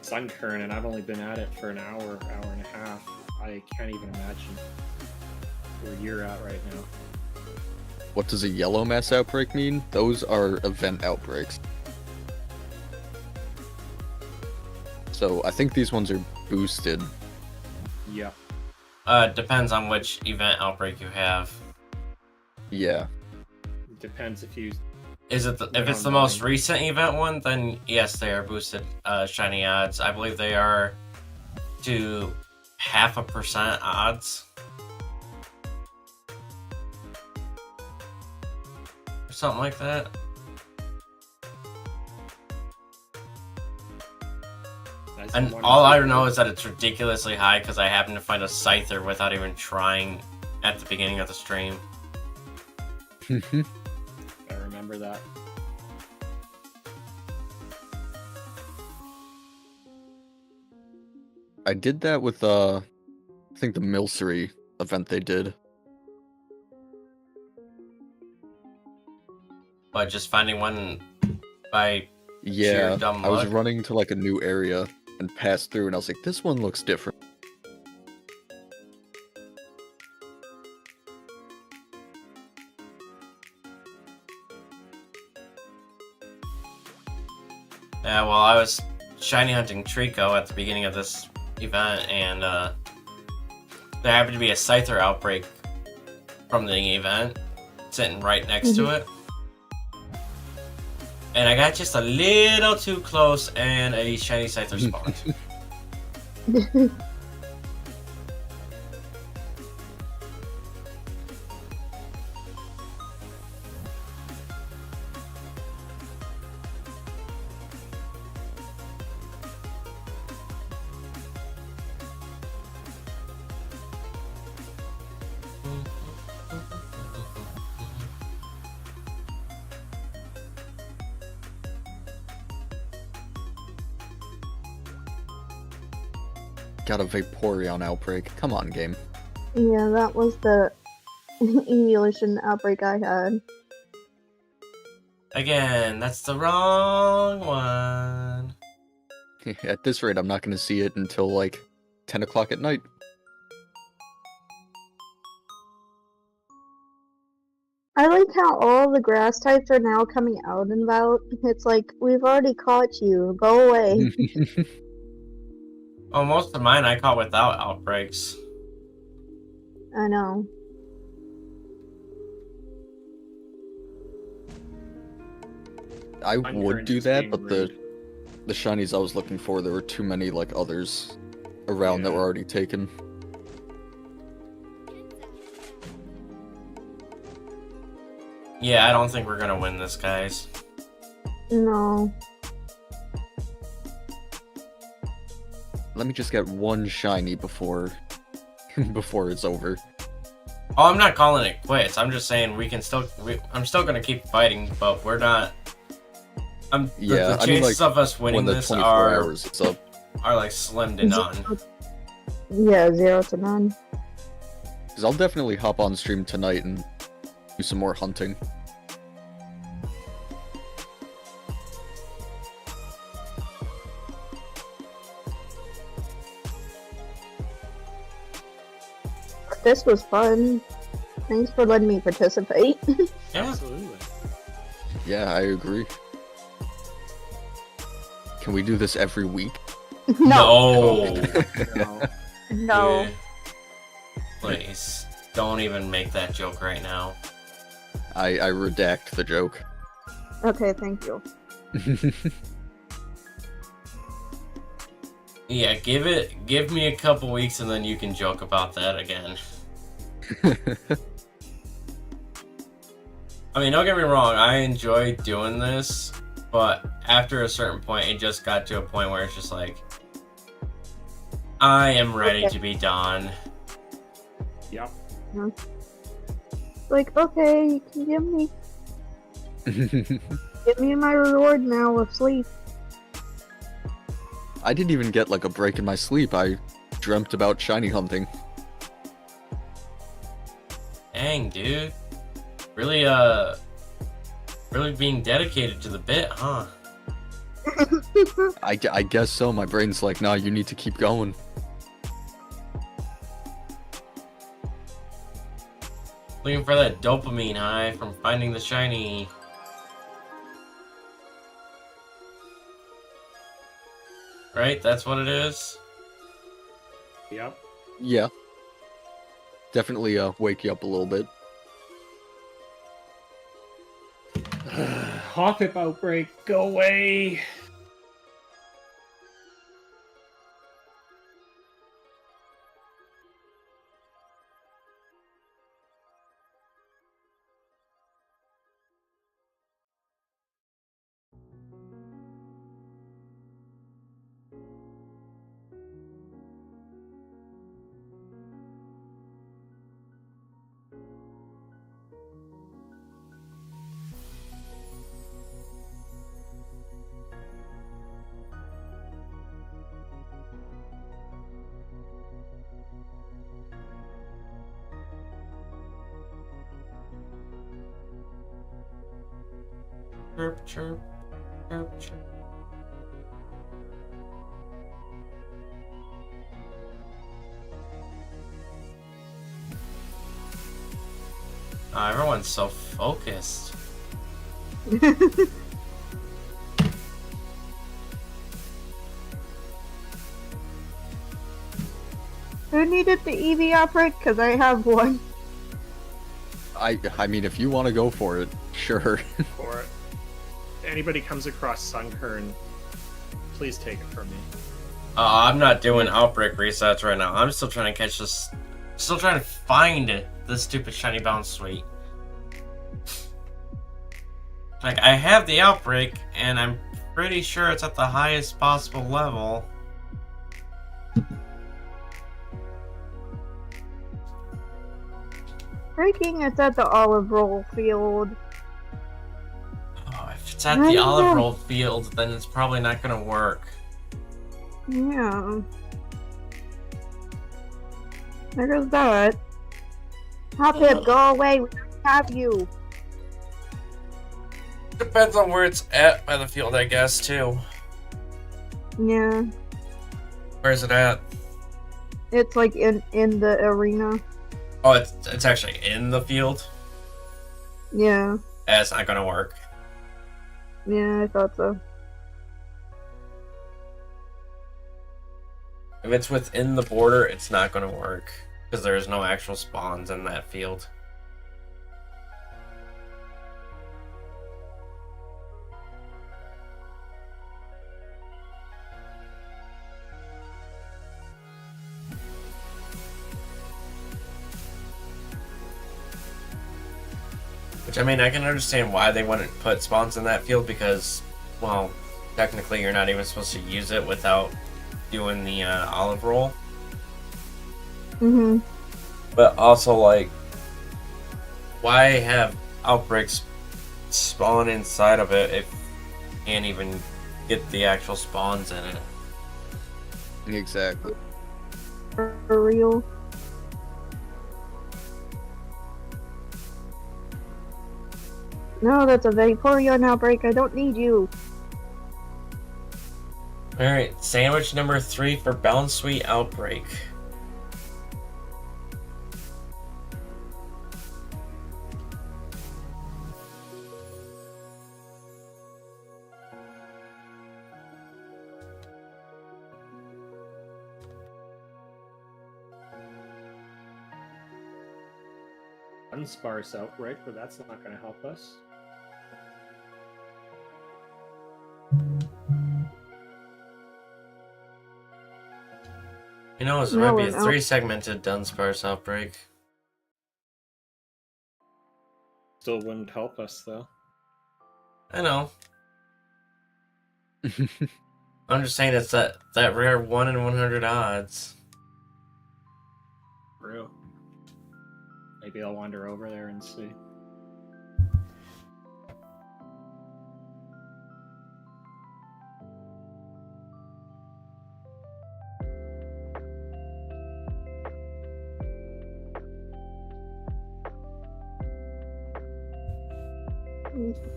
Sunkern, and I've only been at it for an hour and a half. I can't even imagine where you're at right now. What does a yellow mass outbreak mean? Those are event outbreaks. So I think these ones are boosted. Yeah. Depends on which event outbreak you have. Yeah. Depends if you. Is it if it's the most recent event one? Then yes, they are boosted shiny odds. I believe they are to 0.5% odds, or something like that. And all I know is that it's ridiculously high because I happened to find a Scyther without even trying at the beginning of the stream. I remember that. I did that with I think the Milcery event they did. But just finding one by Yeah, sheer dumb I was luck. running to like a new area and passed through, and I was like, this one looks different. Yeah, well, I was shiny hunting Trico at the beginning of this event, and there happened to be a Scyther outbreak from the event sitting right next to it. And I got just a little too close, and a shiny scyther spawned. Got a Vaporeon outbreak. Come on, game. Yeah, that was the evolution outbreak I had. Again, that's the wrong one. At this rate, I'm not going to see it until like 10 o'clock at night. I like how all the grass types are now coming out and about. It's like, we've already caught you. Go away. Oh, most of mine I caught without outbreaks. I know. I Mine would turns do is that, being but rude. the shinies I was looking for, there were too many like others around that Yeah. were already taken. Yeah, I don't think we're gonna win this, guys. No. Let me just get one shiny before before it's over. Oh, I'm not calling it quits. I'm just saying we can still. I'm still gonna keep fighting, but we're not. Yeah, the I mean, chances like, of us winning When the this 24 are hours is up. like slim to none. Yeah, 0 to none. Because I'll definitely hop on stream tonight and do some more hunting. This was fun. Thanks for letting me participate. Yeah. Absolutely. Yeah, I agree. Can we do this every week? No. No. No. Dude. Please, don't even make that joke right now. I redact the joke. Okay, thank you. Yeah, give me a couple weeks and then you can joke about that again. I mean, don't get me wrong, I enjoy doing this, but after a certain point, it just got to a point where it's just like, I am ready Okay. to be done. Yep. Like, okay, you can give me my reward now of sleep. I didn't even get like a break in my sleep. I dreamt about shiny hunting. Dang, dude. Really, really being dedicated to the bit, huh? I guess so. My brain's like, nah, you need to keep going. Looking for that dopamine high from finding the shiny. Right? That's what it is? Yep. Yeah. Definitely wake you up a little bit. Hoppip outbreak, go away. Chirp, chirp, chirp, chirp. Everyone's so focused. Who needed the EV outbreak? Because I have one. I mean, if you want to go for it, sure. For it. anybody comes across Sunkern, please take it from me. I'm not doing outbreak resets right now. I'm still trying to catch this. Still trying to find this stupid shiny bounce suite. Like, I have the outbreak, and I'm pretty sure it's at the highest possible level. Breaking, it's at the olive roll field. Oh, if it's at the olive roll field, then it's probably not gonna work. Yeah. There goes that. Hop Hip, go away. We don't have you. Depends on where it's at by the field, I guess, too. Yeah. Where's it at? It's like in the arena. Oh, it's actually in the field? Yeah. That's not gonna work. Yeah, I thought so. If it's within the border, it's not gonna work. Because there's no actual spawns in that field. Which, I mean, I can understand why they wouldn't put spawns in that field because, well, technically you're not even supposed to use it without doing the olive roll. Mhm. But also, like, why have outbreaks spawn inside of it if you can't even get the actual spawns in it? Exactly. For real. No, that's a Vaporeon outbreak. I don't need you. Alright, sandwich number 3 for Bounce Sweet Outbreak. Unsparse outbreak, but that's not going to help us. You know, it No, might be a an 3-segmented Dunsparce Outbreak. Still wouldn't help us, though. I know. I'm just saying it's that rare 1 in 100 odds. Real. Maybe I'll wander over there and see.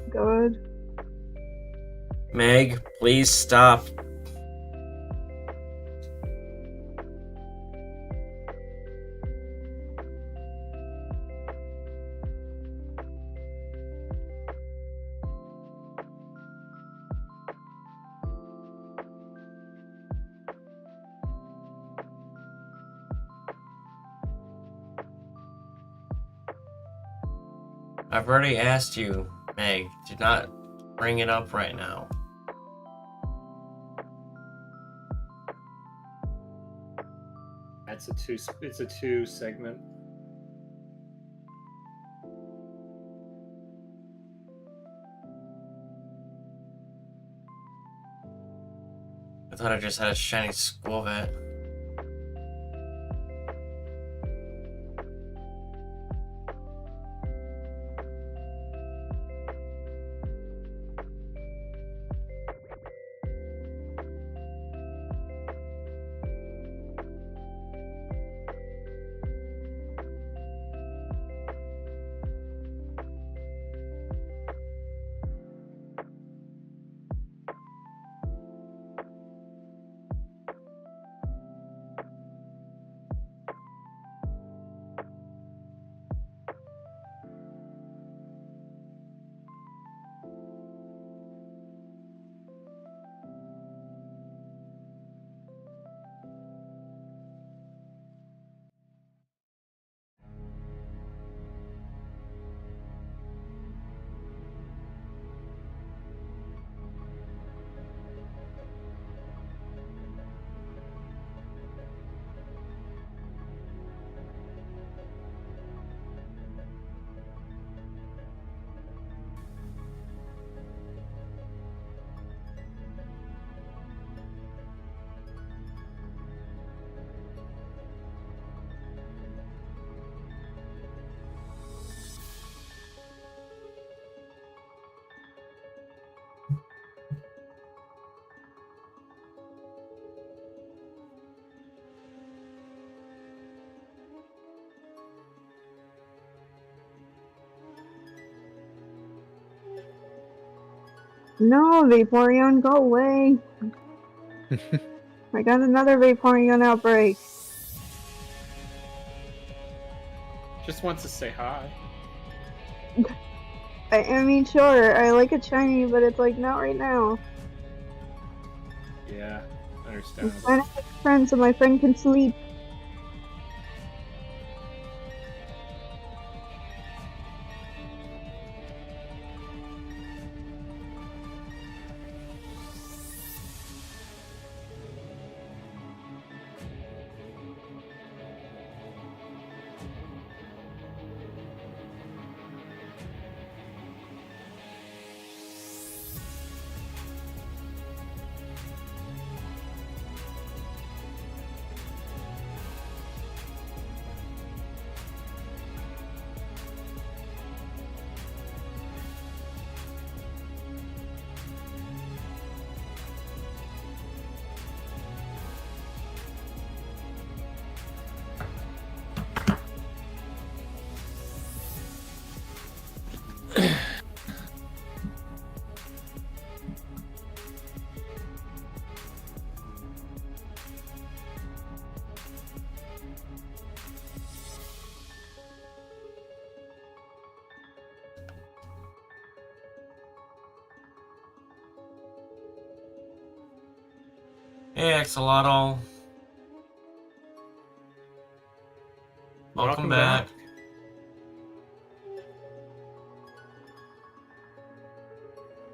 Good. Meg, please stop. I've already asked you, Meg. Do not bring it up right now. It's a 2 segment. I thought I just had a shiny school vet. No, Vaporeon, go away. I got another Vaporeon outbreak. Just wants to say hi. I mean, sure, I like a shiny, but it's like, not right now. Yeah, I'm understandable. trying to make friends so my friend can sleep. Hey, Axolotl. Welcome back.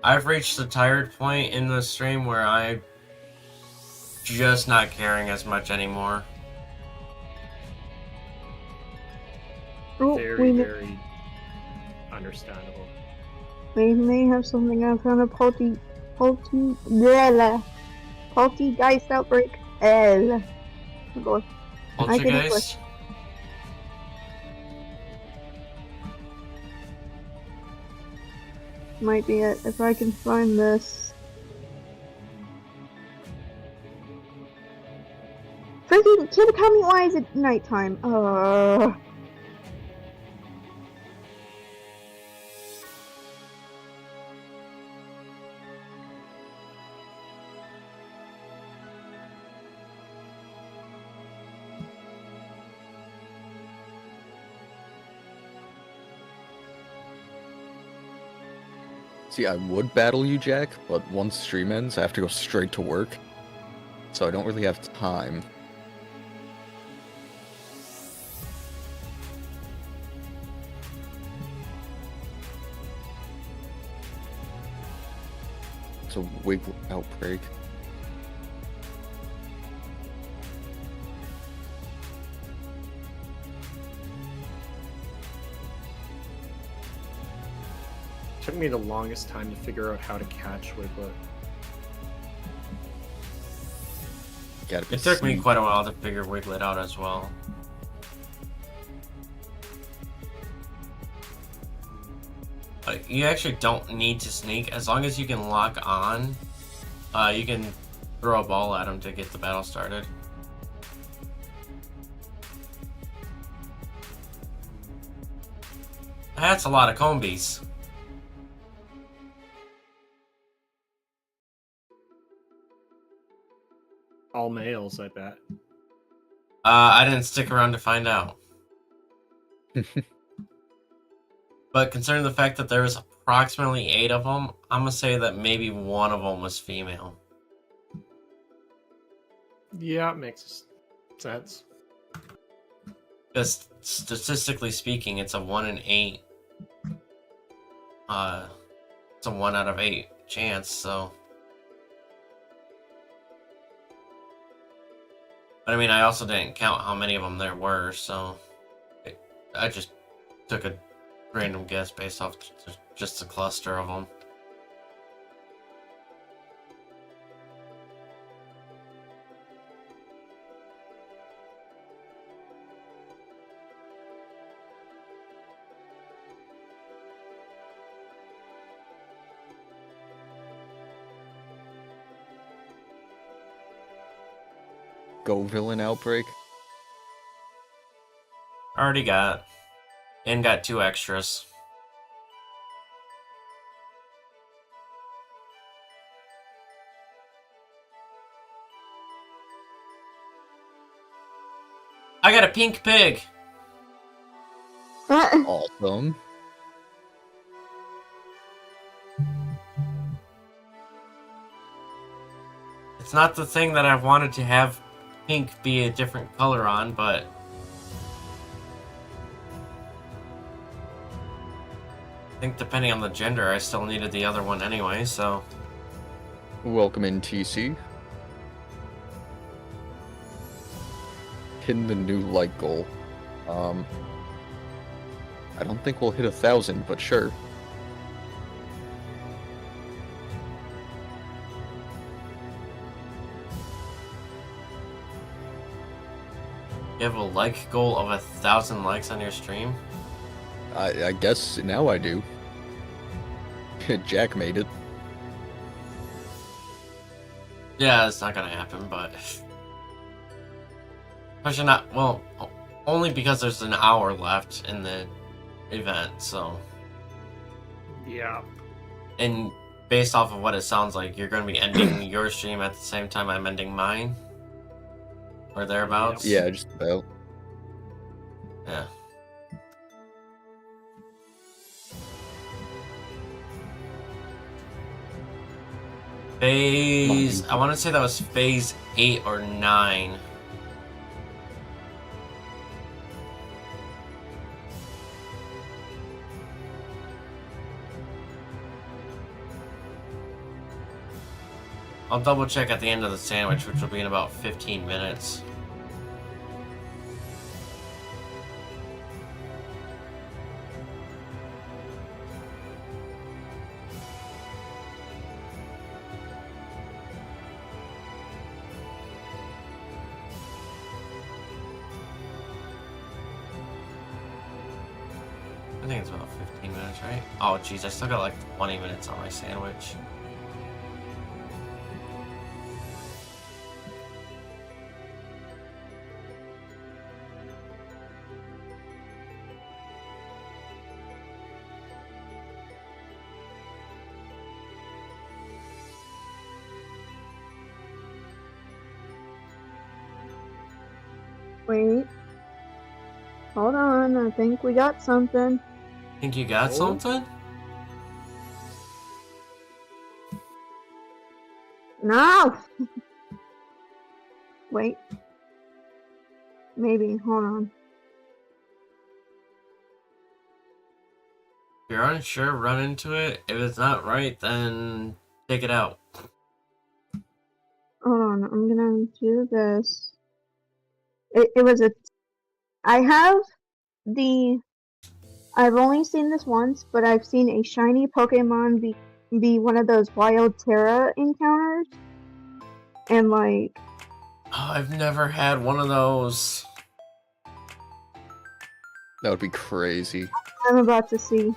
I've reached the tired point in the stream where I'm just not caring as much anymore. Oh, Very, very understandable. we may have something. I found a poltergeist outbreak. Oh boy. I can English. Poltergeist? Might be it, if I can find this. Freaking Kitakami, why is it nighttime? See, I would battle you, Jack, but once stream ends, I have to go straight to work. So I don't really have time. It's a wiggle outbreak. Took me the longest time to figure out how to catch Wiglet. Gotta be It took me sneaky. quite a while to figure Wiglet out as well. You actually don't need to sneak. As long as you can lock on, you can throw a ball at him to get the battle started. That's a lot of combies. All males, I bet. I didn't stick around to find out. But considering the fact that there was approximately 8 of them, I'm gonna say that maybe one of them was female. Yeah, it makes sense. Just statistically speaking, it's a 1 in 8. It's a 1 out of 8 chance, so. But I mean, I also didn't count how many of them there were, so. I just took a random guess based off just a cluster of them. Go villain outbreak. Already got. And got 2 extras. I got a pink pig. Awesome. It's not the thing that I've wanted to have pink be a different color on, but I think depending on the gender, I still needed the other one anyway, so... Welcome in, TC. Hitting the new like goal. I don't think we'll hit 1,000, but sure. You have a like goal of 1,000 likes on your stream? I guess now I do. Jack made it. Yeah, it's not gonna happen, but... Especially not... Well, only because there's an hour left in the event, so... Yeah. And based off of what it sounds like, you're gonna be ending your stream at the same time I'm ending mine? Or thereabouts? Yeah, just about. Yeah. Phase... I want to say that was phase 8 or 9. I'll double check at the end of the sandwich, which will be in about 15 minutes. I think it's about 15 minutes, right? Oh, jeez, I still got like 20 minutes on my sandwich. Wait. Hold on, I think we got something. Think you got something? No! Wait. Maybe, hold on. If you're unsure, run into it. If it's not right, then take it out. Hold on, I'm gonna do this. It was a... I have the... I've only seen this once, but I've seen a shiny Pokemon be one of those wild Terra encounters. And like... Oh, I've never had one of those. That would be crazy. I'm about to see.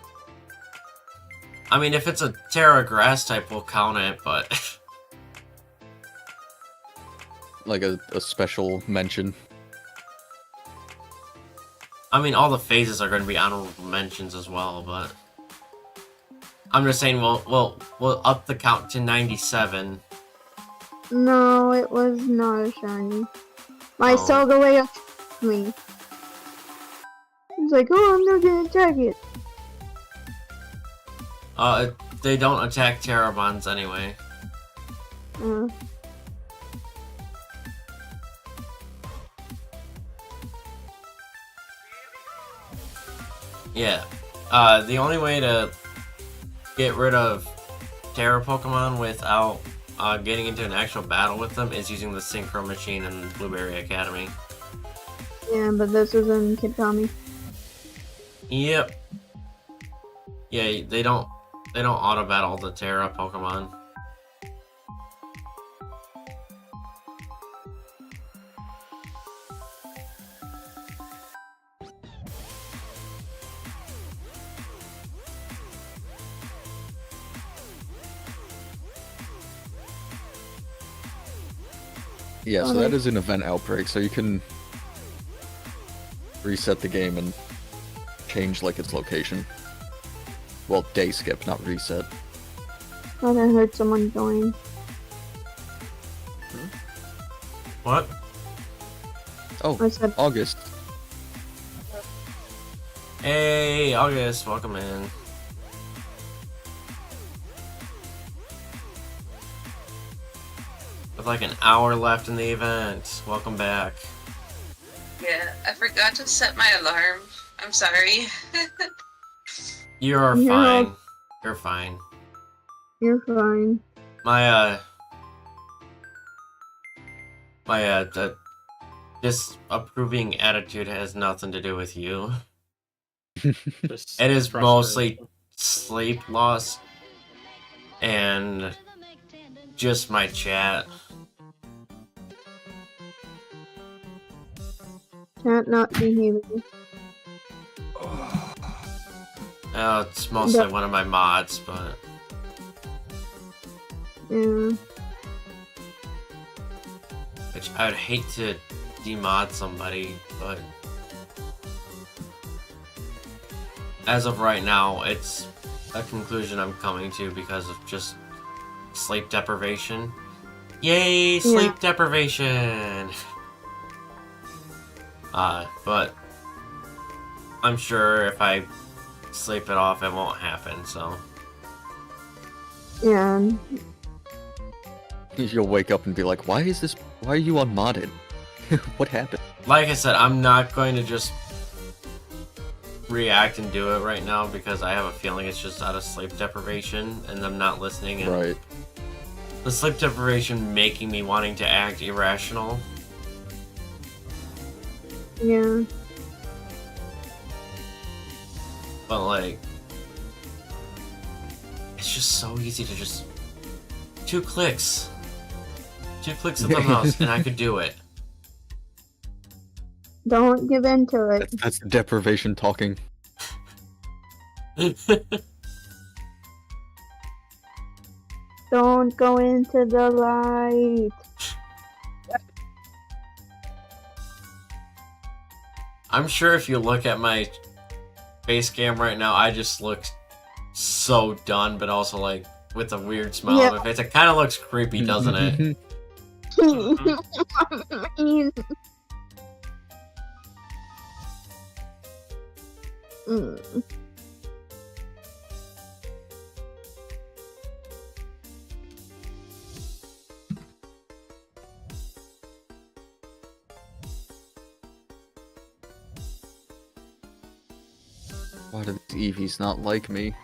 I mean, if it's a Terra Grass type, we'll count it, but... Like a special mention. I mean, all the phases are going to be honorable mentions as well, but... I'm just saying, we'll up the count to 97. No, it was not a shiny. My Oh. Solgaleo attacked me. He's like, oh, I'm not gonna attack it. They don't attack Terrabons anyway. Yeah. The only way to get rid of Terra Pokemon without getting into an actual battle with them is using the Synchro Machine in Blueberry Academy. Yeah, but this is in Kitami. Yep. Yeah, they don't auto battle the Terra Pokemon. Yeah, so that is an event outbreak, so you can reset the game and change like its location. Well, day skip, not reset. Thought I heard someone join. What? Oh, I said, August. Hey, August, welcome in. With like an hour left in the event. Welcome back. Yeah, I forgot to set my alarm. I'm sorry. You're You're all- fine. You're fine. you're fine. My disapproving attitude has nothing to do with you. Just It is frustration. mostly sleep loss and just my chat. Can't not behaving. Oh, it's mostly one of my mods, but Yeah. which I would hate to demod somebody, but as of right now, it's a conclusion I'm coming to because of just sleep deprivation. Yay, sleep deprivation! But I'm sure if I sleep it off, it won't happen, so. Yeah. You'll wake up and be like, why are you unmodded? What happened? Like I said, I'm not going to just react and do it right now because I have a feeling it's just out of sleep deprivation and I'm not listening, and Right. the sleep deprivation making me wanting to act irrational. Yeah. But like, it's just so easy to just 2 clicks of the mouse and I could do it. Don't give in to it. That's deprivation talking. Don't go into the light. I'm sure if you look at my face cam right now, I just look so done, but also like with a weird smile on my face. It kind of looks creepy, doesn't it? Mm. Why do these EVs not like me?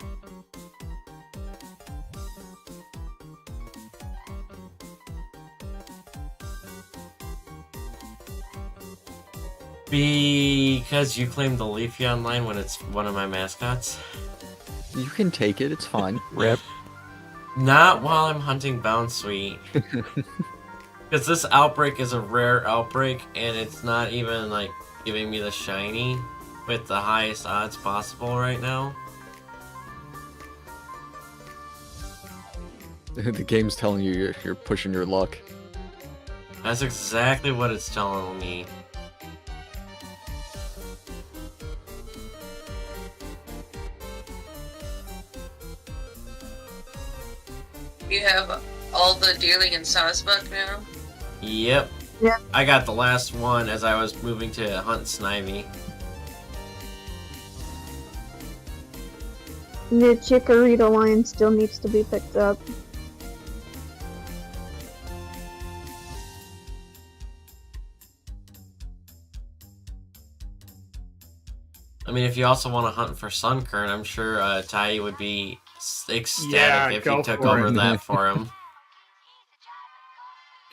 Because you claim the Leafy online when it's one of my mascots? You can take it, it's fine. Rip. Not while I'm hunting Bounsweet. Because this outbreak is a rare outbreak, and it's not even, like, giving me the shiny with the highest odds possible right now. The game's telling you you're pushing your luck. That's exactly what it's telling me. You have all the deerling and sawsbuck now? Yep. Yep. I got the last one as I was moving to hunt Snivy. The Chikorita line still needs to be picked up. I mean, if you also want to hunt for Sunkern, I'm sure Tai would be ecstatic Yeah, if go you took for over it. that for him.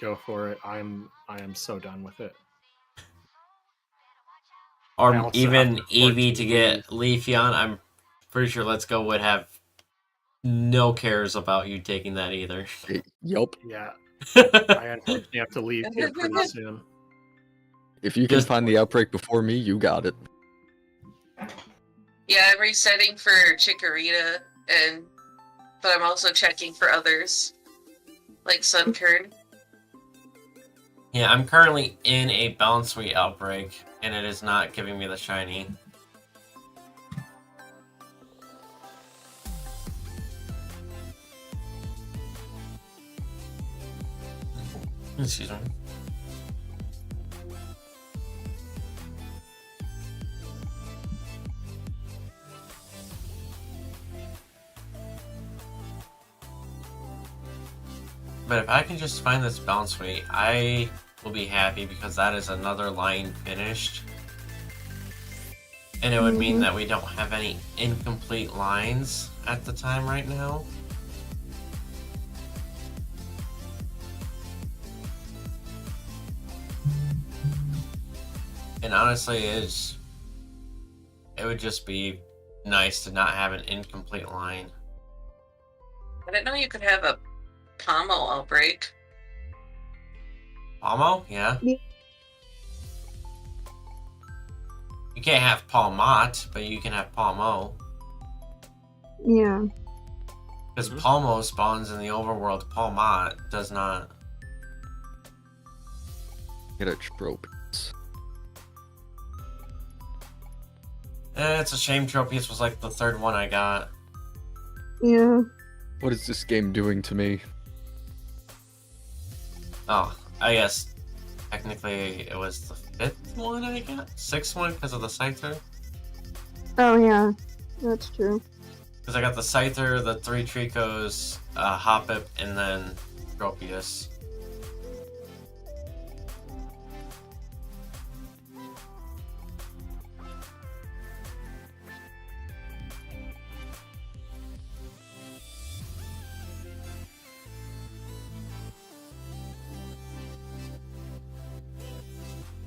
Go for it. I am so done with it. I Or also even have to port Eevee to get Leafeon. I'm pretty sure Let's Go would have no cares about you taking that either. Yup. Yeah, I unfortunately have to leave here pretty soon. If you can Just- find the outbreak before me, you got it. Yeah, I'm resetting for Chikorita, but I'm also checking for others, like Sunkern. Yeah, I'm currently in a Bounsweet outbreak, and it is not giving me the shiny. Excuse me. But if I can just find this bounce rate, I will be happy because that is another line finished. And it would mean that we don't have any incomplete lines at the time right now. And honestly, it would just be nice to not have an incomplete line. I didn't know you could have a pommel outbreak. Palmo? Yeah. Yeah. You can't have Palmot, but you can have Palmo. Yeah. Because Palmo spawns in the overworld, Palmot does not. Get a trope. It's a shame Tropius was like the third one I got. Yeah. What is this game doing to me? Oh, I guess technically it was the fifth one I got? Sixth one because of the Scyther? Oh yeah. That's true. Because I got the Scyther, the 3 Tricos, Hoppip, and then Tropius.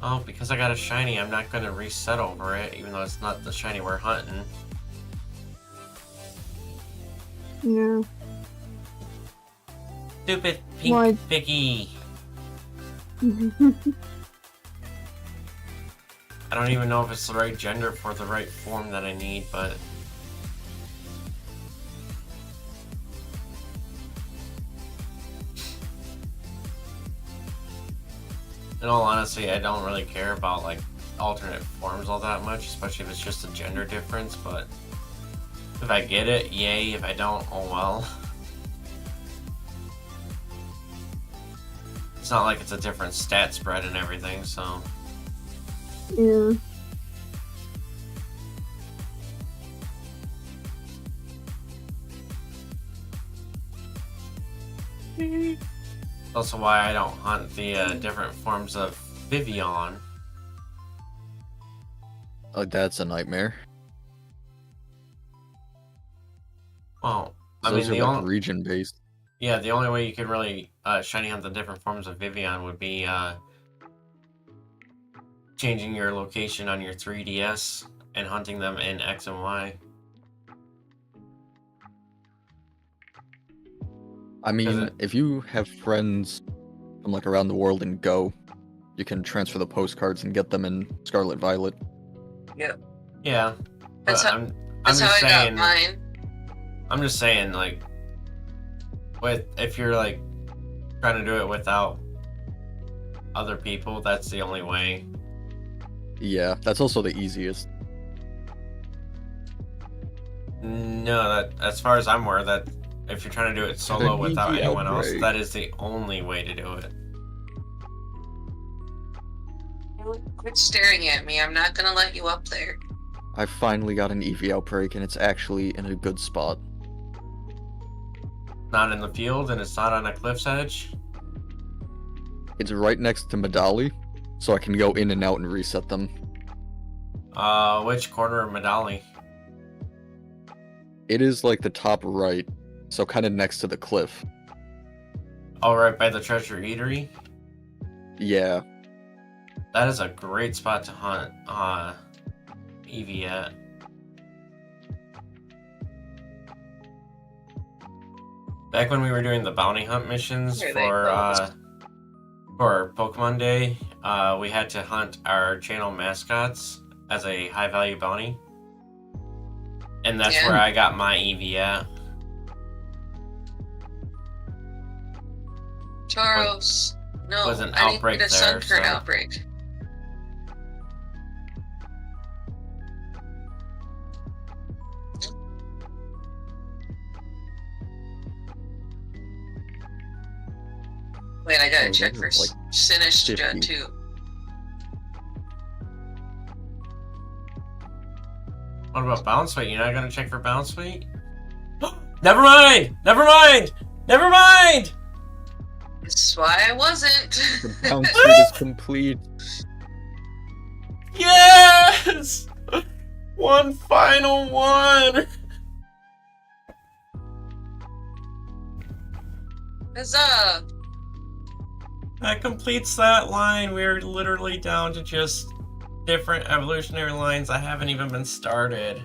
Oh, because I got a shiny, I'm not going to reset over it, even though it's not the shiny we're hunting. Yeah. Stupid pink Why? piggy. I don't even know if it's the right gender for the right form that I need, but... In all honesty, I don't really care about like alternate forms all that much, especially if it's just a gender difference, but if I get it, yay. If I don't, oh well. It's not like it's a different stat spread and everything, so... Yeah. That's also why I don't hunt the different forms of Vivian. Oh, that's a nightmare. Well, I Those mean, are the like only... region based. Yeah, the only way you could really shiny hunt the different forms of Vivian would be changing your location on your 3DS and hunting them in X and Y. I mean, if you have friends from like around the world in Go, you can transfer the postcards and get them in Scarlet Violet. Yep. Yeah, That's but how, I'm that's how just I saying. got mine. I'm just saying, like, if you're like trying to do it without other people, that's the only way. Yeah, that's also the easiest. No, that as far as I'm aware, that if you're trying to do it solo without easy anyone else, outbreak. that is the only way to do it. Quit staring at me. I'm not gonna let you up there. I finally got an Eevee outbreak and it's actually in a good spot. Not in the field and it's not on a cliff's edge. It's right next to Medali, so I can go in and out and reset them. Which corner of Medali? It is like the top right, so kind of next to the cliff. Oh, right by the treasure eatery. Yeah, That is a great spot to hunt Eevee at. Back when we were doing the bounty hunt missions Here they go. for Pokemon Day, we had to hunt our channel mascots as a high value bounty. And that's Yeah. where I got my Eevee at. Tauros. No, was an I need outbreak a there, Sunkern so- outbreak. Wait, I gotta Oh, check those for are like Sinistcha 50. too. What about bounce weight? You're not gonna check for bounce weight? Never mind! Never mind! Never mind! That's why I wasn't. The bounce suit is complete. Yes! One final one! Huzzah! That completes that line. We're literally down to just different evolutionary lines that haven't even been started.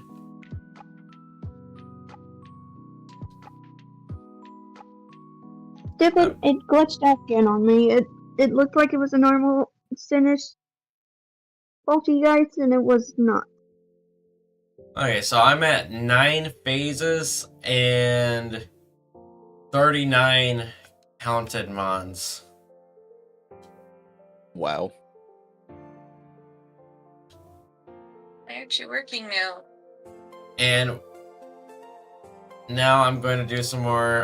Stupid, it glitched out again on me. It looked like it was a normal finish poltergeist, and it was not. Okay, so I'm at 9 phases and 39 counted mons. Wow. Why aren't you working now? And now I'm going to do some more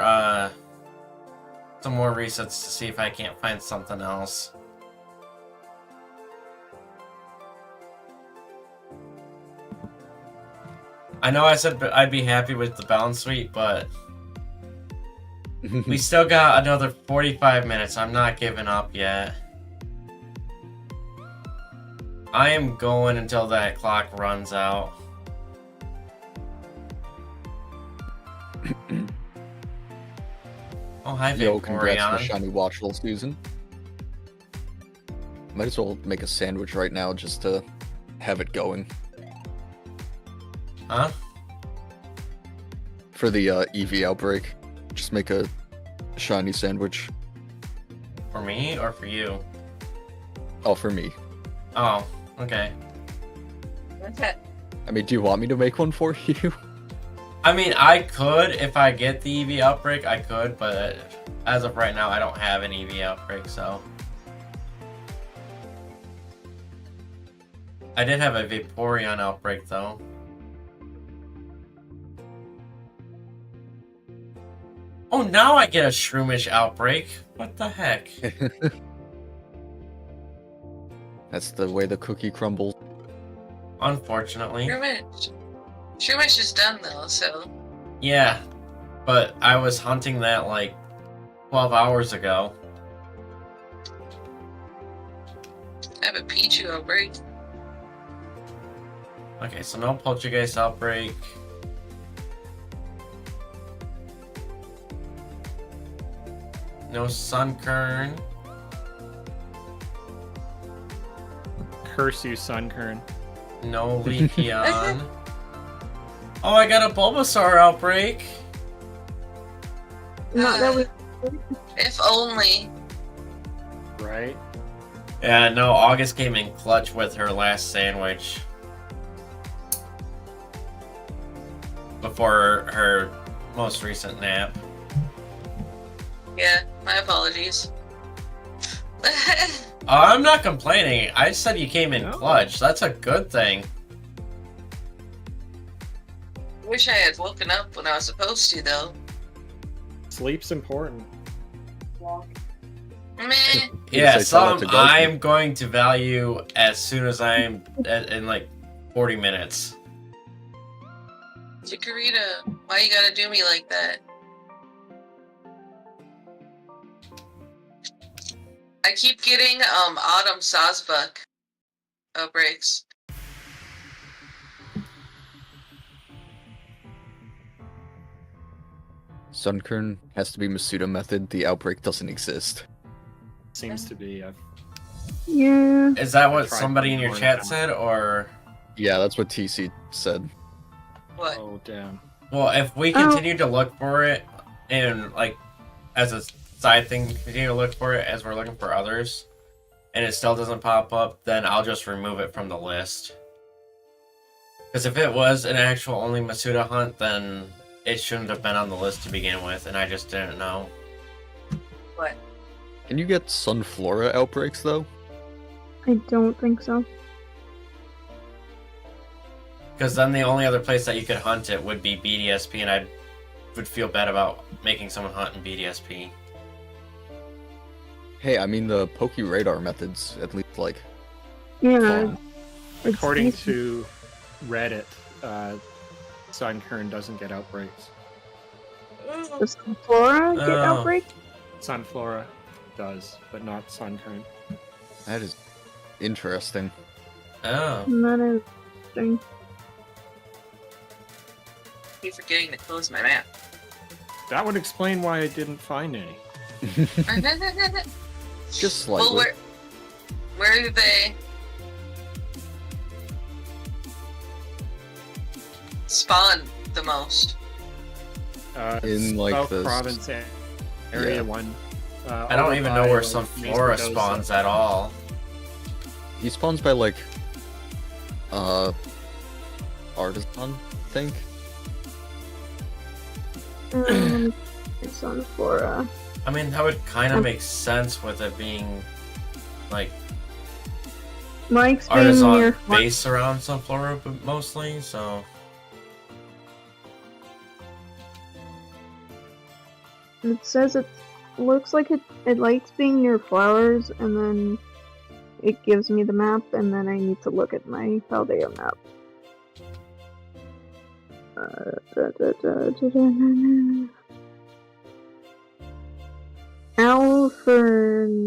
resets to see if I can't find something else. I know I said I'd be happy with the balance suite, but we still got another 45 minutes. I'm not giving up yet. I am going until that clock runs out. Oh, hi, Yo, congrats on the Vaporeon. shiny watchful, Susan. Might as well make a sandwich right now just to have it going. Huh? For the EV outbreak. Just make a shiny sandwich. For me or for you? Oh, for me. Oh, okay. I mean, do you want me to make one for you? I mean, I could if I get the EV outbreak, I could, but as of right now, I don't have an EV outbreak, so. I did have a Vaporeon outbreak, though. Oh, now I get a Shroomish outbreak. What the heck? That's the way the cookie crumbles. Unfortunately. Shroomish is done though, so. Yeah, but I was hunting that like 12 hours ago. I have a Pichu outbreak. Okay, so no Poltergeist outbreak. No Sunkern. Curse you, Sunkern. No Leafeon. Oh, I got a Bulbasaur outbreak. Not that we. If only. Right? Yeah, no, August came in clutch with her last sandwich. Before her most recent nap. Yeah, my apologies. I'm not complaining. I said you came in No. clutch. That's a good thing. Wish I had woken up when I was supposed to, though. Sleep's important. Meh. Yeah, Say tell that some to Goku. I'm going to value as soon as I'm in like 40 minutes. Chikorita, why you gotta do me like that? I keep getting Autumn Sawsbuck outbreaks. Sunkern has to be Masuda method. The outbreak doesn't exist. Seems to be. Yeah. Is that what Tried somebody in your one chat time. said, or? Yeah, that's what TC said. What? Oh, damn. Well, if we continue to look for it, and like as a side thing, continue to look for it as we're looking for others, and it still doesn't pop up, then I'll just remove it from the list. Because if it was an actual only Masuda hunt, then it shouldn't have been on the list to begin with, and I just didn't know. What? Can you get Sunflora outbreaks though? I don't think so. Because then the only other place that you could hunt it would be BDSP, and I would feel bad about making someone hunt in BDSP. Hey, I mean the Poke Radar methods at least like. Yeah. fun. it's According decent. to Reddit, Sunkern doesn't get outbreaks. Does Flora get Oh. outbreak? Sunflora. does, but not Sunkern. That is interesting. Oh. That is interesting. Keep forgetting to close my map. That would explain why I didn't find any. Just slightly. Well, where do they spawn the most? In, like, South the province area yeah. one. I don't over even by, know where like, Sunflora East Mendoza. spawns at all. He spawns by like Artisan, I think. It's on Flora. I mean, that would kind of make sense with it being like Mike's being Artisan near base around Sunflora, but mostly. So It says it looks like it likes being near flowers, and then it gives me the map, and then I need to look at my Paldea map. Alfernanda,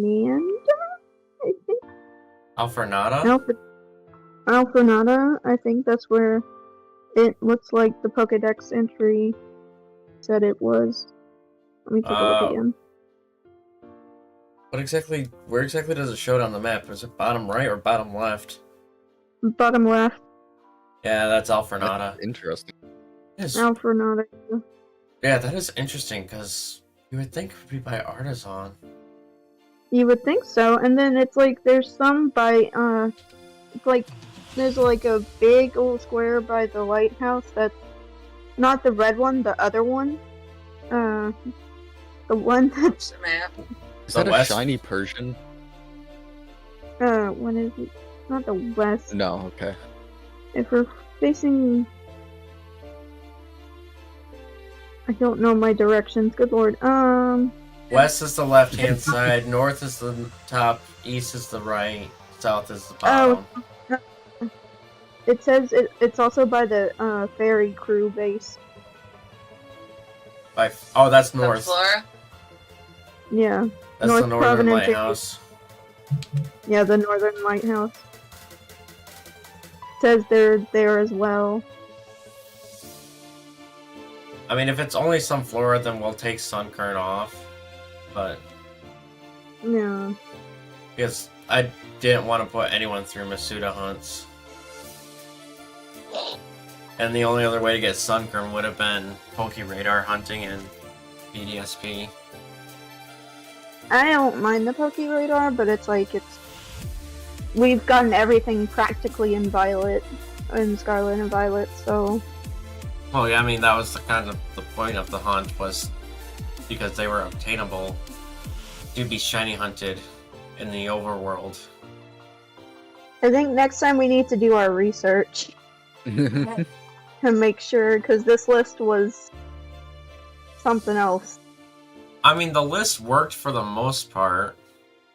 I think. Alfernada. Alfernada, I think that's where it looks like the Pokedex entry said it was. Let me take a look again. Where exactly does it show it on the map? Is it bottom right or bottom left? Bottom left, Yeah, that's Alfernada. That's interesting. Yes. Alfernada. Yeah, that is interesting because you would think it would be by Artisan. You would think so, and then it's like there's some by it's like there's like a big old square by the lighthouse that's not the red one, the other one. The one that's The map. Is The that West? a shiny Persian? what is it? Not the west. No, okay. If we're facing, I don't know my directions. Good lord. West is the left-hand side, north is the top, east is the right, south is the Oh. bottom. It says it's also by the ferry crew base. Oh, that's north. Sunflora? Yeah. That's North the northern Providence area. lighthouse. Yeah, the northern lighthouse. Says they're there as well. I mean, if it's only Sunflora, then we'll take Sunkern off. But Yeah. because I didn't want to put anyone through Masuda hunts. And the only other way to get Sunkern would have been Poke Radar hunting and BDSP. I don't mind the Poke Radar, but it's like we've gotten everything practically in Violet, in Scarlet and Violet, so Well, yeah, I mean, that was the kind of the point of the hunt, was because they were obtainable to be shiny hunted in the overworld. I think next time we need to do our research and make sure, because this list was something else. I mean, the list worked for the most part.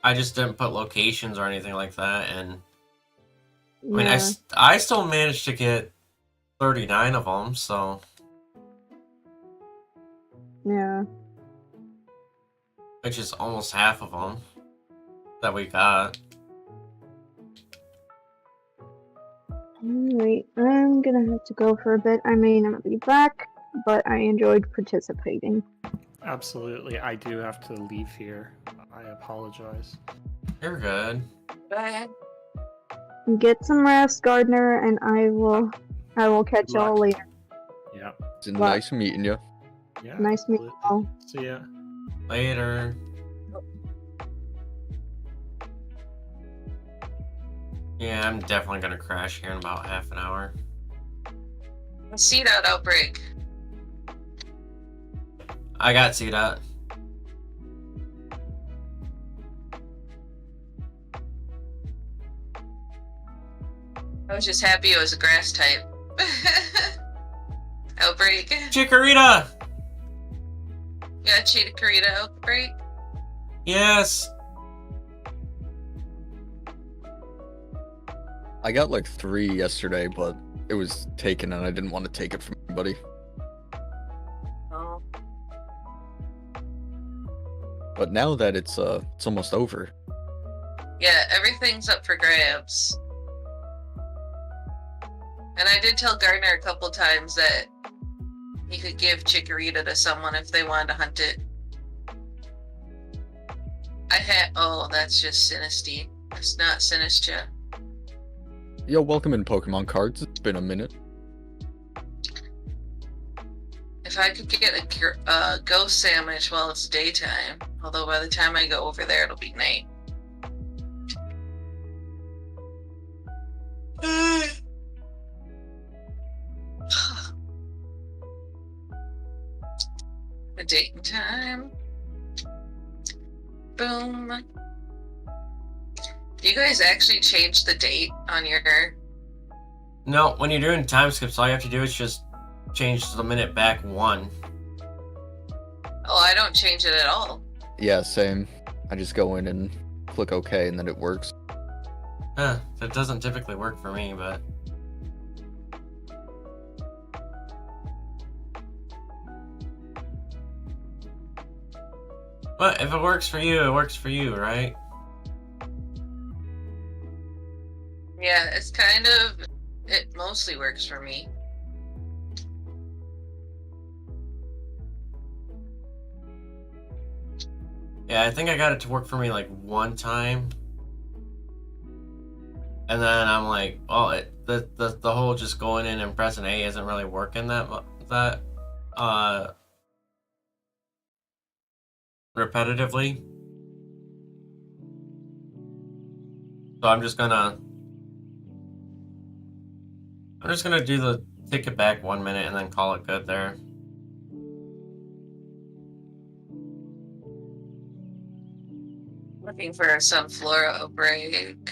I just didn't put locations or anything like that, and I mean, Yeah. I still managed to get 39 of them, so Yeah. which is almost half of them that we got. Alright, I'm gonna have to go for a bit. I may not be back, but I enjoyed participating. Absolutely, I do have to leave here. I apologize. You're good. Bye. Get some rest, Gardner, and I will catch Good y'all luck. later. Yeah. It's nice meeting you. Yeah. Nice meeting absolutely. y'all. See ya. Later. Yeah, I'm definitely gonna crash here in about half an hour. Seed out outbreak. I got CDOT. I was just happy it was a grass type. Outbreak. Chikorita! Yeah, Chikorita outbreak. Yes! I got like 3 yesterday, but it was taken and I didn't want to take it from anybody. Oh. But now that it's almost over. Yeah, everything's up for grabs. And I did tell Gardner a couple times that he could give Chikorita to someone if they wanted to hunt it. Oh, that's just Sinistea. It's not Sinistra. Yo, welcome in Pokemon cards. It's been a minute. If I could get a ghost sandwich while it's daytime, although by the time I go over there, it'll be night. The date and time. Boom. Do you guys actually change the date on your... No, when you're doing time skips, all you have to do is just change the minute back 1. Oh, I don't change it at all. Yeah, same. I just go in and click OK, and then it works. Huh, that doesn't typically work for me, but... But if it works for you, it works for you, right? Yeah, it's kind of... It mostly works for me. Yeah, I think I got it to work for me like one time. And then I'm like, well, the whole just going in and pressing A isn't really working that repetitively. So I'm just gonna do the take it back 1 minute and then call it good there. Looking for a Sunflora outbreak.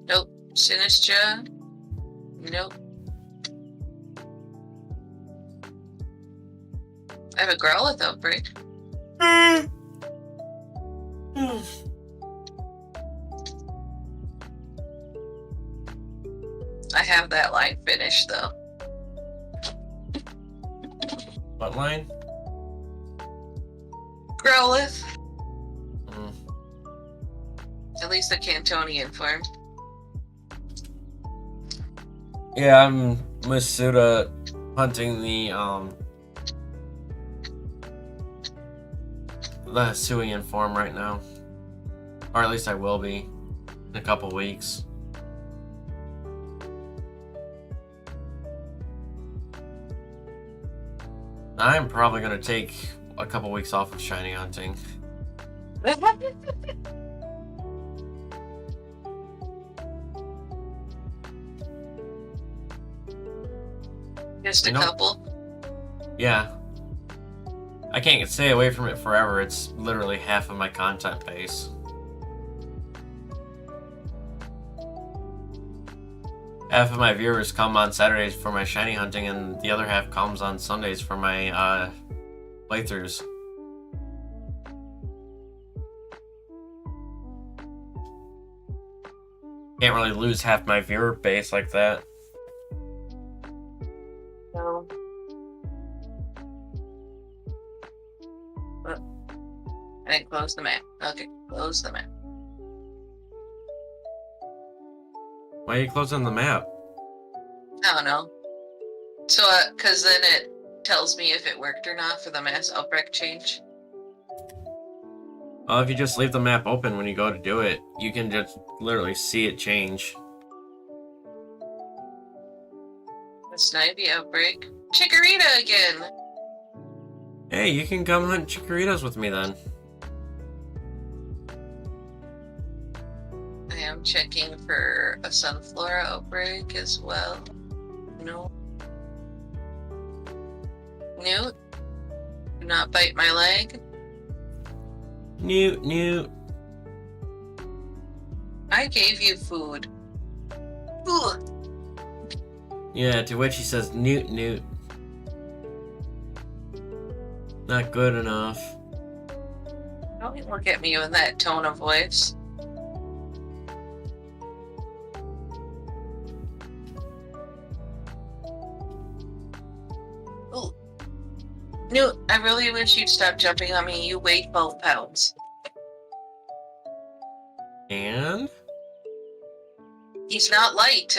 Nope. Sinistra. Nope. I have a Growlithe outbreak. I have that line finished though. What line? Growlithe. At least the Cantonian form. Yeah, I'm with Suda hunting the Hisuian form right now. Or at least I will be in a couple weeks. I'm probably gonna take a couple weeks off of shiny hunting. Just a couple. Yeah. I can't stay away from it forever. It's literally half of my content base. Half of my viewers come on Saturdays for my shiny hunting, and the other half comes on Sundays for my playthroughs. Can't really lose half my viewer base like that. No. I didn't close the map. Okay, close the map. Why are you closing the map? I don't know. So, cause then it tells me if it worked or not for the mass outbreak change. Well, if you just leave the map open when you go to do it, you can just literally see it change. The Snivy outbreak. Chikorita again! Hey, you can come hunt Chikoritas with me then. I am checking for a Sunflora outbreak as well. No. Newt, do not bite my leg. Newt. I gave you food. Ugh. Yeah, to which he says, Newt. Not good enough. Don't look at me with that tone of voice. Ooh, Newt, I really wish you'd stop jumping on me. You weigh 12 pounds. And He's not light.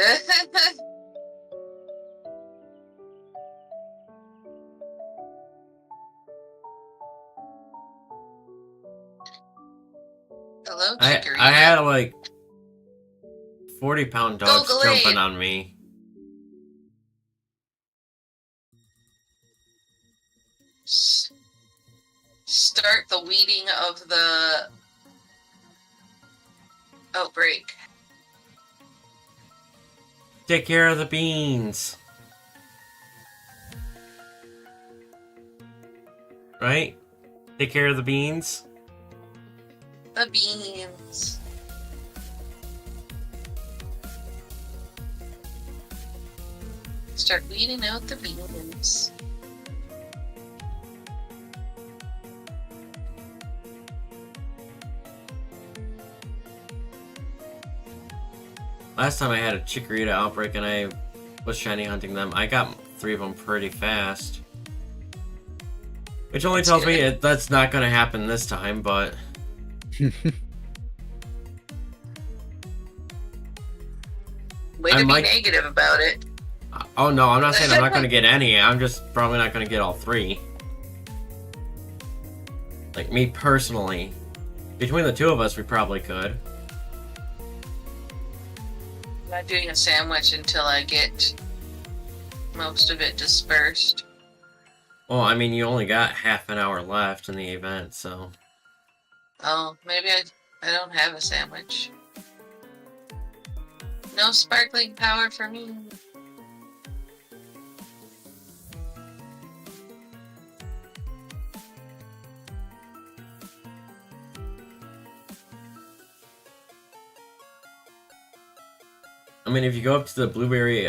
Hello, Chikorita. I had like 40-pound dogs Go, jumping Glade. on me. Start the weeding of the outbreak. Take care of the beans. Right? Take care of the beans. The beans. Start weeding out the beans. Last time I had a Chikorita outbreak and I was shiny hunting them, I got 3 of them pretty fast. Which only tells me that's not going to happen this time, but... Way to be negative about it. Oh no, I'm not saying I'm not going to get any. I'm just probably not going to get all 3. Like, me personally. Between the 2 of us, we probably could. I'm not doing a sandwich until I get most of it dispersed. Well, I mean, you only got half an hour left in the event, so... Oh, maybe I don't have a sandwich. No sparkling power for me. I mean, if you go up to the Blueberry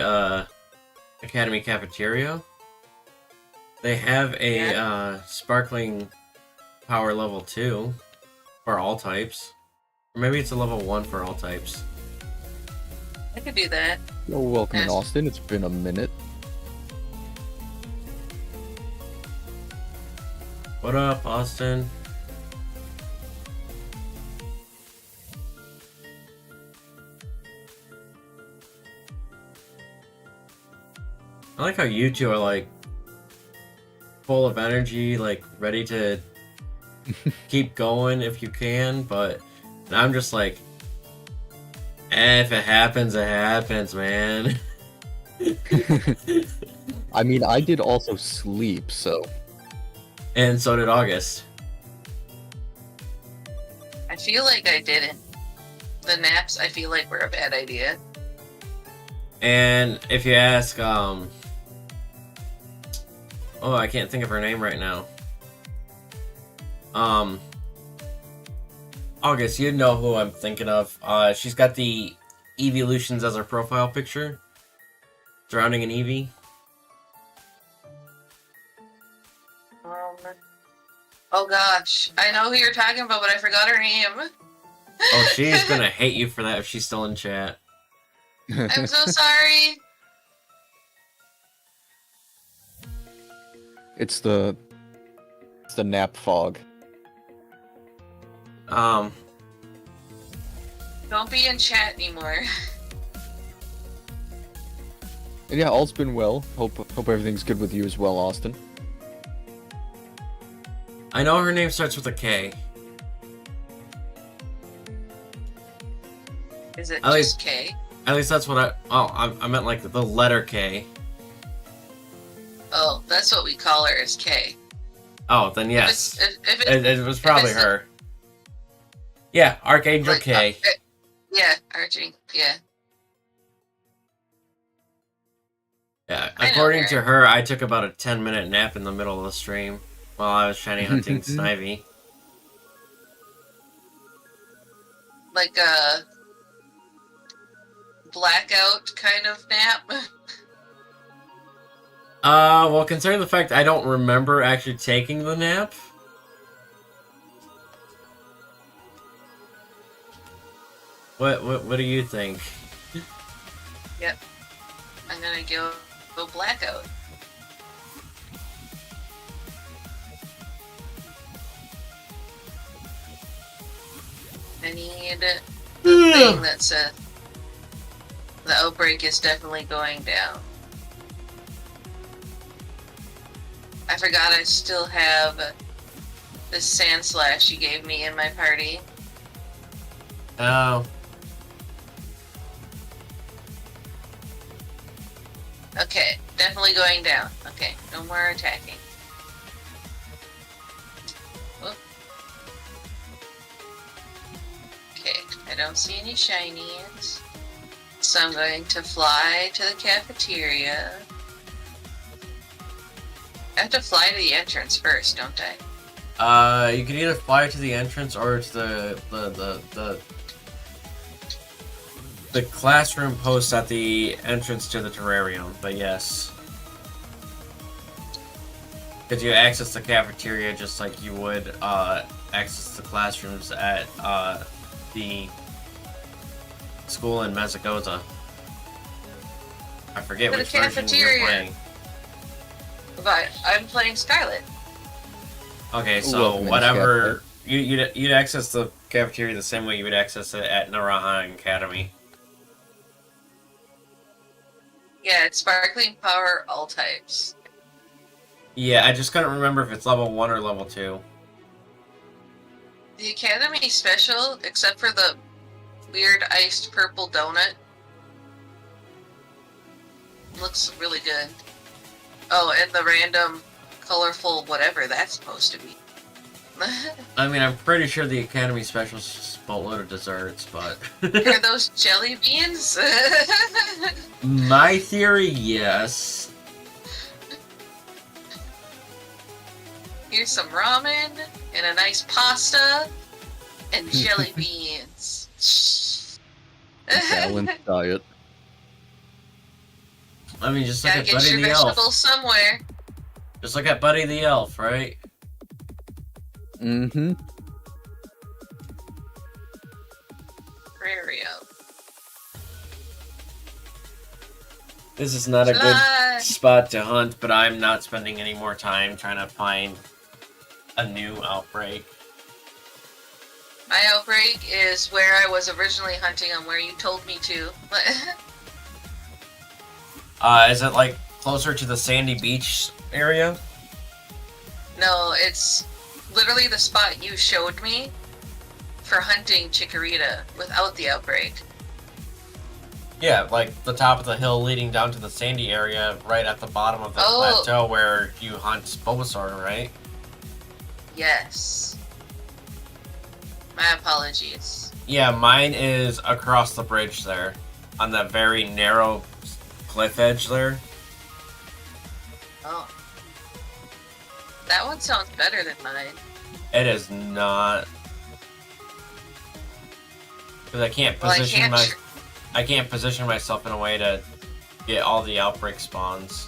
Academy cafeteria, they have a sparkling power level 2 for all types. Or maybe it's a level 1 for all types. I could do that. Oh, welcome in, Austin. It's been a minute. What up, Austin? I like how you two are like full of energy, like ready to keep going if you can, but I'm just like, if it happens, man. I mean, I did also sleep, so... And so did August. I feel like I didn't. The naps, I feel like were a bad idea. And if you ask, oh, I can't think of her name right now. August, you know who I'm thinking of. She's got the Evolutions as her profile picture. Surrounding an Eevee. Oh gosh, I know who you're talking about, but I forgot her name. Oh, she's gonna hate you for that if she's still in chat. I'm so sorry. It's the nap fog. Don't be in chat anymore. And yeah, all's been well. Hope everything's good with you as well, Austin. I know her name starts with a K. Is it At just K? At least that's what I meant like the letter K. Oh, that's what we call her, is K. Oh, then yes. If It was probably her. Yeah, Archangel like, K. Yeah, Archie. Yeah. Yeah, I know according her. to her, I took about a 10-minute nap in the middle of the stream while I was shiny hunting Snivy. Like a blackout kind of nap. Well, considering the fact I don't remember actually taking the nap. What do you think? Yep. I'm gonna go blackout. I need the thing that says the outbreak is definitely going down. I forgot I still have this sand slash you gave me in my party. Oh. Okay, definitely going down. Okay, no more attacking. Whoop. Okay, I don't see any shinies. So I'm going to fly to the cafeteria. I have to fly to the entrance first, don't I? You can either fly to the entrance or to the classroom post at the entrance to the terrarium, but yes. Because you access the cafeteria just like you would access the classrooms at the school in Mezagoza. I forget To the which version you're cafeteria. playing. But I'm playing Scarlet. Okay, so Welcome in, whatever you'd access the cafeteria the same way you would access it at Narahan Academy. Yeah, it's Sparkling Power, all types. Yeah, I just couldn't remember if it's level 1 or level 2. The Academy Special, except for the weird iced purple donut, looks really good. Oh, and the random colorful whatever that's supposed to be. I mean, I'm pretty sure the Academy Special is just a boatload of desserts, but... Are those jelly beans? My theory, yes. Here's some ramen, and a nice pasta, and jelly beans. Balanced diet. I mean, just look Gotta at get Buddy your the Elf. vegetables somewhere. Just look at Buddy the Elf, right? Mm-hmm. Prario. This is not a Fly. good spot to hunt, but I'm not spending any more time trying to find a new outbreak. My outbreak is where I was originally hunting on where you told me to. Is it like closer to the sandy beach area? No, it's literally the spot you showed me for hunting Chikorita without the outbreak. Yeah, like the top of the hill leading down to the sandy area, right at the bottom of the Oh. plateau where you hunt Bulbasaur, right? Yes. My apologies. Yeah, mine is across the bridge there, on that very narrow cliff edge there. Oh. That one sounds better than mine. It is not. Because I can't Well, position I can't position myself in a way to get all the outbreak spawns.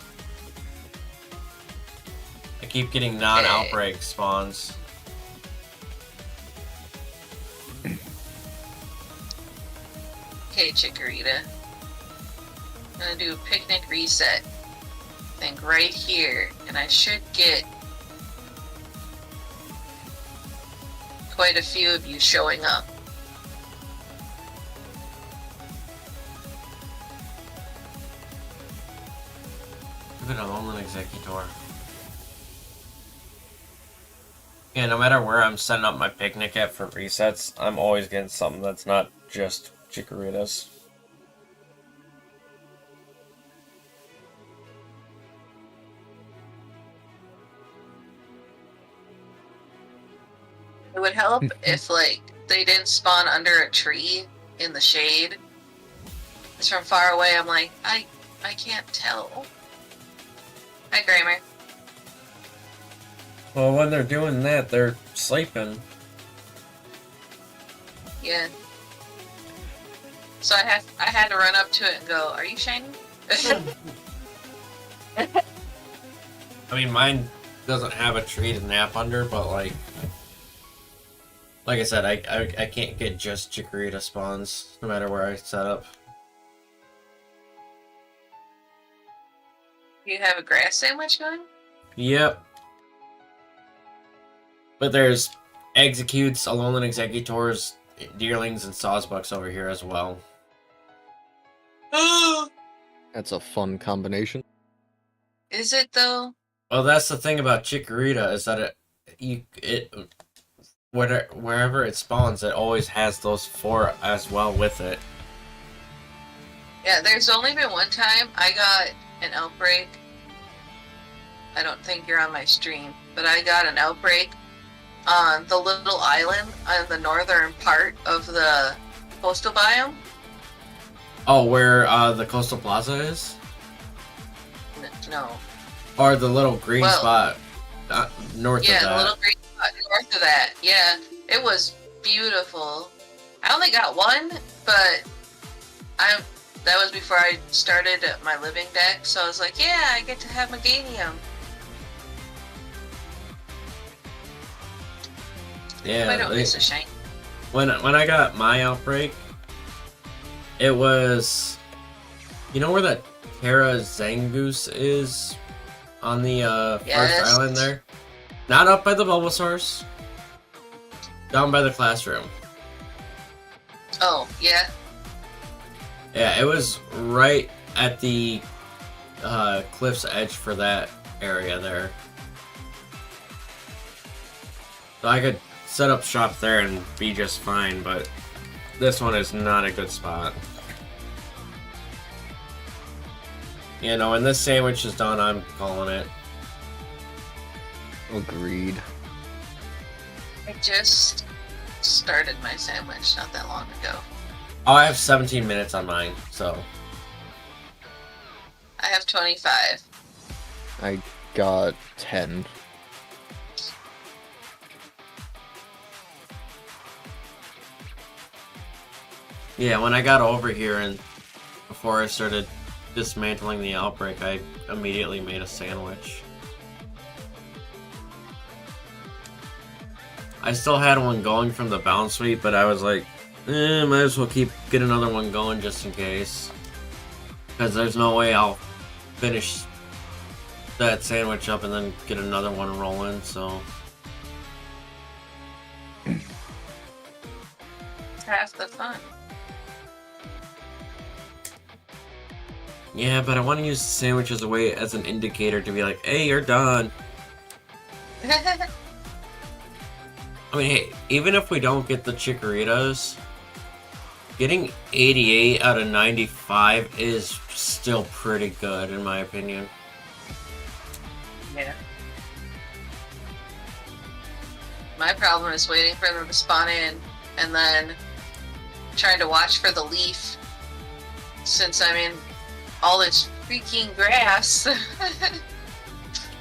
I keep getting non-outbreak spawns. Okay, Chikorita. I'm gonna do a picnic reset. Think right here, and I should get quite a few of you showing up. Give it a Alolan Executor. Yeah, no matter where I'm setting up my picnic at for resets, I'm always getting something that's not just Chikoritas. It would help if, like, they didn't spawn under a tree in the shade. It's from far away, I'm like, I can't tell. Hi, Kramer. Well, when they're doing that, they're sleeping. Yeah. So I had to run up to it and go, "Are you shiny?" I mean, mine doesn't have a tree to nap under, but like I said, I can't get just Chikorita spawns no matter where I set up. You have a grass sandwich going? Yep. But there's Executes, Alolan Executors, deerlings and sawsbucks over here as well. That's a fun combination. Is it though? Well, that's the thing about Chikorita is that wherever it spawns, it always has those 4 as well with it. Yeah, there's only been one time I got an outbreak. I don't think you're on my stream, but I got an outbreak on the little island on the northern part of the coastal biome. Oh, where the coastal plaza is, No. or the little green Well, spot north Yeah, of the that. little green spot north of that. Yeah, it was beautiful. I only got one, but that was before I started my living deck, so I was like, yeah, I get to have Meganium. Yeah, I don't miss a shiny. when I got my outbreak, it was, you know where that Terra Zangoose is on the Yes. first island there? Not up by the Bulbasaurs. Down by the classroom. Oh, yeah. Yeah, it was right at the cliff's edge for that area there. So I could set up shop there and be just fine, but this one is not a good spot. You know, when this sandwich is done, I'm calling it. Agreed. I just started my sandwich not that long ago. Oh, I have 17 minutes on mine, so. I have 25. I got 10. Yeah, when I got over here and before I started dismantling the outbreak, I immediately made a sandwich. I still had one going from the bounce suite, but I was like, might as well get another one going just in case. Because there's no way I'll finish that sandwich up and then get another one rolling, so. Half the fun. Yeah, but I want to use the sandwich as a way, as an indicator to be like, hey, you're done. I mean, hey, even if we don't get the Chikoritas, getting 88 out of 95 is still pretty good, in my opinion. Yeah. My problem is waiting for them to spawn in and then trying to watch for the leaf since I'm in all this freaking grass.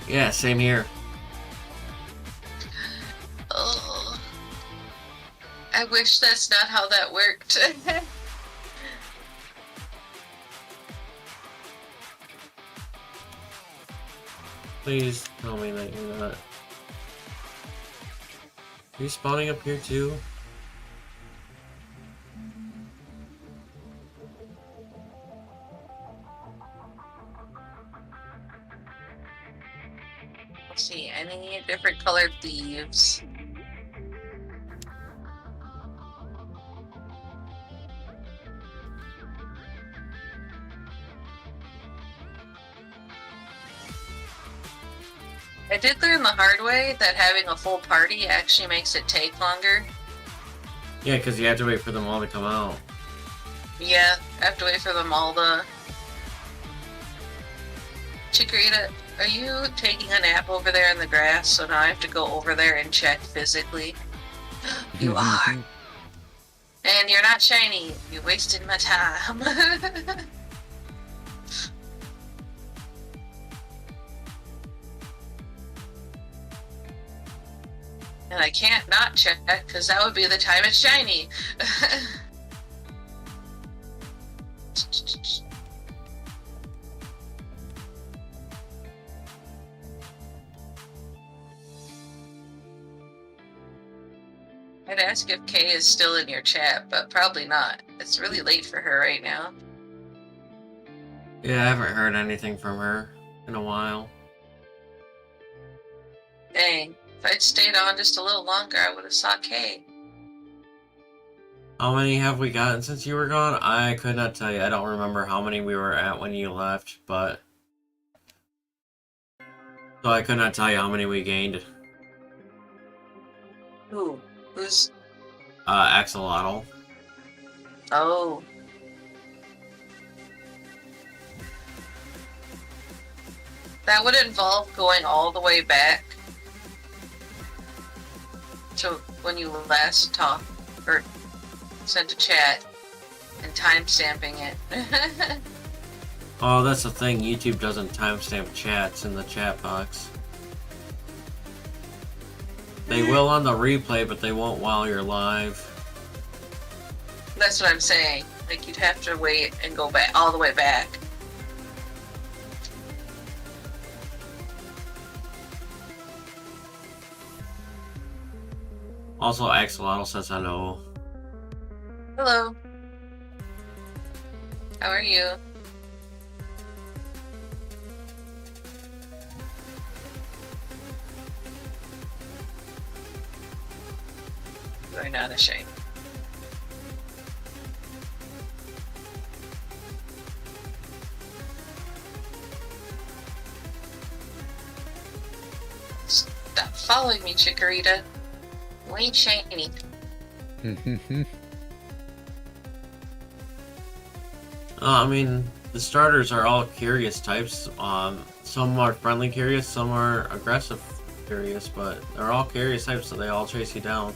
Yeah, same here. Oh, I wish that's not how that worked. Please tell me that you're not. Are you spawning up here too? Let's see, any different colored leaves. I did learn the hard way that having a full party actually makes it take longer. Yeah, because you have to wait for them all to come out. Yeah, I have to wait for them all to... Chikorita, are you taking a nap over there in the grass? So now I have to go over there and check physically. You are. And you're not shiny. You wasted my time. And I can't not check because that would be the time it's shiny. I'd ask if Kay is still in your chat, but probably not. It's really late for her right now. Yeah, I haven't heard anything from her in a while. Dang, if I'd stayed on just a little longer, I would have saw Kay. How many have we gotten since you were gone? I could not tell you. I don't remember how many we were at when you left, but... So I could not tell you how many we gained. Who? Who's? Axolotl. Oh. That would involve going all the way back to when you last talked or sent a chat and timestamping it. Oh, that's the thing. YouTube doesn't timestamp chats in the chat box. They will on the replay, but they won't while you're live. That's what I'm saying. Like, you'd have to wait and go back all the way back. Also, Axolotl says hello. Hello. How are you? Very not ashamed. Stop following me, Chikorita. You ain't shiny. I mean, the starters are all curious types. Some are friendly curious, some are aggressive curious, but they're all curious types, so they all chase you down.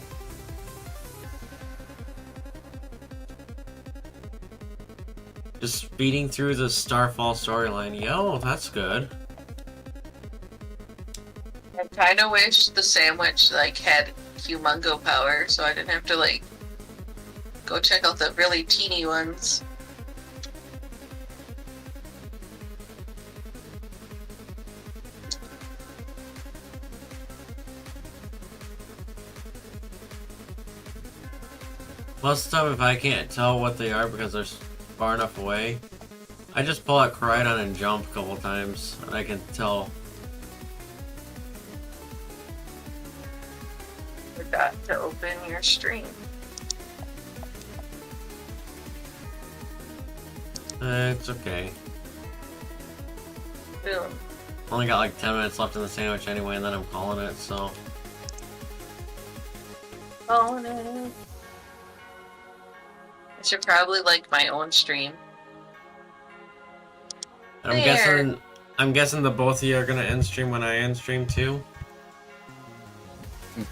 Just speeding through the Starfall storyline. Yo, that's good. I kind of wish the sandwich like had humongo power, so I didn't have to like go check out the really teeny ones. Most of the time, if I can't tell what they are because they're far enough away, I just pull out Koraidon and jump a couple times, and I can tell. Forgot to open your stream. It's okay. Boom. Only got like 10 minutes left in the sandwich anyway, and then I'm calling it, so... Oh no. I should probably like my own stream. And I'm guessing the both of you are gonna end stream when I end stream too.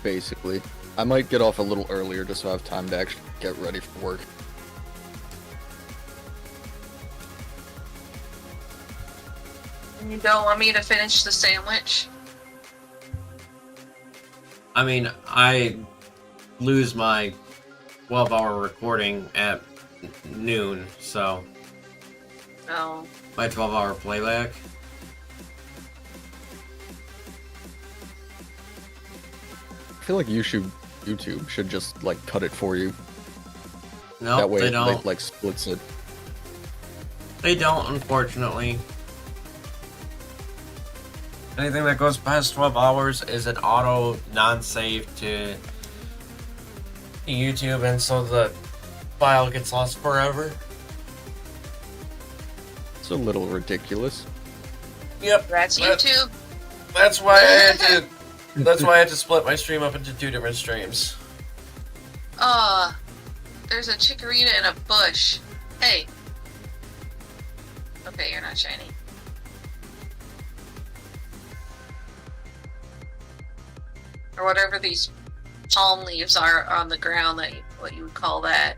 Basically. I might get off a little earlier just so I have time to actually get ready for work. You don't want me to finish the sandwich? I mean, I lose my 12-hour recording at noon, so No. my 12-hour playback. I feel like YouTube should just like cut it for you. No, That way they it don't. like splits it. They don't, unfortunately. Anything that goes past 12 hours is an auto non-save to YouTube, and so the file gets lost forever. It's a little ridiculous. Yep. That's YouTube. That's why I had to. That's why I had to split my stream up into 2 different streams. There's a Chikorita in a bush. Hey. Okay, you're not shiny. Or whatever these palm leaves are on the ground, that what you would call that.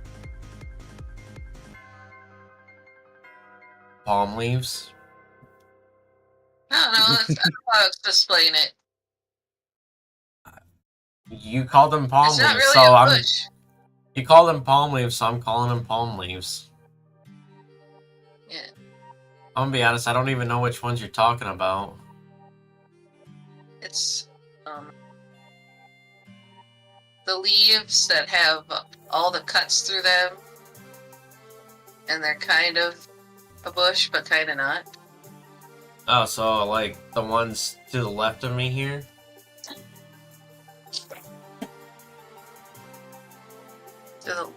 Palm leaves. I don't know. That's how I was displaying it. You called them palm It's leaves, not really so a I'm. bush. You call them palm leaves, so I'm calling them palm leaves. Yeah. I'm gonna be honest. I don't even know which ones you're talking about. It's the leaves that have all the cuts through them, and they're kind of a bush, but kind of not. Oh, so like the ones to the left of me here? To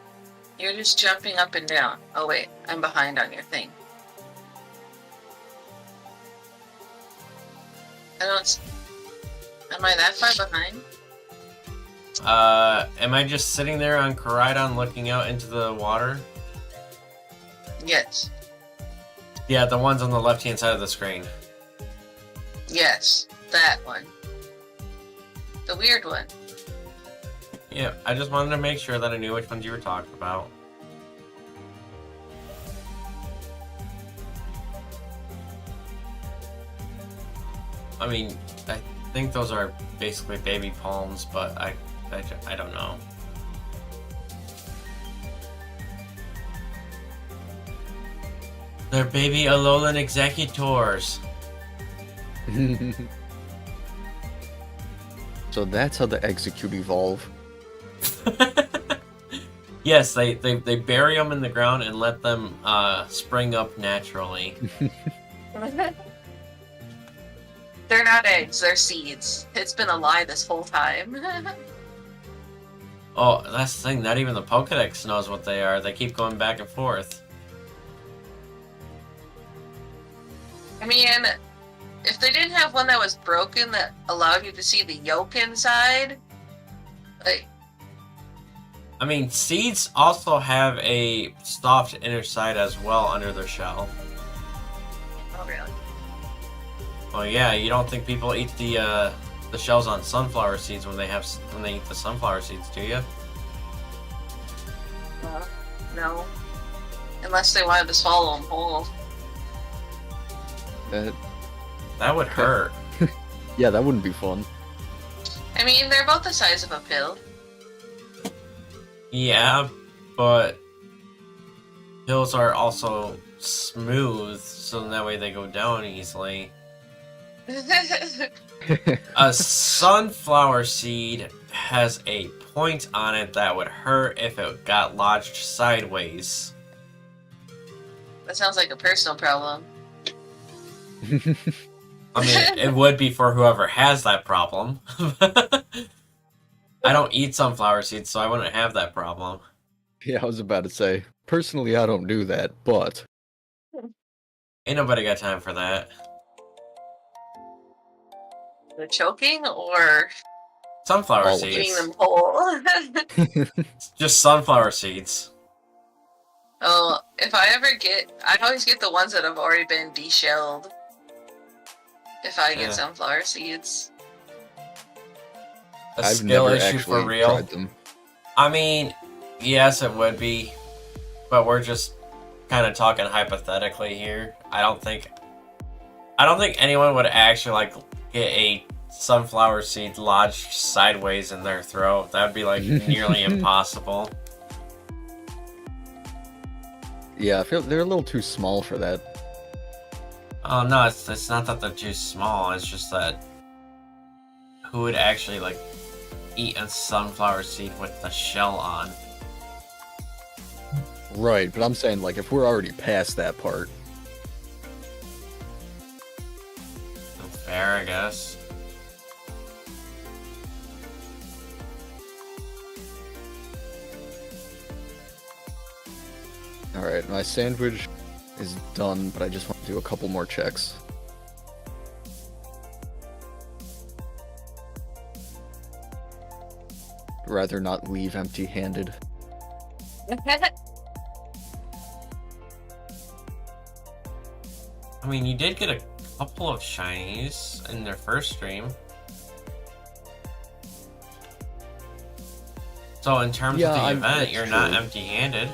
You're just jumping up and down. Oh wait, I'm behind on your thing. I don't. Am I that far behind? Am I just sitting there on Koraidon looking out into the water? Yes. Yeah, the ones on the left-hand side of the screen. Yes, that one. The weird one. Yeah, I just wanted to make sure that I knew which ones you were talking about. I mean, I think those are basically baby palms, but I don't know. They're baby Alolan executors. So that's how the execute evolve. Yes, they bury them in the ground and let them spring up naturally. They're not eggs, they're seeds. It's been a lie this whole time. Oh, that's the thing. Not even the Pokedex knows what they are. They keep going back and forth. I mean, if they didn't have one that was broken that allowed you to see the yolk inside, like... I mean, seeds also have a soft inner side as well under their shell. Oh, really? Oh yeah, you don't think people eat the shells on sunflower seeds when they eat the sunflower seeds, do you? No. Unless they wanted to swallow them whole. That would hurt. Yeah, that wouldn't be fun. I mean, they're both the size of a pill. Yeah, but pills are also smooth, so that way they go down easily. A sunflower seed has a point on it that would hurt if it got lodged sideways. That sounds like a personal problem. I mean, it would be for whoever has that problem. I don't eat sunflower seeds, so I wouldn't have that problem. Yeah, I was about to say. Personally, I don't do that, but... Ain't nobody got time for that. The choking or Sunflower All of seeds. eating them whole? Just sunflower seeds. Oh, if I ever get... I always get the ones that have already been deshelled. If I get Yeah. sunflower seeds. A I've skill never issue for actually real. tried them. I mean, yes, it would be, but we're just kind of talking hypothetically here. I don't think anyone would actually like get a sunflower seed lodged sideways in their throat. That would be like nearly impossible. Yeah, I feel they're a little too small for that. Oh no, it's not that they're too small. It's just that who would actually like eat a sunflower seed with the shell on? Right, but I'm saying, like, if we're already past that part. Fair, I guess. Alright, my sandwich is done, but I just want to do a couple more checks. Rather not leave empty-handed. I mean, you did get a couple of shinies in their first stream. So in terms of the event, that's you're not true. empty-handed.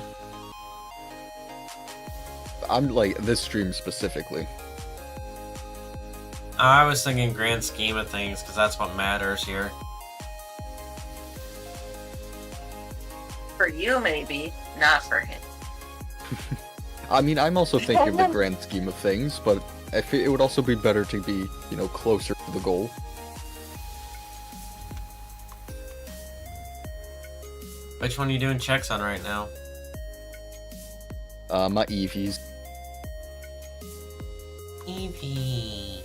I'm like, this stream specifically. I was thinking grand scheme of things, because that's what matters here. For you, maybe. Not for him. I mean, I'm also thinking of the grand scheme of things, but I feel it would also be better to be, you know, closer to the goal. Which one are you doing checks on right now? My Eevees. Eevee.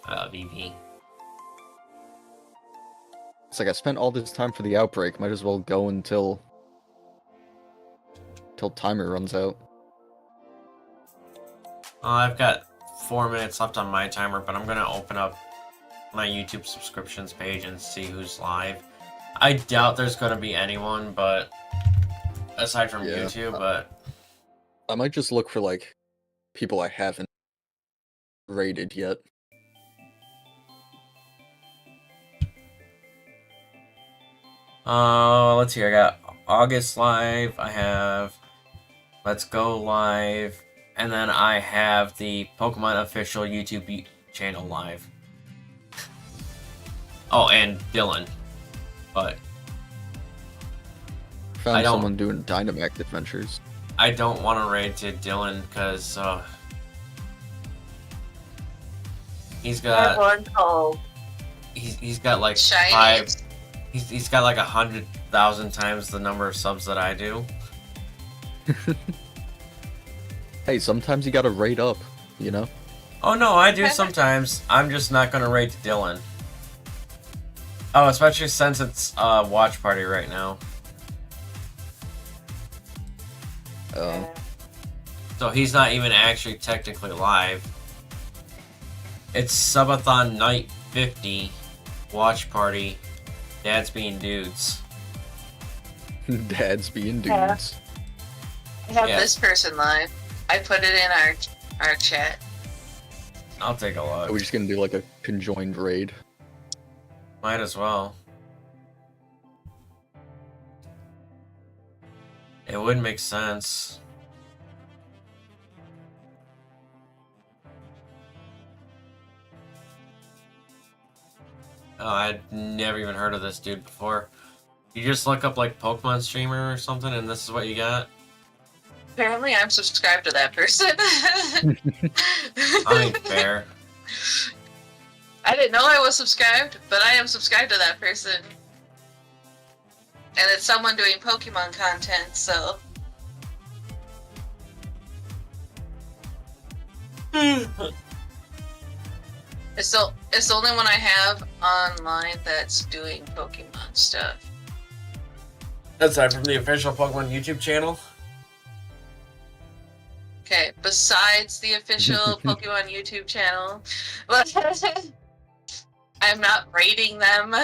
I love Eevee. It's like I spent all this time for the outbreak, might as well go until till timer runs out. I've got 4 minutes left on my timer, but I'm gonna open up my YouTube subscriptions page and see who's live. I doubt there's gonna be anyone, but aside from Yeah. YouTube, but I might just look for like people I haven't rated yet. let's see. I got August live. I have Let's Go live, and then I have the Pokemon official YouTube channel live. Oh, and Dylan, but Found I don't- someone doing Dynamax adventures. I don't want to raid to Dylan because he's got one called he's got like Shinies. he's got like 100,000 times the number of subs that I do. Hey, sometimes you gotta rate up, you know? Oh no, I do sometimes. I'm just not gonna raid to Dylan. Oh, especially since it's watch party right now. So he's not even actually technically live. It's Subathon Night 50, watch party, dads being dudes. Dads being Yeah. dudes. I have Yeah. this person live. I put it in our chat. I'll take a Are look. we just gonna do like a conjoined raid? Might as well. It would make sense. Oh, I'd never even heard of this dude before. You just look up like Pokemon streamer or something, and this is what you got? Apparently, I'm subscribed to that person. I ain't fair. I didn't know I was subscribed, but I am subscribed to that person. And it's someone doing Pokemon content, so. It's the only one I have online that's doing Pokemon stuff. Aside from the official Pokemon YouTube channel? Okay, besides the official Pokemon YouTube channel, I'm not rating them.